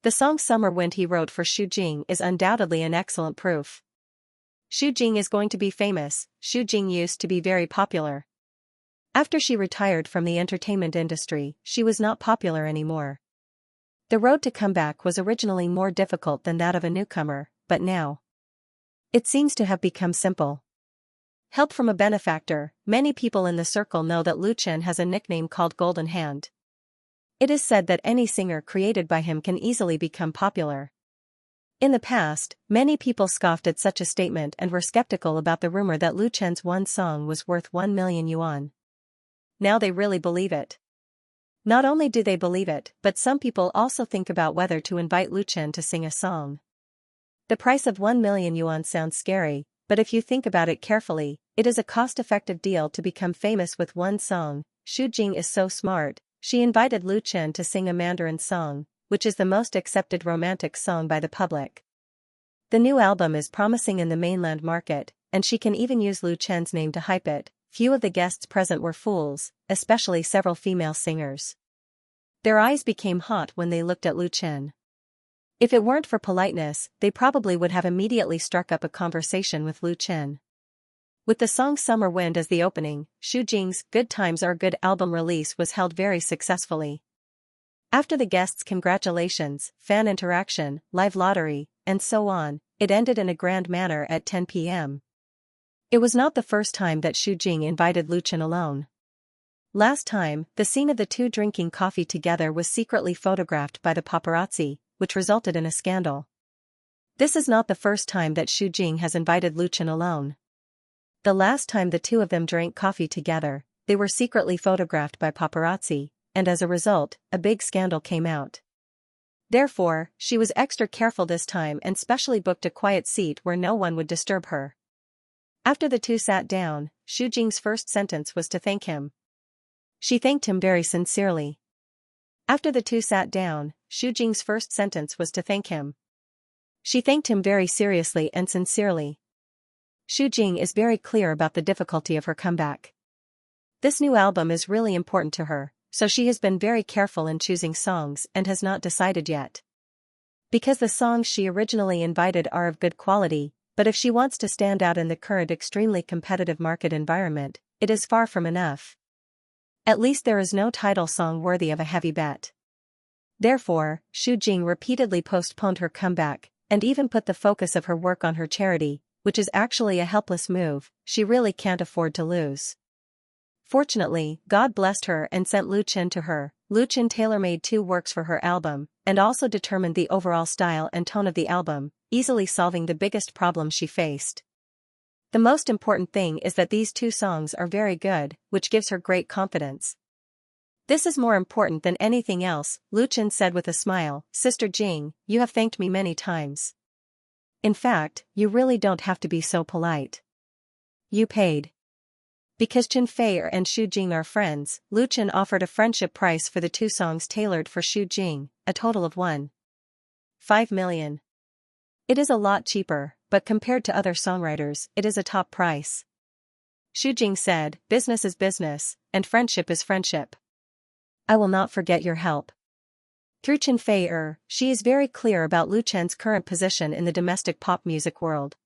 The song "Summer Wind" he wrote for Xu Jing is undoubtedly an excellent proof. Xu Jing is going to be famous. Xu Jing used to be very popular. After she retired from the entertainment industry, she was not popular anymore. The road to comeback was originally more difficult than that of a newcomer, but now it seems to have become simple. Help from a benefactor. Many people in the circle know that Lu Chen has a nickname called Golden Hand. It is said that any singer created by him can easily become popular. In the past, many people scoffed at such a statement and were skeptical about the rumor that Lu Chen's one song was worth 1 million yuan. Now they really believe it. Not only do they believe it, but some people also think about whether to invite Lu Chen to sing a song. The price of 1 million yuan sounds scary, but if you think about it carefully, it is a cost-effective deal to become famous with one song. Xu Jing is so smart, she invited Lu Chen to sing a Mandarin song, which is the most accepted romantic song by the public. The new album is promising in the mainland market, and she can even use Lu Chen's name to hype it. Few of the guests present were fools, especially several female singers. Their eyes became hot when they looked at Lu Chen. If it weren't for politeness, they probably would have immediately struck up a conversation with Lu Chen. With the song "Summer Wind" as the opening, Xu Jing's "Good Times Are Good" album release was held very successfully. After the guests' congratulations, fan interaction, live lottery, and so on, it ended in a grand manner at 10 p.m. It was not the first time that Xu Jing invited Lu Chen alone. Last time, the scene of the two drinking coffee together was secretly photographed by the paparazzi, which resulted in a scandal. This is not the first time that Xu Jing has invited Lu Chen alone. The last time the two of them drank coffee together, they were secretly photographed by paparazzi, and as a result, a big scandal came out. Therefore, she was extra careful this time and specially booked a quiet seat where no one would disturb her. After the two sat down, Xu Jing's first sentence was to thank him. She thanked him very sincerely. After the two sat down, Xu Jing's first sentence was to thank him. She thanked him very seriously and sincerely. Xu Jing is very clear about the difficulty of her comeback. This new album is really important to her, so she has been very careful in choosing songs and has not decided yet. Because the songs she originally invited are of good quality, but if she wants to stand out in the current extremely competitive market environment, it is far from enough. At least there is no title song worthy of a heavy bet. Therefore, Xu Jing repeatedly postponed her comeback, and even put the focus of her work on her charity, which is actually a helpless move. She really can't afford to lose. Fortunately, God blessed her and sent Lu Chen to her. Lu Chen tailor-made 2 works for her album, and also determined the overall style and tone of the album, easily solving the biggest problem she faced. The most important thing is that these 2 songs are very good, which gives her great confidence. This is more important than anything else, Lu Chen said with a smile. Sister Jing, you have thanked me many times. In fact, you really don't have to be so polite. You paid. Because Chen Fei and Xu Jing are friends, Lu Chen offered a friendship price for the 2 songs tailored for Xu Jing, a total of 1.5 million. It is a lot cheaper, but compared to other songwriters, it is a top price. Xu Jing said, business is business, and friendship is friendship. I will not forget your help. Through Chen Fei, she is very clear about Lu Chen's current position in the domestic pop music world.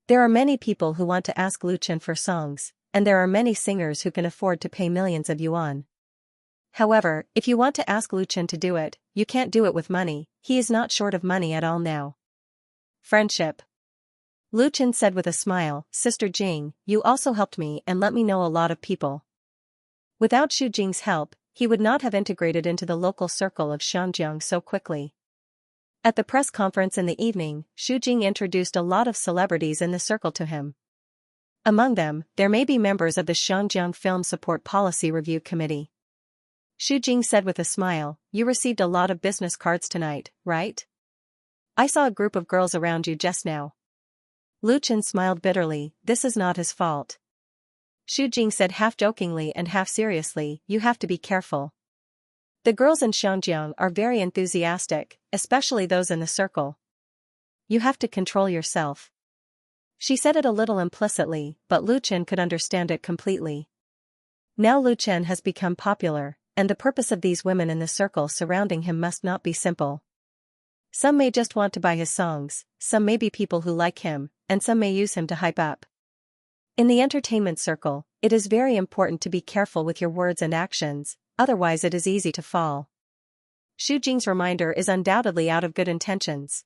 There are many people who want to ask Lu Chen for songs, and there are many singers who can afford to pay millions of yuan. However, if you want to ask Lu Chen to do it, you can't do it with money. He is not short of money at all now. Friendship. Lu Chen said with a smile, Sister Jing, you also helped me and let me know a lot of people. Without Xu Jing's help, he would not have integrated into the local circle of Xianxia so quickly. At the press conference in the evening, Xu Jing introduced a lot of celebrities in the circle to him. Among them, there may be members of the Xianxia Film Support Policy Review Committee. Xu Jing said with a smile, "You received a lot of business cards tonight, right? I saw a group of girls around you just now." Lu Chen smiled bitterly. This is not his fault. Xu Jing said half jokingly and half seriously, "You have to be careful. The girls in Xianjiang are very enthusiastic, especially those in the circle. You have to control yourself." She said it a little implicitly, but Lu Chen could understand it completely. Now Lu Chen has become popular, and the purpose of these women in the circle surrounding him must not be simple. Some may just want to buy his songs, some may be people who like him, and some may use him to hype up. In the entertainment circle, it is very important to be careful with your words and actions, otherwise it is easy to fall. Xu Jing's reminder is undoubtedly out of good intentions.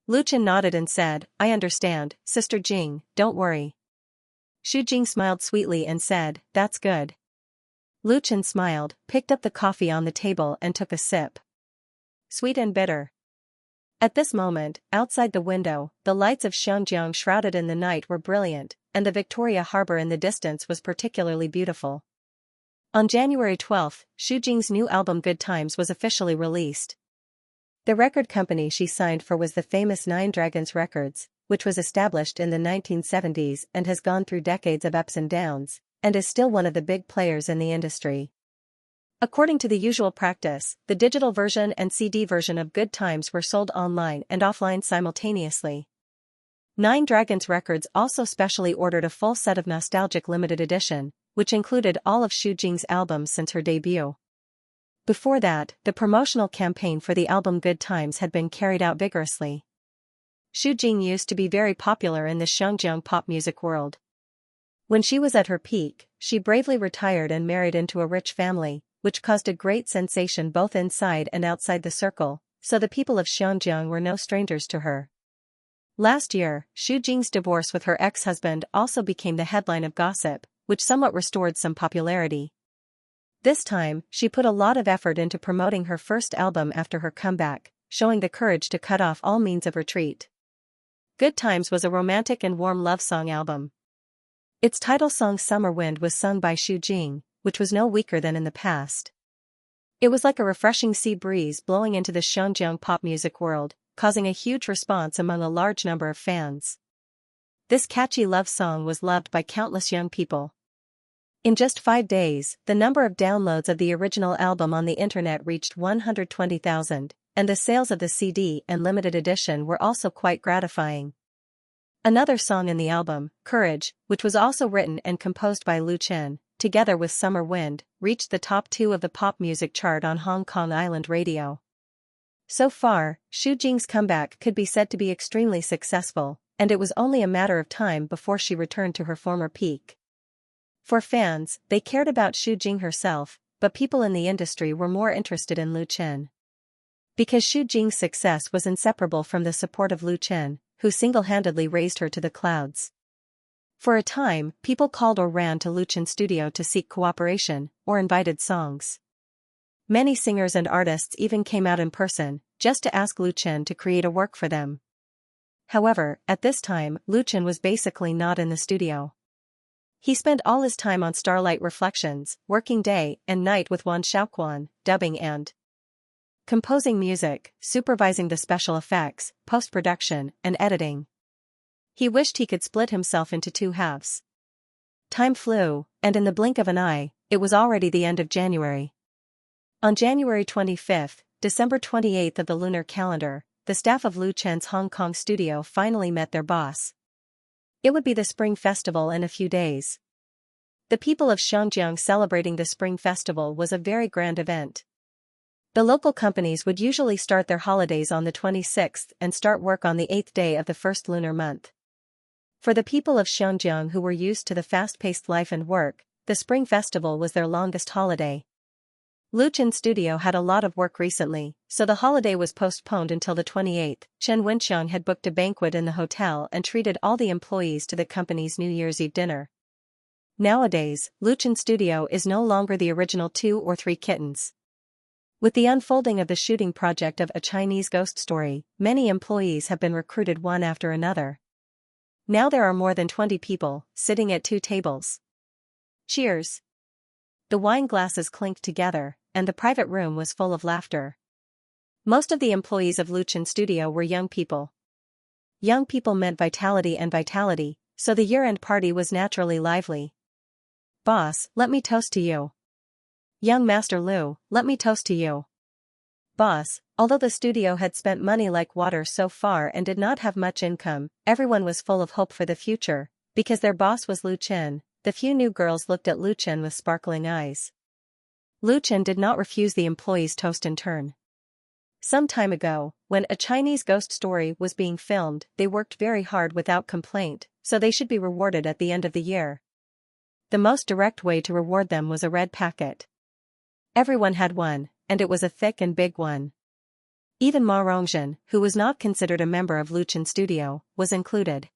Lu Chen nodded and said, "I understand, Sister Jing, don't worry." Xu Jing smiled sweetly and said, "That's good." Lu Chen smiled, picked up the coffee on the table and took a sip. Sweet and bitter. At this moment, outside the window, the lights of Xianjiang shrouded in the night were brilliant, and the Victoria Harbor in the distance was particularly beautiful. On January 12, Xu Jing's new album Good Times was officially released. The record company she signed for was the famous Nine Dragons Records, which was established in the 1970s and has gone through decades of ups and downs, and is still one of the big players in the industry. According to the usual practice, the digital version and CD version of Good Times were sold online and offline simultaneously. Nine Dragons Records also specially ordered a full set of Nostalgic Limited Edition, which included all of Xu Jing's albums since her debut. Before that, the promotional campaign for the album Good Times had been carried out vigorously. Xu Jing used to be very popular in the Xianjiang pop music world. When she was at her peak, she bravely retired and married into a rich family, which caused a great sensation both inside and outside the circle, so the people of Xianjiang were no strangers to her. Last year, Xu Jing's divorce with her ex-husband also became the headline of gossip, which somewhat restored some popularity. This time, she put a lot of effort into promoting her first album after her comeback, showing the courage to cut off all means of retreat. Good Times was a romantic and warm love song album. Its title song Summer Wind was sung by Xu Jing, which was no weaker than in the past. It was like a refreshing sea breeze blowing into the Xianjiang pop music world, causing a huge response among a large number of fans. This catchy love song was loved by countless young people. In just 5 days, the number of downloads of the original album on the internet reached 120,000, and the sales of the CD and limited edition were also quite gratifying. Another song in the album, Courage, which was also written and composed by Lu Chen, together with Summer Wind, reached the top 2 of the pop music chart on Hong Kong Island radio. So far, Xu Jing's comeback could be said to be extremely successful, and it was only a matter of time before she returned to her former peak. For fans, they cared about Xu Jing herself, but people in the industry were more interested in Lu Chen. Because Xu Jing's success was inseparable from the support of Lu Chen, who single-handedly raised her to the clouds. For a time, people called or ran to Lu Chen's studio to seek cooperation, or invited songs. Many singers and artists even came out in person, just to ask Lu Chen to create a work for them. However, at this time, Lu Chen was basically not in the studio. He spent all his time on Starlight Reflections, working day and night with Wan Xiaoquan, dubbing and composing music, supervising the special effects, post-production, and editing. He wished he could split himself into 2 halves. Time flew, and in the blink of an eye, it was already the end of January. On January 25, December 28 of the lunar calendar, the staff of Lu Chen's Hong Kong studio finally met their boss. It would be the Spring Festival in a few days. The people of Xianjiang celebrating the Spring Festival was a very grand event. The local companies would usually start their holidays on the 26th and start work on the 8th day of the first lunar month. For the people of Xianjiang who were used to the fast-paced life and work, the Spring Festival was their longest holiday. Lu Chen's studio had a lot of work recently, so the holiday was postponed until the 28th. Chen Wenxiang had booked a banquet in the hotel and treated all the employees to the company's New Year's Eve dinner. Nowadays, Lu Chen's studio is no longer the original 2 or 3 kittens. With the unfolding of the shooting project of A Chinese Ghost Story, many employees have been recruited one after another. Now there are more than 20 people, sitting at 2 tables. Cheers! The wine glasses clinked together, and the private room was full of laughter. Most of the employees of Luchan Studio were young people. Young people meant vitality, so the year-end party was naturally lively. Boss, let me toast to you. Young Master Lu, let me toast to you. Boss, although the studio had spent money like water so far and did not have much income, everyone was full of hope for the future, because their boss was Lu Chen. The few new girls looked at Lu Chen with sparkling eyes. Lu Chen did not refuse the employees' toast in turn. Some time ago, when A Chinese Ghost Story was being filmed, they worked very hard without complaint, so they should be rewarded at the end of the year. The most direct way to reward them was a red packet. Everyone had one, and it was a thick and big one. Even Ma Rongzhen, who was not considered a member of Luchan Studio, was included.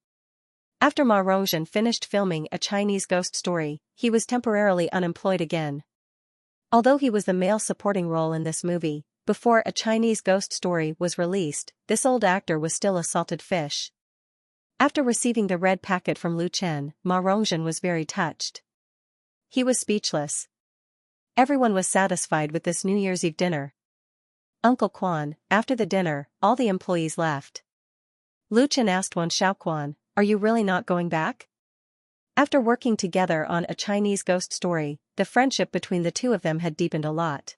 After Ma Rongzhen finished filming A Chinese Ghost Story, he was temporarily unemployed again. Although he was the male supporting role in this movie, before A Chinese Ghost Story was released, this old actor was still a salted fish. After receiving the red packet from Lu Chen, Ma Rongzhen was very touched. He was speechless. Everyone was satisfied with this New Year's Eve dinner. Uncle Quan, after the dinner, all the employees left. Lu Chen asked Wan Xiaoquan, "Are you really not going back?" After working together on A Chinese Ghost Story, the friendship between the two of them had deepened a lot.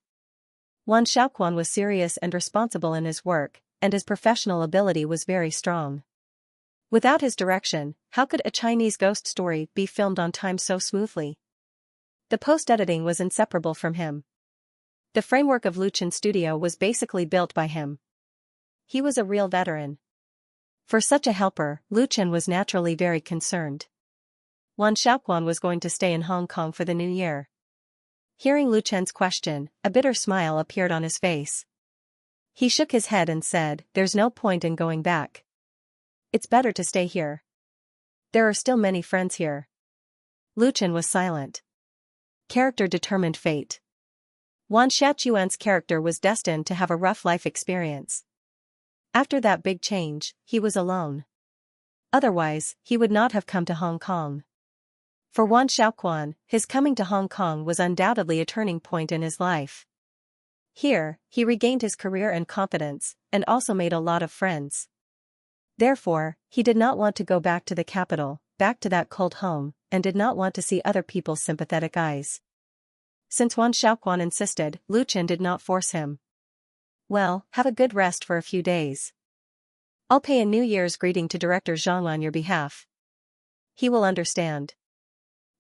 Wan Xiaoquan was serious and responsible in his work, and his professional ability was very strong. Without his direction, how could A Chinese Ghost Story be filmed on time so smoothly? The post-editing was inseparable from him. The framework of Luchan Studio was basically built by him. He was a real veteran. For such a helper, Luchan was naturally very concerned. Wan Xiaoquan was going to stay in Hong Kong for the new year. Hearing Luchan's question, a bitter smile appeared on his face. He shook his head and said, "There's no point in going back. It's better to stay here. There are still many friends here." Luchan was silent. Character determined fate. Wan Xiaoquan's character was destined to have a rough life experience. After that big change, he was alone. Otherwise, he would not have come to Hong Kong. For Wan Xiaoquan, his coming to Hong Kong was undoubtedly a turning point in his life. Here, he regained his career and confidence, and also made a lot of friends. Therefore, he did not want to go back to the capital, back to that cold home, and did not want to see other people's sympathetic eyes. Since Wan Xiaoquan insisted, Luchan did not force him. "Well, have a good rest for a few days. I'll pay a New Year's greeting to Director Zhang on your behalf. He will understand."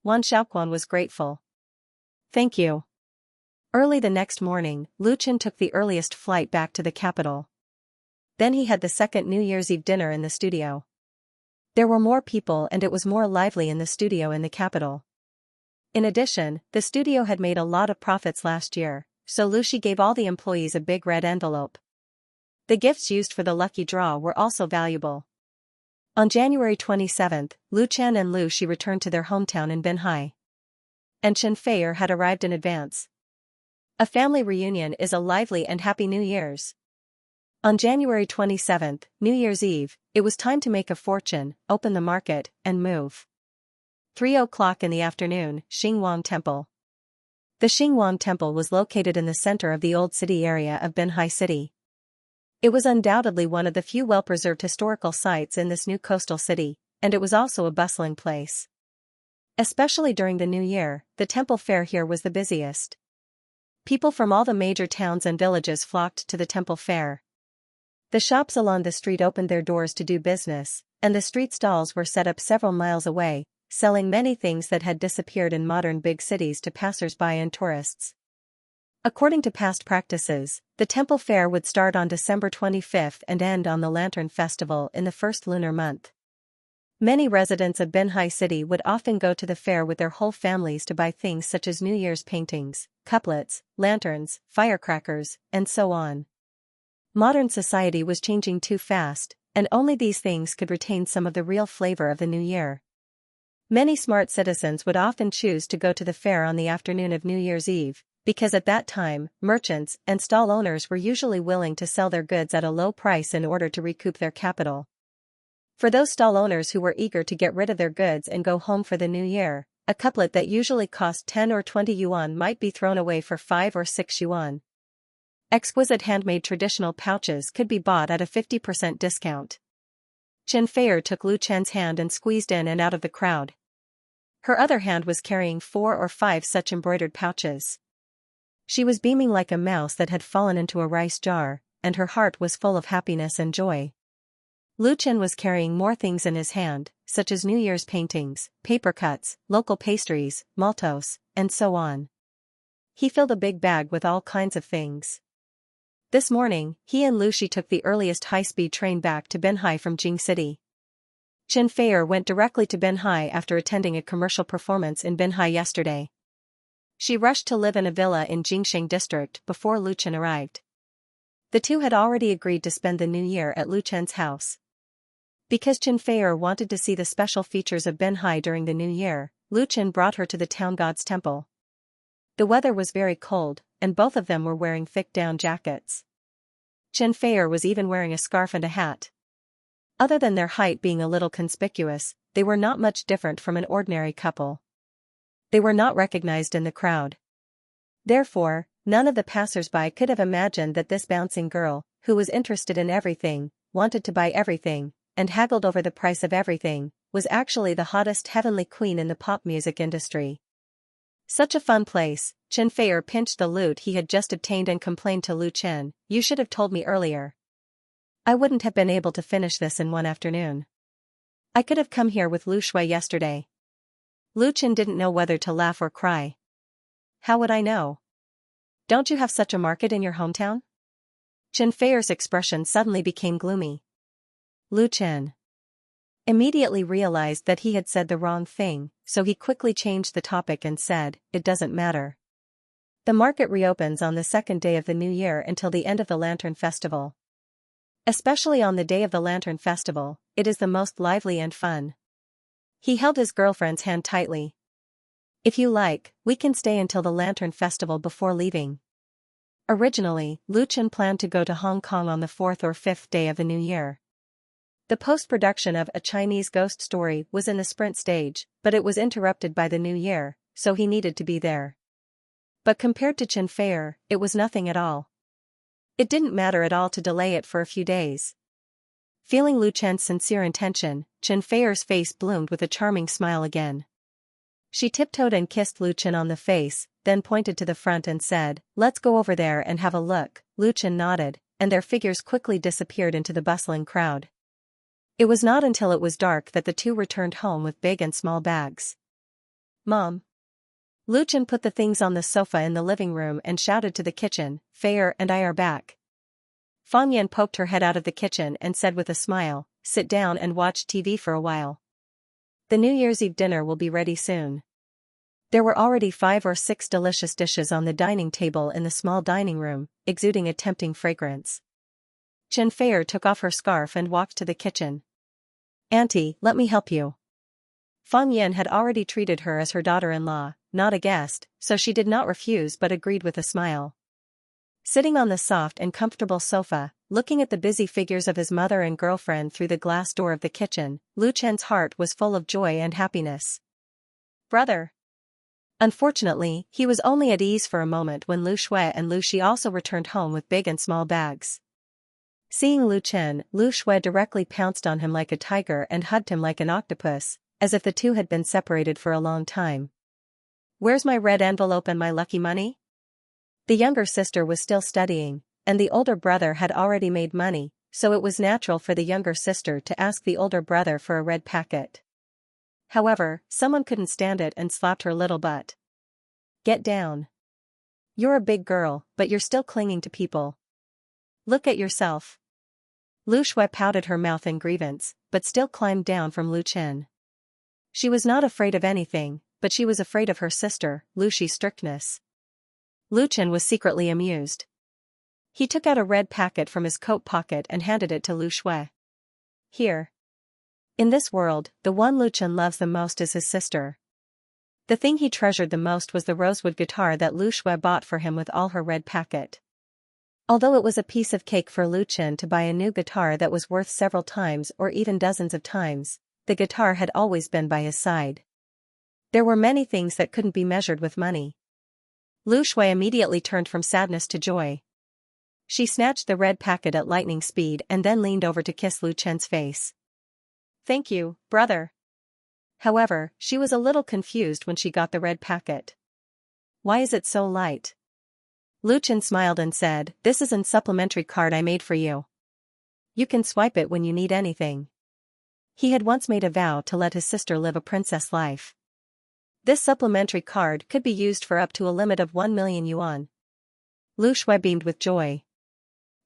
Wan Xiaoquan was grateful. "Thank you." Early the next morning, Luchan took the earliest flight back to the capital. Then he had the second New Year's Eve dinner in the studio. There were more people and it was more lively in the studio in the capital. In addition, the studio had made a lot of profits last year, so Lu Shi gave all the employees a big red envelope. The gifts used for the lucky draw were also valuable. On January 27th, Lu Chen and Lu Shi returned to their hometown in Binhai. And Chen Feier had arrived in advance. A family reunion is a lively and happy New Year's. On January 27th, New Year's Eve, it was time to make a fortune, open the market, and move. 3:00 in the afternoon, Xingwang Temple. The Xingwang Temple was located in the center of the old city area of Binhai City. It was undoubtedly one of the few well-preserved historical sites in this new coastal city, and it was also a bustling place. Especially during the New Year, the temple fair here was the busiest. People from all the major towns and villages flocked to the temple fair. The shops along the street opened their doors to do business, and the street stalls were set up several miles away, selling many things that had disappeared in modern big cities to passers-by and tourists. According to past practices, the temple fair would start on December 25th and end on the Lantern Festival in the first lunar month. Many residents of Binhai City would often go to the fair with their whole families to buy things such as New Year's paintings, couplets, lanterns, firecrackers, and so on. Modern society was changing too fast, and only these things could retain some of the real flavor of the new year. Many smart citizens would often choose to go to the fair on the afternoon of New Year's Eve, Because at that time, merchants and stall owners were usually willing to sell their goods at a low price in order to recoup their capital. For those stall owners who were eager to get rid of their goods and go home for the new year, a couplet that usually cost 10 or 20 yuan might be thrown away for 5 or 6 yuan. Exquisite handmade traditional pouches could be bought at a 50% discount. Xianxia took Lu Chen's hand and squeezed in and out of the crowd. Her other hand was carrying 4 or 5 such embroidered pouches. She was beaming like a mouse that had fallen into a rice jar, and her heart was full of happiness and joy. Lu Chen was carrying more things in his hand, such as New Year's paintings, paper cuts, local pastries, maltos, and so on. He filled a big bag with all kinds of things. This morning, he and Lu Shi took the earliest high-speed train back to Binhai from Jing City. Xianxia went directly to Binhai after attending a commercial performance in Binhai yesterday. She rushed to live in a villa in Jingsheng district before Lu Chen arrived. The two had already agreed to spend the new year at Lu Chen's house. Because Xianxia wanted to see the special features of Binhai during the new year, Lu Chen brought her to the town god's temple. The weather was very cold, and both of them were wearing thick down jackets. Xianxia was even wearing a scarf and a hat. Other than their height being a little conspicuous, they were not much different from an ordinary couple. They were not recognized in the crowd. Therefore, none of the passers-by could have imagined that this bouncing girl, who was interested in everything, wanted to buy everything, and haggled over the price of everything, was actually the hottest heavenly queen in the pop music industry. Such a fun place. Xianxia pinched the lute he had just obtained and complained to Lu Chen, "You should have told me earlier. I wouldn't have been able to finish this in one afternoon. I could have come here with Lu Shui yesterday." Lu Chen didn't know whether to laugh or cry. "How would I know? Don't you have such a market in your hometown?" Xianxia's expression suddenly became gloomy. Lu Chen immediately realized that he had said the wrong thing, so he quickly changed the topic and said, "It doesn't matter. The market reopens on the second day of the new year until the end of the Lantern Festival. Especially on the day of the Lantern Festival, it is the most lively and fun." He held his girlfriend's hand tightly. "If you like, we can stay until the Lantern Festival before leaving." Originally, Lu Chen planned to go to Hong Kong on the 4th or 5th day of the new year. The post-production of A Chinese Ghost Story was in the sprint stage, but it was interrupted by the new year, so he needed to be there. But compared to Xianxia, it was nothing at all. It didn't matter at all to delay it for a few days. Feeling Lu Chen's sincere intention, Xianxia's face bloomed with a charming smile again. She tiptoed and kissed Lu Chen on the face, then pointed to the front and said, "Let's go over there and have a look." Lu Chen nodded, and their figures quickly disappeared into the bustling crowd. It was not until it was dark that the two returned home with big and small bags. "Mom." Lu Chen put the things on the sofa in the living room and shouted to the kitchen, "Fair and I are back." Fang Yan poked her head out of the kitchen and said with a smile, "Sit down and watch TV for a while. The New Year's Eve dinner will be ready soon." There were already 5 or 6 delicious dishes on the dining table in the small dining room, exuding a tempting fragrance. Xianxia took off her scarf and walked to the kitchen. "Auntie, let me help you." Fang Yan had already treated her as her daughter-in-law, not a guest, so she did not refuse but agreed with a smile. Sitting on the soft and comfortable sofa, looking at the busy figures of his mother and girlfriend through the glass door of the kitchen, Lu Chen's heart was full of joy and happiness. "Brother." Unfortunately, he was only at ease for a moment when Lu Shui and Lu Shi also returned home with big and small bags. Seeing Lu Chen, Lu Shui directly pounced on him like a tiger and hugged him like an octopus, as if the two had been separated for a long time. "Where's my red envelope and my lucky money?" The younger sister was still studying, and the older brother had already made money, so it was natural for the younger sister to ask the older brother for a red packet. However, someone couldn't stand it and slapped her little butt. "Get down. You're a big girl, but you're still clinging to people. Look at yourself." Lu Shui pouted her mouth in grievance, but still climbed down from Lu Chen. She was not afraid of anything, but she was afraid of her sister, Lu Shi's strictness. Lu Chen was secretly amused. He took out a red packet from his coat pocket and handed it to Lu Shui. "Here. In this world, the one Lu Chen loves the most is his sister. The thing he treasured the most was the rosewood guitar that Lu Shui bought for him with all her red packet. Although it was a piece of cake for Lu Chen to buy a new guitar that was worth several times or even dozens of times, the guitar had always been by his side. There were many things that couldn't be measured with money. Lu Shui immediately turned from sadness to joy. She snatched the red packet at lightning speed and then leaned over to kiss Lu Chen's face. "Thank you, brother." However, she was a little confused when she got the red packet. "Why is it so light?" Lu Chen smiled and said, "This is a supplementary card I made for you. You can swipe it when you need anything." He had once made a vow to let his sister live a princess life. This supplementary card could be used for up to a limit of 1 million yuan. Lu Shui beamed with joy.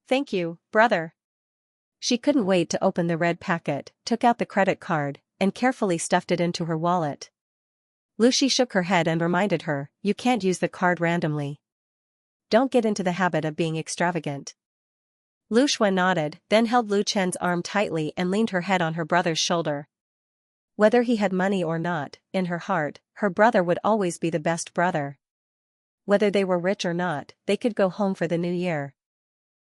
"Thank you, brother." She couldn't wait to open the red packet, took out the credit card, and carefully stuffed it into her wallet. Lu Shi shook her head and reminded her, "You can't use the card randomly. Don't get into the habit of being extravagant." Lu Shui nodded, then held Lu Chen's arm tightly and leaned her head on her brother's shoulder. Whether he had money or not, in her heart, her brother would always be the best brother. Whether they were rich or not, they could go home for the new year.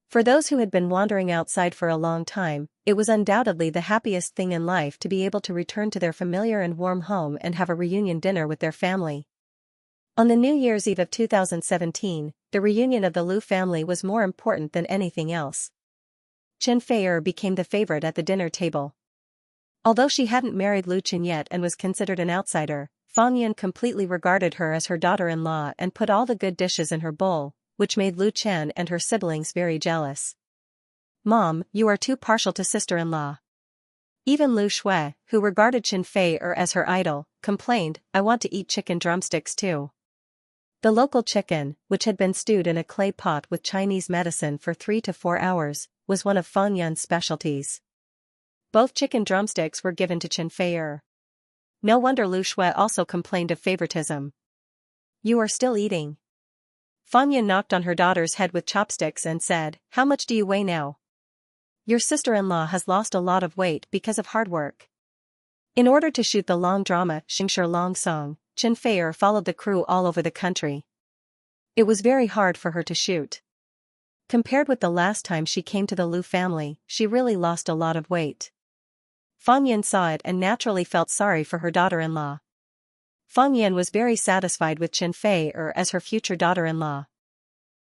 For those who had been wandering outside for a long time, it was undoubtedly the happiest thing in life to be able to return to their familiar and warm home and have a reunion dinner with their family. On the New Year's Eve of 2017, the reunion of the Lu family was more important than anything else. Chen Fei'er became the favorite at the dinner table. Although she hadn't married Lu Chen yet and was considered an outsider, Fang Yan completely regarded her as her daughter-in-law and put all the good dishes in her bowl, which made Lu Chen and her siblings very jealous. "Mom, you are too partial to sister-in-law." Even Lu Shui, who regarded Chen Fei'er as her idol, complained, "I want to eat chicken drumsticks too." The local chicken, which had been stewed in a clay pot with Chinese medicine for 3 to 4 hours, was one of Fang Yan's specialties. Both chicken drumsticks were given to Chen Fei'er. No wonder Lu Shui also complained of favoritism. "You are still eating." Fang Yan knocked on her daughter's head with chopsticks and said, "How much do you weigh now? Your sister-in-law has lost a lot of weight because of hard work." In order to shoot the long drama Xianxia Long Song, Chen Fei'er followed the crew all over the country. It was very hard for her to shoot. Compared with the last time she came to the Lu family, she really lost a lot of weight. Fang Yan saw it and naturally felt sorry for her daughter-in-law. Fang Yan was very satisfied with Chen Fei'er as her future daughter-in-law.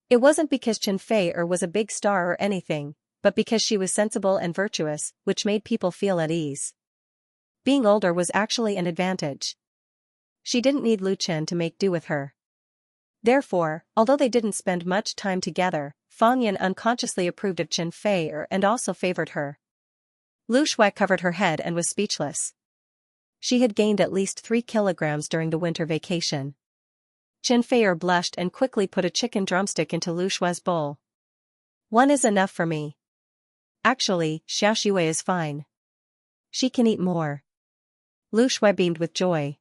It wasn't because Chen Fei'er was a big star or anything, but because she was sensible and virtuous, which made people feel at ease. Being older was actually an advantage. She didn't need Lu Chen to make do with her. Therefore, although they didn't spend much time together, Fang Yan unconsciously approved of Chen Fei'er and also favored her. Lu Shui covered her head and was speechless. She had gained at least 3 kilograms during the winter vacation. Chen Fei'er blushed and quickly put a chicken drumstick into Lu Shui's bowl. "One is enough for me. Actually, Xiaoxue is fine. She can eat more." Lu Shui beamed with joy.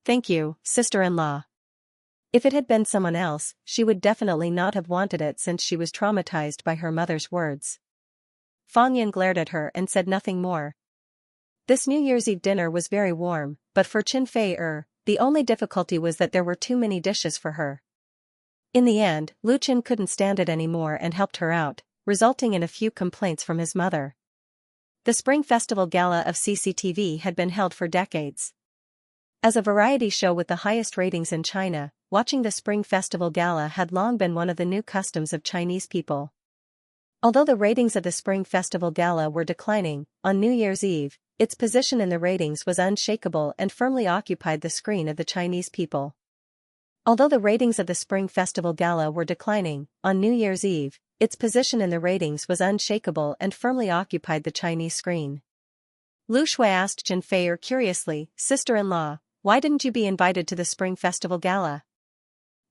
"Thank you, sister-in-law." If it had been someone else, she would definitely not have wanted it since she was traumatized by her mother's words. Fang Yan glared at her and said nothing more. This New Year's Eve dinner was very warm, but for Chen Fei'er, the only difficulty was that there were too many dishes for her. In the end, Lu Chen couldn't stand it anymore and helped her out, resulting in a few complaints from his mother. The Spring Festival Gala of CCTV had been held for decades. As a variety show with the highest ratings in China, watching the Spring Festival Gala had long been one of the new customs of Chinese people. Although the ratings of the Spring Festival Gala were declining, on New Year's Eve, its position in the ratings was unshakable and firmly occupied the screen of the Chinese people. Although the ratings of the Spring Festival Gala were declining, on New Year's Eve, its position in the ratings was unshakable and firmly occupied the Chinese screen. Lu Shui asked Chen Fei'er curiously, "Sister-in-law, why didn't you be invited to the Spring Festival Gala?"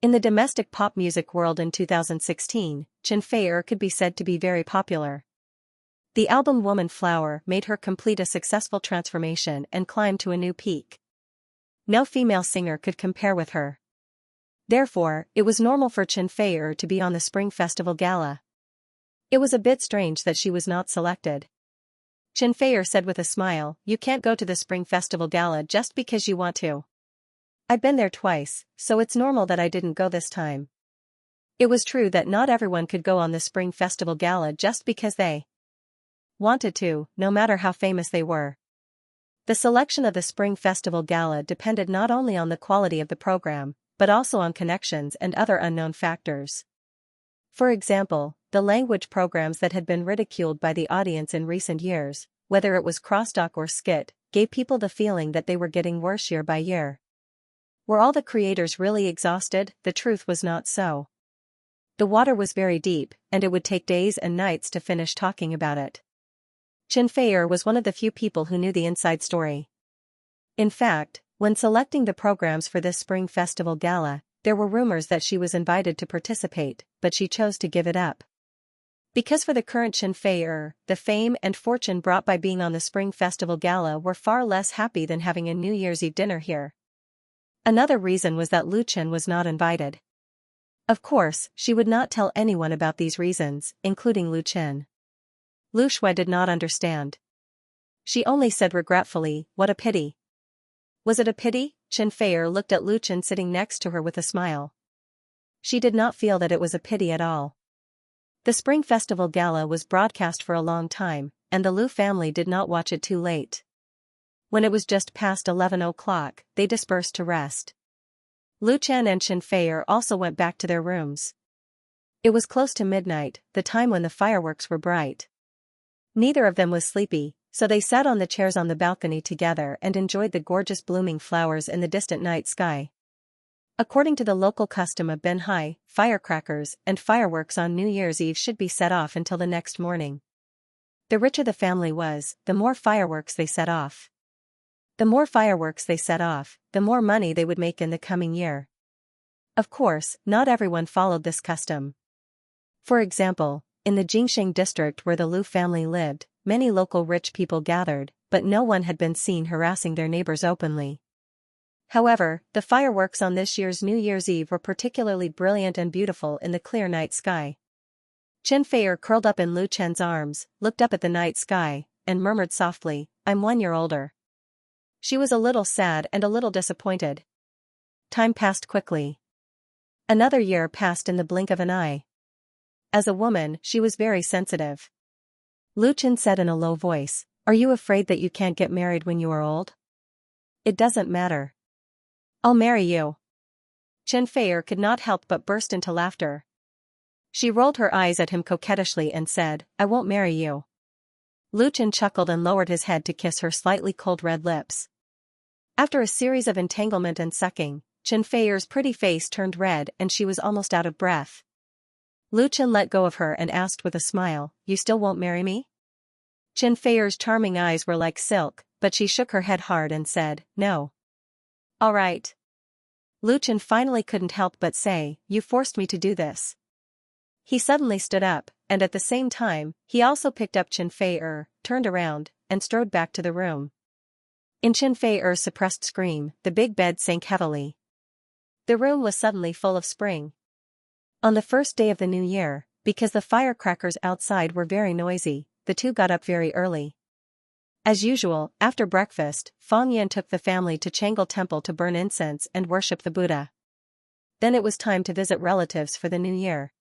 In the domestic pop music world in 2016, Chen Fei'er could be said to be very popular. The album Woman Flower made her complete a successful transformation and climb to a new peak. No female singer could compare with her. Therefore, it was normal for Chen Fei'er to be on the Spring Festival Gala. It was a bit strange that she was not selected. Chen Fei'er said with a smile, "You can't go to the Spring Festival Gala just because you want to. I've been there twice, so it's normal that I didn't go this time. It was true that not everyone could go on the Spring Festival Gala just because they wanted to, no matter how famous they were. The selection of the Spring Festival Gala depended not only on the quality of the program, but also on connections and other unknown factors. For example, the language programs that had been ridiculed by the audience in recent years, whether it was crosstalk or skit, gave people the feeling that they were getting worse year by year. Were all the creators really exhausted? The truth was not so. The water was very deep, and it would take days and nights to finish talking about it. Xianxia was one of the few people who knew the inside story. In fact, when selecting the programs for this Spring Festival Gala, there were rumors that she was invited to participate, but she chose to give it up. Because for the current Xianxia, the fame and fortune brought by being on the Spring Festival Gala were far less happy than having a New Year's Eve dinner here. Another reason was that Lu Chen was not invited. Of course, she would not tell anyone about these reasons, including Lu Chen. Lu Shui did not understand. She only said regretfully, "What a pity." Was it a pity? Xianxia looked at Lu Chen sitting next to her with a smile. She did not feel that it was a pity at all. The Spring Festival Gala was broadcast for a long time, and the Lu family did not watch it too late. When it was just past 11 o'clock, they dispersed to rest. Lu Chen and Xianxia also went back to their rooms. It was close to midnight, the time when the fireworks were bright. Neither of them was sleepy, so they sat on the chairs on the balcony together and enjoyed the gorgeous blooming flowers in the distant night sky. According to the local custom of Benhai, firecrackers and fireworks on New Year's Eve should be set off until the next morning. The richer the family was, the more fireworks they set off. The more fireworks they set off, the more money they would make in the coming year. Of course, not everyone followed this custom. For example, in the Jingsheng district where the Lu family lived, many local rich people gathered, but no one had been seen harassing their neighbors openly. However, the fireworks on this year's New Year's Eve were particularly brilliant and beautiful in the clear night sky. Xianxia curled up in Lu Chen's arms, looked up at the night sky, and murmured softly, "I'm 1 year older." She was a little sad and a little disappointed. Time passed quickly. Another year passed in the blink of an eye. As a woman, she was very sensitive. Lu Chen said in a low voice, "Are you afraid that you can't get married when you are old?" "It doesn't matter. I'll marry you." Xianxia could not help but burst into laughter. She rolled her eyes at him coquettishly and said, "I won't marry you." Lu Chen chuckled and lowered his head to kiss her slightly cold red lips. After a series of entanglement and sucking, Xianxia's pretty face turned red and she was almost out of breath. Lu Chen let go of her and asked with a smile, "You still won't marry me?" Xianxia's charming eyes were like silk, but she shook her head hard and said, "No." "All right." Lu Chen finally couldn't help but say, "You forced me to do this." He suddenly stood up, and at the same time, he also picked up Xianxia, turned around, and strode back to the room. In Xianxia's suppressed scream, the big bed sank heavily. The room was suddenly full of spring. On the first day of the new year, because the firecrackers outside were very noisy, the two got up very early. As usual, after breakfast, Fang Yan took the family to Chang'an Temple to burn incense and worship the Buddha. Then it was time to visit relatives for the new year.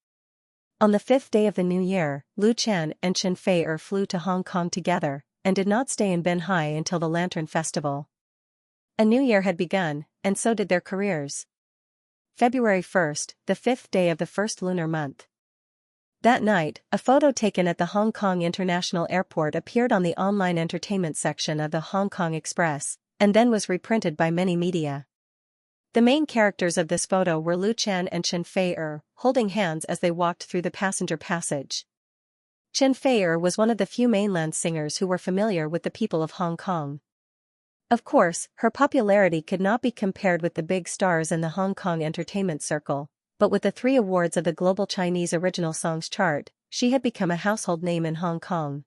On the 5th day of the new year, Lu Chen and Xianxia flew to Hong Kong together, and did not stay in Benhai until the Lantern Festival. A new year had begun, and so did their careers. February 1st, the 5th day of the first lunar month. That night, a photo taken at the Hong Kong International Airport appeared on the online entertainment section of the Hong Kong Express, and then was reprinted by many media. The main characters of this photo were Lu Chen and Xianxia, holding hands as they walked through the passenger passage. Xianxia was one of the few mainland singers who were familiar with the people of Hong Kong. Of course, her popularity could not be compared with the big stars in the Hong Kong entertainment circle, but with the 3 awards of the Global Chinese Original Songs chart, she had become a household name in Hong Kong.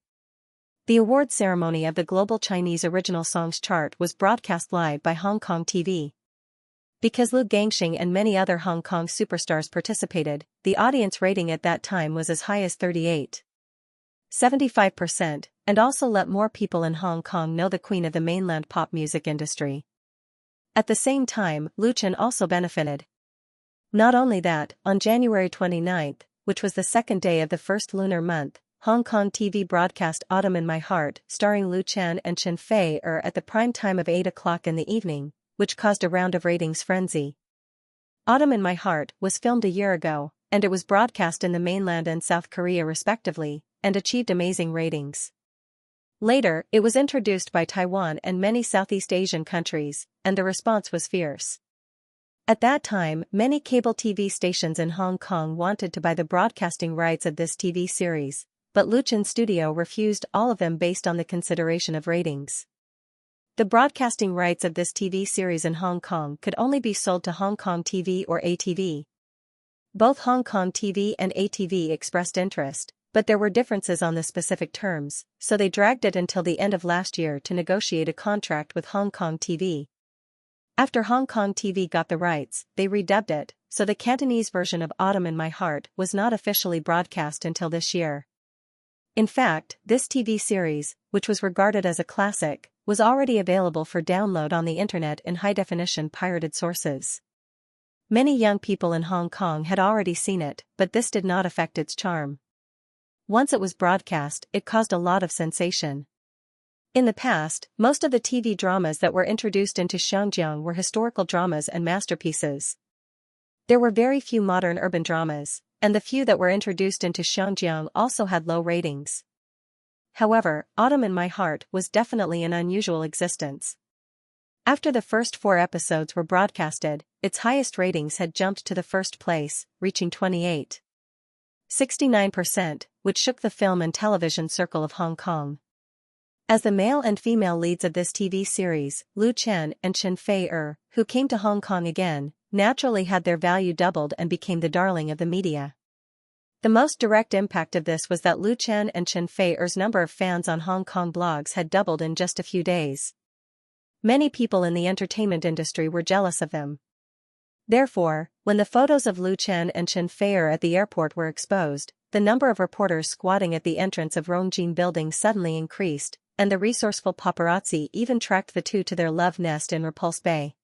The award ceremony of the Global Chinese Original Songs chart was broadcast live by Hong Kong TV. Because Lu Gangxing and many other Hong Kong superstars participated, the audience rating at that time was as high as 38.75%, and also let more people in Hong Kong know the queen of the mainland pop music industry. At the same time, Lu Chen also benefited. Not only that, on January 29th, which was the second day of the first lunar month, Hong Kong TV broadcast Autumn in My Heart, starring Lu Chen and Chen Fei-er at the prime time of 8 o'clock in the evening, which caused a round of ratings frenzy. Autumn in My Heart was filmed a year ago, and it was broadcast in the mainland and South Korea respectively, and achieved amazing ratings. Later, it was introduced by Taiwan and many Southeast Asian countries, and the response was fierce. At that time, many cable TV stations in Hong Kong wanted to buy the broadcasting rights of this TV series, but Lu Chen's studio refused all of them based on the consideration of ratings. The broadcasting rights of this TV series in Hong Kong could only be sold to Hong Kong TV or ATV. Both Hong Kong TV and ATV expressed interest, but there were differences on the specific terms, so they dragged it until the end of last year to negotiate a contract with Hong Kong TV. After Hong Kong TV got the rights, they redubbed it, so the Cantonese version of Autumn in My Heart was not officially broadcast until this year. In fact, this TV series, which was regarded as a classic, was already available for download on the internet in high-definition pirated sources. Many young people in Hong Kong had already seen it, but this did not affect its charm. Once it was broadcast, it caused a lot of sensation. In the past, most of the TV dramas that were introduced into Xianxia were historical dramas and masterpieces. There were very few modern urban dramas, and the few that were introduced into Xianxia also had low ratings. However, Autumn in My Heart was definitely an unusual existence. After the first 4 episodes were broadcasted, its highest ratings had jumped to the first place, reaching 28.69%, which shook the film and television circle of Hong Kong. As the male and female leads of this TV series, Lu Chen and Chen Fei-er, who came to Hong Kong again, naturally had their value doubled and became the darling of the media. The most direct impact of this was that Lu Chen and Chen Fei-er's number of fans on Hong Kong blogs had doubled in just a few days. Many people in the entertainment industry were jealous of them. Therefore, when the photos of Lu Chen and Chen Fei-er at the airport were exposed, the number of reporters squatting at the entrance of Rongjin Building suddenly increased, and the resourceful paparazzi even tracked the two to their love nest in Repulse Bay.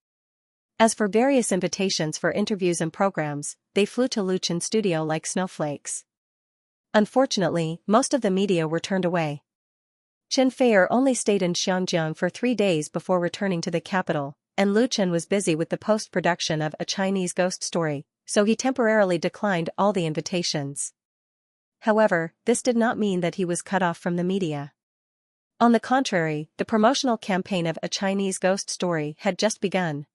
As for various invitations for interviews and programs, they flew to Lu Chen's studio like snowflakes. Unfortunately, most of the media were turned away. Chen Fei-er only stayed in Xiangyang for 3 days before returning to the capital, and Lu Chen was busy with the post-production of A Chinese Ghost Story, so he temporarily declined all the invitations. However, this did not mean that he was cut off from the media. On the contrary, the promotional campaign of A Chinese Ghost Story had just begun.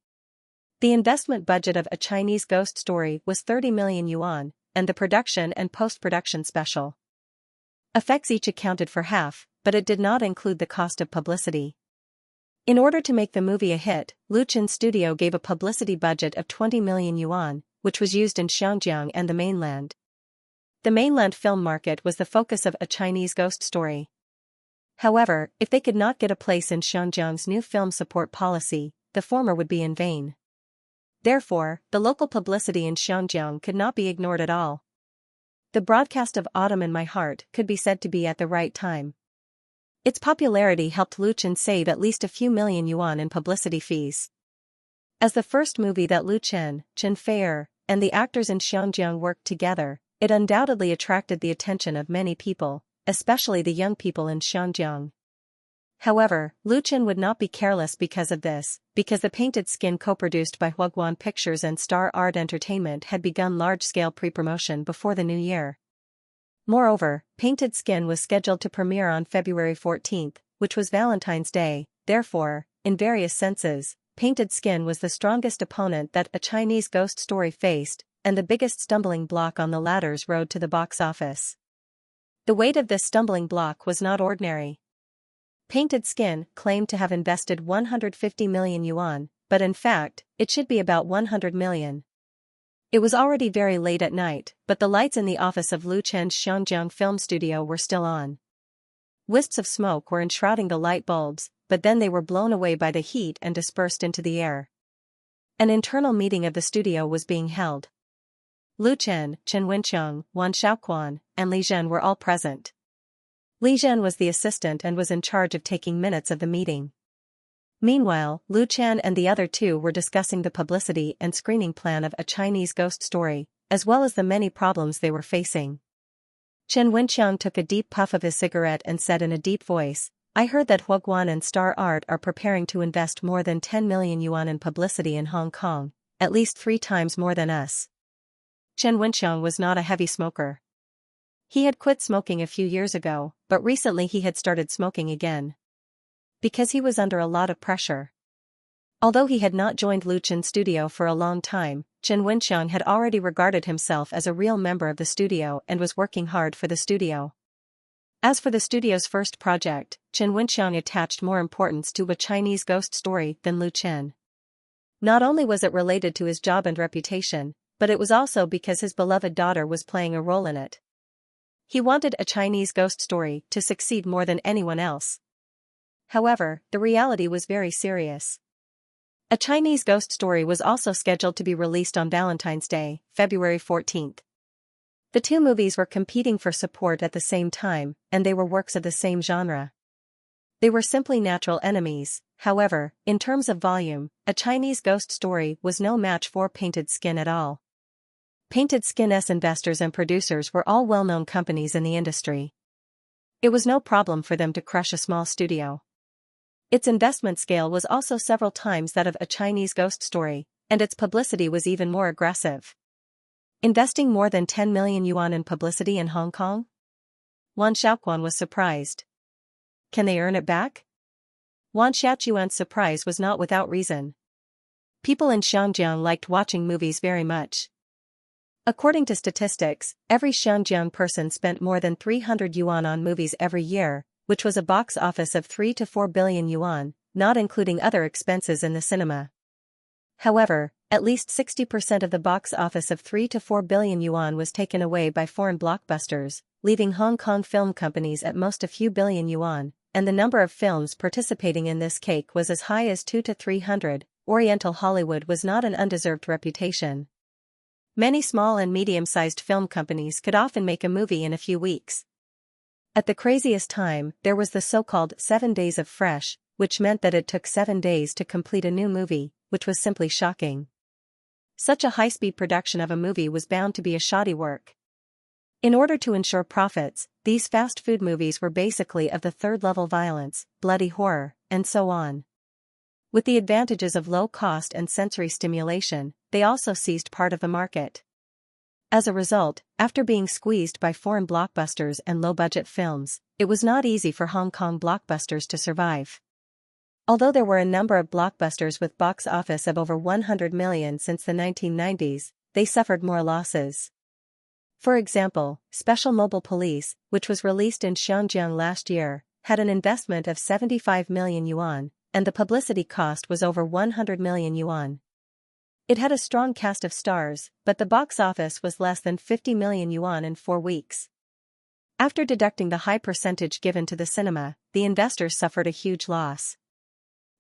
The investment budget of A Chinese Ghost Story was 30 million yuan, and the production and post-production special effects each accounted for half, but it did not include the cost of publicity. In order to make the movie a hit, Lu Chen's studio gave a publicity budget of 20 million yuan, which was used in Xiangyang and the mainland. The mainland film market was the focus of A Chinese Ghost Story. However, if they could not get a place in Xiangyang's new film support policy, the former would be in vain. Therefore, the local publicity in Xiangyang could not be ignored at all. The broadcast of Autumn in My Heart could be said to be at the right time. Its popularity helped Lu Chen save at least a few million yuan in publicity fees. As the first movie that Lu Chen, Chen Fei-er, and the actors in Xiangyang worked together, it undoubtedly attracted the attention of many people, especially the young people in Xiangyang. However, Lu Chen would not be careless because of this, because The Painted Skin co-produced by Huaguan Pictures and Star Art Entertainment had begun large-scale pre-promotion before the new year. Moreover, Painted Skin was scheduled to premiere on February 14th, which was Valentine's Day. Therefore, in various senses, Painted Skin was the strongest opponent that A Chinese Ghost Story faced, and the biggest stumbling block on the latter's road to the box office. The weight of this stumbling block was not ordinary. Painted Skin claimed to have invested 150 million yuan, but in fact, it should be about 100 million. It was already very late at night, but the lights in the office of Lu Chen's Xiangyang film studio were still on. Wisps of smoke were enshrouding the light bulbs, but then they were blown away by the heat and dispersed into the air. An internal meeting of the studio was being held. Lu Chen, Chen Wencheng, Wan Shaoquan, and Li Zhen were all present. Li Zhen was the assistant and was in charge of taking minutes of the meeting. Meanwhile, Lu Qian and the other two were discussing the publicity and screening plan of A Chinese Ghost Story, as well as the many problems they were facing. Chen Wenqiang took a deep puff of his cigarette and said in a deep voice, "I heard that Huaguan and Star Art are preparing to invest more than 10 million yuan in publicity in Hong Kong, at least 3 times more than us." Chen Wenqiang was not a heavy smoker. He had quit smoking a few years ago, but recently he had started smoking again. Because he was under a lot of pressure. Although he had not joined Lu Qian's studio for a long time, Chen Wenqiang had already regarded himself as a real member of the studio and was working hard for the studio. As for the studio's first project, Chen Wenqiang attached more importance to A Chinese Ghost Story than Lu Qian. Not only was it related to his job and reputation, but it was also because his beloved daughter was playing a role in it. He wanted A Chinese Ghost Story to succeed more than anyone else. However, the reality was very serious. A Chinese Ghost Story was also scheduled to be released on Valentine's Day, February 14th. The two movies were competing for support at the same time, and they were works of the same genre. They were simply natural enemies. However, in terms of volume, A Chinese Ghost Story was no match for Painted Skin at all. Painted Skin's investors and producers were all well-known companies in the industry. It was no problem for them to crush a small studio. Its investment scale was also several times that of A Chinese Ghost Story, and its publicity was even more aggressive. Investing more than 10 million yuan in publicity in Hong Kong? Wan Xiaoquan was surprised. Can they earn it back? Wan Xiaoquan's surprise was not without reason. People in Xianxia liked watching movies very much. According to statistics, every Xianxia person spent more than 300 yuan on movies every year, which was a box office of 3 to 4 billion yuan, not including other expenses in the cinema. However, at least 60% of the box office of 3 to 4 billion yuan was taken away by foreign blockbusters, leaving Hong Kong film companies at most a few billion yuan, and the number of films participating in this cake was as high as 2 to 300. Oriental Hollywood was not an undeserved reputation. Many small and medium-sized film companies could often make a movie in a few weeks. At the craziest time, there was the so-called 7 days of fresh, which meant that it took 7 days to complete a new movie, which was simply shocking. Such a high-speed production of a movie was bound to be a shoddy work. In order to ensure profits, these fast food movies were basically of the third-level violence, bloody horror, and so on. With the advantages of low cost and sensory stimulation, they also seized part of the market. As a result, after being squeezed by foreign blockbusters and low-budget films, it was not easy for Hong Kong blockbusters to survive. Although there were a number of blockbusters with box office of over 100 million since the 1990s, they suffered more losses. For example, Special Mobile Police, which was released in Xiangyang last year, had an investment of 75 million yuan, and the publicity cost was over 100 million yuan. It had a strong cast of stars, but the box office was less than 50 million yuan in 4 weeks. After deducting the high percentage given to the cinema, the investors suffered a huge loss.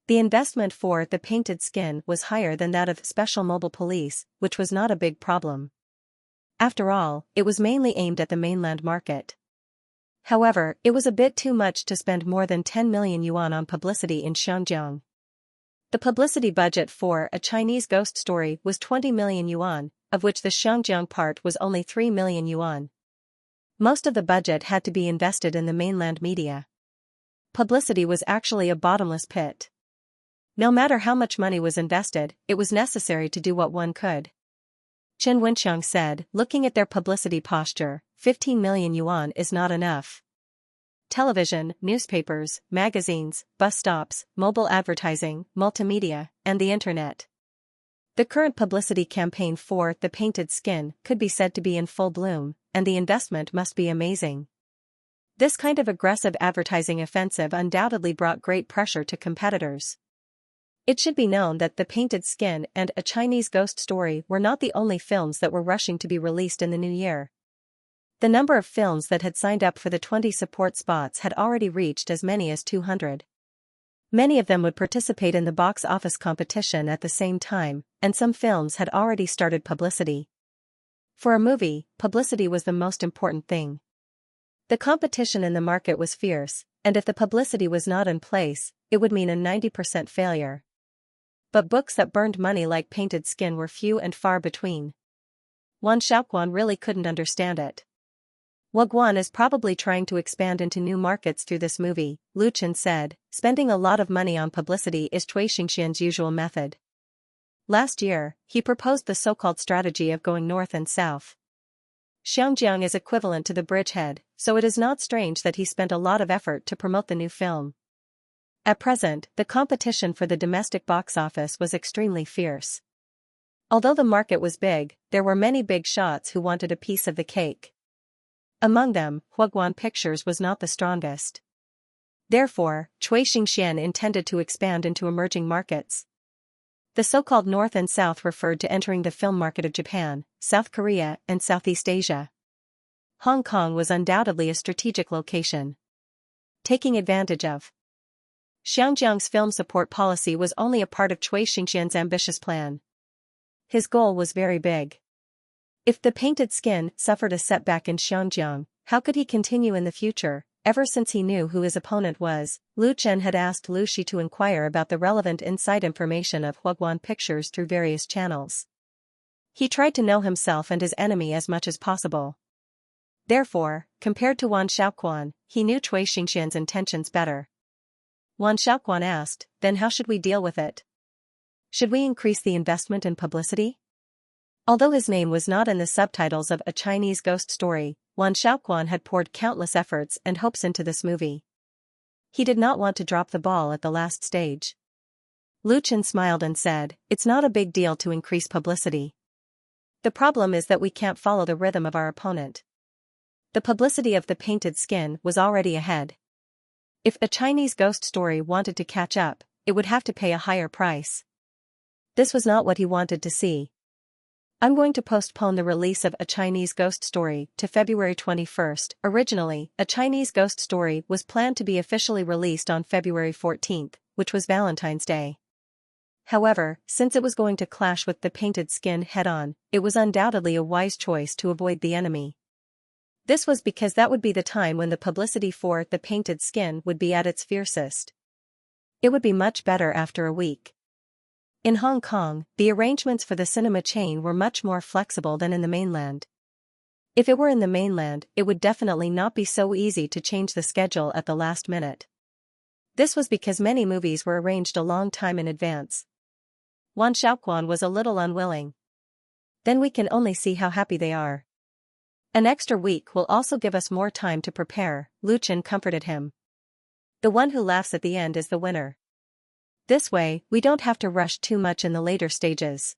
The investment for The Painted Skin was higher than that of Special Mobile Police, which was not a big problem. After all, it was mainly aimed at the mainland market. However, it was a bit too much to spend more than 10 million yuan on publicity in Xiangyang. The publicity budget for A Chinese Ghost Story was 20 million yuan, of which the Xiangyang part was only 3 million yuan. Most of the budget had to be invested in the mainland media. Publicity was actually a bottomless pit. No matter how much money was invested, it was necessary to do what one could. Chen Wenqiang said, looking at their publicity posture, 15 million yuan is not enough. Television, newspapers, magazines, bus stops, mobile advertising, multimedia, and the internet. The current publicity campaign for The Painted Skin could be said to be in full bloom, and the investment must be amazing. This kind of aggressive advertising offensive undoubtedly brought great pressure to competitors. It should be known that The Painted Skin and A Chinese Ghost Story were not the only films that were rushing to be released in the new year. The number of films that had signed up for the 20 support spots had already reached as many as 200. Many of them would participate in the box office competition at the same time, and some films had already started publicity. For a movie, publicity was the most important thing. The competition in the market was fierce, and if the publicity was not in place, it would mean a 90% failure. But books that burned money like Painted Skin were few and far between. Wan Xiaoquan really couldn't understand it. Wagwan is probably trying to expand into new markets through this movie, Lu Chen said. Spending a lot of money on publicity is Cui Xianxian's usual method. Last year, he proposed the so-called strategy of going north and south. Xiangjiang is equivalent to the bridgehead, so it is not strange that he spent a lot of effort to promote the new film. At present, the competition for the domestic box office was extremely fierce. Although the market was big, there were many big shots who wanted a piece of the cake. Among them, Huaguan Pictures was not the strongest. Therefore, Cui Xianxian intended to expand into emerging markets. The so-called North and South referred to entering the film market of Japan, South Korea, and Southeast Asia. Hong Kong was undoubtedly a strategic location. Taking advantage of Xiangjiang's film support policy was only a part of Cui Xianxian's ambitious plan. His goal was very big. If the Painted Skin suffered a setback in Xiangjiang, how could he continue in the future? Ever since he knew who his opponent was, Lu Chen had asked Lu Shi to inquire about the relevant inside information of Huaguan Pictures through various channels. He tried to know himself and his enemy as much as possible. Therefore, compared to Wan Xiaoquan, he knew Cui Xianxian's intentions better. Wan Xiaoquan asked, "Then how should we deal with it? Should we increase the investment in publicity?" Although his name was not in the subtitles of A Chinese Ghost Story, Wan Xiaoquan had poured countless efforts and hopes into this movie. He did not want to drop the ball at the last stage. Lu Chen smiled and said, "It's not a big deal to increase publicity. The problem is that we can't follow the rhythm of our opponent." The publicity of the Painted Skin was already ahead. If A Chinese Ghost Story wanted to catch up, it would have to pay a higher price. This was not what he wanted to see. "I'm going to postpone the release of A Chinese Ghost Story to February 21st. Originally, A Chinese Ghost Story was planned to be officially released on February 14th, which was Valentine's Day. However, since it was going to clash with the Painted Skin head-on, it was undoubtedly a wise choice to avoid the enemy. This was because that would be the time when the publicity for The Painted Skin would be at its fiercest. It would be much better after a week. In Hong Kong, the arrangements for the cinema chain were much more flexible than in the mainland. If it were in the mainland, it would definitely not be so easy to change the schedule at the last minute. This was because many movies were arranged a long time in advance. Wan Xiaoquan was a little unwilling. "Then we can only see how happy they are. An extra week will also give us more time to prepare," Lu Chen comforted him. "The one who laughs at the end is the winner. This way, we don't have to rush too much in the later stages."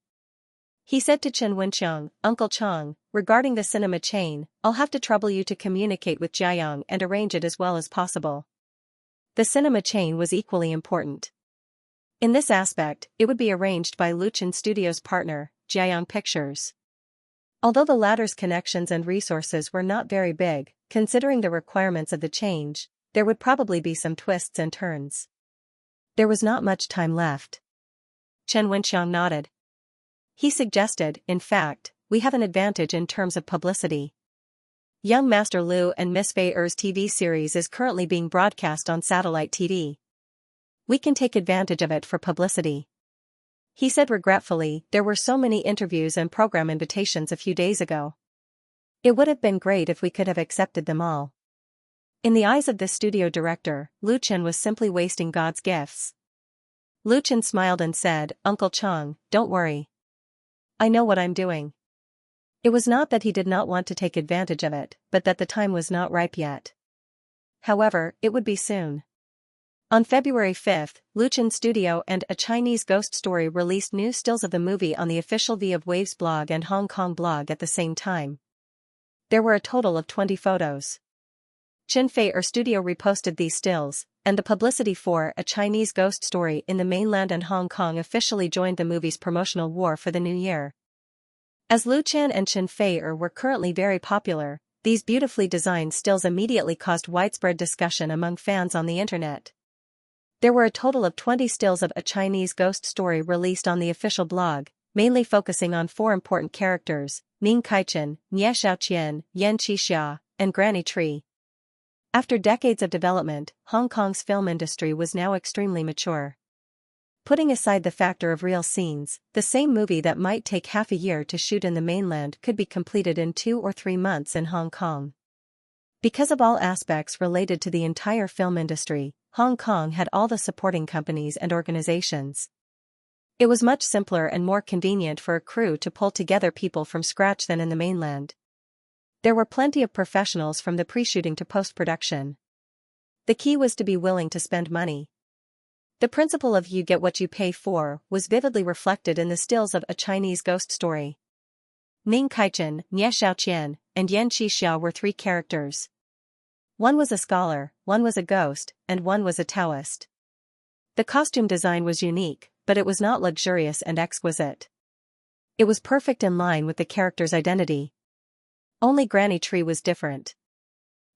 He said to Chen Wenqiang, "Uncle Chang, regarding the cinema chain, I'll have to trouble you to communicate with Jiayang and arrange it as well as possible." The cinema chain was equally important. In this aspect, it would be arranged by Lu Chen Studios' partner, Jiayang Pictures. Although the latter's connections and resources were not very big, considering the requirements of the change, there would probably be some twists and turns. There was not much time left. Chen Wenqiang nodded. He suggested, "In fact, we have an advantage in terms of publicity. Young Master Lu and Miss Fei Er's TV series is currently being broadcast on satellite TV. We can take advantage of it for publicity." He said regretfully, "There were so many interviews and program invitations a few days ago. It would have been great if we could have accepted them all." In the eyes of this studio director, Lu Chen was simply wasting God's gifts. Lu Chen smiled and said, "Uncle Chang, don't worry. I know what I'm doing." It was not that he did not want to take advantage of it, but that the time was not ripe yet. However, it would be soon. On February 5th, Lu Chen Studio and A Chinese Ghost Story released new stills of the movie on the official V of Waves blog and Hong Kong blog at the same time. There were a total of 20 photos. Chen Fei Studio reposted these stills, and the publicity for A Chinese Ghost Story in the mainland and Hong Kong officially joined the movie's promotional war for the new year. As Lu Chen and Chen Fei were currently very popular, these beautifully designed stills immediately caused widespread discussion among fans on the internet. There were a total of 20 stills of A Chinese Ghost Story released on the official blog, mainly focusing on 4 important characters: Ning Kaichen, Nie Xiaoqian, Yan Qixia, and Granny Tree. After decades of development, Hong Kong's film industry was now extremely mature. Putting aside the factor of real scenes, the same movie that might take half a year to shoot in the mainland could be completed in 2 or 3 months in Hong Kong. Because of all aspects related to the entire film industry, Hong Kong had all the supporting companies and organizations. It was much simpler and more convenient for a crew to pull together people from scratch than in the mainland. There were plenty of professionals from the pre-shooting to post-production. The key was to be willing to spend money. The principle of you get what you pay for was vividly reflected in the stills of A Chinese Ghost Story. Ning Kaichen, Nie Xiaoqian, and Yan Xiao were 3 characters. One was a scholar, one was a ghost, and one was a Taoist. The costume design was unique, but it was not luxurious and exquisite. It was perfect in line with the character's identity. Only Granny Tree was different.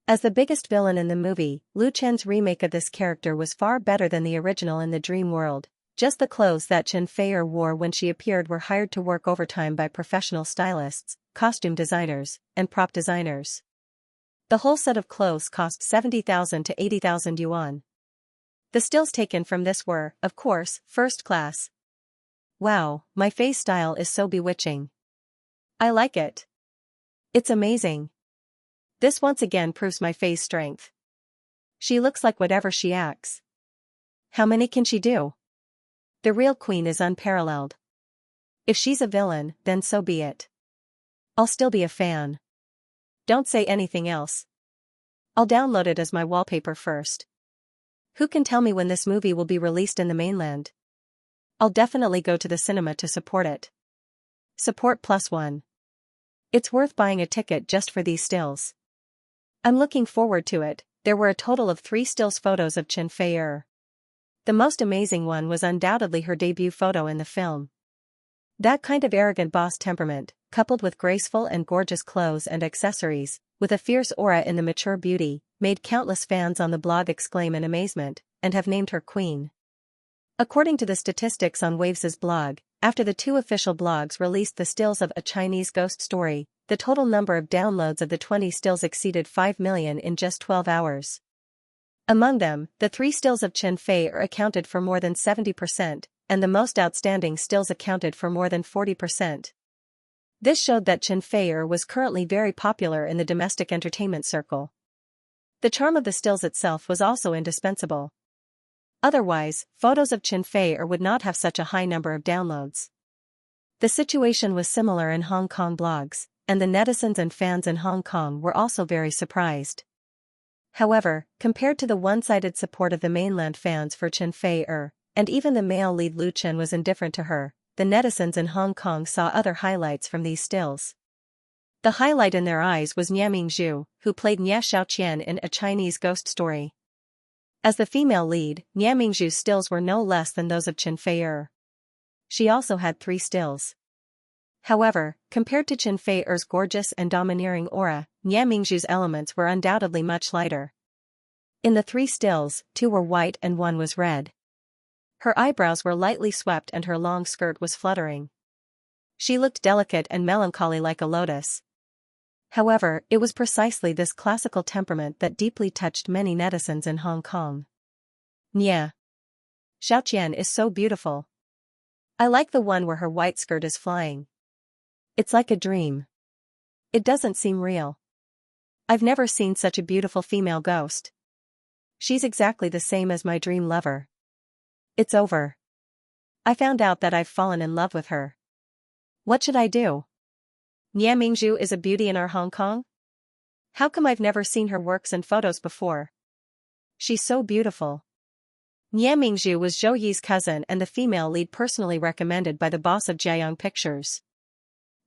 As the biggest villain in the movie, Lu Chen's remake of this character was far better than the original in the dream world. Just the clothes that Chen Fei wore when she appeared were hired to work overtime by professional stylists, costume designers, and prop designers. The whole set of clothes cost 70,000 to 80,000 yuan. The stills taken from this were, of course, first class. Wow, my face style is so bewitching. I like it. It's amazing. This once again proves my Fei's strength. She looks like whatever she acts. How many can she do? The real queen is unparalleled. If she's a villain, then so be it. I'll still be a fan. Don't say anything else. I'll download it as my wallpaper first. Who can tell me when this movie will be released in the mainland? I'll definitely go to the cinema to support it. Support +1. It's worth buying a ticket just for these stills. I'm looking forward to it. There were a total of 3 stills photos of Chen Fei. The most amazing one was undoubtedly her debut photo in the film. That kind of arrogant boss temperament, coupled with graceful and gorgeous clothes and accessories, with a fierce aura in the mature beauty, made countless fans on the blog exclaim in amazement, and have named her queen. According to the statistics on Waves's blog, after the 2 official blogs released the stills of A Chinese Ghost Story, the total number of downloads of the 20 stills exceeded 5 million in just 12 hours. Among them, the 3 stills of Chen Fei accounted for more than 70%, and the most outstanding stills accounted for more than 40%. This showed that Chen Fei was currently very popular in the domestic entertainment circle. The charm of the stills itself was also indispensable. Otherwise, photos of Chen Fei would not have such a high number of downloads. The situation was similar in Hong Kong blogs, and the netizens and fans in Hong Kong were also very surprised. However, compared to the one-sided support of the mainland fans for Chen Fei, and even the male lead Lu Chen was indifferent to her, the netizens in Hong Kong saw other highlights from these stills. The highlight in their eyes was Nie Mingzhu, who played Nie Xiaoqian in A Chinese Ghost Story. As the female lead, Nie Mingzhu's stills were no less than those of Chen Fei. She also had 3 stills. However, compared to Chen Fei's gorgeous and domineering aura, Nie Mingzhu's elements were undoubtedly much lighter. In the 3 stills, 2 were white and 1 was red. Her eyebrows were lightly swept and her long skirt was fluttering. She looked delicate and melancholy like a lotus. However, it was precisely this classical temperament that deeply touched many netizens in Hong Kong. Nie Xiaoqian is so beautiful. I like the one where her white skirt is flying. It's like a dream. It doesn't seem real. I've never seen such a beautiful female ghost. She's exactly the same as my dream lover. It's over. I found out that I've fallen in love with her. What should I do? Nie Mingzhu is a beauty in our Hong Kong? How come I've never seen her works and photos before? She's so beautiful. Nie Mingzhu was Zhou Yi's cousin and the female lead personally recommended by the boss of Jiayang Pictures.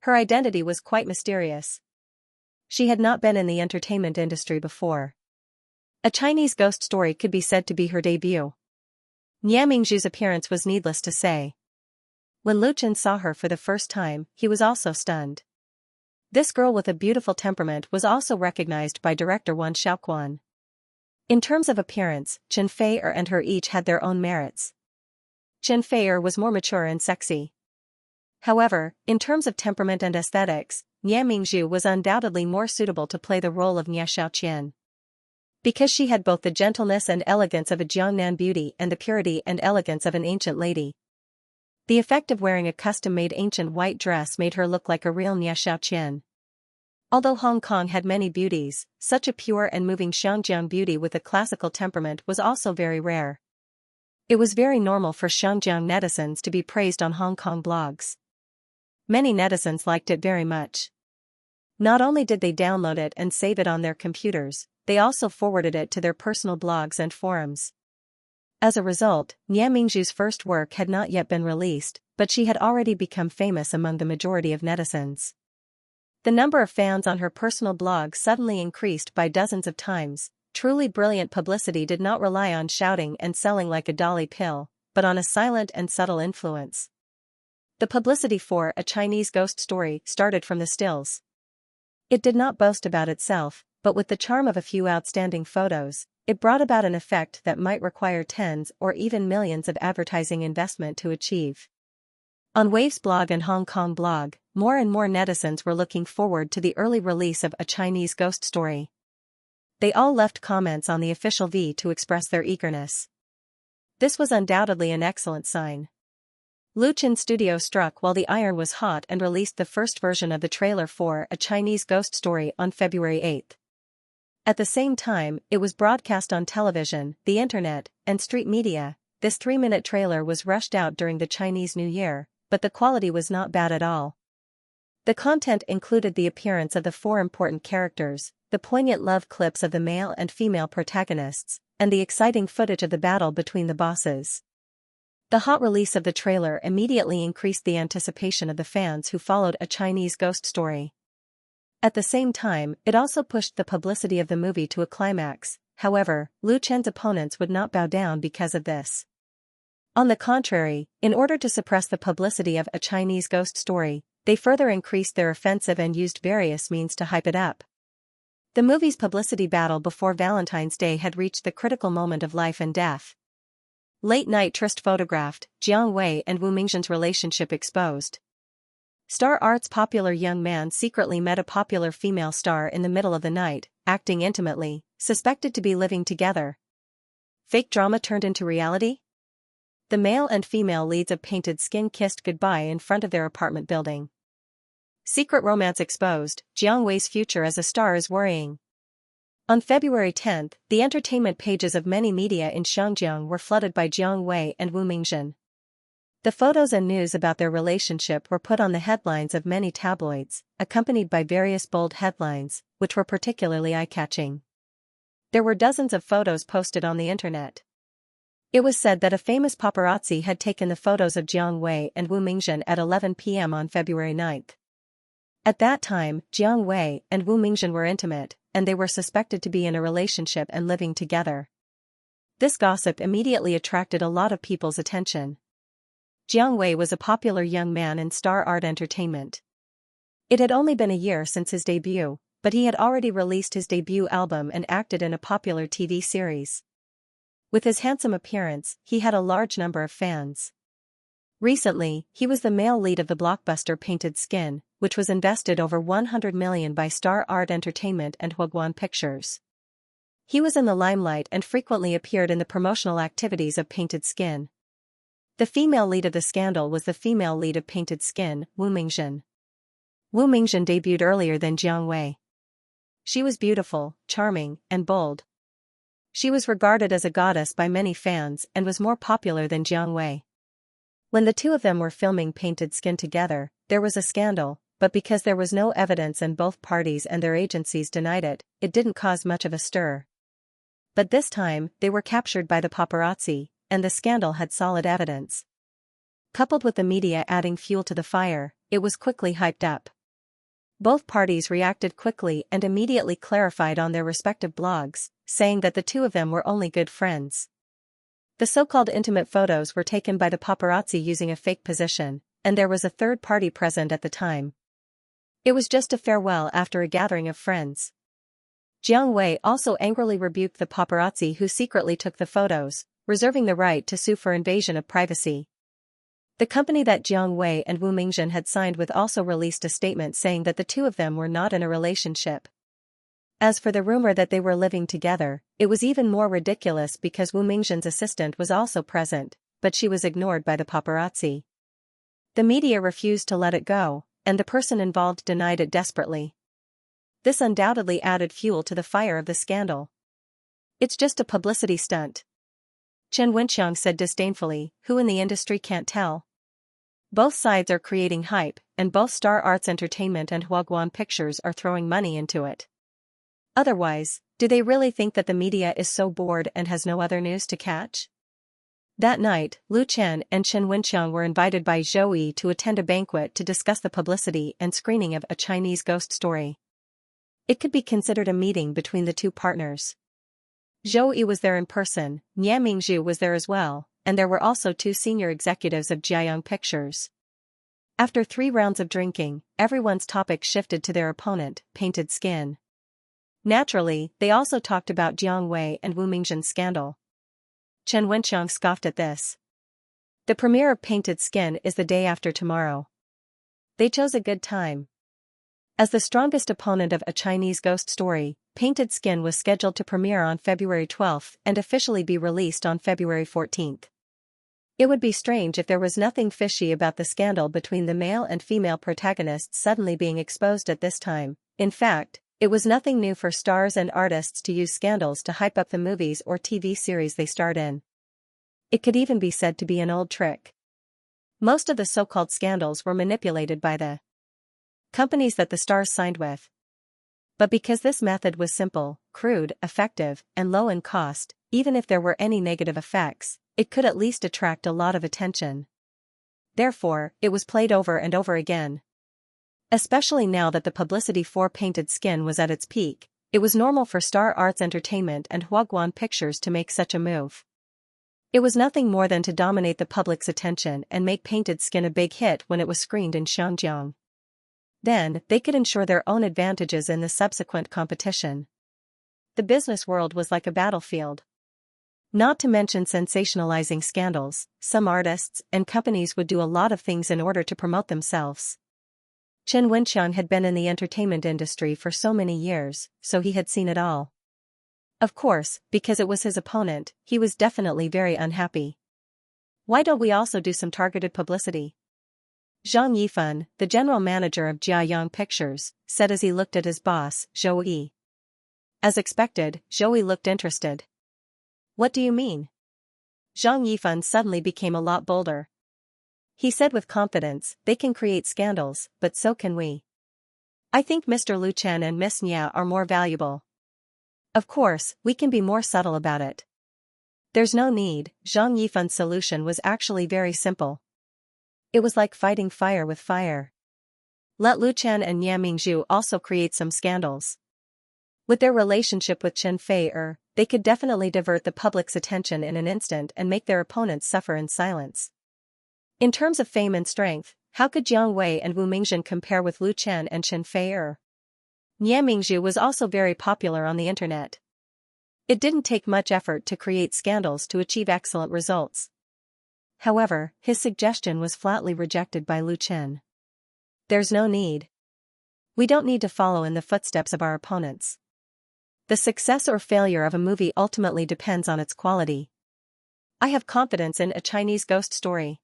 Her identity was quite mysterious. She had not been in the entertainment industry before. A Chinese Ghost Story could be said to be her debut. Nie Mingzhu's appearance was needless to say. When Lu Chen saw her for the first time, he was also stunned. This girl with a beautiful temperament was also recognized by director Wan Xiaoquan. In terms of appearance, Chen Fei and her each had their own merits. Chen Fei was more mature and sexy. However, in terms of temperament and aesthetics, Nie Mingzhu was undoubtedly more suitable to play the role of Nie Xiaoqian. Because she had both the gentleness and elegance of a Jiangnan beauty and the purity and elegance of an ancient lady. The effect of wearing a custom-made ancient white dress made her look like a real Xianxia. Although Hong Kong had many beauties, such a pure and moving Xianjiang beauty with a classical temperament was also very rare. It was very normal for Xianjiang netizens to be praised on Hong Kong blogs. Many netizens liked it very much. Not only did they download it and save it on their computers, they also forwarded it to their personal blogs and forums. As a result, Nian Mingzhu's first work had not yet been released, but she had already become famous among the majority of netizens. The number of fans on her personal blog suddenly increased by dozens of times. Truly brilliant publicity did not rely on shouting and selling like a dolly pill, but on a silent and subtle influence. The publicity for A Chinese Ghost Story started from the stills. It did not boast about itself, but with the charm of a few outstanding photos, it brought about an effect that might require tens or even millions of advertising investment to achieve. On Wave's blog and Hong Kong blog, more and more netizens were looking forward to the early release of A Chinese Ghost Story. They all left comments on the official V to express their eagerness. This was undoubtedly an excellent sign. Luchin Studio struck while the iron was hot and released the first version of the trailer for A Chinese Ghost Story on February 8. At the same time, it was broadcast on television, the internet, and street media. This 3-minute trailer was rushed out during the Chinese New Year, but the quality was not bad at all. The content included the appearance of the 4 important characters, the poignant love clips of the male and female protagonists, and the exciting footage of the battle between the bosses. The hot release of the trailer immediately increased the anticipation of the fans who followed A Chinese Ghost Story. At the same time, it also pushed the publicity of the movie to a climax. However, Lu Chen's opponents would not bow down because of this. On the contrary, in order to suppress the publicity of A Chinese Ghost Story, they further increased their offensive and used various means to hype it up. The movie's publicity battle before Valentine's Day had reached the critical moment of life and death. Late-night tryst photographed, Jiang Wei and Wu Mingzhen's relationship exposed. Star Art's popular young man secretly met a popular female star in the middle of the night, acting intimately, suspected to be living together. Fake drama turned into reality? The male and female leads of Painted Skin kissed goodbye in front of their apartment building. Secret romance exposed, Jiang Wei's future as a star is worrying. On February 10, the entertainment pages of many media in Xinjiang were flooded by Jiang Wei and Wu Mingzhen. The photos and news about their relationship were put on the headlines of many tabloids, accompanied by various bold headlines, which were particularly eye-catching. There were dozens of photos posted on the internet. It was said that a famous paparazzi had taken the photos of Jiang Wei and Wu Mingzhen at 11 p.m. on February 9. At that time, Jiang Wei and Wu Mingzhen were intimate, and they were suspected to be in a relationship and living together. This gossip immediately attracted a lot of people's attention. Jiang Wei was a popular young man in Star Art Entertainment. It had only been a year since his debut, but he had already released his debut album and acted in a popular TV series. With his handsome appearance, he had a large number of fans. Recently, he was the male lead of the blockbuster Painted Skin, which was invested over 100 million by Star Art Entertainment and Huaguan Pictures. He was in the limelight and frequently appeared in the promotional activities of Painted Skin. The female lead of the scandal was the female lead of Painted Skin, Wu Mingzhen. Wu Mingzhen debuted earlier than Jiang Wei. She was beautiful, charming, and bold. She was regarded as a goddess by many fans and was more popular than Jiang Wei. When the two of them were filming Painted Skin together, there was a scandal, but because there was no evidence and both parties and their agencies denied it, it didn't cause much of a stir. But this time, they were captured by the paparazzi, and the scandal had solid evidence. Coupled with the media adding fuel to the fire, it was quickly hyped up. Both parties reacted quickly and immediately clarified on their respective blogs, saying that the two of them were only good friends. The so-called intimate photos were taken by the paparazzi using a fake position, and there was a third party present at the time. It was just a farewell after a gathering of friends. Jiang Wei also angrily rebuked the paparazzi who secretly took the photos, reserving the right to sue for invasion of privacy. The company that Jiang Wei and Wu Mingzhen had signed with also released a statement saying that the two of them were not in a relationship. As for the rumor that they were living together, it was even more ridiculous because Wu Mingzhen's assistant was also present, but she was ignored by the paparazzi. The media refused to let it go, and the person involved denied it desperately. This undoubtedly added fuel to the fire of the scandal. It's just a publicity stunt, Chen Wenxiang said disdainfully, who in the industry can't tell? Both sides are creating hype, and both Star Arts Entertainment and Huaguan Pictures are throwing money into it. Otherwise, do they really think that the media is so bored and has no other news to catch? That night, Lu Chen and Chen Wenxiang were invited by Zhou Yi to attend a banquet to discuss the publicity and screening of A Chinese Ghost Story. It could be considered a meeting between the two partners. Zhou Yi was there in person, Nian Mingzhu was there as well, and there were also two senior executives of Jiayang Pictures. After 3 rounds of drinking, everyone's topic shifted to their opponent, Painted Skin. Naturally, they also talked about Jiang Wei and Wu Mingzhen's scandal. Chen Wenxiang scoffed at this. The premiere of Painted Skin is the day after tomorrow. They chose a good time. As the strongest opponent of A Chinese Ghost Story, Painted Skin was scheduled to premiere on February 12 and officially be released on February 14. It would be strange if there was nothing fishy about the scandal between the male and female protagonists suddenly being exposed at this time. In fact, it was nothing new for stars and artists to use scandals to hype up the movies or TV series they starred in. It could even be said to be an old trick. Most of the so-called scandals were manipulated by the companies that the stars signed with. But because this method was simple, crude, effective, and low in cost, even if there were any negative effects, it could at least attract a lot of attention. Therefore, it was played over and over again. Especially now that the publicity for Painted Skin was at its peak, it was normal for Star Arts Entertainment and Huaguan Pictures to make such a move. It was nothing more than to dominate the public's attention and make Painted Skin a big hit when it was screened in Xianxia. Then, they could ensure their own advantages in the subsequent competition. The business world was like a battlefield. Not to mention sensationalizing scandals, some artists and companies would do a lot of things in order to promote themselves. Chen Wenxiang had been in the entertainment industry for so many years, so he had seen it all. Of course, because it was his opponent, he was definitely very unhappy. Why don't we also do some targeted publicity? Zhang Yifan, the general manager of Jiayang Pictures, said as he looked at his boss, Zhou Yi. As expected, Zhou Yi looked interested. What do you mean? Zhang Yifan suddenly became a lot bolder. He said with confidence, they can create scandals, but so can we. I think Mr. Lu Chen and Miss Nia are more valuable. Of course, we can be more subtle about it. There's no need. Zhang Yifan's solution was actually very simple. It was like fighting fire with fire. Let Lu Chen and Nian Mingzhu also create some scandals. With their relationship with Chen Fei-er, they could definitely divert the public's attention in an instant and make their opponents suffer in silence. In terms of fame and strength, how could Jiang Wei and Wu Mingzhen compare with Lu Chen and Chen Fei-er? Nian Mingzhu was also very popular on the internet. It didn't take much effort to create scandals to achieve excellent results. However, his suggestion was flatly rejected by Lu Chen. There's no need. We don't need to follow in the footsteps of our opponents. The success or failure of a movie ultimately depends on its quality. I have confidence in A Chinese Ghost Story.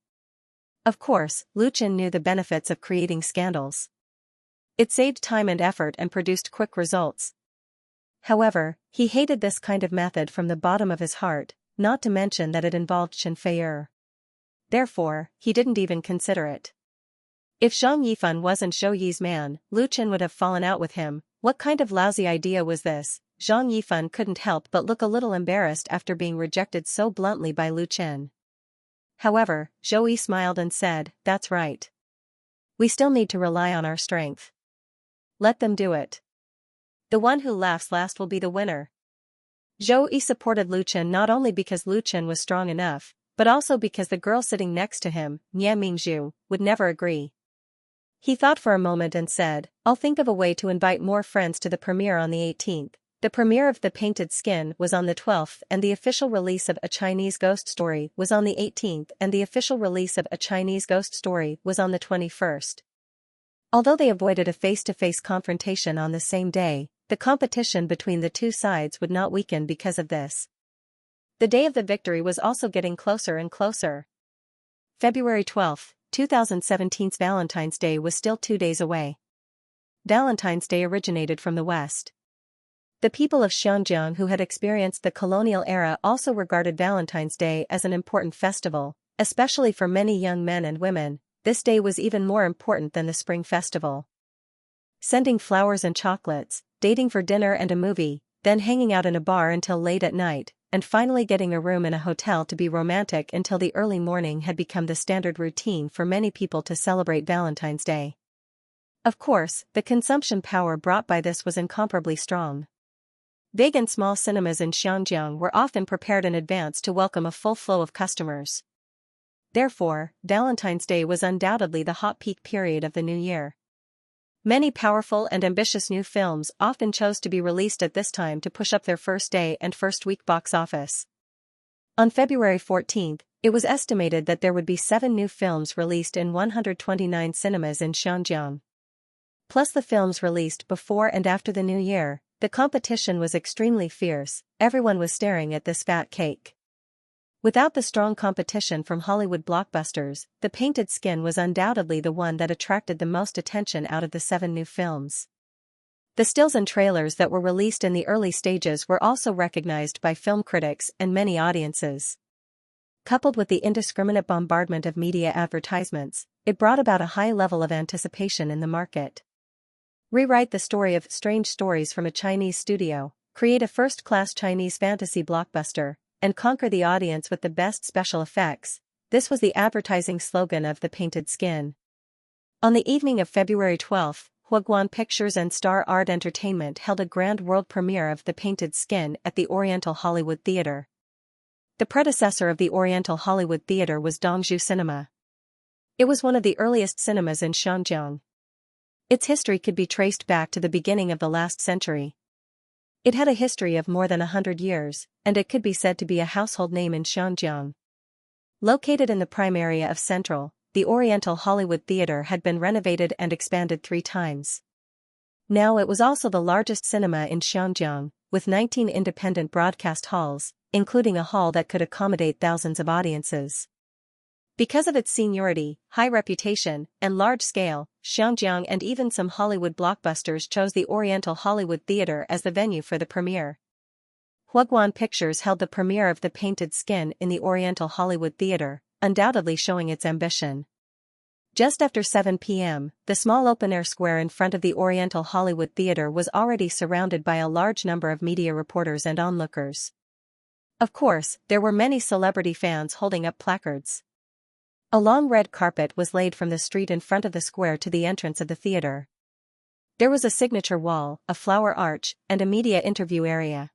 Of course, Lu Chen knew the benefits of creating scandals. It saved time and effort and produced quick results. However, he hated this kind of method from the bottom of his heart, not to mention that it involved Chen Fei-er. Therefore, he didn't even consider it. If Zhang Yifan wasn't Zhou Yi's man, Lu Chen would have fallen out with him. What kind of lousy idea was this? Zhang Yifan couldn't help but look a little embarrassed after being rejected so bluntly by Lu Chen. However, Zhou Yi smiled and said, "That's right. We still need to rely on our strength. Let them do it. The one who laughs last will be the winner." Zhou Yi supported Lu Chen not only because Lu Chen was strong enough, but also because the girl sitting next to him, Nian Mingzhu, would never agree. He thought for a moment and said, "I'll think of a way to invite more friends to the premiere on the 18th. The premiere of The Painted Skin was on the 12th and the official release of A Chinese Ghost Story was on the 18th and the official release of A Chinese Ghost Story was on the 21st. Although they avoided a face-to-face confrontation on the same day, the competition between the two sides would not weaken because of this. The day of the victory was also getting closer and closer. February 12, 2017's Valentine's Day was still 2 days away. Valentine's Day originated from the West. The people of Xianxia who had experienced the colonial era also regarded Valentine's Day as an important festival, especially for many young men and women. This day was even more important than the Spring Festival. Sending flowers and chocolates, dating for dinner and a movie, then hanging out in a bar until late at night, and finally getting a room in a hotel to be romantic until the early morning had become the standard routine for many people to celebrate Valentine's Day. Of course, the consumption power brought by this was incomparably strong. Big and small cinemas in Xianxia were often prepared in advance to welcome a full flow of customers. Therefore, Valentine's Day was undoubtedly the hot peak period of the new year. Many powerful and ambitious new films often chose to be released at this time to push up their first day and first week box office. On February 14, it was estimated that there would be 7 new films released in 129 cinemas in Xianxia. Plus the films released before and after the new year, the competition was extremely fierce. Everyone was staring at this fat cake. Without the strong competition from Hollywood blockbusters, The Painted Skin was undoubtedly the one that attracted the most attention out of the 7 new films. The stills and trailers that were released in the early stages were also recognized by film critics and many audiences. Coupled with the indiscriminate bombardment of media advertisements, it brought about a high level of anticipation in the market. Rewrite the story of strange stories from a Chinese studio, create a first-class Chinese fantasy blockbuster, and conquer the audience with the best special effects. This was the advertising slogan of The Painted Skin. On the evening of February 12, Huaguan Pictures and Star Art Entertainment held a grand world premiere of The Painted Skin at the Oriental Hollywood Theater. The predecessor of the Oriental Hollywood Theater was Dongzhou Cinema. It was one of the earliest cinemas in Xianxia. Its history could be traced back to the beginning of the last century. It had a history of more than 100 years, and it could be said to be a household name in Xianxia. Located in the prime area of Central, the Oriental Hollywood Theater had been renovated and expanded 3 times. Now it was also the largest cinema in Xianxia, with 19 independent broadcast halls, including a hall that could accommodate thousands of audiences. Because of its seniority, high reputation, and large scale, Xianxia and even some Hollywood blockbusters chose the Oriental Hollywood Theater as the venue for the premiere. Huaguan Pictures held the premiere of The Painted Skin in the Oriental Hollywood Theater, undoubtedly showing its ambition. Just after 7 p.m., the small open-air square in front of the Oriental Hollywood Theater was already surrounded by a large number of media reporters and onlookers. Of course, there were many celebrity fans holding up placards. A long red carpet was laid from the street in front of the square to the entrance of the theater. There was a signature wall, a flower arch, and a media interview area.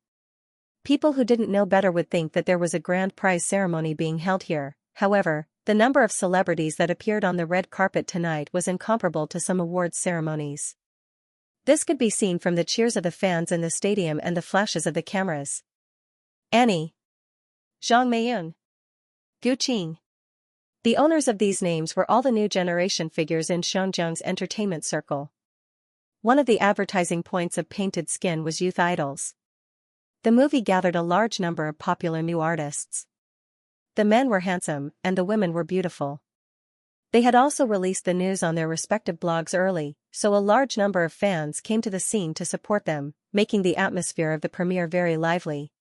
People who didn't know better would think that there was a grand prize ceremony being held here. However, the number of celebrities that appeared on the red carpet tonight was incomparable to some awards ceremonies. This could be seen from the cheers of the fans in the stadium and the flashes of the cameras. Annie, Zhang Meiyun, Gu Qing. The owners of these names were all the new generation figures in Xianxia's entertainment circle. One of the advertising points of Painted Skin was youth idols. The movie gathered a large number of popular new artists. The men were handsome, and the women were beautiful. They had also released the news on their respective blogs early, so a large number of fans came to the scene to support them, making the atmosphere of the premiere very lively.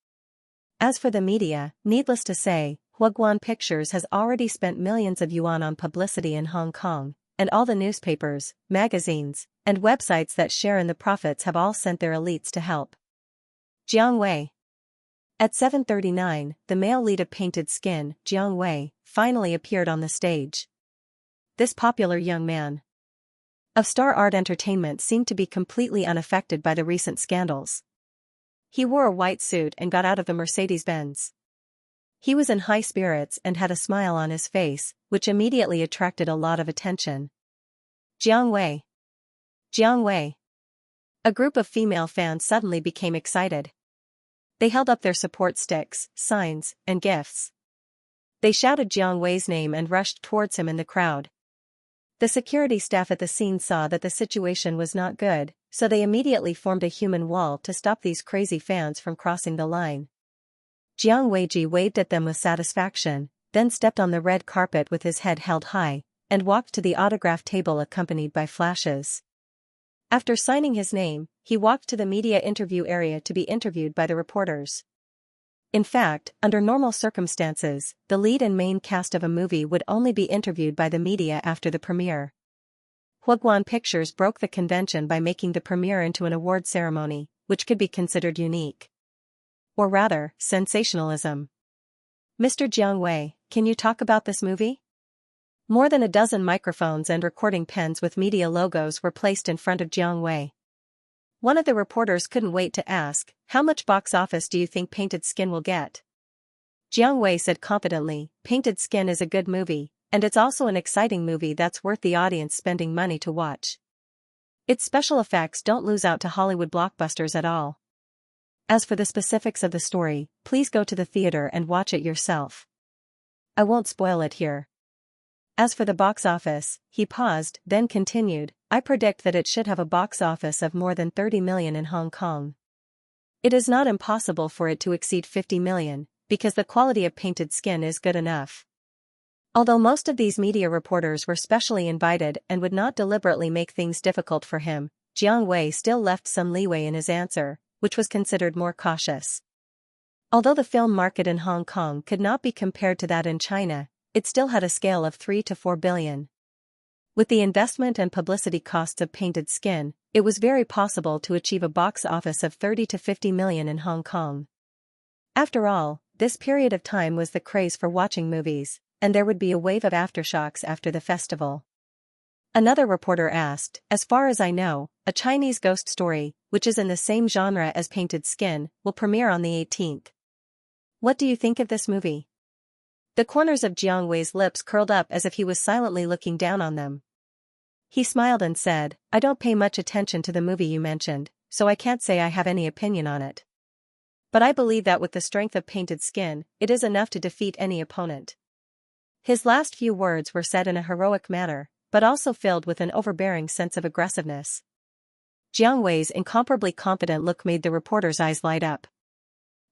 As for the media, needless to say, Huaguan Pictures has already spent millions of yuan on publicity in Hong Kong, and all the newspapers, magazines, and websites that share in the profits have all sent their elites to help. Jiang Wei. At 7:39, the male lead of Painted Skin, Jiang Wei, finally appeared on the stage. This popular young man of Star Art Entertainment seemed to be completely unaffected by the recent scandals. He wore a white suit and got out of the Mercedes-Benz. He was in high spirits and had a smile on his face, which immediately attracted a lot of attention. Jiang Wei. Jiang Wei. A group of female fans suddenly became excited. They held up their support sticks, signs, and gifts. They shouted Jiang Wei's name and rushed towards him in the crowd. The security staff at the scene saw that the situation was not good, so they immediately formed a human wall to stop these crazy fans from crossing the line. Jiang Weiji waved at them with satisfaction, then stepped on the red carpet with his head held high, and walked to the autograph table accompanied by flashes. After signing his name, he walked to the media interview area to be interviewed by the reporters. In fact, under normal circumstances, the lead and main cast of a movie would only be interviewed by the media after the premiere. Huaguan Pictures broke the convention by making the premiere into an award ceremony, which could be considered unique. Or rather, sensationalism. Mr. Jiang Wei, can you talk about this movie? More than a dozen microphones and recording pens with media logos were placed in front of Jiang Wei. One of the reporters couldn't wait to ask, "How much box office do you think Painted Skin will get?" Jiang Wei said confidently, "Painted Skin is a good movie, and it's also an exciting movie that's worth the audience spending money to watch. Its special effects don't lose out to Hollywood blockbusters at all. As for the specifics of the story, please go to the theater and watch it yourself. I won't spoil it here. As for the box office," he paused, then continued, "I predict that it should have a box office of more than 30 million in Hong Kong. It is not impossible for it to exceed 50 million, because the quality of Painted Skin is good enough." Although most of these media reporters were specially invited and would not deliberately make things difficult for him, Jiang Wei still left some leeway in his answer, which was considered more cautious. Although the film market in Hong Kong could not be compared to that in China, it still had a scale of 3 to 4 billion. With the investment and publicity costs of Painted Skin, it was very possible to achieve a box office of 30 to 50 million in Hong Kong. After all, this period of time was the craze for watching movies, and there would be a wave of aftershocks after the festival. Another reporter asked, "As far as I know, a Chinese ghost story, which is in the same genre as Painted Skin, will premiere on the 18th. What do you think of this movie?" The corners of Jiang Wei's lips curled up as if he was silently looking down on them. He smiled and said, "I don't pay much attention to the movie you mentioned, so I can't say I have any opinion on it. But I believe that with the strength of Painted Skin, it is enough to defeat any opponent." His last few words were said in a heroic manner, but also filled with an overbearing sense of aggressiveness. Jiang Wei's incomparably confident look made the reporter's eyes light up.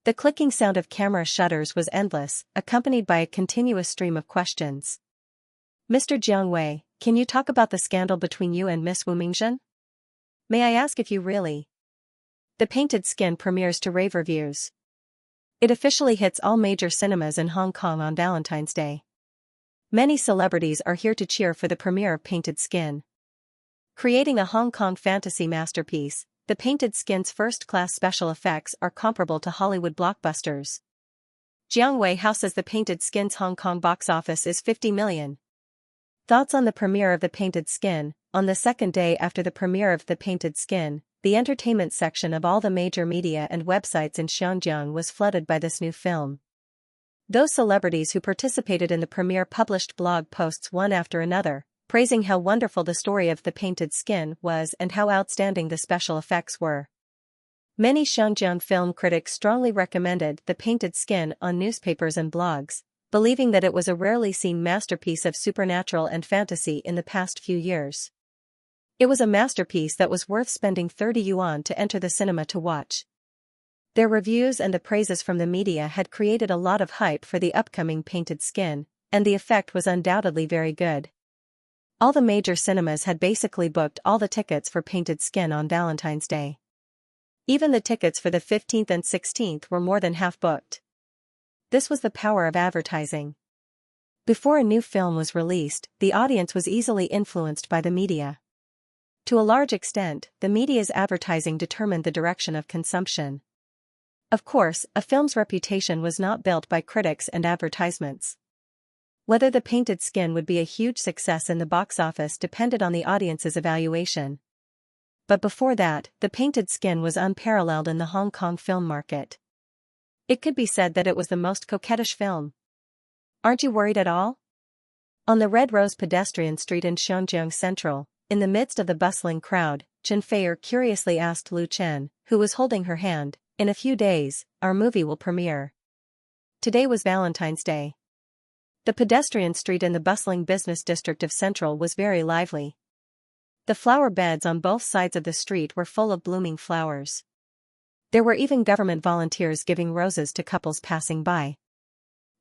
The clicking sound of camera shutters was endless, accompanied by a continuous stream of questions. "Mr. Jiang Wei, can you talk about the scandal between you and Miss Wu Mingzhen? May I ask if you really?" The Painted Skin premieres to rave reviews. It officially hits all major cinemas in Hong Kong on Valentine's Day. Many celebrities are here to cheer for the premiere of Painted Skin. Creating a Hong Kong fantasy masterpiece, the Painted Skin's first-class special effects are comparable to Hollywood blockbusters. Jiang Wei How says the Painted Skin's Hong Kong box office is 50 million. Thoughts on the premiere of The Painted Skin. On the second day after the premiere of The Painted Skin, the entertainment section of all the major media and websites in Xianxia was flooded by this new film. Those celebrities who participated in the premiere published blog posts one after another, praising how wonderful the story of The Painted Skin was and how outstanding the special effects were. Many Xianxia film critics strongly recommended The Painted Skin on newspapers and blogs, believing that it was a rarely seen masterpiece of supernatural and fantasy in the past few years. It was a masterpiece that was worth spending 30 yuan to enter the cinema to watch. Their reviews and the praises from the media had created a lot of hype for the upcoming Painted Skin, and the effect was undoubtedly very good. All the major cinemas had basically booked all the tickets for Painted Skin on Valentine's Day. Even the tickets for the 15th and 16th were more than half booked. This was the power of advertising. Before a new film was released, the audience was easily influenced by the media. To a large extent, the media's advertising determined the direction of consumption. Of course, a film's reputation was not built by critics and advertisements. Whether The Painted Skin would be a huge success in the box office depended on the audience's evaluation. But before that, The Painted Skin was unparalleled in the Hong Kong film market. It could be said that it was the most coquettish film. Aren't you worried at all? On the Red Rose pedestrian street in Xiangyang Central, in the midst of the bustling crowd, Chen Feier curiously asked Lu Chen, who was holding her hand, "In a few days, our movie will premiere." Today was Valentine's Day. The pedestrian street in the bustling business district of Central was very lively. The flower beds on both sides of the street were full of blooming flowers. There were even government volunteers giving roses to couples passing by.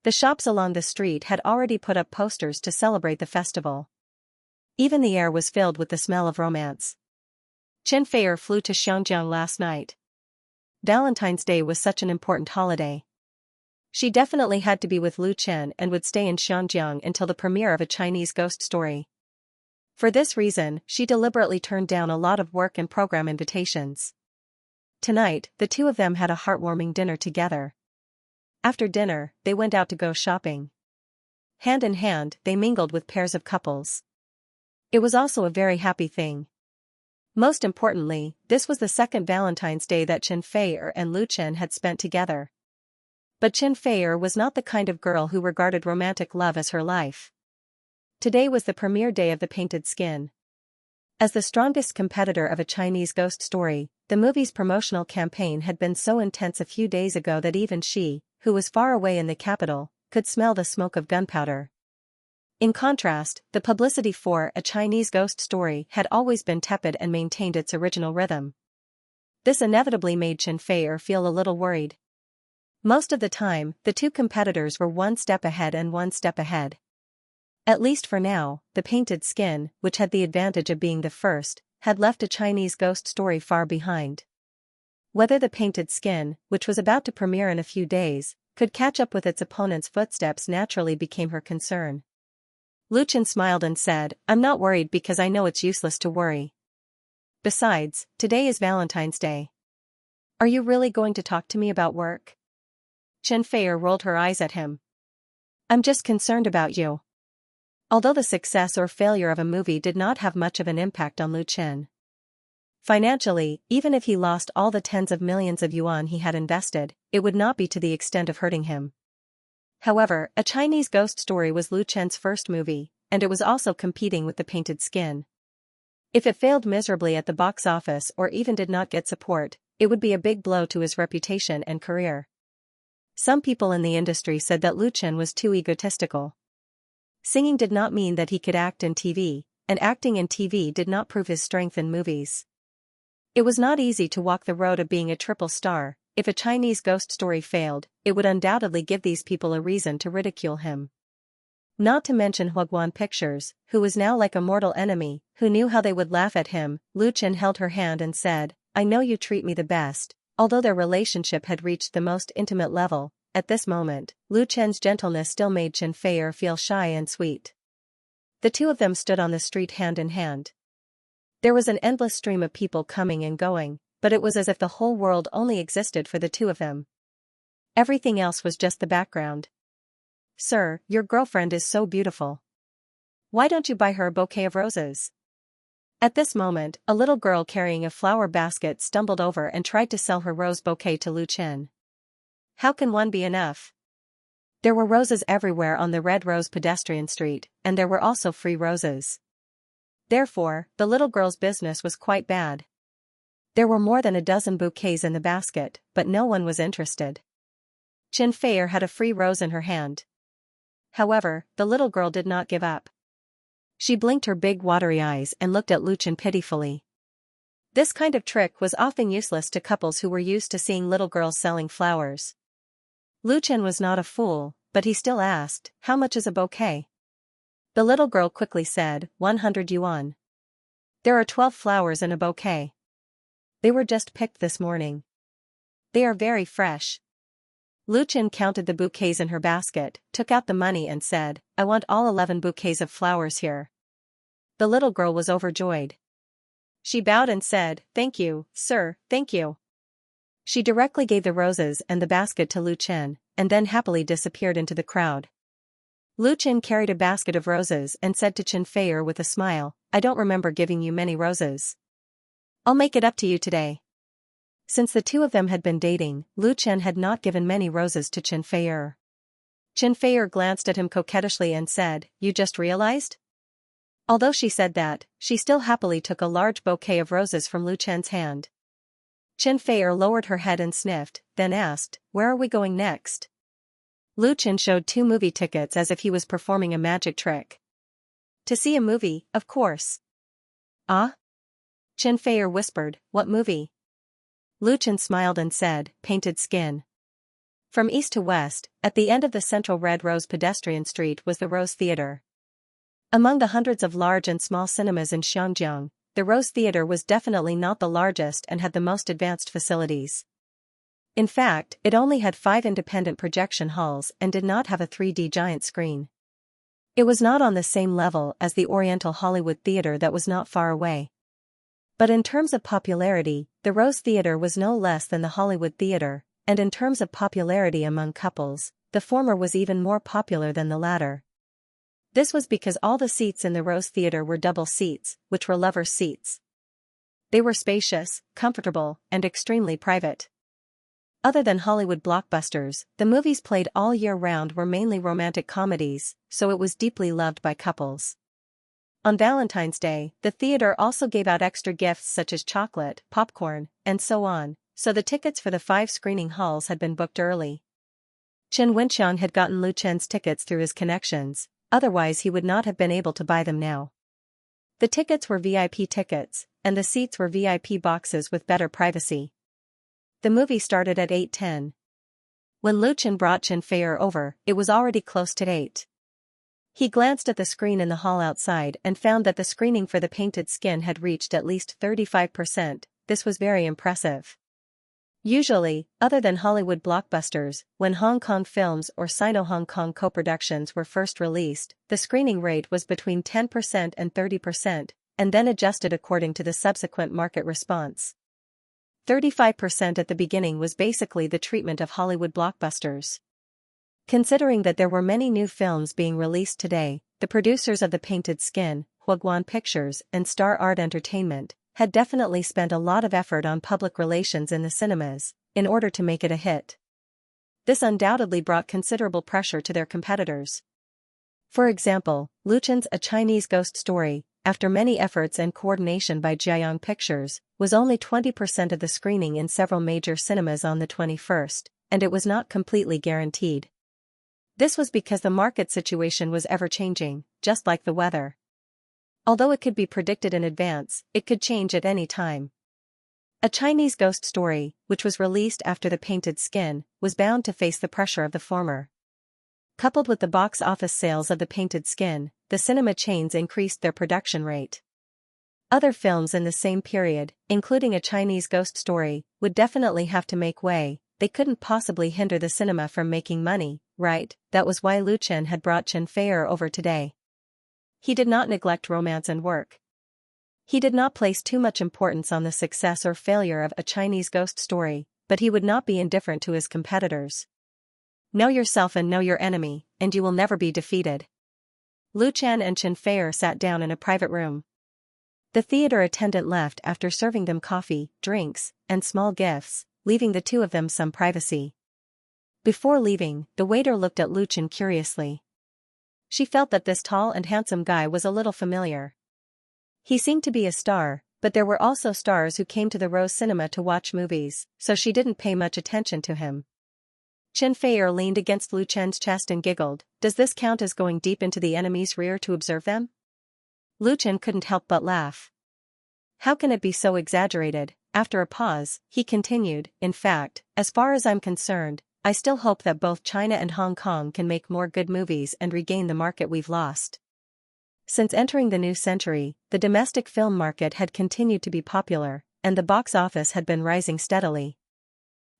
The shops along the street had already put up posters to celebrate the festival. Even the air was filled with the smell of romance. Chen Feier flew to Xianxia last night. Valentine's Day was such an important holiday. She definitely had to be with Lu Chen and would stay in Xianjiang until the premiere of a Chinese ghost story. For this reason, she deliberately turned down a lot of work and program invitations. Tonight, the two of them had a heartwarming dinner together. After dinner, they went out to go shopping. Hand in hand, they mingled with pairs of couples. It was also a very happy thing. Most importantly, this was the second Valentine's Day that Chen Feier and Lu Chen had spent together. But Chen Feier was not the kind of girl who regarded romantic love as her life. Today was the premiere day of The Painted Skin. As the strongest competitor of a Chinese ghost story, the movie's promotional campaign had been so intense a few days ago that even she, who was far away in the capital, could smell the smoke of gunpowder. In contrast, the publicity for A Chinese Ghost Story had always been tepid and maintained its original rhythm. This inevitably made Chen Feier feel a little worried. Most of the time, the two competitors were one step ahead and one step ahead. At least for now, The Painted Skin, which had the advantage of being the first, had left A Chinese Ghost Story far behind. Whether The Painted Skin, which was about to premiere in a few days, could catch up with its opponent's footsteps naturally became her concern. Lu Chen smiled and said, "I'm not worried because I know it's useless to worry. Besides, today is Valentine's Day. Are you really going to talk to me about work?" Chen Feier rolled her eyes at him. "I'm just concerned about you." Although the success or failure of a movie did not have much of an impact on Lu Chen. Financially, even if he lost all the tens of millions of yuan he had invested, it would not be to the extent of hurting him. However, A Chinese Ghost Story was Lu Chen's first movie, and it was also competing with The Painted Skin. If it failed miserably at the box office or even did not get support, it would be a big blow to his reputation and career. Some people in the industry said that Lu Chen was too egotistical. Singing did not mean that he could act in TV, and acting in TV did not prove his strength in movies. It was not easy to walk the road of being a triple star. If A Chinese Ghost Story failed, it would undoubtedly give these people a reason to ridicule him. Not to mention Huaguan Pictures, who was now like a mortal enemy, who knew how they would laugh at him. Lu Chen held her hand and said, "I know you treat me the best." Although their relationship had reached the most intimate level, at this moment, Lu Chen's gentleness still made Chen Feier feel shy and sweet. The two of them stood on the street hand in hand. There was an endless stream of people coming and going, but it was as if the whole world only existed for the two of them. Everything else was just the background. "Sir, your girlfriend is so beautiful. Why don't you buy her a bouquet of roses?" At this moment, a little girl carrying a flower basket stumbled over and tried to sell her rose bouquet to Lu Chen. How can one be enough? There were roses everywhere on the Red Rose pedestrian street, and there were also free roses. Therefore, the little girl's business was quite bad. There were more than a dozen bouquets in the basket, but no one was interested. Chen Feier had a free rose in her hand. However, the little girl did not give up. She blinked her big watery eyes and looked at Lu Chen pitifully. This kind of trick was often useless to couples who were used to seeing little girls selling flowers. Lu Chen was not a fool, but he still asked, "How much is a bouquet?" The little girl quickly said, 100 yuan. There are 12 flowers in a bouquet. They were just picked this morning. They are very fresh. Lu Chen counted the bouquets in her basket, took out the money and said, "I want all 11 bouquets of flowers here." The little girl was overjoyed. She bowed and said, "Thank you, sir, thank you." She directly gave the roses and the basket to Lu Chen, and then happily disappeared into the crowd. Lu Chen carried a basket of roses and said to Chen Feier with a smile, "I don't remember giving you many roses. I'll make it up to you today." Since the two of them had been dating, Lu Chen had not given many roses to Chen Feier. Chen Feier glanced at him coquettishly and said, "You just realized?" Although she said that, she still happily took a large bouquet of roses from Lu Chen's hand. Chen Feier lowered her head and sniffed, then asked, "Where are we going next?" Lu Chen showed 2 movie tickets as if he was performing a magic trick. To see a movie, of course. Ah? Chen Feier whispered, what movie? Lu Chen smiled and said, Painted Skin. From east to west, at the end of the central Red Rose pedestrian street was the Rose Theater. Among the hundreds of large and small cinemas in Xianxia, the Rose Theater was definitely not the largest and had the most advanced facilities. In fact, it only had 5 independent projection halls and did not have a 3D giant screen. It was not on the same level as the Oriental Hollywood Theater that was not far away. But in terms of popularity, the Rose Theater was no less than the Hollywood Theater, and in terms of popularity among couples, the former was even more popular than the latter. This was because all the seats in the Rose Theater were double seats, which were lovers' seats. They were spacious, comfortable, and extremely private. Other than Hollywood blockbusters, the movies played all year round were mainly romantic comedies, so it was deeply loved by couples. On Valentine's Day, the theater also gave out extra gifts such as chocolate, popcorn, and so on, so the tickets for the 5 screening halls had been booked early. Chen Wenxiang had gotten Lu Chen's tickets through his connections, otherwise he would not have been able to buy them now. The tickets were VIP tickets, and the seats were VIP boxes with better privacy. The movie started at 8:10. When Lu Chen brought Chen Feier over, it was already close to 8. He glanced at the screen in the hall outside and found that the screening for the Painted Skin had reached at least 35%, this was very impressive. Usually, other than Hollywood blockbusters, when Hong Kong films or Sino-Hong Kong co-productions were first released, the screening rate was between 10% and 30%, and then adjusted according to the subsequent market response. 35% at the beginning was basically the treatment of Hollywood blockbusters. Considering that there were many new films being released today, the producers of The Painted Skin, Huaguan Pictures and Star Art Entertainment, had definitely spent a lot of effort on public relations in the cinemas, in order to make it a hit. This undoubtedly brought considerable pressure to their competitors. For example, Lu Chen's A Chinese Ghost Story, after many efforts and coordination by Jiayang Pictures, was only 20% of the screening in several major cinemas on the 21st, and it was not completely guaranteed. This was because the market situation was ever-changing, just like the weather. Although it could be predicted in advance, it could change at any time. A Chinese Ghost Story, which was released after The Painted Skin, was bound to face the pressure of the former. Coupled with the box office sales of The Painted Skin, the cinema chains increased their production rate. Other films in the same period, including A Chinese Ghost Story, would definitely have to make way. They couldn't possibly hinder the cinema from making money, right? That was why Lu Chen had brought Chen Feier over today. He did not neglect romance and work. He did not place too much importance on the success or failure of A Chinese Ghost Story, but he would not be indifferent to his competitors. Know yourself and know your enemy, and you will never be defeated. Lu Chen and Chen Feier sat down in a private room. The theater attendant left after serving them coffee, drinks, and small gifts, leaving the two of them some privacy. Before leaving, the waiter looked at Lu Chen curiously. She felt that this tall and handsome guy was a little familiar. He seemed to be a star, but there were also stars who came to the Rose Cinema to watch movies, so she didn't pay much attention to him. Chen Feier leaned against Lu Chen's chest and giggled. Does this count as going deep into the enemy's rear to observe them? Lu Chen couldn't help but laugh. How can it be so exaggerated? After a pause, he continued, in fact, as far as I'm concerned, I still hope that both China and Hong Kong can make more good movies and regain the market we've lost. Since entering the new century, the domestic film market had continued to be popular, and the box office had been rising steadily.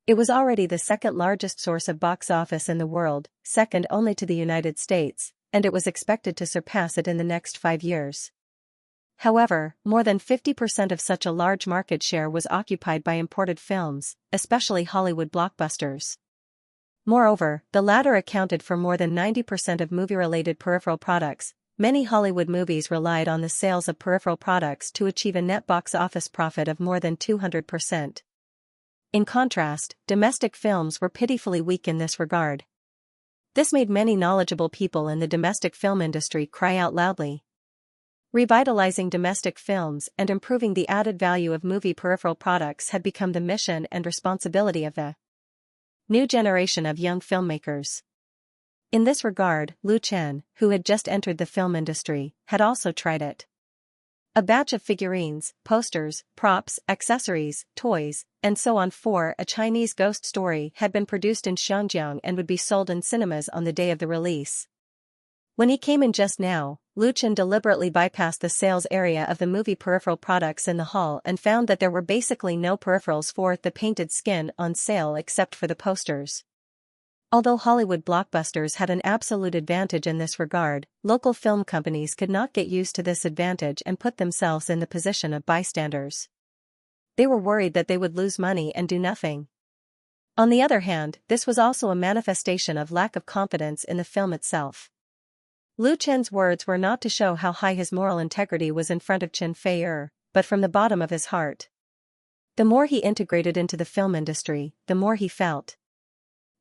It was already the second largest source of box office in the world, second only to the United States, and it was expected to surpass it in the next 5 years. However, more than 50% of such a large market share was occupied by imported films, especially Hollywood blockbusters. Moreover, the latter accounted for more than 90% of movie-related peripheral products. Many Hollywood movies relied on the sales of peripheral products to achieve a net box office profit of more than 200%. In contrast, domestic films were pitifully weak in this regard. This made many knowledgeable people in the domestic film industry cry out loudly. Revitalizing domestic films and improving the added value of movie peripheral products had become the mission and responsibility of the new generation of young filmmakers. In this regard, Lu Chen, who had just entered the film industry, had also tried it. A batch of figurines, posters, props, accessories, toys, and so on for a Chinese ghost story had been produced in Xianxia and would be sold in cinemas on the day of the release. When he came in just now, Lu Chen deliberately bypassed the sales area of the movie peripheral products in the hall and found that there were basically no peripherals for The Painted Skin on sale except for the posters. Although Hollywood blockbusters had an absolute advantage in this regard, local film companies could not get used to this advantage and put themselves in the position of bystanders. They were worried that they would lose money and do nothing. On the other hand, this was also a manifestation of lack of confidence in the film itself. Lu Chen's words were not to show how high his moral integrity was in front of Xianxia, but from the bottom of his heart. The more he integrated into the film industry, the more he felt.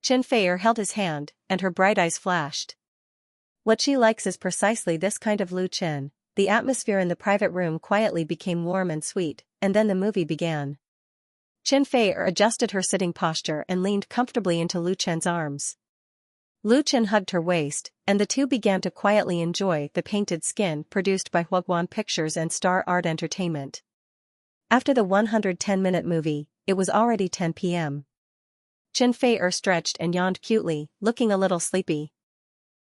Xianxia held his hand, and her bright eyes flashed. What she likes is precisely this kind of Lu Chen. The atmosphere in the private room quietly became warm and sweet, and then the movie began. Xianxia adjusted her sitting posture and leaned comfortably into Lu Chen's arms. Lu Chen hugged her waist, and the two began to quietly enjoy The Painted Skin produced by Huaguan Pictures and Star Art Entertainment. After the 110-minute movie, it was already 10 p.m. Xianxia stretched and yawned cutely, looking a little sleepy.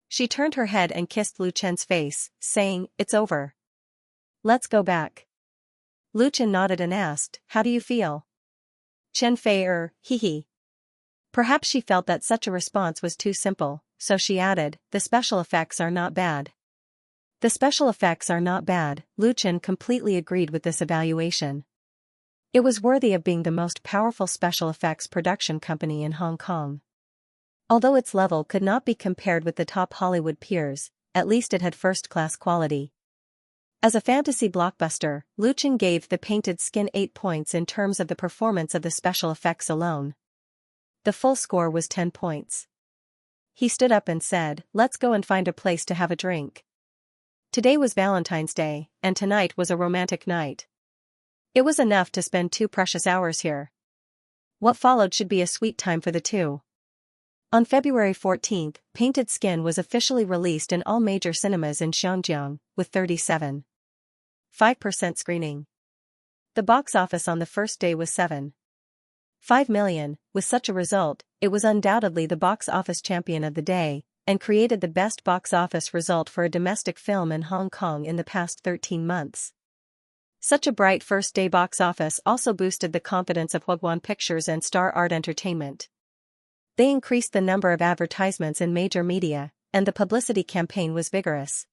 She turned her head and kissed Lu Chen's face, saying, "It's over. Let's go back." Lu Chen nodded and asked, "How do you feel?" Xianxia, hee. Perhaps she felt that such a response was too simple, so she added, "The special effects are not bad." The special effects are not bad, Lu Chen completely agreed with this evaluation. It was worthy of being the most powerful special effects production company in Hong Kong. Although its level could not be compared with the top Hollywood peers, at least it had first-class quality. As a fantasy blockbuster, Lu Chen gave The Painted Skin 8 points in terms of the performance of the special effects alone. The full score was 10 points. He stood up and said, "Let's go and find a place to have a drink." Today was Valentine's Day, and tonight was a romantic night. It was enough to spend 2 precious hours here. What followed should be a sweet time for the two. On February 14, Painted Skin was officially released in all major cinemas in Xianxia, with 37.5% screening. The box office on the first day was 7.5 million. With such a result, it was undoubtedly the box office champion of the day, and created the best box office result for a domestic film in Hong Kong in the past 13 months. Such a bright first-day box office also boosted the confidence of Huaguan Pictures and Star Art Entertainment. They increased the number of advertisements in major media, and the publicity campaign was vigorous.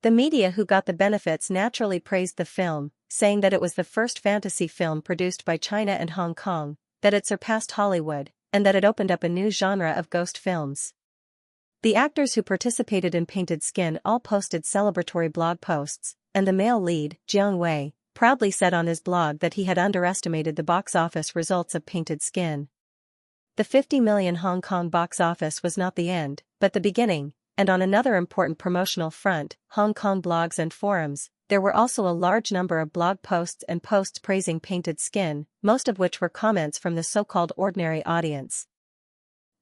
The media who got the benefits naturally praised the film, saying that it was the first fantasy film produced by China and Hong Kong, that it surpassed Hollywood, and that it opened up a new genre of ghost films. The actors who participated in Painted Skin all posted celebratory blog posts, and the male lead, Jiang Wei, proudly said on his blog that he had underestimated the box office results of Painted Skin. The 50 million Hong Kong box office was not the end, but the beginning, and on another important promotional front, Hong Kong blogs and forums, there were also a large number of blog posts and posts praising Painted Skin, most of which were comments from the so-called ordinary audience.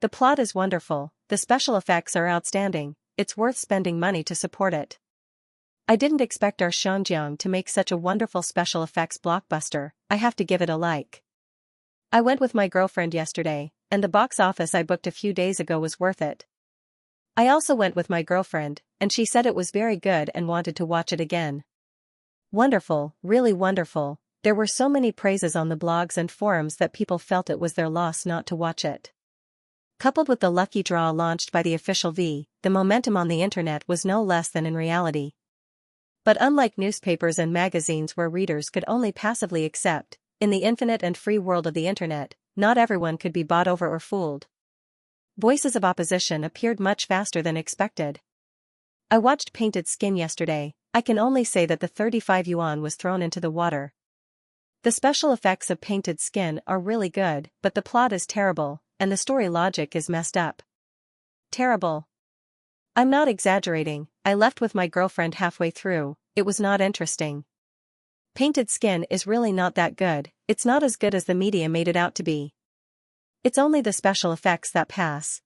The plot is wonderful, the special effects are outstanding, it's worth spending money to support it. I didn't expect our Xianxia to make such a wonderful special effects blockbuster, I have to give it a like. I went with my girlfriend yesterday, and the box office I booked a few days ago was worth it. I also went with my girlfriend, and she said it was very good and wanted to watch it again. Wonderful, really wonderful. There were so many praises on the blogs and forums that people felt it was their loss not to watch it. Coupled with the lucky draw launched by the official V, the momentum on the internet was no less than in reality. But unlike newspapers and magazines where readers could only passively accept, in the infinite and free world of the internet, not everyone could be bought over or fooled. Voices of opposition appeared much faster than expected. I watched Painted Skin yesterday, I can only say that the 35 yuan was thrown into the water. The special effects of Painted Skin are really good, but the plot is terrible, and the story logic is messed up. Terrible. I'm not exaggerating, I left with my girlfriend halfway through, it was not interesting. Painted Skin is really not that good, it's not as good as the media made it out to be. It's only the special effects that pass.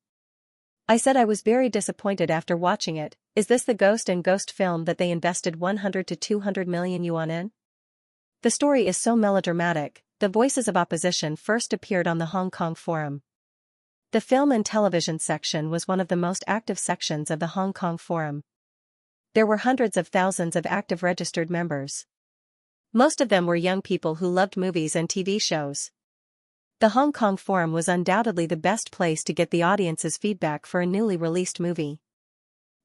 I said I was very disappointed after watching it. Is this the Ghost and Ghost film that they invested 100 to 200 million yuan in? The story is so melodramatic. The voices of opposition first appeared on the Hong Kong forum. The film and television section was one of the most active sections of the Hong Kong forum. There were hundreds of thousands of active registered members. Most of them were young people who loved movies and TV shows. The Hong Kong forum was undoubtedly the best place to get the audience's feedback for a newly released movie.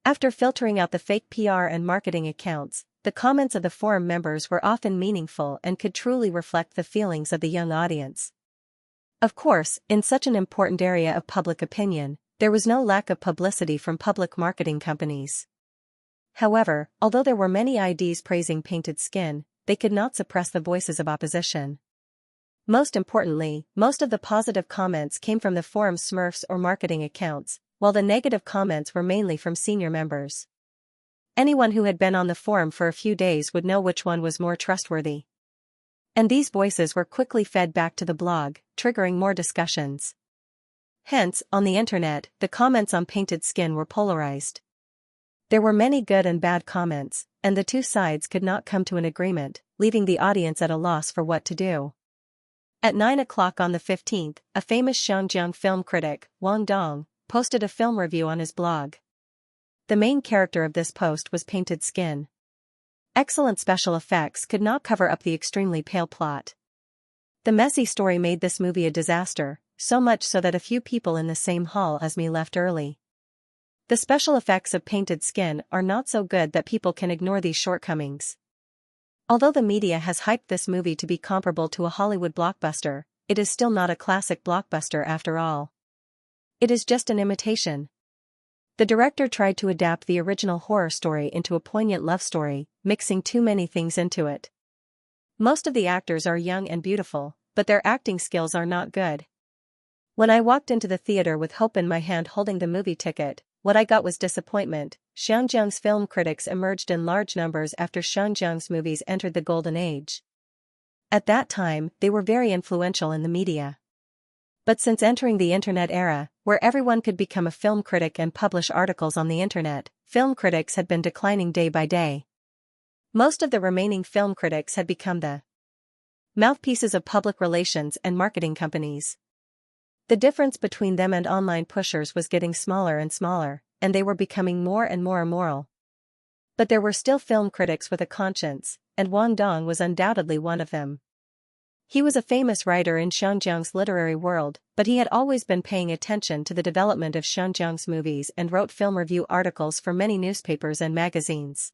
After filtering out the fake PR and marketing accounts, the comments of the forum members were often meaningful and could truly reflect the feelings of the young audience. Of course, in such an important area of public opinion, there was no lack of publicity from public marketing companies. However, although there were many IDs praising Painted Skin, they could not suppress the voices of opposition. Most importantly, most of the positive comments came from the forum's Smurfs or marketing accounts, while the negative comments were mainly from senior members. Anyone who had been on the forum for a few days would know which one was more trustworthy. And these voices were quickly fed back to the blog, triggering more discussions. Hence, on the internet, the comments on Painted Skin were polarized. There were many good and bad comments, and the two sides could not come to an agreement, leaving the audience at a loss for what to do. At 9 o'clock on the 15th, a famous Xianxia film critic, Wang Dong, posted a film review on his blog. The main character of this post was Painted Skin. Excellent special effects could not cover up the extremely pale plot. The messy story made this movie a disaster, so much so that a few people in the same hall as me left early. The special effects of Painted Skin are not so good that people can ignore these shortcomings. Although the media has hyped this movie to be comparable to a Hollywood blockbuster, it is still not a classic blockbuster after all. It is just an imitation. The director tried to adapt the original horror story into a poignant love story, mixing too many things into it. Most of the actors are young and beautiful, but their acting skills are not good. When I walked into the theater with hope in my hand holding the movie ticket, what I got was disappointment. Xianxia's film critics emerged in large numbers after Xianxia's movies entered the golden age. At that time, they were very influential in the media. But since entering the internet era, where everyone could become a film critic and publish articles on the internet, film critics had been declining day by day. Most of the remaining film critics had become the mouthpieces of public relations and marketing companies. The difference between them and online pushers was getting smaller and smaller, and they were becoming more and more immoral. But there were still film critics with a conscience, and Wang Dong was undoubtedly one of them. He was a famous writer in Xianxia's literary world, but he had always been paying attention to the development of Xianxia's movies and wrote film review articles for many newspapers and magazines.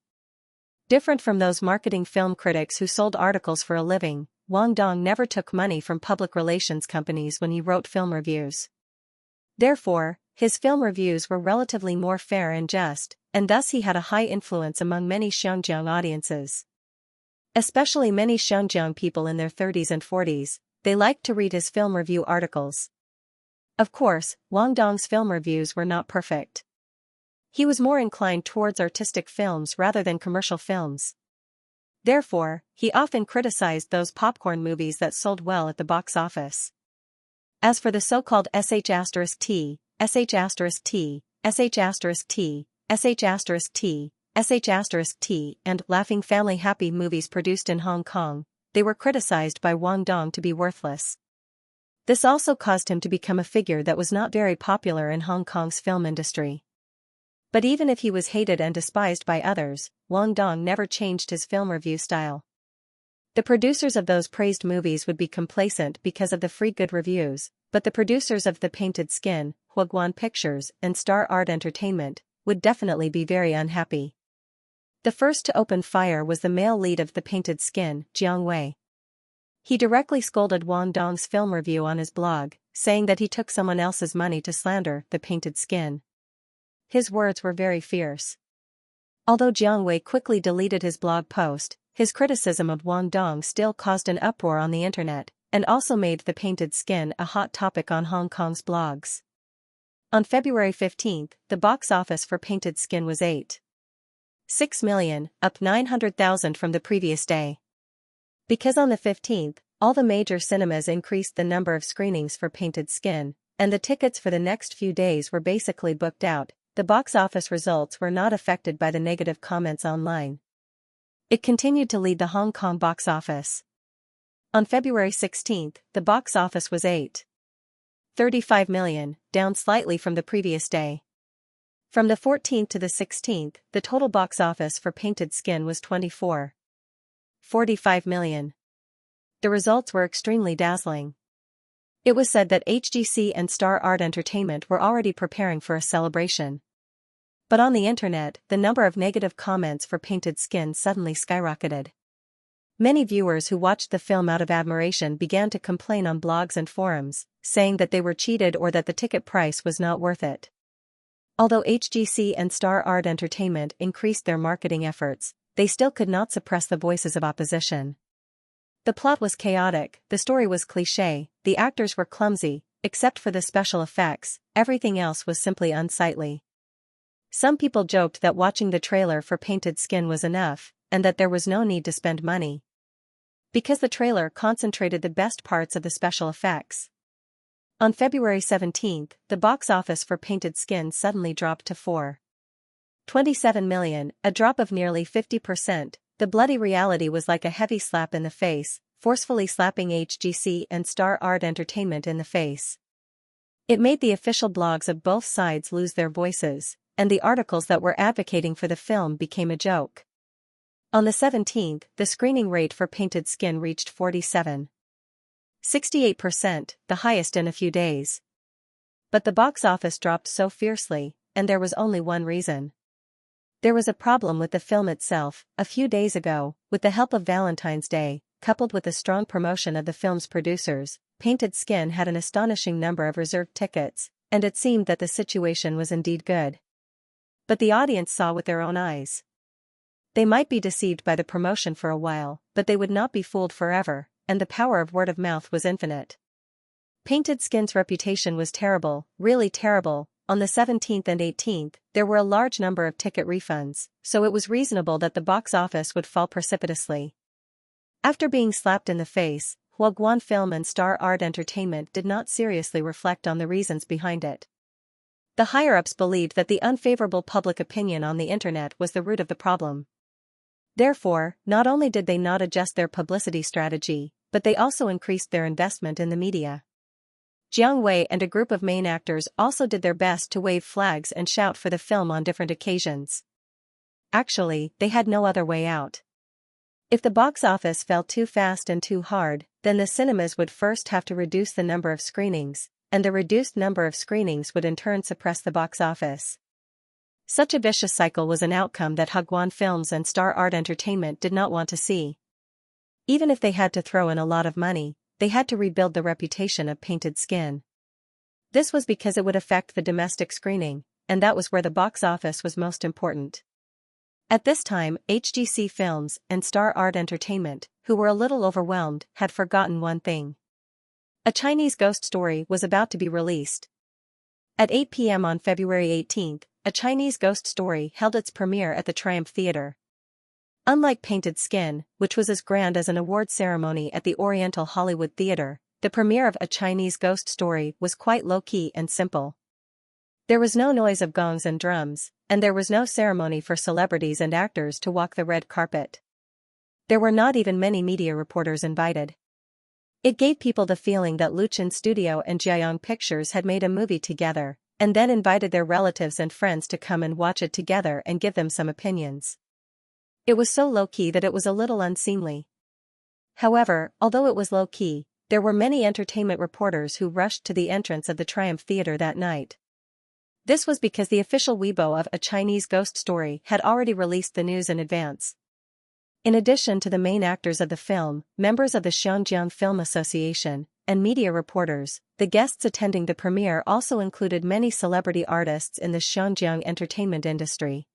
Different from those marketing film critics who sold articles for a living, Wang Dong never took money from public relations companies when he wrote film reviews. Therefore, his film reviews were relatively more fair and just, and thus he had a high influence among many Xianxia audiences. Especially many Xianxia people in their 30s and 40s, they liked to read his film review articles. Of course, Wang Dong's film reviews were not perfect. He was more inclined towards artistic films rather than commercial films. Therefore, he often criticized those popcorn movies that sold well at the box office. As for the so-called sh*t, sh*t, sh*t, sh*t, and Laughing Family Happy movies produced in Hong Kong, they were criticized by Wang Dong to be worthless. This also caused him to become a figure that was not very popular in Hong Kong's film industry. But even if he was hated and despised by others, Wang Dong never changed his film review style. The producers of those praised movies would be complacent because of the free good reviews, but the producers of The Painted Skin, Huaguan Pictures, and Star Art Entertainment, would definitely be very unhappy. The first to open fire was the male lead of The Painted Skin, Jiang Wei. He directly scolded Wang Dong's film review on his blog, saying that he took someone else's money to slander The Painted Skin. His words were very fierce. Although Jiang Wei quickly deleted his blog post, his criticism of Wang Dong still caused an uproar on the internet, and also made The Painted Skin a hot topic on Hong Kong's blogs. On February 15, the box office for Painted Skin was 8.6 million, up 900,000 from the previous day. Because on the 15th, all the major cinemas increased the number of screenings for Painted Skin, and the tickets for the next few days were basically booked out. The box office results were not affected by the negative comments online. It continued to lead the Hong Kong box office. On February 16, the box office was $8.35 million, down slightly from the previous day. From the 14th to the 16th, the total box office for Painted Skin was $24.45 million. The results were extremely dazzling. It was said that HGC and Star Art Entertainment were already preparing for a celebration. But on the internet, the number of negative comments for Painted Skin suddenly skyrocketed. Many viewers who watched the film out of admiration began to complain on blogs and forums, saying that they were cheated or that the ticket price was not worth it. Although HGC and Star Art Entertainment increased their marketing efforts, they still could not suppress the voices of opposition. The plot was chaotic, the story was cliché, the actors were clumsy, except for the special effects, everything else was simply unsightly. Some people joked that watching the trailer for Painted Skin was enough, and that there was no need to spend money, because the trailer concentrated the best parts of the special effects. On February 17, the box office for Painted Skin suddenly dropped to $4.27 million, a drop of nearly 50%. The bloody reality was like a heavy slap in the face, forcefully slapping HGC and Star Art Entertainment in the face. It made the official blogs of both sides lose their voices, and the articles that were advocating for the film became a joke. On the 17th, the screening rate for Painted Skin reached 47.68%, the highest in a few days. But the box office dropped so fiercely, and there was only one reason. There was a problem with the film itself. A few days ago, with the help of Valentine's Day, coupled with the strong promotion of the film's producers, Painted Skin had an astonishing number of reserved tickets, and it seemed that the situation was indeed good. But the audience saw with their own eyes. They might be deceived by the promotion for a while, but they would not be fooled forever, and the power of word of mouth was infinite. Painted Skin's reputation was terrible, really terrible. On the 17th and 18th, there were a large number of ticket refunds, so it was reasonable that the box office would fall precipitously. After being slapped in the face, Huaguan Film and Star Art Entertainment did not seriously reflect on the reasons behind it. The higher-ups believed that the unfavorable public opinion on the internet was the root of the problem. Therefore, not only did they not adjust their publicity strategy, but they also increased their investment in the media. Jiang Wei and a group of main actors also did their best to wave flags and shout for the film on different occasions. Actually, they had no other way out. If the box office fell too fast and too hard, then the cinemas would first have to reduce the number of screenings, and the reduced number of screenings would in turn suppress the box office. Such a vicious cycle was an outcome that Huaguan Films and Star Art Entertainment did not want to see. Even if they had to throw in a lot of money, they had to rebuild the reputation of Painted Skin. This was because it would affect the domestic screening, and that was where the box office was most important. At this time, HGC Films and Star Art Entertainment, who were a little overwhelmed, had forgotten one thing. A Chinese ghost story was about to be released. At 8 p.m. on February 18, A Chinese Ghost Story held its premiere at the Triumph Theatre. Unlike Painted Skin, which was as grand as an award ceremony at the Oriental Hollywood Theatre, the premiere of A Chinese Ghost Story was quite low-key and simple. There was no noise of gongs and drums, and there was no ceremony for celebrities and actors to walk the red carpet. There were not even many media reporters invited. It gave people the feeling that Luchin Studio and Jiayong Pictures had made a movie together, and then invited their relatives and friends to come and watch it together and give them some opinions. It was so low-key that it was a little unseemly. However, although it was low-key, there were many entertainment reporters who rushed to the entrance of the Triumph Theatre that night. This was because the official Weibo of A Chinese Ghost Story had already released the news in advance. In addition to the main actors of the film, members of the Xianxia Film Association, and media reporters, the guests attending the premiere also included many celebrity artists in the Xianxia entertainment industry.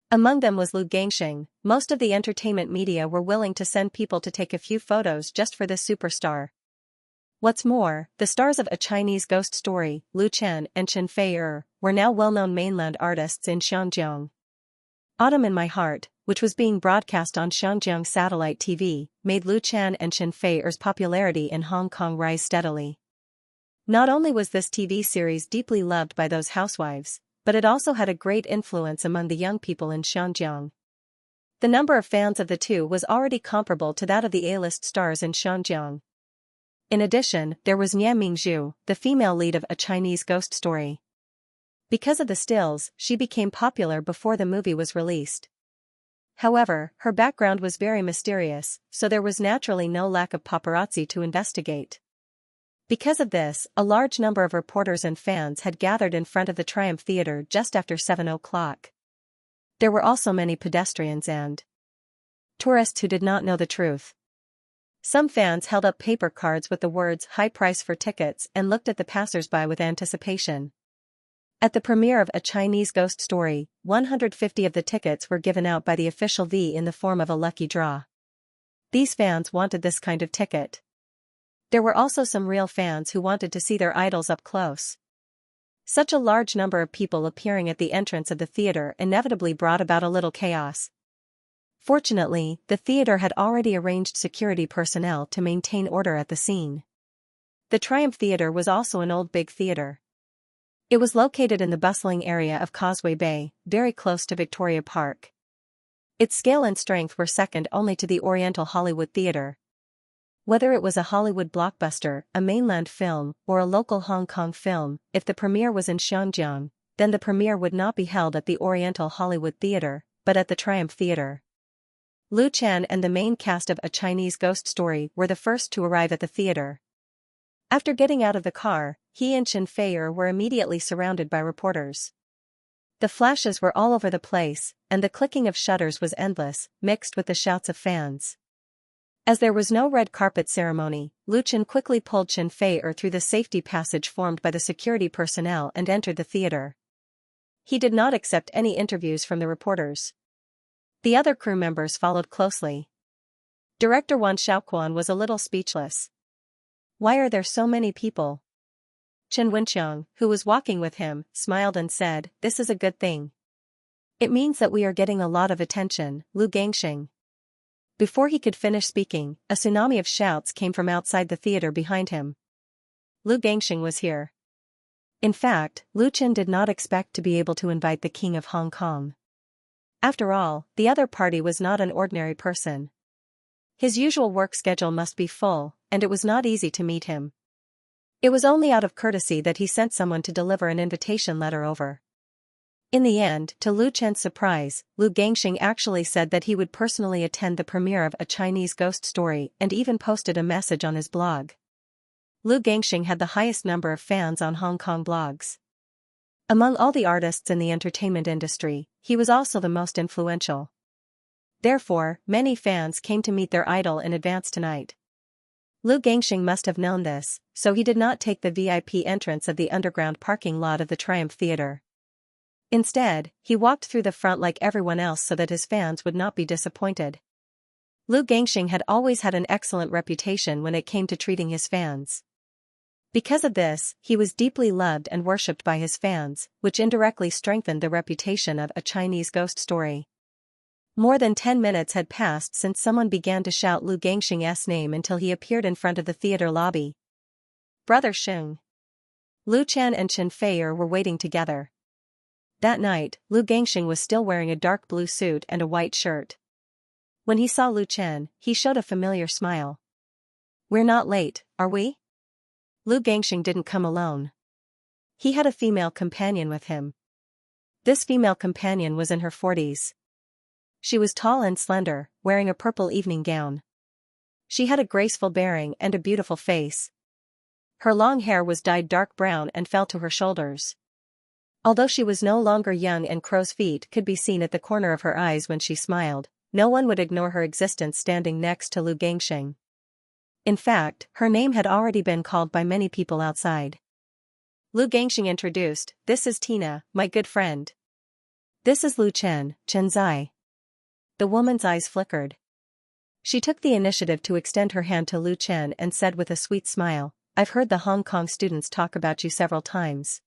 Among them was Lu Gangxing. Most of the entertainment media were willing to send people to take a few photos just for this superstar. What's more, the stars of A Chinese Ghost Story, Lu Chen and Chen Fei were now well-known mainland artists in Xianjiang. Autumn in My Heart, which was being broadcast on Xianjiang satellite TV, made Lu Chen and Chen Fei's popularity in Hong Kong rise steadily. Not only was this TV series deeply loved by those housewives, but it also had a great influence among the young people in Xinjiang. The number of fans of the two was already comparable to that of the A-list stars in Xinjiang. In addition, there was Nian Mingzhu, the female lead of A Chinese Ghost Story. Because of the stills, she became popular before the movie was released. However, her background was very mysterious, so there was naturally no lack of paparazzi to investigate. Because of this, a large number of reporters and fans had gathered in front of the Triumph Theatre just after 7 o'clock. There were also many pedestrians and tourists who did not know the truth. Some fans held up paper cards with the words "high price for tickets" and looked at the passers-by with anticipation. At the premiere of A Chinese Ghost Story, 150 of the tickets were given out by the official V in the form of a lucky draw. These fans wanted this kind of ticket. There were also some real fans who wanted to see their idols up close. Such a large number of people appearing at the entrance of the theater inevitably brought about a little chaos. Fortunately, the theater had already arranged security personnel to maintain order at the scene. The Triumph Theater was also an old big theater. It was located in the bustling area of Causeway Bay, very close to Victoria Park. Its scale and strength were second only to the Oriental Hollywood Theater. Whether it was a Hollywood blockbuster, a mainland film, or a local Hong Kong film, if the premiere was in Xinjiang, then the premiere would not be held at the Oriental Hollywood Theater, but at the Triumph Theater. Lu Chen and the main cast of A Chinese Ghost Story were the first to arrive at the theater. After getting out of the car, he and Xianxia were immediately surrounded by reporters. The flashes were all over the place, and the clicking of shutters was endless, mixed with the shouts of fans. As there was no red carpet ceremony, Lu Chen quickly pulled Xianxia through the safety passage formed by the security personnel and entered the theater. He did not accept any interviews from the reporters. The other crew members followed closely. Director Wan Xiaoquan was a little speechless. "Why are there so many people?" Chen Wenqiang, who was walking with him, smiled and said, "This is a good thing. It means that we are getting a lot of attention." Lu Gangxing. Before he could finish speaking, a tsunami of shouts came from outside the theater behind him. Lu Gangxing was here. In fact, Lu Chen did not expect to be able to invite the King of Hong Kong. After all, the other party was not an ordinary person. His usual work schedule must be full, and it was not easy to meet him. It was only out of courtesy that he sent someone to deliver an invitation letter over. In the end, to Lu Chen's surprise, Lu Gangxing actually said that he would personally attend the premiere of A Chinese Ghost Story and even posted a message on his blog. Lu Gangxing had the highest number of fans on Hong Kong blogs. Among all the artists in the entertainment industry, he was also the most influential. Therefore, many fans came to meet their idol in advance tonight. Lu Gangxing must have known this, so he did not take the VIP entrance of the underground parking lot of the Triumph Theatre. Instead, he walked through the front like everyone else so that his fans would not be disappointed. Lu Gangxing had always had an excellent reputation when it came to treating his fans. Because of this, he was deeply loved and worshipped by his fans, which indirectly strengthened the reputation of A Chinese Ghost Story. More than 10 minutes had passed since someone began to shout Lu Gangxing's name until he appeared in front of the theater lobby. "Brother Sheng." Lu Chen and Xianxia were waiting together. That night, Lu Gangxing was still wearing a dark blue suit and a white shirt. When he saw Lu Chen, he showed a familiar smile. "We're not late, are we?" Lu Gangxing didn't come alone. He had a female companion with him. This female companion was in her 40s. She was tall and slender, wearing a purple evening gown. She had a graceful bearing and a beautiful face. Her long hair was dyed dark brown and fell to her shoulders. Although she was no longer young and crow's feet could be seen at the corner of her eyes when she smiled, no one would ignore her existence standing next to Lu Gangxing. In fact, her name had already been called by many people outside. Lu Gangxing introduced, "This is Tina, my good friend. This is Lu Chen, Chen Zai." The woman's eyes flickered. She took the initiative to extend her hand to Lu Chen and said with a sweet smile, "I've heard the Hong Kong students talk about you several times.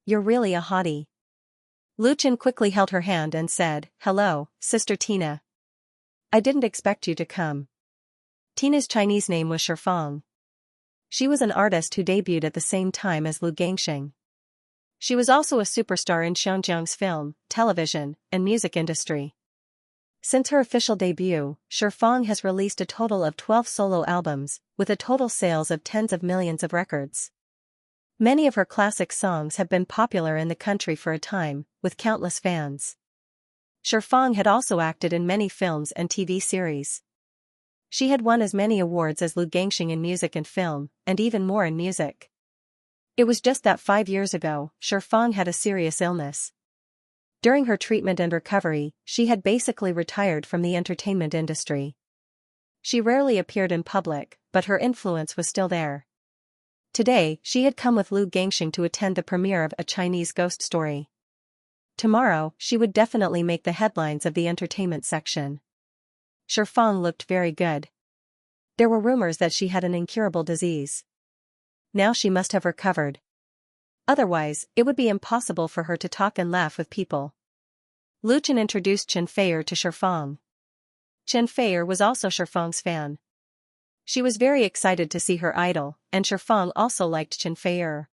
You're really a hottie." Lu Chen quickly held her hand and said, "Hello, Sister Tina. I didn't expect you to come." Tina's Chinese name was Shifang. She was an artist who debuted at the same time as Lu Gangxing. She was also a superstar in Xianxia's film, television, and music industry. Since her official debut, Shifang has released a total of 12 solo albums, with a total sales of tens of millions of records. Many of her classic songs have been popular in the country for a time, with countless fans. Shifang had also acted in many films and TV series. She had won as many awards as Lu Gangxing in music and film, and even more in music. It was just that 5 years ago, Shifang had a serious illness. During her treatment and recovery, she had basically retired from the entertainment industry. She rarely appeared in public, but her influence was still there. Today, she had come with Lu Gangxing to attend the premiere of A Chinese Ghost Story. Tomorrow, she would definitely make the headlines of the entertainment section. Shifang looked very good. There were rumors that she had an incurable disease. Now she must have recovered. Otherwise, it would be impossible for her to talk and laugh with people. Lu Chen introduced Xianxia to Shifang. Xianxia was also Shifang's fan. She was very excited to see her idol, and Shifang also liked Xianxia.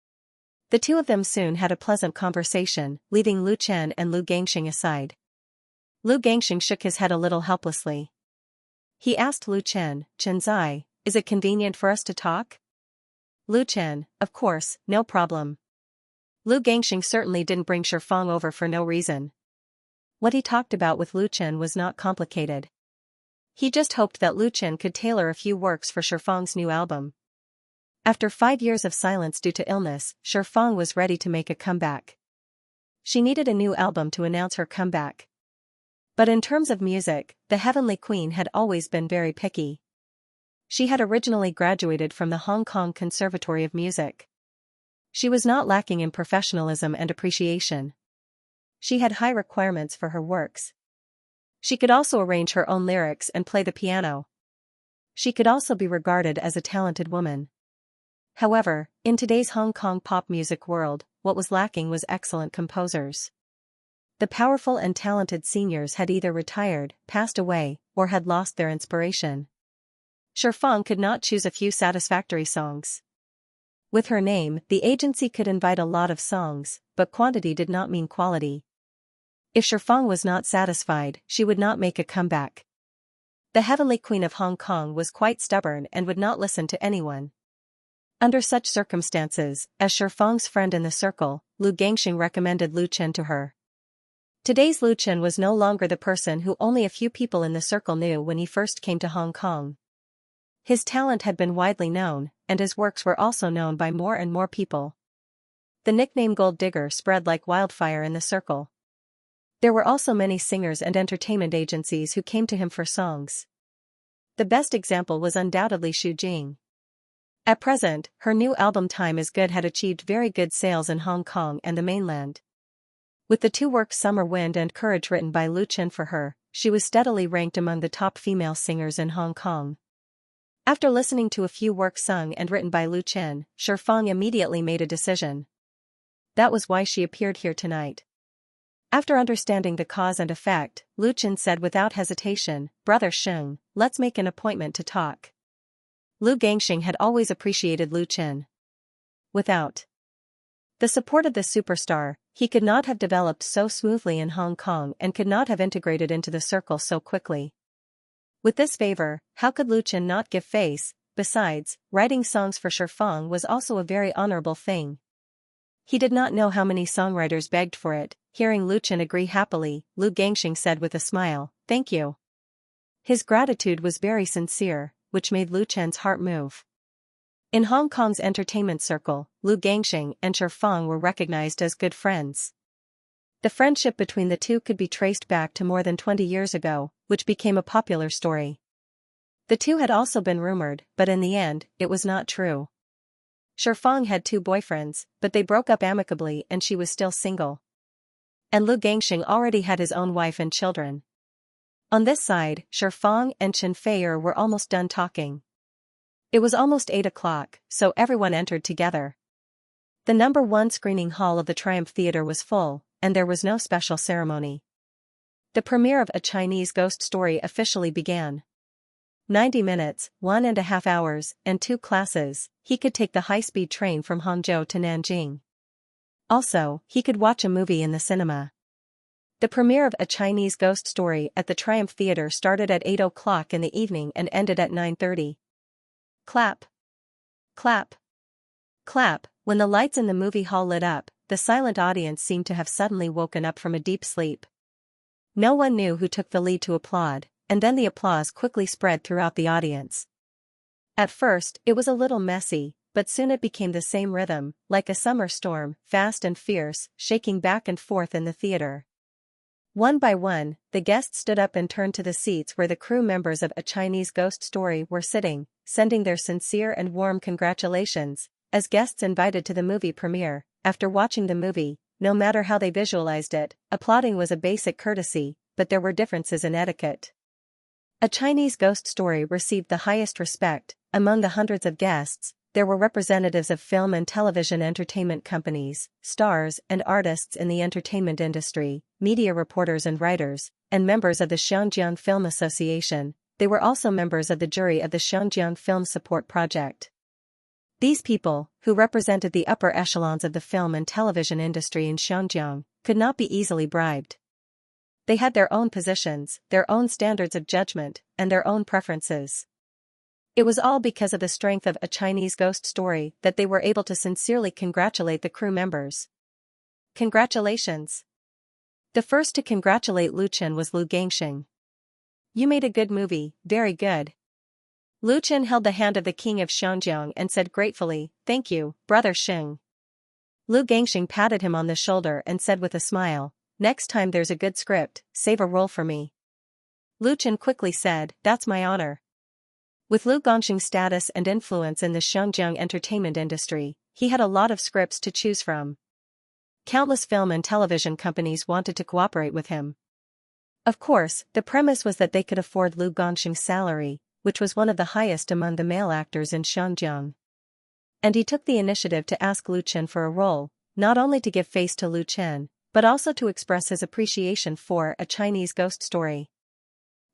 The two of them soon had a pleasant conversation, leaving Lu Chen and Lu Gangxing aside. Lu Gangxing shook his head a little helplessly. He asked Lu Chen, "Chenzai, is it convenient for us to talk?" Lu Chen, "Of course, no problem." Lu Gangxing certainly didn't bring Shifang over for no reason. What he talked about with Lu Chen was not complicated. He just hoped that Lu Chen could tailor a few works for Shifang's new album. After 5 years of silence due to illness, Shifang was ready to make a comeback. She needed a new album to announce her comeback. But in terms of music, the Heavenly Queen had always been very picky. She had originally graduated from the Hong Kong Conservatory of Music. She was not lacking in professionalism and appreciation. She had high requirements for her works. She could also arrange her own lyrics and play the piano. She could also be regarded as a talented woman. However, in today's Hong Kong pop music world, what was lacking was excellent composers. The powerful and talented seniors had either retired, passed away, or had lost their inspiration. Shifang could not choose a few satisfactory songs. With her name, the agency could invite a lot of songs, but quantity did not mean quality. If Shifang was not satisfied, she would not make a comeback. The Heavenly Queen of Hong Kong was quite stubborn and would not listen to anyone. Under such circumstances, as Shifang's friend in the circle, Lu Gangxing recommended Lu Chen to her. Today's Lu Chen was no longer the person who only a few people in the circle knew when he first came to Hong Kong. His talent had been widely known, and his works were also known by more and more people. The nickname Gold Digger spread like wildfire in the circle. There were also many singers and entertainment agencies who came to him for songs. The best example was undoubtedly Xu Jing. At present, her new album Time Is Good had achieved very good sales in Hong Kong and the mainland. With the two works Summer Wind and Courage written by Lu Chen for her, she was steadily ranked among the top female singers in Hong Kong. After listening to a few works sung and written by Lu Chen, Shifang immediately made a decision. That was why she appeared here tonight. After understanding the cause and effect, Lu Chen said without hesitation, "Brother Sheng, let's make an appointment to talk." Lu Gangxing had always appreciated Lu Chen. Without the support of this superstar, he could not have developed so smoothly in Hong Kong and could not have integrated into the circle so quickly. With this favor, how could Lu Chen not give face? Besides, writing songs for Shifang was also a very honorable thing. He did not know how many songwriters begged for it. Hearing Lu Chen agree happily, Lu Gangxing said with a smile, "Thank you." His gratitude was very sincere, which made Lu Chen's heart move. In Hong Kong's entertainment circle, Lu Gangxing and Shifang were recognized as good friends. The friendship between the two could be traced back to more than 20 years ago, which became a popular story. The two had also been rumored, but in the end, it was not true. Shifang had 2 boyfriends, but they broke up amicably and she was still single. And Lu Gangxing already had his own wife and children. On this side, Shifang and Xianxia were almost done talking. It was almost 8 o'clock, so everyone entered together. The number 1 screening hall of the Triumph Theatre was full, and there was no special ceremony. The premiere of A Chinese Ghost Story officially began. 90 minutes, 1.5 hours, and 2 classes, he could take the high-speed train from Hangzhou to Nanjing. Also, he could watch a movie in the cinema. The premiere of A Chinese Ghost Story at the Triumph Theatre started at 8 o'clock in the evening and ended at 9:30. Clap. Clap. Clap. When the lights in the movie hall lit up, the silent audience seemed to have suddenly woken up from a deep sleep. No one knew who took the lead to applaud, and then the applause quickly spread throughout the audience. At first, it was a little messy, but soon it became the same rhythm, like a summer storm, fast and fierce, shaking back and forth in the theater. One by one, the guests stood up and turned to the seats where the crew members of A Chinese Ghost Story were sitting, sending their sincere and warm congratulations, as guests invited to the movie premiere. After watching the movie, no matter how they visualized it, applauding was a basic courtesy, but there were differences in etiquette. A Chinese Ghost Story received the highest respect. Among the hundreds of guests, there were representatives of film and television entertainment companies, stars and artists in the entertainment industry, media reporters and writers, and members of the Xianxia Film Association. They were also members of the jury of the Xianxia Film Support Project. These people, who represented the upper echelons of the film and television industry in Xianxia, could not be easily bribed. They had their own positions, their own standards of judgment, and their own preferences. It was all because of the strength of A Chinese Ghost Story that they were able to sincerely congratulate the crew members. Congratulations! The first to congratulate Lu Chen was Lu Gangxing. You made a good movie, very good. Lu Chen held the hand of the king of Xianjiang and said gratefully, "Thank you, brother Xing." Lu Gangxing patted him on the shoulder and said with a smile, "Next time there's a good script, save a role for me." Lu Chen quickly said, "That's my honor." With Lu Gangxing's status and influence in the Xianjiang entertainment industry, he had a lot of scripts to choose from. Countless film and television companies wanted to cooperate with him. Of course, the premise was that they could afford Lu Gangxing's salary, which was one of the highest among the male actors in Xianjiang. And he took the initiative to ask Lu Chen for a role, not only to give face to Lu Chen, but also to express his appreciation for A Chinese Ghost Story.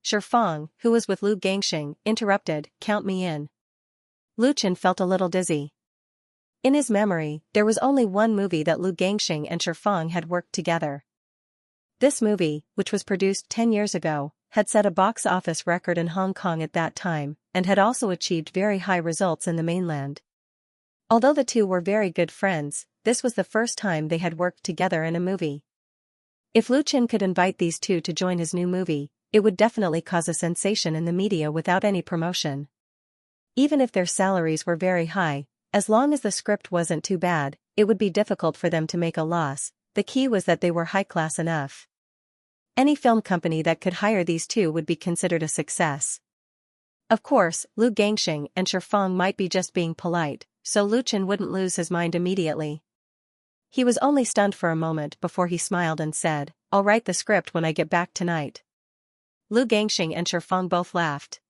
Shifang, who was with Lu Gangxing, interrupted, "Count me in." Lu Chen felt a little dizzy. In his memory, there was only one movie that Lu Gangxing and Shifang had worked together. This movie, which was produced 10 years ago, had set a box office record in Hong Kong at that time, and had also achieved very high results in the mainland. Although the two were very good friends, this was the first time they had worked together in a movie. If Lu Chen could invite these two to join his new movie, it would definitely cause a sensation in the media without any promotion. Even if their salaries were very high, as long as the script wasn't too bad, it would be difficult for them to make a loss. The key was that they were high-class enough. Any film company that could hire these two would be considered a success. Of course, Lu Gangxing and Shifang might be just being polite, so Lu Chen wouldn't lose his mind immediately. He was only stunned for a moment before he smiled and said, "I'll write the script when I get back tonight." Lu Gangxing and Shifang both laughed.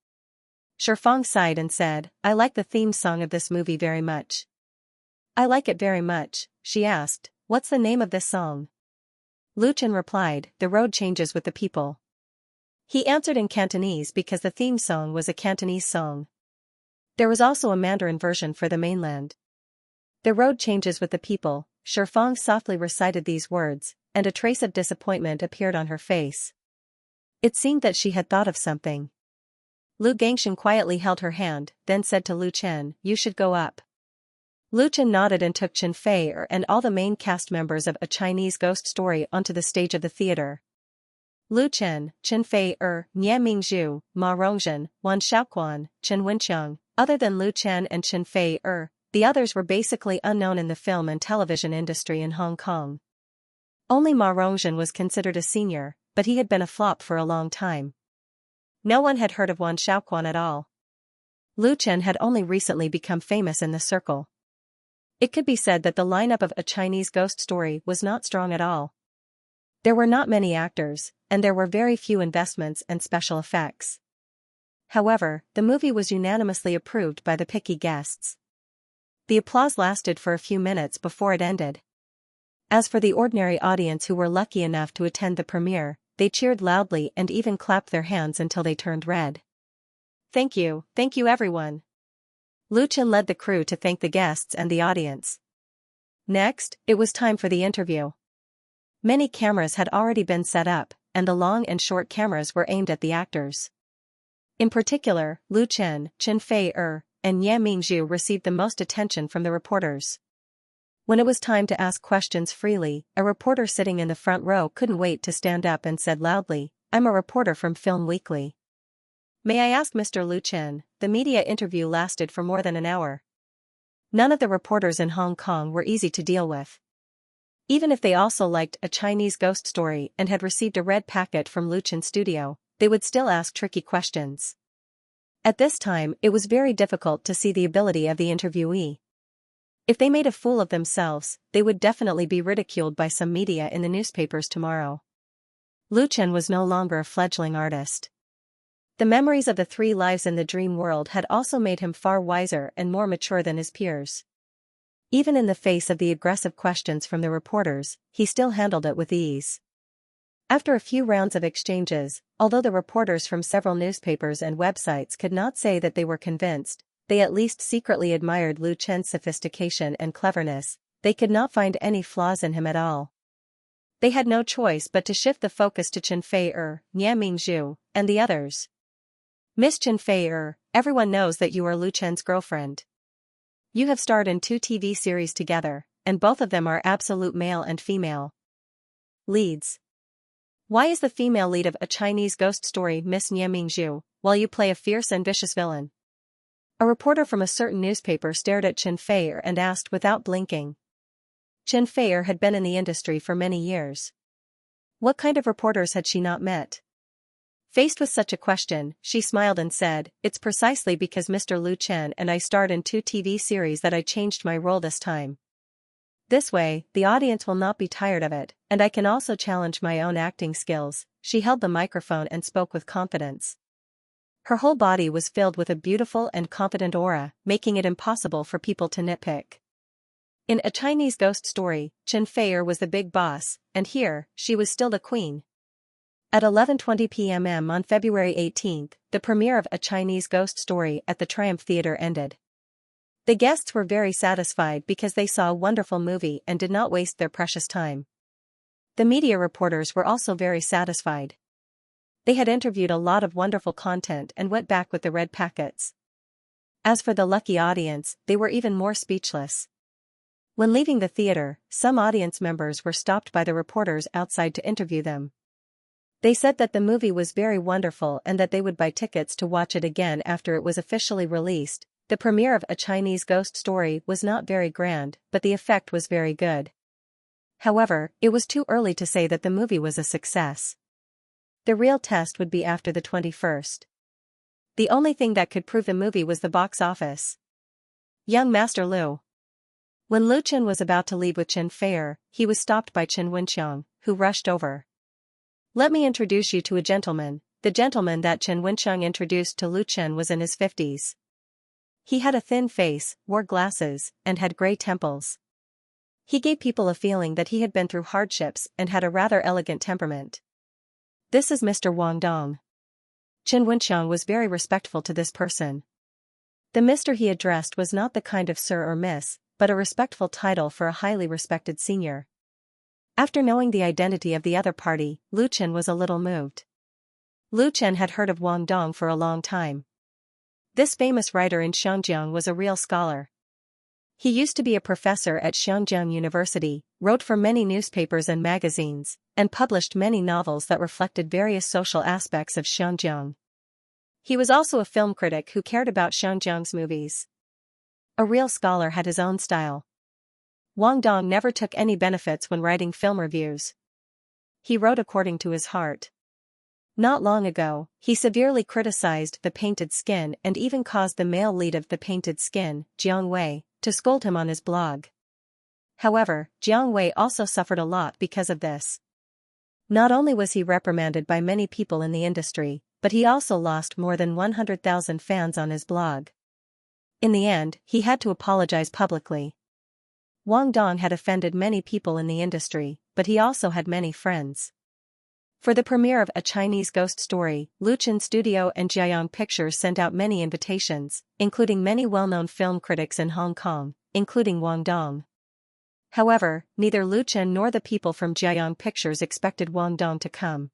Shifang sighed and said, "I like the theme song of this movie very much." "I like it very much," she asked, "What's the name of this song?" Lu Chen replied, "The Road Changes with the People." He answered in Cantonese because the theme song was a Cantonese song. There was also a Mandarin version for the mainland. "The road changes with the people," Shifang softly recited these words, and a trace of disappointment appeared on her face. It seemed that she had thought of something. Lu Gangxing quietly held her hand, then said to Lu Chen, "You should go up." Lu Chen nodded and took Chen Fei and all the main cast members of A Chinese Ghost Story onto the stage of the theater. Lu Chen, Chen Fei, Nian Mingzhu, Ma Rongzhen, Wan Xiaoquan, Chen Wenqiang. Other than Lu Chen and Chen Fei, the others were basically unknown in the film and television industry in Hong Kong. Only Ma Rongzhen was considered a senior, but he had been a flop for a long time. No one had heard of Wan Xiaoquan at all. Lu Chen had only recently become famous in the circle. It could be said that the lineup of A Chinese Ghost Story was not strong at all. There were not many actors, and there were very few investments and special effects. However, the movie was unanimously approved by the picky guests. The applause lasted for a few minutes before it ended. As for the ordinary audience who were lucky enough to attend the premiere, they cheered loudly and even clapped their hands until they turned red. Thank you everyone. Lu Chen led the crew to thank the guests and the audience. Next, it was time for the interview. Many cameras had already been set up, and the long and short cameras were aimed at the actors. In particular, Lu Chen, Chen Fei-er, and Ye Mingzhu received the most attention from the reporters. When it was time to ask questions freely, a reporter sitting in the front row couldn't wait to stand up and said loudly, "I'm a reporter from Film Weekly. May I ask Mr. Lu Chen?" The media interview lasted for more than an hour. None of the reporters in Hong Kong were easy to deal with. Even if they also liked A Chinese Ghost Story and had received a red packet from Lu Chen's studio, they would still ask tricky questions. At this time, it was very difficult to see the ability of the interviewee. If they made a fool of themselves, they would definitely be ridiculed by some media in the newspapers tomorrow. Lu Chen was no longer a fledgling artist. The memories of the 3 lives in the dream world had also made him far wiser and more mature than his peers. Even in the face of the aggressive questions from the reporters, he still handled it with ease. After a few rounds of exchanges, although the reporters from several newspapers and websites could not say that they were convinced, they at least secretly admired Lu Chen's sophistication and cleverness. They could not find any flaws in him at all. They had no choice but to shift the focus to Chen Fei-er, Ye Mingzhu, and the others. "Miss Chen Fei-er, everyone knows that you are Lu Chen's girlfriend. You have starred in 2 TV series together, and both of them are absolute male and female leads. Why is the female lead of A Chinese Ghost Story Miss Ye Mingzhu, while you play a fierce and vicious villain?" A reporter from a certain newspaper stared at Chen Fei-er and asked without blinking. Chen Fei-er had been in the industry for many years. What kind of reporters had she not met? Faced with such a question, she smiled and said, "It's precisely because Mr. Lu Chen and I starred in 2 TV series that I changed my role this time. This way, the audience will not be tired of it, and I can also challenge my own acting skills." She held the microphone and spoke with confidence. Her whole body was filled with a beautiful and confident aura, making it impossible for people to nitpick. In A Chinese Ghost Story, Chen Fei-er was the big boss, and here, she was still the queen. At 11:20 p.m. on February 18, the premiere of A Chinese Ghost Story at the Triumph Theatre ended. The guests were very satisfied because they saw a wonderful movie and did not waste their precious time. The media reporters were also very satisfied. They had interviewed a lot of wonderful content and went back with the red packets. As for the lucky audience, they were even more speechless. When leaving the theater, some audience members were stopped by the reporters outside to interview them. They said that the movie was very wonderful and that they would buy tickets to watch it again after it was officially released. The premiere of A Chinese Ghost Story was not very grand, but the effect was very good. However, it was too early to say that the movie was a success. The real test would be after the 21st. The only thing that could prove the movie was the box office. Young Master Lu. When Lu Chen was about to leave with Chen Fei-er, he was stopped by Chen Wenxiang, who rushed over. "Let me introduce you to a gentleman." The gentleman that Chen Wenxiang introduced to Lu Chen was in his 50s. He had a thin face, wore glasses, and had grey temples. He gave people a feeling that he had been through hardships and had a rather elegant temperament. "This is Mr. Wang Dong." Chen Wenxiang was very respectful to this person. The Mr. he addressed was not the kind of sir or miss, but a respectful title for a highly respected senior. After knowing the identity of the other party, Lu Chen was a little moved. Lu Chen had heard of Wang Dong for a long time. This famous writer in Xianxia was a real scholar. He used to be a professor at Xianxia University, wrote for many newspapers and magazines, and published many novels that reflected various social aspects of Xianxia. He was also a film critic who cared about Xianxia's movies. A real scholar had his own style. Wang Dong never took any benefits when writing film reviews. He wrote according to his heart. Not long ago, he severely criticized The Painted Skin and even caused the male lead of The Painted Skin, Jiang Wei, to scold him on his blog. However, Jiang Wei also suffered a lot because of this. Not only was he reprimanded by many people in the industry, but he also lost more than 100,000 fans on his blog. In the end, he had to apologize publicly. Wang Dong had offended many people in the industry, but he also had many friends. For the premiere of A Chinese Ghost Story, Luchin Studio and Jiayang Pictures sent out many invitations, including many well-known film critics in Hong Kong, including Wang Dong. However, neither Luchin nor the people from Jiayang Pictures expected Wang Dong to come.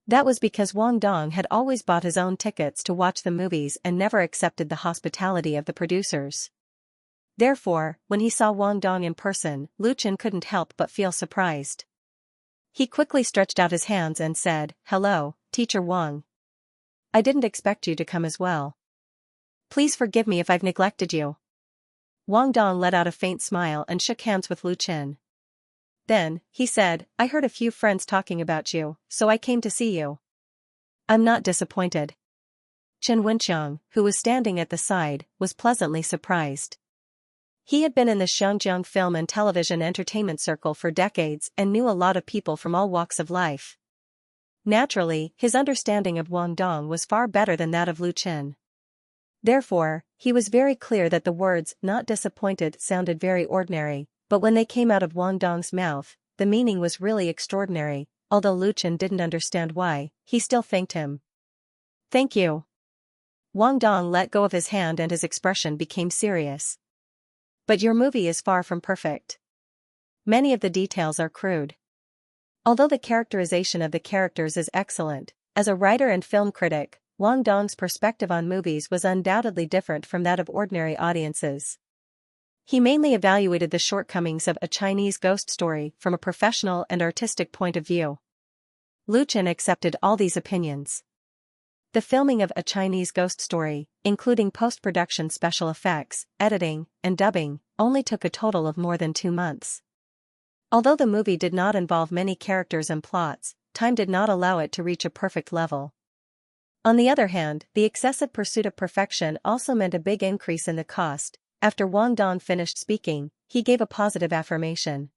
That was because Wang Dong had always bought his own tickets to watch the movies and never accepted the hospitality of the producers. Therefore, when he saw Wang Dong in person, Luchin couldn't help but feel surprised. He quickly stretched out his hands and said, "Hello, Teacher Wang. I didn't expect you to come as well. Please forgive me if I've neglected you." Wang Dong let out a faint smile and shook hands with Luchin. Then, he said, "I heard a few friends talking about you, so I came to see you." "I'm not disappointed." Chen Wenqiang, who was standing at the side, was pleasantly surprised. He had been in the Xianxia film and television entertainment circle for decades and knew a lot of people from all walks of life. Naturally, his understanding of Wang Dong was far better than that of Luchin. Therefore, he was very clear that the words "not disappointed" sounded very ordinary, but when they came out of Wang Dong's mouth, the meaning was really extraordinary. Although Luchin didn't understand why, he still thanked him. "Thank you." Wang Dong let go of his hand and his expression became serious. "But your movie is far from perfect. Many of the details are crude. Although the characterization of the characters is excellent, as a writer and film critic, Wang Dong's perspective on movies was undoubtedly different from that of ordinary audiences. He mainly evaluated the shortcomings of A Chinese Ghost Story from a professional and artistic point of view. Luchin accepted all these opinions. The filming of A Chinese Ghost Story, including post-production special effects, editing, and dubbing, only took a total of more than 2 months. Although the movie did not involve many characters and plots, time did not allow it to reach a perfect level. On the other hand, the excessive pursuit of perfection also meant a big increase in the cost. After Wang Dong finished speaking, he gave a positive affirmation.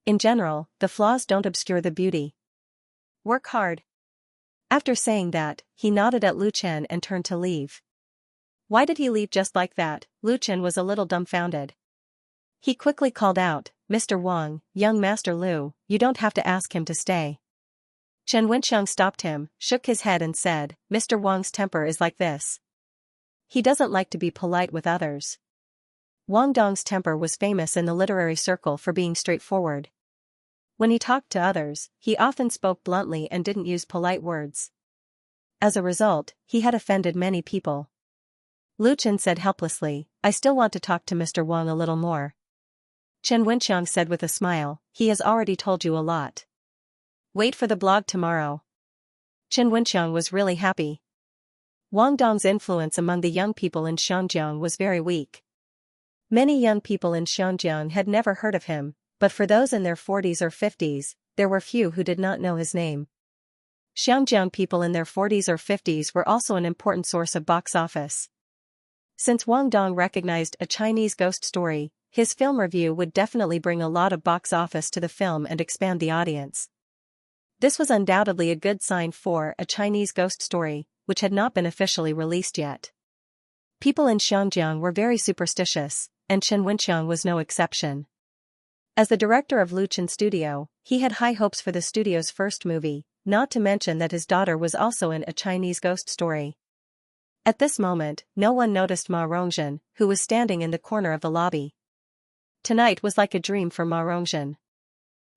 "In general, the flaws don't obscure the beauty. Work hard." After saying that, he nodded at Luchin and turned to leave. Why did he leave just like that? Luchin was a little dumbfounded. He quickly called out, "Mr. Wang, young Master Lu, you don't have to ask him to stay." Chen Wenqiang stopped him, shook his head and said, "Mr. Wang's temper is like this. He doesn't like to be polite with others." Wang Dong's temper was famous in the literary circle for being straightforward. When he talked to others, he often spoke bluntly and didn't use polite words. As a result, he had offended many people. Luchin said helplessly, "I still want to talk to Mr. Wang a little more." Chen Wenqiang said with a smile, "He has already told you a lot. Wait for the blog tomorrow." Chen Wenqiang was really happy. Wang Dong's influence among the young people in Xianjiang was very weak. Many young people in Xianjiang had never heard of him, but for those in their 40s or 50s, there were few who did not know his name. Xianjiang people in their 40s or 50s were also an important source of box office. Since Wang Dong recognized A Chinese Ghost Story, his film review would definitely bring a lot of box office to the film and expand the audience. This was undoubtedly a good sign for A Chinese Ghost Story, which had not been officially released yet. People in Xianjiang were very superstitious, and Chen Wenqiang was no exception. As the director of Luchin Studio, he had high hopes for the studio's first movie, not to mention that his daughter was also in A Chinese Ghost Story. At this moment, no one noticed Ma Rongzhen, who was standing in the corner of the lobby. Tonight was like a dream for Ma Rongzhen.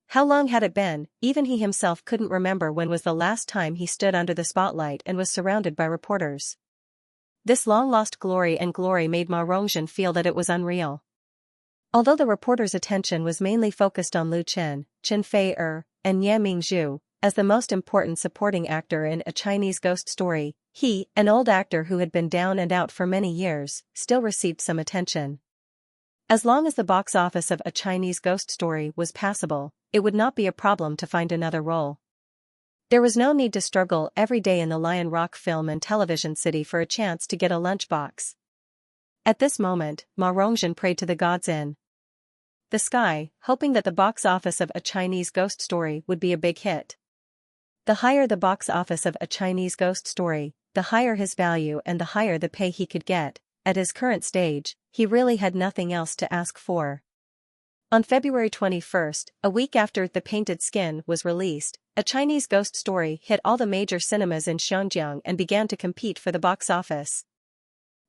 How long had it been? Even he himself couldn't remember when was the last time he stood under the spotlight and was surrounded by reporters. This long-lost glory made Ma Rongzhen feel that it was unreal. Although the reporters' attention was mainly focused on Luchin, Chen Fei-er, and Ye Mingzhu, as the most important supporting actor in A Chinese Ghost Story, he, an old actor who had been down and out for many years, still received some attention. As long as the box office of A Chinese Ghost Story was passable, it would not be a problem to find another role. There was no need to struggle every day in the Lion Rock film and television city for a chance to get a lunchbox. At this moment, Ma Rongzhen prayed to the gods in the sky, hoping that the box office of A Chinese Ghost Story would be a big hit. The higher the box office of A Chinese Ghost Story, the higher his value and the higher the pay he could get. At his current stage, he really had nothing else to ask for. On February 21st, a week after The Painted Skin was released, a Chinese ghost story hit all the major cinemas in Xianxia and began to compete for the box office.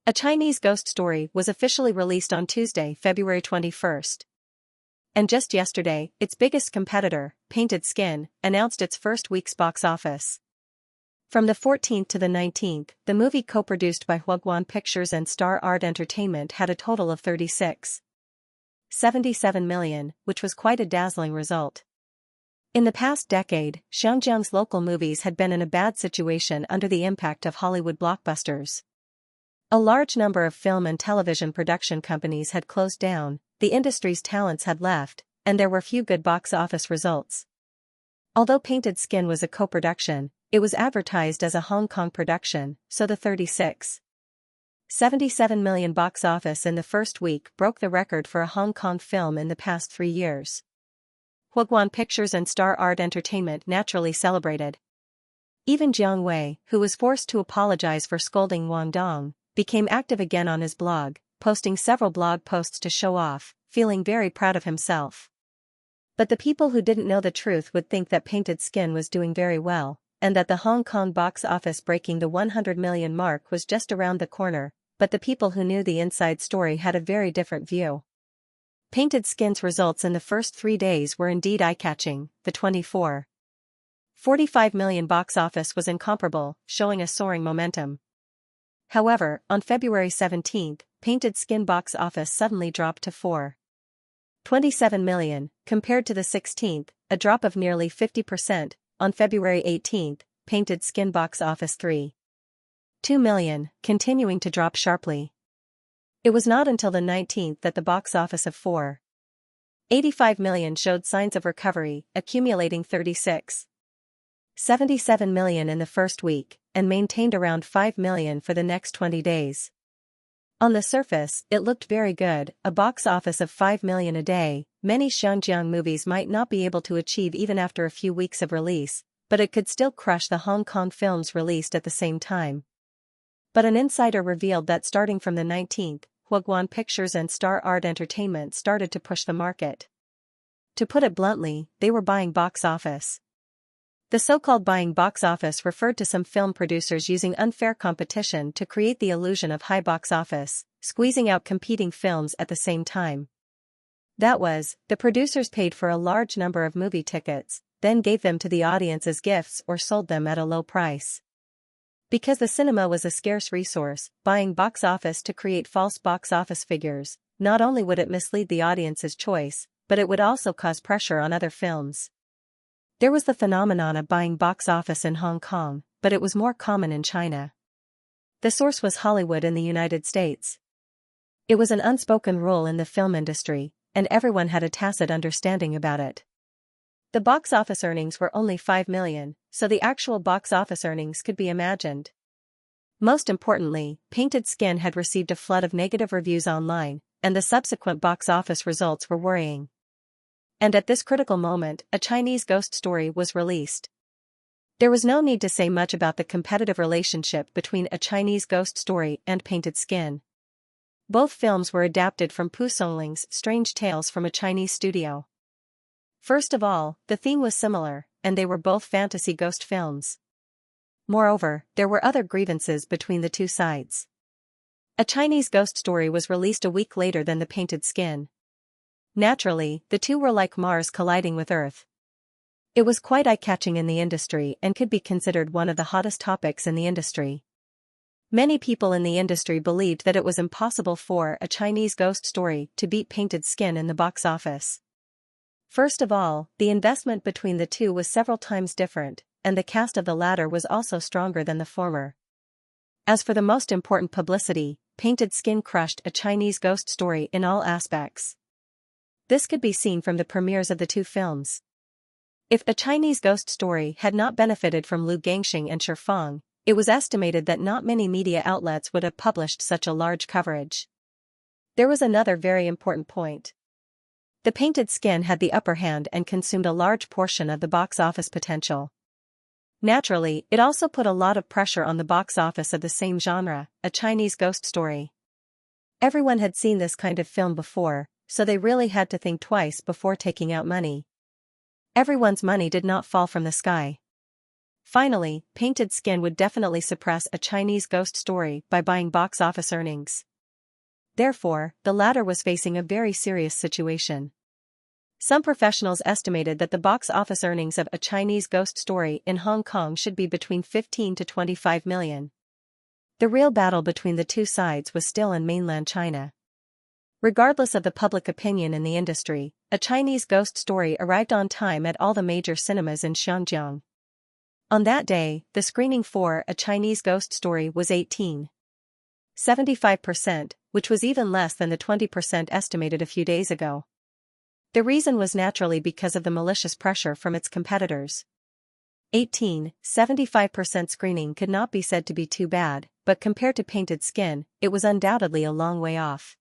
A Chinese ghost story was officially released on Tuesday, February 21st. And just yesterday, its biggest competitor, Painted Skin, announced its first week's box office. From the 14th to the 19th, the movie co-produced by Huaguan Pictures and Star Art Entertainment had a total of 36.77 million, which was quite a dazzling result. In the past decade, Xianjiang's local movies had been in a bad situation under the impact of Hollywood blockbusters. A large number of film and television production companies had closed down, the industry's talents had left, and there were few good box office results. Although Painted Skin was a co-production, it was advertised as a Hong Kong production, so the 36.77 million box office in the first week broke the record for a Hong Kong film in the past 3 years. Huaguan Pictures and Star Art Entertainment naturally celebrated. Even Jiang Wei, who was forced to apologize for scolding Wang Dong, became active again on his blog, posting several blog posts to show off, feeling very proud of himself. But the people who didn't know the truth would think that Painted Skin was doing very well, and that the Hong Kong box office breaking the 100 million mark was just around the corner, but the people who knew the inside story had a very different view. Painted Skin's results in the first 3 days were indeed eye-catching. The 24.45 million box office was incomparable, showing a soaring momentum. However, on February 17th, Painted Skin box office suddenly dropped to 4.27 million, compared to the 16th, a drop of nearly 50%. On February 18th, Painted Skin box office 3.2 million, continuing to drop sharply. It was not until the 19th that the box office of 4.85 million showed signs of recovery, accumulating 36.77 million in the first week, and maintained around 5 million for the next 20 days. On the surface, it looked very good, a box office of 5 million a day. Many Xianjiang movies might not be able to achieve even after a few weeks of release, but it could still crush the Hong Kong films released at the same time. But an insider revealed that starting from the 19th, Huaguan Pictures and Star Art Entertainment started to push the market. To put it bluntly, they were buying box office. The so-called buying box office referred to some film producers using unfair competition to create the illusion of high box office, squeezing out competing films at the same time. That was, the producers paid for a large number of movie tickets, then gave them to the audience as gifts or sold them at a low price. Because the cinema was a scarce resource, buying box office to create false box office figures, not only would it mislead the audience's choice, but it would also cause pressure on other films. There was the phenomenon of buying box office in Hong Kong, but it was more common in China. The source was Hollywood in the United States. It was an unspoken rule in the film industry, and everyone had a tacit understanding about it. The box office earnings were only 5 million, so the actual box office earnings could be imagined. Most importantly, Painted Skin had received a flood of negative reviews online, and the subsequent box office results were worrying. And at this critical moment, a Chinese ghost story was released. There was no need to say much about the competitive relationship between a Chinese ghost story and Painted Skin. Both films were adapted from Pu Songling's Strange Tales from a Chinese studio. First of all, the theme was similar, and they were both fantasy ghost films. Moreover, there were other grievances between the two sides. A Chinese ghost story was released a week later than The Painted Skin. Naturally, the two were like Mars colliding with Earth. It was quite eye-catching in the industry and could be considered one of the hottest topics in the industry. Many people in the industry believed that it was impossible for a Chinese ghost story to beat Painted Skin in the box office. First of all, the investment between the two was several times different, and the cast of the latter was also stronger than the former. As for the most important publicity, Painted Skin crushed a Chinese ghost story in all aspects. This could be seen from the premieres of the two films. If a Chinese ghost story had not benefited from Lu Gangxing and Shifeng, it was estimated that not many media outlets would have published such a large coverage. There was another very important point. The Painted Skin had the upper hand and consumed a large portion of the box office potential. Naturally, it also put a lot of pressure on the box office of the same genre, a Chinese ghost story. Everyone had seen this kind of film before, so they really had to think twice before taking out money. Everyone's money did not fall from the sky. Finally, Painted Skin would definitely suppress a Chinese ghost story by buying box office earnings. Therefore, the latter was facing a very serious situation. Some professionals estimated that the box office earnings of a Chinese ghost story in Hong Kong should be between 15 to 25 million. The real battle between the two sides was still in mainland China. Regardless of the public opinion in the industry, a Chinese ghost story arrived on time at all the major cinemas in Xianxia. On that day, the screening for A Chinese Ghost Story was 18.75%, which was even less than the 20% estimated a few days ago. The reason was naturally because of the malicious pressure from its competitors. 18.75% screening could not be said to be too bad, but compared to Painted Skin, it was undoubtedly a long way off.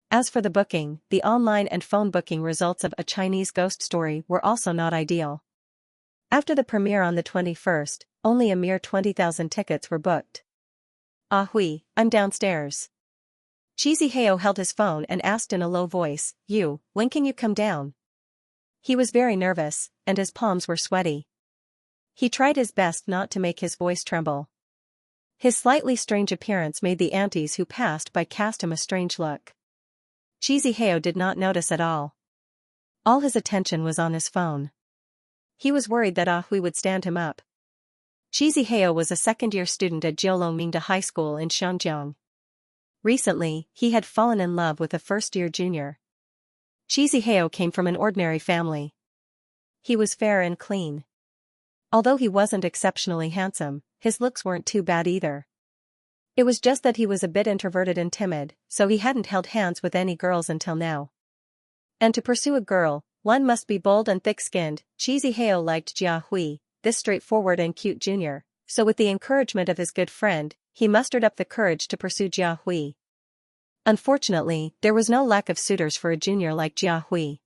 As for the booking, the online and phone booking results of A Chinese Ghost Story were also not ideal. After the premiere on the 21st, only a mere 20,000 tickets were booked. Ah hui, I'm downstairs. Xianxia held his phone and asked in a low voice, when can you come down? He was very nervous, and his palms were sweaty. He tried his best not to make his voice tremble. His slightly strange appearance made the aunties who passed by cast him a strange look. Xianxia did not notice at all. All his attention was on his phone. He was worried that Ah Hui would stand him up. Xianxia was a second-year student at Jiulongmingda High School in Xianjiang. Recently, he had fallen in love with a first-year junior. Xianxia came from an ordinary family. He was fair and clean. Although he wasn't exceptionally handsome, his looks weren't too bad either. It was just that he was a bit introverted and timid, so he hadn't held hands with any girls until now. And to pursue a girl, one must be bold and thick-skinned. Xianxia liked Jia Hui, this straightforward and cute junior, so with the encouragement of his good friend, he mustered up the courage to pursue Jia Hui. Unfortunately, there was no lack of suitors for a junior like Jia Hui.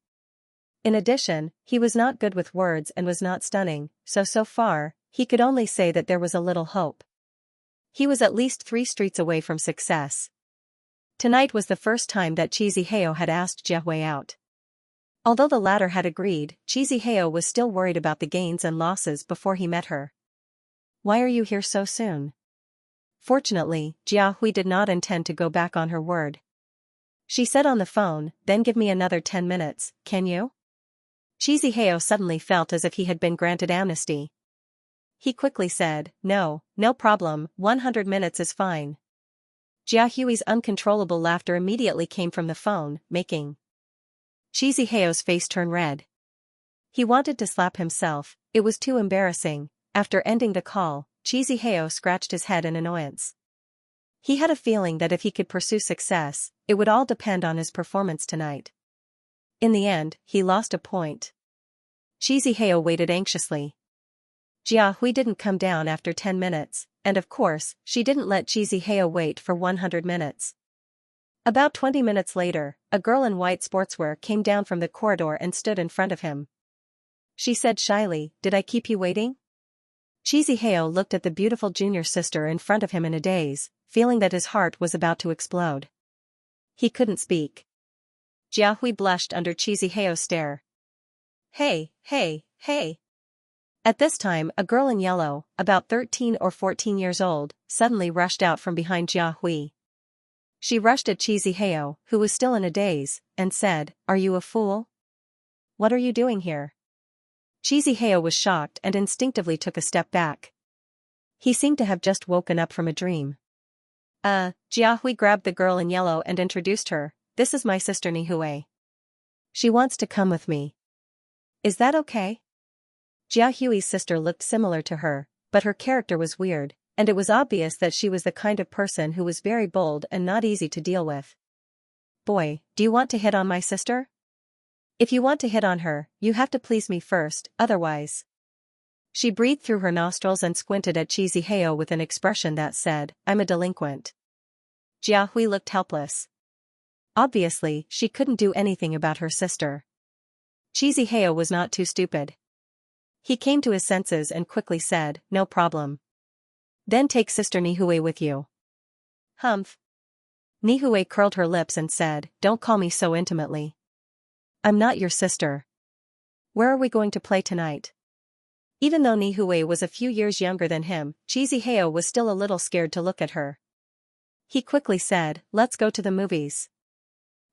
In addition, he was not good with words and was not stunning, so far, he could only say that there was a little hope. He was at least 3 streets away from success. Tonight was the first time that Xianxia had asked Jia Hui out. Although the latter had agreed, Xianxia was still worried about the gains and losses before he met her. Why are you here so soon? Fortunately, Jia Hui did not intend to go back on her word. She said on the phone, then give me another 10 minutes, can you? Xianxia suddenly felt as if he had been granted amnesty. He quickly said, no problem, 100 minutes is fine. Jia Hui's uncontrollable laughter immediately came from the phone, making Xianxia's face turn red. He wanted to slap himself, it was too embarrassing. After ending the call, Xianxia scratched his head in annoyance. He had a feeling that if he could pursue success, it would all depend on his performance tonight. In the end, he lost a point. Xianxia waited anxiously. Jia Hui didn't come down after 10 minutes, and of course, she didn't let Xianxia wait for 100 minutes. About 20 minutes later, a girl in white sportswear came down from the corridor and stood in front of him. She said shyly, did I keep you waiting? Xianxia looked at the beautiful junior sister in front of him in a daze, feeling that his heart was about to explode. He couldn't speak. Jia Hui blushed under Xianxia's stare. Hey. At this time, a girl in yellow, about 13 or 14 years old, suddenly rushed out from behind Jia Hui. She rushed at Xianxia, who was still in a daze, and said, are you a fool? What are you doing here? Xianxia was shocked and instinctively took a step back. He seemed to have just woken up from a dream. Jia Hui grabbed the girl in yellow and introduced her, this is my sister Nihui. She wants to come with me. Is that okay? Jia Hui's sister looked similar to her, but her character was weird, and it was obvious that she was the kind of person who was very bold and not easy to deal with. Boy, do you want to hit on my sister? If you want to hit on her, you have to please me first, otherwise. She breathed through her nostrils and squinted at Xianxia with an expression that said, I'm a delinquent. Jia Hui looked helpless. Obviously, she couldn't do anything about her sister. Xianxia was not too stupid. He came to his senses and quickly said, no problem. Then take Sister Nihui with you. Humph. Nihue curled her lips and said, "Don't call me so intimately. I'm not your sister. Where are we going to play tonight?" Even though Nihue was a few years younger than him, Chiziheo was still a little scared to look at her. He quickly said, "Let's go to the movies.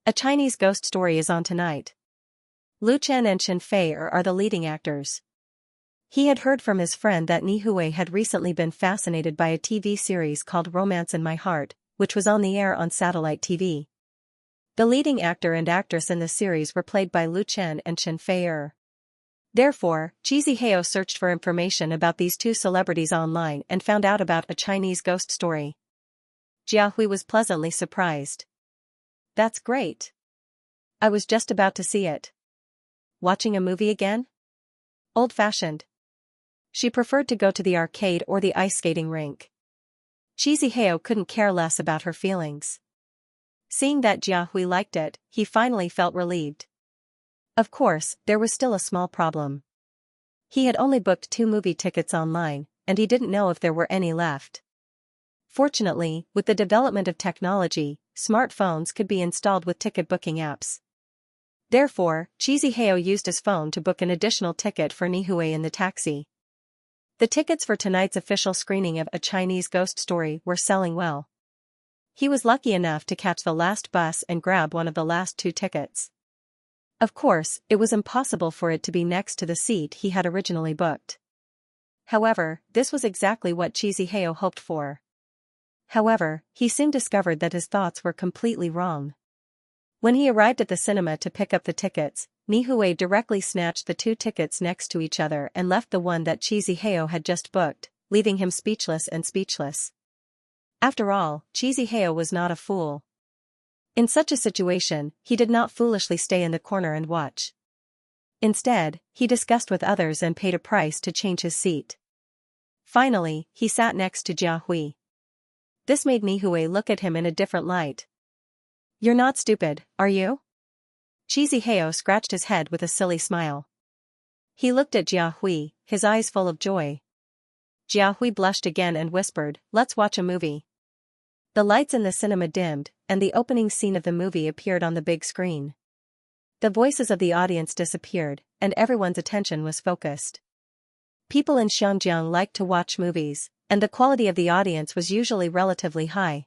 A Chinese ghost story is on tonight. Lu Chen and Shen Fei are the leading actors." He had heard from his friend that Nihue had recently been fascinated by a TV series called Romance in My Heart, which was on the air on satellite TV. The leading actor and actress in the series were played by Lu Chen and Shen Fei. Therefore, Chiziheo searched for information about these two celebrities online and found out about a Chinese ghost story. Jiahui was pleasantly surprised. "That's great. I was just about to see it. Watching a movie again? Old-fashioned." She preferred to go to the arcade or the ice skating rink. Chiziheo couldn't care less about her feelings. Seeing that Jiahui liked it, he finally felt relieved. Of course, there was still a small problem. He had only booked 2 movie tickets online, and he didn't know if there were any left. Fortunately, with the development of technology, smartphones could be installed with ticket booking apps. Therefore, Chiziheo used his phone to book an additional ticket for Nihue in the taxi. The tickets for tonight's official screening of A Chinese Ghost Story were selling well. He was lucky enough to catch the last bus and grab one of the last 2 tickets. Of course, it was impossible for it to be next to the seat he had originally booked. However, this was exactly what Chiziheo hoped for. However, he soon discovered that his thoughts were completely wrong. When he arrived at the cinema to pick up the tickets, Nihue directly snatched the 2 tickets next to each other and left the one that Chiziheo had just booked, leaving him speechless. After all, Chiziheo was not a fool. In such a situation, he did not foolishly stay in the corner and watch. Instead, he discussed with others and paid a price to change his seat. Finally, he sat next to Jiahui. This made Nihue look at him in a different light. "You're not stupid, are you?" Chiziheo scratched his head with a silly smile. He looked at Jiahui, his eyes full of joy. Jiahui blushed again and whispered, "Let's watch a movie." The lights in the cinema dimmed, and the opening scene of the movie appeared on the big screen. The voices of the audience disappeared, and everyone's attention was focused. People in Xianxia liked to watch movies, and the quality of the audience was usually relatively high.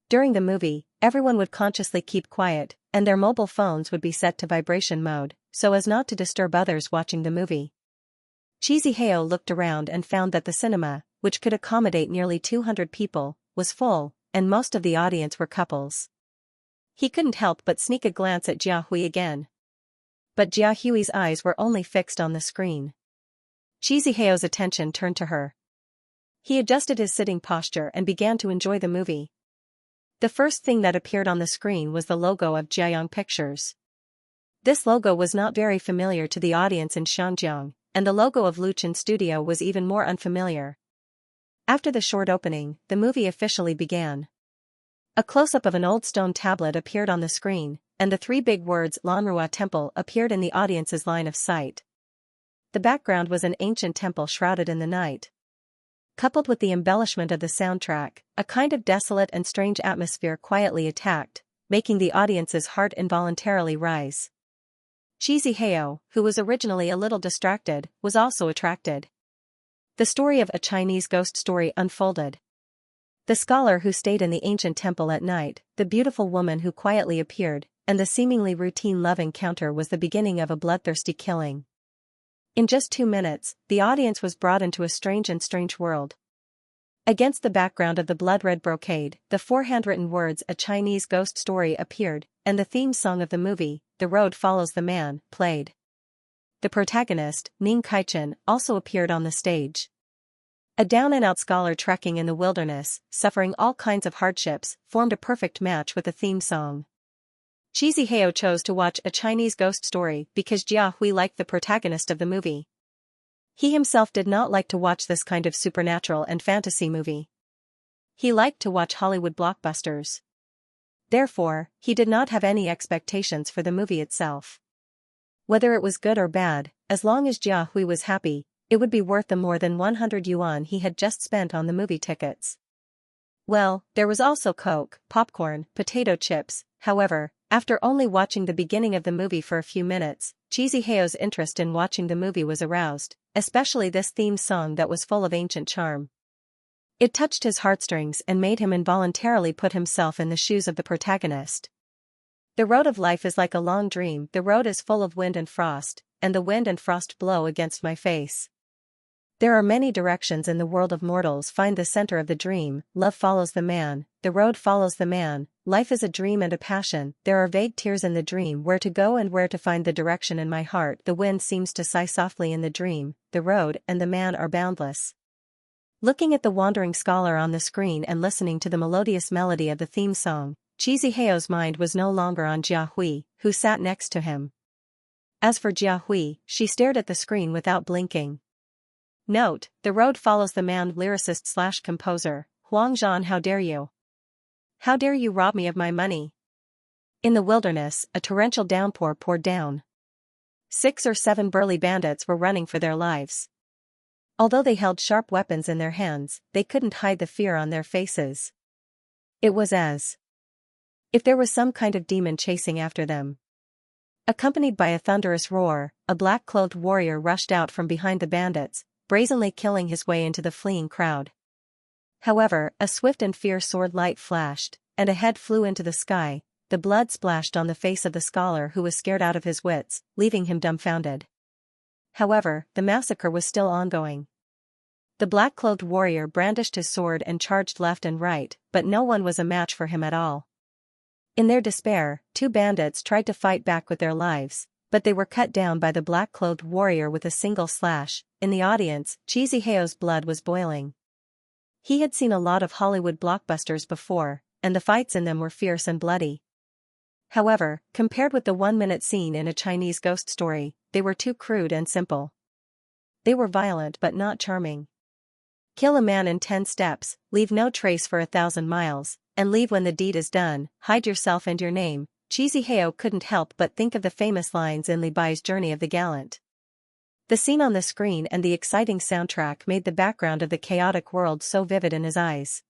During the movie, everyone would consciously keep quiet, and their mobile phones would be set to vibration mode, so as not to disturb others watching the movie. Chiziheo looked around and found that the cinema, which could accommodate nearly 200 people, was full, and most of the audience were couples. He couldn't help but sneak a glance at Jiahui again. But Jiahui's eyes were only fixed on the screen. Chiziheo's attention turned to her. He adjusted his sitting posture and began to enjoy the movie. The first thing that appeared on the screen was the logo of Jiayang Pictures. This logo was not very familiar to the audience in Xianjiang, and the logo of Luchin Studio was even more unfamiliar. After the short opening, the movie officially began. A close-up of an old stone tablet appeared on the screen, and the 3 big words Lanrua Temple appeared in the audience's line of sight. The background was an ancient temple shrouded in the night. Coupled with the embellishment of the soundtrack, a kind of desolate and strange atmosphere quietly attacked, making the audience's heart involuntarily rise. Chiziheo, who was originally a little distracted, was also attracted. The story of A Chinese Ghost Story unfolded. The scholar who stayed in the ancient temple at night, the beautiful woman who quietly appeared, and the seemingly routine love encounter was the beginning of a bloodthirsty killing. In just 2 minutes, the audience was brought into a strange world. Against the background of the blood-red brocade, the 4 handwritten words A Chinese Ghost Story appeared, and the theme song of the movie, The Road Follows the Man, played. The protagonist, Ning Kaichen, also appeared on the stage. A down-and-out scholar trekking in the wilderness, suffering all kinds of hardships, formed a perfect match with the theme song. Chiziheo chose to watch A Chinese Ghost Story because Jiahui liked the protagonist of the movie. He himself did not like to watch this kind of supernatural and fantasy movie. He liked to watch Hollywood blockbusters. Therefore, he did not have any expectations for the movie itself. Whether it was good or bad, as long as Jiahui was happy, it would be worth the more than 100 yuan he had just spent on the movie tickets. Well, there was also Coke, popcorn, potato chips. However, after only watching the beginning of the movie for a few minutes, Cheesy Heo's interest in watching the movie was aroused, especially this theme song that was full of ancient charm. It touched his heartstrings and made him involuntarily put himself in the shoes of the protagonist. The road of life is like a long dream. The road is full of wind and frost, and the wind and frost blow against my face. There are many directions in the world of mortals. Find the center of the dream. Love follows the man, the road follows the man. Life is a dream and a passion. There are vague tears in the dream. Where to go and where to find the direction in my heart. The wind seems to sigh softly in the dream. The road and the man are boundless. Looking at the wandering scholar on the screen and listening to the melodious melody of the theme song, Cheesy Heo's mind was no longer on Jia Hui, who sat next to him. As for Jia Hui, she stared at the screen without blinking. Note, the road follows the man. Lyricist/composer, Huang Zhan. How dare you? How dare you rob me of my money? In the wilderness, a torrential downpour poured down. 6 or 7 burly bandits were running for their lives. Although they held sharp weapons in their hands, they couldn't hide the fear on their faces. It was as if there was some kind of demon chasing after them. Accompanied by a thunderous roar, a black-clothed warrior rushed out from behind the bandits, brazenly killing his way into the fleeing crowd. However, a swift and fierce sword light flashed, and a head flew into the sky. The blood splashed on the face of the scholar, who was scared out of his wits, leaving him dumbfounded. However, the massacre was still ongoing. The black-clothed warrior brandished his sword and charged left and right, but no one was a match for him at all. In their despair, 2 bandits tried to fight back with their lives, but they were cut down by the black-clothed warrior with a single slash. In the audience, Cheesy Heo's blood was boiling. He had seen a lot of Hollywood blockbusters before, and the fights in them were fierce and bloody. However, compared with the 1-minute scene in a Chinese ghost story, they were too crude and simple. They were violent but not charming. Kill a man in 10 steps, leave no trace for 1,000 miles, and leave when the deed is done. Hide yourself and your name. Cheesy Heo couldn't help but think of the famous lines in Li Bai's Journey of the Gallant. The scene on the screen and the exciting soundtrack made the background of the chaotic world so vivid in his eyes.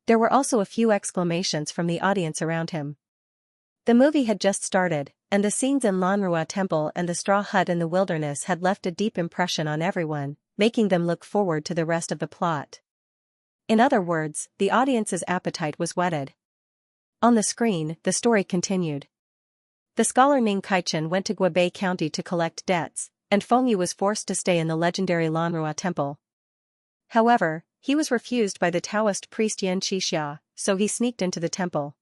There were also a few exclamations from the audience around him. The movie had just started, and the scenes in Lanrua Temple and the straw hut in the wilderness had left a deep impression on everyone, making them look forward to the rest of the plot. In other words, the audience's appetite was whetted. On the screen, the story continued. The scholar Ning Kaichen went to Guabei County to collect debts, and Feng Yu was forced to stay in the legendary Lanrua Temple. However, he was refused by the Taoist priest Xianxia, so he sneaked into the temple.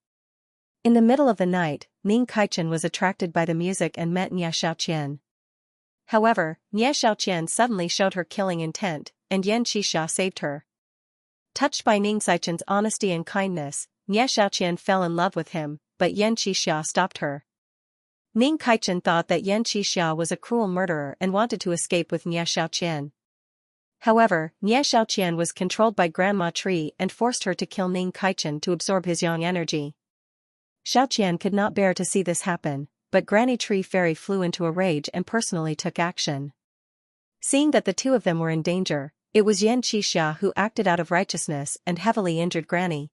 In the middle of the night, Ning Kaichen was attracted by the music and met Nie Xiaoqian. However, Nie Xiaoqian suddenly showed her killing intent, and Xianxia saved her. Touched by Ning Kaichen's honesty and kindness, Nie Xiaoqian fell in love with him, but Xianxia stopped her. Ning Kaichen thought that Xianxia was a cruel murderer and wanted to escape with Nie Xiaoqian. However, Nie Xiaoqian was controlled by Grandma Tree and forced her to kill Ning Kaichen to absorb his yang energy. Xiaoqian could not bear to see this happen, but Granny Tree Fairy flew into a rage and personally took action. Seeing that the 2 of them were in danger, it was Xianxia who acted out of righteousness and heavily injured Granny.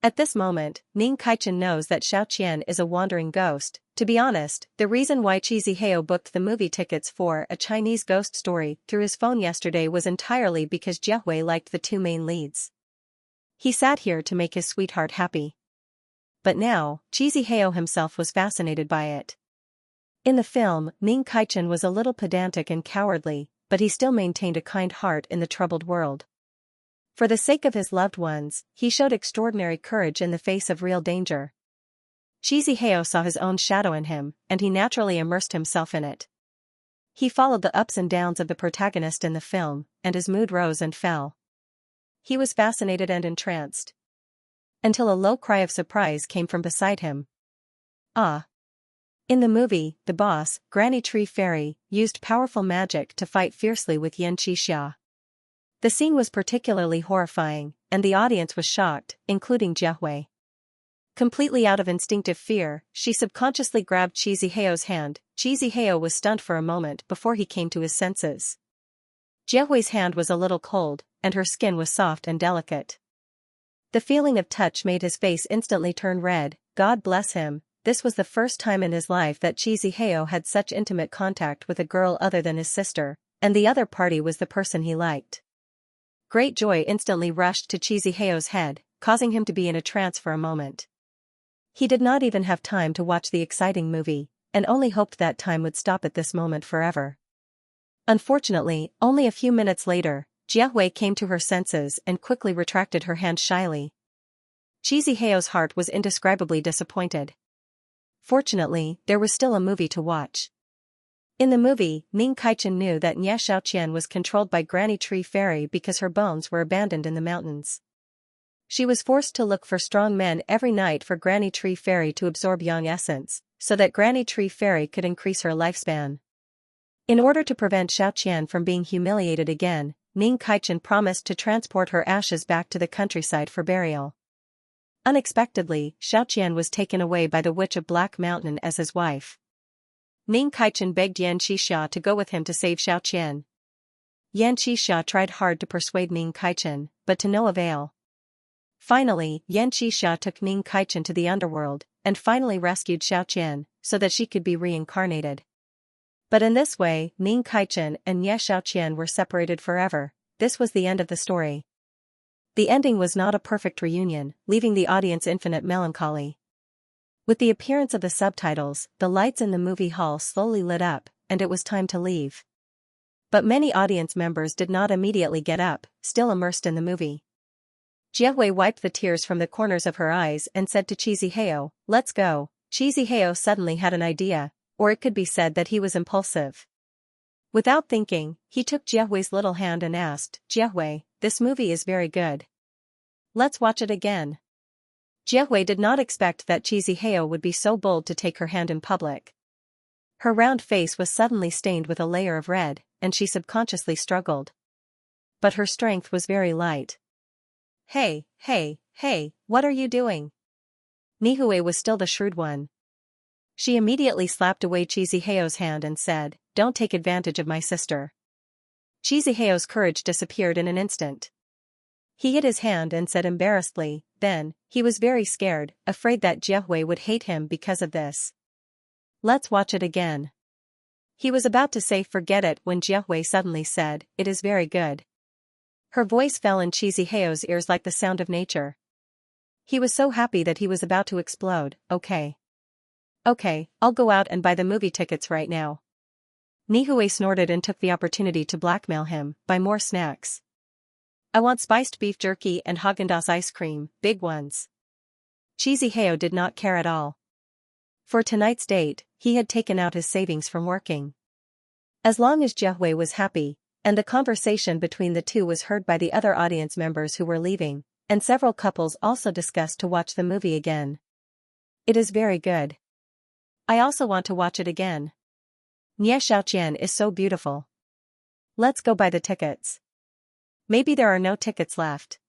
At this moment, Ning Kaichen knows that Xiaoqian is a wandering ghost. To be honest, the reason why Cheesy Heo booked the movie tickets for A Chinese Ghost Story through his phone yesterday was entirely because Jiehui liked the 2 main leads. He sat here to make his sweetheart happy. But now, Cheesy Heo himself was fascinated by it. In the film, Ning Kaichen was a little pedantic and cowardly, but he still maintained a kind heart in the troubled world. For the sake of his loved ones, he showed extraordinary courage in the face of real danger. Cheesy Heo saw his own shadow in him, and he naturally immersed himself in it. He followed the ups and downs of the protagonist in the film, and his mood rose and fell. He was fascinated and entranced. Until a low cry of surprise came from beside him. Ah! In the movie, the boss, Granny Tree Fairy, used powerful magic to fight fiercely with Xianxia. The scene was particularly horrifying, and the audience was shocked, including Jiehui. Completely out of instinctive fear, she subconsciously grabbed Cheesy Heo's hand. Cheesy Heo was stunned for a moment before he came to his senses. Jiehui's hand was a little cold, and her skin was soft and delicate. The feeling of touch made his face instantly turn red. God bless him, this was the first time in his life that Xianxia had such intimate contact with a girl other than his sister, and the other party was the person he liked. Great joy instantly rushed to Xianxia's head, causing him to be in a trance for a moment. He did not even have time to watch the exciting movie, and only hoped that time would stop at this moment forever. Unfortunately, only a few minutes later, Jiahui came to her senses and quickly retracted her hand shyly. Xianxia's heart was indescribably disappointed. Fortunately, there was still a movie to watch. In the movie, Ning Kaichen knew that Nye Xiaoqian was controlled by Granny Tree Fairy because her bones were abandoned in the mountains. She was forced to look for strong men every night for Granny Tree Fairy to absorb yang essence, so that Granny Tree Fairy could increase her lifespan. In order to prevent Xiaoqian from being humiliated again, Ning Kaichen promised to transport her ashes back to the countryside for burial. Unexpectedly, Xiaoqian was taken away by the Witch of Black Mountain as his wife. Ning Kaichen begged Yan Qixia to go with him to save Xiaoqian. Yan Qixia tried hard to persuade Ning Kaichen, but to no avail. Finally, Yan Qixia took Ning Kaichen to the underworld, and finally rescued Xiaoqian, so that she could be reincarnated. But in this way, Ning Kaichen and Nye Xiaoqian were separated forever. This was the end of the story. The ending was not a perfect reunion, leaving the audience infinite melancholy. With the appearance of the subtitles, the lights in the movie hall slowly lit up, and it was time to leave. But many audience members did not immediately get up, still immersed in the movie. Jiahui wiped the tears from the corners of her eyes and said to Xianxia, "Let's go." Xianxia suddenly had an idea, or it could be said that he was impulsive. Without thinking, he took Jiahui's little hand and asked, "Jiahui, this movie is very good. Let's watch it again." Jiahui did not expect that Xianxia would be so bold to take her hand in public. Her round face was suddenly stained with a layer of red, and she subconsciously struggled. But her strength was very light. Hey, what are you doing?" Nihue was still the shrewd one. She immediately slapped away Xianxia's hand and said, "Don't take advantage of my sister." Xianxia's courage disappeared in an instant. He hid his hand and said embarrassedly, then, he was very scared, afraid that Jiahui would hate him because of this. "Let's watch it again." He was about to say forget it when Jiahui suddenly said, "It is very good." Her voice fell in Xianxia's ears like the sound of nature. He was so happy that he was about to explode. Okay, I'll go out and buy the movie tickets right now." Nihue snorted and took the opportunity to blackmail him, "Buy more snacks. I want spiced beef jerky and Haagen-Dazs ice cream, big ones." Xianxia did not care at all. For tonight's date, he had taken out his savings from working. As long as Jiahui was happy, and the conversation between the two was heard by the other audience members who were leaving, and several couples also discussed to watch the movie again. "It is very good. I also want to watch it again. Nye Xiaoqian is so beautiful. Let's go buy the tickets. Maybe there are no tickets left.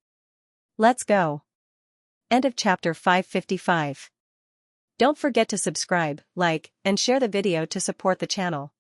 Let's go." End of chapter 555. Don't forget to subscribe, like, and share the video to support the channel.